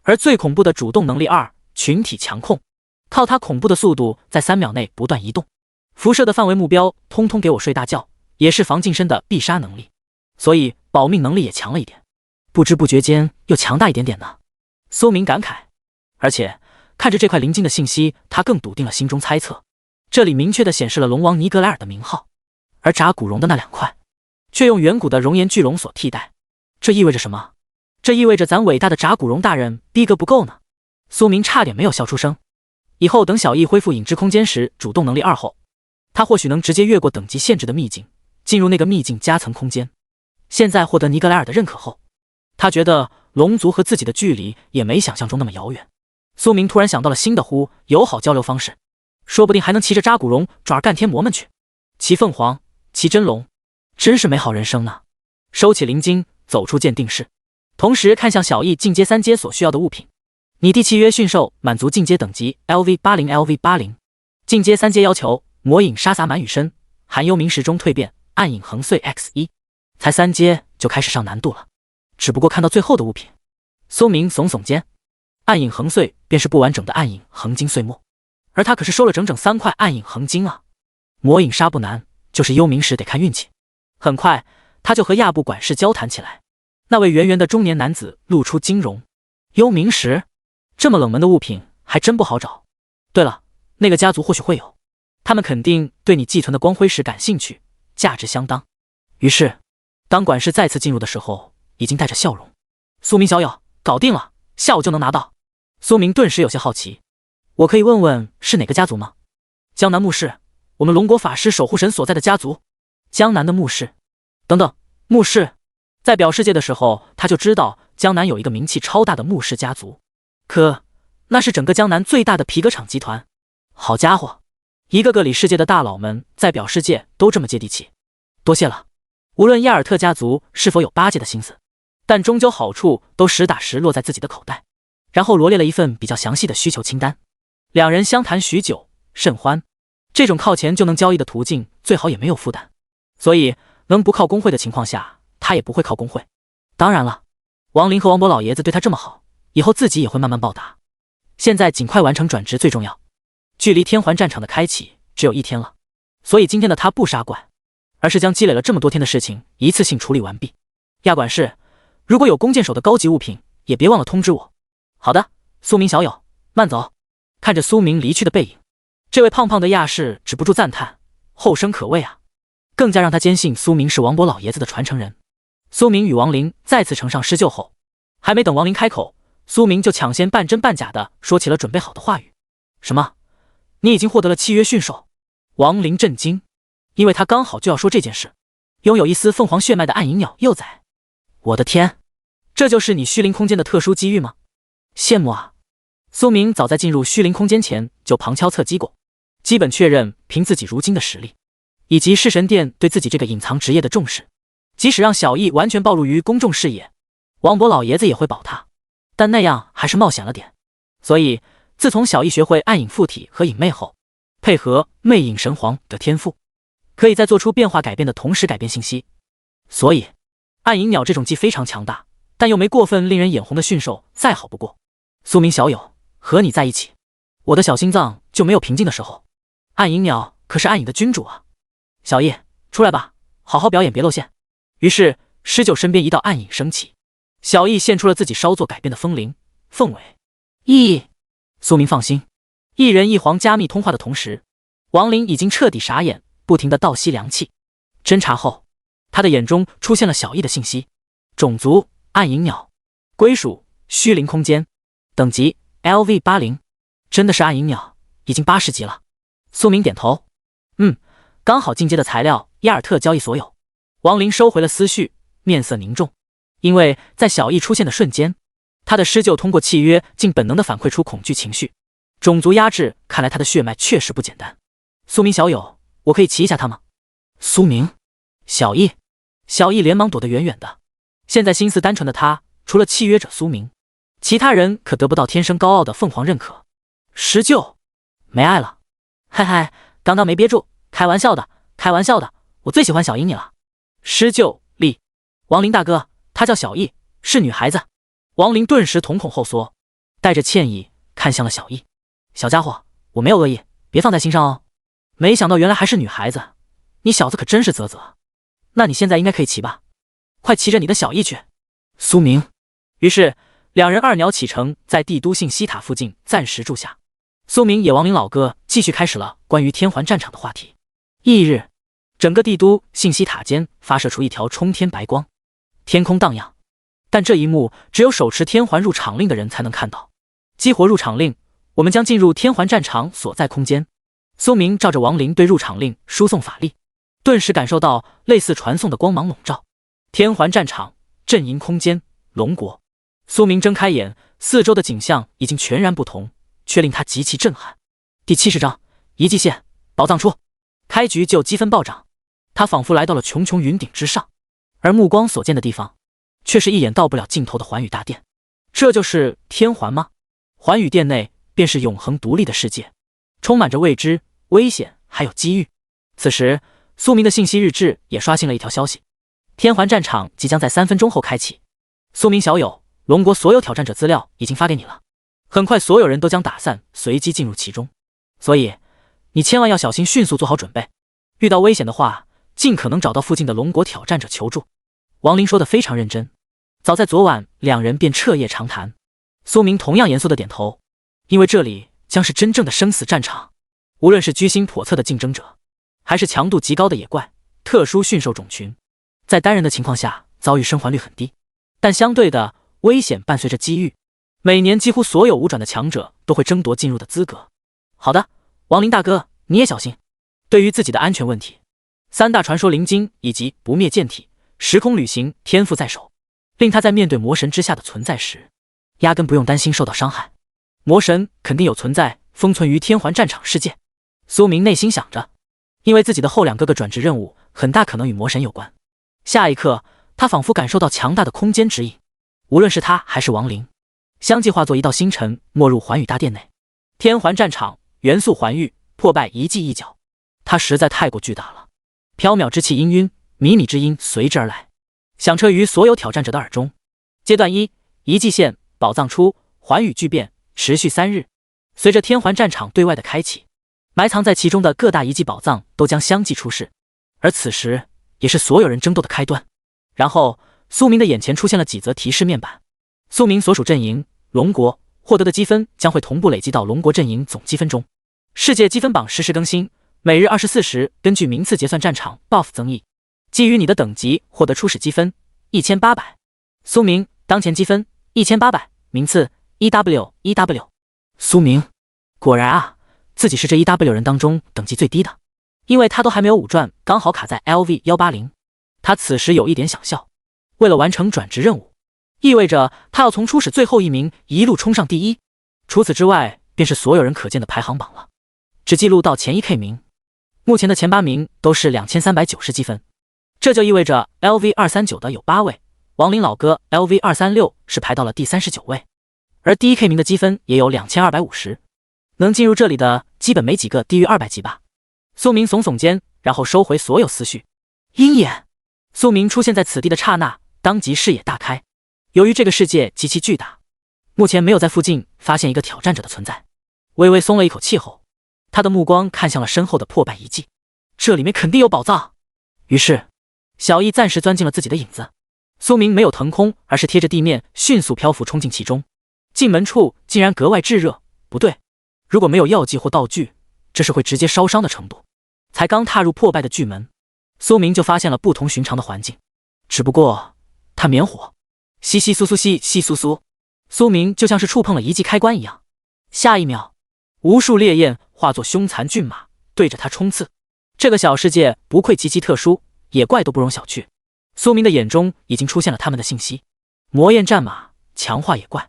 [SPEAKER 1] 而最恐怖的主动能力2，群体强控，靠他恐怖的速度在3秒内不断移动，辐射的范围目标通通给我睡大觉，也是防近身的必杀能力，所以保命能力也强了一点，不知不觉间又强大一点点呢。苏明感慨，而且看着这块灵晶的信息，他更笃定了心中猜测，这里明确的显示了龙王尼格莱尔的名号，而炸骨荣的那2块却用远古的熔岩巨龙所替代，这意味着什么？这意味着咱伟大的炸骨荣大人逼格不够呢。苏明差点没有笑出声。以后等小易恢复影之空间时，主动能力2后，他或许能直接越过等级限制的秘境，进入那个秘境夹层空间。现在获得尼格莱尔的认可后，他觉得龙族和自己的距离也没想象中那么遥远。苏明突然想到了新的友好交流方式，说不定还能骑着扎古荣爪干天魔们去，骑凤凰，骑真龙，真是美好人生呢。收起灵晶，走出鉴定室，同时看向小易进阶3阶所需要的物品。拟地契约驯兽满足进阶等级 LV80 LV80，进阶3阶要求：魔影沙洒满羽身，含幽冥石中蜕变，暗影横碎 X1。才3阶就开始上难度了。只不过看到最后的物品，苏明耸耸肩，暗影横碎便是不完整的暗影横金碎末，而他可是收了整整3块暗影横金啊！魔影杀不难，就是幽冥石得看运气。很快，他就和亚部管事交谈起来。那位圆圆的中年男子露出惊容，幽冥石这么冷门的物品还真不好找。对了，那个家族或许会有，他们肯定对你寄存的光辉石感兴趣，价值相当。于是，当管事再次进入的时候，已经带着笑容。苏明小友，搞定了，下午就能拿到。苏明顿时有些好奇，我可以问问是哪个家族吗？江南墓室，我们龙国法师守护神所在的家族。江南的墓室，等等，墓室。在表世界的时候，他就知道江南有一个名气超大的墓室家族，可那是整个江南最大的皮革厂集团。好家伙，一个个里世界的大佬们在表世界都这么接地气，多谢了。无论亚尔特家族是否有巴结的心思，但终究好处都实打实落在自己的口袋。然后罗列了一份比较详细的需求清单。两人相谈许久，甚欢。这种靠钱就能交易的途径，最好也没有负担。所以能不靠工会的情况下，他也不会靠工会。当然了，王林和王博老爷子对他这么好，以后自己也会慢慢报答。现在尽快完成转职最重要。距离天环战场的开启只有1天了，所以今天的他不杀怪，而是将积累了这么多天的事情一次性处理完毕。亚管事，如果有弓箭手的高级物品，也别忘了通知我。好的，苏明小友，慢走。看着苏明离去的背影，这位胖胖的亚士止不住赞叹，后生可畏啊！更加让他坚信苏明是王博老爷子的传承人。苏明与王林再次呈上施救后，还没等王林开口，苏明就抢先半真半假的说起了准备好的话语。什么？你已经获得了契约驯兽？王林震惊，因为他刚好就要说这件事。拥有一丝凤凰血脉的暗影鸟幼崽，我的天，这就是你虚灵空间的特殊机遇吗？羡慕啊！苏明早在进入虚灵空间前就旁敲侧击过，基本确认凭自己如今的实力，以及弑神殿对自己这个隐藏职业的重视，即使让小易完全暴露于公众视野，王博老爷子也会保他，但那样还是冒险了点。所以自从小易学会暗影附体和影魅后，配合魅影神皇的天赋，可以在做出变化改变的同时改变信息。所以暗影鸟这种既非常强大，但又没过分令人眼红的驯兽再好不过。苏明小友，和你在一起，我的小心脏就没有平静的时候。暗影鸟可是暗影的君主啊！小易，出来吧，好好表演，别露馅。于是施救身边一道暗影升起，小易现出了自己稍作改变的风铃凤尾。苏明放心，一人一皇加密通话的同时，王林已经彻底傻眼，不停地倒吸凉气。侦查后，他的眼中出现了小易的信息：种族暗影鸟，归属虚灵空间，等级 LV80，真的是暗影鸟，已经80级了。苏明点头，刚好进阶的材料亚尔特交易所有。王林收回了思绪，面色凝重，因为在小易出现的瞬间，他的施救通过契约竟本能地反馈出恐惧情绪。种族压制，看来他的血脉确实不简单。苏明小友，我可以骑一下他吗？苏明，小易连忙躲得远远的。现在心思单纯的他，除了契约者苏明，其他人可得不到天生高傲的凤凰认可。施救，没爱了。嗨嗨，刚刚没憋住，开玩笑的，我最喜欢小易你了。施救力，王林大哥，她叫小易，是女孩子。王林顿时瞳孔后缩，带着歉意看向了小易。小家伙，我没有恶意，别放在心上哦。没想到原来还是女孩子，你小子可真是啧啧。那你现在应该可以骑吧？快骑着你的小易去。苏明。于是两人二鸟启程，在帝都信息塔附近暂时住下。苏明也王林老哥继续开始了关于天环战场的话题。翌日，整个帝都信息塔间发射出一条冲天白光，天空荡漾。但这一幕只有手持天环入场令的人才能看到。激活入场令，我们将进入天环战场所在空间。苏明照着王林对入场令输送法力，顿时感受到类似传送的光芒笼罩。天环战场，阵营空间，龙国。苏明睁开眼，四周的景象已经全然不同，却令他极其震撼。第70章遗迹线，宝藏出。开局就积分暴涨，他仿佛来到了重重云顶之上，而目光所见的地方，却是一眼到不了尽头的寰宇大殿。这就是天环吗？寰宇殿内便是永恒独立的世界，充满着未知、危险还有机遇。此时，苏明的信息日志也刷新了一条消息：天环战场即将在3分钟后开启。苏明小友，龙国所有挑战者资料已经发给你了，很快所有人都将打散，随机进入其中。所以，你千万要小心，迅速做好准备。遇到危险的话，尽可能找到附近的龙国挑战者求助。王林说得非常认真。早在昨晚，两人便彻夜长谈。苏明同样严肃地点头，因为这里将是真正的生死战场，无论是居心叵测的竞争者，还是强度极高的野怪、特殊驯兽种群，在单人的情况下遭遇生还率很低，但相对的危险伴随着机遇。每年几乎所有5转的强者都会争夺进入的资格。好的，王林大哥，你也小心。对于自己的安全问题，3大传说灵晶以及不灭剑体、时空旅行天赋在手，令他在面对魔神之下的存在时，压根不用担心受到伤害。魔神肯定有存在，封存于天环战场世界。苏明内心想着，因为自己的后2个转职任务很大可能与魔神有关。下一刻，他仿佛感受到强大的空间指引，无论是他还是亡灵，相继化作一道星辰，没入寰宇大殿内。天环战场，元素寰宇，破败一记一脚，它实在太过巨大了。缥缈之气氤氲，靡靡之音随之而来，响彻于所有挑战者的耳中。阶段1，遗迹现，宝藏出，寰宇巨变，持续3日。随着天环战场对外的开启，埋藏在其中的各大遗迹宝藏都将相继出世，而此时也是所有人争斗的开端。然后，苏明的眼前出现了几则提示面板。苏明所属阵营龙国获得的积分将会同步累积到龙国阵营总积分中。世界积分榜实时更新，每日24时根据名次结算战场 buff 增益，基于你的等级获得初始积分1800。苏明当前积分1800，名次 1W。苏明果然啊，自己是这1W 人当中等级最低的，因为他都还没有5转，刚好卡在 LV180。他此时有一点想笑，为了完成转职任务，意味着他要从初始最后1名一路冲上第1。除此之外，便是所有人可见的排行榜了，只记录到前1K 名。目前的前8名都是2390积分，这就意味着 LV239 的有8位，亡灵老哥 LV236 是排到了第39位，而第1K 名的积分也有2250，能进入这里的基本没几个低于200级吧。苏明耸耸肩，然后收回所有思绪。鹰眼，苏明出现在此地的刹那，当即视野大开。由于这个世界极其巨大，目前没有在附近发现一个挑战者的存在。微微松了一口气后，他的目光看向了身后的破败遗迹，这里面肯定有宝藏。于是，小易暂时钻进了自己的影子。苏明没有腾空，而是贴着地面迅速漂浮冲进其中。进门处竟然格外炙热，不对，如果没有药剂或道具，这是会直接烧伤的程度。才刚踏入破败的巨门，苏明就发现了不同寻常的环境，只不过他免火，窸窸窣窣窸窸窣窣，苏明就像是触碰了遗迹开关一样。下一秒，无数烈焰化作凶残骏马，对着他冲刺。这个小世界不愧极其特殊，野怪都不容小觑。苏明的眼中已经出现了他们的信息：魔焰战马，强化野怪，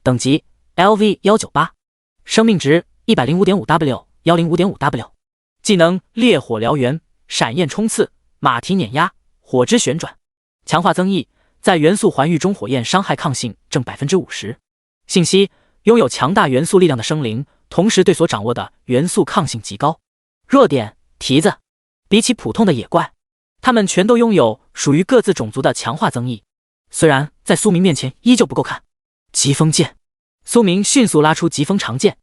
[SPEAKER 1] 等级 LV198，生命值 105.5W，105.5W， 技能烈火燎原，闪焰冲刺，马蹄碾压，火之旋转，强化增益，在元素环域中火焰伤害抗性正 50%。 信息：拥有强大元素力量的生灵，同时对所掌握的元素抗性极高。弱点：蹄子。比起普通的野怪，他们全都拥有属于各自种族的强化增益，虽然在苏明面前依旧不够看。疾风剑，苏明迅速拉出疾风长剑，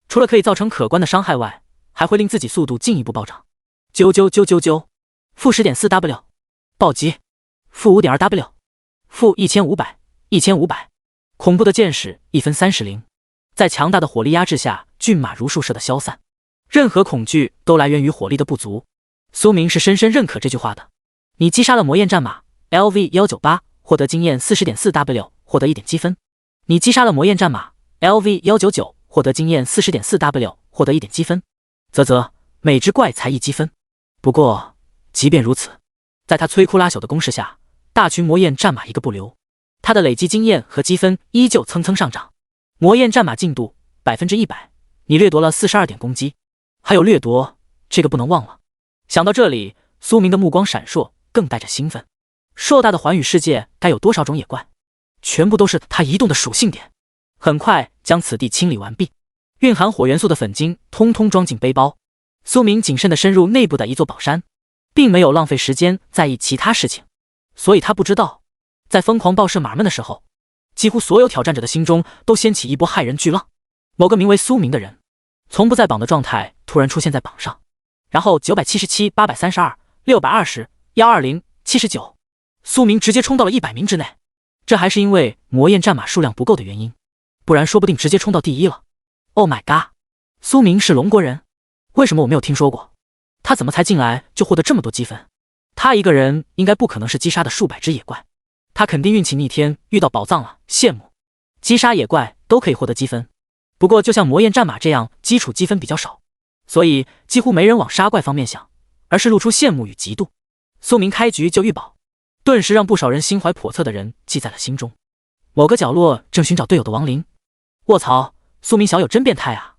[SPEAKER 1] 除了可以造成可观的伤害外，还会令自己速度进一步暴涨。啾啾啾啾啾，负 10.4W， 暴击，负 5.2W， 负 1500，恐怖的剑矢1分30厘，在强大的火力压制下，骏马如数射的消散。任何恐惧都来源于火力的不足。苏明是深深认可这句话的。你击杀了魔焰战马 LV198， 获得经验 40.4W， 获得1点积分。你击杀了魔焰战马 LV199， 获得经验 40.4W， 获得1点积分。啧，每只怪才1积分。不过即便如此，在他摧枯拉朽的攻势下，大群魔焰战马一个不留，他的累积经验和积分依旧蹭蹭上涨。魔焰战马进度 100%， 你掠夺了42点攻击，还有掠夺，这个不能忘了。想到这里，苏明的目光闪烁，更带着兴奋。硕大的寰宇世界该有多少种野怪？全部都是他移动的属性点。很快将此地清理完毕，蕴含火元素的粉晶通通装进背包。苏明谨慎地深入内部的一座宝山，并没有浪费时间在意其他事情，所以他不知道，在疯狂爆射马儿们的时候，几乎所有挑战者的心中都掀起一波骇人巨浪。某个名为苏明的人，从不在榜的状态突然出现在榜上，然后977、832、620、120、79，苏明直接冲到了100名之内。这还是因为魔焰战马数量不够的原因，不然说不定直接冲到第一了。Oh my god！ 苏明是龙国人，为什么我没有听说过？他怎么才进来就获得这么多积分？他一个人应该不可能是击杀的数百只野怪，他肯定运气逆天遇到宝藏了，羡慕。击杀野怪都可以获得积分，不过就像魔焰战马这样基础积分比较少，所以几乎没人往杀怪方面想，而是露出羡慕与嫉妒。苏明开局就遇宝，顿时让不少人心怀叵测的人记在了心中。某个角落正寻找队友的亡灵，卧槽，苏明小友真变态啊！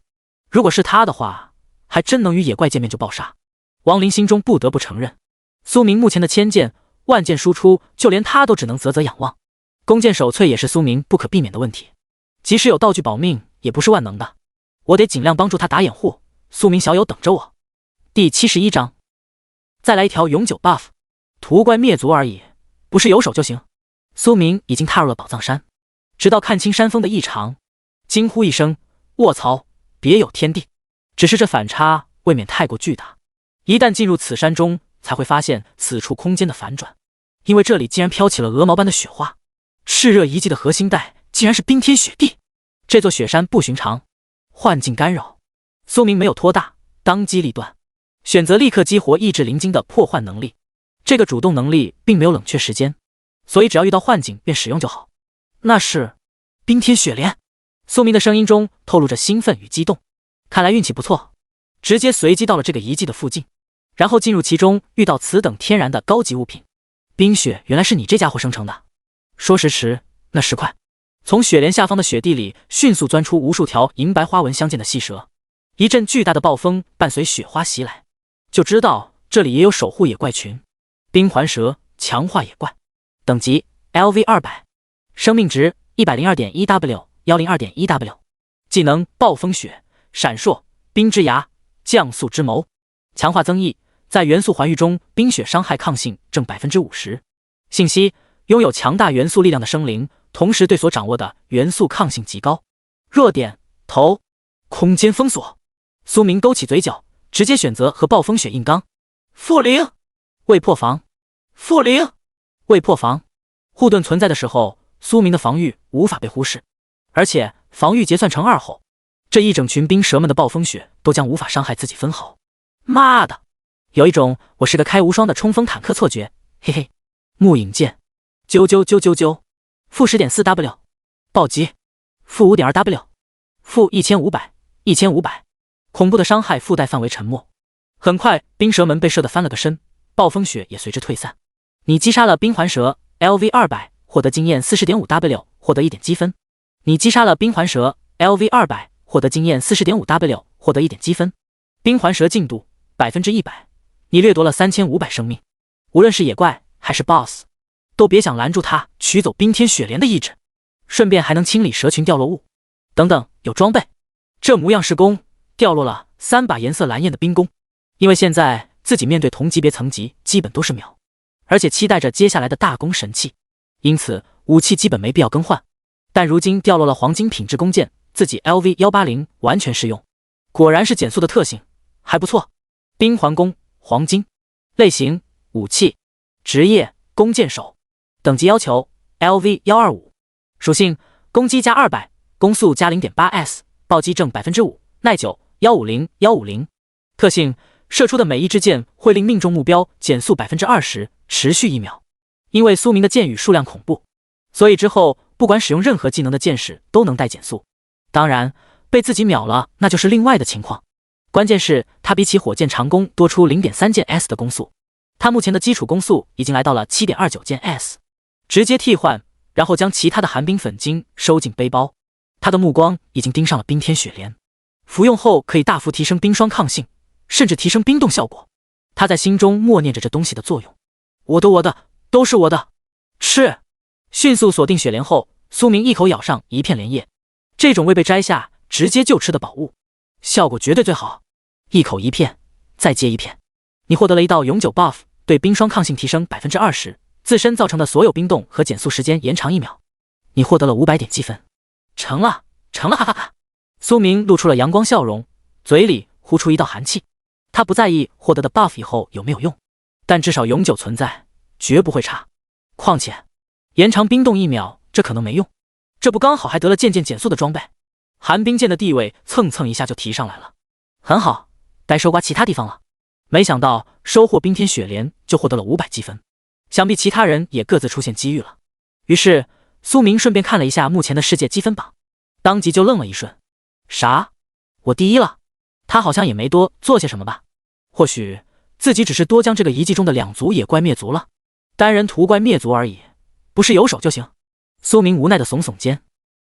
[SPEAKER 1] 如果是他的话，还真能与野怪见面就爆杀。亡灵心中不得不承认，苏明目前的千剑万剑输出，就连他都只能啧啧仰望。弓箭手淬也是苏明不可避免的问题，即使有道具保命，也不是万能的。我得尽量帮助他打掩护，苏明小友等着我。第71章，再来一条永久 buff， 屠怪灭族而已，不是有手就行。苏明已经踏入了宝藏山，直到看清山峰的异常，惊呼一声：卧槽，别有天地！只是这反差未免太过巨大，一旦进入此山中，才会发现此处空间的反转，因为这里竟然飘起了鹅毛般的雪花。炽热遗迹的核心带竟然是冰天雪地，这座雪山不寻常，幻境干扰。苏明没有拖大，当机立断，选择立刻激活意志灵晶的破幻能力。这个主动能力并没有冷却时间，所以只要遇到幻境便使用就好。那是冰天雪莲。苏明的声音中透露着兴奋与激动，看来运气不错，直接随机到了这个遗迹的附近，然后进入其中，遇到此等天然的高级物品。冰雪原来是你这家伙生成的。说时迟，那时快，从雪莲下方的雪地里迅速钻出无数条银白花纹相间的细蛇，一阵巨大的暴风伴随雪花袭来，就知道这里也有守护野怪群。冰环蛇，强化野怪，等级 LV200， 生命值 102.1W、102.1W， 技能暴风雪、闪烁、冰之牙、降速之眸。强化增益，在元素环域中冰雪伤害抗性正 50%。 信息：拥有强大元素力量的生灵，同时对所掌握的元素抗性极高。弱点：头空间封锁。苏明勾起嘴角，直接选择和暴风雪硬刚。负0，未破防。负0，未破防。护盾存在的时候，苏明的防御无法被忽视，而且防御结算成2后，这一整群冰蛇们的暴风雪都将无法伤害自己分毫。妈的，有一种我是个开无双的冲锋坦克错觉，嘿嘿。木影剑，啾啾啾啾啾，负 10.4W， 暴击，负 5.2W， 负1500， 1500，恐怖的伤害附带范围沉默。很快，冰蛇们被射得翻了个身，暴风雪也随之退散。你击杀了冰环蛇 ，LV200， 获得经验 40.5W， 获得1点积分。你击杀了冰环蛇 ，LV200， 获得经验 40.5W， 获得1点积分。冰环蛇进度 100%， 你掠夺了3500生命。无论是野怪还是 BOSS， 都别想拦住他取走冰天雪莲的意志，顺便还能清理蛇群掉落物。等等，有装备，这模样是弓，掉落了3把颜色蓝焰的冰弓。因为现在自己面对同级别层级基本都是秒，而且期待着接下来的大弓神器，因此武器基本没必要更换。但如今掉落了黄金品质弓箭，自己 LV180 完全适用，果然是减速的特性，还不错。冰环弓，黄金，类型武器，职业弓箭手，等级要求 LV125， 属性攻击加200，攻速加 0.8S， 暴击正 5%， 耐久150 150，特性射出的每一支箭会令命中目标减速 20%， 持续1秒。因为苏明的箭雨数量恐怖，所以之后不管使用任何技能的箭矢都能带减速。当然，被自己秒了那就是另外的情况。关键是他比起火箭长弓多出 0.3 件 S 的攻速，他目前的基础攻速已经来到了 7.29 件 S。直接替换，然后将其他的寒冰粉晶收进背包。他的目光已经盯上了冰天雪莲，服用后可以大幅提升冰霜抗性，甚至提升冰冻效果。他在心中默念着这东西的作用。我的，都是我的。吃！迅速锁定雪莲后，苏明一口咬上一片莲叶，这种未被摘下直接就吃的宝物，效果绝对最好。一口一片，再接一片。你获得了一道永久 buff， 对冰霜抗性提升 20%， 自身造成的所有冰冻和减速时间延长1秒。你获得了500点积分。成了，成了，哈哈哈！苏明露出了阳光笑容，嘴里呼出一道寒气。他不在意获得的 buff 以后有没有用，但至少永久存在，绝不会差。况且延长冰冻1秒，这可能没用，这不刚好还得了渐渐减速的装备？寒冰剑的地位蹭蹭一下就提上来了。很好，该收刮其他地方了。没想到收获冰天雪莲就获得了500积分，想必其他人也各自出现机遇了。于是苏明顺便看了一下目前的世界积分榜，当即就愣了一瞬。啥？我第一了？他好像也没多做些什么吧？或许自己只是多将这个遗迹中的2族野怪灭族了，单人屠怪灭族而已，不是有手就行。苏明无奈的耸耸肩，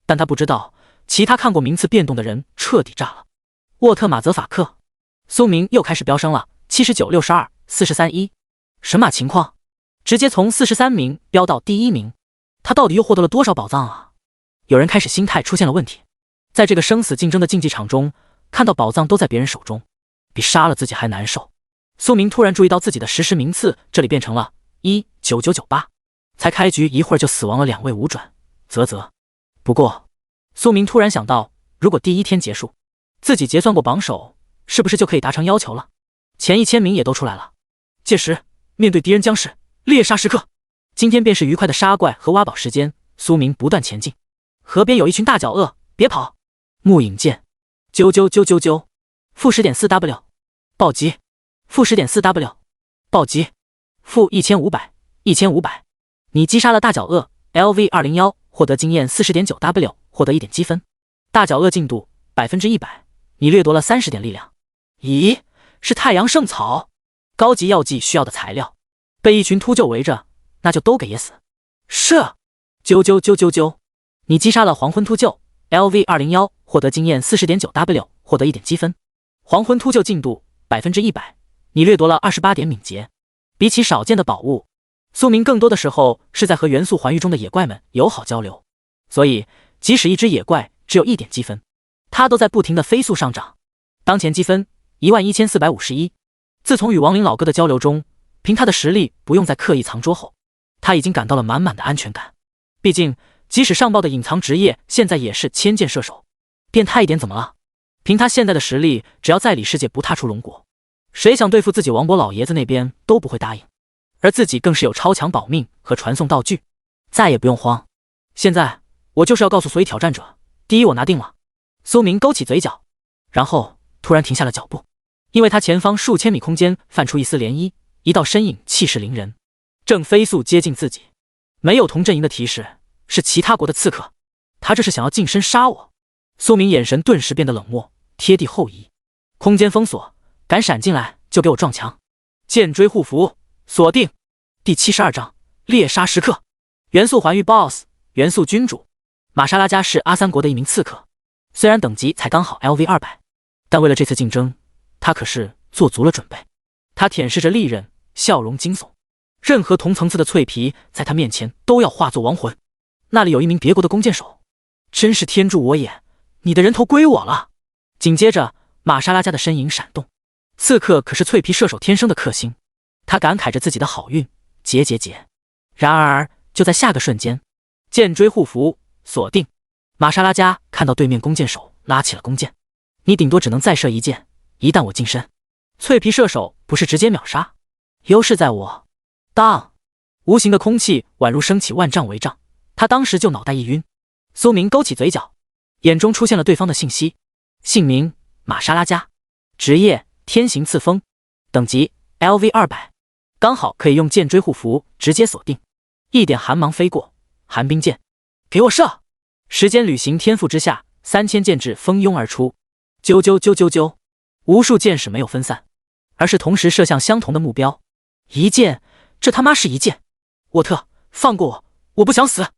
[SPEAKER 1] 但他不知道其他看过名次变动的人彻底炸了。沃特马泽法克，苏明又开始飙升了，79、62、43、1，神马情况，直接从43名飙到第1名。他到底又获得了多少宝藏啊？有人开始心态出现了问题，在这个生死竞争的竞技场中，看到宝藏都在别人手中，比杀了自己还难受。苏明突然注意到自己的实时名次，这里变成了19998，才开局一会儿就死亡了2位5转，啧啧。不过苏明突然想到，如果第1天结束，自己结算过榜首，是不是就可以达成要求了？前1000名也都出来了。届时面对敌人将是猎杀时刻，今天便是愉快的杀怪和挖宝时间。苏明不断前进，河边有一群大脚鳄，别跑！木影剑，啾啾啾啾啾，负 10.4W， 暴击，负 10.4W， 暴击，负1500，1500。你击杀了大脚鳄 LV201， 获得经验 40.9W， 获得1点积分。大脚鳄进度 100%， 你掠夺了30点力量。咦，是太阳圣草，高级药剂需要的材料。被一群秃鹫围着，那就都给噎死。射，啾啾啾啾啾，你击杀了黄昏秃鹫 LV201， 获得经验 40.9W， 获得1点积分。黄昏秃鹫进度 100%， 你掠夺了28点敏捷。比起少见的宝物，苏明更多的时候是在和元素环域中的野怪们友好交流，所以即使一只野怪只有1点积分，他都在不停的飞速上涨。当前积分11451。自从与亡灵老哥的交流中，凭他的实力不用再刻意藏拙后，他已经感到了满满的安全感。毕竟即使上报的隐藏职业现在也是千箭射手，变态一点怎么了？凭他现在的实力，只要在里世界不踏出龙国，谁想对付自己王博老爷子那边都不会答应。而自己更是有超强保命和传送道具，再也不用慌。现在我就是要告诉所有挑战者，第一我拿定了。苏明勾起嘴角，然后突然停下了脚步，因为他前方数千米空间泛出一丝涟漪，一道身影气势凌人，正飞速接近自己。没有同阵营的提示，是其他国的刺客，他这是想要近身杀我。苏明眼神顿时变得冷漠，贴地后移，空间封锁，敢闪进来就给我撞墙。剑锥护符锁定。第72章猎杀时刻。元素环域 BOSS 元素君主玛莎拉加是阿三国的一名刺客，虽然等级才刚好 LV200， 但为了这次竞争，他可是做足了准备。他舔舐着利刃，笑容惊悚，任何同层次的脆皮在他面前都要化作亡魂。那里有一名别国的弓箭手，真是天助我也，你的人头归我了。紧接着玛莎拉加的身影闪动，刺客可是脆皮射手天生的克星，他感慨着自己的好运，结。然而就在下个瞬间，剑锥护符锁定。玛莎拉加看到对面弓箭手拉起了弓箭，你顶多只能再射一箭，一旦我近身，脆皮射手不是直接秒杀，优势在我。当无形的空气宛如升起万丈围障，他当时就脑袋一晕。苏明勾起嘴角，眼中出现了对方的信息：姓名玛莎拉加，职业天行刺锋，等级 LV200， 刚好可以用剑锥护符直接锁定。一点寒芒飞过，寒冰剑，给我射！时间旅行天赋之下，3000剑质蜂拥而出，啾啾啾啾啾，无数箭矢没有分散，而是同时射向相同的目标。一箭，这他妈是一箭！沃特，放过我，我不想死！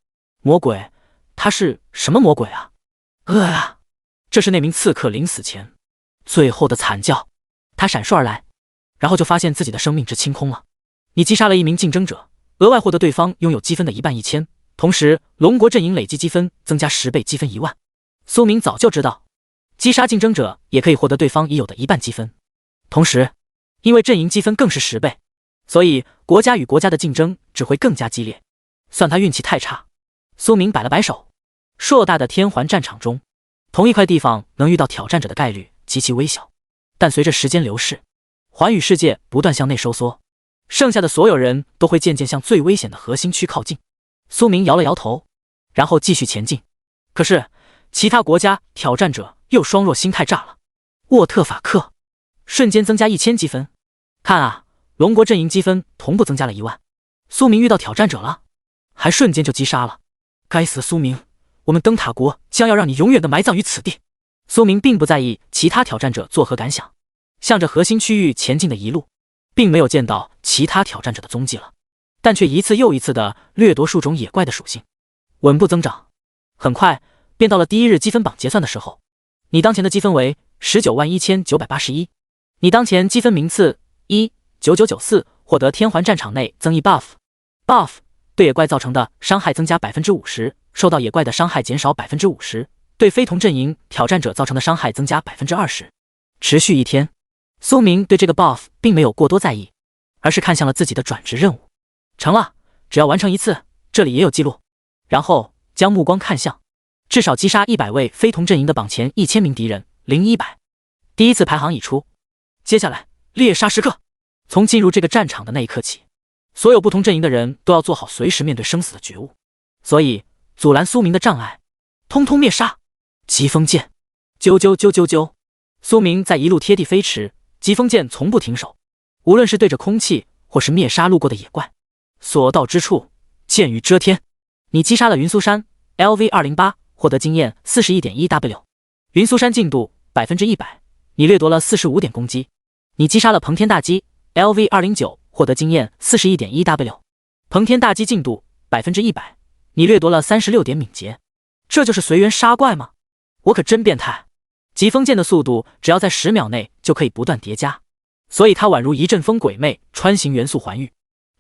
[SPEAKER 1] 魔鬼，他是什么魔鬼啊？这是那名刺客临死前最后的惨叫。他闪烁而来，然后就发现自己的生命值清空了。你击杀了一名竞争者，额外获得对方拥有积分的11000，同时龙国阵营累计积分增加10倍，积分10000。苏明早就知道，击杀竞争者也可以获得对方已有的1半积分。同时因为阵营积分更是10倍，所以国家与国家的竞争只会更加激烈。算他运气太差。苏明摆了摆手，硕大的天环战场中，同一块地方能遇到挑战者的概率极其微小，但随着时间流逝，环宇世界不断向内收缩，剩下的所有人都会渐渐向最危险的核心区靠近。苏明摇了摇头，然后继续前进。可是其他国家挑战者又双弱心态炸了。沃特法克瞬间增加1000积分，看啊，龙国阵营积分同步增加了1万。苏明遇到挑战者了，还瞬间就击杀了。该死的苏明，我们灯塔国将要让你永远的埋葬于此地。苏明并不在意其他挑战者作何感想，向着核心区域前进的一路，并没有见到其他挑战者的踪迹了，但却一次又一次的掠夺数种野怪的属性，稳步增长。很快便到了第一日积分榜结算的时候，你当前的积分为191981，你当前积分名次19994，获得天环战场内增益 buff 对野怪造成的伤害增加 50%， 受到野怪的伤害减少 50%， 对非同阵营挑战者造成的伤害增加 20%， 持续1天。苏明对这个 buff 并没有过多在意，而是看向了自己的转职任务。成了，只要完成1次，这里也有记录。然后将目光看向至少击杀100位非同阵营的榜前1000名敌人，0100，第一次排行已出。接下来猎杀时刻，从进入这个战场的那一刻起，所有不同阵营的人都要做好随时面对生死的觉悟，所以阻拦苏明的障碍通通灭杀。疾风剑，啾啾啾啾啾，苏明在一路贴地飞驰，疾风剑从不停手，无论是对着空气或是灭杀路过的野怪，所到之处剑雨遮天。你击杀了云苏山 LV208， 获得经验 41.1W， 云苏山进度 100%， 你掠夺了45点攻击。你击杀了彭天大鸡 LV209， 获得经验 41.1W， 彭天大鸡进度 100%， 你掠夺了36点敏捷。这就是随缘杀怪吗？我可真变态。疾风剑的速度只要在10秒内就可以不断叠加，所以它宛如一阵风鬼魅穿行元素环域，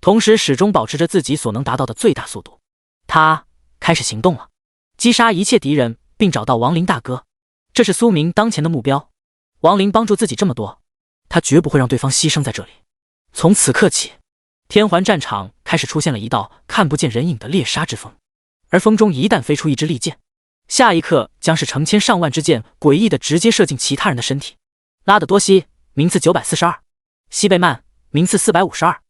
[SPEAKER 1] 同时始终保持着自己所能达到的最大速度。他开始行动了，击杀一切敌人并找到亡灵大哥，这是苏明当前的目标。亡灵帮助自己这么多，他绝不会让对方牺牲在这里。从此刻起，天环战场开始出现了一道看不见人影的猎杀之风，而风中一旦飞出一支利剑，下一刻将是成千上万支箭诡异的直接射进其他人的身体。拉德多西名次942，西贝曼名次452。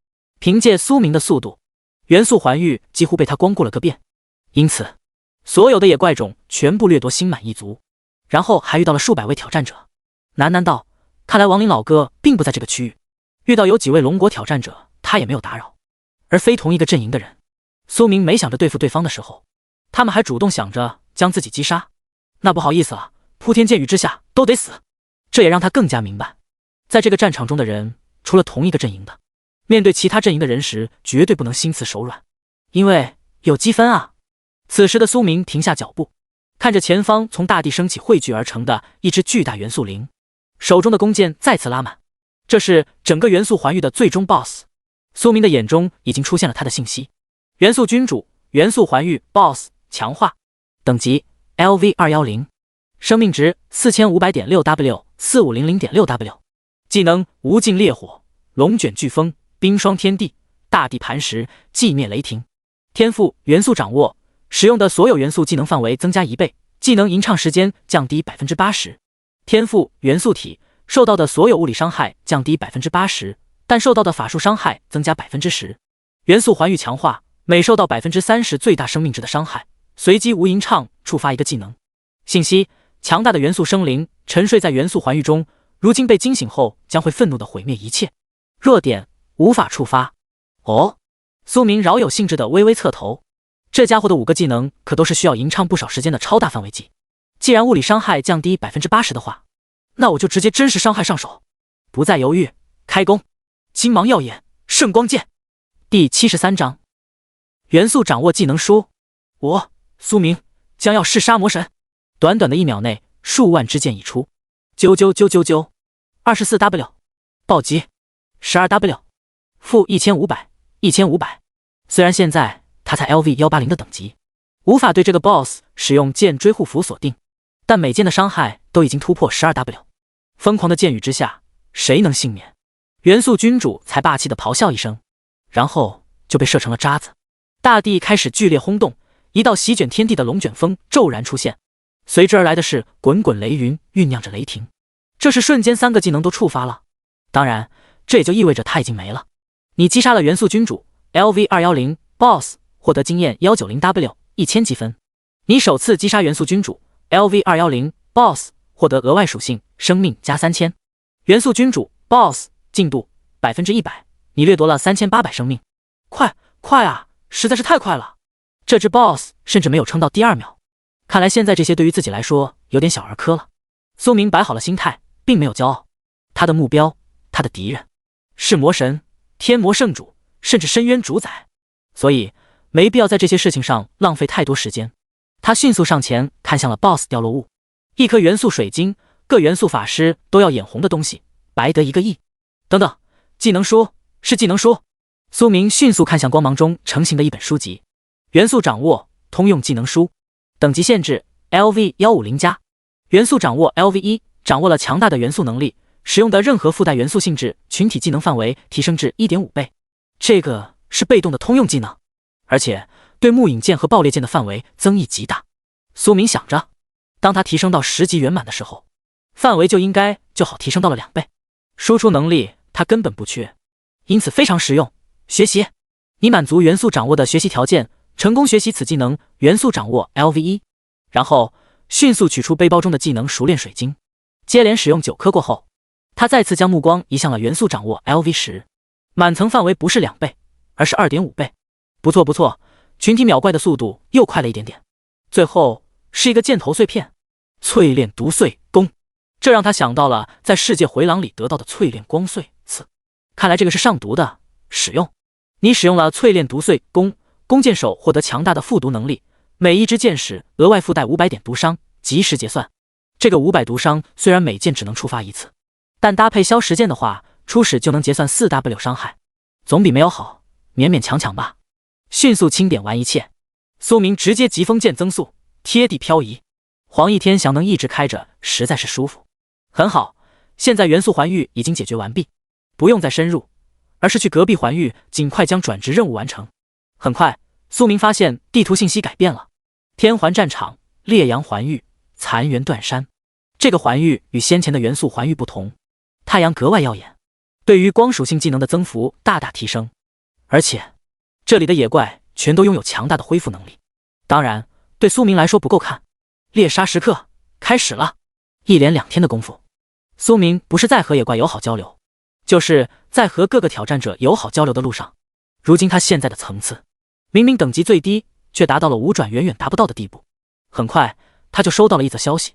[SPEAKER 1] 凭借苏明的速度，元素环域几乎被他光顾了个遍，因此所有的野怪种全部掠夺心满意足。然后还遇到了数百位挑战者，喃喃道：看来亡灵老哥并不在这个区域。遇到有几位龙国挑战者，他也没有打扰。而非同一个阵营的人，苏明没想着对付对方的时候，他们还主动想着将自己击杀。那不好意思了，铺天剑雨之下都得死。这也让他更加明白，在这个战场中的人，除了同一个阵营的，面对其他阵营的人时绝对不能心慈手软，因为有积分啊。此时的苏明停下脚步，看着前方从大地升起汇聚而成的一只巨大元素灵，手中的弓箭再次拉满。这是整个元素环域的最终 BOSS。 苏明的眼中已经出现了他的信息：元素君主，元素环域 BOSS 强化，等级 LV210， 生命值 4500.6W 4500.6W， 技能无尽烈火，龙卷飓风，冰霜天地，大地磐石，寂灭雷霆。天赋元素掌握，使用的所有元素技能范围增加1倍，技能吟唱时间降低 80%。 天赋元素体，受到的所有物理伤害降低 80%， 但受到的法术伤害增加 10%。 元素环域强化，每受到 30% 最大生命值的伤害，随机无吟唱触发一个技能。信息：强大的元素生灵沉睡在元素环域中，如今被惊醒后将会愤怒地毁灭一切。弱点：无法触发。哦，苏明饶有兴致地微微侧头，这家伙的5个技能可都是需要吟唱不少时间的超大范围技。既然物理伤害降低 80% 的话，那我就直接真实伤害上手，不再犹豫，开弓！金芒耀眼，圣光剑。第73章元素掌握技能书。我苏明将要弑杀魔神。短短的1秒内，数万支箭已出。啾啾啾啾啾，24W 暴击， 12W 负1500。虽然现在他才 LV180 的等级，无法对这个 BOSS 使用剑追护符锁定，但每剑的伤害都已经突破 12W。 疯狂的剑雨之下，谁能幸免？元素君主才霸气地咆哮一声，然后就被射成了渣子。大地开始剧烈轰动，一道席卷天地的龙卷风骤然出现，随之而来的是滚滚雷云，酝酿着雷霆。这是瞬间3个技能都触发了，当然，这也就意味着他已经没了。你击杀了元素君主 LV210 BOSS， 获得经验 190W 1000积分。你首次击杀元素君主 LV210 BOSS， 获得额外属性生命加3000。元素君主 BOSS 进度 100%， 你掠夺了3800生命。快啊，实在是太快了！这只 BOSS 甚至没有撑到第2秒，看来现在这些对于自己来说有点小儿科了。苏明摆好了心态，并没有骄傲。他的目标，他的敌人，是魔神、天魔圣主，甚至深渊主宰，所以没必要在这些事情上浪费太多时间。他迅速上前看向了 BOSS 掉落物，一颗元素水晶，各元素法师都要眼红的东西，白得1个亿。等等，技能书，是技能书。苏明迅速看向光芒中成型的一本书籍，元素掌握通用技能书，等级限制 LV150+，元素掌握 LV1， 掌握了强大的元素能力，使用的任何附带元素性质群体技能范围提升至 1.5 倍。这个是被动的通用技能，而且对木影剑和爆裂剑的范围增益极大。苏明想着，当他提升到10级圆满的时候，范围就应该就好提升到了2倍。输出能力他根本不缺，因此非常实用。学习，你满足元素掌握的学习条件，成功学习此技能元素掌握 LV1， 然后迅速取出背包中的技能熟练水晶，接连使用9颗过后，他再次将目光移向了元素掌握 LV10， 满层范围不是2倍，而是 2.5 倍。不错，群体秒怪的速度又快了一点点。最后是一个箭头碎片，淬炼毒碎弓，这让他想到了在世界回廊里得到的淬炼光碎刺，看来这个是上毒的。使用，你使用了淬炼毒碎弓，弓箭手获得强大的复毒能力，每一支箭矢额外附带500点毒伤，及时结算。这个500毒伤虽然每箭只能触发1次，但搭配消食剑的话，初始就能结算 4W 伤害，总比没有好，勉勉强强吧。迅速清点完一切，苏明直接疾风剑增速，贴地漂移。黄翼天翔能一直开着，实在是舒服。很好，现在元素环域已经解决完毕，不用再深入，而是去隔壁环域尽快将转职任务完成。很快，苏明发现地图信息改变了，天环战场、烈阳环域、残垣断山。这个环域与先前的元素环域不同，太阳格外耀眼，对于光属性技能的增幅大大提升，而且这里的野怪全都拥有强大的恢复能力。当然，对苏明来说不够看。猎杀时刻开始了，一连2天的功夫，苏明不是在和野怪友好交流，就是在和各个挑战者友好交流的路上。如今他现在的层次，明明等级最低，却达到了5转远远达不到的地步。很快，他就收到了一则消息：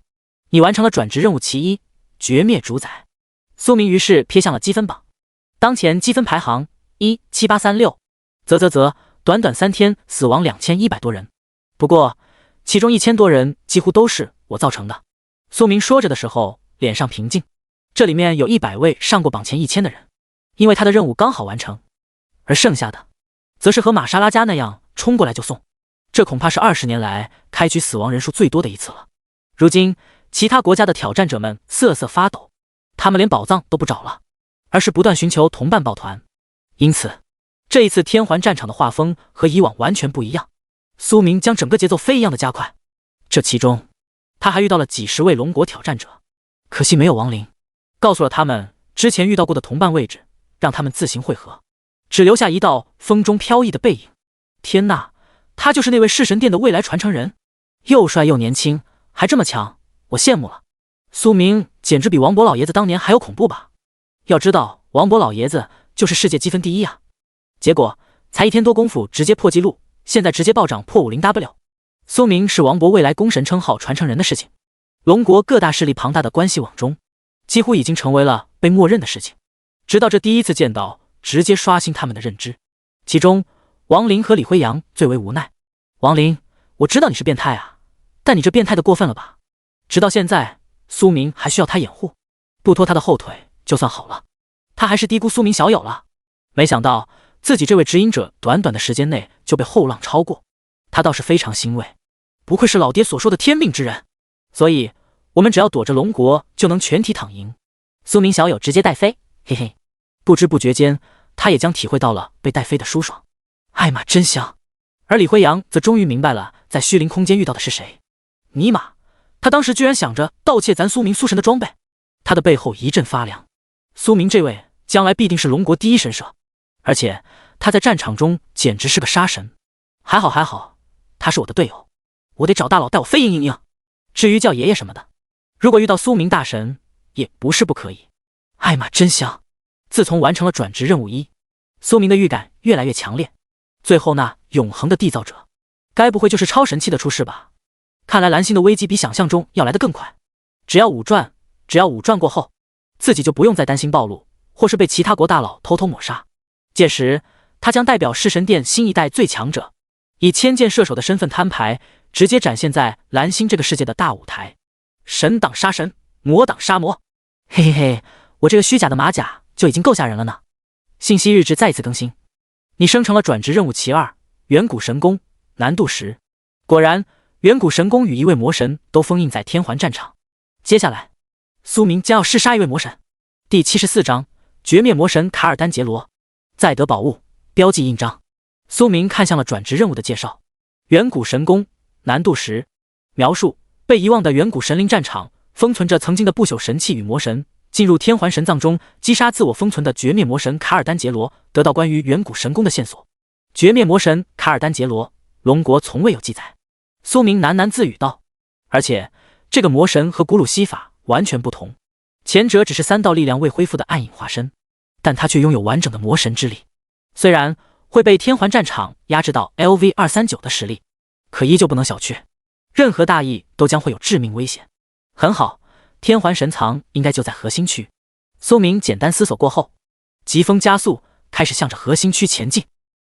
[SPEAKER 1] 你完成了转职任务其1，绝灭主宰。苏明于是瞥向了积分榜，当前积分排行17836，短短3天死亡2100多人，不过其中1000多人几乎都是我造成的。苏明说着的时候，脸上平静。这里面有100位上过榜前1000的人，因为他的任务刚好完成，而剩下的则是和玛莎拉加那样冲过来就送。这恐怕是20年来开局死亡人数最多的一次了。如今其他国家的挑战者们瑟瑟发抖，他们连宝藏都不找了，而是不断寻求同伴抱团。因此这一次天环战场的画风和以往完全不一样。苏明将整个节奏飞一样的加快，这其中他还遇到了几十位龙国挑战者，可惜没有亡灵，告诉了他们之前遇到过的同伴位置，让他们自行汇合，只留下一道风中飘逸的背影。天哪，他就是那位弑神殿的未来传承人，又帅又年轻，还这么强，我羡慕了。苏明简直比王博老爷子当年还要恐怖吧？要知道王博老爷子就是世界积分第1啊，结果才1天多功夫直接破纪录，现在直接暴涨破50W。苏明是王博未来功神称号传承人的事情，龙国各大势力庞大的关系网中，几乎已经成为了被默认的事情。直到这第一次见到，直接刷新他们的认知。其中王林和李辉阳最为无奈。王林，我知道你是变态啊，但你这变态的过分了吧？直到现在，苏明还需要他掩护，不拖他的后腿就算好了。他还是低估苏明小友了，没想到自己这位指引者短短的时间内就被后浪超过，他倒是非常欣慰。不愧是老爹所说的天命之人，所以我们只要躲着龙国就能全体躺赢。苏明小友直接带飞，嘿嘿。不知不觉间，他也将体会到了被带飞的舒爽。艾玛真香。而李辉阳则终于明白了在虚灵空间遇到的是谁。尼玛，他当时居然想着盗窃咱苏明苏神的装备，他的背后一阵发凉。苏明这位将来必定是龙国第一神社，而且他在战场中简直是个杀神。还好，他是我的队友，我得找大佬带我飞赢。至于叫爷爷什么的，如果遇到苏明大神也不是不可以。艾玛真香。自从完成了转职任务1，苏明的预感越来越强烈。最后那永恒的缔造者，该不会就是超神器的出世吧？看来蓝星的危机比想象中要来得更快。只要5转过后，自己就不用再担心暴露，或是被其他国大佬偷偷抹杀。届时，他将代表弑神殿新一代最强者，以千剑射手的身份摊牌，直接展现在蓝星这个世界的大舞台。神挡杀神，魔挡杀魔。嘿嘿嘿，我这个虚假的马甲就已经够吓人了呢。信息日志再一次更新，你生成了转职任务其2，远古神功，难度10。果然，远古神功与一位魔神都封印在天环战场。接下来，苏明将要弑杀一位魔神。第74章，绝灭魔神卡尔丹杰罗。再得宝物，标记印章。苏明看向了转职任务的介绍，远古神功，难度10。描述：被遗忘的远古神灵战场，封存着曾经的不朽神器与魔神。进入天环神藏中，击杀自我封存的绝灭魔神卡尔丹杰罗，得到关于远古神功的线索。绝灭魔神卡尔丹杰罗，龙国从未有记载。苏明喃喃自语道。而且，这个魔神和古鲁西法完全不同，前者只是3道力量未恢复的暗影化身，但他却拥有完整的魔神之力。虽然会被天环战场压制到 LV239 的实力，可依旧不能小觑，任何大意都将会有致命危险。很好，天环神藏应该就在核心区。苏明简单思索过后，疾风加速，开始向着核心区前进。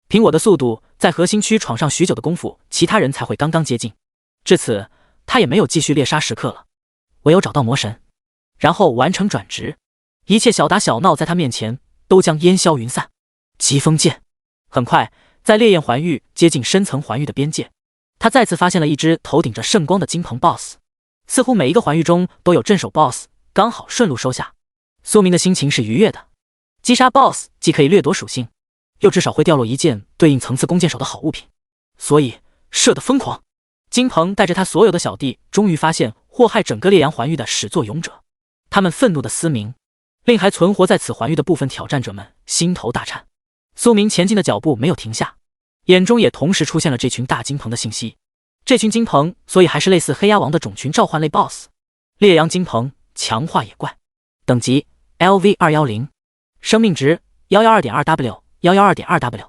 [SPEAKER 1] 凭我的速度，在核心区闯上许久的功夫，其他人才会刚刚接近。至此，他也没有继续猎杀时刻了，唯有找到魔神，然后完成转职。一切小打小闹在他面前都将烟消云散。疾风剑。很快，在烈焰环域接近深层环域的边界，他再次发现了一只头顶着圣光的金鹏 BOSS。似乎每一个环域中都有镇守 BOSS， 刚好顺路收下。苏明的心情是愉悦的，击杀 BOSS 既可以掠夺属性，又至少会掉落一件对应层次弓箭手的好物品，所以射得疯狂。金鹏带着他所有的小弟，终于发现祸害整个烈阳环域的始作俑者。他们愤怒的嘶鸣，令还存活在此环域的部分挑战者们心头大颤。苏明前进的脚步没有停下，眼中也同时出现了这群大金鹏的信息。这群金鹏所以还是类似黑鸭王的种群召唤类 BOSS。 烈阳金鹏，强化野怪，等级 LV210， 生命值 112.2W， 112.2W，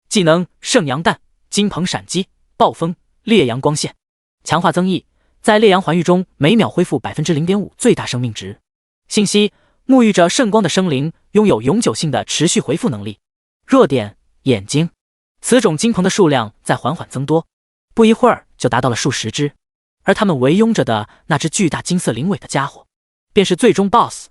[SPEAKER 1] 技能圣阳弹，金鹏闪击，暴风，烈阳光线。强化增益，在烈阳环域中每秒恢复 0.5% 最大生命值。信息：沐浴着圣光的生灵拥有永久性的持续回复能力。弱点：眼睛。此种金鹏的数量在缓缓增多，不一会儿就达到了数十只，而他们围拥着的那只巨大金色灵尾的家伙，便是最终 BOSS。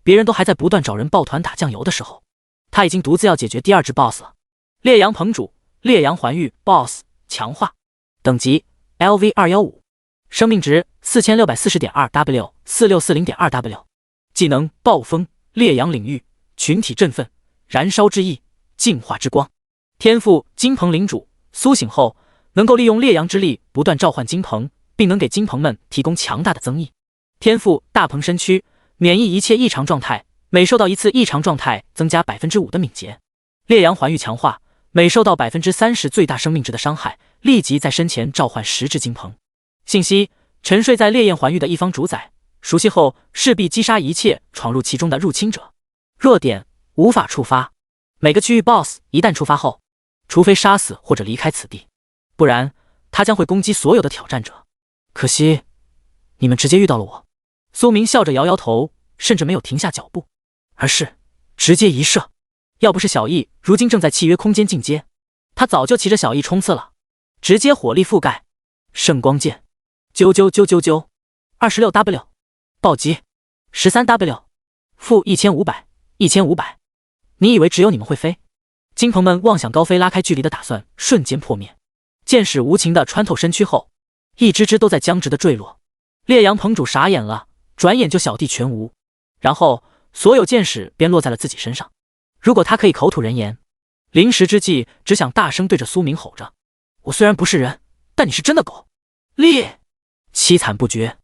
[SPEAKER 1] 别人都还在不断找人抱团打酱油的时候，他已经独自要解决第2只 BOSS 了。烈阳鹏主，烈阳环域 BOSS， 强化，等级 LV215， 生命值 4640.2W， 4640.2W， 技能暴风，烈阳领域，群体振奋，燃烧之翼，净化之光。天赋金鹏领主，苏醒后能够利用烈阳之力不断召唤金鹏，并能给金鹏们提供强大的增益。天赋大鹏身躯，免疫一切异常状态，每受到一次异常状态增加 5% 的敏捷。烈阳环域强化，每受到 30% 最大生命值的伤害，立即在身前召唤10只金鹏。信息：沉睡在烈焰环域的一方主宰，熟悉后势必击杀一切闯入其中的入侵者。弱点：无法触发。每个区域 BOSS 一旦触发后，除非杀死或者离开此地，不然他将会攻击所有的挑战者。可惜你们直接遇到了我。苏明笑着摇摇头，甚至没有停下脚步，而是直接一射。要不是小易如今正在契约空间进阶，他早就骑着小易冲刺了，直接火力覆盖。圣光剑，啾啾啾啾啾， 26W， 暴击 13W， 负1500， 1500。你以为只有你们会飞？金鹏们妄想高飞拉开距离的打算瞬间破灭。箭矢无情地穿透身躯后，一只只都在僵直的坠落。烈阳鹏主傻眼了，转眼就小弟全无。然后所有箭矢便落在了自己身上。如果他可以口吐人言，临时之际只想大声对着苏明吼着：“我虽然不是人，但你是真的狗！”烈，凄惨不绝。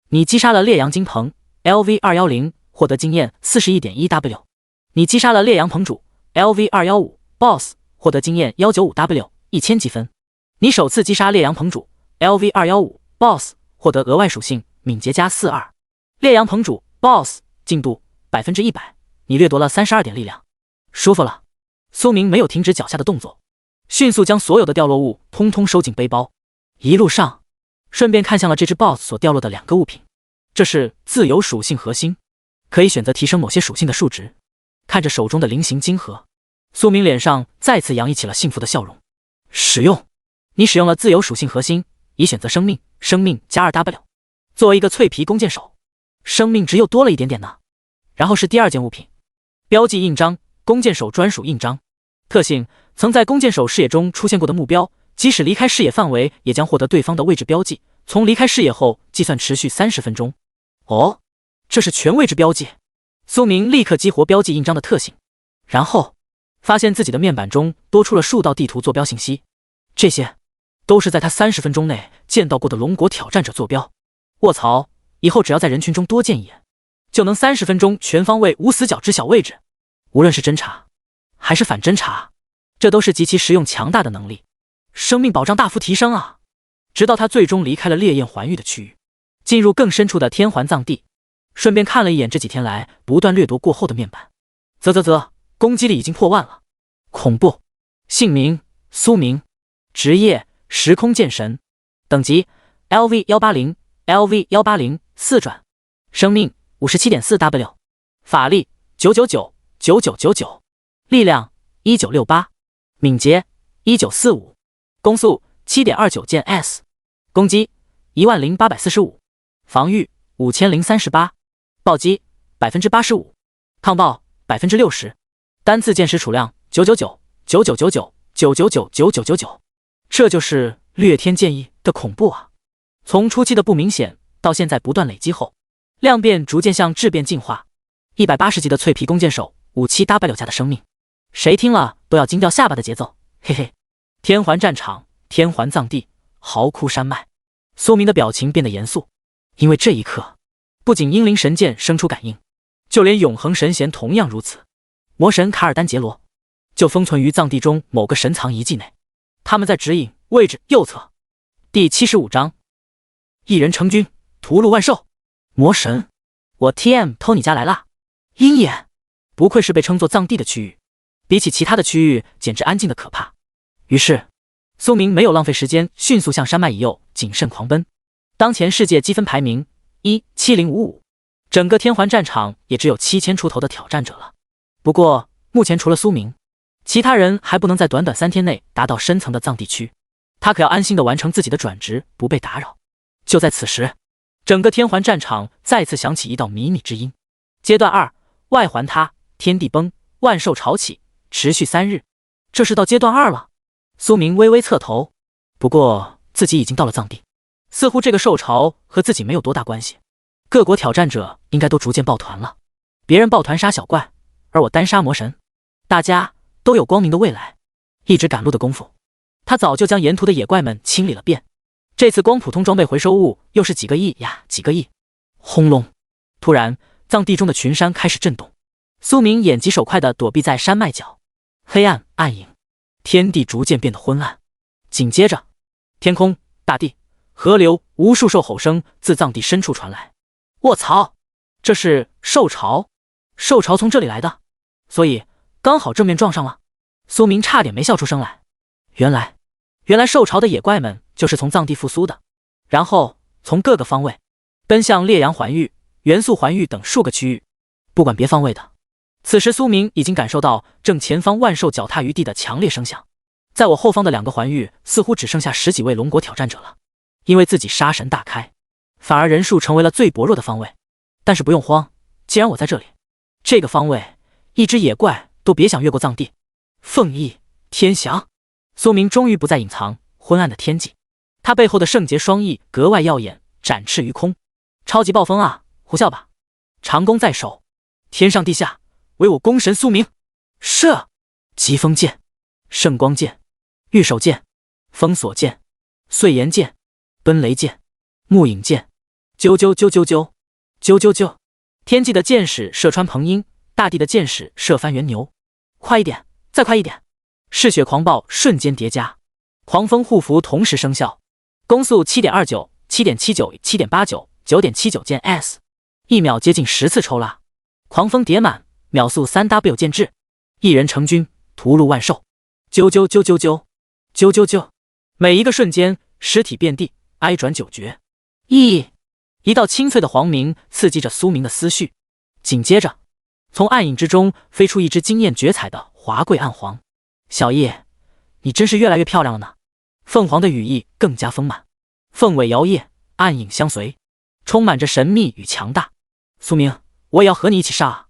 [SPEAKER 1] 你击杀了烈阳金鹏 LV210， 获得经验 41.1W。你击杀了烈阳鹏主 LV215 Boss， 获得经验 195W， 1000积分。你首次击杀烈阳鹏主 LV215 Boss， 获得额外属性敏捷加42。烈阳鹏主 Boss 进度 100%， 你掠夺了32点力量。舒服了。苏明没有停止脚下的动作，迅速将所有的掉落物通通收进背包。一路上顺便看向了这只 BOSS 所掉落的2个物品，这是自由属性核心，可以选择提升某些属性的数值。看着手中的菱形金盒，苏明脸上再次洋溢起了幸福的笑容。使用，你使用了自由属性核心，已选择生命，生命加 2W。 作为一个脆皮弓箭手，生命值又多了一点点呢。然后是第二件物品，标记印章，弓箭手专属印章。特性：曾在弓箭手视野中出现过的目标，即使离开视野范围，也将获得对方的位置标记，从离开视野后计算持续30分钟。哦，这是全位置标记。苏明立刻激活标记印章的特性，然后发现自己的面板中多出了数道地图坐标信息，这些都是在他30分钟内见到过的龙国挑战者坐标。卧槽，以后只要在人群中多见一眼，就能30分钟全方位无死角知晓位置，无论是侦查还是反侦查，这都是极其实用强大的能力，生命保障大幅提升啊！直到他最终离开了烈焰环域的区域，进入更深处的天环藏地，顺便看了一眼这几天来不断掠夺过后的面板，攻击力已经破万了，恐怖！姓名：苏明，职业：时空剑神，等级 LV180 LV180 4转，生命 57.4W， 法力999 9999，力量1968，敏捷1945，攻速 7.29 键 S， 攻击10845，防御5038，暴击 85%， 抗爆 60%， 单次箭矢储量999 9999 999 9999，这就是掠天剑意的恐怖啊！从初期的不明显到现在不断累积后，量变逐渐向质变进化。180级的脆皮弓箭手57W 加的生命，谁听了都要惊掉下巴的节奏，嘿嘿。天环战场，天环藏地，嚎哭山脉。苏明的表情变得严肃，因为这一刻，不仅英灵神剑生出感应，就连永恒神弦同样如此。魔神卡尔丹杰罗就封存于藏地中某个神藏遗迹内，他们在指引位置右侧。第75章，一人成军，屠戮万兽。魔神，我 TM 偷你家来啦！鹰眼，不愧是被称作藏地的区域，比起其他的区域简直安静的可怕。于是苏明没有浪费时间，迅速向山脉以右谨慎狂奔。当前世界积分排名17055，整个天环战场也只有7000出头的挑战者了。不过目前除了苏明，其他人还不能在短短3天内达到深层的藏地区，他可要安心的完成自己的转职，不被打扰。就在此时，整个天环战场再次响起一道靡靡之音。阶段2，外环塌，天地崩，万兽潮起，持续3日。这是到阶段2了。苏明微微侧头，不过自己已经到了藏地，似乎这个兽潮和自己没有多大关系。各国挑战者应该都逐渐抱团了，别人抱团杀小怪，而我单杀魔神，大家都有光明的未来。一直赶路的功夫，他早就将沿途的野怪们清理了遍。这次光普通装备回收物又是几个亿呀，几个亿！轰隆！突然，藏地中的群山开始震动。苏明眼疾手快地躲避在山脉角，黑暗暗影，天地逐渐变得昏暗。紧接着，天空、大地、河流，无数兽吼声自藏地深处传来。卧槽，这是兽潮！兽潮从这里来的，所以刚好正面撞上了。苏明差点没笑出声来。原来兽潮的野怪们就是从藏地复苏的，然后从各个方位奔向烈阳环域、元素环域等数个区域。不管别方位的，此时苏明已经感受到正前方万兽脚踏于地的强烈声响。在我后方的2个环域似乎只剩下10几位龙国挑战者了，因为自己杀神大开，反而人数成为了最薄弱的方位。但是不用慌，既然我在这里，这个方位一只野怪都别想越过藏地。凤翼天翔，苏明终于不再隐藏昏暗的天际，他背后的圣洁双翼格外耀眼，展翅于空。超级暴风啊，呼啸吧！长弓在手，天上地下，唯我宫神苏明。射！疾风剑、圣光剑、御手剑、封锁剑、碎岩剑、奔雷剑、木影剑，啾啾啾啾啾啾啾啾！天际的箭矢射穿彭鹰，大地的箭矢射翻原牛。快一点，再快一点！嗜血狂暴瞬间叠加，狂风护符同时生效，攻速 7.29、7.79、7.89、9.79剑 S， 一秒接近10次抽拉，狂风叠满，秒速 3W 剑至，一人成军，屠戮万兽。啾啾啾啾啾啾啾啾！每一个瞬间，尸体遍地，哀转九绝。一道清脆的黄鸣刺激着苏明的思绪，紧接着，从暗影之中飞出一只惊艳绝彩的华贵暗黄。小易，你真是越来越漂亮了呢。凤凰的羽翼更加丰满，凤尾摇曳，暗影相随，充满着神秘与强大。苏明，我也要和你一起上啊！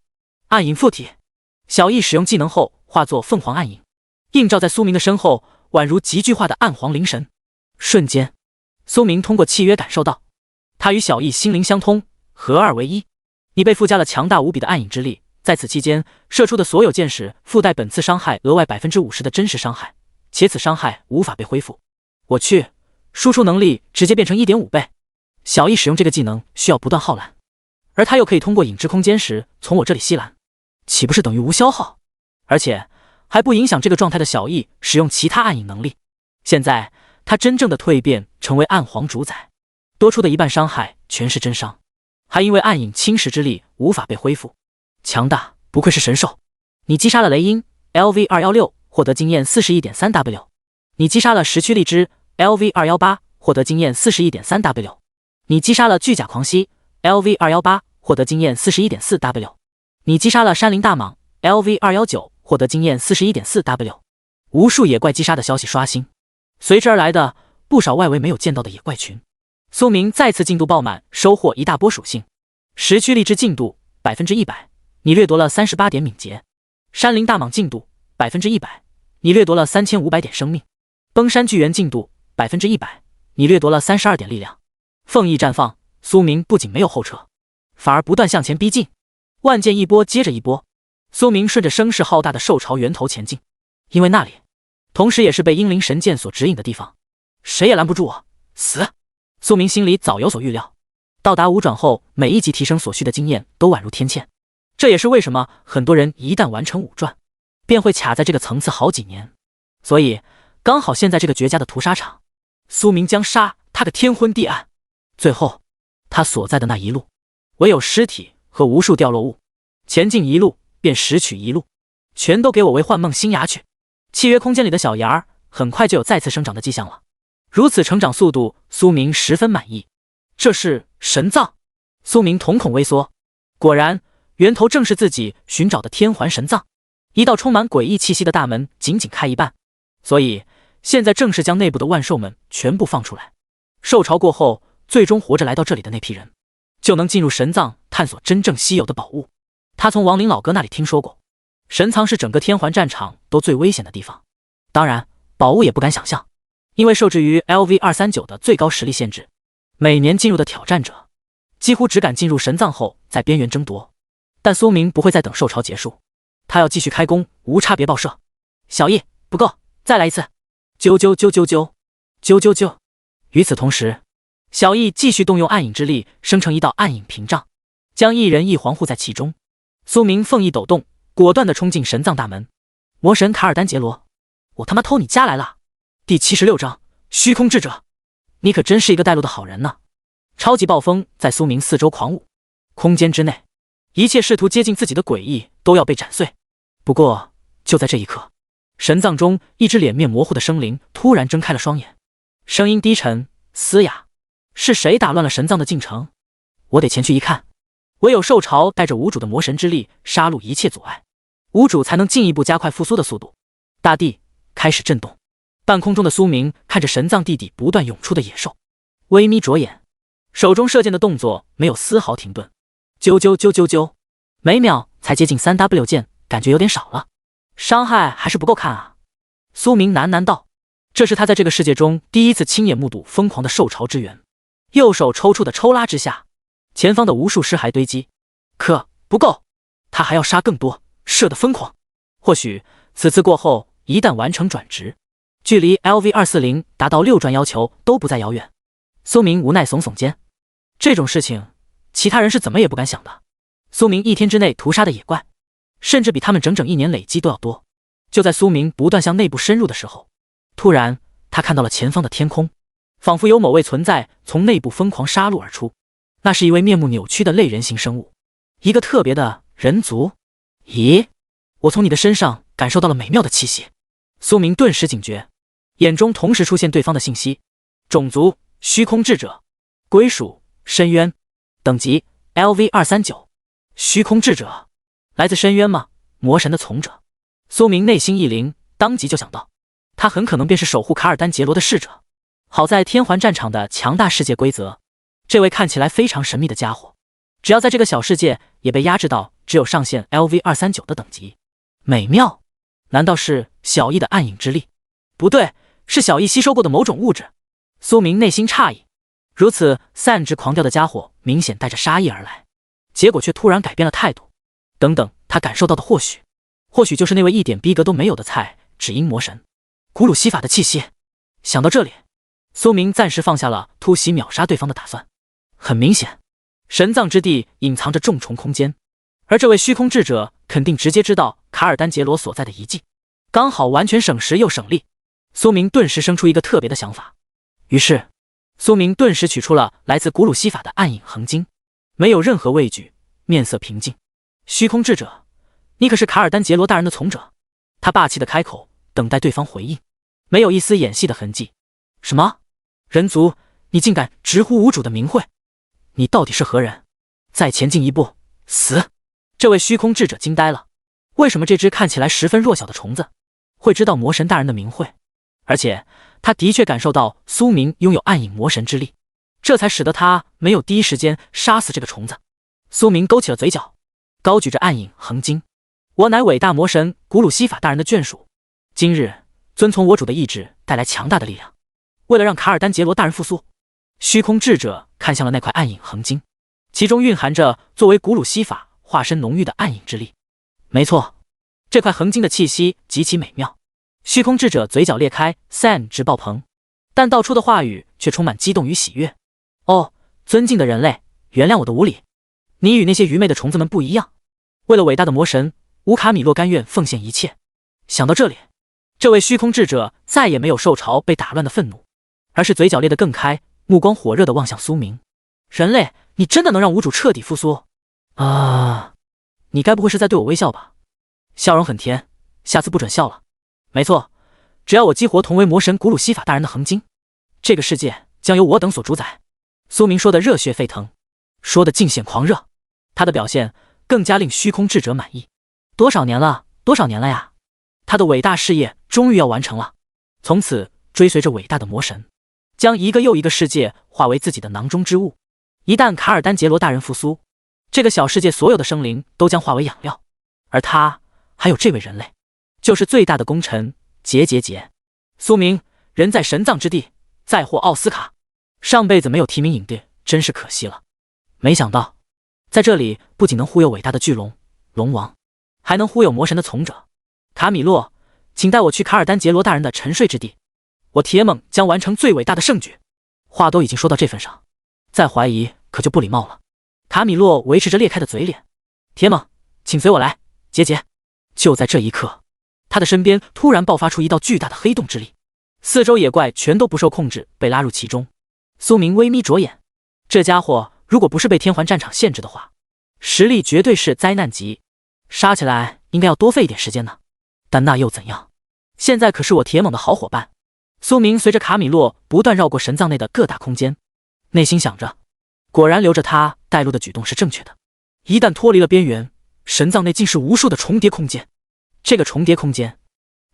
[SPEAKER 1] 暗影附体，小易使用技能后化作凤凰暗影，映照在苏明的身后，宛如极具化的暗黄灵神。瞬间，苏明通过契约感受到，他与小易心灵相通，合二为一。你被附加了强大无比的暗影之力，在此期间射出的所有箭矢附带本次伤害额外 50% 的真实伤害，且此伤害无法被恢复。我去，输出能力直接变成 1.5 倍。小易使用这个技能需要不断耗蓝，而他又可以通过影之空间时从我这里吸蓝，岂不是等于无消耗？而且还不影响这个状态的小易使用其他暗影能力。现在他真正的蜕变成为暗黄主宰，多出的一半伤害全是真伤，还因为暗影侵蚀之力无法被恢复。强大，不愧是神兽。你击杀了雷音 LV216， 获得经验 41.3W。 你击杀了石躯荔枝 LV218， 获得经验 41.3W。 你击杀了巨甲狂蜥 LV218， 获得经验 41.4W。 你击杀了山林大蟒 LV219， 获得经验 41.4W。 无数野怪击杀的消息刷新，随之而来的不少外围没有见到的野怪群。苏明再次进度爆满，收获一大波属性。石躯荔枝进度 100%， 你掠夺了38点敏捷。山林大蟒进度 100%， 你掠夺了3500点生命。崩山巨猿进度 100%， 你掠夺了32点力量。凤翼绽放，苏明不仅没有后撤，反而不断向前逼近，万箭一波接着一波。苏明顺着声势浩大的兽潮源头前进，因为那里同时也是被英灵神剑所指引的地方，谁也拦不住我，死！苏明心里早有所预料，到达5转后，每一级提升所需的经验都宛如天堑。这也是为什么很多人一旦完成5转，便会卡在这个层次好几年。所以刚好现在这个绝佳的屠杀场，苏明将杀他个天昏地暗。最后他所在的那一路，唯有尸体和无数掉落物，前进一路便拾取一路，全都给我为幻梦新芽去。契约空间里的小芽儿很快就有再次生长的迹象了，如此成长速度，苏明十分满意。这是神藏。苏明瞳孔微缩，果然源头正是自己寻找的天环神藏。一道充满诡异气息的大门仅仅开一半，所以现在正是将内部的万兽们全部放出来。兽潮过后，最终活着来到这里的那批人，就能进入神藏探索真正稀有的宝物。他从亡灵老哥那里听说过，神藏是整个天环战场都最危险的地方。当然宝物也不敢想象，因为受制于 LV239 的最高实力限制，每年进入的挑战者几乎只敢进入神藏后在边缘争夺。但苏明不会再等兽潮结束，他要继续开弓，无差别爆射。小易，不够，再来一次！啾啾啾啾啾啾啾啾！与此同时，小易继续动用暗影之力，生成一道暗影屏障，将一人一皇护在其中。苏明凤翼抖动，果断地冲进神藏大门。魔神卡尔丹杰罗，我他妈偷你家来了！第76章虚空智者，你可真是一个带路的好人呢！超级暴风在苏明四周狂舞，空间之内，一切试图接近自己的诡异都要被斩碎。不过就在这一刻，神藏中一只脸面模糊的生灵突然睁开了双眼，声音低沉嘶哑：“是谁打乱了神藏的进程？我得前去一看。”唯有兽潮带着无主的魔神之力杀戮一切阻碍，无主才能进一步加快复苏的速度。大地开始震动，半空中的苏明看着神藏地底不断涌出的野兽，微眯着眼，手中射箭的动作没有丝毫停顿。啾啾啾啾啾，每秒才接近 3W 键，感觉有点少了，伤害还是不够看啊。苏明喃喃道，这是他在这个世界中第一次亲眼目睹疯狂的兽潮之源。右手抽搐的抽拉之下，前方的无数尸骸堆积，可不够。他还要杀更多，射得疯狂。或许此次过后，一旦完成转职，距离 LV240 达到6转要求都不再遥远。苏明无奈耸耸肩，这种事情其他人是怎么也不敢想的。苏明一天之内屠杀的野怪，甚至比他们整整1年累积都要多。就在苏明不断向内部深入的时候，突然他看到了前方的天空，仿佛有某位存在从内部疯狂杀戮而出。那是一位面目扭曲的类人形生物，一个特别的人族。咦，我从你的身上感受到了美妙的气息。苏明顿时警觉，眼中同时出现对方的信息：种族虚空智者，归属深渊，等级 LV239。虚空智者，来自深渊吗？魔神的从者。苏明内心一凛，当即就想到，他很可能便是守护卡尔丹杰罗的使者。好在天环战场的强大世界规则，这位看起来非常神秘的家伙，只要在这个小世界也被压制到只有上限 LV239 的等级。美妙，难道是小异的暗影之力？不对，是小异吸收过的某种物质。苏明内心诧异，如此散之狂掉的家伙明显带着杀意而来，结果却突然改变了态度。等等，他感受到的或许就是那位一点逼格都没有的菜只因魔神古鲁西法的气息。想到这里，苏明暂时放下了突袭秒杀对方的打算。很明显，神藏之地隐藏着重重空间，而这位虚空智者肯定直接知道卡尔丹杰罗所在的遗迹，刚好完全省时又省力。苏明顿时生出一个特别的想法，于是苏明顿时取出了来自古鲁西法的暗影恒晶，没有任何畏惧，面色平静。虚空智者，你可是卡尔丹杰罗大人的从者？他霸气的开口，等待对方回应，没有一丝演戏的痕迹。什么？人族，你竟敢直呼无主的名讳？你到底是何人？再前进一步，死！这位虚空智者惊呆了，为什么这只看起来十分弱小的虫子会知道魔神大人的名讳？而且他的确感受到苏明拥有暗影魔神之力，这才使得他没有第一时间杀死这个虫子。苏明勾起了嘴角，高举着暗影恒晶，我乃伟大魔神古鲁西法大人的眷属，今日遵从我主的意志，带来强大的力量。为了让卡尔丹杰罗大人复苏，虚空智者看向了那块暗影恒晶，其中蕴含着作为古鲁西法化身浓郁的暗影之力。没错，这块恒晶的气息极其美妙。虚空智者嘴角裂开，散直爆棚，但道出的话语却充满激动与喜悦。哦，尊敬的人类，原谅我的无礼，你与那些愚昧的虫子们不一样。为了伟大的魔神，乌卡米洛甘愿奉献一切。想到这里，这位虚空智者再也没有受潮被打乱的愤怒，而是嘴角裂得更开，目光火热地望向苏明。人类，你真的能让无主彻底复苏？啊，你该不会是在对我微笑吧？笑容很甜，下次不准笑了。没错，只要我激活同为魔神古鲁西法大人的恒晶，这个世界将由我等所主宰。苏明说的热血沸腾，说的尽显狂热，他的表现更加令虚空智者满意。多少年了呀！他的伟大事业终于要完成了，从此追随着伟大的魔神，将一个又一个世界化为自己的囊中之物。一旦卡尔丹杰罗大人复苏，这个小世界所有的生灵都将化为养料，而他还有这位人类，就是最大的功臣杰。苏明，人在神藏之地，再获奥斯卡，上辈子没有提名影帝，真是可惜了。没想到在这里不仅能忽悠伟大的巨龙龙王，还能忽悠魔神的从者卡米洛，请带我去卡尔丹杰罗大人的沉睡之地，我铁猛将完成最伟大的盛举。话都已经说到这份上，再怀疑可就不礼貌了。卡米洛维持着裂开的嘴脸，铁猛，请随我来。杰。就在这一刻，他的身边突然爆发出一道巨大的黑洞之力，四周野怪全都不受控制被拉入其中。苏明微眯着眼，这家伙如果不是被天环战场限制的话，实力绝对是灾难级，杀起来应该要多费一点时间呢。但那又怎样？现在可是我铁猛的好伙伴。苏明随着卡米洛不断绕过神藏内的各大空间，内心想着，果然留着他带路的举动是正确的。一旦脱离了边缘，神藏内竟是无数的重叠空间，这个重叠空间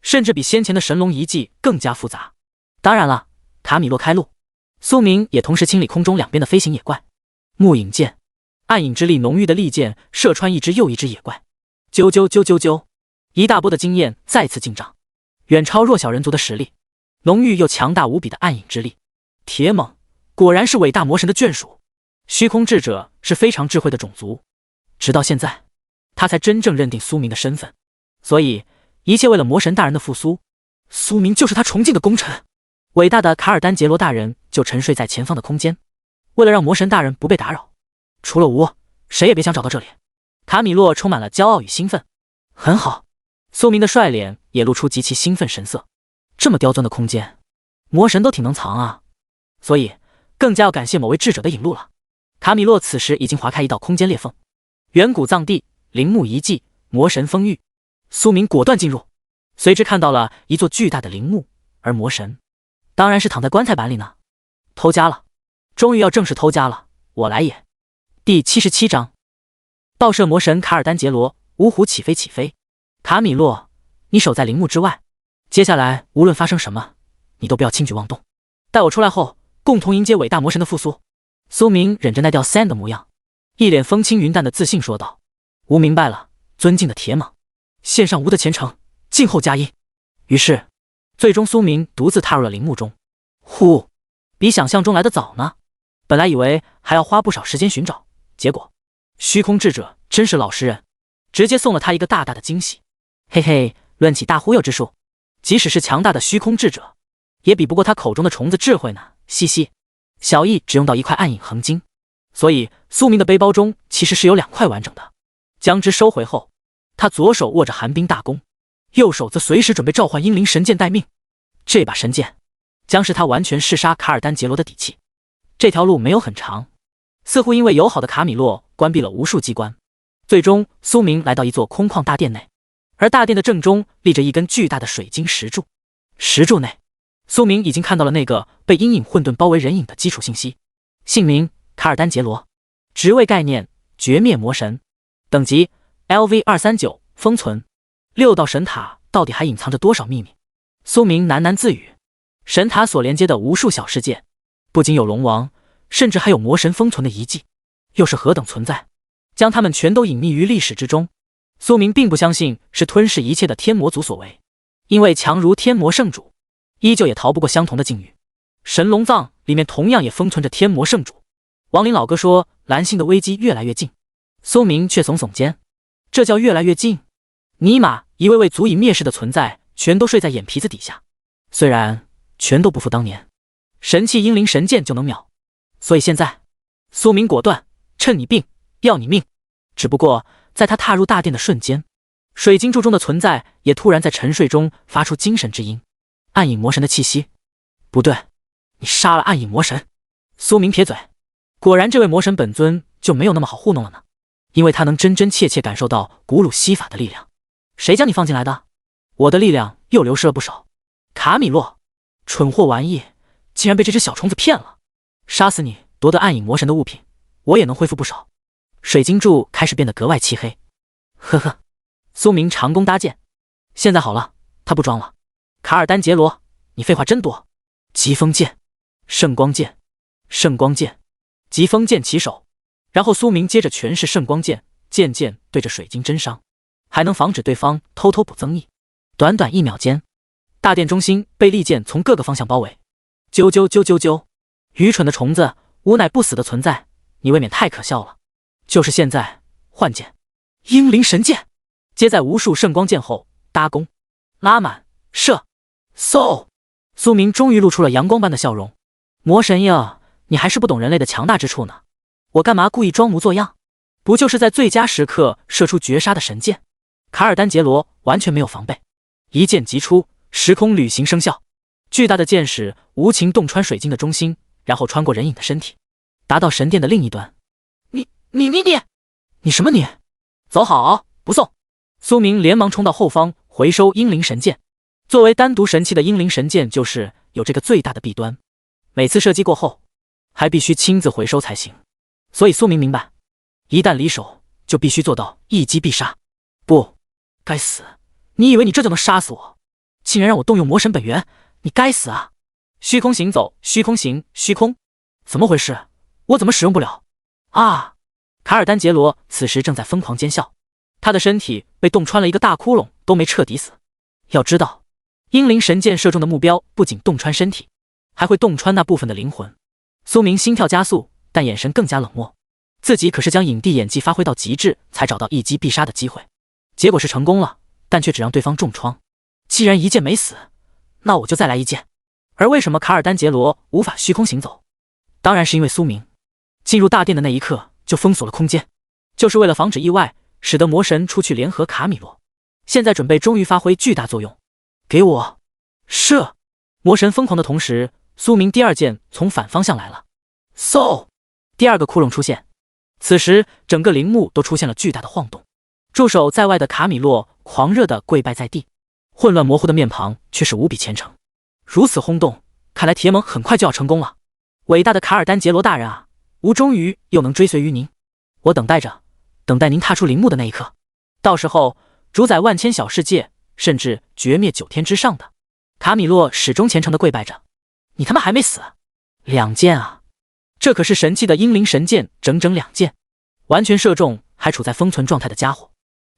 [SPEAKER 1] 甚至比先前的神龙遗迹更加复杂。当然了，卡米洛开路，苏明也同时清理空中两边的飞行野怪。木影剑，暗影之力浓郁的利剑射穿一只又一只野怪，啾，一大波的经验再次进账，远超弱小人族的实力，浓郁又强大无比的暗影之力。铁猛果然是伟大魔神的眷属，虚空智者是非常智慧的种族，直到现在他才真正认定苏明的身份。所以一切为了魔神大人的复苏，苏明就是他崇敬的功臣。伟大的卡尔丹杰罗大人就沉睡在前方的空间，为了让魔神大人不被打扰，除了吾，谁也别想找到这里。卡米洛充满了骄傲与兴奋。很好，苏明的帅脸也露出极其兴奋神色。这么刁钻的空间，魔神都挺能藏啊，所以更加要感谢某位智者的引路了。卡米洛此时已经划开一道空间裂缝，远古藏地，陵墓遗迹，魔神封域。苏明果断进入，随之看到了一座巨大的陵墓，而魔神当然是躺在棺材板里呢。偷家了，终于要正式偷家了，我来也。第77章，盗摄魔神卡尔丹杰罗，五虎起飞起飞。卡米洛，你守在陵墓之外，接下来无论发生什么，你都不要轻举妄动。待我出来后，共同迎接伟大魔神的复苏。苏明忍着耐掉3的模样，一脸风轻云淡的自信说道：吾明白了，尊敬的铁蟒，献上吾的虔诚，静候佳音。于是最终苏明独自踏入了陵墓中。呼，比想象中来得早呢。本来以为还要花不少时间寻找，结果虚空智者真是老实人，直接送了他一个大大的惊喜。嘿嘿，论起大忽悠之术，即使是强大的虚空智者，也比不过他口中的虫子智慧呢。嘻嘻，小易只用到1块暗影恒晶，所以苏明的背包中其实是有2块完整的。将之收回后，他左手握着寒冰大弓，右手则随时准备召唤阴灵神剑待命。这把神剑将是他完全弑杀卡尔丹杰罗的底气。这条路没有很长，似乎因为友好的卡米洛关闭了无数机关，最终苏明来到一座空旷大殿内，而大殿的正中立着一根巨大的水晶石柱。石柱内，苏明已经看到了那个被阴影混沌包围人影的基础信息：姓名卡尔丹杰罗，职位概念绝灭魔神，等级 LV239，封存。6道神塔到底还隐藏着多少秘密？苏明喃喃自语。神塔所连接的无数小世界，不仅有龙王，甚至还有魔神封存的遗迹，又是何等存在？将他们全都隐匿于历史之中。苏明并不相信是吞噬一切的天魔族所为，因为强如天魔圣主，依旧也逃不过相同的境遇。神龙藏里面同样也封存着天魔圣主。亡灵老哥说蓝星的危机越来越近，苏明却耸耸肩，这叫越来越近？尼玛，一位位足以灭世的存在全都睡在眼皮子底下，虽然全都不复当年神器阴灵神剑就能秒，所以现在苏明果断趁你病要你命。只不过在他踏入大殿的瞬间，水晶柱中的存在也突然在沉睡中发出精神之音。暗影魔神的气息？不对，你杀了暗影魔神。苏明撇嘴，果然这位魔神本尊就没有那么好糊弄了呢，因为他能真真切切感受到古鲁西法的力量。谁将你放进来的？我的力量又流失了不少。卡米洛，蠢货玩意，竟然被这只小虫子骗了。杀死你，夺得暗影魔神的物品，我也能恢复不少。水晶柱开始变得格外漆黑。呵呵，苏明长弓搭箭，现在好了，他不装了。卡尔丹杰罗，你废话真多。疾风剑，圣光剑，圣光剑，疾风剑起手。然后苏明接着诠释圣光剑，剑剑对着水晶真伤，还能防止对方偷偷补增益。短短1秒间，大殿中心被利剑从各个方向包围。啾啾啾啾啾，愚蠢的虫子，吾乃不死的存在，你未免太可笑了。就是现在，换剑，阴灵神剑，接在无数圣光剑后，搭弓，拉满，射，嗖！苏明终于露出了阳光般的笑容。魔神呀，你还是不懂人类的强大之处呢。我干嘛故意装模作样？不就是在最佳时刻射出绝杀的神剑？卡尔丹杰罗完全没有防备，一剑击出，时空旅行生效，巨大的剑矢无情洞穿水晶的中心，然后穿过人影的身体，达到神殿的另一端。你什么你？走好，不送！苏明连忙冲到后方回收阴灵神剑。作为单独神器的阴灵神剑就是有这个最大的弊端，每次射击过后还必须亲自回收才行。所以苏明明白，一旦离手就必须做到一击必杀。不，该死！你以为你这就能杀死我？竟然让我动用魔神本源，你该死啊！虚空行走，虚空行，虚空，怎么回事？我怎么使用不了？啊！卡尔丹杰罗此时正在疯狂尖笑，他的身体被洞穿了一个大窟窿，都没彻底死。要知道，阴灵神剑射中的目标不仅洞穿身体，还会洞穿那部分的灵魂。苏明心跳加速，但眼神更加冷漠。自己可是将影帝演技发挥到极致，才找到一击必杀的机会，结果是成功了，但却只让对方重创。既然一剑没死，那我就再来一剑。而为什么卡尔丹杰罗无法虚空行走？当然是因为苏明进入大殿的那一刻就封锁了空间，就是为了防止意外，使得魔神出去联合卡米洛。现在准备终于发挥巨大作用，给我射！魔神疯狂的同时，苏明第二剑从反方向来了，嗖！第二个窟窿出现。此时整个陵墓都出现了巨大的晃动，驻守在外的卡米洛狂热地跪拜在地，混乱模糊的面庞却是无比虔诚。如此轰动，看来铁盟很快就要成功了。伟大的卡尔丹杰罗大人啊，吾终于又能追随于您，我等待着，等待您踏出陵墓的那一刻。到时候主宰万千小世界，甚至绝灭9天之上的。卡米洛始终虔诚地跪拜着。你他妈还没死？2剑啊！这可是神器的英灵神剑，整整2剑，完全射中还处在封存状态的家伙。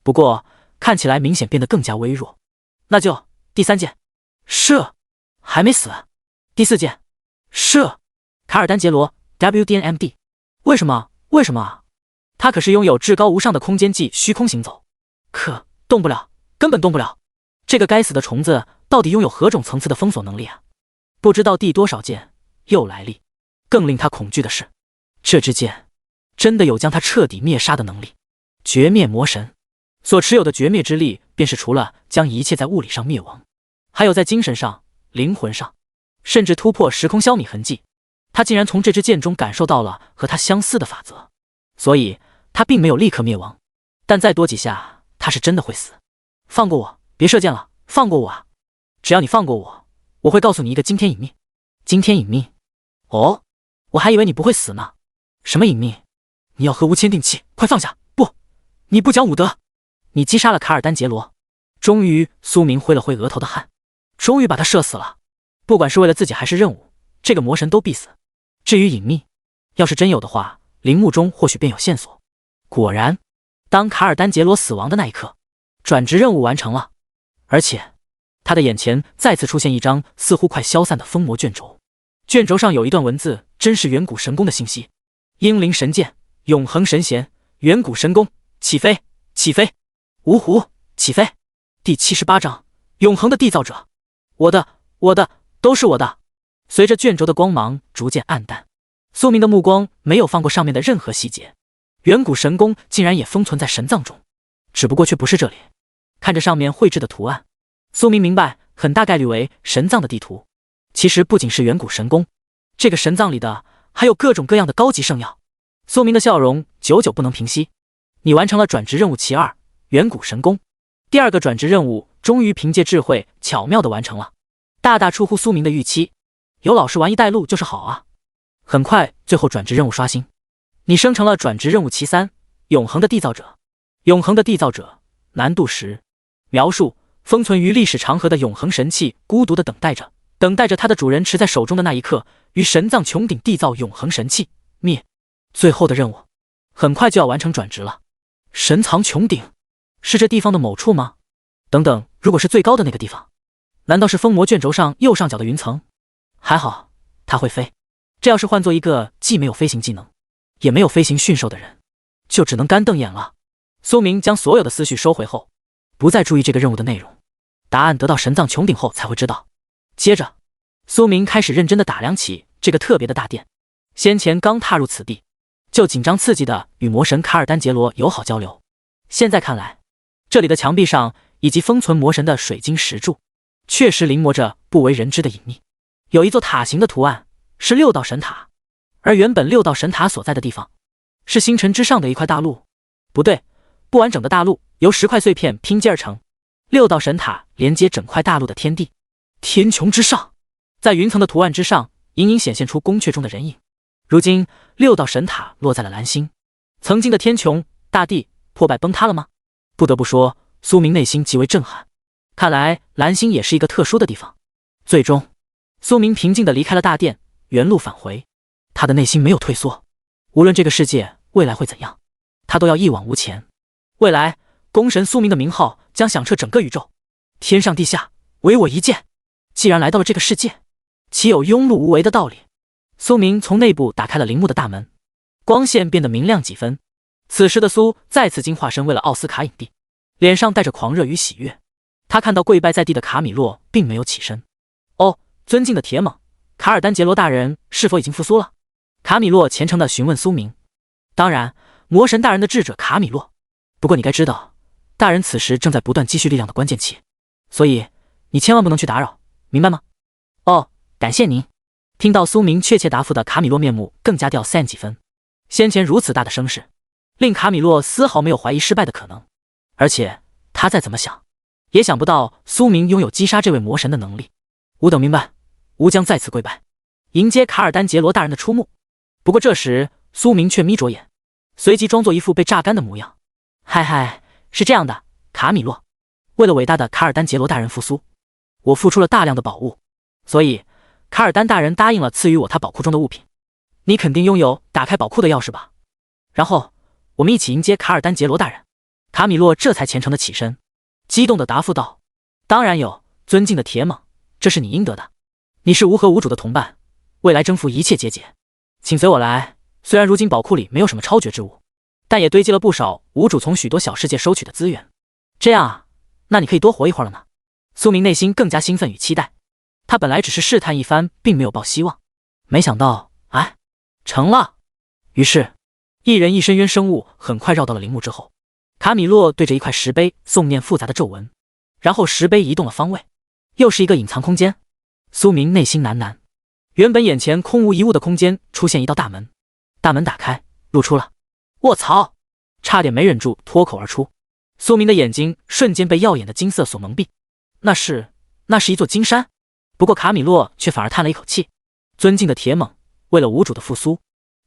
[SPEAKER 1] 不过看起来明显变得更加微弱。那就第3剑，射！还没死。第4剑，射！卡尔丹杰罗 WDNMD， 为什么？为什么啊？他可是拥有至高无上的空间技虚空行走，可动不了，根本动不了。这个该死的虫子到底拥有何种层次的封锁能力啊？不知道第多少剑又来历。更令他恐惧的是，这支剑真的有将他彻底灭杀的能力。绝灭魔神所持有的绝灭之力，便是除了将一切在物理上灭亡，还有在精神上、灵魂上，甚至突破时空消弭痕迹。他竟然从这支剑中感受到了和他相似的法则，所以他并没有立刻灭亡，但再多几下他是真的会死。放过我，别射箭了，放过我啊！只要你放过我，我会告诉你一个惊天隐秘。惊天隐秘？哦，我还以为你不会死呢。什么隐秘？你要和吴签定契，快放下！不，你不讲武德！你击杀了卡尔丹杰罗。终于，苏明挥了挥额头的汗，终于把他射死了。不管是为了自己还是任务，这个魔神都必死。至于隐秘，要是真有的话，陵墓中或许便有线索。果然，当卡尔丹杰罗死亡的那一刻，转职任务完成了，而且他的眼前再次出现一张似乎快消散的封魔卷轴。卷轴上有一段文字，真是远古神功的信息：英灵神剑，永恒神弦，远古神功，起飞，起飞！芜湖，起飞！第78章，永恒的缔造者。我的，都是我的。随着卷轴的光芒逐渐暗淡，苏明的目光没有放过上面的任何细节。远古神功竟然也封存在神藏中，只不过却不是这里。看着上面绘制的图案，苏明明白，很大概率为神藏的地图。其实不仅是远古神功，这个神藏里的还有各种各样的高级圣药。苏明的笑容久久不能平息。你完成了转职任务其2，远古神功。第2个转职任务终于凭借智慧巧妙地完成了，大大出乎苏明的预期。有老师玩一带路就是好啊！很快，最后转职任务刷新，你生成了转职任务其3，永恒的缔造者。永恒的缔造者，难度10。描述：封存于历史长河的永恒神器，孤独地等待着，等待着它的主人持在手中的那一刻，于神藏穹顶缔造永恒神器，灭。最后的任务很快就要完成转职了。神藏穹顶是这地方的某处吗？等等，如果是最高的那个地方，难道是封魔卷轴上右上角的云层？还好它会飞，这要是换做一个既没有飞行技能也没有飞行驯兽的人，就只能干瞪眼了。苏明将所有的思绪收回后，不再注意这个任务的内容，答案得到神藏穹顶后才会知道。接着苏明开始认真地打量起这个特别的大殿。先前刚踏入此地，就紧张刺激地与魔神卡尔丹杰罗友好交流，现在看来，这里的墙壁上以及封存魔神的水晶石柱，确实临摹着不为人知的隐秘。有一座塔形的图案，是6道神塔，而原本6道神塔所在的地方，是星辰之上的一块大陆。不对，不完整的大陆，由10块碎片拼接而成。6道神塔连接整块大陆的天地。天穹之上，在云层的图案之上，隐隐显现出宫阙中的人影。如今6道神塔落在了蓝星，曾经的天穹大地破败崩塌了吗？不得不说，苏明内心极为震撼。看来蓝星也是一个特殊的地方。最终苏明平静地离开了大殿，原路返回。他的内心没有退缩，无论这个世界未来会怎样，他都要一往无前。未来宫神苏明的名号将响彻整个宇宙，天上地下唯我一剑。既然来到了这个世界，岂有庸碌无为的道理？苏明从内部打开了陵墓的大门，光线变得明亮几分。此时的苏再次进化身为了奥斯卡影帝，脸上带着狂热与喜悦。他看到跪拜在地的卡米洛，并没有起身。哦，尊敬的铁猛，卡尔丹杰罗大人是否已经复苏了？卡米洛虔诚地询问苏明。当然，魔神大人的智者卡米洛。不过你该知道，大人此时正在不断积蓄力量的关键期，所以你千万不能去打扰，明白吗？哦，感谢您。听到苏明确切答复的卡米洛面目更加掉散几分。先前如此大的声势，令卡米洛丝毫没有怀疑失败的可能，而且他再怎么想，也想不到苏明拥有击杀这位魔神的能力。吾等明白，吾将再次跪拜，迎接卡尔丹杰罗大人的出没。不过这时苏明却眯着眼，随即装作一副被榨干的模样。嗨，是这样的，卡米洛，为了伟大的卡尔丹杰罗大人复苏，我付出了大量的宝物，所以卡尔丹大人答应了赐予我他宝库中的物品。你肯定拥有打开宝库的钥匙吧？然后我们一起迎接卡尔丹杰罗大人。卡米洛这才虔诚的起身，激动的答复道：当然有，尊敬的铁猛，这是你应得的。你是吾和吾主的同伴，未来征服一切结界，请随我来。虽然如今宝库里没有什么超绝之物，但也堆积了不少吾主从许多小世界收取的资源。这样啊，那你可以多活一会儿了呢。苏明内心更加兴奋与期待，他本来只是试探一番，并没有抱希望，没想到，哎，成了。于是一人一深渊生物很快绕到了陵墓之后，卡米洛对着一块石碑诵念复杂的咒文，然后石碑移动了方位，又是一个隐藏空间。苏明内心喃喃，原本眼前空无一物的空间出现一道大门，大门打开，露出了，卧槽！差点没忍住脱口而出。苏明的眼睛瞬间被耀眼的金色所蒙蔽，那是一座金山。不过卡米洛却反而叹了一口气，尊敬的铁猛，为了吾主的复苏，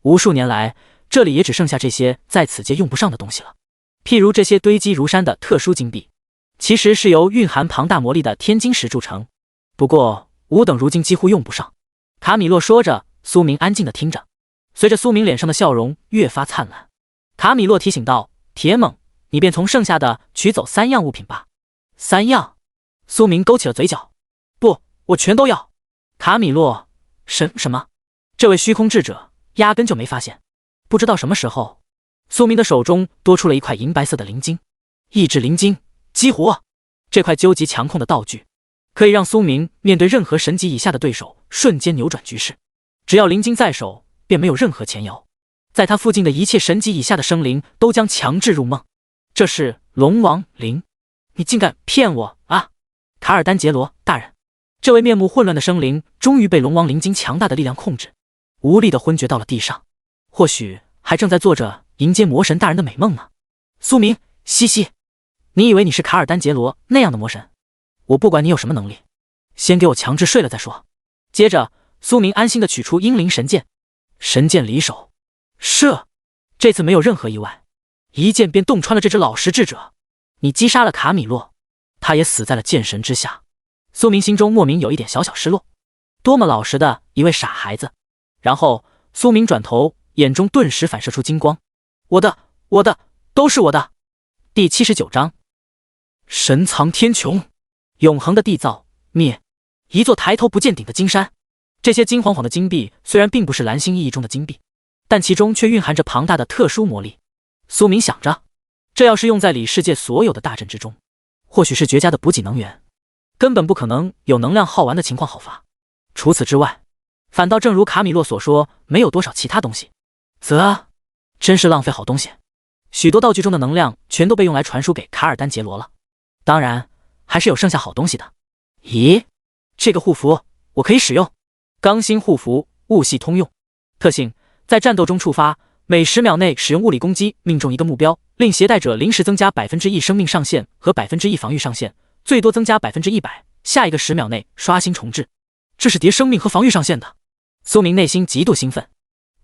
[SPEAKER 1] 无数年来这里也只剩下这些在此界用不上的东西了。譬如这些堆积如山的特殊金币，其实是由蕴含庞大魔力的天晶石铸成，不过吾等如今几乎用不上。卡米洛说着，苏明安静地听着，随着苏明脸上的笑容越发灿烂，卡米洛提醒道：铁猛，你便从剩下的取走3样物品吧。3样？苏明勾起了嘴角。不，我全都要。卡米洛，什么？这位虚空智者压根就没发现。不知道什么时候，苏明的手中多出了一块银白色的灵晶，意志灵晶，激活。这块究极强控的道具，可以让苏明面对任何神级以下的对手瞬间扭转局势。只要灵晶在手，便没有任何前摇，在他附近的一切神级以下的生灵都将强制入梦。这是龙王灵，你竟敢骗我啊！卡尔丹杰罗大人，这位面目混乱的生灵终于被龙王灵晶强大的力量控制，无力的昏厥到了地上，或许还正在做着迎接魔神大人的美梦呢。苏明，嘻嘻，你以为你是卡尔丹杰罗那样的魔神？我不管你有什么能力，先给我强制睡了再说。接着苏明安心的取出阴灵神剑，神剑离手，射。这次没有任何意外，一剑便洞穿了这只老实智者。你击杀了卡米洛，他也死在了剑神之下。苏明心中莫名有一点小小失落，多么老实的一位傻孩子。然后苏明转头，眼中顿时反射出金光。我的，都是我的。第79章，神藏天穹，永恒的缔造灭，一座抬头不见顶的金山。这些金晃晃的金币虽然并不是蓝星意义中的金币，但其中却蕴含着庞大的特殊魔力。苏明想着，这要是用在里世界所有的大阵之中，或许是绝佳的补给能源，根本不可能有能量耗完的情况好发。除此之外，反倒正如卡米洛所说，没有多少其他东西。真是浪费好东西。许多道具中的能量全都被用来传输给卡尔丹杰罗了，当然还是有剩下好东西的。咦，这个护符我可以使用。钢心护符，物系通用，特性在战斗中触发，每10秒内使用物理攻击命中一个目标，令携带者临时增加 1% 生命上限和 1% 防御上限，最多增加 100%， 下一个10秒内刷新重置。这是叠生命和防御上限的。苏明内心极度兴奋，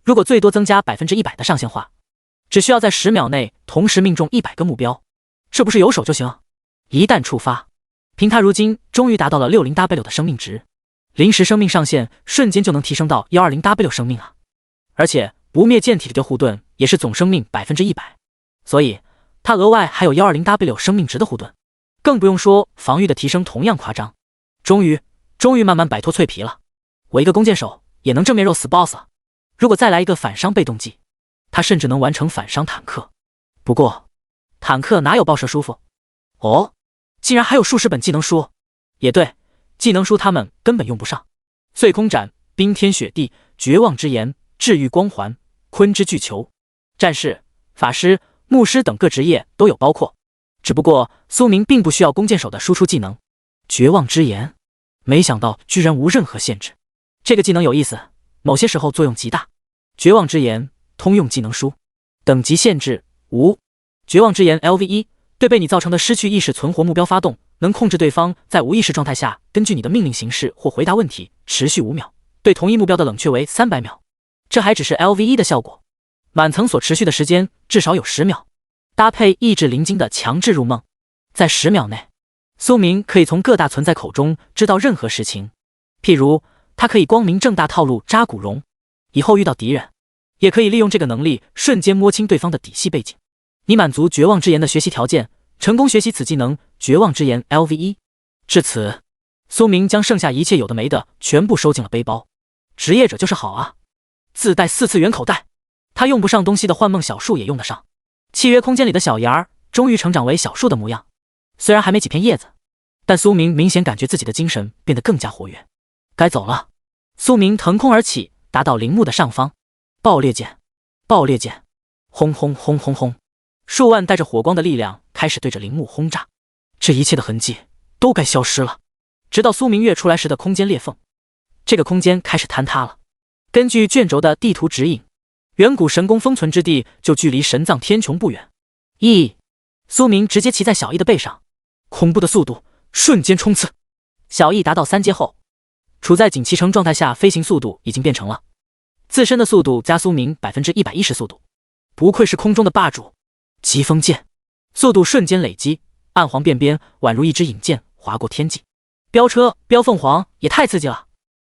[SPEAKER 1] 如果最多增加 100% 的上限话，只需要在10秒内同时命中100个目标，这不是有手就行。一旦触发，凭他如今终于达到了 60W 的生命值，临时生命上限瞬间就能提升到 120W 生命啊！而且不灭剑体的丢护盾也是总生命 100%， 所以他额外还有 120W 生命值的护盾，更不用说防御的提升同样夸张。终于慢慢摆脱脆皮了，我一个弓箭手也能正面肉死 BOSS 了。如果再来一个反伤被动技，他甚至能完成反伤坦克。不过，坦克哪有爆射舒服？哦，竟然还有数十本技能书。也对，技能书他们根本用不上。碎空斩、冰天雪地、绝望之炎、治愈光环、昆之巨球、战士、法师、牧师等各职业都有包括。只不过苏明并不需要弓箭手的输出技能。绝望之炎，没想到居然无任何限制。这个技能有意思，某些时候作用极大。绝望之炎，通用技能书，等级限制无。绝望之炎 LV1， 对被你造成的失去意识存活目标发动，能控制对方在无意识状态下根据你的命令行事或回答问题，持续5秒，对同一目标的冷却为300秒。这还只是 LV1 的效果，满层所持续的时间至少有10秒。搭配意志灵晶的强制入梦，在10秒内，苏明可以从各大存在口中知道任何事情。譬如他可以光明正大套路扎古荣，以后遇到敌人也可以利用这个能力瞬间摸清对方的底细背景。你满足绝望之炎的学习条件，成功学习此技能绝望之炎 LV1。 至此，苏明将剩下一切有的没的全部收进了背包。职业者就是好啊，自带4次元口袋，他用不上东西的幻梦小树也用得上。契约空间里的小芽儿终于成长为小树的模样，虽然还没几片叶子，但苏明明显感觉自己的精神变得更加活跃。该走了，苏明腾空而起，达到陵墓的上方。爆裂剑，爆裂剑，轰轰轰轰轰！数万带着火光的力量开始对着陵墓轰炸，这一切的痕迹都该消失了。直到苏明跃出来时的空间裂缝，这个空间开始坍塌了。根据卷轴的地图指引，远古神宫封存之地就距离神藏天穹不远。苏明直接骑在小翼的背上，恐怖的速度，瞬间冲刺。小翼达到3阶后，处在紧骑乘状态下，飞行速度已经变成了自身的速度加苏明 110% 速度。不愧是空中的霸主。疾风剑，速度瞬间累积，暗黄变边，宛如一支引箭划过天际。飙车飙凤凰也太刺激了。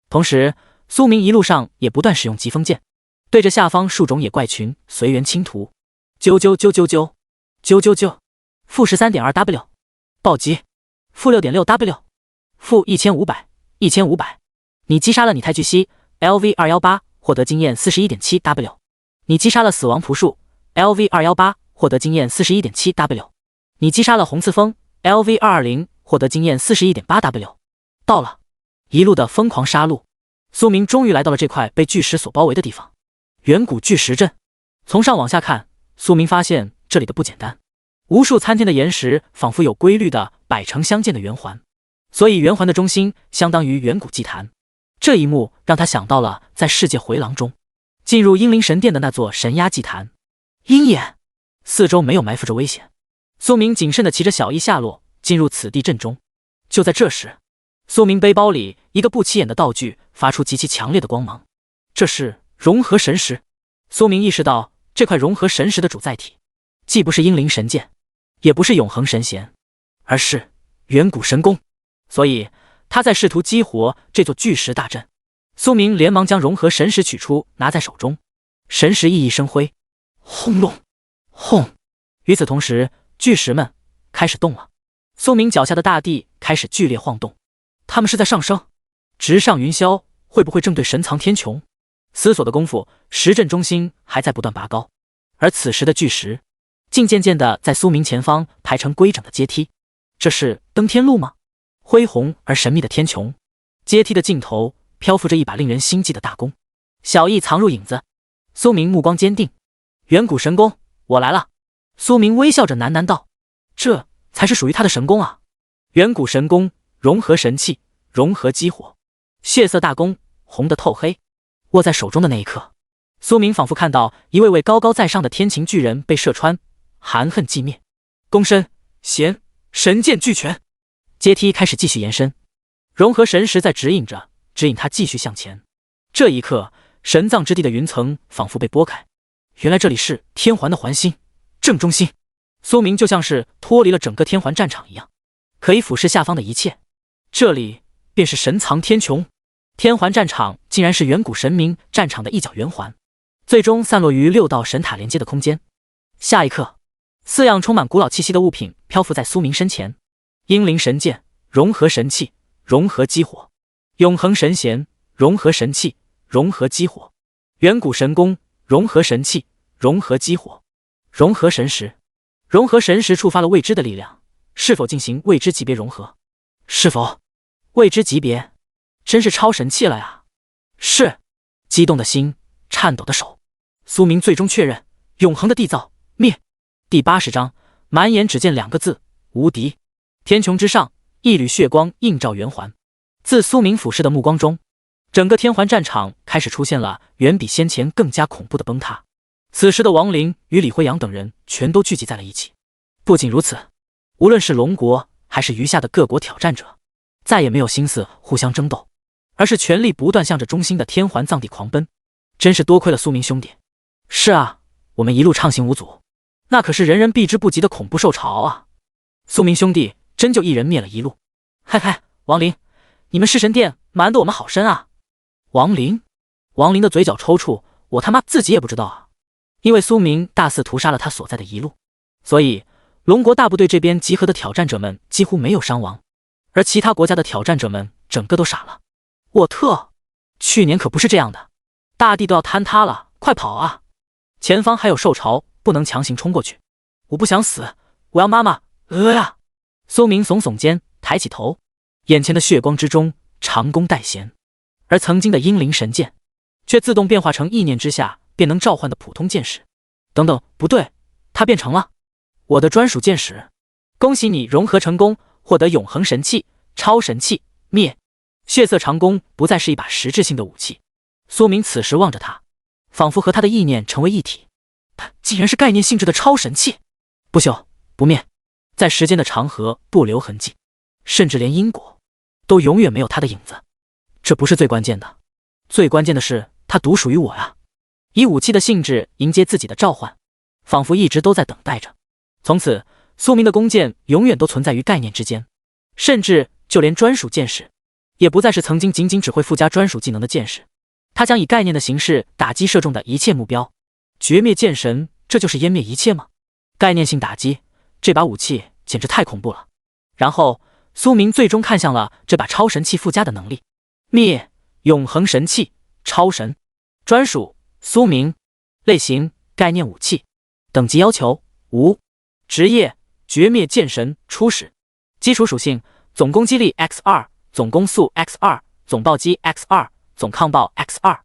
[SPEAKER 1] 同时，苏明一路上也不断使用疾风剑，对着下方数种野怪群随缘倾吐。啾啾啾啾啾啾啾啾，负 13.2W， 暴击，负 6.6W， 负 1500，你击杀了拟态巨蜥 LV218， 获得经验 41.7W， 你击杀了死亡仆树 LV218， 获得经验 41.7W， 你击杀了红刺蜂 LV220， 获得经验 41.8W。 到了，一路的疯狂杀戮，苏明终于来到了这块被巨石所包围的地方。远古巨石阵，从上往下看，苏明发现这里的不简单，无数参天的岩石仿佛有规律的摆成相间的圆环，所以圆环的中心相当于远古祭坛。这一幕让他想到了在世界回廊中进入英灵神殿的那座神鸦祭坛。鹰眼，四周没有埋伏着危险。苏明谨慎地骑着小翼下落，进入此地阵中。就在这时，苏明背包里一个不起眼的道具发出极其强烈的光芒，这是融合神石。苏明意识到这块融合神石的主载体既不是英灵神剑，也不是永恒神弦，而是远古神弓，所以他在试图激活这座巨石大阵。苏明连忙将融合神石取出，拿在手中，神石熠熠生辉，轰隆轰。与此同时，巨石们开始动了。苏明脚下的大地开始剧烈晃动，他们是在上升，直上云霄，会不会正对神藏天穹？思索的功夫，石阵中心还在不断拔高，而此时的巨石竟渐渐地在苏明前方排成规整的阶梯。这是登天路吗？恢宏而神秘的天穹，阶梯的尽头漂浮着一把令人心悸的大弓。小翼藏入影子，苏明目光坚定。远古神弓，我来了。苏明微笑着喃喃道，这才是属于他的神弓啊。远古神弓，融合神器，融合激活，血色大弓，红得透黑。握在手中的那一刻，苏明仿佛看到一位位高高在上的天琴巨人被射穿，含恨寂灭。弓身弦神剑俱全。阶梯开始继续延伸，融合神石在指引着，指引他继续向前。这一刻，神藏之地的云层仿佛被拨开，原来这里是天环的环心正中心。苏明就像是脱离了整个天环战场一样，可以俯视下方的一切。这里便是神藏天穹。天环战场竟然是远古神明战场的一角圆环，最终散落于6道神塔连接的空间。下一刻，4样充满古老气息的物品漂浮在苏明身前：英灵神剑，融合神器，融合激活；永恒神弦，融合神器，融合激活；远古神弓，融合神器，融合激活，融合神识。融合神识触发了未知的力量，是否进行未知级别融合？是否？未知级别，真是超神器了呀！是，激动的心，颤抖的手。苏明最终确认，永恒的缔造灭。第80章，满眼只见2个字：无敌。天穹之上，一缕血光映照圆环。自苏明俯视的目光中，整个天环战场开始出现了远比先前更加恐怖的崩塌。此时的王林与李辉阳等人全都聚集在了一起。不仅如此，无论是龙国还是余下的各国挑战者，再也没有心思互相争斗，而是全力不断向着中心的天环藏地狂奔。真是多亏了苏明兄弟。是啊，我们一路畅行无阻，那可是人人避之不及的恐怖兽潮啊！苏明兄弟真就一人灭了一路。嗨嗨，王林，你们弑神殿瞒得我们好深啊！王林的嘴角抽搐，我他妈自己也不知道啊。因为苏明大肆屠杀了他所在的一路，所以龙国大部队这边集合的挑战者们几乎没有伤亡，而其他国家的挑战者们整个都傻了。沃特，去年可不是这样的，大地都要坍塌了，快跑啊！前方还有兽潮，不能强行冲过去。我不想死，我要妈妈！呀！苏明耸耸肩，抬起头，眼前的血光之中，长弓带弦，而曾经的英灵神剑，却自动变化成意念之下便能召唤的普通剑矢。等等，不对，它变成了我的专属剑矢！恭喜你融合成功，获得永恒神器、超神器灭。血色长弓不再是一把实质性的武器。苏明此时望着他，仿佛和他的意念成为一体。它竟然是概念性质的超神器，不朽不灭，在时间的长河不留痕迹，甚至连因果都永远没有他的影子。这不是最关键的，最关键的是它独属于我呀！以武器的性质迎接自己的召唤，仿佛一直都在等待着。从此，苏明的弓箭永远都存在于概念之间，甚至就连专属剑矢，也不再是曾经仅仅只会附加专属技能的剑士。他将以概念的形式打击射中的一切目标。绝灭剑神，这就是湮灭一切吗？概念性打击，这把武器简直太恐怖了。然后，苏明最终看向了这把超神器附加的能力：灭，永恒神器，超神，专属，苏明。类型：概念武器。等级要求：无。职业：绝灭剑神初始。基础属性：总攻击力 X2， 总攻速 X2， 总暴击 X2， 总抗暴 X2。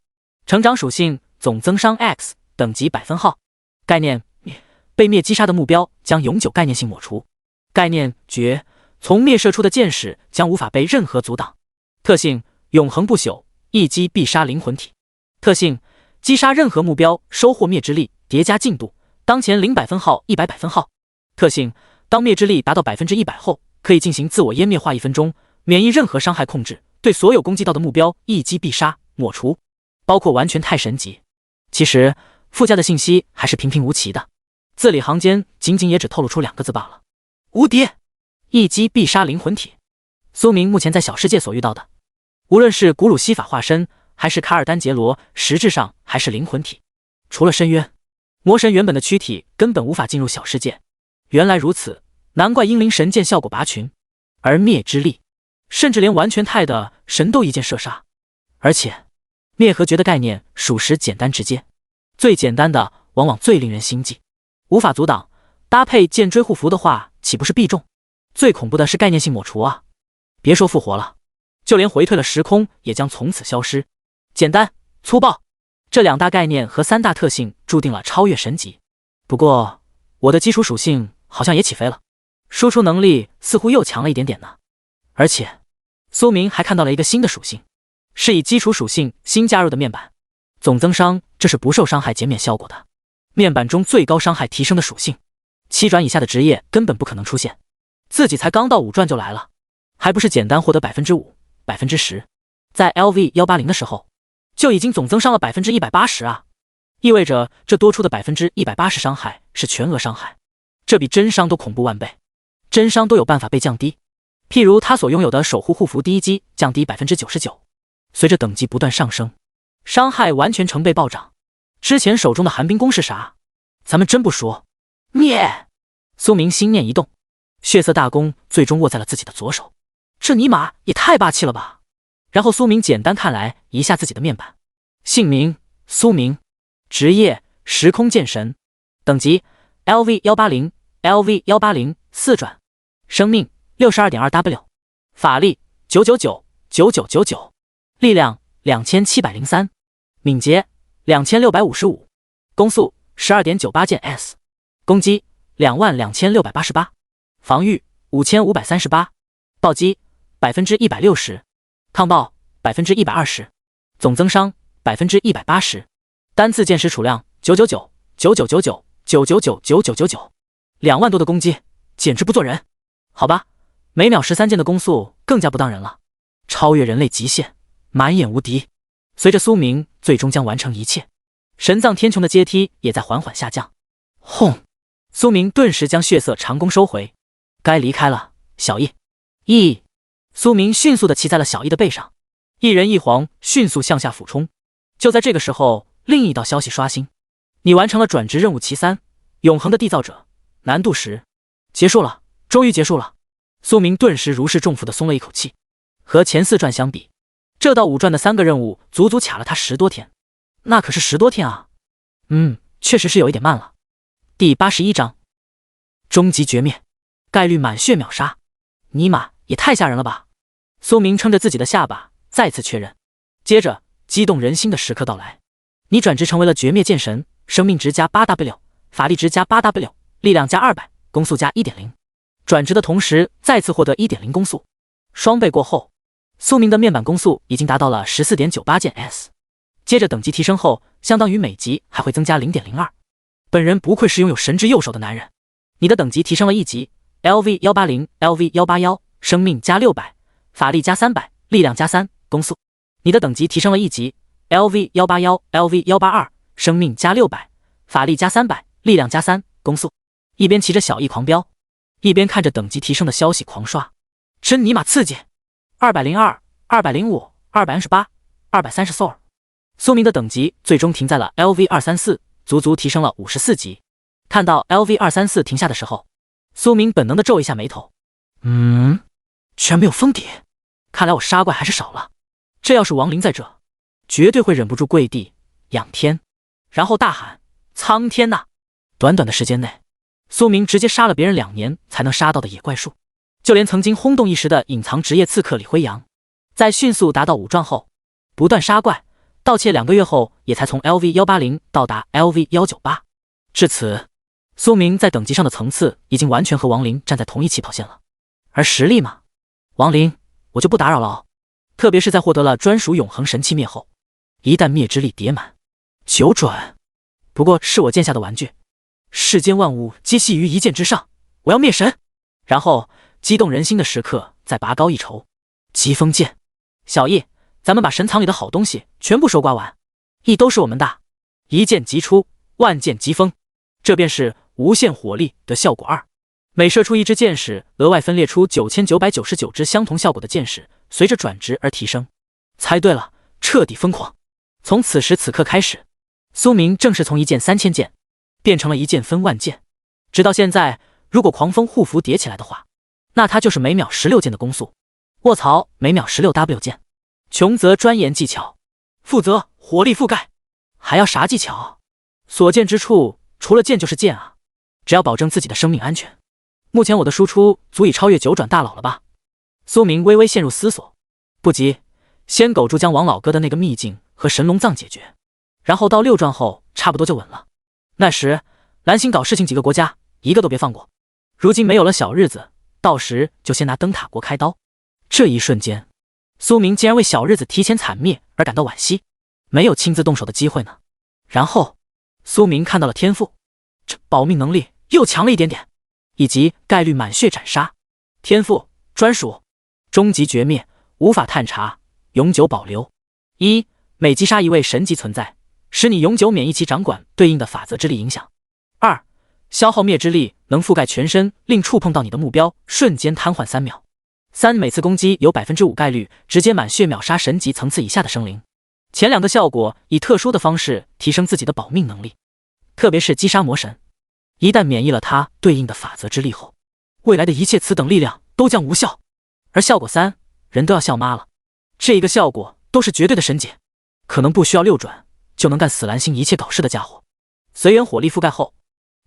[SPEAKER 1] 成长属性：总增伤 X， 等级100分号。概念：被灭击杀的目标将永久概念性抹除。概念：绝，从灭射出的箭矢将无法被任何阻挡。特性：永恒不朽，一击必杀灵魂体。特性：击杀任何目标收获灭之力，叠加进度，当前0 100分号100百分号。特性：当灭之力达到100%后，可以进行自我湮灭化1分钟，免疫任何伤害控制，对所有攻击到的目标一击必杀抹除，包括完全太神级。其实附加的信息还是平平无奇的，字里行间仅仅也只透露出2个字罢了：无敌！一击必杀灵魂体。苏明目前在小世界所遇到的，无论是古鲁西法化身，还是卡尔丹杰罗，实质上还是灵魂体。除了深渊，魔神原本的躯体根本无法进入小世界。原来如此，难怪英灵神剑效果拔群。而灭之力，甚至连完全态的神都一箭射杀。而且灭和绝的概念属实简单直接，最简单的往往最令人心悸。无法阻挡，搭配剑追护符的话，岂不是必中？最恐怖的是概念性抹除啊！别说复活了，就连回退了时空也将从此消失。简单粗暴，这2大概念和3大特性注定了超越神级。不过我的基础属性好像也起飞了，输出能力似乎又强了一点点呢。而且苏明还看到了一个新的属性，是以基础属性新加入的面板总增伤，这是不受伤害减免效果的。面板中最高伤害提升的属性，7转以下的职业根本不可能出现。自己才刚到5转就来了，还不是简单获得 5%、10%， 在 LV180 的时候就已经总增伤了 180% 啊！意味着这多出的 180% 伤害是全额伤害，这比真伤都恐怖万倍。真伤都有办法被降低，譬如他所拥有的守护护符第一击降低 99%， 随着等级不断上升，伤害完全成倍暴涨。之前手中的寒冰弓是啥？咱们真不说。灭！苏明心念一动，血色大弓最终握在了自己的左手，这尼玛也太霸气了吧！然后苏明简单看来一下自己的面板，姓名苏明，职业时空剑神，等级 LV180 LV180 4转，生命 62.2W， 法力9999999，力量2703，敏捷2655，攻速12.98件 S， 攻击22688，防御5538，暴击160%，抗爆120%，总增伤180%，单次剑识储量999 9999 999 9999， 2万多的攻击，简直不做人。好吧，每秒13件的攻速更加不当人了，超越人类极限，满眼无敌。随着苏明最终将完成一切，神藏天穹的阶梯也在缓缓下降。轰！苏明顿时将血色长弓收回，该离开了。小易，苏明迅速地骑在了小易的背上，一人一皇迅速向下俯冲。就在这个时候，另一道消息刷新：你完成了转职任务其3，永恒的缔造者，难度10。结束了，终于结束了。苏明顿时如释重负地松了一口气。和前4传相比，这道5传的3个任务足足卡了他10多天，那可是10多天啊！确实是有一点慢了。第81章，终极绝灭，概率满血秒杀，尼玛也太吓人了吧！苏明撑着自己的下巴，再次确认。接着，激动人心的时刻到来，你转职成为了绝灭剑神，生命值加 8W， 法力值加 8W， 力量加200，攻速加 1.0。转职的同时，再次获得 1.0 攻速，双倍过后，苏明的面板攻速已经达到了 14.98件 S。接着等级提升后，相当于每级还会增加 0.02。本人不愧是拥有神之右手的男人。你的等级提升了1级 ，LV180 LV181， 生命加600，法力加300，力量加3，攻速。你的等级提升了1级 ，LV181 LV182， 生命加600，法力加300，力量加3，攻速。一边骑着小易狂飙，一边看着等级提升的消息狂刷，真尼玛刺激！202、205、228、230 SOR。苏明的等级最终停在了 LV234， 足足提升了54级。看到 LV234 停下的时候，苏明本能的皱一下眉头。居然没有封底，看来我杀怪还是少了。这要是亡灵在这，绝对会忍不住跪地仰天，然后大喊：苍天呐！短短的时间内，苏明直接杀了别人2年才能杀到的野怪数。就连曾经轰动一时的隐藏职业刺客李辉阳，在迅速达到5状后，不断杀怪，盗窃2个月后，也才从 LV180 到达 LV198。至此，苏明在等级上的层次已经完全和亡灵站在同一起跑线了。而实力嘛，亡灵我就不打扰了哦。特别是在获得了专属永恒神器灭后，一旦灭之力叠满，9转，不过是我剑下的玩具。世间万物皆系于一剑之上，我要灭神！然后激动人心的时刻再拔高一筹，疾风剑。小易，咱们把神藏里的好东西全部收刮完，都是我们的。一剑即出，万剑即封，这便是无限火力的效果2。每射出一支箭矢，额外分裂出9999支相同效果的箭矢，随着转职而提升。猜对了，彻底疯狂。从此时此刻开始，苏明正式从一剑3000件变成了一剑分万件。直到现在，如果狂风护符叠起来的话，那他就是每秒16件的攻速。卧槽，每秒16W 件。穷则专研技巧，富则火力覆盖，还要啥技巧？所见之处，除了剑就是剑啊！只要保证自己的生命安全。目前我的输出足以超越9转大佬了吧？苏明微微陷入思索。不急，先苟住将王老哥的那个秘境和神龙藏解决，然后到6转后差不多就稳了。那时蓝星搞事情几个国家一个都别放过。如今没有了小日子，到时就先拿灯塔国开刀。这一瞬间，苏明竟然为小日子提前惨灭而感到惋惜，没有亲自动手的机会呢。然后苏明看到了天赋，这保命能力又强了一点点，以及概率满血斩杀。天赋专属终极绝灭，无法探查，永久保留。1. 每击杀一位神级存在，使你永久免疫其掌管对应的法则之力影响。2. 消耗灭之力能覆盖全身，令触碰到你的目标瞬间瘫痪3秒。3. 每次攻击有 5% 概率直接满血秒杀神级层次以下的生灵。前2个效果以特殊的方式提升自己的保命能力，特别是击杀魔神，一旦免疫了它对应的法则之力后，未来的一切此等力量都将无效。而效果3，人都要笑妈了，这一个效果都是绝对的神解，可能不需要6转就能干死蓝星一切搞事的家伙。随缘火力覆盖后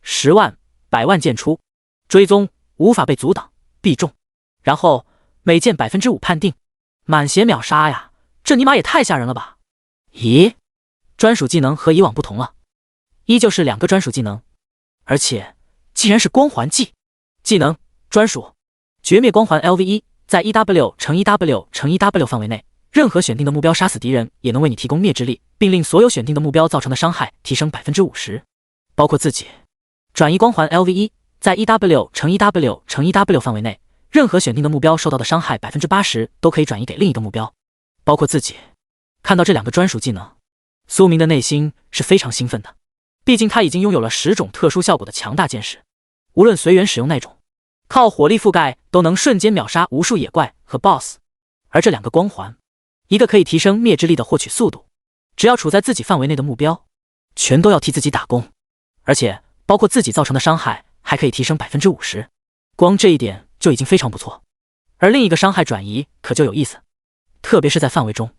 [SPEAKER 1] ，10万、100万剑出，追踪无法被阻挡，必中。然后每剑5%判定，满血秒杀呀！这尼玛也太吓人了吧！咦，专属技能和以往不同了，依旧是2个专属技能，而且竟然是光环技。技能专属绝灭光环 LV1， 在 1W×1W×1W 范围内，任何选定的目标杀死敌人也能为你提供灭之力，并令所有选定的目标造成的伤害提升 50%， 包括自己。转移光环 LV1， 在 1W×1W×1W 范围内，任何选定的目标受到的伤害 80% 都可以转移给另一个目标，包括自己。看到这2个专属技能，苏明的内心是非常兴奋的，毕竟他已经拥有了10种特殊效果的强大剑士，无论随缘使用那种，靠火力覆盖都能瞬间秒杀无数野怪和 BOSS。 而这2个光环，一个可以提升灭之力的获取速度，只要处在自己范围内的目标全都要替自己打工，而且包括自己造成的伤害还可以提升 50%， 光这一点就已经非常不错。而另一个伤害转移可就有意思，特别是在范围中，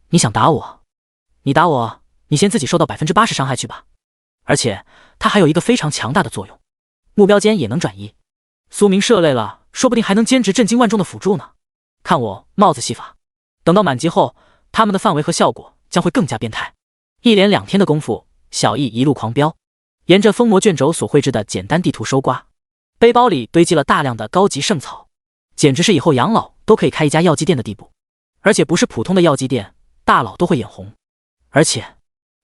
[SPEAKER 1] 你想打我，你打我，你先自己受到 80% 伤害去吧。而且它还有一个非常强大的作用，目标间也能转移。苏明涉猎了，说不定还能兼职震惊万众的辅助呢。看我帽子戏法，等到满级后，他们的范围和效果将会更加变态。一连2天的功夫，小易一路狂飙，沿着封魔卷轴所绘制的简单地图收刮，背包里堆积了大量的高级圣草，简直是以后养老都可以开一家药剂店的地步。而且不是普通的药剂店，大佬都会眼红。而且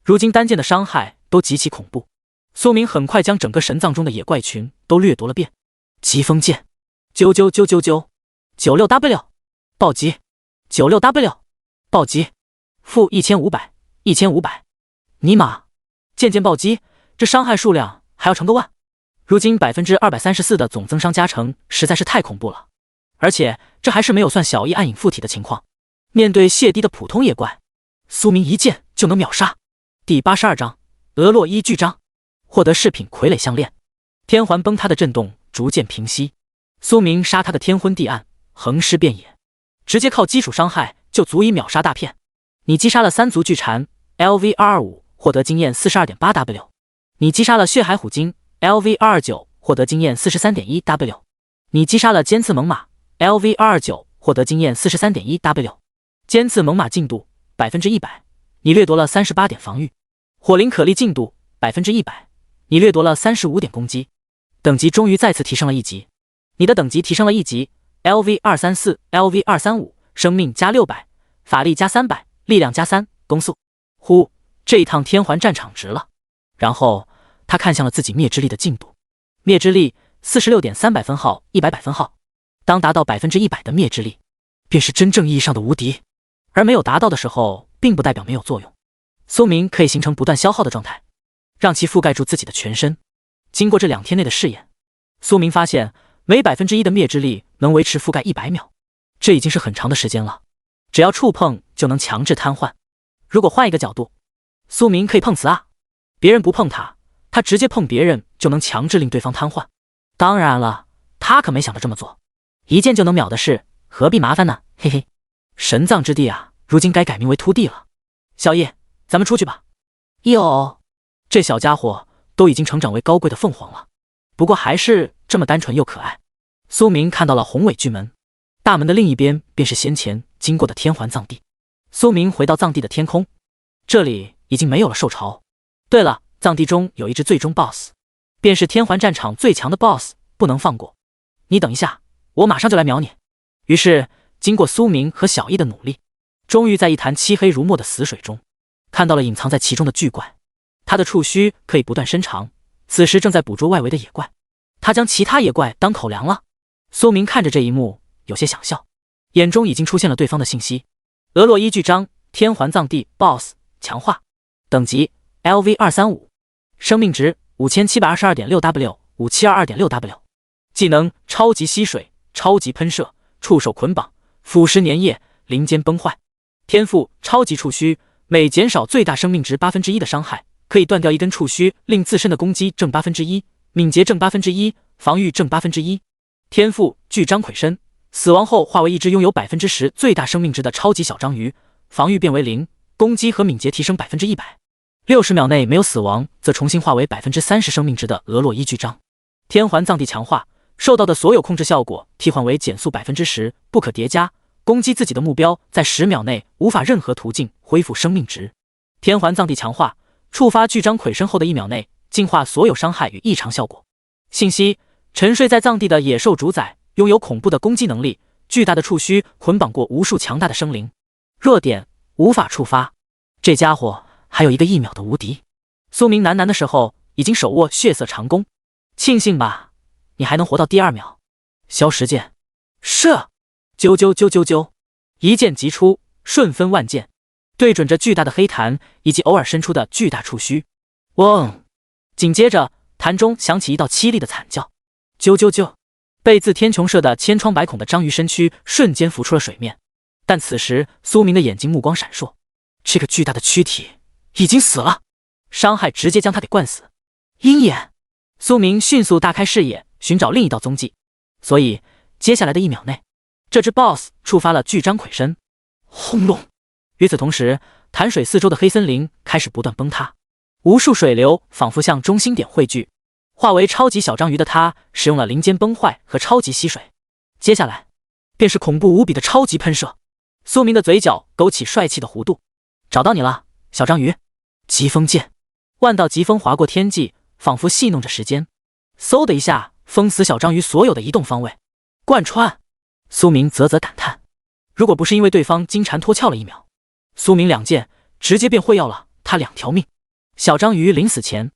[SPEAKER 1] 如今单剑的伤害都极其恐怖，苏明很快将整个神藏中的野怪群都掠夺了遍。疾风剑，96W 暴击，96W 暴击，负1500，尼玛，剑暴击，这伤害数量还要成个万。如今 234% 的总增伤加成实在是太恐怖了，而且这还是没有算小易暗影附体的情况。面对谢低的普通野怪，苏明一剑就能秒杀。第82章俄洛伊巨章，获得饰品傀儡项链，天环崩塌的震动逐渐平息，苏明杀他个天昏地暗，横尸遍野，直接靠基础伤害就足以秒杀大片。你击杀了3足巨蝉 LV225， 获得经验 42.8W。 你击杀了血海虎鲸 LV229， 获得经验 43.1W。 你击杀了尖刺猛犸 LV229， 获得经验 43.1W。 尖刺猛犸进度 100%， 你掠夺了38点防御。火灵可莉进度 100%， 你掠夺了35点攻击。等级终于再次提升了1级，你的等级提升了1级， LV234 LV235， 生命加600，法力加300，力量加3，攻速。呼，这一趟天环战场值了。然后他看向了自己灭之力的进度，灭之力 46.300分号，100分号。当达到 100% 的灭之力，便是真正意义上的无敌，而没有达到的时候并不代表没有作用。苏明可以形成不断消耗的状态，让其覆盖住自己的全身。经过这2天内的试验，苏明发现每 1% 的灭之力能维持覆盖100秒，这已经是很长的时间了。只要触碰就能强制瘫痪。如果换一个角度，苏明可以碰瓷啊，别人不碰他，他直接碰别人就能强制令对方瘫痪。当然了，他可没想着这么做，一剑就能秒的事，何必麻烦呢？嘿嘿，神藏之地啊，如今该改名为突地了。小叶，咱们出去吧。哟，这小家伙都已经成长为高贵的凤凰了，不过还是这么单纯又可爱。苏明看到了宏伟巨门，大门的另一边便是先前经过的天环藏地。苏明回到藏地的天空，这里已经没有了兽巢。对了，藏地中有一只最终 BOSS， 便是天环战场最强的 BOSS， 不能放过。你等一下，我马上就来秒你。于是经过苏明和小易的努力，终于在一潭漆黑如墨的死水中看到了隐藏在其中的巨怪。他的触须可以不断伸长，此时正在捕捉外围的野怪。他将其他野怪当口粮了。苏明看着这一幕有些想笑，眼中已经出现了对方的信息。俄洛伊巨章，天环藏地 BOSS 强化，等级 LV235， 生命值 5722.6W， 5722.6W。 技能超级吸水，超级喷射，触手捆绑，腐蚀粘液，灵间崩坏。天赋超级触须，每减少最大生命值 1% 的伤害，可以断掉一根触须，令自身的攻击正 1%， 敏捷正 1%， 防御正 1%。 天赋巨章魁身，死亡后化为一只拥有 10% 最大生命值的超级小章鱼，防御变为0，攻击和敏捷提升 100%。60秒内没有死亡，则重新化为 30% 生命值的俄洛伊巨章。天环藏地强化，受到的所有控制效果替换为减速 10%， 不可叠加。攻击自己的目标在10秒内无法任何途径恢复生命值。天环藏地强化，触发巨章魁身后的1秒内净化所有伤害与异常效果。信息：沉睡在藏地的野兽主宰拥有恐怖的攻击能力，巨大的触须捆绑过无数强大的生灵。弱点：无法触发。这家伙还有一个1秒的无敌。苏明喃喃的时候已经手握血色长弓，庆幸吧，你还能活到第2秒。消食剑，射！啾啾啾啾啾，一剑击出，瞬分万剑，对准着巨大的黑潭以及偶尔伸出的巨大触须。嗡！紧接着，潭中响起一道凄厉的惨叫。啾啾啾！被自天穹射的千疮百孔的章鱼身躯瞬间浮出了水面。但此时，苏明的眼睛目光闪烁，这个巨大的躯体已经死了，伤害直接将他给灌死。鹰眼！苏明迅速大开视野，寻找另一道踪迹。所以，接下来的1秒内，这只 BOSS 触发了巨章魁身。轰隆！与此同时，潭水四周的黑森林开始不断崩塌，无数水流仿佛向中心点汇聚。化为超级小章鱼的他，使用了林间崩坏和超级吸水。接下来，便是恐怖无比的超级喷射。苏明的嘴角勾起帅气的弧度。找到你了，小章鱼！疾风剑，万道疾风划过天际，仿佛戏弄着时间。嗖的一下，封死小章鱼所有的移动方位。贯穿！苏明啧啧感叹，如果不是因为对方金蝉脱壳了1秒，苏明2剑直接便会要了他2条命。小章鱼临死前，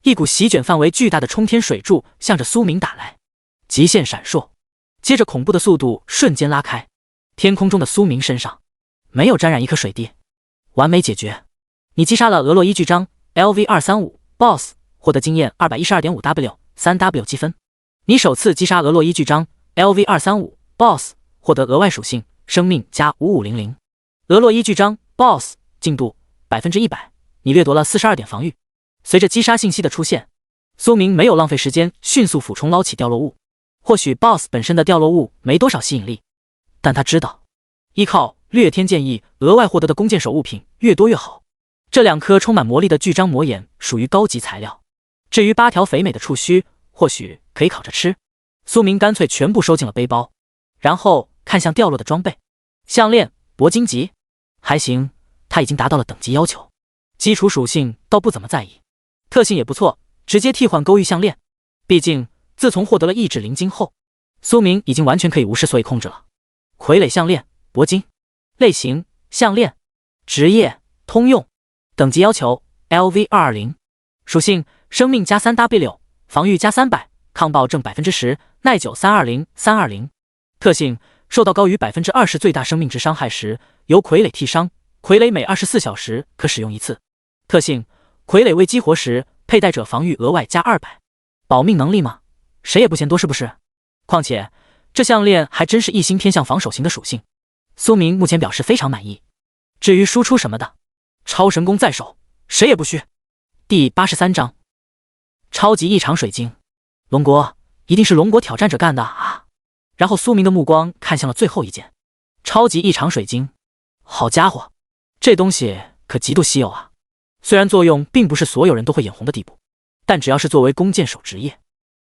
[SPEAKER 1] 一股席卷范围巨大的冲天水柱向着苏明打来，极限闪烁，接着恐怖的速度瞬间拉开，天空中的苏明身上没有沾染一颗水滴，完美解决。你击杀了俄洛伊巨章 LV235 BOSS， 获得经验 212.5W 3W 积分。你首次击杀俄洛伊巨章 LV235 BOSS， 获得额外属性生命加5500。俄洛伊巨章 BOSS 进度 100%， 你掠夺了42点防御。随着击杀信息的出现，苏明没有浪费时间，迅速俯冲捞起掉落物。或许 BOSS 本身的掉落物没多少吸引力，但他知道，依靠掠天剑意额外获得的弓箭手物品越多越好。这2颗充满魔力的巨章魔眼属于高级材料，至于8条肥美的触须，或许可以烤着吃。苏明干脆全部收进了背包，然后看向掉落的装备。项链铂金级，还行，他已经达到了等级要求。基础属性倒不怎么在意，特性也不错，直接替换勾玉项链。毕竟自从获得了意志灵晶后，苏明已经完全可以无视所以控制了。傀儡项链铂金，类型项链，职业通用，等级要求 LV220， 属性生命加 3W， 防御加300，抗爆症 10%， 耐久320，特性受到高于 20% 最大生命值伤害时，由傀儡替伤，傀儡每24小时可使用1次。特性傀儡未激活时，佩戴者防御额外加200。保命能力吗？谁也不嫌多是不是？况且这项链还真是一心偏向防守型的属性。苏明目前表示非常满意。至于输出什么的，超神功在手，谁也不虚。第83章，超级异常水晶。龙国，一定是龙国挑战者干的啊！然后苏明的目光看向了最后一件，超级异常水晶。好家伙，这东西可极度稀有啊！虽然作用并不是所有人都会眼红的地步，但只要是作为弓箭手职业，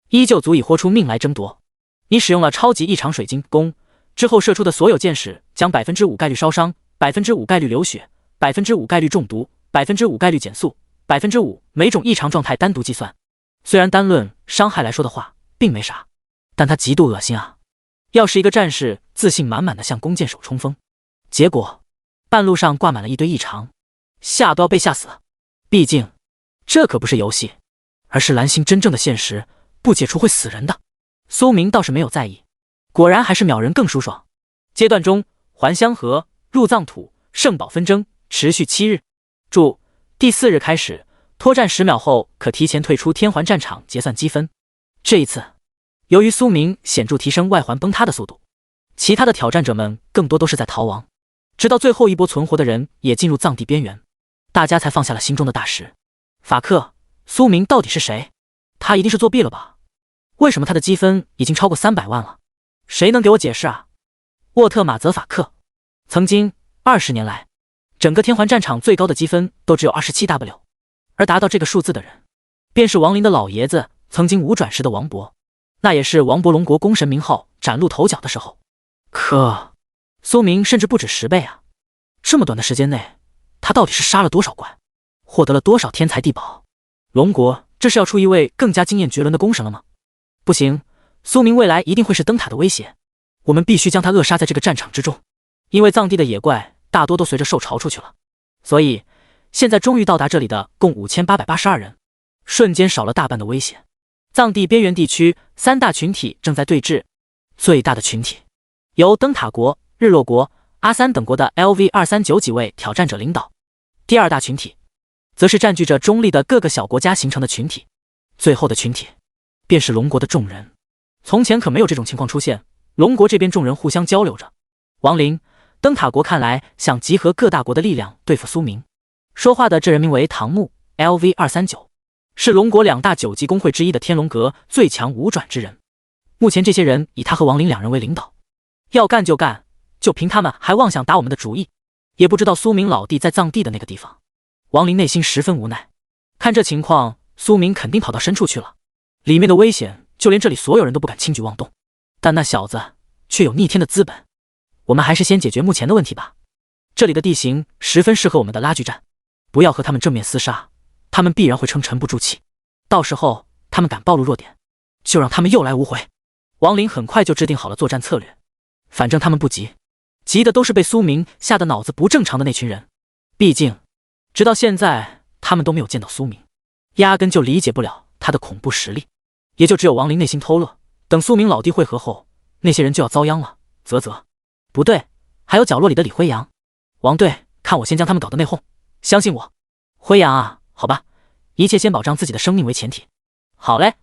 [SPEAKER 1] 依旧足以豁出命来争夺。你使用了超级异常水晶弓之后，射出的所有箭矢将 5% 概率烧伤， 5% 概率流血， 5% 概率中毒， 5% 概率减速， 5%每种异常状态单独计算。虽然单论伤害来说的话并没啥，但它极度恶心啊！要是一个战士自信满满的向弓箭手冲锋，结果半路上挂满了一堆异常，吓都要被吓死。毕竟这可不是游戏，而是蓝星真正的现实，不解除会死人的。苏明倒是没有在意，果然还是秒人更舒爽。阶段中，还香河入藏土圣堡纷争持续7日，注：第4日开始，脱战10秒后可提前退出天环战场结算积分。这一次，由于苏明显著提升外环崩塌的速度，其他的挑战者们更多都是在逃亡，直到最后一波存活的人也进入藏地边缘，大家才放下了心中的大石。法克，苏明到底是谁？他一定是作弊了吧？为什么他的积分已经超过300万了？谁能给我解释啊？沃特马泽法克，曾经20年来，整个天环战场最高的积分都只有 27W，而达到这个数字的人，便是王林的老爷子，曾经五转时的王勃，那也是王勃龙国功神名号崭露头角的时候。可苏明甚至不止10倍啊！这么短的时间内，他到底是杀了多少怪，获得了多少天才地宝？龙国这是要出一位更加惊艳绝伦的功神了吗？不行，苏明未来一定会是灯塔的威胁，我们必须将他扼杀在这个战场之中。因为藏地的野怪大多都随着受潮出去了，所以现在终于到达这里的共5882人，瞬间少了大半的危险。藏地边缘地区3大群体正在对峙，最大的群体由灯塔国、日落国、阿三等国的 LV239几位挑战者领导，第2大群体则是占据着中立的各个小国家形成的群体，最后的群体便是龙国的众人。从前可没有这种情况出现，龙国这边众人互相交流着。王林，灯塔国看来想集合各大国的力量对付苏明。说话的这人名为唐木 ，LV239，是龙国2大9级公会之一的天龙阁最强5转之人。目前这些人以他和王林2人为领导，要干就干，就凭他们还妄想打我们的主意，也不知道苏明老弟在藏地的那个地方。王林内心十分无奈，看这情况，苏明肯定跑到深处去了，里面的危险就连这里所有人都不敢轻举妄动，但那小子却有逆天的资本。我们还是先解决目前的问题吧。这里的地形十分适合我们的拉锯战，不要和他们正面厮杀，他们必然会沉不住气，到时候他们敢暴露弱点，就让他们又来无回。王林很快就制定好了作战策略，反正他们不急，急的都是被苏明吓得脑子不正常的那群人。毕竟直到现在他们都没有见到苏明，压根就理解不了他的恐怖实力，也就只有王林内心偷乐，等苏明老弟会合后，那些人就要遭殃了。不对，还有角落里的李辉阳。王队，看我先将他们搞得内讧，相信我。辉阳啊，好吧，一切先保障自己的生命为前提。好嘞，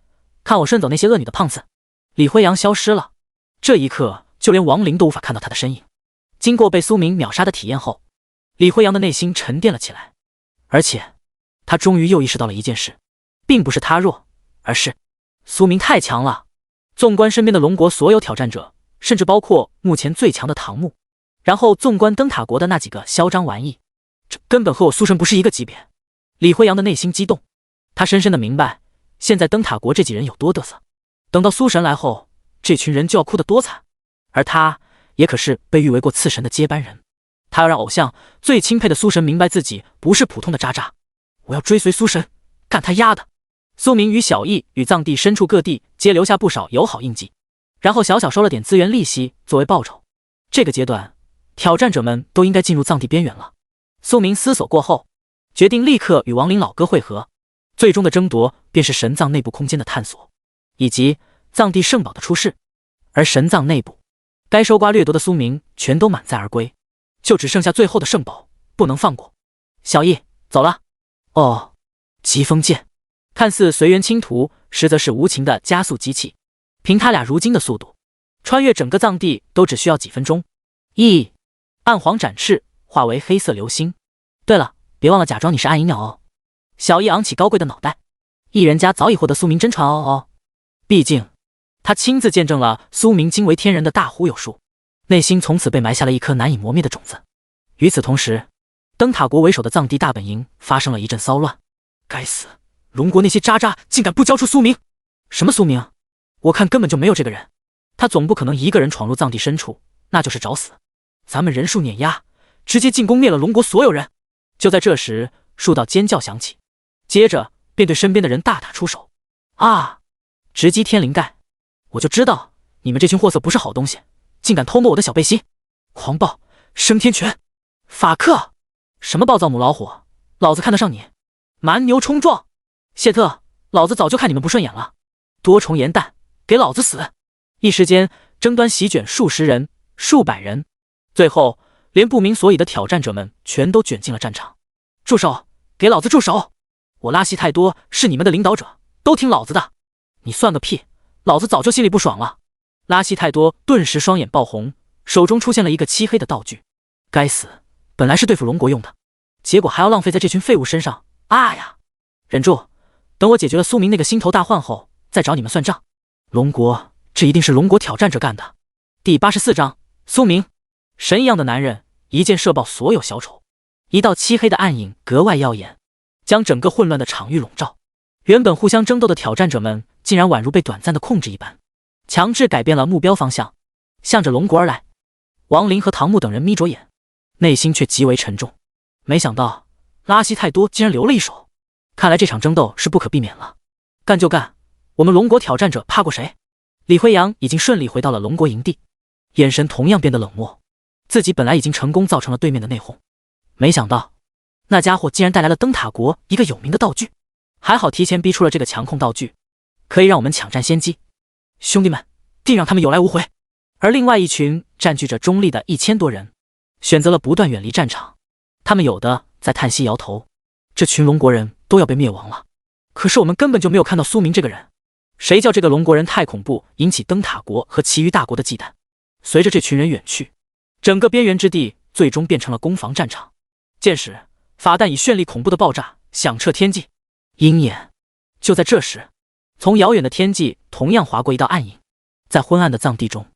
[SPEAKER 1] 看我顺走那些恶女的胖子。李辉阳消失了，这一刻就连王林都无法看到他的身影。经过被苏明秒杀的体验后，李辉阳的内心沉淀了起来，而且他终于又意识到了一件事，并不是他弱，而是苏明太强了。纵观身边的龙国所有挑战者，甚至包括目前最强的唐木，然后纵观灯塔国的那几个嚣张玩意，这根本和我苏神不是一个级别。李辉阳的内心激动，他深深的明白现在灯塔国这几人有多嘚瑟，等到苏神来后，这群人就要哭得多惨。而他也可是被誉为过次神的接班人，他要让偶像最钦佩的苏神明白自己不是普通的渣渣。我要追随苏神，干他丫的！苏明与小易与藏地深处各地皆留下不少友好印记，然后小小收了点资源利息作为报酬。这个阶段，挑战者们都应该进入藏地边缘了。苏明思索过后，决定立刻与王林老哥会合。最终的争夺便是神藏内部空间的探索，以及藏地圣宝的出世。而神藏内部该收刮掠夺的苏明全都满载而归，就只剩下最后的圣宝不能放过。小易，走了。哦，疾风剑看似随缘轻途，实则是无情的加速机器。凭他俩如今的速度，穿越整个藏地都只需要几分钟。暗黄展翅，化为黑色流星。对了，别忘了假装你是暗影鸟哦。小易昂起高贵的脑袋，易人家早已获得苏明真传哦。毕竟他亲自见证了苏明惊为天人的大忽悠术，内心从此被埋下了一颗难以磨灭的种子。与此同时，灯塔国为首的藏地大本营发生了一阵骚乱。该死，龙国那些渣渣竟敢不交出苏明！什么苏明？我看根本就没有这个人，他总不可能一个人闯入藏地深处，那就是找死。咱们人数碾压，直接进攻灭了龙国所有人。就在这时，数道尖叫响起，接着便对身边的人大打出手。啊！直击天灵盖！我就知道你们这群货色不是好东西，竟敢偷摸我的小背心！狂暴升天拳，法克！什么暴躁母老虎，老子看得上你！蛮牛冲撞！谢特，老子早就看你们不顺眼了！多重岩弹，给老子死！一时间争端席卷数十人、数百人，最后连不明所以的挑战者们全都卷进了战场。住手！给老子住手！我拉稀太多是你们的领导者，都听老子的！你算个屁！老子早就心里不爽了。拉稀太多顿时双眼爆红，手中出现了一个漆黑的道具。该死，本来是对付龙国用的，结果还要浪费在这群废物身上。啊呀！忍住，等我解决了苏明那个心头大患后，再找你们算账。龙国，这一定是龙国挑战者干的。第84章，苏明，神一样的男人，一箭射爆所有小丑。一道漆黑的暗影格外耀眼，将整个混乱的场域笼罩。原本互相争斗的挑战者们，竟然宛如被短暂的控制一般，强制改变了目标方向，向着龙国而来。王林和唐牧等人眯着眼，内心却极为沉重。没想到拉希泰多竟然留了一手，看来这场争斗是不可避免了。干就干，我们龙国挑战者怕过谁？李辉阳已经顺利回到了龙国营地，眼神同样变得冷漠。自己本来已经成功造成了对面的内讧，没想到那家伙竟然带来了灯塔国一个有名的道具，还好提前逼出了这个强控道具，可以让我们抢占先机。兄弟们，定让他们有来无回。而另外一群占据着中立的1000多人，选择了不断远离战场。他们有的在叹息摇头，这群龙国人都要被灭亡了。可是我们根本就没有看到苏明这个人，谁叫这个龙国人太恐怖，引起灯塔国和其余大国的忌惮。随着这群人远去，整个边缘之地最终变成了攻防战场。箭矢、法弹以绚丽恐怖的爆炸响彻天际。鹰眼。就在这时，从遥远的天际同样划过一道暗影，在昏暗的藏地中，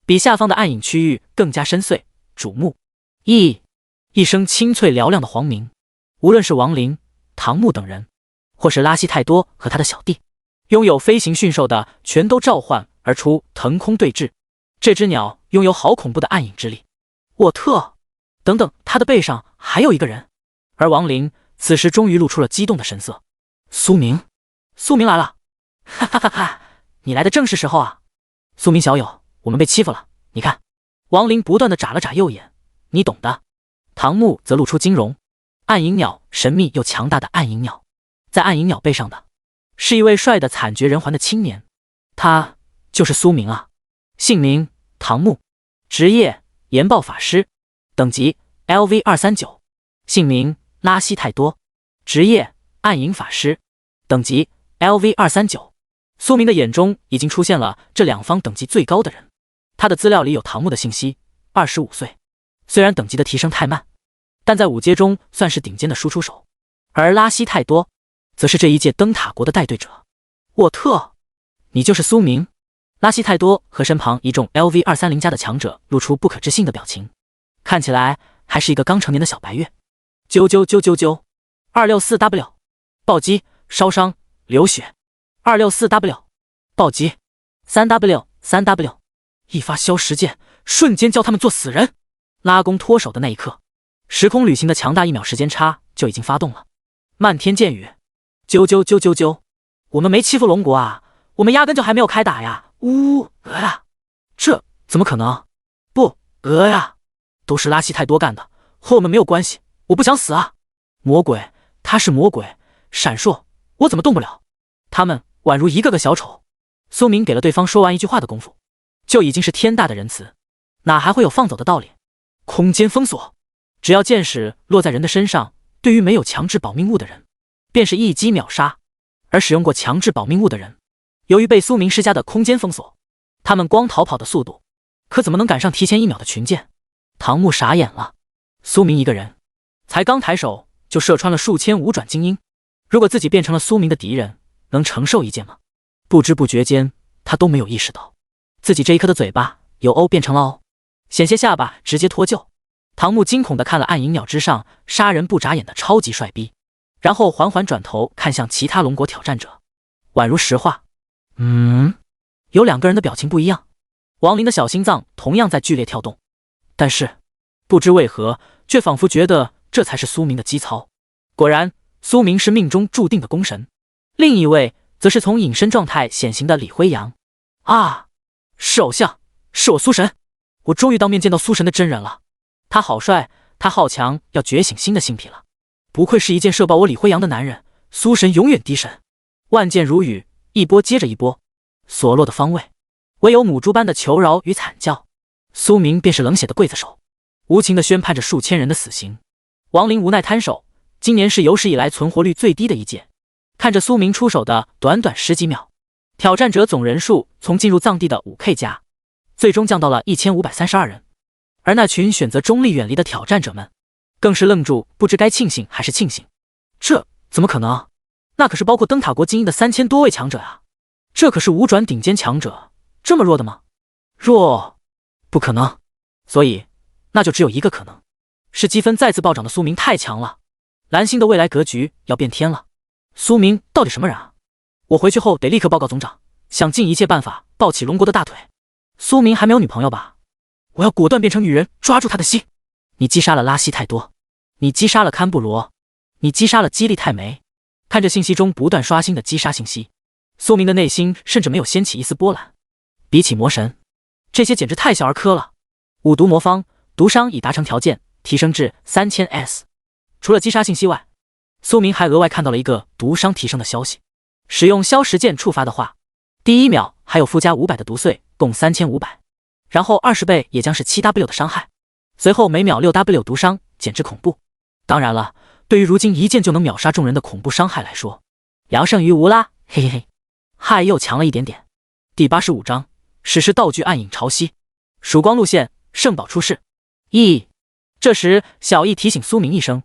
[SPEAKER 1] 比下方的暗影区域更加深邃瞩目。一声清脆嘹亮的黄鸣，无论是王林、唐牧等人，或是拉希泰多和他的小弟，拥有飞行驯兽的全都召唤而出，腾空对峙。这只鸟拥有好恐怖的暗影之力。沃特，等等，他的背上还有一个人。而王林此时终于露出了激动的神色。苏明，苏明来了！哈哈哈哈，你来的正是时候啊！苏明小友，我们被欺负了，你看。王林不断地眨了眨右眼，你懂的。唐牧则露出惊容。暗影鸟，神秘又强大的暗影鸟，在暗影鸟背上的是一位帅得惨绝人寰的青年，他就是苏明啊！姓名唐牧，职业研报法师，等级 LV239，姓名拉希泰多，职业暗影法师，等级 LV239。苏明的眼中已经出现了这两方等级最高的人，他的资料里有唐牧的信息，25岁，虽然等级的提升太慢，但在5阶中算是顶尖的输出手。而拉希泰多则是这一届灯塔国的带队者。沃特，你就是苏明？拉希泰多和身旁一众 LV230加的强者露出不可置信的表情，看起来还是一个刚成年的小白月。264W 暴击，烧伤，流血。264W 暴击， 3W 一发消时剑，瞬间叫他们做死人。拉弓脱手的那一刻，时空旅行的强大1秒时间差就已经发动了。漫天箭雨，我们没欺负龙国啊，我们压根就还没有开打呀！呀，这怎么可能？不，呀，都是拉希泰多干的，和我们没有关系，我不想死啊！魔鬼，他是魔鬼，闪烁，我怎么动不了？他们宛如一个个小丑。苏明给了对方说完一句话的功夫，就已经是天大的仁慈，哪还会有放走的道理？空间封锁，只要箭矢落在人的身上，对于没有强制保命物的人，便是一击秒杀。而使用过强制保命物的人，由于被苏明施加的空间封锁，他们光逃跑的速度，可怎么能赶上提前1秒的群箭？唐牧傻眼了，苏明一个人，才刚抬手就射穿了数千5转精英，如果自己变成了苏明的敌人，能承受一箭吗？不知不觉间，他都没有意识到，自己这一颗的嘴巴由 O 变成了 O， 险些下巴直接脱臼。唐牧惊恐地看了暗影鸟之上杀人不眨眼的超级帅逼，然后缓缓转头看向其他龙国挑战者，宛如实话。有2个人的表情不一样。王林的小心脏同样在剧烈跳动，但是不知为何，却仿佛觉得这才是苏明的基操。果然，苏明是命中注定的功神。另一位则是从隐身状态显形的李辉阳。啊，是偶像，是我苏神！我终于当面见到苏神的真人了。他好帅，他好强，要觉醒新的性癖了。不愧是一箭射爆我李辉阳的男人，苏神永远低神。万箭如雨，一波接着一波，所落的方位，唯有母猪般的求饶与惨叫。苏明便是冷血的刽子手，无情地宣判着数千人的死刑。王林无奈摊手，今年是有史以来存活率最低的一届。看着苏明出手的短短10几秒，挑战者总人数从进入藏地的 5K 加，最终降到了1532人。而那群选择中立远离的挑战者们，更是愣住，不知该庆幸还是庆幸。这怎么可能？那可是包括灯塔国精英的3000多位强者啊！这可是5转顶尖强者，这么弱的吗？弱，不可能。所以，那就只有一个可能，是积分再次暴涨的苏明太强了。蓝星的未来格局要变天了。苏明到底什么人啊？我回去后得立刻报告总长，想尽一切办法抱起龙国的大腿。苏明还没有女朋友吧？我要果断变成女人，抓住他的心。你击杀了拉希太多，你击杀了堪布罗，你击杀了基利泰梅。看着信息中不断刷新的击杀信息，苏明的内心甚至没有掀起一丝波澜。比起魔神，这些简直太小儿科了。五毒魔方，毒伤已达成条件，提升至3000S。除了击杀信息外，苏明还额外看到了一个毒伤提升的消息。使用消食剑触发的话，第1秒还有附加500的毒碎，共3500，然后20倍也将是 7W 的伤害。随后每秒 6W 毒伤，简直恐怖。当然了，对于如今一剑就能秒杀众人的恐怖伤害来说，聊胜于无啦，嘿嘿嘿，嗨又强了一点点。第85章，史诗道具暗影潮汐，曙光路线，圣宝出世。这时小易提醒苏明一声，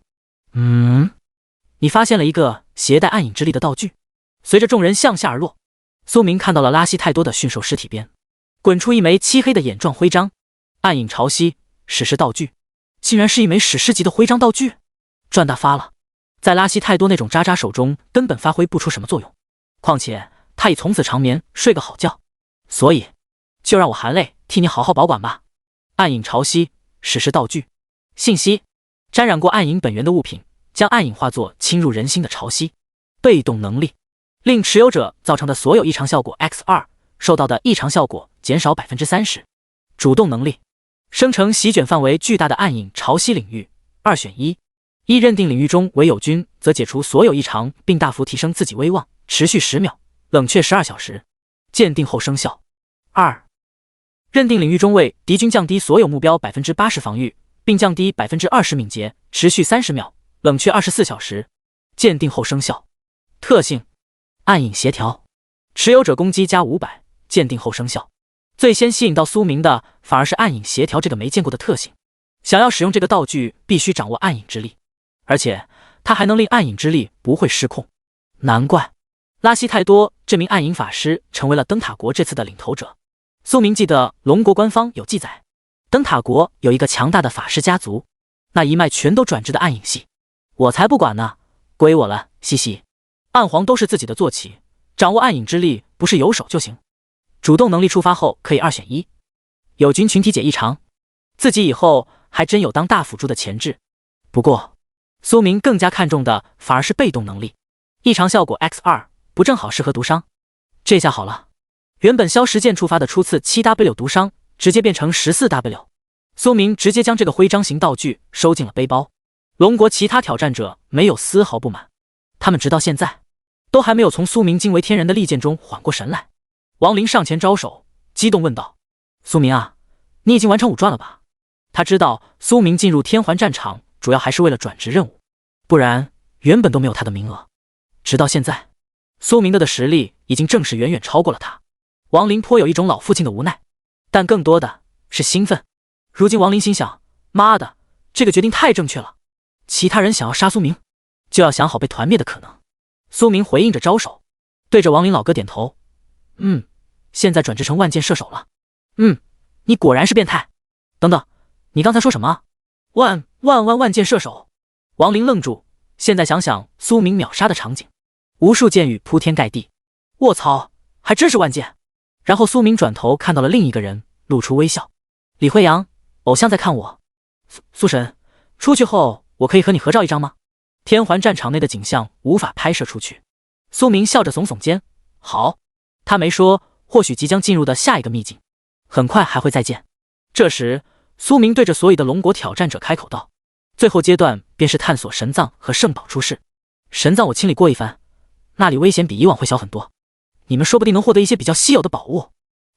[SPEAKER 1] 你发现了一个携带暗影之力的道具。随着众人向下而落，苏明看到了拉希太多的驯兽尸体边滚出一枚漆黑的眼状徽章，暗影潮汐，史诗道具，竟然是一枚史诗级的徽章道具，赚大发了。在拉希太多那种渣渣手中根本发挥不出什么作用，况且他已从此长眠睡个好觉，所以就让我含泪替你好好保管吧。暗影潮汐，史诗道具，信息：沾染过暗影本源的物品将暗影化作侵入人心的潮汐。被动能力，令持有者造成的所有异常效果 X2， 受到的异常效果减少 30%。主动能力，生成席卷范围巨大的暗影潮汐领域，2选1。认定领域中为友军，则解除所有异常并大幅提升自己威望，持续10秒，冷却12小时，鉴定后生效。2. 认定领域中为敌军，降低所有目标 80% 防御，并降低 20% 敏捷，持续30秒，冷却24小时，鉴定后生效。特性：暗影协调，持有者攻击加500，鉴定后生效。最先吸引到苏明的反而是暗影协调这个没见过的特性。想要使用这个道具，必须掌握暗影之力，而且它还能令暗影之力不会失控。难怪拉希太多这名暗影法师成为了灯塔国这次的领头者。苏明记得龙国官方有记载，灯塔国有一个强大的法师家族，那一脉全都转至的暗影系。我才不管呢，归我了，嘻嘻。暗皇都是自己的坐骑，掌握暗影之力不是有手就行。主动能力触发后可以2选1，友军群体解异常，自己以后还真有当大辅助的潜质。不过苏明更加看重的反而是被动能力，异常效果 X2， 不正好适合毒伤。这下好了，原本消食剑触发的初次 7W 毒伤直接变成 14W。 苏明直接将这个徽章型道具收进了背包。龙国其他挑战者没有丝毫不满，他们直到现在都还没有从苏明惊为天人的利剑中缓过神来。王林上前招手，激动问道：苏明啊，你已经完成5转了吧？他知道苏明进入天环战场主要还是为了转职任务，不然原本都没有他的名额。直到现在，苏明的实力已经正式远远超过了他。王林颇有一种老父亲的无奈，但更多的是兴奋。如今王林心想，妈的，这个决定太正确了，其他人想要杀苏明，就要想好被团灭的可能。苏明回应着招手，对着王林老哥点头，现在转职成万箭射手了。你果然是变态。等等，你刚才说什么？万箭射手？王林愣住，现在想想苏明秒杀的场景，无数箭雨铺天盖地，卧槽，还真是万箭。然后苏明转头看到了另一个人，露出微笑。李辉阳，偶像在看我。苏神，出去后我可以和你合照一张吗？天环战场内的景象无法拍摄出去。苏明笑着耸耸肩，好。他没说或许即将进入的下一个秘境，很快还会再见。这时苏明对着所有的龙国挑战者开口道，最后阶段便是探索神藏和圣宝出世。神藏我清理过一番，那里危险比以往会小很多，你们说不定能获得一些比较稀有的宝物。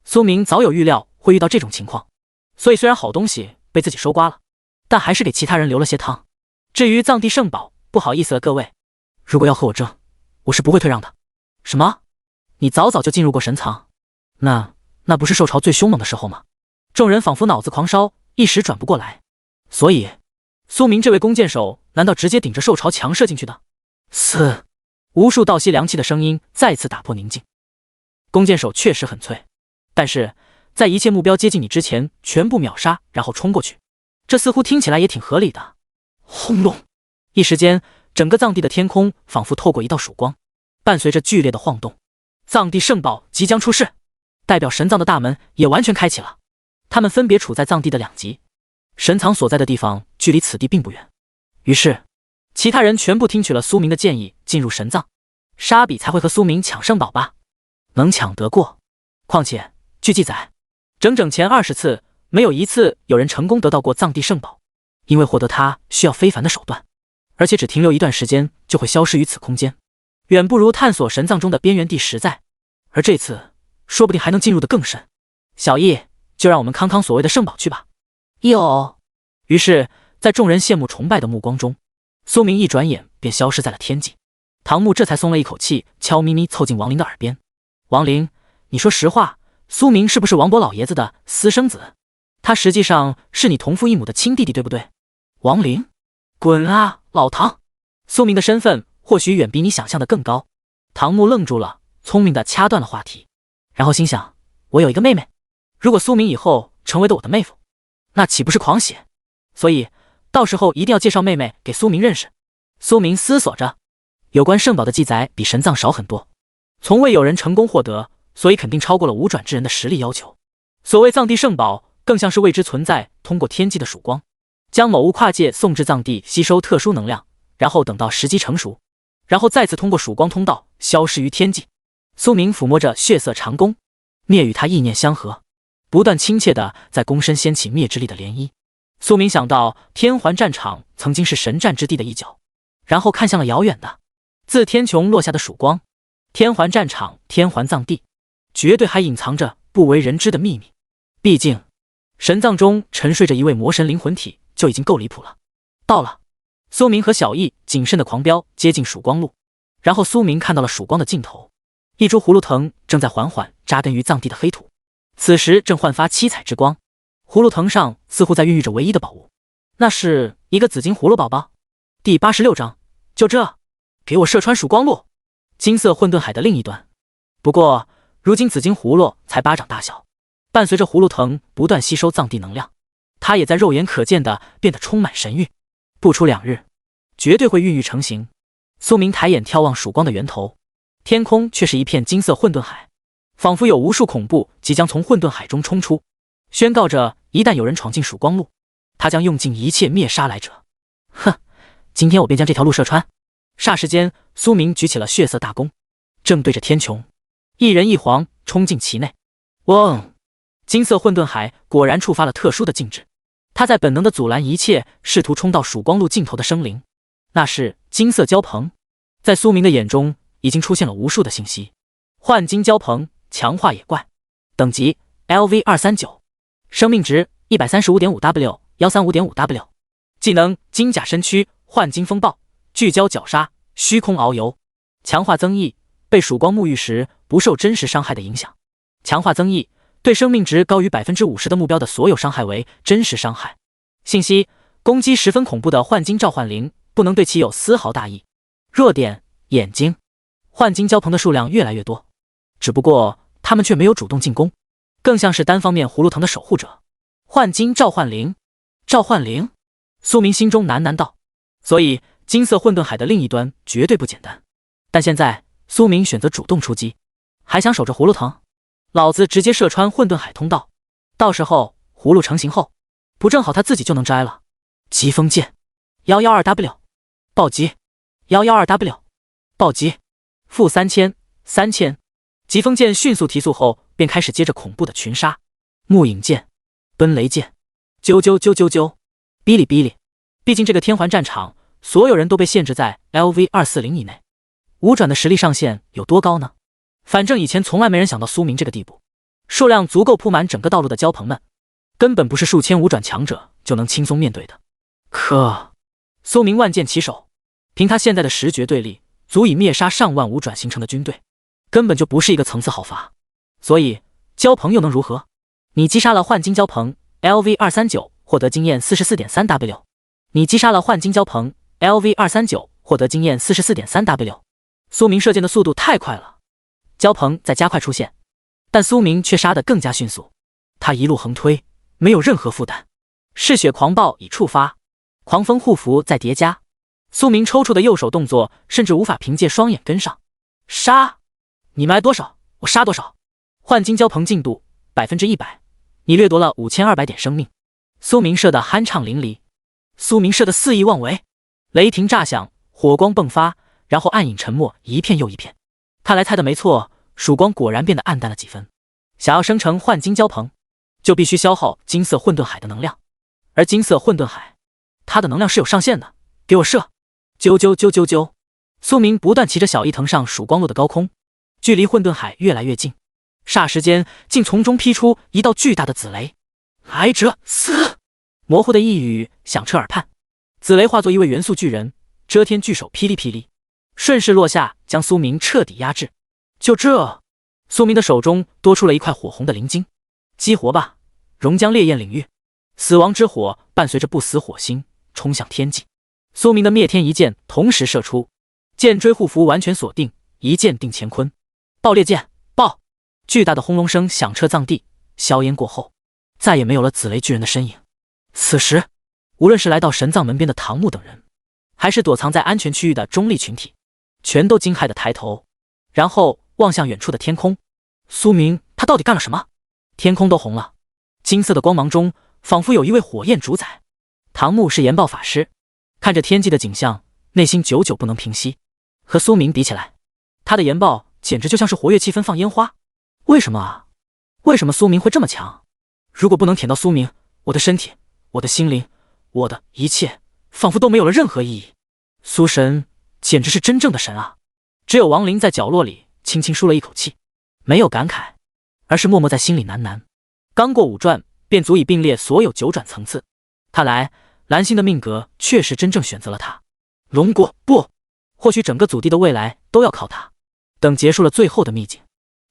[SPEAKER 1] 苏明早有预料会遇到这种情况，所以虽然好东西被自己收刮了，但还是给其他人留了些汤。至于藏地圣宝，不好意思了各位，如果要和我争，我是不会退让的。什么？你早就进入过神藏？那不是受潮最凶猛的时候吗？众人仿佛脑子狂烧，一时转不过来。所以苏明这位弓箭手难道直接顶着受潮强射进去的？无数倒吸凉气的声音再次打破宁静。弓箭手确实很脆，但是在一切目标接近你之前全部秒杀，然后冲过去，这似乎听起来也挺合理的。轰隆！一时间整个藏地的天空仿佛透过一道曙光，伴随着剧烈的晃动。藏地圣宝即将出世，代表神藏的大门也完全开启了。他们分别处在藏地的2极，神藏所在的地方距离此地并不远。于是，其他人全部听取了苏明的建议，进入神藏。沙比才会和苏明抢圣宝吧？能抢得过？况且，据记载，整整前20次，没有一次有人成功得到过藏地圣宝，因为获得它需要非凡的手段，而且只停留一段时间就会消失于此空间，远不如探索神藏中的边缘地实在。而这次，说不定还能进入得更深。小易，就让我们康康所谓的圣宝去吧。
[SPEAKER 2] 有。
[SPEAKER 1] 于是，在众人羡慕崇拜的目光中，苏明一转眼便消失在了天际。唐牧这才松了一口气，悄咪咪凑近王林的耳边：“王林，你说实话，苏明是不是王伯老爷子的私生子？他实际上是你同父异母的亲弟弟，对不对？”王林，滚啊，老唐！苏明的身份或许远比你想象的更高。唐牧愣住了，聪明地掐断了话题，然后心想：我有一个妹妹，如果苏明以后成为了我的妹夫，那岂不是狂喜？所以到时候一定要介绍妹妹给苏明认识。苏明思索着，有关圣宝的记载比神藏少很多，从未有人成功获得，所以肯定超过了无转之人的实力要求。所谓藏地圣宝，更像是未知存在通过天际的曙光，将某物跨界送至藏地，吸收特殊能量，然后等到时机成熟，然后再次通过曙光通道消失于天际。苏明抚摸着血色长弓，灭与他意念相合，不断亲切地在弓身掀起灭之力的涟漪。苏明想到天环战场曾经是神战之地的一角，然后看向了遥远的自天穹落下的曙光。天环战场，天环藏地，绝对还隐藏着不为人知的秘密。毕竟神藏中沉睡着一位魔神灵魂体就已经够离谱了。到了，苏明和小易谨慎的狂飙接近曙光路，然后苏明看到了曙光的尽头，一株葫芦藤正在缓缓扎根于藏地的黑土，此时正焕发七彩之光。葫芦藤上似乎在孕育着唯一的宝物，那是一个紫金葫芦宝宝。第86章，就这，给我射穿曙光路！金色混沌海的另一端。不过，如今紫金葫芦才巴掌大小，伴随着葫芦藤不断吸收藏地能量，它也在肉眼可见的变得充满神韵。不出2日，绝对会孕育成型。苏明抬眼眺望曙光的源头，天空却是一片金色混沌海，仿佛有无数恐怖即将从混沌海中冲出，宣告着一旦有人闯进曙光路，他将用尽一切灭杀来者。哼，今天我便将这条路射穿。霎时间，苏明举起了血色大弓，正对着天穹，一人一黄冲进其内。嗡！金色混沌海果然触发了特殊的禁制，他在本能地阻拦一切试图冲到曙光路尽头的生灵。那是金色蛟鹏，在苏明的眼中已经出现了无数的信息。幻金蛟鹏，强化野怪，等级 LV239，生命值 135.5W， 135.5W， 技能金甲身躯，幻金风暴，聚焦绞杀，虚空遨游。强化增益，被曙光沐浴时不受真实伤害的影响。强化增益，对生命值高于 50% 的目标的所有伤害为真实伤害。信息：攻击十分恐怖的幻金召唤灵，不能对其有丝毫大意。弱点：眼睛。幻金蛟鹏的数量越来越多，只不过他们却没有主动进攻，更像是单方面葫芦藤的守护者。幻金召唤灵，召唤灵，苏明心中喃喃道。所以金色混沌海的另一端绝对不简单。但现在苏明选择主动出击，还想守着葫芦藤？老子直接射穿混沌海通道，到时候葫芦成型后，不正好他自己就能摘了？疾风剑 112W 暴击 112W 暴击负3000，疾风剑迅速提速后，便开始接着恐怖的群杀。木影剑、奔雷剑，啾啾啾啾啾，哔哩哔哩。毕竟这个天环战场，所有人都被限制在 LV240 以内。无转的实力上限有多高呢？反正以前从来没人想到苏明这个地步，数量足够铺满整个道路的蛟鹏们，根本不是数千无转强者就能轻松面对的。可苏明万箭齐手，凭他现在的10绝对力，足以灭杀上万无转形成的军队，根本就不是一个层次好伐。所以蛟鹏又能如何？你击杀了幻金蛟鹏 LV239， 获得经验 44.3W。 你击杀了幻金蛟鹏 LV239， 获得经验 44.3W。 苏明射箭的速度太快了，蛟鹏在加快出现，但苏明却杀得更加迅速。他一路横推，没有任何负担。嗜血狂暴已触发，狂风护符再叠加，苏明抽搐的右手动作甚至无法凭借双眼跟上。杀！你们挨多少，我杀多少。幻金蛟鹏进度100%，你掠夺了5200点生命。苏明射得酣畅淋漓，苏明射得肆意妄为，雷霆炸响，火光迸发，然后暗影沉默，一片又一片。看来猜的没错，曙光果然变得暗淡了几分。想要生成幻金蛟鹏，就必须消耗金色混沌海的能量，而金色混沌海，它的能量是有上限的。给我射！啾啾啾啾啾！苏明不断骑着小翼腾上曙光落的高空，距离混沌海越来越近，霎时间竟从中劈出一道巨大的紫雷。来者死！模糊的一语响彻耳畔，紫雷化作一位元素巨人，遮天巨手霹雳霹雳，顺势落下，将苏明彻底压制。就这，苏明的手中多出了一块火红的灵晶，激活吧，熔浆烈焰领域！死亡之火伴随着不死火星冲向天际。苏明的灭天一剑同时射出，剑锥护符完全锁定，一剑定乾坤。爆裂剑！爆！巨大的轰隆声响彻藏地，硝烟过后，再也没有了紫雷巨人的身影。此时，无论是来到神藏门边的唐牧等人，还是躲藏在安全区域的中立群体，全都惊骇地抬头，然后望向远处的天空。苏明他到底干了什么？天空都红了，金色的光芒中仿佛有一位火焰主宰。唐牧是岩爆法师，看着天际的景象，内心久久不能平息。和苏明比起来，他的岩爆简直就像是活跃气氛放烟花。为什么啊？为什么苏明会这么强？如果不能舔到苏明，我的身体，我的心灵，我的一切仿佛都没有了任何意义。苏神简直是真正的神啊！只有王林在角落里轻轻舒了一口气，没有感慨，而是默默在心里喃喃。刚过5转，便足以并列所有9转层次。看来蓝星的命格确实真正选择了他。龙国不，或许整个祖地的未来都要靠他。等结束了最后的秘境，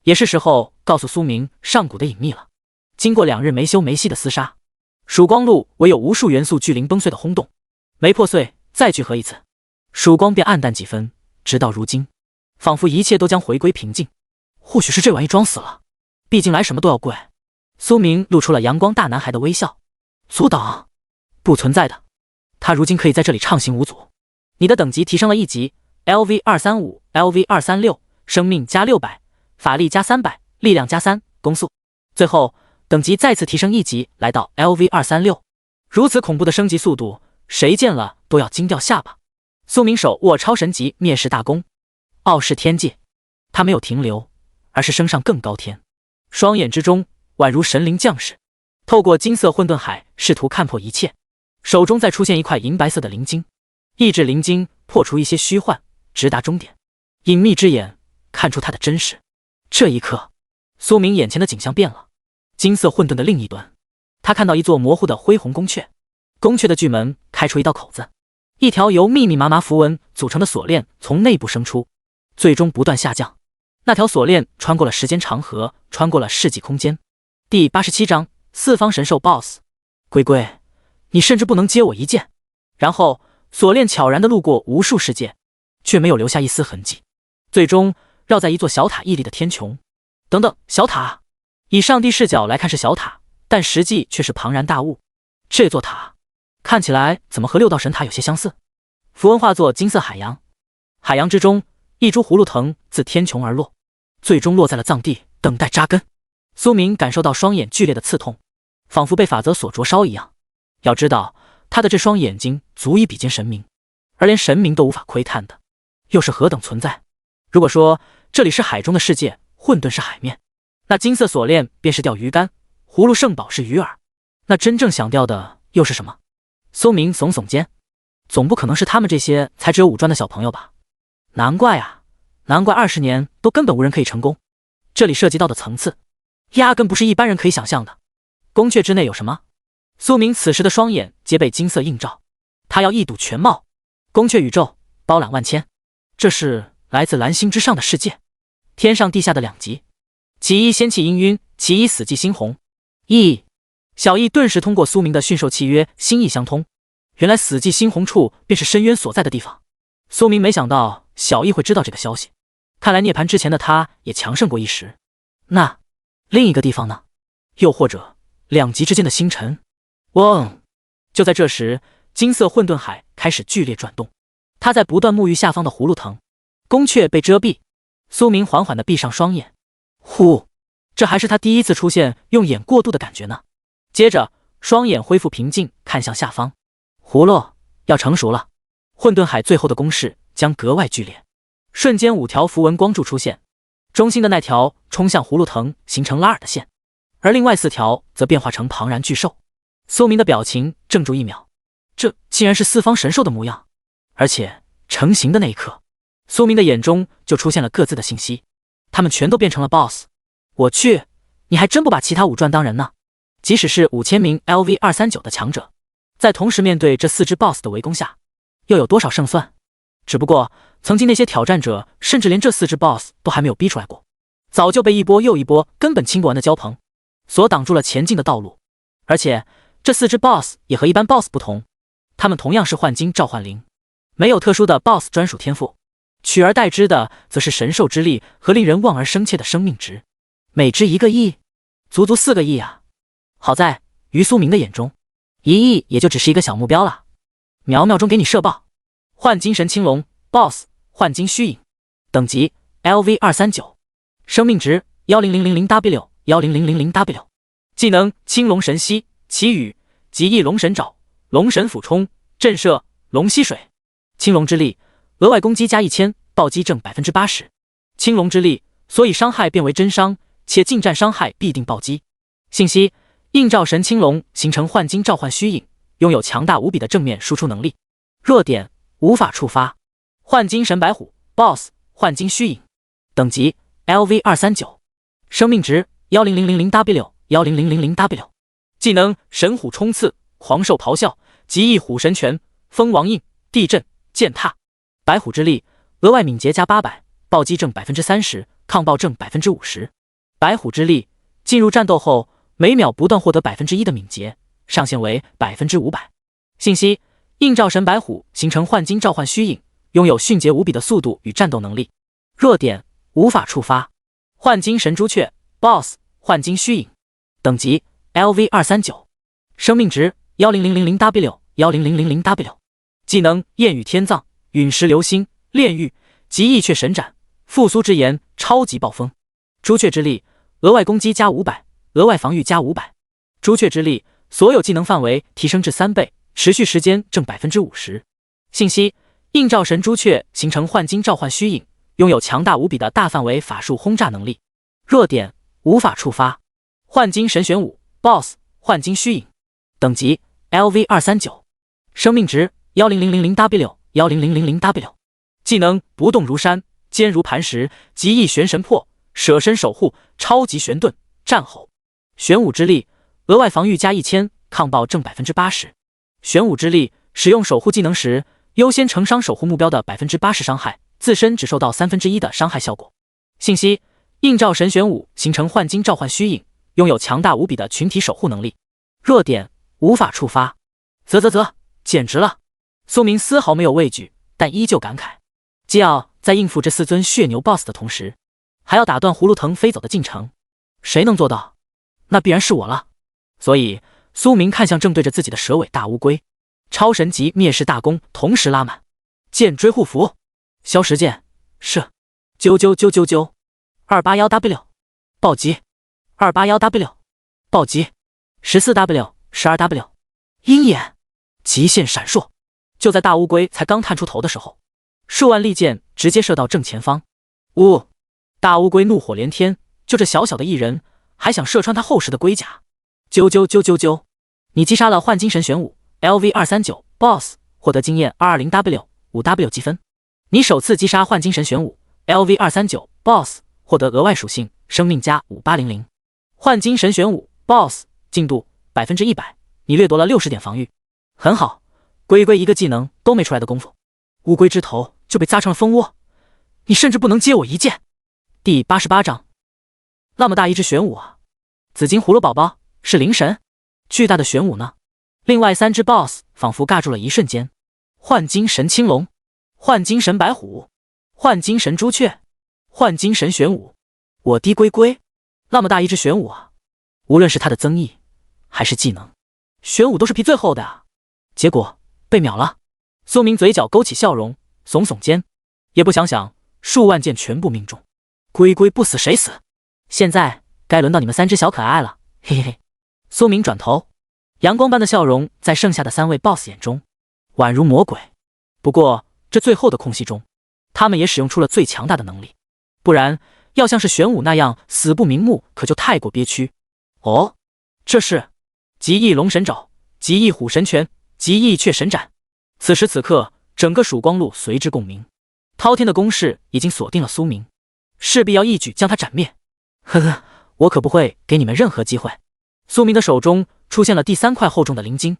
[SPEAKER 1] 也是时候告诉苏明上古的隐秘了。经过2日没休没息的厮杀，曙光路唯有无数元素巨灵崩碎的轰动，没破碎，再聚合一次，曙光便暗淡几分。直到如今，仿佛一切都将回归平静。或许是这玩意装死了，毕竟来什么都要贵。苏明露出了阳光大男孩的微笑。阻挡？不存在的，他如今可以在这里畅行无阻。你的等级提升了1级 ，LV235、LV236，生命加600，法力加300，力量加3，攻速。最后等级再次提升1级，来到 LV236。如此恐怖的升级速度，谁见了都要惊掉下巴。苏明手握超神级灭世大弓，傲视天界。他没有停留，而是升上更高天，双眼之中宛如神灵降世，透过金色混沌海试图看破一切。手中再出现一块银白色的灵晶，意志灵晶破除一些虚幻，直达终点。隐秘之眼看出他的真实。这一刻，苏明眼前的景象变了。金色混沌的另一端，他看到一座模糊的恢宏宫阙，宫阙的巨门开出一道口子，一条由密密麻麻符文组成的锁链从内部生出，最终不断下降。那条锁链穿过了时间长河，穿过了世纪空间。第87章四方神兽 BOSS。 龟龟，你甚至不能接我一剑。然后锁链悄然地路过无数世界，却没有留下一丝痕迹，最终绕在一座小塔屹立的天穹。等等，小塔？以上帝视角来看是小塔，但实际却是庞然大物。这座塔看起来怎么和6道神塔有些相似？符文化作金色海洋，海洋之中一株葫芦藤自天穹而落，最终落在了藏地，等待扎根。苏明感受到双眼剧烈的刺痛，仿佛被法则所灼烧一样。要知道，他的这双眼睛足以比肩神明，而连神明都无法窥探的，又是何等存在？如果说这里是海中的世界，混沌是海面，那金色锁链便是钓鱼竿，葫芦圣宝是鱼饵，那真正想钓的又是什么？苏明耸耸肩，总不可能是他们这些才只有5转的小朋友吧？难怪啊，难怪20年都根本无人可以成功。这里涉及到的层次，压根不是一般人可以想象的。宫阙之内有什么？苏明此时的双眼皆被金色映照，他要一睹全貌。宫阙宇宙，包揽万千，这是来自蓝星之上的世界，天上地下的2极，其一仙气氤氲，其一死寂猩红。小易顿时通过苏明的驯兽契约心意相通，原来死寂猩红处便是深渊所在的地方。苏明没想到小易会知道这个消息，看来涅槃之前的他也强盛过一时。那另一个地方呢？又或者2极之间的星辰？嗡！就在这时，金色混沌海开始剧烈转动，他在不断沐浴下方的葫芦藤，宫阙被遮蔽。苏明缓缓地闭上双眼，呼，这还是他第一次出现用眼过度的感觉呢。接着双眼恢复平静，看向下方，葫芦要成熟了。混沌海最后的攻势将格外剧烈，瞬间5条符文光柱出现，中心的那条冲向葫芦藤，形成拉尔的线，而另外4条则变化成庞然巨兽。苏明的表情怔住1秒，这竟然是4方神兽的模样，而且成型的那一刻，苏明的眼中就出现了各自的信息，他们全都变成了 BOSS。 我去，你还真不把其他5传当人呢。即使是5000名 LV239 的强者，在同时面对这4只 BOSS 的围攻下，又有多少胜算？只不过曾经那些挑战者甚至连这4只 BOSS 都还没有逼出来过，早就被一波又一波根本清不完的蛟鹏所挡住了前进的道路。而且这4只 BOSS 也和一般 BOSS 不同，他们同样是幻金召唤灵，没有特殊的 BOSS 专属天赋，取而代之的则是神兽之力和令人望而生切的生命值，每只1个亿，足足4个亿啊！好在于苏明的眼中，1亿也就只是一个小目标了。秒秒钟给你射爆！幻金神青龙 BOSS 幻金虚影，等级 LV239， 生命值 10000W 10000W， 技能青龙神息奇羽极翼龙神爪龙神俯冲震慑龙吸水。青龙之力额外攻击加1000，暴击正 80%。 青龙之力所以伤害变为真伤，且近战伤害必定暴击。信息：映照神青龙形成幻金召唤虚影，拥有强大无比的正面输出能力。弱点：无法触发。幻金神白虎 BOSS 幻金虚影，等级 LV239， 生命值 10000W 10000W， 技能神虎冲刺狂兽咆哮极翼虎神拳风王印地震践踏。白虎之力额外敏捷加800，暴击正 30%， 抗爆正 50%。 白虎之力进入战斗后每秒不断获得 1% 的敏捷，上限为 500%。 信息：映照神白虎形成幻金召唤虚影，拥有迅捷无比的速度与战斗能力。弱点：无法触发。幻金神朱雀 BOSS 幻金虚影，等级 LV239， 生命值 10000W 10000W， 技能焰雨天葬陨石流星炼狱极翼雀神斩复苏之炎超级暴风。朱雀之力额外攻击加500，额外防御加500。朱雀之力所有技能范围提升至3倍，持续时间正 50%。 信息：映照神朱雀形成幻金召唤虚影，拥有强大无比的大范围法术轰炸能力。弱点：无法触发。幻金神玄武 BOSS 幻金虚影，等级 LV239， 生命值 10000W 10000W， 技能不动如山坚如磐石极翼玄神破舍身守护超级玄遁战吼。玄武之力额外防御加1000，抗爆正 80%。 玄武之力使用守护技能时优先承伤守护目标的 80% 伤害，自身只受到1/3的伤害效果。信息：映照神玄武形成幻金召唤虚影，拥有强大无比的群体守护能力。弱点：无法触发。啧，简直了！苏明丝毫没有畏惧，但依旧感慨，既要在应付这4尊血牛 BOSS 的同时，还要打断葫芦藤飞走的进程，谁能做到？那必然是我了。所以苏明看向正对着自己的蛇尾大乌龟，超神级灭世大弓同时拉满，剑追护符消食剑射啾 281W 暴击 281W 暴击 14W 12W 鹰眼极限闪烁。就在大乌龟才刚探出头的时候，数万利箭直接射到正前方。大乌龟怒火连天，就这小小的一人还想射穿他厚实的龟甲。啾，你击杀了幻金神玄武 LV239 BOSS， 获得经验 220W 5W 积分。你首次击杀幻金神玄武 LV239 BOSS， 获得额外属性生命加5800。幻金神玄武 BOSS 进度 100%， 你掠夺了60点防御，很好。龟一个技能都没出来的功夫，乌龟之头就被扎成了蜂窝，你甚至不能接我一剑。第88章，那么大一只玄武啊！紫金葫芦宝宝是灵神，巨大的玄武呢？另外3只 BOSS 仿佛尬住了一瞬间，幻金神青龙、幻金神白虎、幻金神朱雀、幻金神玄武。我的龟，那么大一只玄武啊！无论是它的增益还是技能，玄武都是皮最厚的啊！结果被秒了。苏明嘴角勾起笑容，耸耸肩，也不想想，数万箭全部命中，龟龟不死谁死？现在该轮到你们3只小可爱了，嘿嘿嘿。苏明转头，阳光般的笑容在剩下的3位 BOSS 眼中，宛如魔鬼。不过这最后的空隙中，他们也使用出了最强大的能力，不然要像是玄武那样死不瞑目，可就太过憋屈。哦，这是极翼龙神爪、极翼虎神拳、极翼雀神斩。此时此刻，整个曙光路随之共鸣。滔天的攻势已经锁定了苏明，势必要一举将他斩灭。呵呵，我可不会给你们任何机会。苏明的手中出现了第3块厚重的灵晶，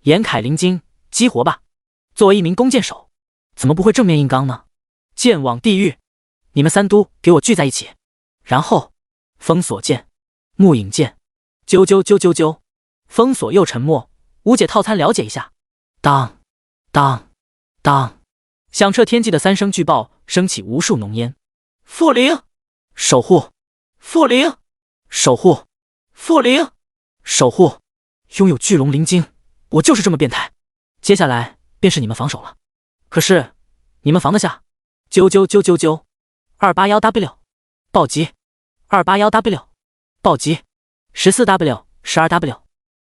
[SPEAKER 1] 严铠灵晶，激活吧！作为一名弓箭手，怎么不会正面硬刚呢？剑网地狱，你们3都给我聚在一起！然后，封锁剑、木影剑，啾啾啾啾啾，封锁又沉默。无解套餐了解一下。当当当，响彻天际的3声巨爆升起无数浓烟。复灵，守护，复灵，守护，复灵，守护。拥有巨龙灵晶，我就是这么变态。接下来便是你们防守了。可是你们防得下？啾啾啾啾啾，281W 暴击， 281W 暴击， 14W 12W。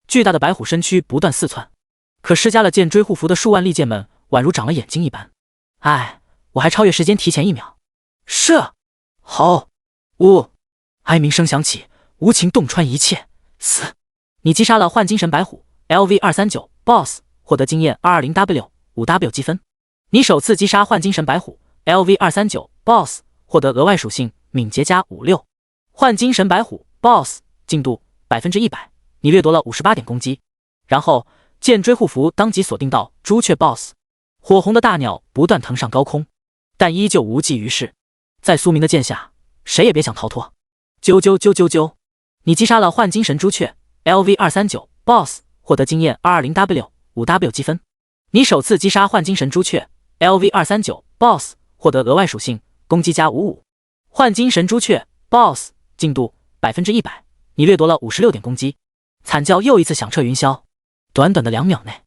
[SPEAKER 1] 巨大的白虎身躯不断四窜，可施加了剑锥护符的数万利剑们宛如长了眼睛一般。哎，我还超越时间提前1秒。射！吼！呜！哀鸣声响起，无情洞穿一切。死！你击杀了幻精神白虎 LV239 BOSS， 获得经验 220W 5W 积分。你首次击杀幻精神白虎 LV239 BOSS， 获得额外属性敏捷加56。幻精神白虎 BOSS 进度 100%， 你掠夺了58点攻击。然后剑锥护符当即锁定到朱雀 BOSS， 火红的大鸟不断腾上高空，但依旧无济于事。在苏明的剑下，谁也别想逃脱。啾啾啾啾啾，你击杀了幻精神朱雀 LV239 BOSS， 获得经验 220W 5W 积分。你首次击杀幻精神朱雀 LV239 BOSS， 获得额外属性攻击加55。幻精神朱雀 BOSS 进度 100%， 你掠夺了56点攻击。惨叫又一次响彻云霄，短短的2秒内，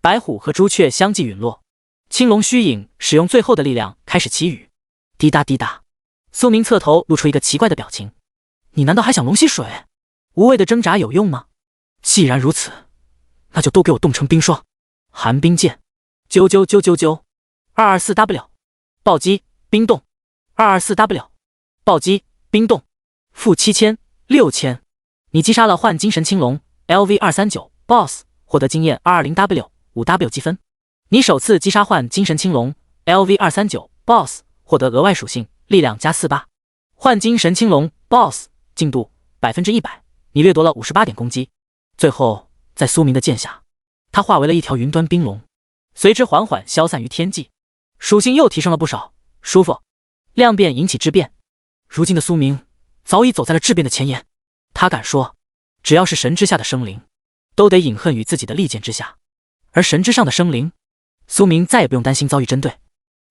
[SPEAKER 1] 白虎和朱雀相继陨落。青龙虚影使用最后的力量开始祈雨。滴答滴答，苏明侧头露出一个奇怪的表情。你难道还想龙吸水？无谓的挣扎有用吗？既然如此，那就都给我冻成冰霜。寒冰剑，啾啾啾啾啾， 224W 暴击冰冻， 224W 暴击冰冻，负7000 6000。你击杀了幻精神青龙 LV239 BOSS， 获得经验 220W 5W 积分。你首次击杀幻精神青龙 LV239 BOSS， 获得额外属性力量加48。幻精神青龙 BOSS 进度 100%， 你掠夺了58点攻击。最后在苏明的剑下，他化为了一条云端冰龙，随之缓缓消散于天际。属性又提升了不少，舒服。量变引起质变，如今的苏明早已走在了质变的前沿。他敢说，只要是神之下的生灵，都得饮恨于自己的利剑之下。而神之上的生灵，苏明再也不用担心遭遇针对。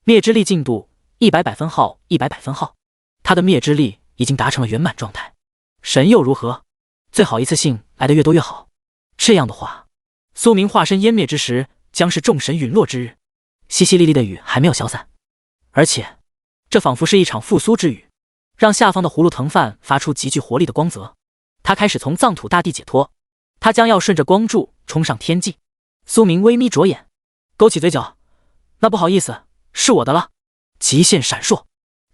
[SPEAKER 1] 灭之力进度100百分号，100百分号。他的灭之力已经达成了圆满状态。神又如何？最好一次性来得越多越好。这样的话，苏明化身湮灭之时，将是众神陨落之日。淅淅沥沥的雨还没有消散，而且这仿佛是一场复苏之雨，让下方的葫芦藤蔓发出极具活力的光泽。他开始从藏土大地解脱，他将要顺着光柱冲上天际。苏明微眯着眼，勾起嘴角，那不好意思，是我的了。极限闪烁，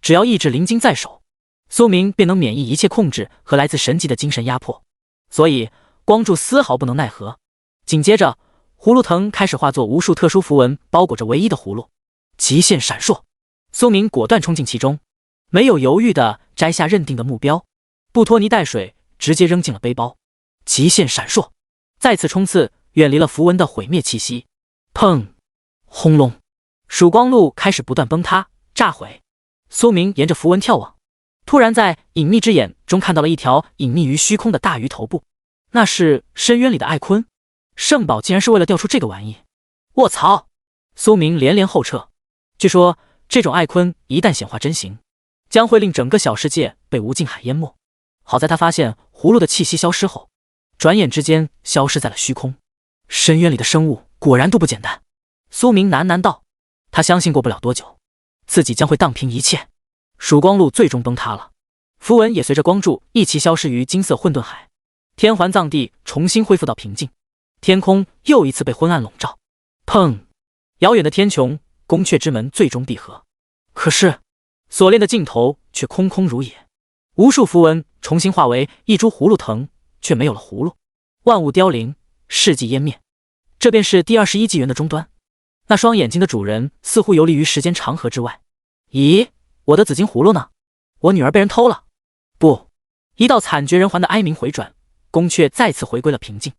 [SPEAKER 1] 只要意志灵晶在手，苏明便能免疫一切控制和来自神级的精神压迫，所以光柱丝毫不能奈何。紧接着，葫芦藤开始化作无数特殊符文，包裹着唯一的葫芦。极限闪烁，苏明果断冲进其中，没有犹豫地摘下认定的目标，不拖泥带水，直接扔进了背包。极限闪烁，再次冲刺，远离了符文的毁灭气息。砰！轰隆！曙光路开始不断崩塌、炸毁。苏明沿着符文眺望，突然在隐秘之眼中看到了一条隐秘于虚空的大鱼头部。那是深渊里的艾坤。圣宝竟然是为了调出这个玩意！卧槽！苏明连连后撤。据说这种艾坤一旦显化真形，将会令整个小世界被无尽海淹没。好在他发现葫芦的气息消失后，转眼之间消失在了虚空。深渊里的生物果然都不简单。苏明喃喃道。他相信过不了多久，自己将会荡平一切。曙光路最终崩塌了，符文也随着光柱一齐消失于金色混沌海。天环藏地重新恢复到平静，天空又一次被昏暗笼罩。砰！遥远的天穹，宫阙之门最终闭合。可是锁链的尽头却空空如也，无数符文重新化为一株葫芦藤，却没有了葫芦。万物凋零，世纪湮灭，这便是第21纪元的终端。那双眼睛的主人似乎游离于时间长河之外。咦，我的紫金葫芦呢？我女儿被人偷了！不！一道惨绝人寰的哀鸣回转，宫阙再次回归了平静。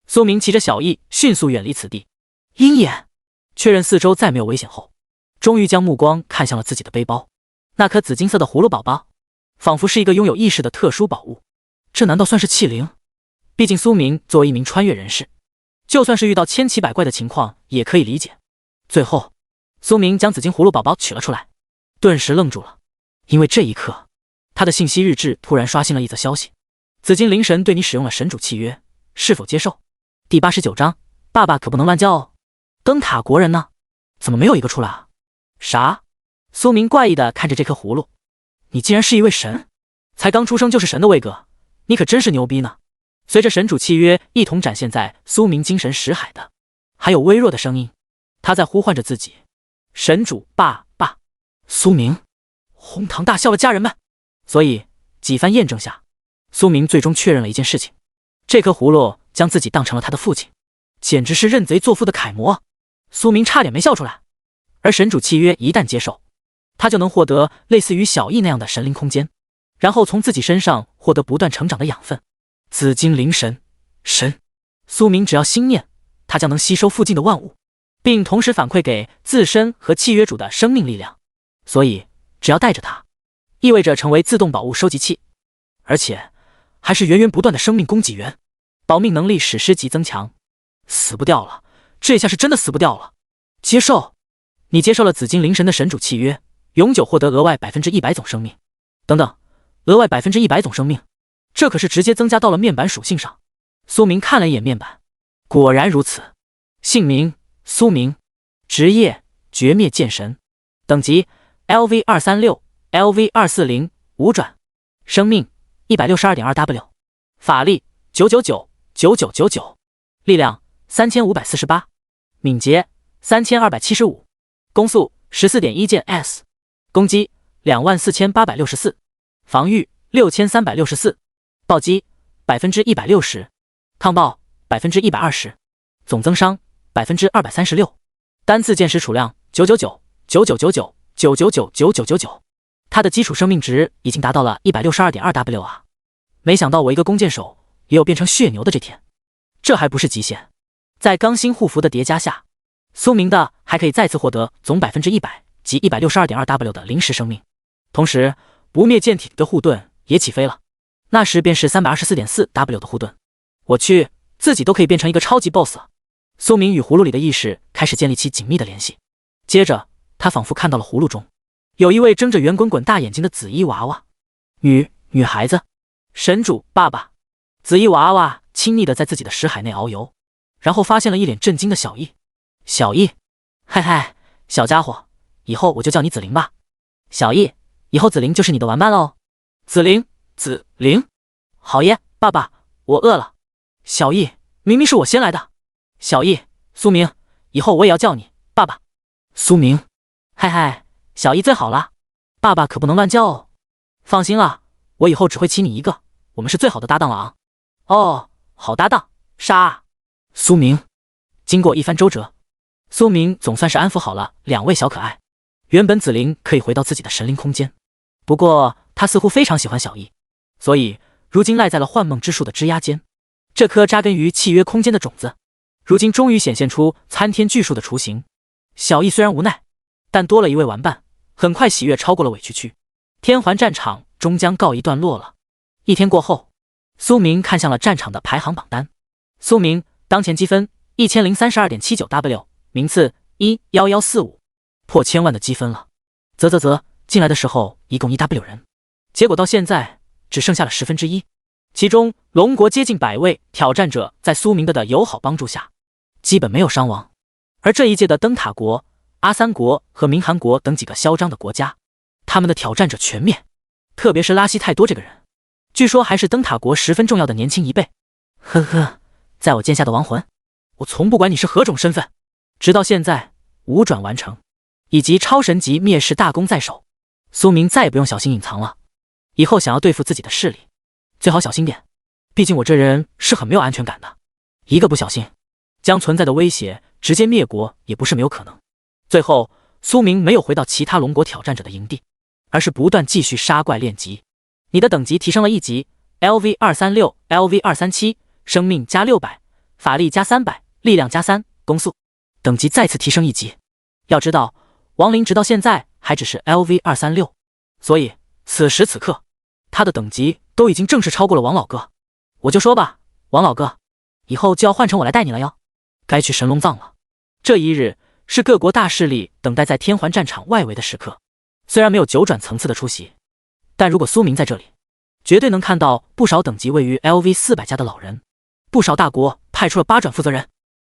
[SPEAKER 1] 苏明骑着小翼迅速远离此地。鹰眼确认四周再没有危险后，终于将目光看向了自己的背包。那颗紫金色的葫芦宝宝，仿佛是一个拥有意识的特殊宝物。这难道算是器灵？毕竟苏明作为一名穿越人士，就算是遇到千奇百怪的情况也可以理解。最后，苏明将紫金葫芦宝宝取了出来，顿时愣住了，因为这一刻，他的信息日志突然刷新了一则消息：紫金灵神对你使用了神主契约，是否接受？第89章，爸爸可不能乱叫哦。灯塔国人呢？怎么没有一个出来啊？啥？苏明怪异地看着这颗葫芦，你竟然是一位神，才刚出生就是神的位格，你可真是牛逼呢！随着神主契约一同展现在苏明精神识海的，还有微弱的声音，他在呼唤着自己：神主爸爸。苏明哄堂大笑了家人们。所以几番验证下，苏明最终确认了一件事情：这颗葫芦将自己当成了他的父亲，简直是认贼作父的楷模。苏明差点没笑出来。而神主契约一旦接受，他就能获得类似于小翼那样的神灵空间，然后从自己身上获得不断成长的养分。紫金灵神神，苏明只要心念，他将能吸收附近的万物，并同时反馈给自身和契约主的生命力量。所以只要带着它，意味着成为自动宝物收集器，而且还是源源不断的生命供给源，保命能力史诗级增强。死不掉了，这下是真的死不掉了。接受，你接受了紫金灵神的神主契约，永久获得额外100%总生命。等等，额外100%总生命，这可是直接增加到了面板属性上。苏明看了一眼面板，果然如此。姓名：苏明，职业：绝灭剑神，等级 LV236 LV240 5转，生命 162.2W， 法力999 9999，力量3548，敏捷3275，攻速14.1键 S， 攻击24864，防御6364，暴击160%，抗爆120%，总增伤236%，单次键时储量999 9999 999 9999，他的基础生命值已经达到了 162.2W 啊！没想到我一个弓箭手也有变成血牛的这天。这还不是极限，在刚星护符的叠加下，苏明的还可以再次获得总100%及 162.2W 的临时生命，同时不灭剑体的护盾也起飞了，那时便是 324.4W 的护盾。我去，自己都可以变成一个超级 BOSS 了。苏明与葫芦里的意识开始建立起紧密的联系，接着他仿佛看到了葫芦中有一位睁着圆滚滚大眼睛的紫衣娃娃，女孩子。神主爸爸。紫衣娃娃亲昵地在自己的识海内遨游，然后发现了一脸震惊的小翼。小翼，嗨嗨，小家伙，以后我就叫你紫菱吧。小翼，以后紫菱就是你的玩伴喽。紫菱，好耶，爸爸，我饿了。小翼，明明是我先来的。小翼，苏明，以后我也要叫你爸爸。苏明，嗨嗨，小翼最好了，爸爸可不能乱叫哦。放心了，我以后只会骑你一个，我们是最好的搭档了啊。哦，好搭档，杀！苏明。经过一番周折，苏明总算是安抚好了两位小可爱。原本紫菱可以回到自己的神灵空间，不过他似乎非常喜欢小翼，所以如今赖在了幻梦之树的枝桠间。这颗扎根于契约空间的种子，如今终于显现出参天巨树的雏形。小翼虽然无奈，但多了一位玩伴，很快喜悦超过了委屈区。天环战场终将告一段落了。一天过后，苏明看向了战场的排行榜单。苏明当前积分 1032.79W， 名次11145，破1000万的积分了。进来的时候一共1W 人，结果到现在只剩下了1/10，其中龙国接近100位挑战者在苏明的友好帮助下基本没有伤亡。而这一届的灯塔国阿三国和明韩国等几个嚣张的国家，他们的挑战者全灭。特别是拉希泰多这个人，据说还是灯塔国十分重要的年轻一辈。呵呵，在我剑下的亡魂，我从不管你是何种身份，直到现在5转完成，以及超神级灭世大功在手，苏明再也不用小心隐藏了。以后想要对付自己的势力，最好小心点，毕竟我这人是很没有安全感的，一个不小心，将存在的威胁直接灭国也不是没有可能。最后，苏明没有回到其他龙国挑战者的营地，而是不断继续杀怪练级。你的等级提升了1级 ，LV236、LV237，生命加600，法力加300，力量加3，攻速等级再次提升1级。要知道，亡灵直到现在还只是 LV236，所以此时此刻，他的等级都已经正式超过了王老哥。我就说吧，王老哥，以后就要换成我来带你了哟。该去神龙藏了。这一日是各国大势力等待在天环战场外围的时刻。虽然没有9转层次的出席，但如果苏明在这里，绝对能看到不少等级位于 LV400加的老人。不少大国派出了8转负责人，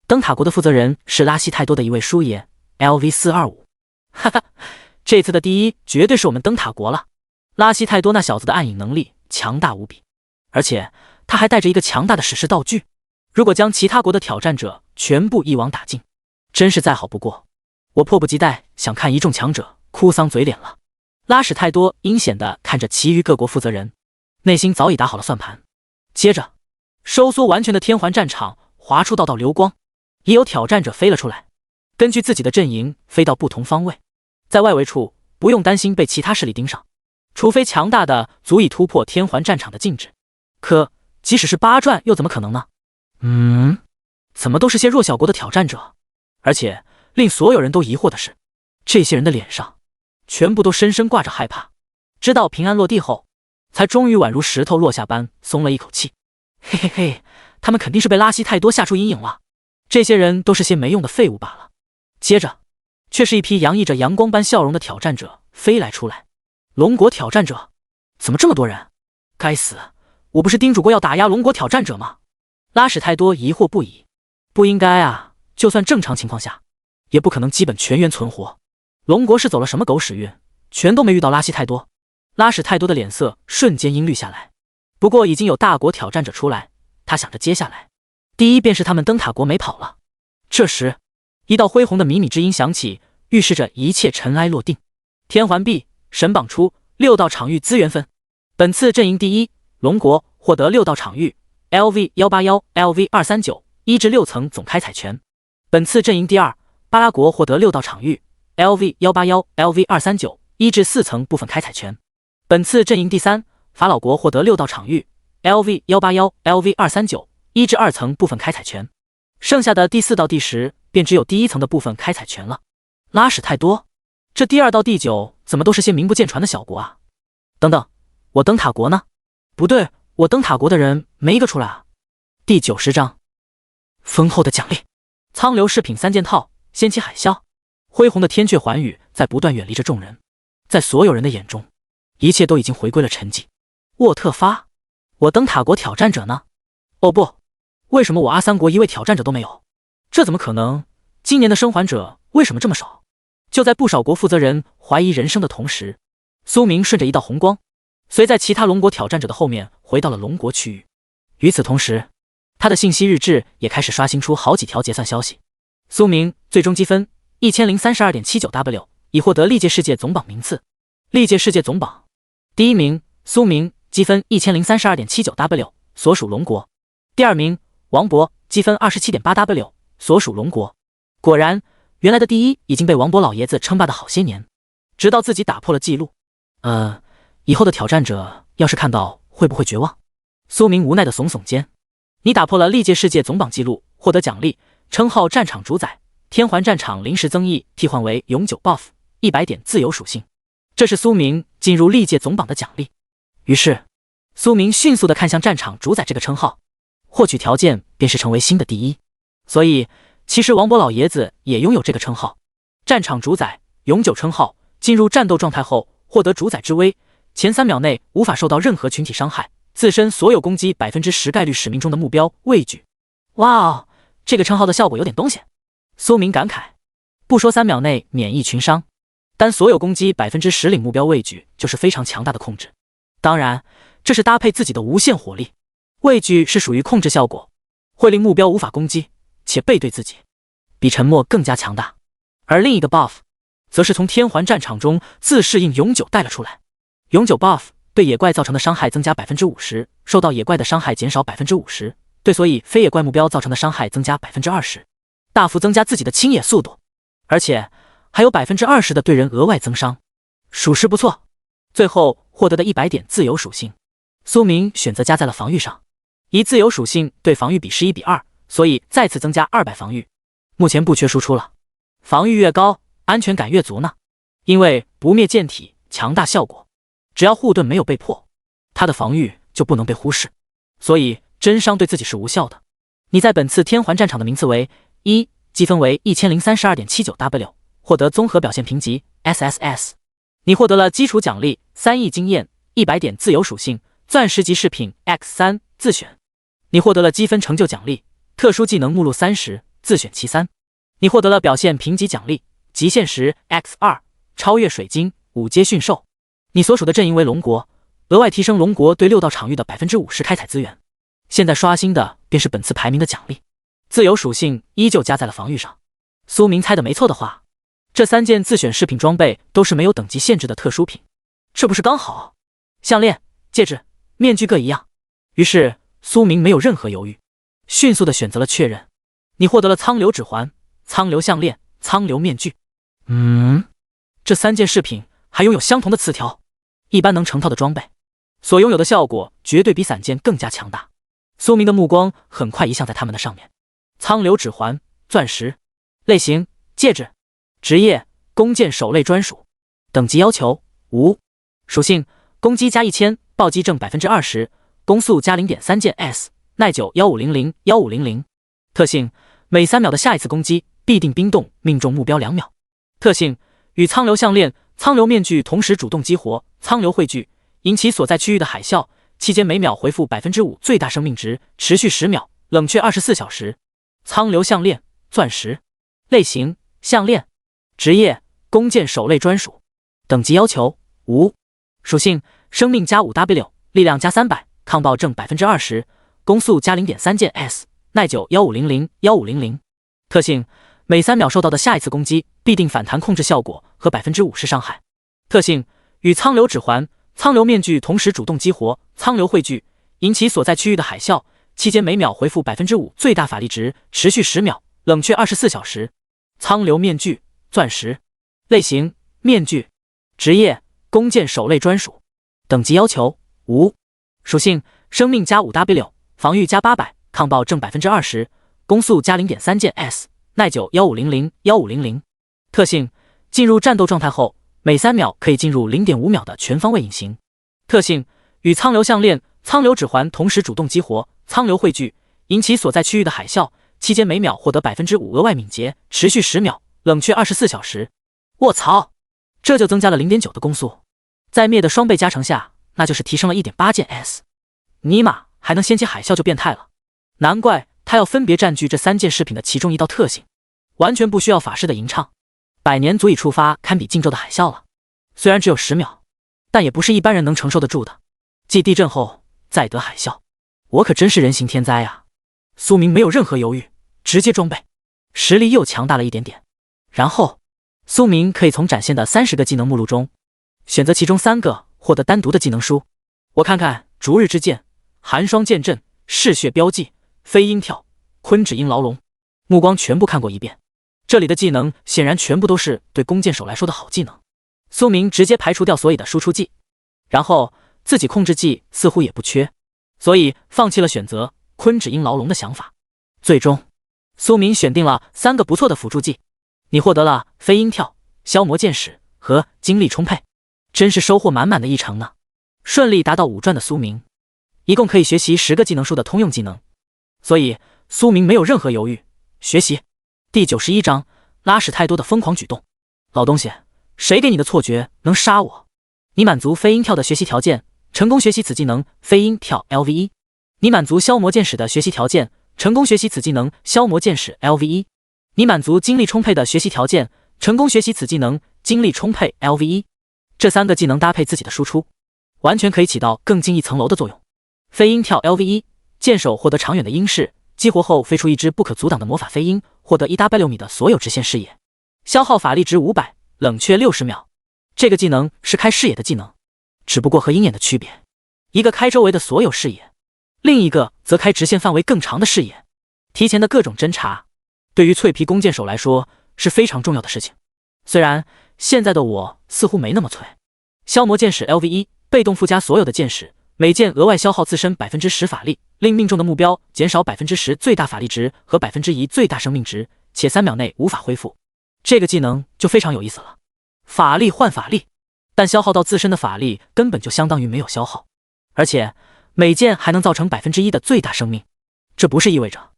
[SPEAKER 1] 灯塔国的负责人是拉希泰多的一位叔爷 LV425。哈哈，这次的第一绝对是我们灯塔国了。拉希泰多那小子的暗影能力强大无比，而且他还带着一个强大的史诗道具，如果将其他国的挑战者全部一网打尽，真是再好不过。我迫不及待想看一众强者哭丧嘴脸了。拉史泰多阴险地看着其余各国负责人，内心早已打好了算盘。接着，收缩完全的天环战场划出道道流光，也有挑战者飞了出来，根据自己的阵营飞到不同方位，在外围处不用担心被其他势力盯上，除非强大的足以突破天环战场的禁制。可即使是8转又怎么可能呢？怎么都是些弱小国的挑战者？而且令所有人都疑惑的是，这些人的脸上全部都深深挂着害怕。直到平安落地后，才终于宛如石头落下般松了一口气。嘿嘿嘿，他们肯定是被拉希泰多吓出阴影了。这些人都是些没用的废物罢了。接着，却是一批洋溢着阳光般笑容的挑战者飞来出来。龙国挑战者？怎么这么多人？该死，我不是叮嘱过要打压龙国挑战者吗？拉史泰多疑惑不已。不应该啊，就算正常情况下，也不可能基本全员存活。龙国是走了什么狗屎运，全都没遇到拉希泰多。拉史泰多的脸色瞬间阴绿下来。不过已经有大国挑战者出来，他想着接下来第一便是他们灯塔国没跑了。这时，一道恢宏的靡靡之音响起，预示着一切尘埃落定。天环币神榜出6道场域资源分，本次阵营第一龙国获得6道场域 LV181、LV239 1至6层总开采权。本次阵营第二巴拉国获得6道场域 LV181、LV239 1至4层部分开采权。本次阵营第三法老国获得6道场域 LV181、LV239 1至2层部分开采权。剩下的第4到第10便只有第1层的部分开采权了。拉史泰多，这第2到第9怎么都是些名不见传的小国啊？等等，我灯塔国呢？不对，我灯塔国的人没一个出来啊。第90章，丰厚的奖励，苍流饰品3件套，掀起海啸。恢宏的天阙寰宇在不断远离着众人，在所有人的眼中，一切都已经回归了沉寂。沃特发，我灯塔国挑战者呢？哦不，为什么我阿三国一位挑战者都没有？这怎么可能？今年的生还者为什么这么少？就在不少国负责人怀疑人生的同时，苏明顺着一道红光，随在其他龙国挑战者的后面回到了龙国区域。与此同时，他的信息日志也开始刷新出好几条结算消息。苏明最终积分 1032.79W， 已获得历届世界总榜名次。历届世界总榜第一名苏明，积分 1032.79W， 所属龙国。第二名王博，积分 27.8W， 所属龙国。果然，原来的第一已经被王博老爷子称霸的好些年，直到自己打破了记录。以后的挑战者要是看到会不会绝望？苏明无奈的耸耸肩。你打破了历届世界总榜记录，获得奖励，称号战场主宰，天环战场临时增益替换为永久 buff 100点自由属性，这是苏明进入历届总榜的奖励。于是，苏明迅速地看向战场主宰这个称号，获取条件便是成为新的第一。所以，其实王博老爷子也拥有这个称号，战场主宰永久称号。进入战斗状态后，获得主宰之威，前3秒内无法受到任何群体伤害，自身所有攻击 10% 概率使命中的目标畏惧。哇哦，这个称号的效果有点东西。苏明感慨，不说3秒内免疫群伤，单所有攻击10%领目标畏惧就是非常强大的控制。当然，这是搭配自己的无限火力。畏惧是属于控制效果，会令目标无法攻击，且背对自己，比沉默更加强大。而另一个 buff 则是从天环战场中自适应永久带了出来。永久 buff 对野怪造成的伤害增加 50%， 受到野怪的伤害减少 50%， 对所以非野怪目标造成的伤害增加 20%， 大幅增加自己的清野速度，而且还有 20% 的对人额外增伤，属实不错。最后获得的100点自由属性，苏明选择加在了防御上，以自由属性对防御比是1:2，所以再次增加200防御。目前不缺输出了，防御越高，安全感越足呢。因为不灭剑体强大效果，只要护盾没有被破，他的防御就不能被忽视，所以真伤对自己是无效的。你在本次天环战场的名次为1，积分为 1032.79W， 获得综合表现评级 SSS。 你获得了基础奖励3亿经验、100点自由属性、钻石级饰品 X3 自选。你获得了积分成就奖励特殊技能目录30自选其3。你获得了表现评级奖励极限石 X2 超越水晶5阶驯兽。你所属的阵营为龙国，额外提升龙国对6道场域的 50% 开采资源。现在刷新的便是本次排名的奖励，自由属性依旧加在了防御上。苏明猜的没错的话，这3件自选饰品装备都是没有等级限制的特殊品，这不是刚好？项链、戒指、面具各一样。于是苏明没有任何犹豫，迅速的选择了确认。你获得了苍流指环、苍流项链、苍流面具。这3件饰品还拥有相同的词条，一般能成套的装备所拥有的效果绝对比散件更加强大。苏明的目光很快移向在他们的上面。苍流指环，钻石，类型戒指，职业弓箭手类专属，等级要求无，属性攻击加1000，暴击正 20%， 攻速加 0.3 件 S， 耐久1500 1500。特性每3秒的下一次攻击必定冰冻，命中目标2秒。特性与苍流项链、苍流面具同时主动激活苍流汇聚，引起所在区域的海啸，期间每秒回复 5% 最大生命值，持续10秒，冷却24小时。苍流项链，钻石，类型项链，职业弓箭手类专属，等级要求无，属性生命加 5W， 力量加300，抗爆正 20%， 攻速加 0.3 件 S， 耐久1500 1500。特性每3秒受到的下一次攻击必定反弹控制效果和 50% 伤害。特性与苍流指环、苍流面具同时主动激活苍流汇聚，引起所在区域的海啸，期间每秒回复 5% 最大法力值，持续10秒，冷却24小时。苍流面具，钻石，类型面具，职业弓箭手类专属，等级要求无，属性生命加 5W， 防御加800，抗爆正 20%， 攻速加 0.3 件 S， 耐久1500 1500。特性进入战斗状态后，每3秒可以进入 0.5 秒的全方位隐形。特性与苍流项链、苍流指环同时主动激活苍流汇聚，引起所在区域的海啸，期间每秒获得 5% 额外敏捷，持续10秒，冷却24小时。卧槽，这就增加了 0.9 的攻速，在灭的双倍加成下，那就是提升了 1.8 件 S。 尼玛，还能掀起海啸就变态了，难怪他要分别占据这3件饰品的其中一道特性，完全不需要法师的吟唱，100年足以触发堪比靖咒的海啸了。虽然只有10秒，但也不是一般人能承受得住的。继地震后再得海啸，我可真是人形天灾啊！苏明没有任何犹豫，直接装备，实力又强大了一点点。然后苏明可以从展现的30个技能目录中选择其中3个获得单独的技能书。我看看逐日之剑、寒霜剑阵、嗜血标记、飞鹰跳、昆指鹰牢笼，目光全部看过一遍。这里的技能显然全部都是对弓箭手来说的好技能。苏明直接排除掉所有的输出技，然后自己控制技似乎也不缺，所以放弃了选择昆指鹰牢笼的想法。最终苏明选定了3个不错的辅助技。你获得了飞鹰跳、消磨剑矢和精力充沛，真是收获满满的一程呢。顺利达到5转的苏明，一共可以学习10个技能书的通用技能，所以苏明没有任何犹豫，学习。第91章拉屎太多的疯狂举动。老东西，谁给你的错觉能杀我？你满足飞鹰跳的学习条件，成功学习此技能飞鹰跳 LV1。你满足消磨剑矢的学习条件，成功学习此技能消磨剑矢 LV1。你满足精力充沛的学习条件，成功学习此技能，精力充沛 LV1， 这3个技能搭配自己的输出，完全可以起到更进一层楼的作用。飞鹰跳 LV1， 箭手获得长远的鹰视，激活后飞出一只不可阻挡的魔法飞鹰，获得1W6米的所有直线视野，消耗法力值500，冷却60秒。这个技能是开视野的技能，只不过和鹰眼的区别，一个开周围的所有视野，另一个则开直线范围更长的视野。提前的各种侦查，对于脆皮弓箭手来说是非常重要的事情。虽然现在的我似乎没那么脆。消磨箭矢 LV1， 被动附加所有的箭矢，每箭额外消耗自身 10% 法力，令命中的目标减少 10% 最大法力值和 1% 最大生命值，且3秒内无法恢复。这个技能就非常有意思了，法力换法力，但消耗到自身的法力根本就相当于没有消耗，而且每箭还能造成 1% 的最大生命。这不是意味着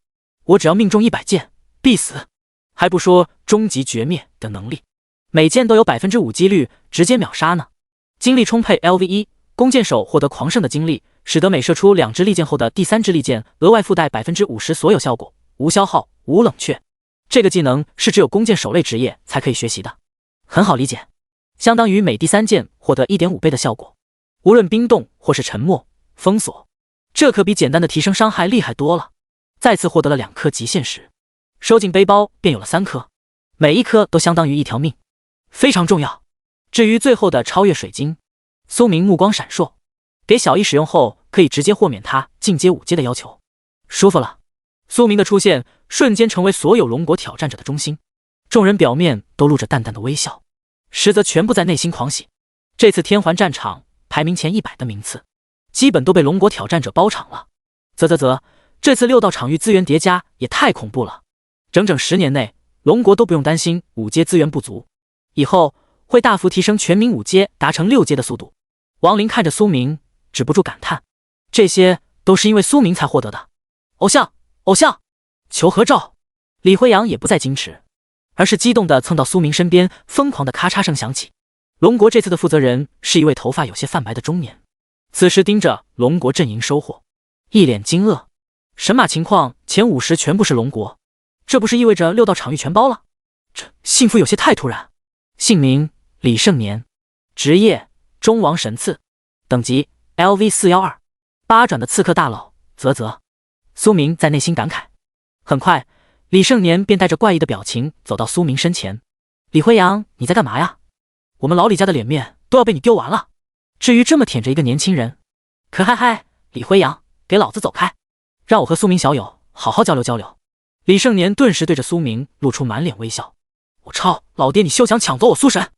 [SPEAKER 1] 我只要命中100箭必死，还不说终极绝灭的能力，每箭都有 5% 几率直接秒杀呢。精力充沛 LV1， 弓箭手获得狂盛的精力，使得每射出2支利箭后的第3支利箭额外附带 50% 所有效果，无消耗，无冷却。这个技能是只有弓箭手类职业才可以学习的，很好理解，相当于每第3箭获得 1.5 倍的效果，无论冰冻或是沉默、封锁，这可比简单的提升伤害厉害多了。再次获得了2颗极限石，收进背包便有了3颗，每一颗都相当于1条命，非常重要。至于最后的超越水晶，苏明目光闪烁，给小易使用后可以直接豁免他进阶5阶的要求，舒服了。苏明的出现瞬间成为所有龙国挑战者的中心，众人表面都露着淡淡的微笑，实则全部在内心狂喜。这次天环战场排名前100的名次，基本都被龙国挑战者包场了。这次6道场域资源叠加也太恐怖了，整整10年内，龙国都不用担心5阶资源不足，以后会大幅提升全民5阶达成6阶的速度。王林看着苏明，止不住感叹，这些都是因为苏明才获得的。偶像，求合照！李辉阳也不再矜持，而是激动地蹭到苏明身边，疯狂的咔嚓声响起。龙国这次的负责人是一位头发有些泛白的中年，此时盯着龙国阵营收获，一脸惊愕。神马情况前50全部是龙国，这不是意味着6道场域全包了？这幸福有些太突然。姓名李盛年，职业中王神刺，等级 LV412， 八转的刺客大佬。苏明在内心感慨。很快，李盛年便带着怪异的表情走到苏明身前。李辉阳，你在干嘛呀？我们老李家的脸面都要被你丢完了，至于这么舔着一个年轻人？可嗨，李辉阳，给老子走开，让我和苏明小友好好交流交流。李盛年顿时对着苏明露出满脸微笑。我操，老爹你休想抢走我苏神！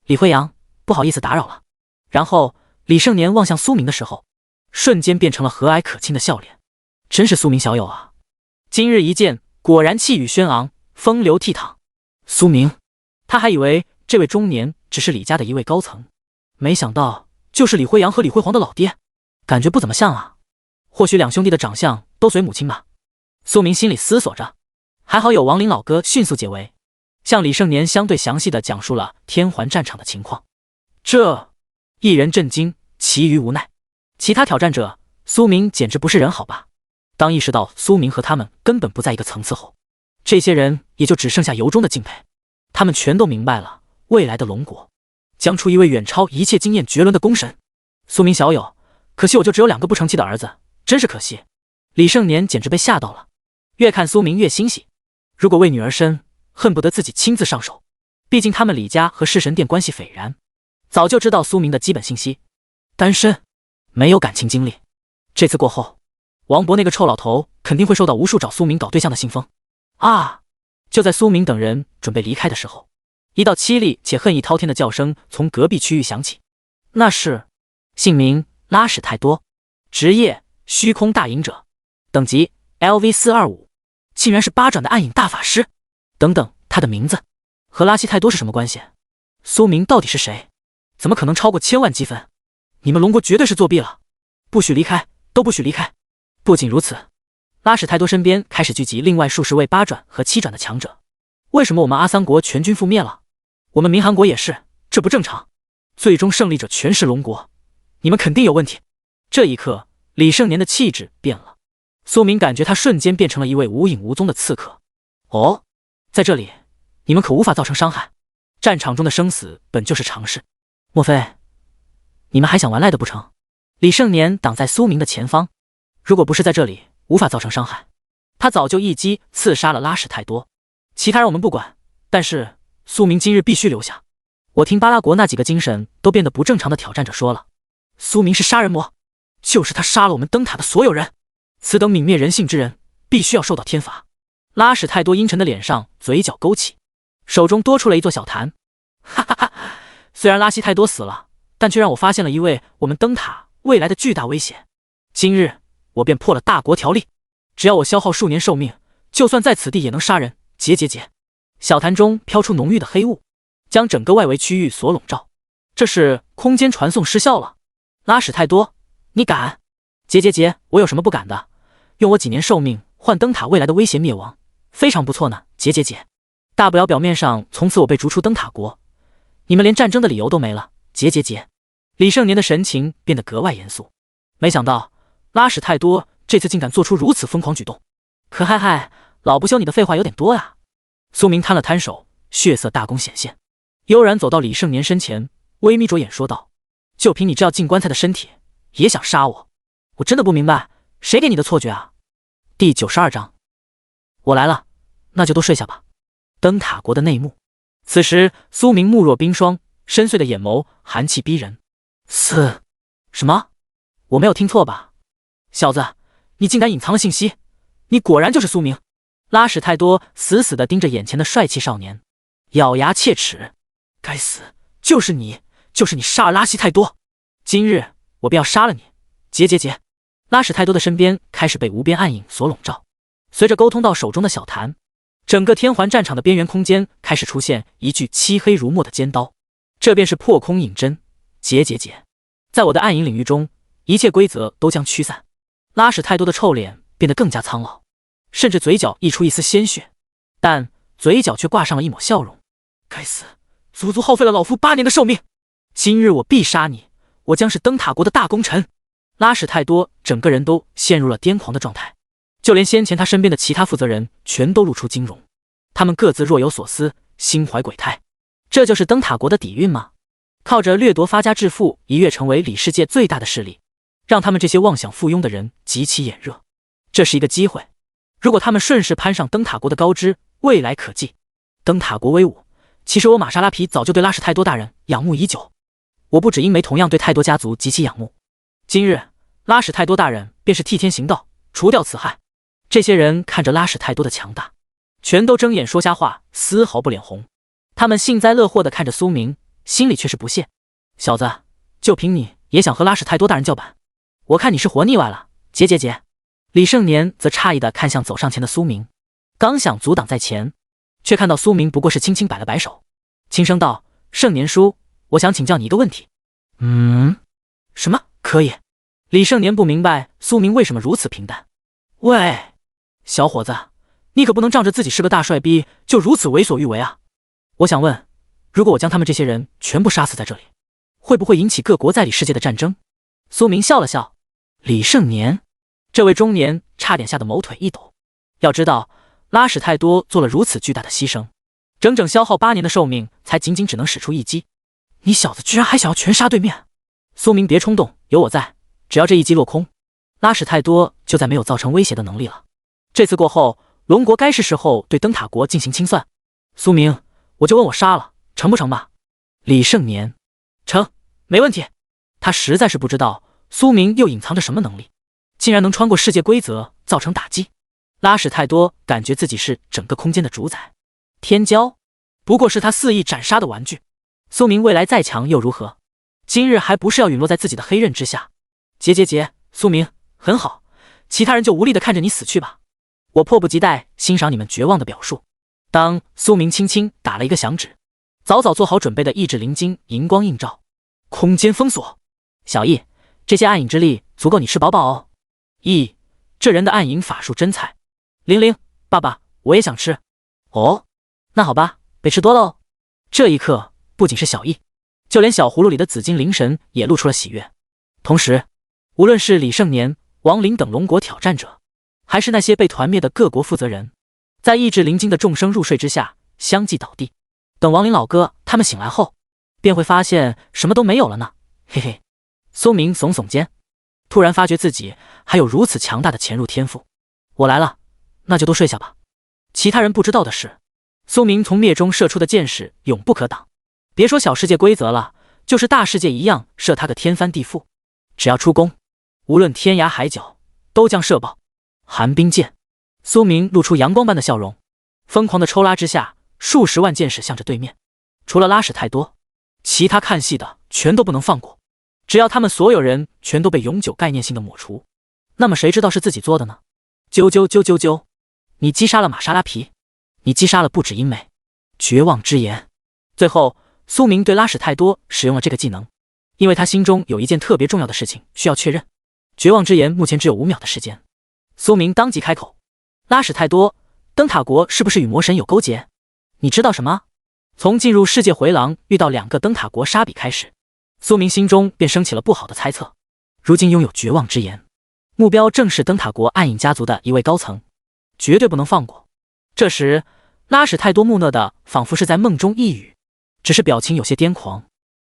[SPEAKER 1] 李辉阳，不好意思打扰了。然后李盛年望向苏明的时候，瞬间变成了和蔼可亲的笑脸。真是苏明小友啊，今日一见，果然气宇轩昂，风流倜傥。苏明，他还以为这位中年只是李家的一位高层，没想到就是李辉阳和李辉煌的老爹，感觉不怎么像啊。或许2兄弟的长相都随母亲吧。苏明心里思索着，还好有王林老哥迅速解围，向李盛年相对详细的讲述了天环战场的情况。这一人震惊，其余无奈。其他挑战者，苏明简直不是人好吧。当意识到苏明和他们根本不在一个层次后，这些人也就只剩下由衷的敬佩。他们全都明白了，未来的龙国将出一位远超一切经验绝伦的功神。苏明小友，可惜我就只有2个不成器的儿子，真是可惜。李盛年简直被吓到了，越看苏明越欣喜。如果为女儿生，恨不得自己亲自上手。毕竟他们李家和弑神殿关系斐然，早就知道苏明的基本信息。单身，没有感情经历。这次过后，王博那个臭老头肯定会收到无数找苏明搞对象的信封啊！就在苏明等人准备离开的时候，一道凄厉且恨意滔天的叫声从隔壁区域响起。那是姓名拉屎太多，职业虚空大隐者，等级 LV425， 竟然是8转的暗影大法师。等等，他的名字和拉稀太多是什么关系？苏明到底是谁？怎么可能超过1000万积分？你们龙国绝对是作弊了，不许离开，都不许离开！不仅如此，拉史泰多身边开始聚集另外数十位8转和7转的强者。为什么我们阿三国全军覆灭了？我们民韩国也是，这不正常。最终胜利者全是龙国，你们肯定有问题。这一刻，李盛年的气质变了。苏明感觉他瞬间变成了一位无影无踪的刺客。哦，在这里，你们可无法造成伤害。战场中的生死本就是常事，莫非你们还想玩赖的不成？李盛年挡在苏明的前方，如果不是在这里，无法造成伤害，他早就一击刺杀了拉史泰多。其他人我们不管，但是苏明今日必须留下。我听巴拉国那几个精神都变得不正常的挑战者说了，苏明是杀人魔，就是他杀了我们灯塔的所有人，此等泯灭人性之人，必须要受到天罚。拉史泰多阴沉的脸上嘴角勾起，手中多出了一座小坛。哈哈哈，虽然拉希泰多死了，但却让我发现了一位我们灯塔未来的巨大威胁。今日我便破了大国条例，只要我消耗数年寿命，就算在此地也能杀人。结。小坛中飘出浓郁的黑雾，将整个外围区域所笼罩。这是空间传送失效了。拉史泰多，你敢？结，我有什么不敢的？用我几年寿命换灯塔未来的威胁灭亡，非常不错呢。结，大不了表面上从此我被逐出灯塔国，你们连战争的理由都没了。结。李盛年的神情变得格外严肃，没想到拉史泰多这次竟敢做出如此疯狂举动。可嗨，老不休你的废话有点多呀。苏明摊了摊手，血色大弓显现，悠然走到李盛年身前，微眯着眼说道：就凭你这要进棺材的身体，也想杀我？我真的不明白，谁给你的错觉啊？第92章，我来了，那就都睡下吧。灯塔国的内幕。此时苏明目若冰霜，深邃的眼眸寒气逼人。什么？我没有听错吧？小子，你竟敢隐藏了信息，你果然就是苏明。拉史泰多死死地盯着眼前的帅气少年，咬牙切齿。该死，就是你杀了拉希泰多，今日我便要杀了你。结。拉史泰多的身边开始被无边暗影所笼罩，随着沟通到手中的小坛，整个天环战场的边缘空间开始出现一具漆黑如墨的尖刀，这便是破空影针。结，在我的暗影领域中，一切规则都将驱散。拉史泰多的臭脸变得更加苍老，甚至嘴角溢出一丝鲜血，但嘴角却挂上了一抹笑容。该死，足足耗费了老夫8年的寿命，今日我必杀你，我将是灯塔国的大功臣。拉史泰多整个人都陷入了癫狂的状态，就连先前他身边的其他负责人全都露出惊容，他们各自若有所思，心怀鬼胎。这就是灯塔国的底蕴吗？靠着掠夺发家致富一跃成为里世界最大的势力，让他们这些妄想附庸的人极其眼热。这是一个机会，如果他们顺势攀上灯塔国的高枝，未来可期。灯塔国威武，其实我玛莎拉皮早就对拉史泰多大人仰慕已久。我不只因为同样对泰多家族极其仰慕，今日拉史泰多大人便是替天行道，除掉此害。这些人看着拉史泰多的强大，全都睁眼说瞎话，丝毫不脸红。他们幸灾乐祸地看着苏明，心里却是不屑。小子，就凭你也想和拉史泰多大人叫板？我看你是活腻歪了。结。李盛年则诧异地看向走上前的苏明，刚想阻挡在前，却看到苏明不过是轻轻摆了摆手，轻声道：盛年叔，我想请教你一个问题。什么？可以。李盛年不明白苏明为什么如此平淡。喂，小伙子，你可不能仗着自己是个大帅逼就如此为所欲为啊！我想问，如果我将他们这些人全部杀死在这里，会不会引起各国在里世界的战争？苏明笑了笑。李盛年，这位中年差点吓得某腿一抖。要知道，拉史泰多做了如此巨大的牺牲，整整消耗8年的寿命，才仅仅只能使出一击。你小子居然还想要全杀对面！苏明别冲动，有我在，只要这一击落空，拉史泰多就再没有造成威胁的能力了。这次过后，龙国该是时候对灯塔国进行清算。苏明，我就问我杀了，成不成吧？李盛年，成，没问题。他实在是不知道苏明又隐藏着什么能力，竟然能穿过世界规则造成打击。拉史泰多感觉自己是整个空间的主宰，天骄不过是他肆意斩杀的玩具。苏明未来再强又如何？今日还不是要陨落在自己的黑刃之下？结，苏明，很好，其他人就无力的看着你死去吧。我迫不及待欣赏你们绝望的表述。当苏明轻轻打了一个响指，早早做好准备的意志灵晶银光映照，空间封锁。小易，这些暗影之力足够你吃饱饱哦。易，这人的暗影法术真菜。玲，爸爸，我也想吃。哦，那好吧，别吃多了哦。这一刻，不仅是小易，就连小葫芦里的紫金灵神也露出了喜悦。同时，无论是李盛年、王林等龙国挑战者，还是那些被团灭的各国负责人，在意志灵经的众生入睡之下，相继倒地。等亡灵老哥他们醒来后，便会发现什么都没有了呢。嘿嘿，苏明耸耸肩，突然发觉自己还有如此强大的潜入天赋。我来了，那就都睡下吧。其他人不知道的是，苏明从灭中射出的箭矢永不可挡，别说小世界规则了，就是大世界一样射他个天翻地覆。只要出弓，无论天涯海角，都将射爆。寒冰剑，苏明露出阳光般的笑容，疯狂的抽拉之下，数十万箭矢向着对面。除了拉史泰多，其他看戏的全都不能放过。只要他们所有人全都被永久概念性的抹除，那么谁知道是自己做的呢？啾啾啾啾啾！你击杀了玛莎拉皮，你击杀了不止英美。绝望之言。最后，苏明对拉史泰多使用了这个技能，因为他心中有一件特别重要的事情需要确认。绝望之言目前只有5秒的时间。苏明当即开口：拉史泰多，灯塔国是不是与魔神有勾结？你知道什么？从进入世界回廊遇到2个灯塔国沙比开始，苏明心中便升起了不好的猜测。如今拥有绝望之言，目标正是灯塔国暗影家族的一位高层，绝对不能放过。这时，拉史泰多木讷的仿佛是在梦中呓语，只是表情有些癫狂。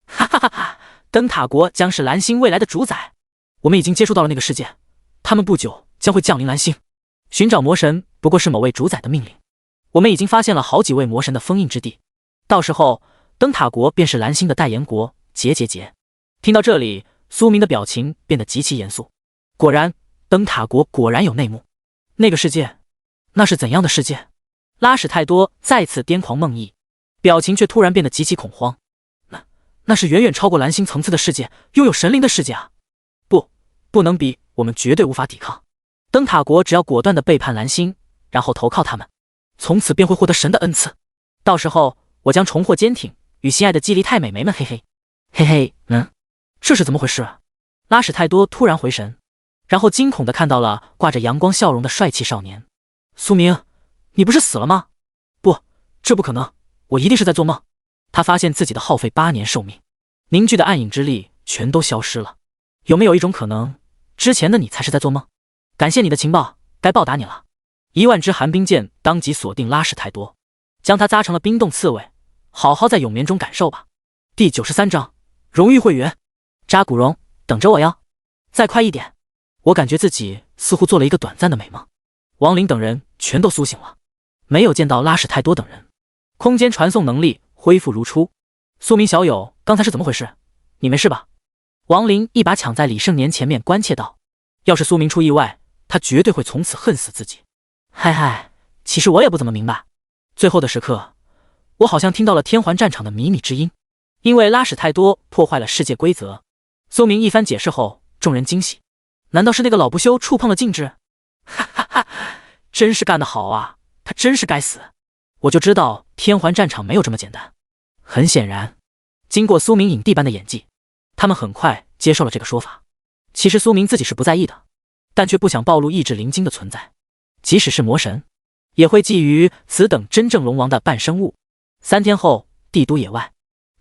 [SPEAKER 1] 哈哈哈哈！灯塔国将是蓝星未来的主宰，我们已经接触到了那个世界，他们不久将会降临蓝星。寻找魔神不过是某位主宰的命令，我们已经发现了好几位魔神的封印之地，到时候灯塔国便是蓝星的代言国。结。听到这里，苏明的表情变得极其严肃。果然，灯塔国果然有内幕。那个世界，那是怎样的世界？拉史泰多再次癫狂梦呓，表情却突然变得极其恐慌。那是远远超过蓝星层次的世界，拥有神灵的世界啊！不能比，我们绝对无法抵抗。灯塔国只要果断地背叛蓝星，然后投靠他们，从此便会获得神的恩赐。到时候，我将重获坚挺，与心爱的基梨太美眉们嘿嘿。这是怎么回事？拉史泰多突然回神，然后惊恐地看到了挂着阳光笑容的帅气少年。苏明，你不是死了吗？不，这不可能，我一定是在做梦。他发现自己的耗费8年寿命，凝聚的暗影之力全都消失了。有没有一种可能，之前的你才是在做梦？感谢你的情报，该报答你了。10000支寒冰剑当即锁定拉史泰多，将他扎成了冰冻刺猬，好好在永眠中感受吧。第93章，荣誉会员。扎古荣，等着我哟！再快一点！我感觉自己似乎做了一个短暂的美梦。亡灵等人全都苏醒了，没有见到拉史泰多等人。空间传送能力恢复如初。苏明小友，刚才是怎么回事？你没事吧？亡灵一把抢在李胜年前面，关切道：要是苏明出意外，他绝对会从此恨死自己。嗨，其实我也不怎么明白。最后的时刻，我好像听到了天环战场的靡靡之音，因为拉史泰多破坏了世界规则。苏明一番解释后，众人惊喜。难道是那个老不休触碰了禁制？哈哈哈，真是干得好啊！他真是该死！我就知道天环战场没有这么简单。很显然，经过苏明影帝般的演技，他们很快接受了这个说法。其实苏明自己是不在意的，但却不想暴露意志灵晶的存在。即使是魔神，也会觊觎此等真正龙王的半生物。3天后，帝都野外，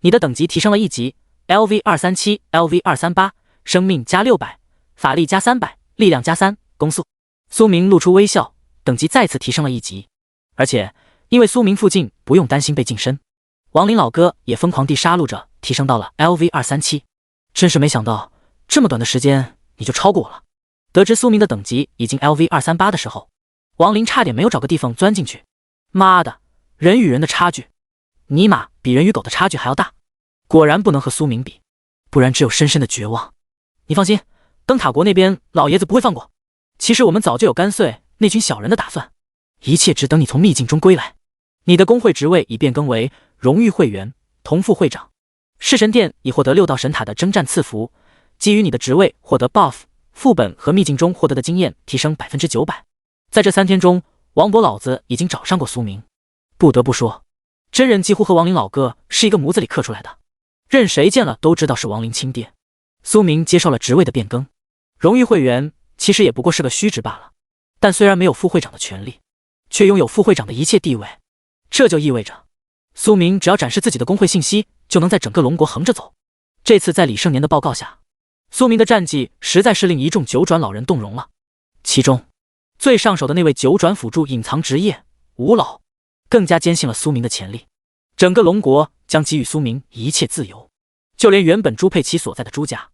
[SPEAKER 1] 你的等级提升了1级 ，LV237、LV238，生命加600，法力加300，力量加3，攻速。苏明露出微笑，等级再次提升了1级，而且因为苏明附近不用担心被近身，亡灵老哥也疯狂地杀戮着，提升到了 LV237。真是没想到，这么短的时间你就超过我了。得知苏明的等级已经 LV238的时候，亡灵差点没有找个地方钻进去。妈的，人与人的差距，尼玛比人与狗的差距还要大。果然不能和苏明比，不然只有深深的绝望。你放心，灯塔国那边老爷子不会放过。其实我们早就有干碎那群小人的打算，一切只等你从秘境中归来。你的工会职位已变更为荣誉会员、同副会长。弑神殿已获得6道神塔的征战赐福，基于你的职位获得 buff， 副本和秘境中获得的经验提升 900%。在这3天中，王博老子已经找上过苏明。不得不说，真人几乎和亡灵老哥是一个模子里刻出来的，任谁见了都知道是亡灵亲爹。苏明接受了职位的变更，荣誉会员其实也不过是个虚职罢了，但虽然没有副会长的权利，却拥有副会长的一切地位。这就意味着，苏明只要展示自己的工会信息，就能在整个龙国横着走。这次在李胜年的报告下，苏明的战绩实在是令一众九转老人动容了。其中最上手的那位九转辅助隐藏职业，吴老，更加坚信了苏明的潜力。整个龙国将给予苏明一切自由，就连原本朱佩奇所在的朱家，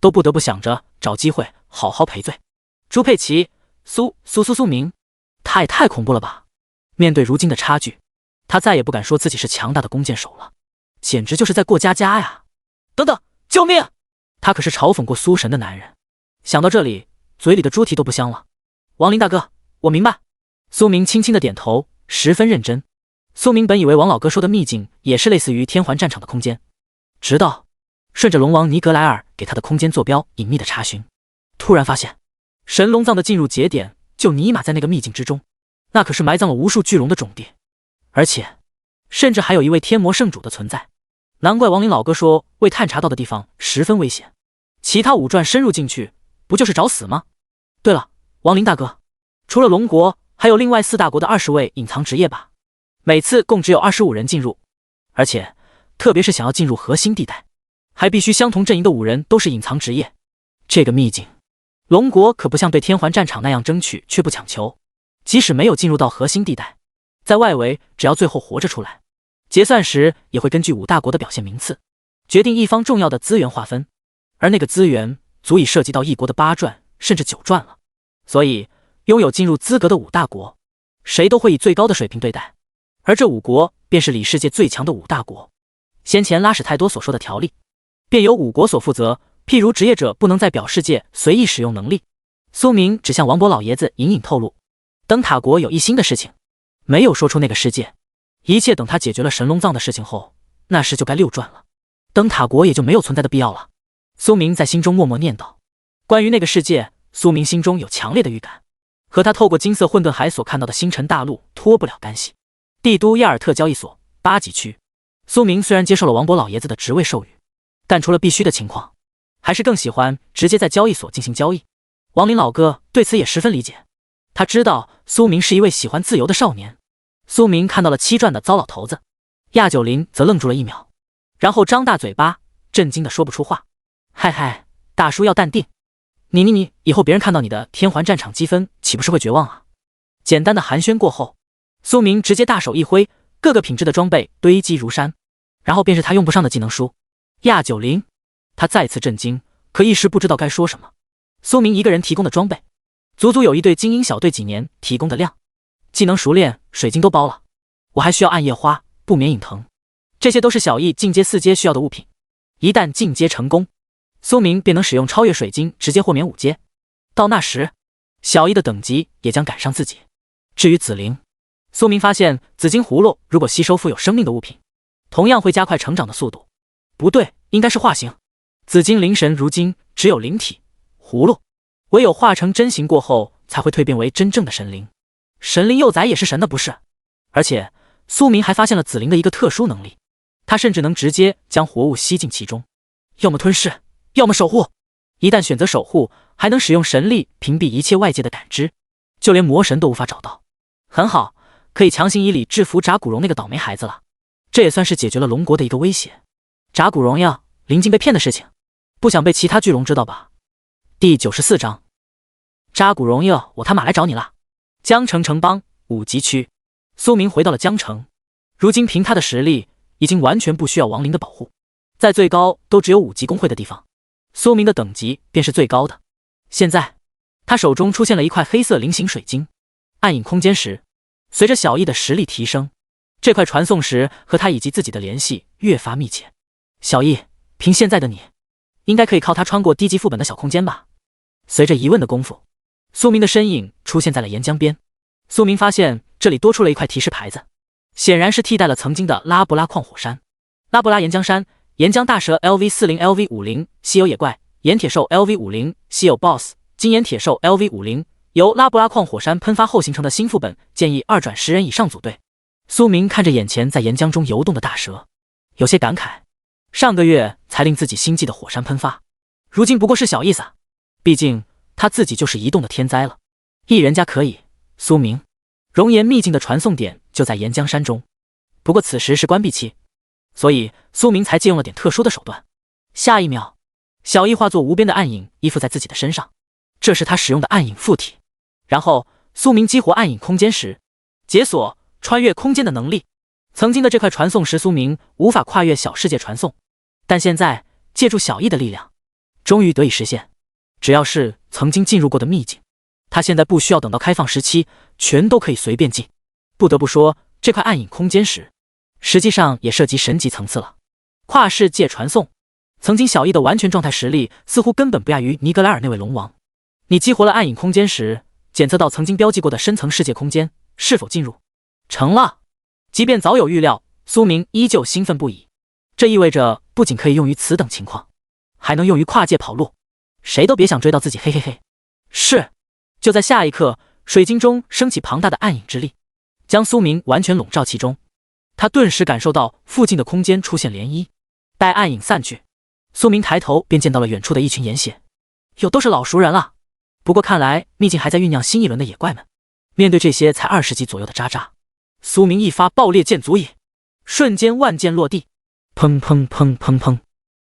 [SPEAKER 1] 都不得不想着找机会好好赔罪。朱佩奇，苏明，他也太恐怖了吧！面对如今的差距，他再也不敢说自己是强大的弓箭手了，简直就是在过家家呀！等等，救命！他可是嘲讽过苏神的男人。想到这里，嘴里的猪蹄都不香了。王林大哥，我明白。苏明轻轻的点头，十分认真。苏明本以为王老哥说的秘境也是类似于天环战场的空间，直到顺着龙王尼格莱尔给他的空间坐标隐秘的查询，突然发现神龙藏的进入节点就尼玛在那个秘境之中，那可是埋葬了无数巨龙的种地，而且甚至还有一位天魔圣主的存在。难怪王林老哥说未探查到的地方十分危险，其他武传深入进去不就是找死吗？对了，王林大哥，除了龙国还有另外4大国的20位隐藏职业吧？每次共只有25人进入，而且特别是想要进入核心地带，还必须相同阵营的5人都是隐藏职业。这个秘境，龙国可不像对天环战场那样争取却不强求，即使没有进入到核心地带，在外围只要最后活着出来，结算时也会根据5大国的表现名次，决定一方重要的资源划分，而那个资源足以涉及到一国的8传甚至9传了。所以拥有进入资格的5大国，谁都会以最高的水平对待，而这5国便是里世界最强的5大国。先前拉史泰多所说的条例，便由5国所负责，譬如职业者不能在表世界随意使用能力。苏明只向王博老爷子隐隐透露，灯塔国有一新的事情，没有说出那个世界，一切等他解决了神龙藏的事情后，那时就该6传了，灯塔国也就没有存在的必要了。苏明在心中默默念叨，关于那个世界，苏明心中有强烈的预感，和他透过金色混沌海所看到的星辰大陆脱不了干系。帝都亚尔特交易所8级区，苏明虽然接受了王博老爷子的职位授予，但除了必须的情况，还是更喜欢直接在交易所进行交易。王林老哥对此也十分理解，他知道苏明是一位喜欢自由的少年。苏明看到了7传的糟老头子亚九林，则愣住了1秒，然后张大嘴巴，震惊的说不出话。嗨，大叔要淡定，你以后别人看到你的天环战场积分，岂不是会绝望啊？简单的寒暄过后，苏明直接大手一挥，各个品质的装备堆积如山，然后便是他用不上的技能书。亚九林，他再次震惊，可一时不知道该说什么。苏明一个人提供的装备，足足有一队精英小队几年提供的量，技能熟练，水晶都包了。我还需要暗夜花、不眠影藤，这些都是小艺进阶4阶需要的物品。一旦进阶成功，苏明便能使用超越水晶直接豁免5阶。到那时，小艺的等级也将赶上自己。至于紫灵，苏明发现紫金葫芦如果吸收富有生命的物品，同样会加快成长的速度。不对，应该是化形。紫金灵神如今只有灵体葫芦，唯有化成真形过后，才会蜕变为真正的神灵。神灵幼崽也是神的不是？而且苏明还发现了紫灵的一个特殊能力，他甚至能直接将活物吸进其中，要么吞噬，要么守护。一旦选择守护，还能使用神力屏蔽一切外界的感知，就连魔神都无法找到。很好，可以强行以礼制服扎古荣那个倒霉孩子了。这也算是解决了龙国的一个威胁。扎古荣呀，临近被骗的事情，不想被其他巨龙知道吧？第94章，扎古荣呀，我他妈来找你了。江城城邦5级区，苏明回到了江城。如今凭他的实力，已经完全不需要亡灵的保护，在最高都只有5级工会的地方，苏明的等级便是最高的。现在他手中出现了一块黑色菱形水晶，暗影空间石。随着小艺的实力提升，这块传送石和他以及自己的联系越发密切。小艺，凭现在的你，应该可以靠它穿过低级副本的小空间吧？随着疑问的功夫，苏明的身影出现在了岩浆边。苏明发现这里多出了一块提示牌子，显然是替代了曾经的拉布拉矿火山。拉布拉岩浆山，岩浆大蛇 LV40 LV50 稀有野怪，岩铁兽 LV50 稀有 BOSS， 金岩铁兽 LV50， 由拉布拉矿火山喷发后形成的新副本，建议2转10人以上组队。苏明看着眼前在岩浆中游动的大蛇，有些感慨，上个月才令自己心悸的火山喷发，如今不过是小意思，毕竟他自己就是移动的天灾了。一人家可以，苏明熔岩秘境的传送点就在岩浆山中，不过此时是关闭期，所以苏明才借用了点特殊的手段。下一秒，小艺化作无边的暗影依附在自己的身上，这是他使用的暗影附体。然后苏明激活暗影空间时，解锁穿越空间的能力。曾经的这块传送石，苏明无法跨越小世界传送，但现在借助小易的力量，终于得以实现。只要是曾经进入过的秘境，他现在不需要等到开放时期，全都可以随便进。不得不说，这块暗影空间石实际上也涉及神级层次了。跨世界传送，曾经小易的完全状态实力似乎根本不亚于尼格莱尔那位龙王。你激活了暗影空间时，检测到曾经标记过的深层世界空间，是否进入？成了。即便早有预料，苏明依旧兴奋不已。这意味着不仅可以用于此等情况，还能用于跨界跑路，谁都别想追到自己，嘿嘿嘿。是。就在下一刻，水晶中升起庞大的暗影之力，将苏明完全笼罩其中。他顿时感受到附近的空间出现涟漪。待暗影散去，苏明抬头便见到了远处的一群岩血，又都是老熟人了。不过看来秘境还在酝酿新一轮的野怪们。面对这些才20级左右的渣渣，苏明一发爆裂剑足矣，瞬间万剑落地，砰砰砰砰砰，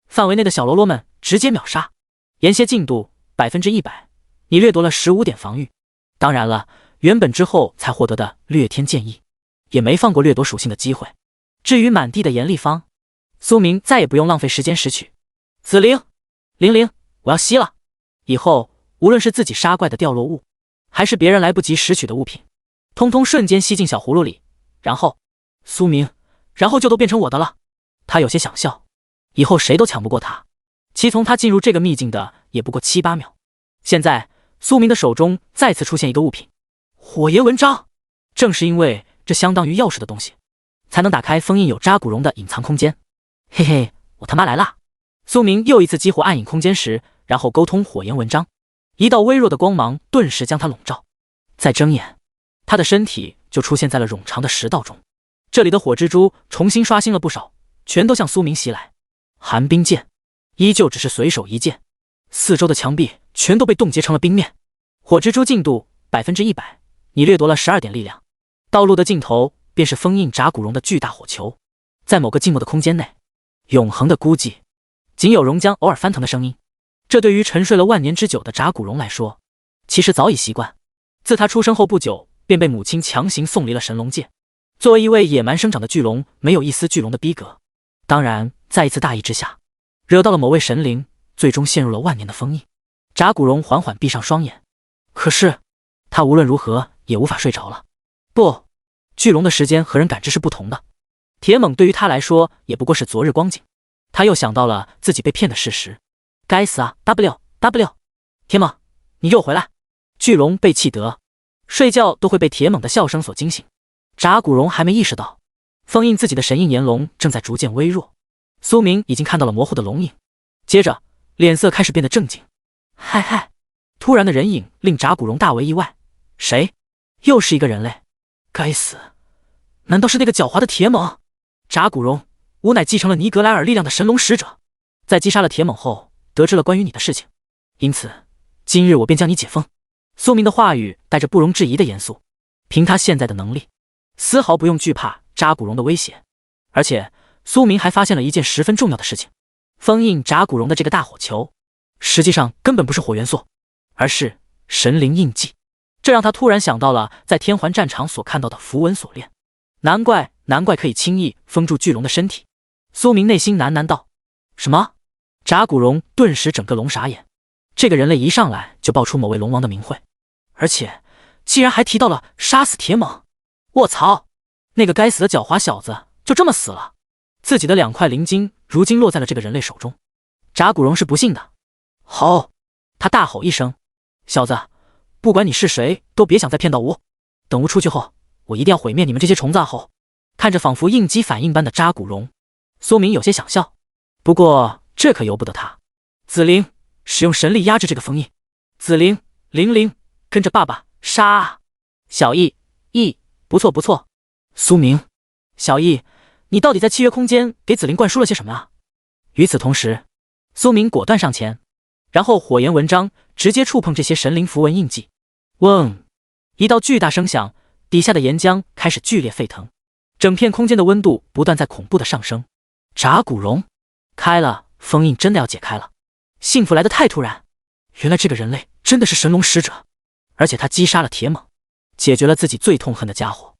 [SPEAKER 1] 范围内的小喽啰们直接秒杀。岩蝎进度100%，你掠夺了15点防御。当然了，原本之后才获得的掠天剑意，也没放过掠夺属性的机会。至于满地的岩立方，苏明再也不用浪费时间拾取。紫灵，灵灵，我要吸了。以后无论是自己杀怪的掉落物，还是别人来不及拾取的物品，通通瞬间吸进小葫芦里，然后就都变成我的了。他有些想笑，以后谁都抢不过他。其从他进入这个秘境的也不过7、8秒。现在苏明的手中再次出现一个物品，火焰纹章。正是因为这相当于钥匙的东西，才能打开封印有扎古荣的隐藏空间。嘿嘿，我他妈来啦！苏明又一次激活暗影空间时，然后沟通火焰纹章，一道微弱的光芒顿时将他笼罩。再睁眼，他的身体就出现在了冗长的食道中。这里的火蜘蛛重新刷新了不少，全都向苏明袭来。寒冰剑依旧只是随手一剑，四周的墙壁全都被冻结成了冰面。火蜘蛛进度100%，你掠夺了12点力量。道路的尽头便是封印扎古荣的巨大火球，在某个静默的空间内，永恒的孤寂，仅有熔浆偶尔翻腾的声音。这对于沉睡了万年之久的扎古荣来说，其实早已习惯。自他出生后不久，便被母亲强行送离了神龙界。作为一位野蛮生长的巨龙，没有一丝巨龙的逼格。当然，在一次大意之下，惹到了某位神灵，最终陷入了万年的封印。扎古荣缓缓闭上双眼，可是他无论如何也无法睡着了。不，巨龙的时间和人感知是不同的。铁猛对于他来说也不过是昨日光景。他又想到了自己被骗的事实。该死啊 ！W， 铁猛，你给我回来！巨龙被气得睡觉都会被铁猛的笑声所惊醒。扎古荣还没意识到，封印自己的神印炎龙正在逐渐微弱。苏明已经看到了模糊的龙影，接着脸色开始变得正经。嗨！突然的人影令扎古荣大为意外。谁？又是一个人类！该死！难道是那个狡猾的铁猛？扎古荣，吾乃继承了尼格莱尔力量的神龙使者，在击杀了铁猛后，得知了关于你的事情，因此今日我便将你解封。苏明的话语带着不容置疑的严肃。凭他现在的能力，丝毫不用惧怕扎古荣的威胁。而且苏明还发现了一件十分重要的事情：封印扎古荣的这个大火球，实际上根本不是火元素，而是神灵印记。这让他突然想到了在天环战场所看到的符文锁链。难怪可以轻易封住巨龙的身体。苏明内心喃喃道：什么？扎古荣顿时整个龙傻眼。这个人类一上来就爆出某位龙王的名讳，而且竟然还提到了杀死铁猛。卧槽，那个该死的狡猾小子就这么死了。自己的2块灵晶如今落在了这个人类手中。扎古荣是不信的。吼！他大吼一声：小子，不管你是谁，都别想再骗到吾。等吾出去后，我一定要毁灭你们这些虫子啊！吼！看着仿佛应激反应般的扎古荣，苏明有些想笑。不过这可由不得他。紫灵，使用神力压制这个封印。紫灵，灵，跟着爸爸杀啊！小易，不错。苏明，小易，你到底在契约空间给紫灵灌输了些什么啊？与此同时，苏明果断上前，然后火焰纹章直接触碰这些神灵符文印记。嗡！一道巨大声响，底下的岩浆开始剧烈沸腾，整片空间的温度不断在恐怖的上升。扎古荣，开了，封印真的要解开了。幸福来得太突然，原来这个人类真的是神龙使者，而且他击杀了铁猛，解决了自己最痛恨的家伙。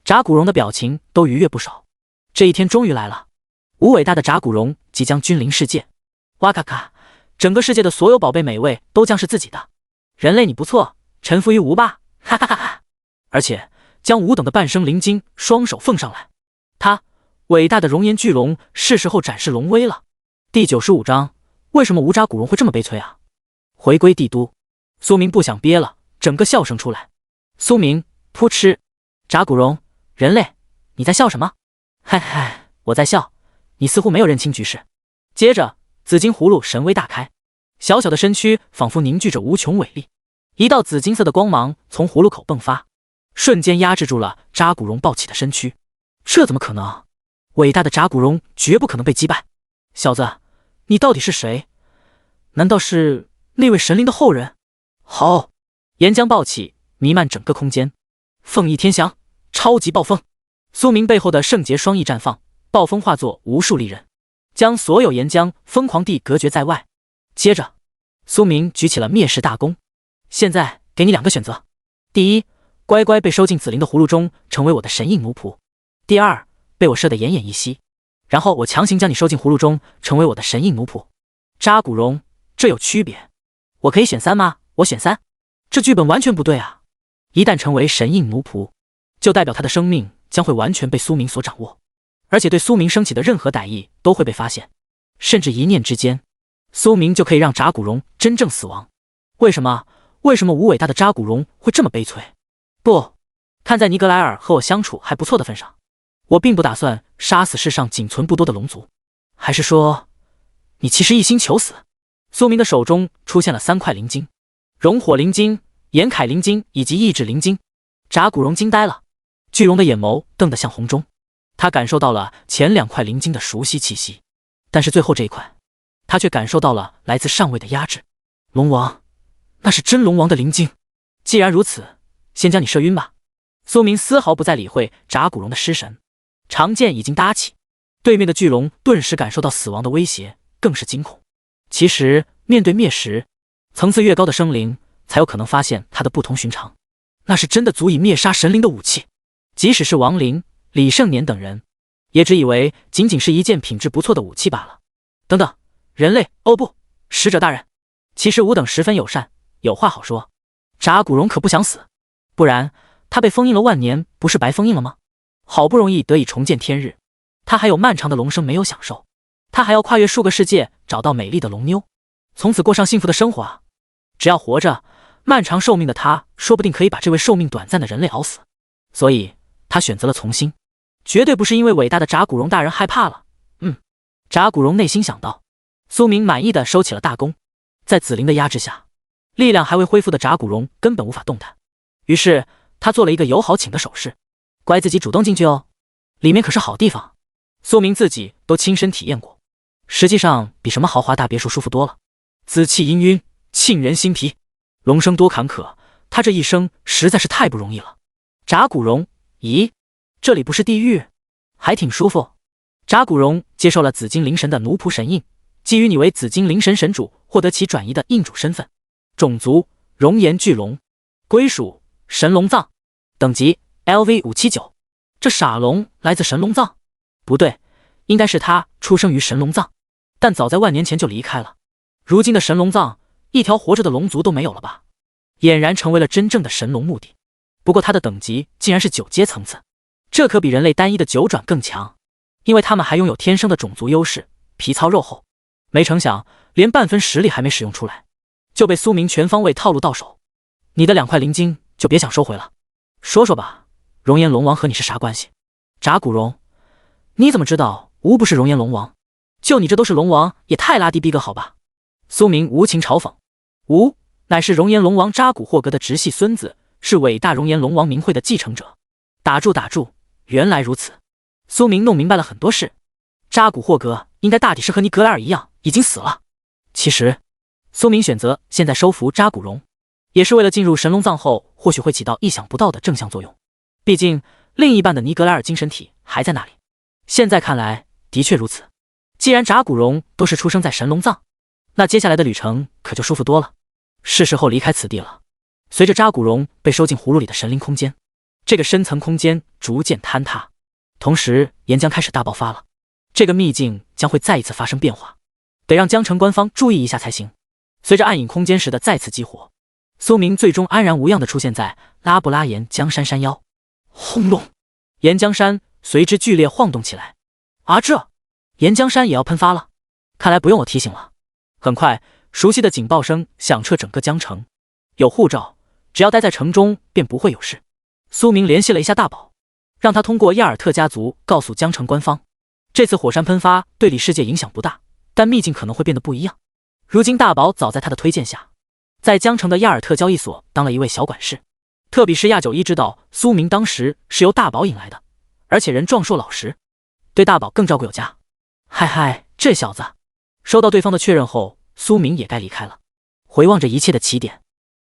[SPEAKER 1] 扎古荣的表情都愉悦不少。这一天终于来了，无伟大的扎古荣即将君临世界。哇咔咔，整个世界的所有宝贝美味都将是自己的。人类你不错，臣服于吾吧，哈哈哈哈！而且将吾等的半生灵晶双手奉上来。他，伟大的熔岩巨龙是时候展示龙威了。第95章，为什么无扎古荣会这么悲催啊？回归帝都，苏明不想憋了，整个笑声出来。苏明，噗嗤，扎古荣，人类，你在笑什么？嗨嗨，我在笑，你似乎没有认清局势。接着，紫金葫芦神威大开，小小的身躯仿佛凝聚着无穷伟力，一道紫金色的光芒从葫芦口迸发，瞬间压制住了扎古荣暴起的身躯。这怎么可能？伟大的扎古荣绝不可能被击败。小子，你到底是谁？难道是那位神灵的后人？好！岩浆暴起，弥漫整个空间。凤翼天翔，超级暴风！苏明背后的圣洁双翼绽放，暴风化作无数利刃，将所有岩浆疯狂地隔绝在外。接着，苏明举起了灭世大弓。现在给你2个选择：第一，乖乖被收进紫灵的葫芦中，成为我的神印奴仆；第二，被我射得奄奄一息，然后我强行将你收进葫芦中，成为我的神印奴仆。扎古荣，这有区别。我可以选3吗？我选3。这剧本完全不对啊！一旦成为神印奴仆，就代表他的生命将会完全被苏明所掌握，而且对苏明升起的任何歹意都会被发现，甚至一念之间，苏明就可以让扎古荣真正死亡。为什么无伟大的扎古荣会这么悲催？不，看在尼格莱尔和我相处还不错的份上，我并不打算杀死世上仅存不多的龙族。还是说，你其实一心求死？苏明的手中出现了3块灵晶，熔火灵晶、岩铠灵晶以及意志灵晶。扎古荣惊呆了，巨龙的眼眸瞪得像红钟，他感受到了前2块灵晶的熟悉气息，但是最后这一块，他却感受到了来自上位的压制。龙王，那是真龙王的灵晶。既然如此，先将你射晕吧。苏明丝毫不再理会扎古荣的失神，长剑已经搭起，对面的巨龙顿时感受到死亡的威胁，更是惊恐。其实面对灭时，层次越高的生灵才有可能发现它的不同寻常，那是真的足以灭杀神灵的武器。即使是王灵、李盛年等人，也只以为仅仅是一件品质不错的武器罢了。等等，人类，哦不，使者大人，其实吾等十分友善，有话好说。扎古荣可不想死，不然他被封印了万年，不是白封印了吗？好不容易得以重见天日，他还有漫长的龙生没有享受，他还要跨越数个世界找到美丽的龙妞，从此过上幸福的生活啊！只要活着，漫长寿命的他说不定可以把这位寿命短暂的人类熬死。所以他选择了从心，绝对不是因为伟大的扎古荣大人害怕了。扎古荣内心想到。苏明满意的收起了大弓，在紫灵的压制下，力量还未恢复的扎古荣根本无法动弹，于是他做了一个友好请的手势，乖自己主动进去哦，里面可是好地方。苏明自己都亲身体验过，实际上比什么豪华大别墅舒服多了，紫气氤氲，沁人心脾。龙生多坎坷，他这一生实在是太不容易了。扎古荣，咦，这里不是地狱，还挺舒服。扎古荣接受了紫金灵神的奴仆神印，基于你为紫金灵神神主，获得其转移的印主身份。种族熔岩巨龙，归属神龙藏，等级 LV579。这傻龙来自神龙藏？不对，应该是他出生于神龙藏，但早在万年前就离开了。如今的神龙藏，一条活着的龙族都没有了吧？俨然成为了真正的神龙墓地。不过他的等级竟然是9阶层次，这可比人类单一的9转更强，因为他们还拥有天生的种族优势，皮糙肉厚。没成想，连半分实力还没使用出来，就被苏明全方位套路到手。你的2块灵晶就别想收回了。说说吧，熔岩龙王和你是啥关系？扎古荣，你怎么知道吾不是熔岩龙王？就你这都是龙王，也太拉低逼格好吧？苏明无情嘲讽。吾乃是熔岩龙王扎古霍格的直系孙子，是伟大熔岩龙王名讳的继承者。打住打住，原来如此。苏明弄明白了很多事。扎古霍格应该大抵是和尼格莱尔一样已经死了。其实苏明选择现在收服扎古荣，也是为了进入神龙藏后或许会起到意想不到的正向作用。毕竟另一半的尼格莱尔精神体还在那里。现在看来的确如此。既然扎古荣都是出生在神龙藏，那接下来的旅程可就舒服多了。是时候离开此地了。随着扎古荣被收进葫芦里的神灵空间，这个深层空间逐渐坍塌，同时岩浆开始大爆发了。这个秘境将会再一次发生变化，得让江城官方注意一下才行。随着暗影空间时的再次激活，苏明最终安然无恙地出现在拉布拉岩浆山山腰。轰隆！岩浆山随之剧烈晃动起来。这岩浆山也要喷发了，看来不用我提醒了。很快，熟悉的警报声响彻整个江城。有护照，只要待在城中便不会有事。苏明联系了一下大宝，让他通过亚尔特家族告诉江城官方，这次火山喷发对里世界影响不大，但秘境可能会变得不一样。如今大宝早在他的推荐下，在江城的亚尔特交易所当了一位小管事。特比是亚九一知道苏明当时是由大宝引来的，而且人壮硕老实，对大宝更照顾有加。嗨，这小子！收到对方的确认后，苏明也该离开了。回望着一切的起点，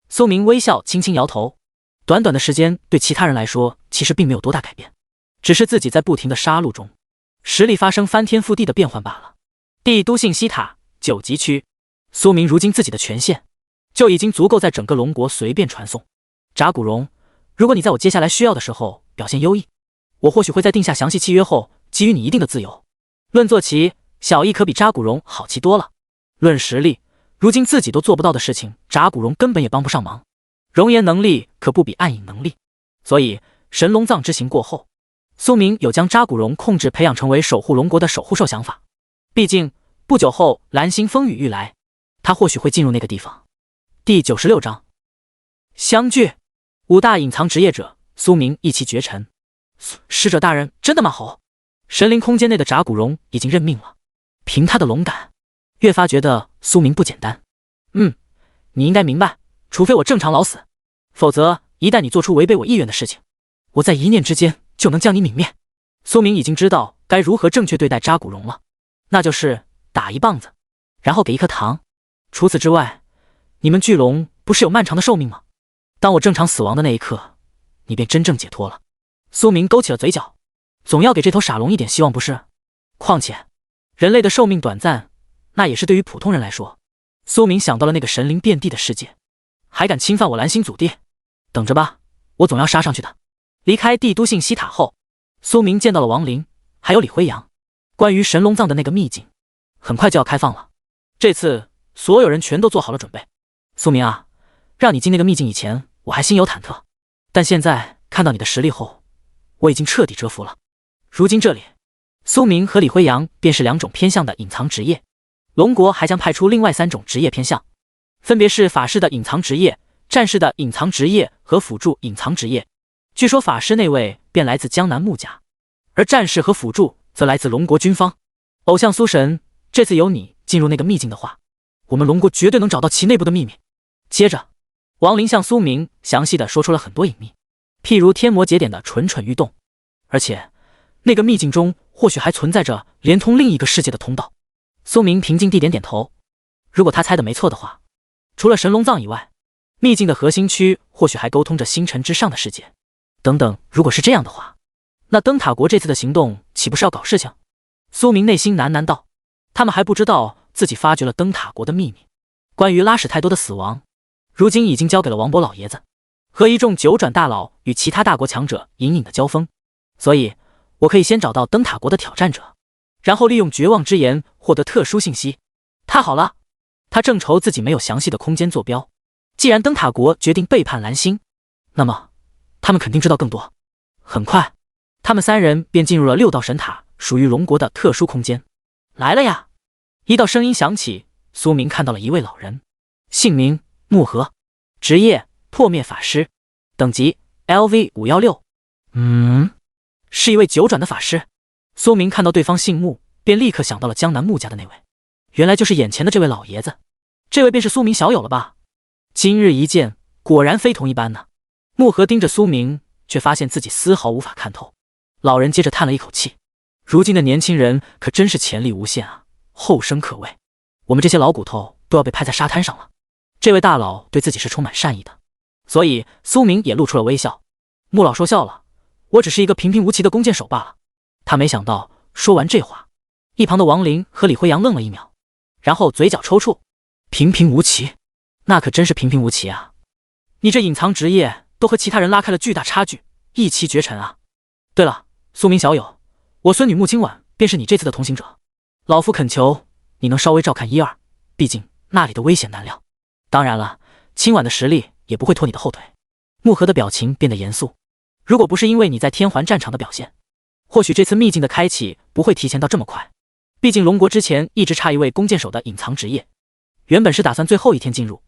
[SPEAKER 1] 苏明微笑，轻轻摇头。短短的时间对其他人来说其实并没有多大改变，只是自己在不停的杀戮中，实力发生翻天覆地的变换罢了。帝都信息塔9级区，苏明如今自己的权限就已经足够在整个龙国随便传送。扎古荣，如果你在我接下来需要的时候表现优异，我或许会在定下详细契约后给予你一定的自由。论坐骑，小易可比扎古荣好骑多了。论实力，如今自己都做不到的事情，扎古荣根本也帮不上忙。熔岩能力可不比暗影能力，所以神龙藏之行过后，苏明有将扎古荣控制培养成为守护龙国的守护兽想法。毕竟不久后蓝星风雨欲来，他或许会进入那个地方。第96章相聚。5大隐藏职业者，苏明一骑绝尘。使者大人，真的吗？吼！神灵空间内的扎古荣已经认命了，凭他的龙胆，越发觉得苏明不简单。你应该明白，除非我正常老死，否则一旦你做出违背我意愿的事情，我在一念之间就能将你泯灭。苏明已经知道该如何正确对待扎古荣了，那就是打一棒子，然后给一颗糖。除此之外，你们巨龙不是有漫长的寿命吗？当我正常死亡的那一刻，你便真正解脱了。苏明勾起了嘴角，总要给这头傻龙一点希望不是？况且人类的寿命短暂，那也是对于普通人来说。苏明想到了那个神灵遍地的世界，还敢侵犯我蓝星祖地？等着吧，我总要杀上去的。离开帝都信息塔后，苏明见到了王林，还有李辉阳。关于神龙藏的那个秘境，很快就要开放了。这次所有人全都做好了准备。苏明啊，让你进那个秘境以前，我还心有忐忑，但现在看到你的实力后，我已经彻底折服了。如今这里，苏明和李辉阳便是2种偏向的隐藏职业。龙国还将派出另外3种职业偏向，分别是法师的隐藏职业、战士的隐藏职业和辅助隐藏职业。据说法师那位便来自江南木甲，而战士和辅助则来自龙国军方。偶像苏神，这次有你进入那个秘境的话，我们龙国绝对能找到其内部的秘密。接着，王林向苏明详细的说出了很多隐秘，譬如天魔节点的蠢蠢欲动，而且那个秘境中或许还存在着连通另一个世界的通道。苏明平静地点点头，如果他猜的没错的话，除了神龙藏以外，秘境的核心区或许还沟通着星辰之上的世界。等等，如果是这样的话，那灯塔国这次的行动岂不是要搞事情？苏明内心喃喃道，他们还不知道自己发掘了灯塔国的秘密。关于拉史泰多的死亡，如今已经交给了王博老爷子和一众9转大佬与其他大国强者隐隐的交锋，所以我可以先找到灯塔国的挑战者，然后利用绝望之言获得特殊信息。太好了，他正愁自己没有详细的空间坐标，既然灯塔国决定背叛蓝星，那么他们肯定知道更多。很快，他们3人便进入了6道神塔属于龙国的特殊空间。来了呀！一道声音响起，苏明看到了一位老人，姓名木盒，职业破灭法师，等级 LV516。是一位9转的法师。苏明看到对方姓木，便立刻想到了江南木家的那位，原来就是眼前的这位老爷子。这位便是苏明小友了吧？今日一见，果然非同一般呢。木盒盯着苏明，却发现自己丝毫无法看透。老人接着叹了一口气，如今的年轻人可真是潜力无限啊，后生可畏。我们这些老骨头都要被拍在沙滩上了。这位大佬对自己是充满善意的，所以苏明也露出了微笑。穆老说笑了，我只是一个平平无奇的弓箭手罢了。他没想到说完这话，一旁的王林和李辉阳愣了一秒，然后嘴角抽搐。平平无奇？那可真是平平无奇啊！你这隐藏职业都和其他人拉开了巨大差距，一骑绝尘啊！对了，苏明小友，我孙女穆青婉便是你这次的同行者，老夫恳求你能稍微照看一二，毕竟那里的危险难料。当然了，青婉的实力也不会拖你的后腿。穆和的表情变得严肃，如果不是因为你在天环战场的表现，或许这次秘境的开启不会提前到这么快。毕竟龙国之前一直差一位弓箭手的隐藏职业，原本是打算最后一天进入，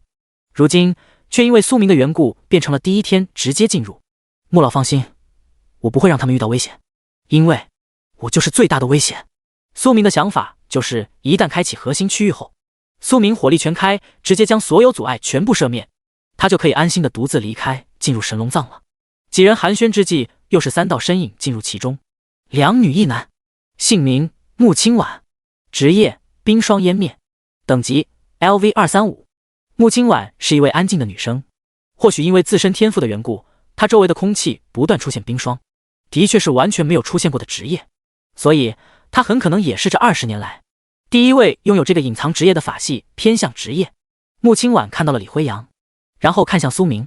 [SPEAKER 1] 如今却因为苏明的缘故变成了第一天直接进入。穆老放心，我不会让他们遇到危险，因为我就是最大的危险。苏明的想法就是一旦开启核心区域后，苏明火力全开，直接将所有阻碍全部射灭，他就可以安心的独自离开，进入神龙藏了。几人寒暄之际，又是3道身影进入其中，2女1男，姓名穆青婉，职业冰霜湮灭，等级 LV235。穆青婉是一位安静的女生，或许因为自身天赋的缘故，她周围的空气不断出现冰霜，的确是完全没有出现过的职业，所以她很可能也是这20年来第一位拥有这个隐藏职业的法系偏向职业。穆青婉看到了李辉阳，然后看向苏明，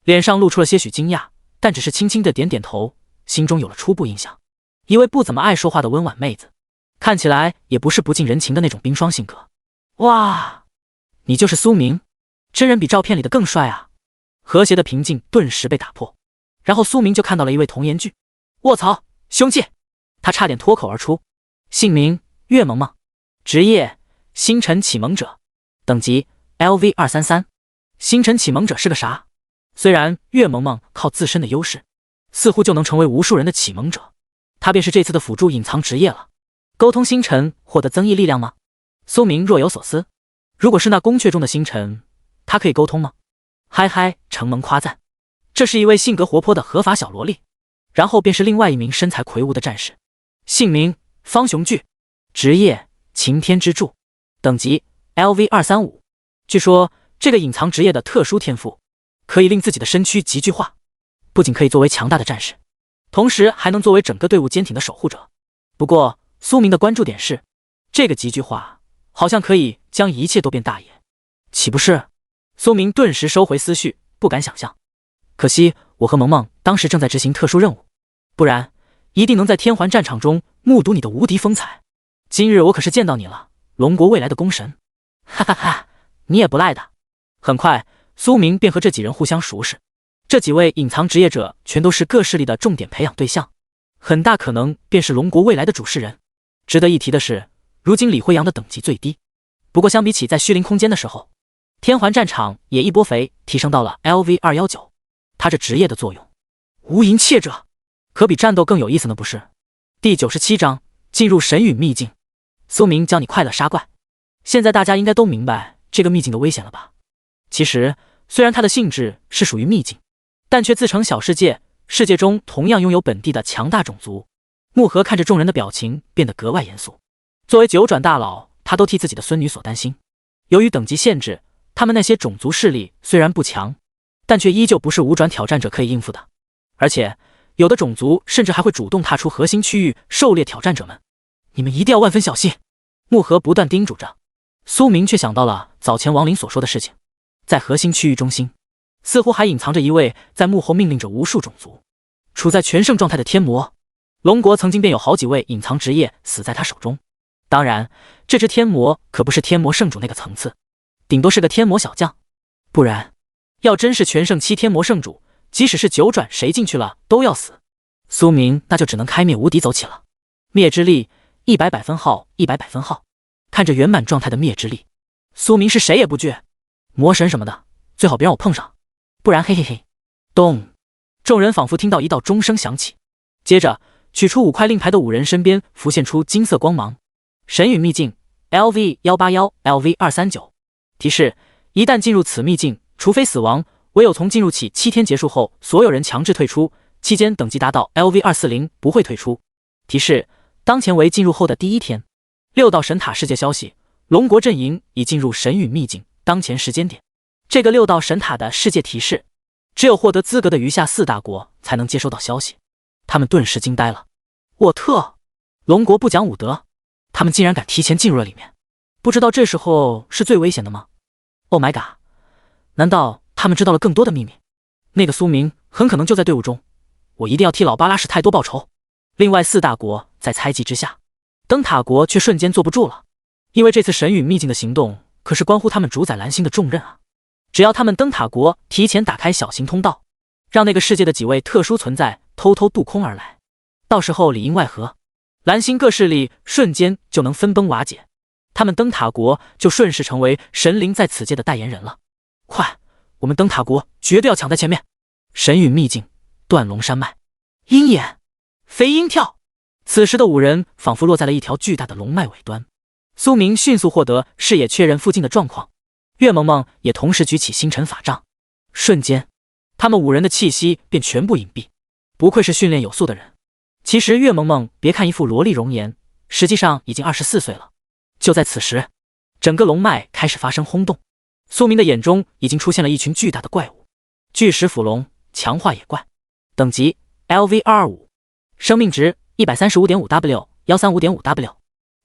[SPEAKER 1] 脸上露出了些许惊讶，但只是轻轻的点点头，心中有了初步印象。一位不怎么爱说话的温婉妹子，看起来也不是不近人情的那种冰霜性格。哇，你就是苏明，真人比照片里的更帅啊！和谐的平静顿时被打破，然后苏明就看到了一位童颜巨，卧槽，凶器！他差点脱口而出。姓名岳萌萌，职业星辰启蒙者，等级 LV233。星辰启蒙者是个啥？虽然岳萌萌靠自身的优势，似乎就能成为无数人的启蒙者，他便是这次的辅助隐藏职业了。沟通星辰获得增益力量吗？苏明若有所思。如果是那宫阙中的星辰，他可以沟通吗？嗨嗨，承蒙夸赞。这是一位性格活泼的合法小萝莉，然后便是另外一名身材魁梧的战士，姓名方雄巨，职业擎天之柱，等级 LV235。据说这个隐藏职业的特殊天赋，可以令自己的身躯极具化，不仅可以作为强大的战士，同时还能作为整个队伍坚挺的守护者。不过苏明的关注点是，这个极具化好像可以将一切都变大爷，岂不是？苏明顿时收回思绪，不敢想象。可惜我和萌萌当时正在执行特殊任务，不然一定能在天环战场中目睹你的无敌风采。今日我可是见到你了，龙国未来的功臣。哈哈哈，你也不赖的。很快苏明便和这几人互相熟识，这几位隐藏职业者全都是各势力的重点培养对象，很大可能便是龙国未来的主事人。值得一提的是，如今李辉阳的等级最低，不过相比起在虚灵空间的时候，天环战场也一波肥提升到了 LV219。 他这职业的作用，无垠窃者，可比战斗更有意思呢，不是？第97章进入神陨秘境。苏明教你快乐杀怪。现在大家应该都明白这个秘境的危险了吧？其实虽然它的性质是属于秘境，但却自成小世界，世界中同样拥有本地的强大种族。穆和看着众人的表情变得格外严肃，作为九转大佬，他都替自己的孙女所担心。由于等级限制，他们那些种族势力虽然不强，但却依旧不是5转挑战者可以应付的，而且有的种族甚至还会主动踏出核心区域狩猎挑战者们。你们一定要万分小心。穆和不断叮嘱着，苏明却想到了早前王林所说的事情，在核心区域中心似乎还隐藏着一位在幕后命令着无数种族，处在全盛状态的天魔。龙国曾经便有好几位隐藏职业死在他手中，当然这只天魔可不是天魔圣主那个层次，顶多是个天魔小将，不然要真是全盛期天魔圣主，即使是9转谁进去了都要死。苏明那就只能开灭无敌走起了。灭之力100百分号，100百分号。看着圆满状态的灭之力，苏明是谁也不惧。魔神什么的最好别让我碰上，不然嘿嘿嘿。咚！众人仿佛听到一道钟声响起，接着取出5块令牌的5人身边浮现出金色光芒。神陨秘境 LV181 LV239。提示：一旦进入此秘境，除非死亡，唯有从进入起7天结束后，所有人强制退出，期间等级达到 LV240 不会退出。提示：当前为进入后的第1天。6道神塔世界消息：龙国阵营已进入神陨秘境，当前时间点。这个6道神塔的世界提示，只有获得资格的余下4大国才能接收到消息。他们顿时惊呆了。沃特，龙国不讲武德，他们竟然敢提前进入了里面，不知道这时候是最危险的吗？ Oh my god， 难道他们知道了更多的秘密？那个苏明很可能就在队伍中，我一定要替老巴拉什泰多报仇。另外4大国在猜忌之下，灯塔国却瞬间坐不住了，因为这次神陨秘境的行动可是关乎他们主宰蓝星的重任啊！只要他们灯塔国提前打开小型通道，让那个世界的几位特殊存在偷偷渡空而来，到时候里应外合，蓝星各势力瞬间就能分崩瓦解，他们灯塔国就顺势成为神灵在此界的代言人了。快，我们灯塔国绝对要抢在前面！神陨秘境，断龙山脉，鹰眼，飞鹰跳。此时的5人仿佛落在了一条巨大的龙脉尾端。苏明迅速获得视野确认附近的状况，岳萌萌也同时举起星辰法杖，瞬间他们5人的气息便全部隐蔽。不愧是训练有素的人。其实岳萌萌别看一副萝莉容颜，实际上已经24岁了。就在此时，整个龙脉开始发生轰动，苏明的眼中已经出现了一群巨大的怪物。巨石斧龙，强化野怪，等级 LV225， 生命值 135.5W， 135.5W，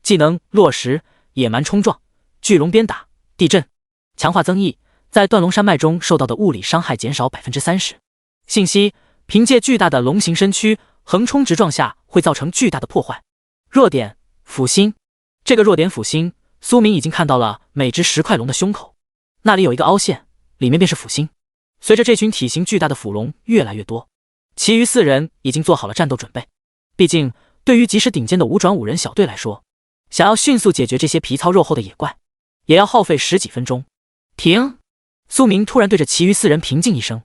[SPEAKER 1] 技能落石，野蛮冲撞，巨龙鞭打，地震，强化增益，在断龙山脉中受到的物理伤害减少 30%。 信息：凭借巨大的龙形身躯，横冲直撞下会造成巨大的破坏。弱点：斧心。这个弱点斧心，苏明已经看到了每只石块龙的胸口，那里有一个凹陷，里面便是斧心。随着这群体型巨大的斧龙越来越多，其余4人已经做好了战斗准备。毕竟对于即使顶尖的5转5人小队来说，想要迅速解决这些皮糙肉厚的野怪，也要耗费10几分钟。停！苏明突然对着其余4人平静一声：“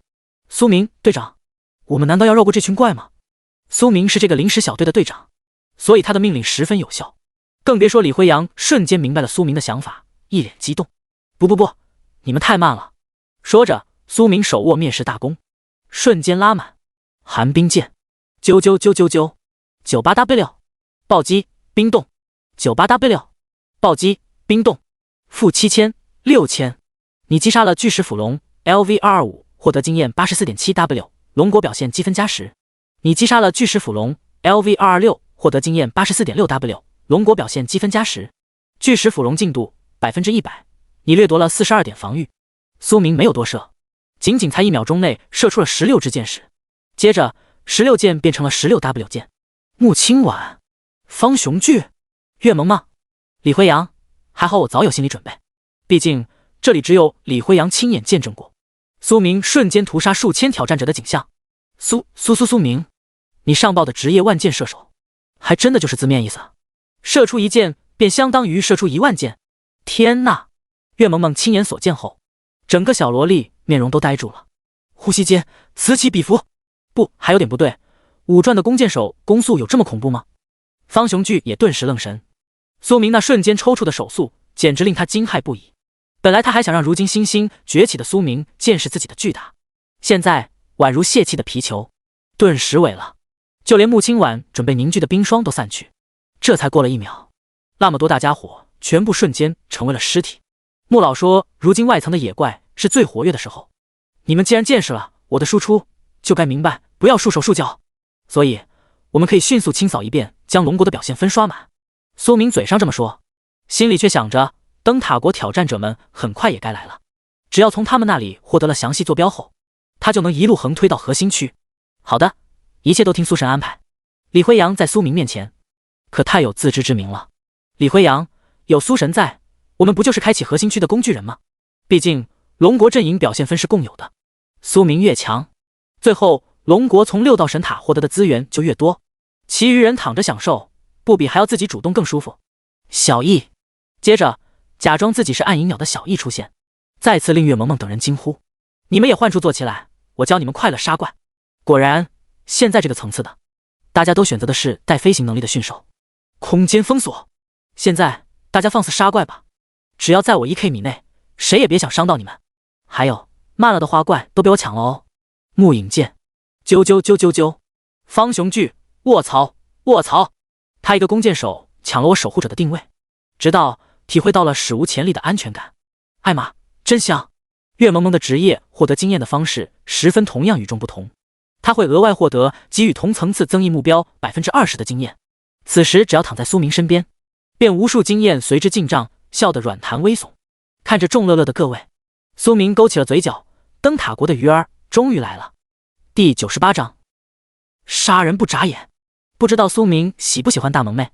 [SPEAKER 1] 苏明队长，我们难道要绕过这群怪吗？”苏明是这个临时小队的队长，所以他的命令十分有效。更别说李辉阳瞬间明白了苏明的想法，一脸激动：“不，你们太慢了！”说着，苏明手握灭世大弓，瞬间拉满寒冰剑，98W 暴击冰冻，98W 暴击冰冻，负7000 6000。你击杀了巨石斧龙 LV225， 获得经验 84.7W， 龙国表现积分加10。你击杀了巨石斧龙 LV226， 获得经验 84.6W， 龙国表现积分加10。巨石斧龙进度 100%， 你掠夺了42点防御。苏明没有多射，仅仅才1秒钟内射出了16支箭矢，接着16箭变成了16W 箭。穆青婉、方雄巨、岳萌萌、李辉阳，还好我早有心理准备，毕竟这里只有李辉阳亲眼见证过苏明瞬间屠杀数千挑战者的景象。苏明，你上报的职业万箭射手，还真的就是字面意思，射出1箭便相当于射出1万箭。天呐！岳萌萌亲眼所见后，整个小萝莉面容都呆住了，呼吸间此起彼伏。不，还有点不对，5转的弓箭手攻速有这么恐怖吗？方雄巨也顿时愣神，苏明那瞬间抽搐的手速简直令他惊骇不已。本来他还想让如今新兴崛起的苏明见识自己的巨大，现在宛如泄气的皮球，顿时萎了，就连穆青婉准备凝聚的冰霜都散去。这才过了1秒，那么多大家伙全部瞬间成为了尸体。穆老说，如今外层的野怪是最活跃的时候，你们既然见识了我的输出，就该明白不要束手束脚，所以我们可以迅速清扫一遍，将龙国的表现分刷满。苏明嘴上这么说，心里却想着灯塔国挑战者们很快也该来了，只要从他们那里获得了详细坐标后，他就能一路横推到核心区。好的，一切都听苏神安排。李辉阳在苏明面前可太有自知之明了。李辉阳，有苏神在，我们不就是开启核心区的工具人吗？毕竟龙国阵营表现分是共有的，苏明越强，最后龙国从6道神塔获得的资源就越多，其余人躺着享受，不比还要自己主动更舒服。小易，接着假装自己是暗影鸟的小易出现，再次令岳萌萌等人惊呼：你们也换处坐起来，我教你们快乐杀怪。果然，现在这个层次的，大家都选择的是带飞行能力的驯兽。空间封锁，现在大家放肆杀怪吧，只要在我1K 米内，谁也别想伤到你们。还有慢了的花怪都被我抢了哦。木影剑，啾，方雄巨，卧槽，他一个弓箭手抢了我守护者的定位，直到体会到了史无前例的安全感。艾玛，真香！岳萌萌的职业获得经验的方式十分同样与众不同，他会额外获得给予同层次增益目标 20% 的经验。此时只要躺在苏明身边，便无数经验随之进账，笑得软弹微耸。看着众乐乐的各位，苏明勾起了嘴角，灯塔国的鱼儿终于来了。第98章，杀人不眨眼。不知道苏明喜不喜欢大萌妹。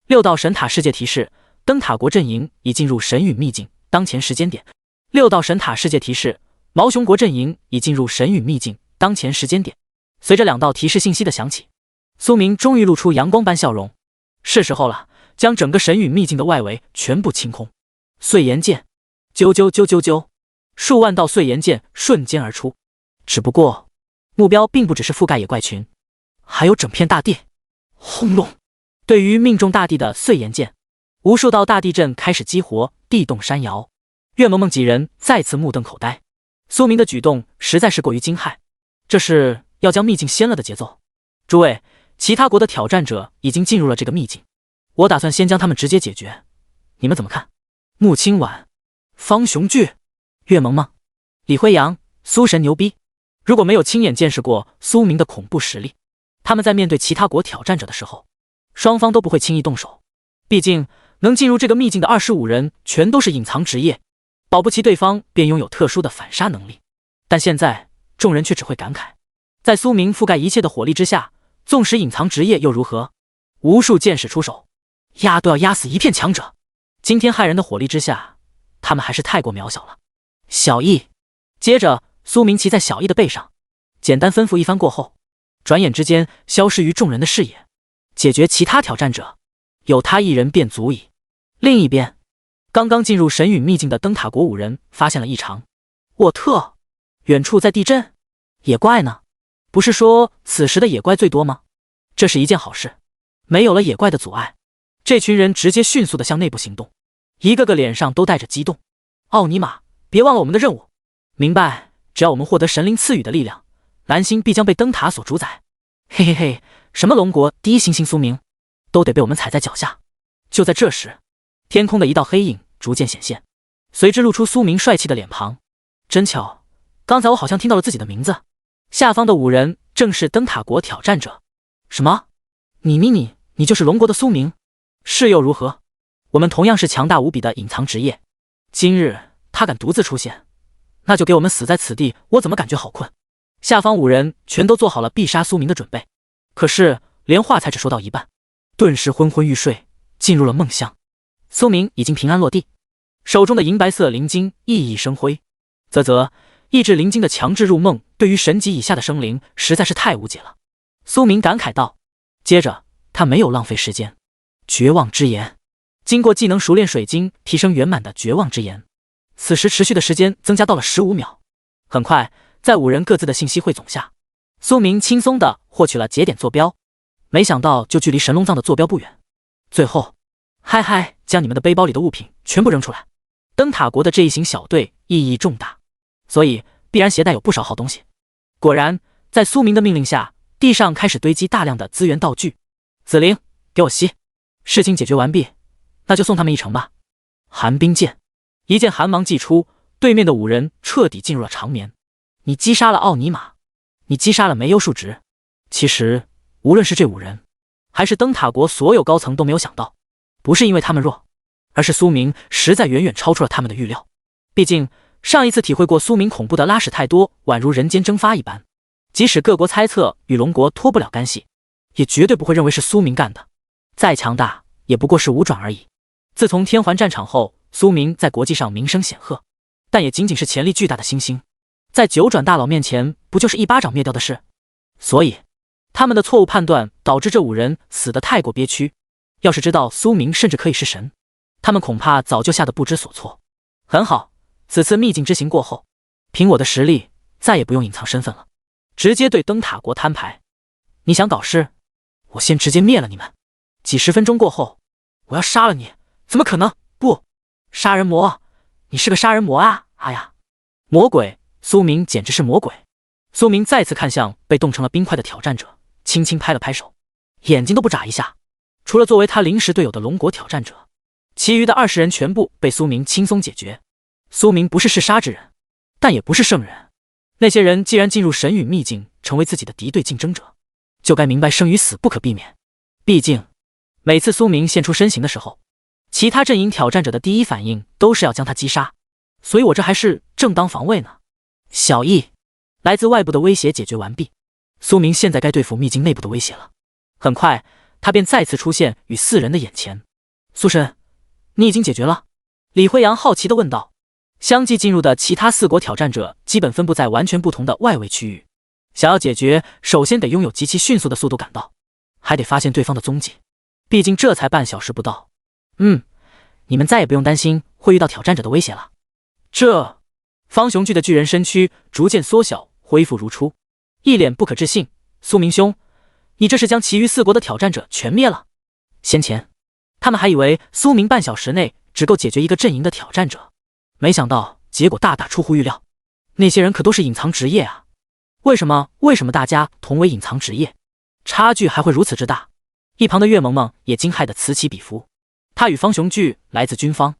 [SPEAKER 1] 六道神塔世界提示：灯塔国阵营已进入神陨秘境，当前时间点。六道神塔世界提示：毛熊国阵营已进入神陨秘境，当前时间点。随着两道提示信息的响起，苏明终于露出阳光般笑容。是时候了，将整个神陨秘境的外围全部清空。碎岩剑，啾啾啾啾啾，数万道碎岩剑瞬间而出。只不过，目标并不只是覆盖野怪群，还有整片大地。轰隆！对于命中大地的碎岩剑，无数道大地阵开始激活，地动山摇。岳萌萌几人再次目瞪口呆。苏明的举动实在是过于惊骇，这是要将秘境掀了的节奏。诸位，其他国的挑战者已经进入了这个秘境，我打算先将他们直接解决，你们怎么看？穆青婉、方雄巨、岳萌萌、李辉阳、苏神牛逼。如果没有亲眼见识过苏明的恐怖实力，他们在面对其他国挑战者的时候，双方都不会轻易动手。毕竟能进入这个秘境的25人全都是隐藏职业，保不齐对方便拥有特殊的反杀能力。但现在众人却只会感慨，在苏明覆盖一切的火力之下，纵使隐藏职业又如何？无数剑士出手，压都要压死一片强者。惊天骇人的火力之下，他们还是太过渺小了。小易，接着苏明骑在小易的背上，简单吩咐一番过后，转眼之间消失于众人的视野。解决其他挑战者，有他一人便足矣。另一边，刚刚进入神陨秘境的灯塔国5人发现了异常。沃特，远处在地震，野怪呢？不是说此时的野怪最多吗？这是一件好事，没有了野怪的阻碍，这群人直接迅速地向内部行动，一个个脸上都带着激动。奥尼玛，别忘了我们的任务。明白，只要我们获得神灵赐予的力量，蓝星必将被灯塔所主宰。嘿嘿嘿，什么龙国第一行星苏明，都得被我们踩在脚下。就在这时，天空的一道黑影逐渐显现，随之露出苏明帅气的脸庞。真巧，刚才我好像听到了自己的名字。下方的5人正是灯塔国挑战者。什么？你就是龙国的苏明？是又如何？我们同样是强大无比的隐藏职业。今日他敢独自出现，那就给我们死在此地。我怎么感觉好困？下方5人全都做好了必杀苏明的准备。可是连话才只说到一半，顿时昏昏欲睡，进入了梦乡。苏明已经平安落地，手中的银白色灵晶熠熠生辉。抑制灵晶的强制入梦，对于神级以下的生灵实在是太无解了。苏明感慨道。接着他没有浪费时间，绝望之炎。经过技能熟练水晶提升圆满的绝望之炎，此时持续的时间增加到了15秒。很快，在5人各自的信息汇总下，苏明轻松地获取了节点坐标。没想到就距离神龙藏的坐标不远。最后，嗨，将你们的背包里的物品全部扔出来。灯塔国的这一行小队意义重大，所以必然携带有不少好东西。果然，在苏明的命令下，地上开始堆积大量的资源道具。紫菱，给我吸。事情解决完毕，那就送他们一程吧。寒冰剑，一剑寒芒祭出，对面的5人彻底进入了长眠。你击杀了奥尼玛，你击杀了没优数值。其实无论是这5人，还是灯塔国所有高层都没有想到，不是因为他们弱，而是苏明实在远远超出了他们的预料。毕竟上一次体会过苏明恐怖的拉屎太多，宛如人间蒸发一般，即使各国猜测与龙国脱不了干系，也绝对不会认为是苏明干的。再强大也不过是5转而已。自从天环战场后，苏明在国际上名声显赫，但也仅仅是潜力巨大的新星，在9转大佬面前不就是一巴掌灭掉的事。所以他们的错误判断导致这5人死得太过憋屈。要是知道苏明甚至可以是神，他们恐怕早就吓得不知所措。很好，此次秘境之行过后，凭我的实力再也不用隐藏身份了，直接对灯塔国摊牌。你想搞事，我先直接灭了你们。几10分钟过后，我要杀了你。怎么可能？不，杀人魔，你是个杀人魔啊！哎呀，魔鬼，苏明简直是魔鬼。苏明再次看向被冻成了冰块的挑战者，轻轻拍了拍手，眼睛都不眨一下。除了作为他临时队友的龙国挑战者，其余的20人全部被苏明轻松解决。苏明不是嗜杀之人，但也不是圣人。那些人既然进入神陨秘境，成为自己的敌对竞争者，就该明白生与死不可避免。毕竟每次苏明现出身形的时候，其他阵营挑战者的第一反应都是要将他击杀，所以我这还是正当防卫呢。小易，来自外部的威胁解决完毕，苏明现在该对付秘境内部的威胁了。很快，他便再次出现于四人的眼前。苏神，你已经解决了？李辉阳好奇地问道。相继进入的其他4国挑战者基本分布在完全不同的外围区域，想要解决，首先得拥有极其迅速的速度赶到，还得发现对方的踪迹。毕竟这才半小时不到。你们再也不用担心会遇到挑战者的威胁了。这，方雄巨的巨人身躯逐渐缩小，恢复如初，一脸不可置信。苏明兄，你这是将其余4国的挑战者全灭了？先前，他们还以为苏明半小时内只够解决一个阵营的挑战者，没想到结果大大出乎预料。那些人可都是隐藏职业啊！为什么大家同为隐藏职业，差距还会如此之大？一旁的岳萌萌也惊骇得此起彼伏。他与方雄巨来自军方，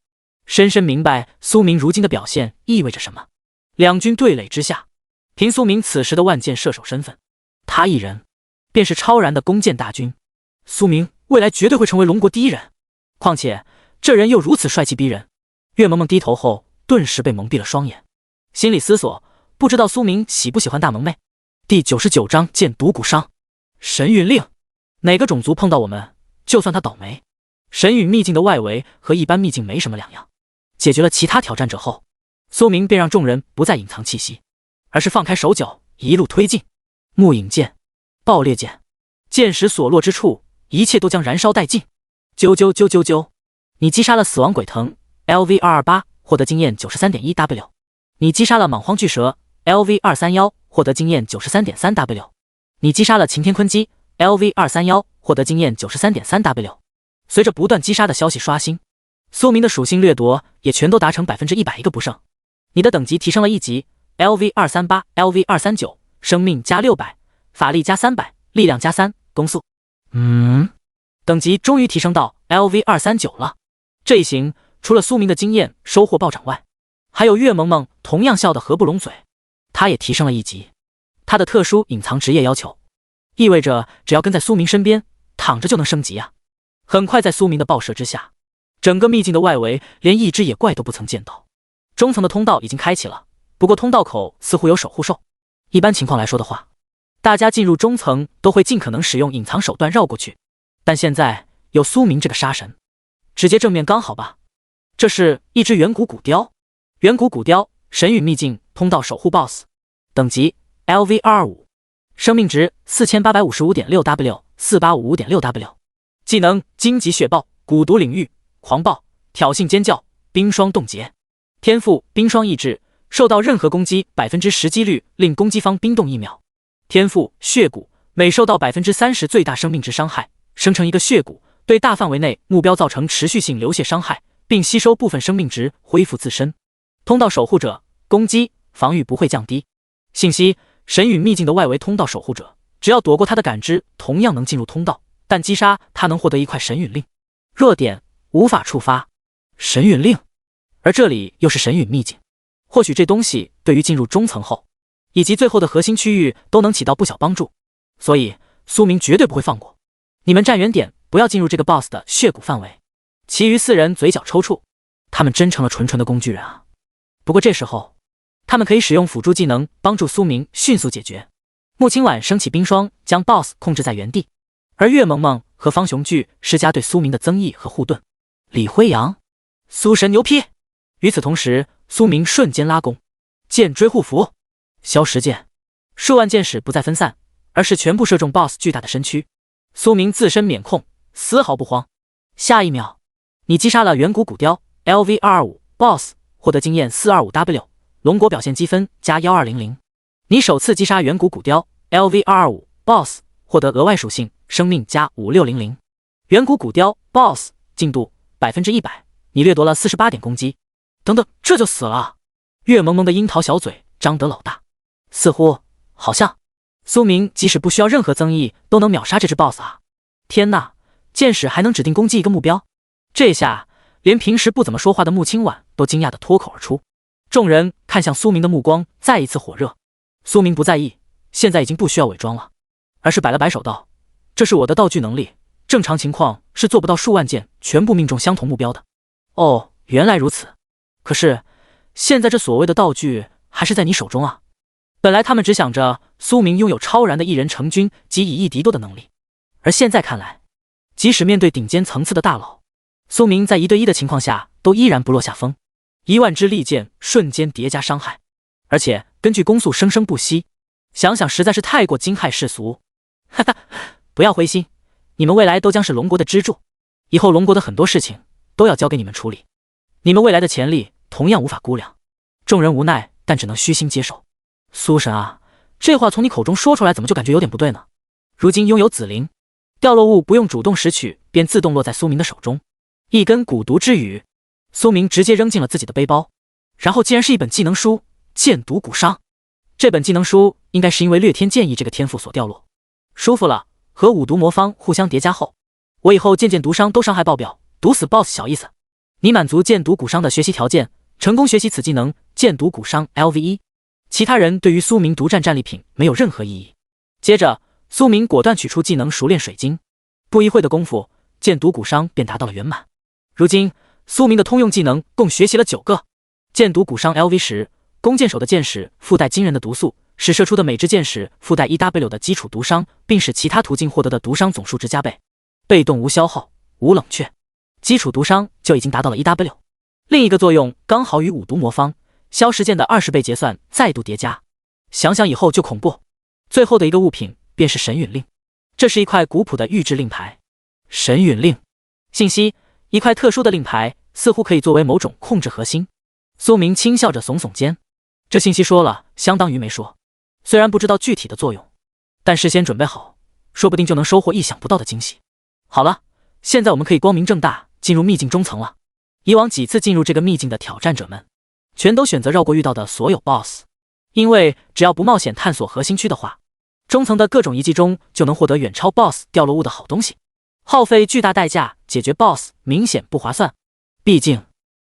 [SPEAKER 1] 深深明白苏明如今的表现意味着什么。两军对垒之下，凭苏明此时的万箭射手身份，他一人便是超然的弓箭大军。苏明未来绝对会成为龙国第一人，况且这人又如此帅气逼人。岳萌萌低头后，顿时被蒙蔽了双眼，心里思索，不知道苏明喜不喜欢大萌妹。第99章剑毒骨伤。神陨令，哪个种族碰到我们，就算他倒霉。神陨秘境的外围和一般秘境没什么两样。解决了其他挑战者后，苏明便让众人不再隐藏气息，而是放开手脚，一路推进。木影剑、爆裂剑，剑矢所落之处，一切都将燃烧殆尽。啾，你击杀了死亡鬼藤 LV228，获得经验 93.1W。 你击杀了莽荒巨蛇 LV231， 获得经验 93.3W。 你击杀了擎天鲲鸡 LV231， 获得经验 93.3W。 随着不断击杀的消息刷新，苏明的属性掠夺也全都达成100%一个不剩。你的等级提升了1级 LV238、 LV239， 生命加600，法力加300，力量加3，攻速。等级终于提升到 LV239 了。这一行除了苏明的经验收获暴涨外，还有岳萌萌同样笑得合不拢嘴，他也提升了1级。他的特殊隐藏职业要求，意味着只要跟在苏明身边，躺着就能升级啊！很快，在苏明的爆射之下，整个秘境的外围连一只野怪都不曾见到。中层的通道已经开启了，不过通道口似乎有守护兽。一般情况来说的话，大家进入中层都会尽可能使用隐藏手段绕过去，但现在有苏明这个杀神，直接正面刚好吧。这是一只远古骨雕，远古骨雕神陨秘境通道守护 BOSS， 等级 LV225， 生命值 4855.6W、 4855.6W。 技能荆棘血爆、蛊毒领域、狂暴、挑衅尖叫、冰霜冻结。天赋冰霜意志，受到任何攻击 10% 几率令攻击方冰冻1秒。天赋血蛊，每受到 30% 最大生命值伤害，生成一个血蛊，对大范围内目标造成持续性流血伤害，并吸收部分生命值恢复自身。通道守护者，攻击防御不会降低。信息：神陨秘境的外围通道守护者，只要躲过他的感知，同样能进入通道，但击杀他能获得一块神陨令。弱点：无法触发神陨令，而这里又是神陨秘境，或许这东西对于进入中层后以及最后的核心区域都能起到不小帮助，所以苏明绝对不会放过。你们站远点，不要进入这个 BOSS 的血蛊范围。其余4人嘴角抽搐，他们真成了纯纯的工具人啊！不过这时候，他们可以使用辅助技能帮助苏明迅速解决。穆青晚升起冰霜，将 BOSS 控制在原地，而岳萌萌和方雄巨施加对苏明的增益和护盾。李辉阳，苏神牛批！与此同时，苏明瞬间拉弓，剑追护符，消食剑，数万箭矢不再分散，而是全部射中 BOSS 巨大的身躯。苏明自身免控，丝毫不慌。下一秒，你击杀了远古骨雕 LV225 BOSS， 获得经验 425W， 龙国表现积分加1200。你首次击杀远古骨雕 LV225 BOSS， 获得额外属性生命加5600。远古骨雕 BOSS 进度 100%， 你掠夺了48点攻击。等等，这就死了？岳萌萌的樱桃小嘴张得老大，似乎好像苏明即使不需要任何增益都能秒杀这只 BOSS 啊！天哪，剑矢还能指定攻击一个目标？这下连平时不怎么说话的穆青晚都惊讶地脱口而出。众人看向苏明的目光再一次火热。苏明不在意，现在已经不需要伪装了，而是摆了摆手道：“这是我的道具能力，正常情况是做不到数万箭全部命中相同目标的。”哦，原来如此。可是现在这所谓的道具还是在你手中啊！本来他们只想着苏明拥有超然的一人成军及以一敌多的能力，而现在看来，即使面对顶尖层次的大佬，苏明在1对1的情况下都依然不落下风。10000支利剑瞬间叠加伤害，而且根据攻速生生不息，想想实在是太过惊骇世俗。哈哈，不要灰心，你们未来都将是龙国的支柱，以后龙国的很多事情都要交给你们处理，你们未来的潜力同样无法估量。众人无奈，但只能虚心接受。苏神啊，这话从你口中说出来，怎么就感觉有点不对呢？如今拥有紫灵，掉落物不用主动拾取，便自动落在苏明的手中。一根蛊毒之羽，苏明直接扔进了自己的背包，然后竟然是一本技能书《剑毒蛊伤》。这本技能书应该是因为掠天剑意这个天赋所掉落。舒服了，和五毒魔方互相叠加后，我以后剑毒伤都伤害爆表，毒死 BOSS 小意思。你满足剑毒蛊伤的学习条件，成功学习此技能剑毒蛊伤 LV1。其他人对于苏明独占战利品没有任何异议。接着，苏明果断取出技能熟练水晶，不一会的功夫，剑毒蛊伤便达到了圆满。如今，苏明的通用技能共学习了9个。剑毒蛊伤 LV10，弓箭手的箭矢附带惊人的毒素，使射出的每支箭矢附带 1W 的基础毒伤，并使其他途径获得的毒伤总数值加倍。被动无消耗，无冷却，基础毒伤就已经达到了 1W。另一个作用刚好与五毒魔方消时剑的20倍结算再度叠加，想想以后就恐怖。最后的一个物品便是神陨令，这是一块古朴的玉制令牌。神陨令信息：一块特殊的令牌，似乎可以作为某种控制核心。苏明轻笑着耸耸肩，这信息说了相当于没说。虽然不知道具体的作用，但事先准备好，说不定就能收获意想不到的惊喜。好了，现在我们可以光明正大进入秘境中层了。以往几次进入这个秘境的挑战者们，全都选择绕过遇到的所有 BOSS， 因为只要不冒险探索核心区的话，中层的各种遗迹中就能获得远超 BOSS 掉落物的好东西，耗费巨大代价解决 BOSS 明显不划算。毕竟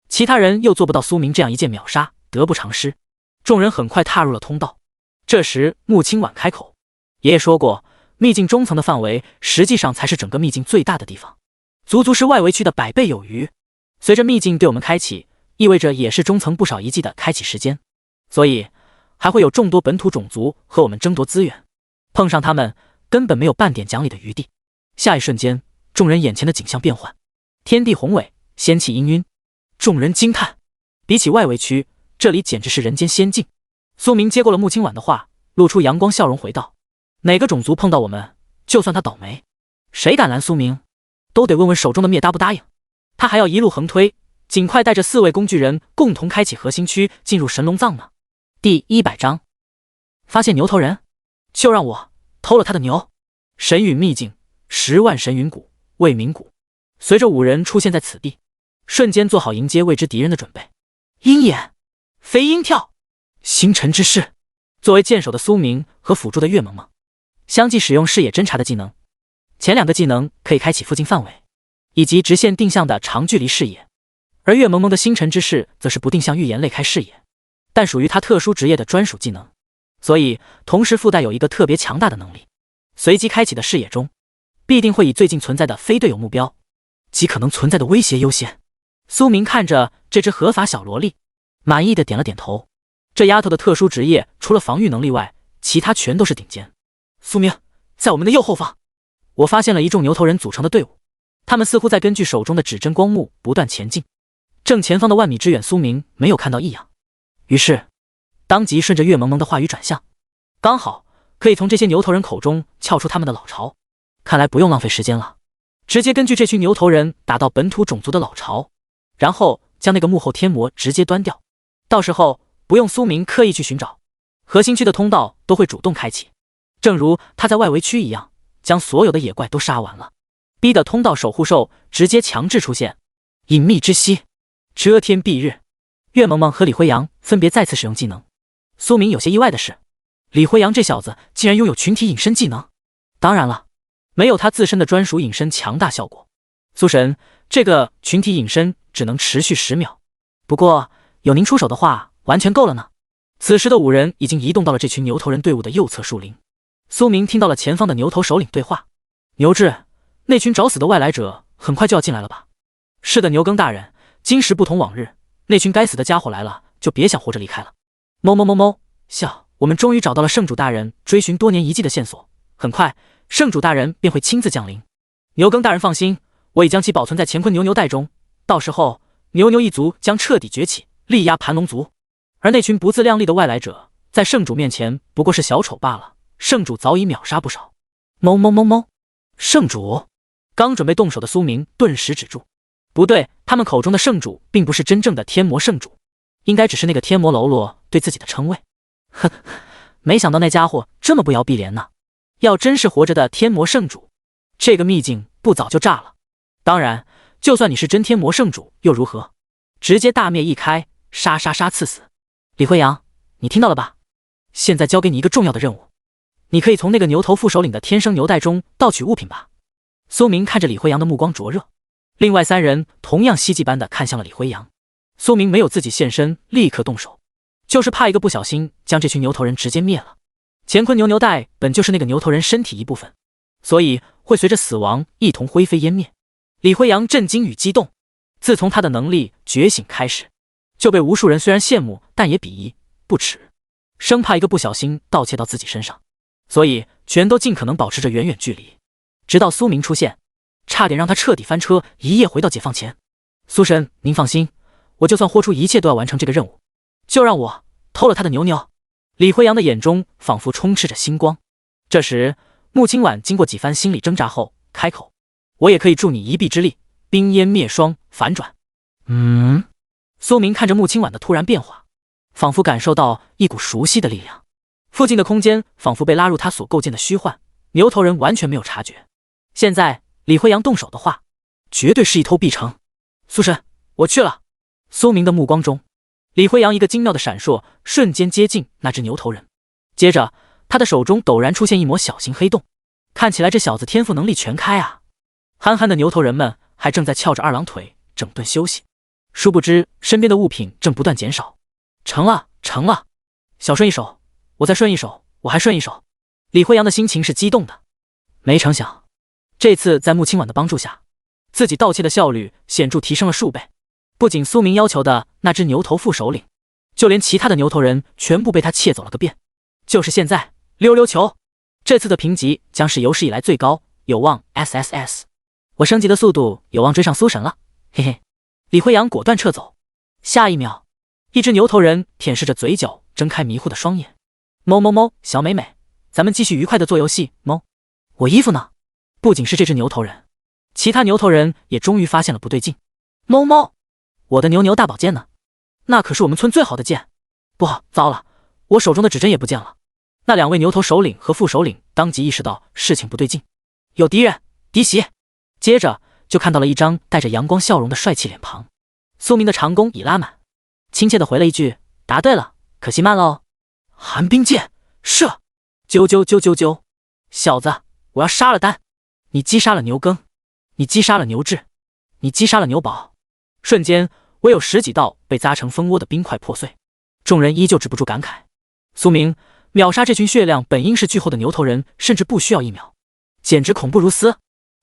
[SPEAKER 1] 其他人又做不到苏明这样一剑秒杀，得不偿失。众人很快踏入了通道。这时穆清婉开口：爷爷说过，秘境中层的范围实际上才是整个秘境最大的地方，足足是外围区的100倍有余。随着秘境对我们开启，意味着也是中层不少遗迹的开启时间，所以还会有众多本土种族和我们争夺资源，碰上他们根本没有半点讲理的余地。下一瞬间，众人眼前的景象变幻，天地宏伟，仙气氤氲，众人惊叹，比起外围区，这里简直是人间仙境。苏明接过了穆清婉的话，露出阳光笑容回道：哪个种族碰到我们，就算他倒霉，谁敢拦苏明，都得问问手中的灭答不答应。他还要一路横推，尽快带着4位工具人共同开启核心区，进入神龙藏呢。第100章，发现牛头人，就让我偷了他的牛。神陨秘境10万神陨谷未名谷，随着5人出现在此地，瞬间做好迎接未知敌人的准备。鹰眼、飞鹰跳、星辰之势。作为剑手的苏明和辅助的月萌萌，相继使用视野侦察的技能。前2个技能可以开启附近范围，以及直线定向的长距离视野，而月萌萌的星辰之势则是不定向预言类开视野，但属于他特殊职业的专属技能，所以同时附带有一个特别强大的能力。随机开启的视野中，必定会以最近存在的非队友目标及可能存在的威胁优先。苏明看着这只合法小萝莉，满意的点了点头。这丫头的特殊职业除了防御能力外，其他全都是顶尖。苏明，在我们的右后方，我发现了一众牛头人组成的队伍，他们似乎在根据手中的指针光幕不断前进。正前方的万米之远，苏明没有看到异样，于是当即顺着月萌萌的话语转向，刚好可以从这些牛头人口中撬出他们的老巢。看来不用浪费时间了，直接根据这群牛头人打到本土种族的老巢，然后将那个幕后天魔直接端掉。到时候不用苏明刻意去寻找，核心区的通道都会主动开启，正如他在外围区一样，将所有的野怪都杀完了，逼得通道守护兽直接强制出现。隐秘之息、遮天蔽日。月萌萌和李辉阳分别再次使用技能。苏明有些意外的是，李辉阳这小子竟然拥有群体隐身技能。当然了，没有他自身的专属隐身强大效果。苏神，这个群体隐身只能持续10秒，不过有您出手的话，完全够了呢。此时的5人已经移动到了这群牛头人队伍的右侧树林。苏明听到了前方的牛头首领对话：牛志，那群找死的外来者很快就要进来了吧？是的，牛耕大人，今时不同往日，那群该死的家伙来了就别想活着离开了。某某某某，笑，我们终于找到了圣主大人追寻多年遗迹的线索，很快圣主大人便会亲自降临。牛耕大人放心，我已将其保存在乾坤牛袋中，到时候牛一族将彻底崛起，力压盘龙族。而那群不自量力的外来者，在圣主面前不过是小丑罢了，圣主早已秒杀不少。懵，圣主！刚准备动手的苏明顿时止住。不对，他们口中的圣主并不是真正的天魔圣主，应该只是那个天魔喽啰对自己的称谓。哼，没想到那家伙这么不要碧莲呢！要真是活着的天魔圣主，这个秘境不早就炸了。当然，就算你是真天魔圣主又如何？直接大灭一开，杀刺死。李辉阳，你听到了吧？现在交给你一个重要的任务，你可以从那个牛头副首领的天生牛袋中盗取物品吧。苏明看着李辉阳的目光灼热，另外3人同样希冀般的看向了李辉阳。苏明没有自己现身，立刻动手，就是怕一个不小心将这群牛头人直接灭了。乾坤牛袋本就是那个牛头人身体一部分，所以会随着死亡一同灰飞烟灭。李辉阳震惊与激动，自从他的能力觉醒开始，就被无数人虽然羡慕，但也鄙夷不耻，生怕一个不小心盗窃到自己身上，所以全都尽可能保持着远远距离。直到苏明出现，差点让他彻底翻车，一夜回到解放前。苏神，您放心，我就算豁出一切都要完成这个任务，就让我偷了他的牛。李辉阳的眼中仿佛充斥着星光。这时穆青婉经过几番心理挣扎后开口，我也可以助你一臂之力，冰烟灭霜，反转。苏明看着穆青婉的突然变化，仿佛感受到一股熟悉的力量，附近的空间仿佛被拉入他所构建的虚幻，牛头人完全没有察觉。现在李辉阳动手的话，绝对是一偷必成。苏神，我去了。苏明的目光中，李辉阳一个精妙的闪烁，瞬间接近那只牛头人。接着他的手中陡然出现一抹小型黑洞，看起来这小子天赋能力全开啊！憨憨的牛头人们还正在翘着2郎腿整顿休息，殊不知身边的物品正不断减少。成了，小顺一手，我再顺一手，我还顺一手。李辉阳的心情是激动的，没成想这次在穆青婉的帮助下，自己盗窃的效率显著提升了数倍。不仅苏明要求的那只牛头副首领，就连其他的牛头人全部被他窃走了个遍。就是现在，溜溜球，这次的评级将是有史以来最高，有望 SSS。 我升级的速度有望追上苏神了，嘿嘿。李辉阳果断撤走。下一秒，一只牛头人舔舐着嘴角，睁开迷糊的双眼。猫，小美美，咱们继续愉快的做游戏。猫，我衣服呢？不仅是这只牛头人，其他牛头人也终于发现了不对劲。猫，我的牛大宝剑呢？那可是我们村最好的剑。不好，糟了，我手中的指针也不见了。那2位牛头首领和副首领当即意识到事情不对劲，有敌人，敌袭。接着就看到了一张带着阳光笑容的帅气脸庞。苏明的长弓已拉满，亲切地回了一句：答对了，可惜慢了哦。寒冰剑，射！啾，小子，我要杀了丹！你击杀了牛耕，你击杀了牛志，你击杀了牛宝。瞬间，唯有10几道被砸成蜂窝的冰块破碎。众人依旧止不住感慨：苏明秒杀这群血量本应是巨厚的牛头人，甚至不需要1秒，简直恐怖如斯。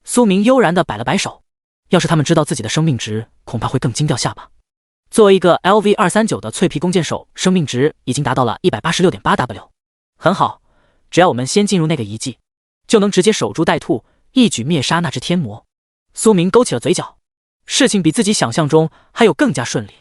[SPEAKER 1] 苏明悠然地摆了摆手，要是他们知道自己的生命值，恐怕会更惊掉下巴。作为一个 LV239 的脆皮弓箭手，生命值已经达到了 186.8W， 很好，只要我们先进入那个遗迹，就能直接守株待兔，一举灭杀那只天魔。苏明勾起了嘴角，事情比自己想象中还有更加顺利。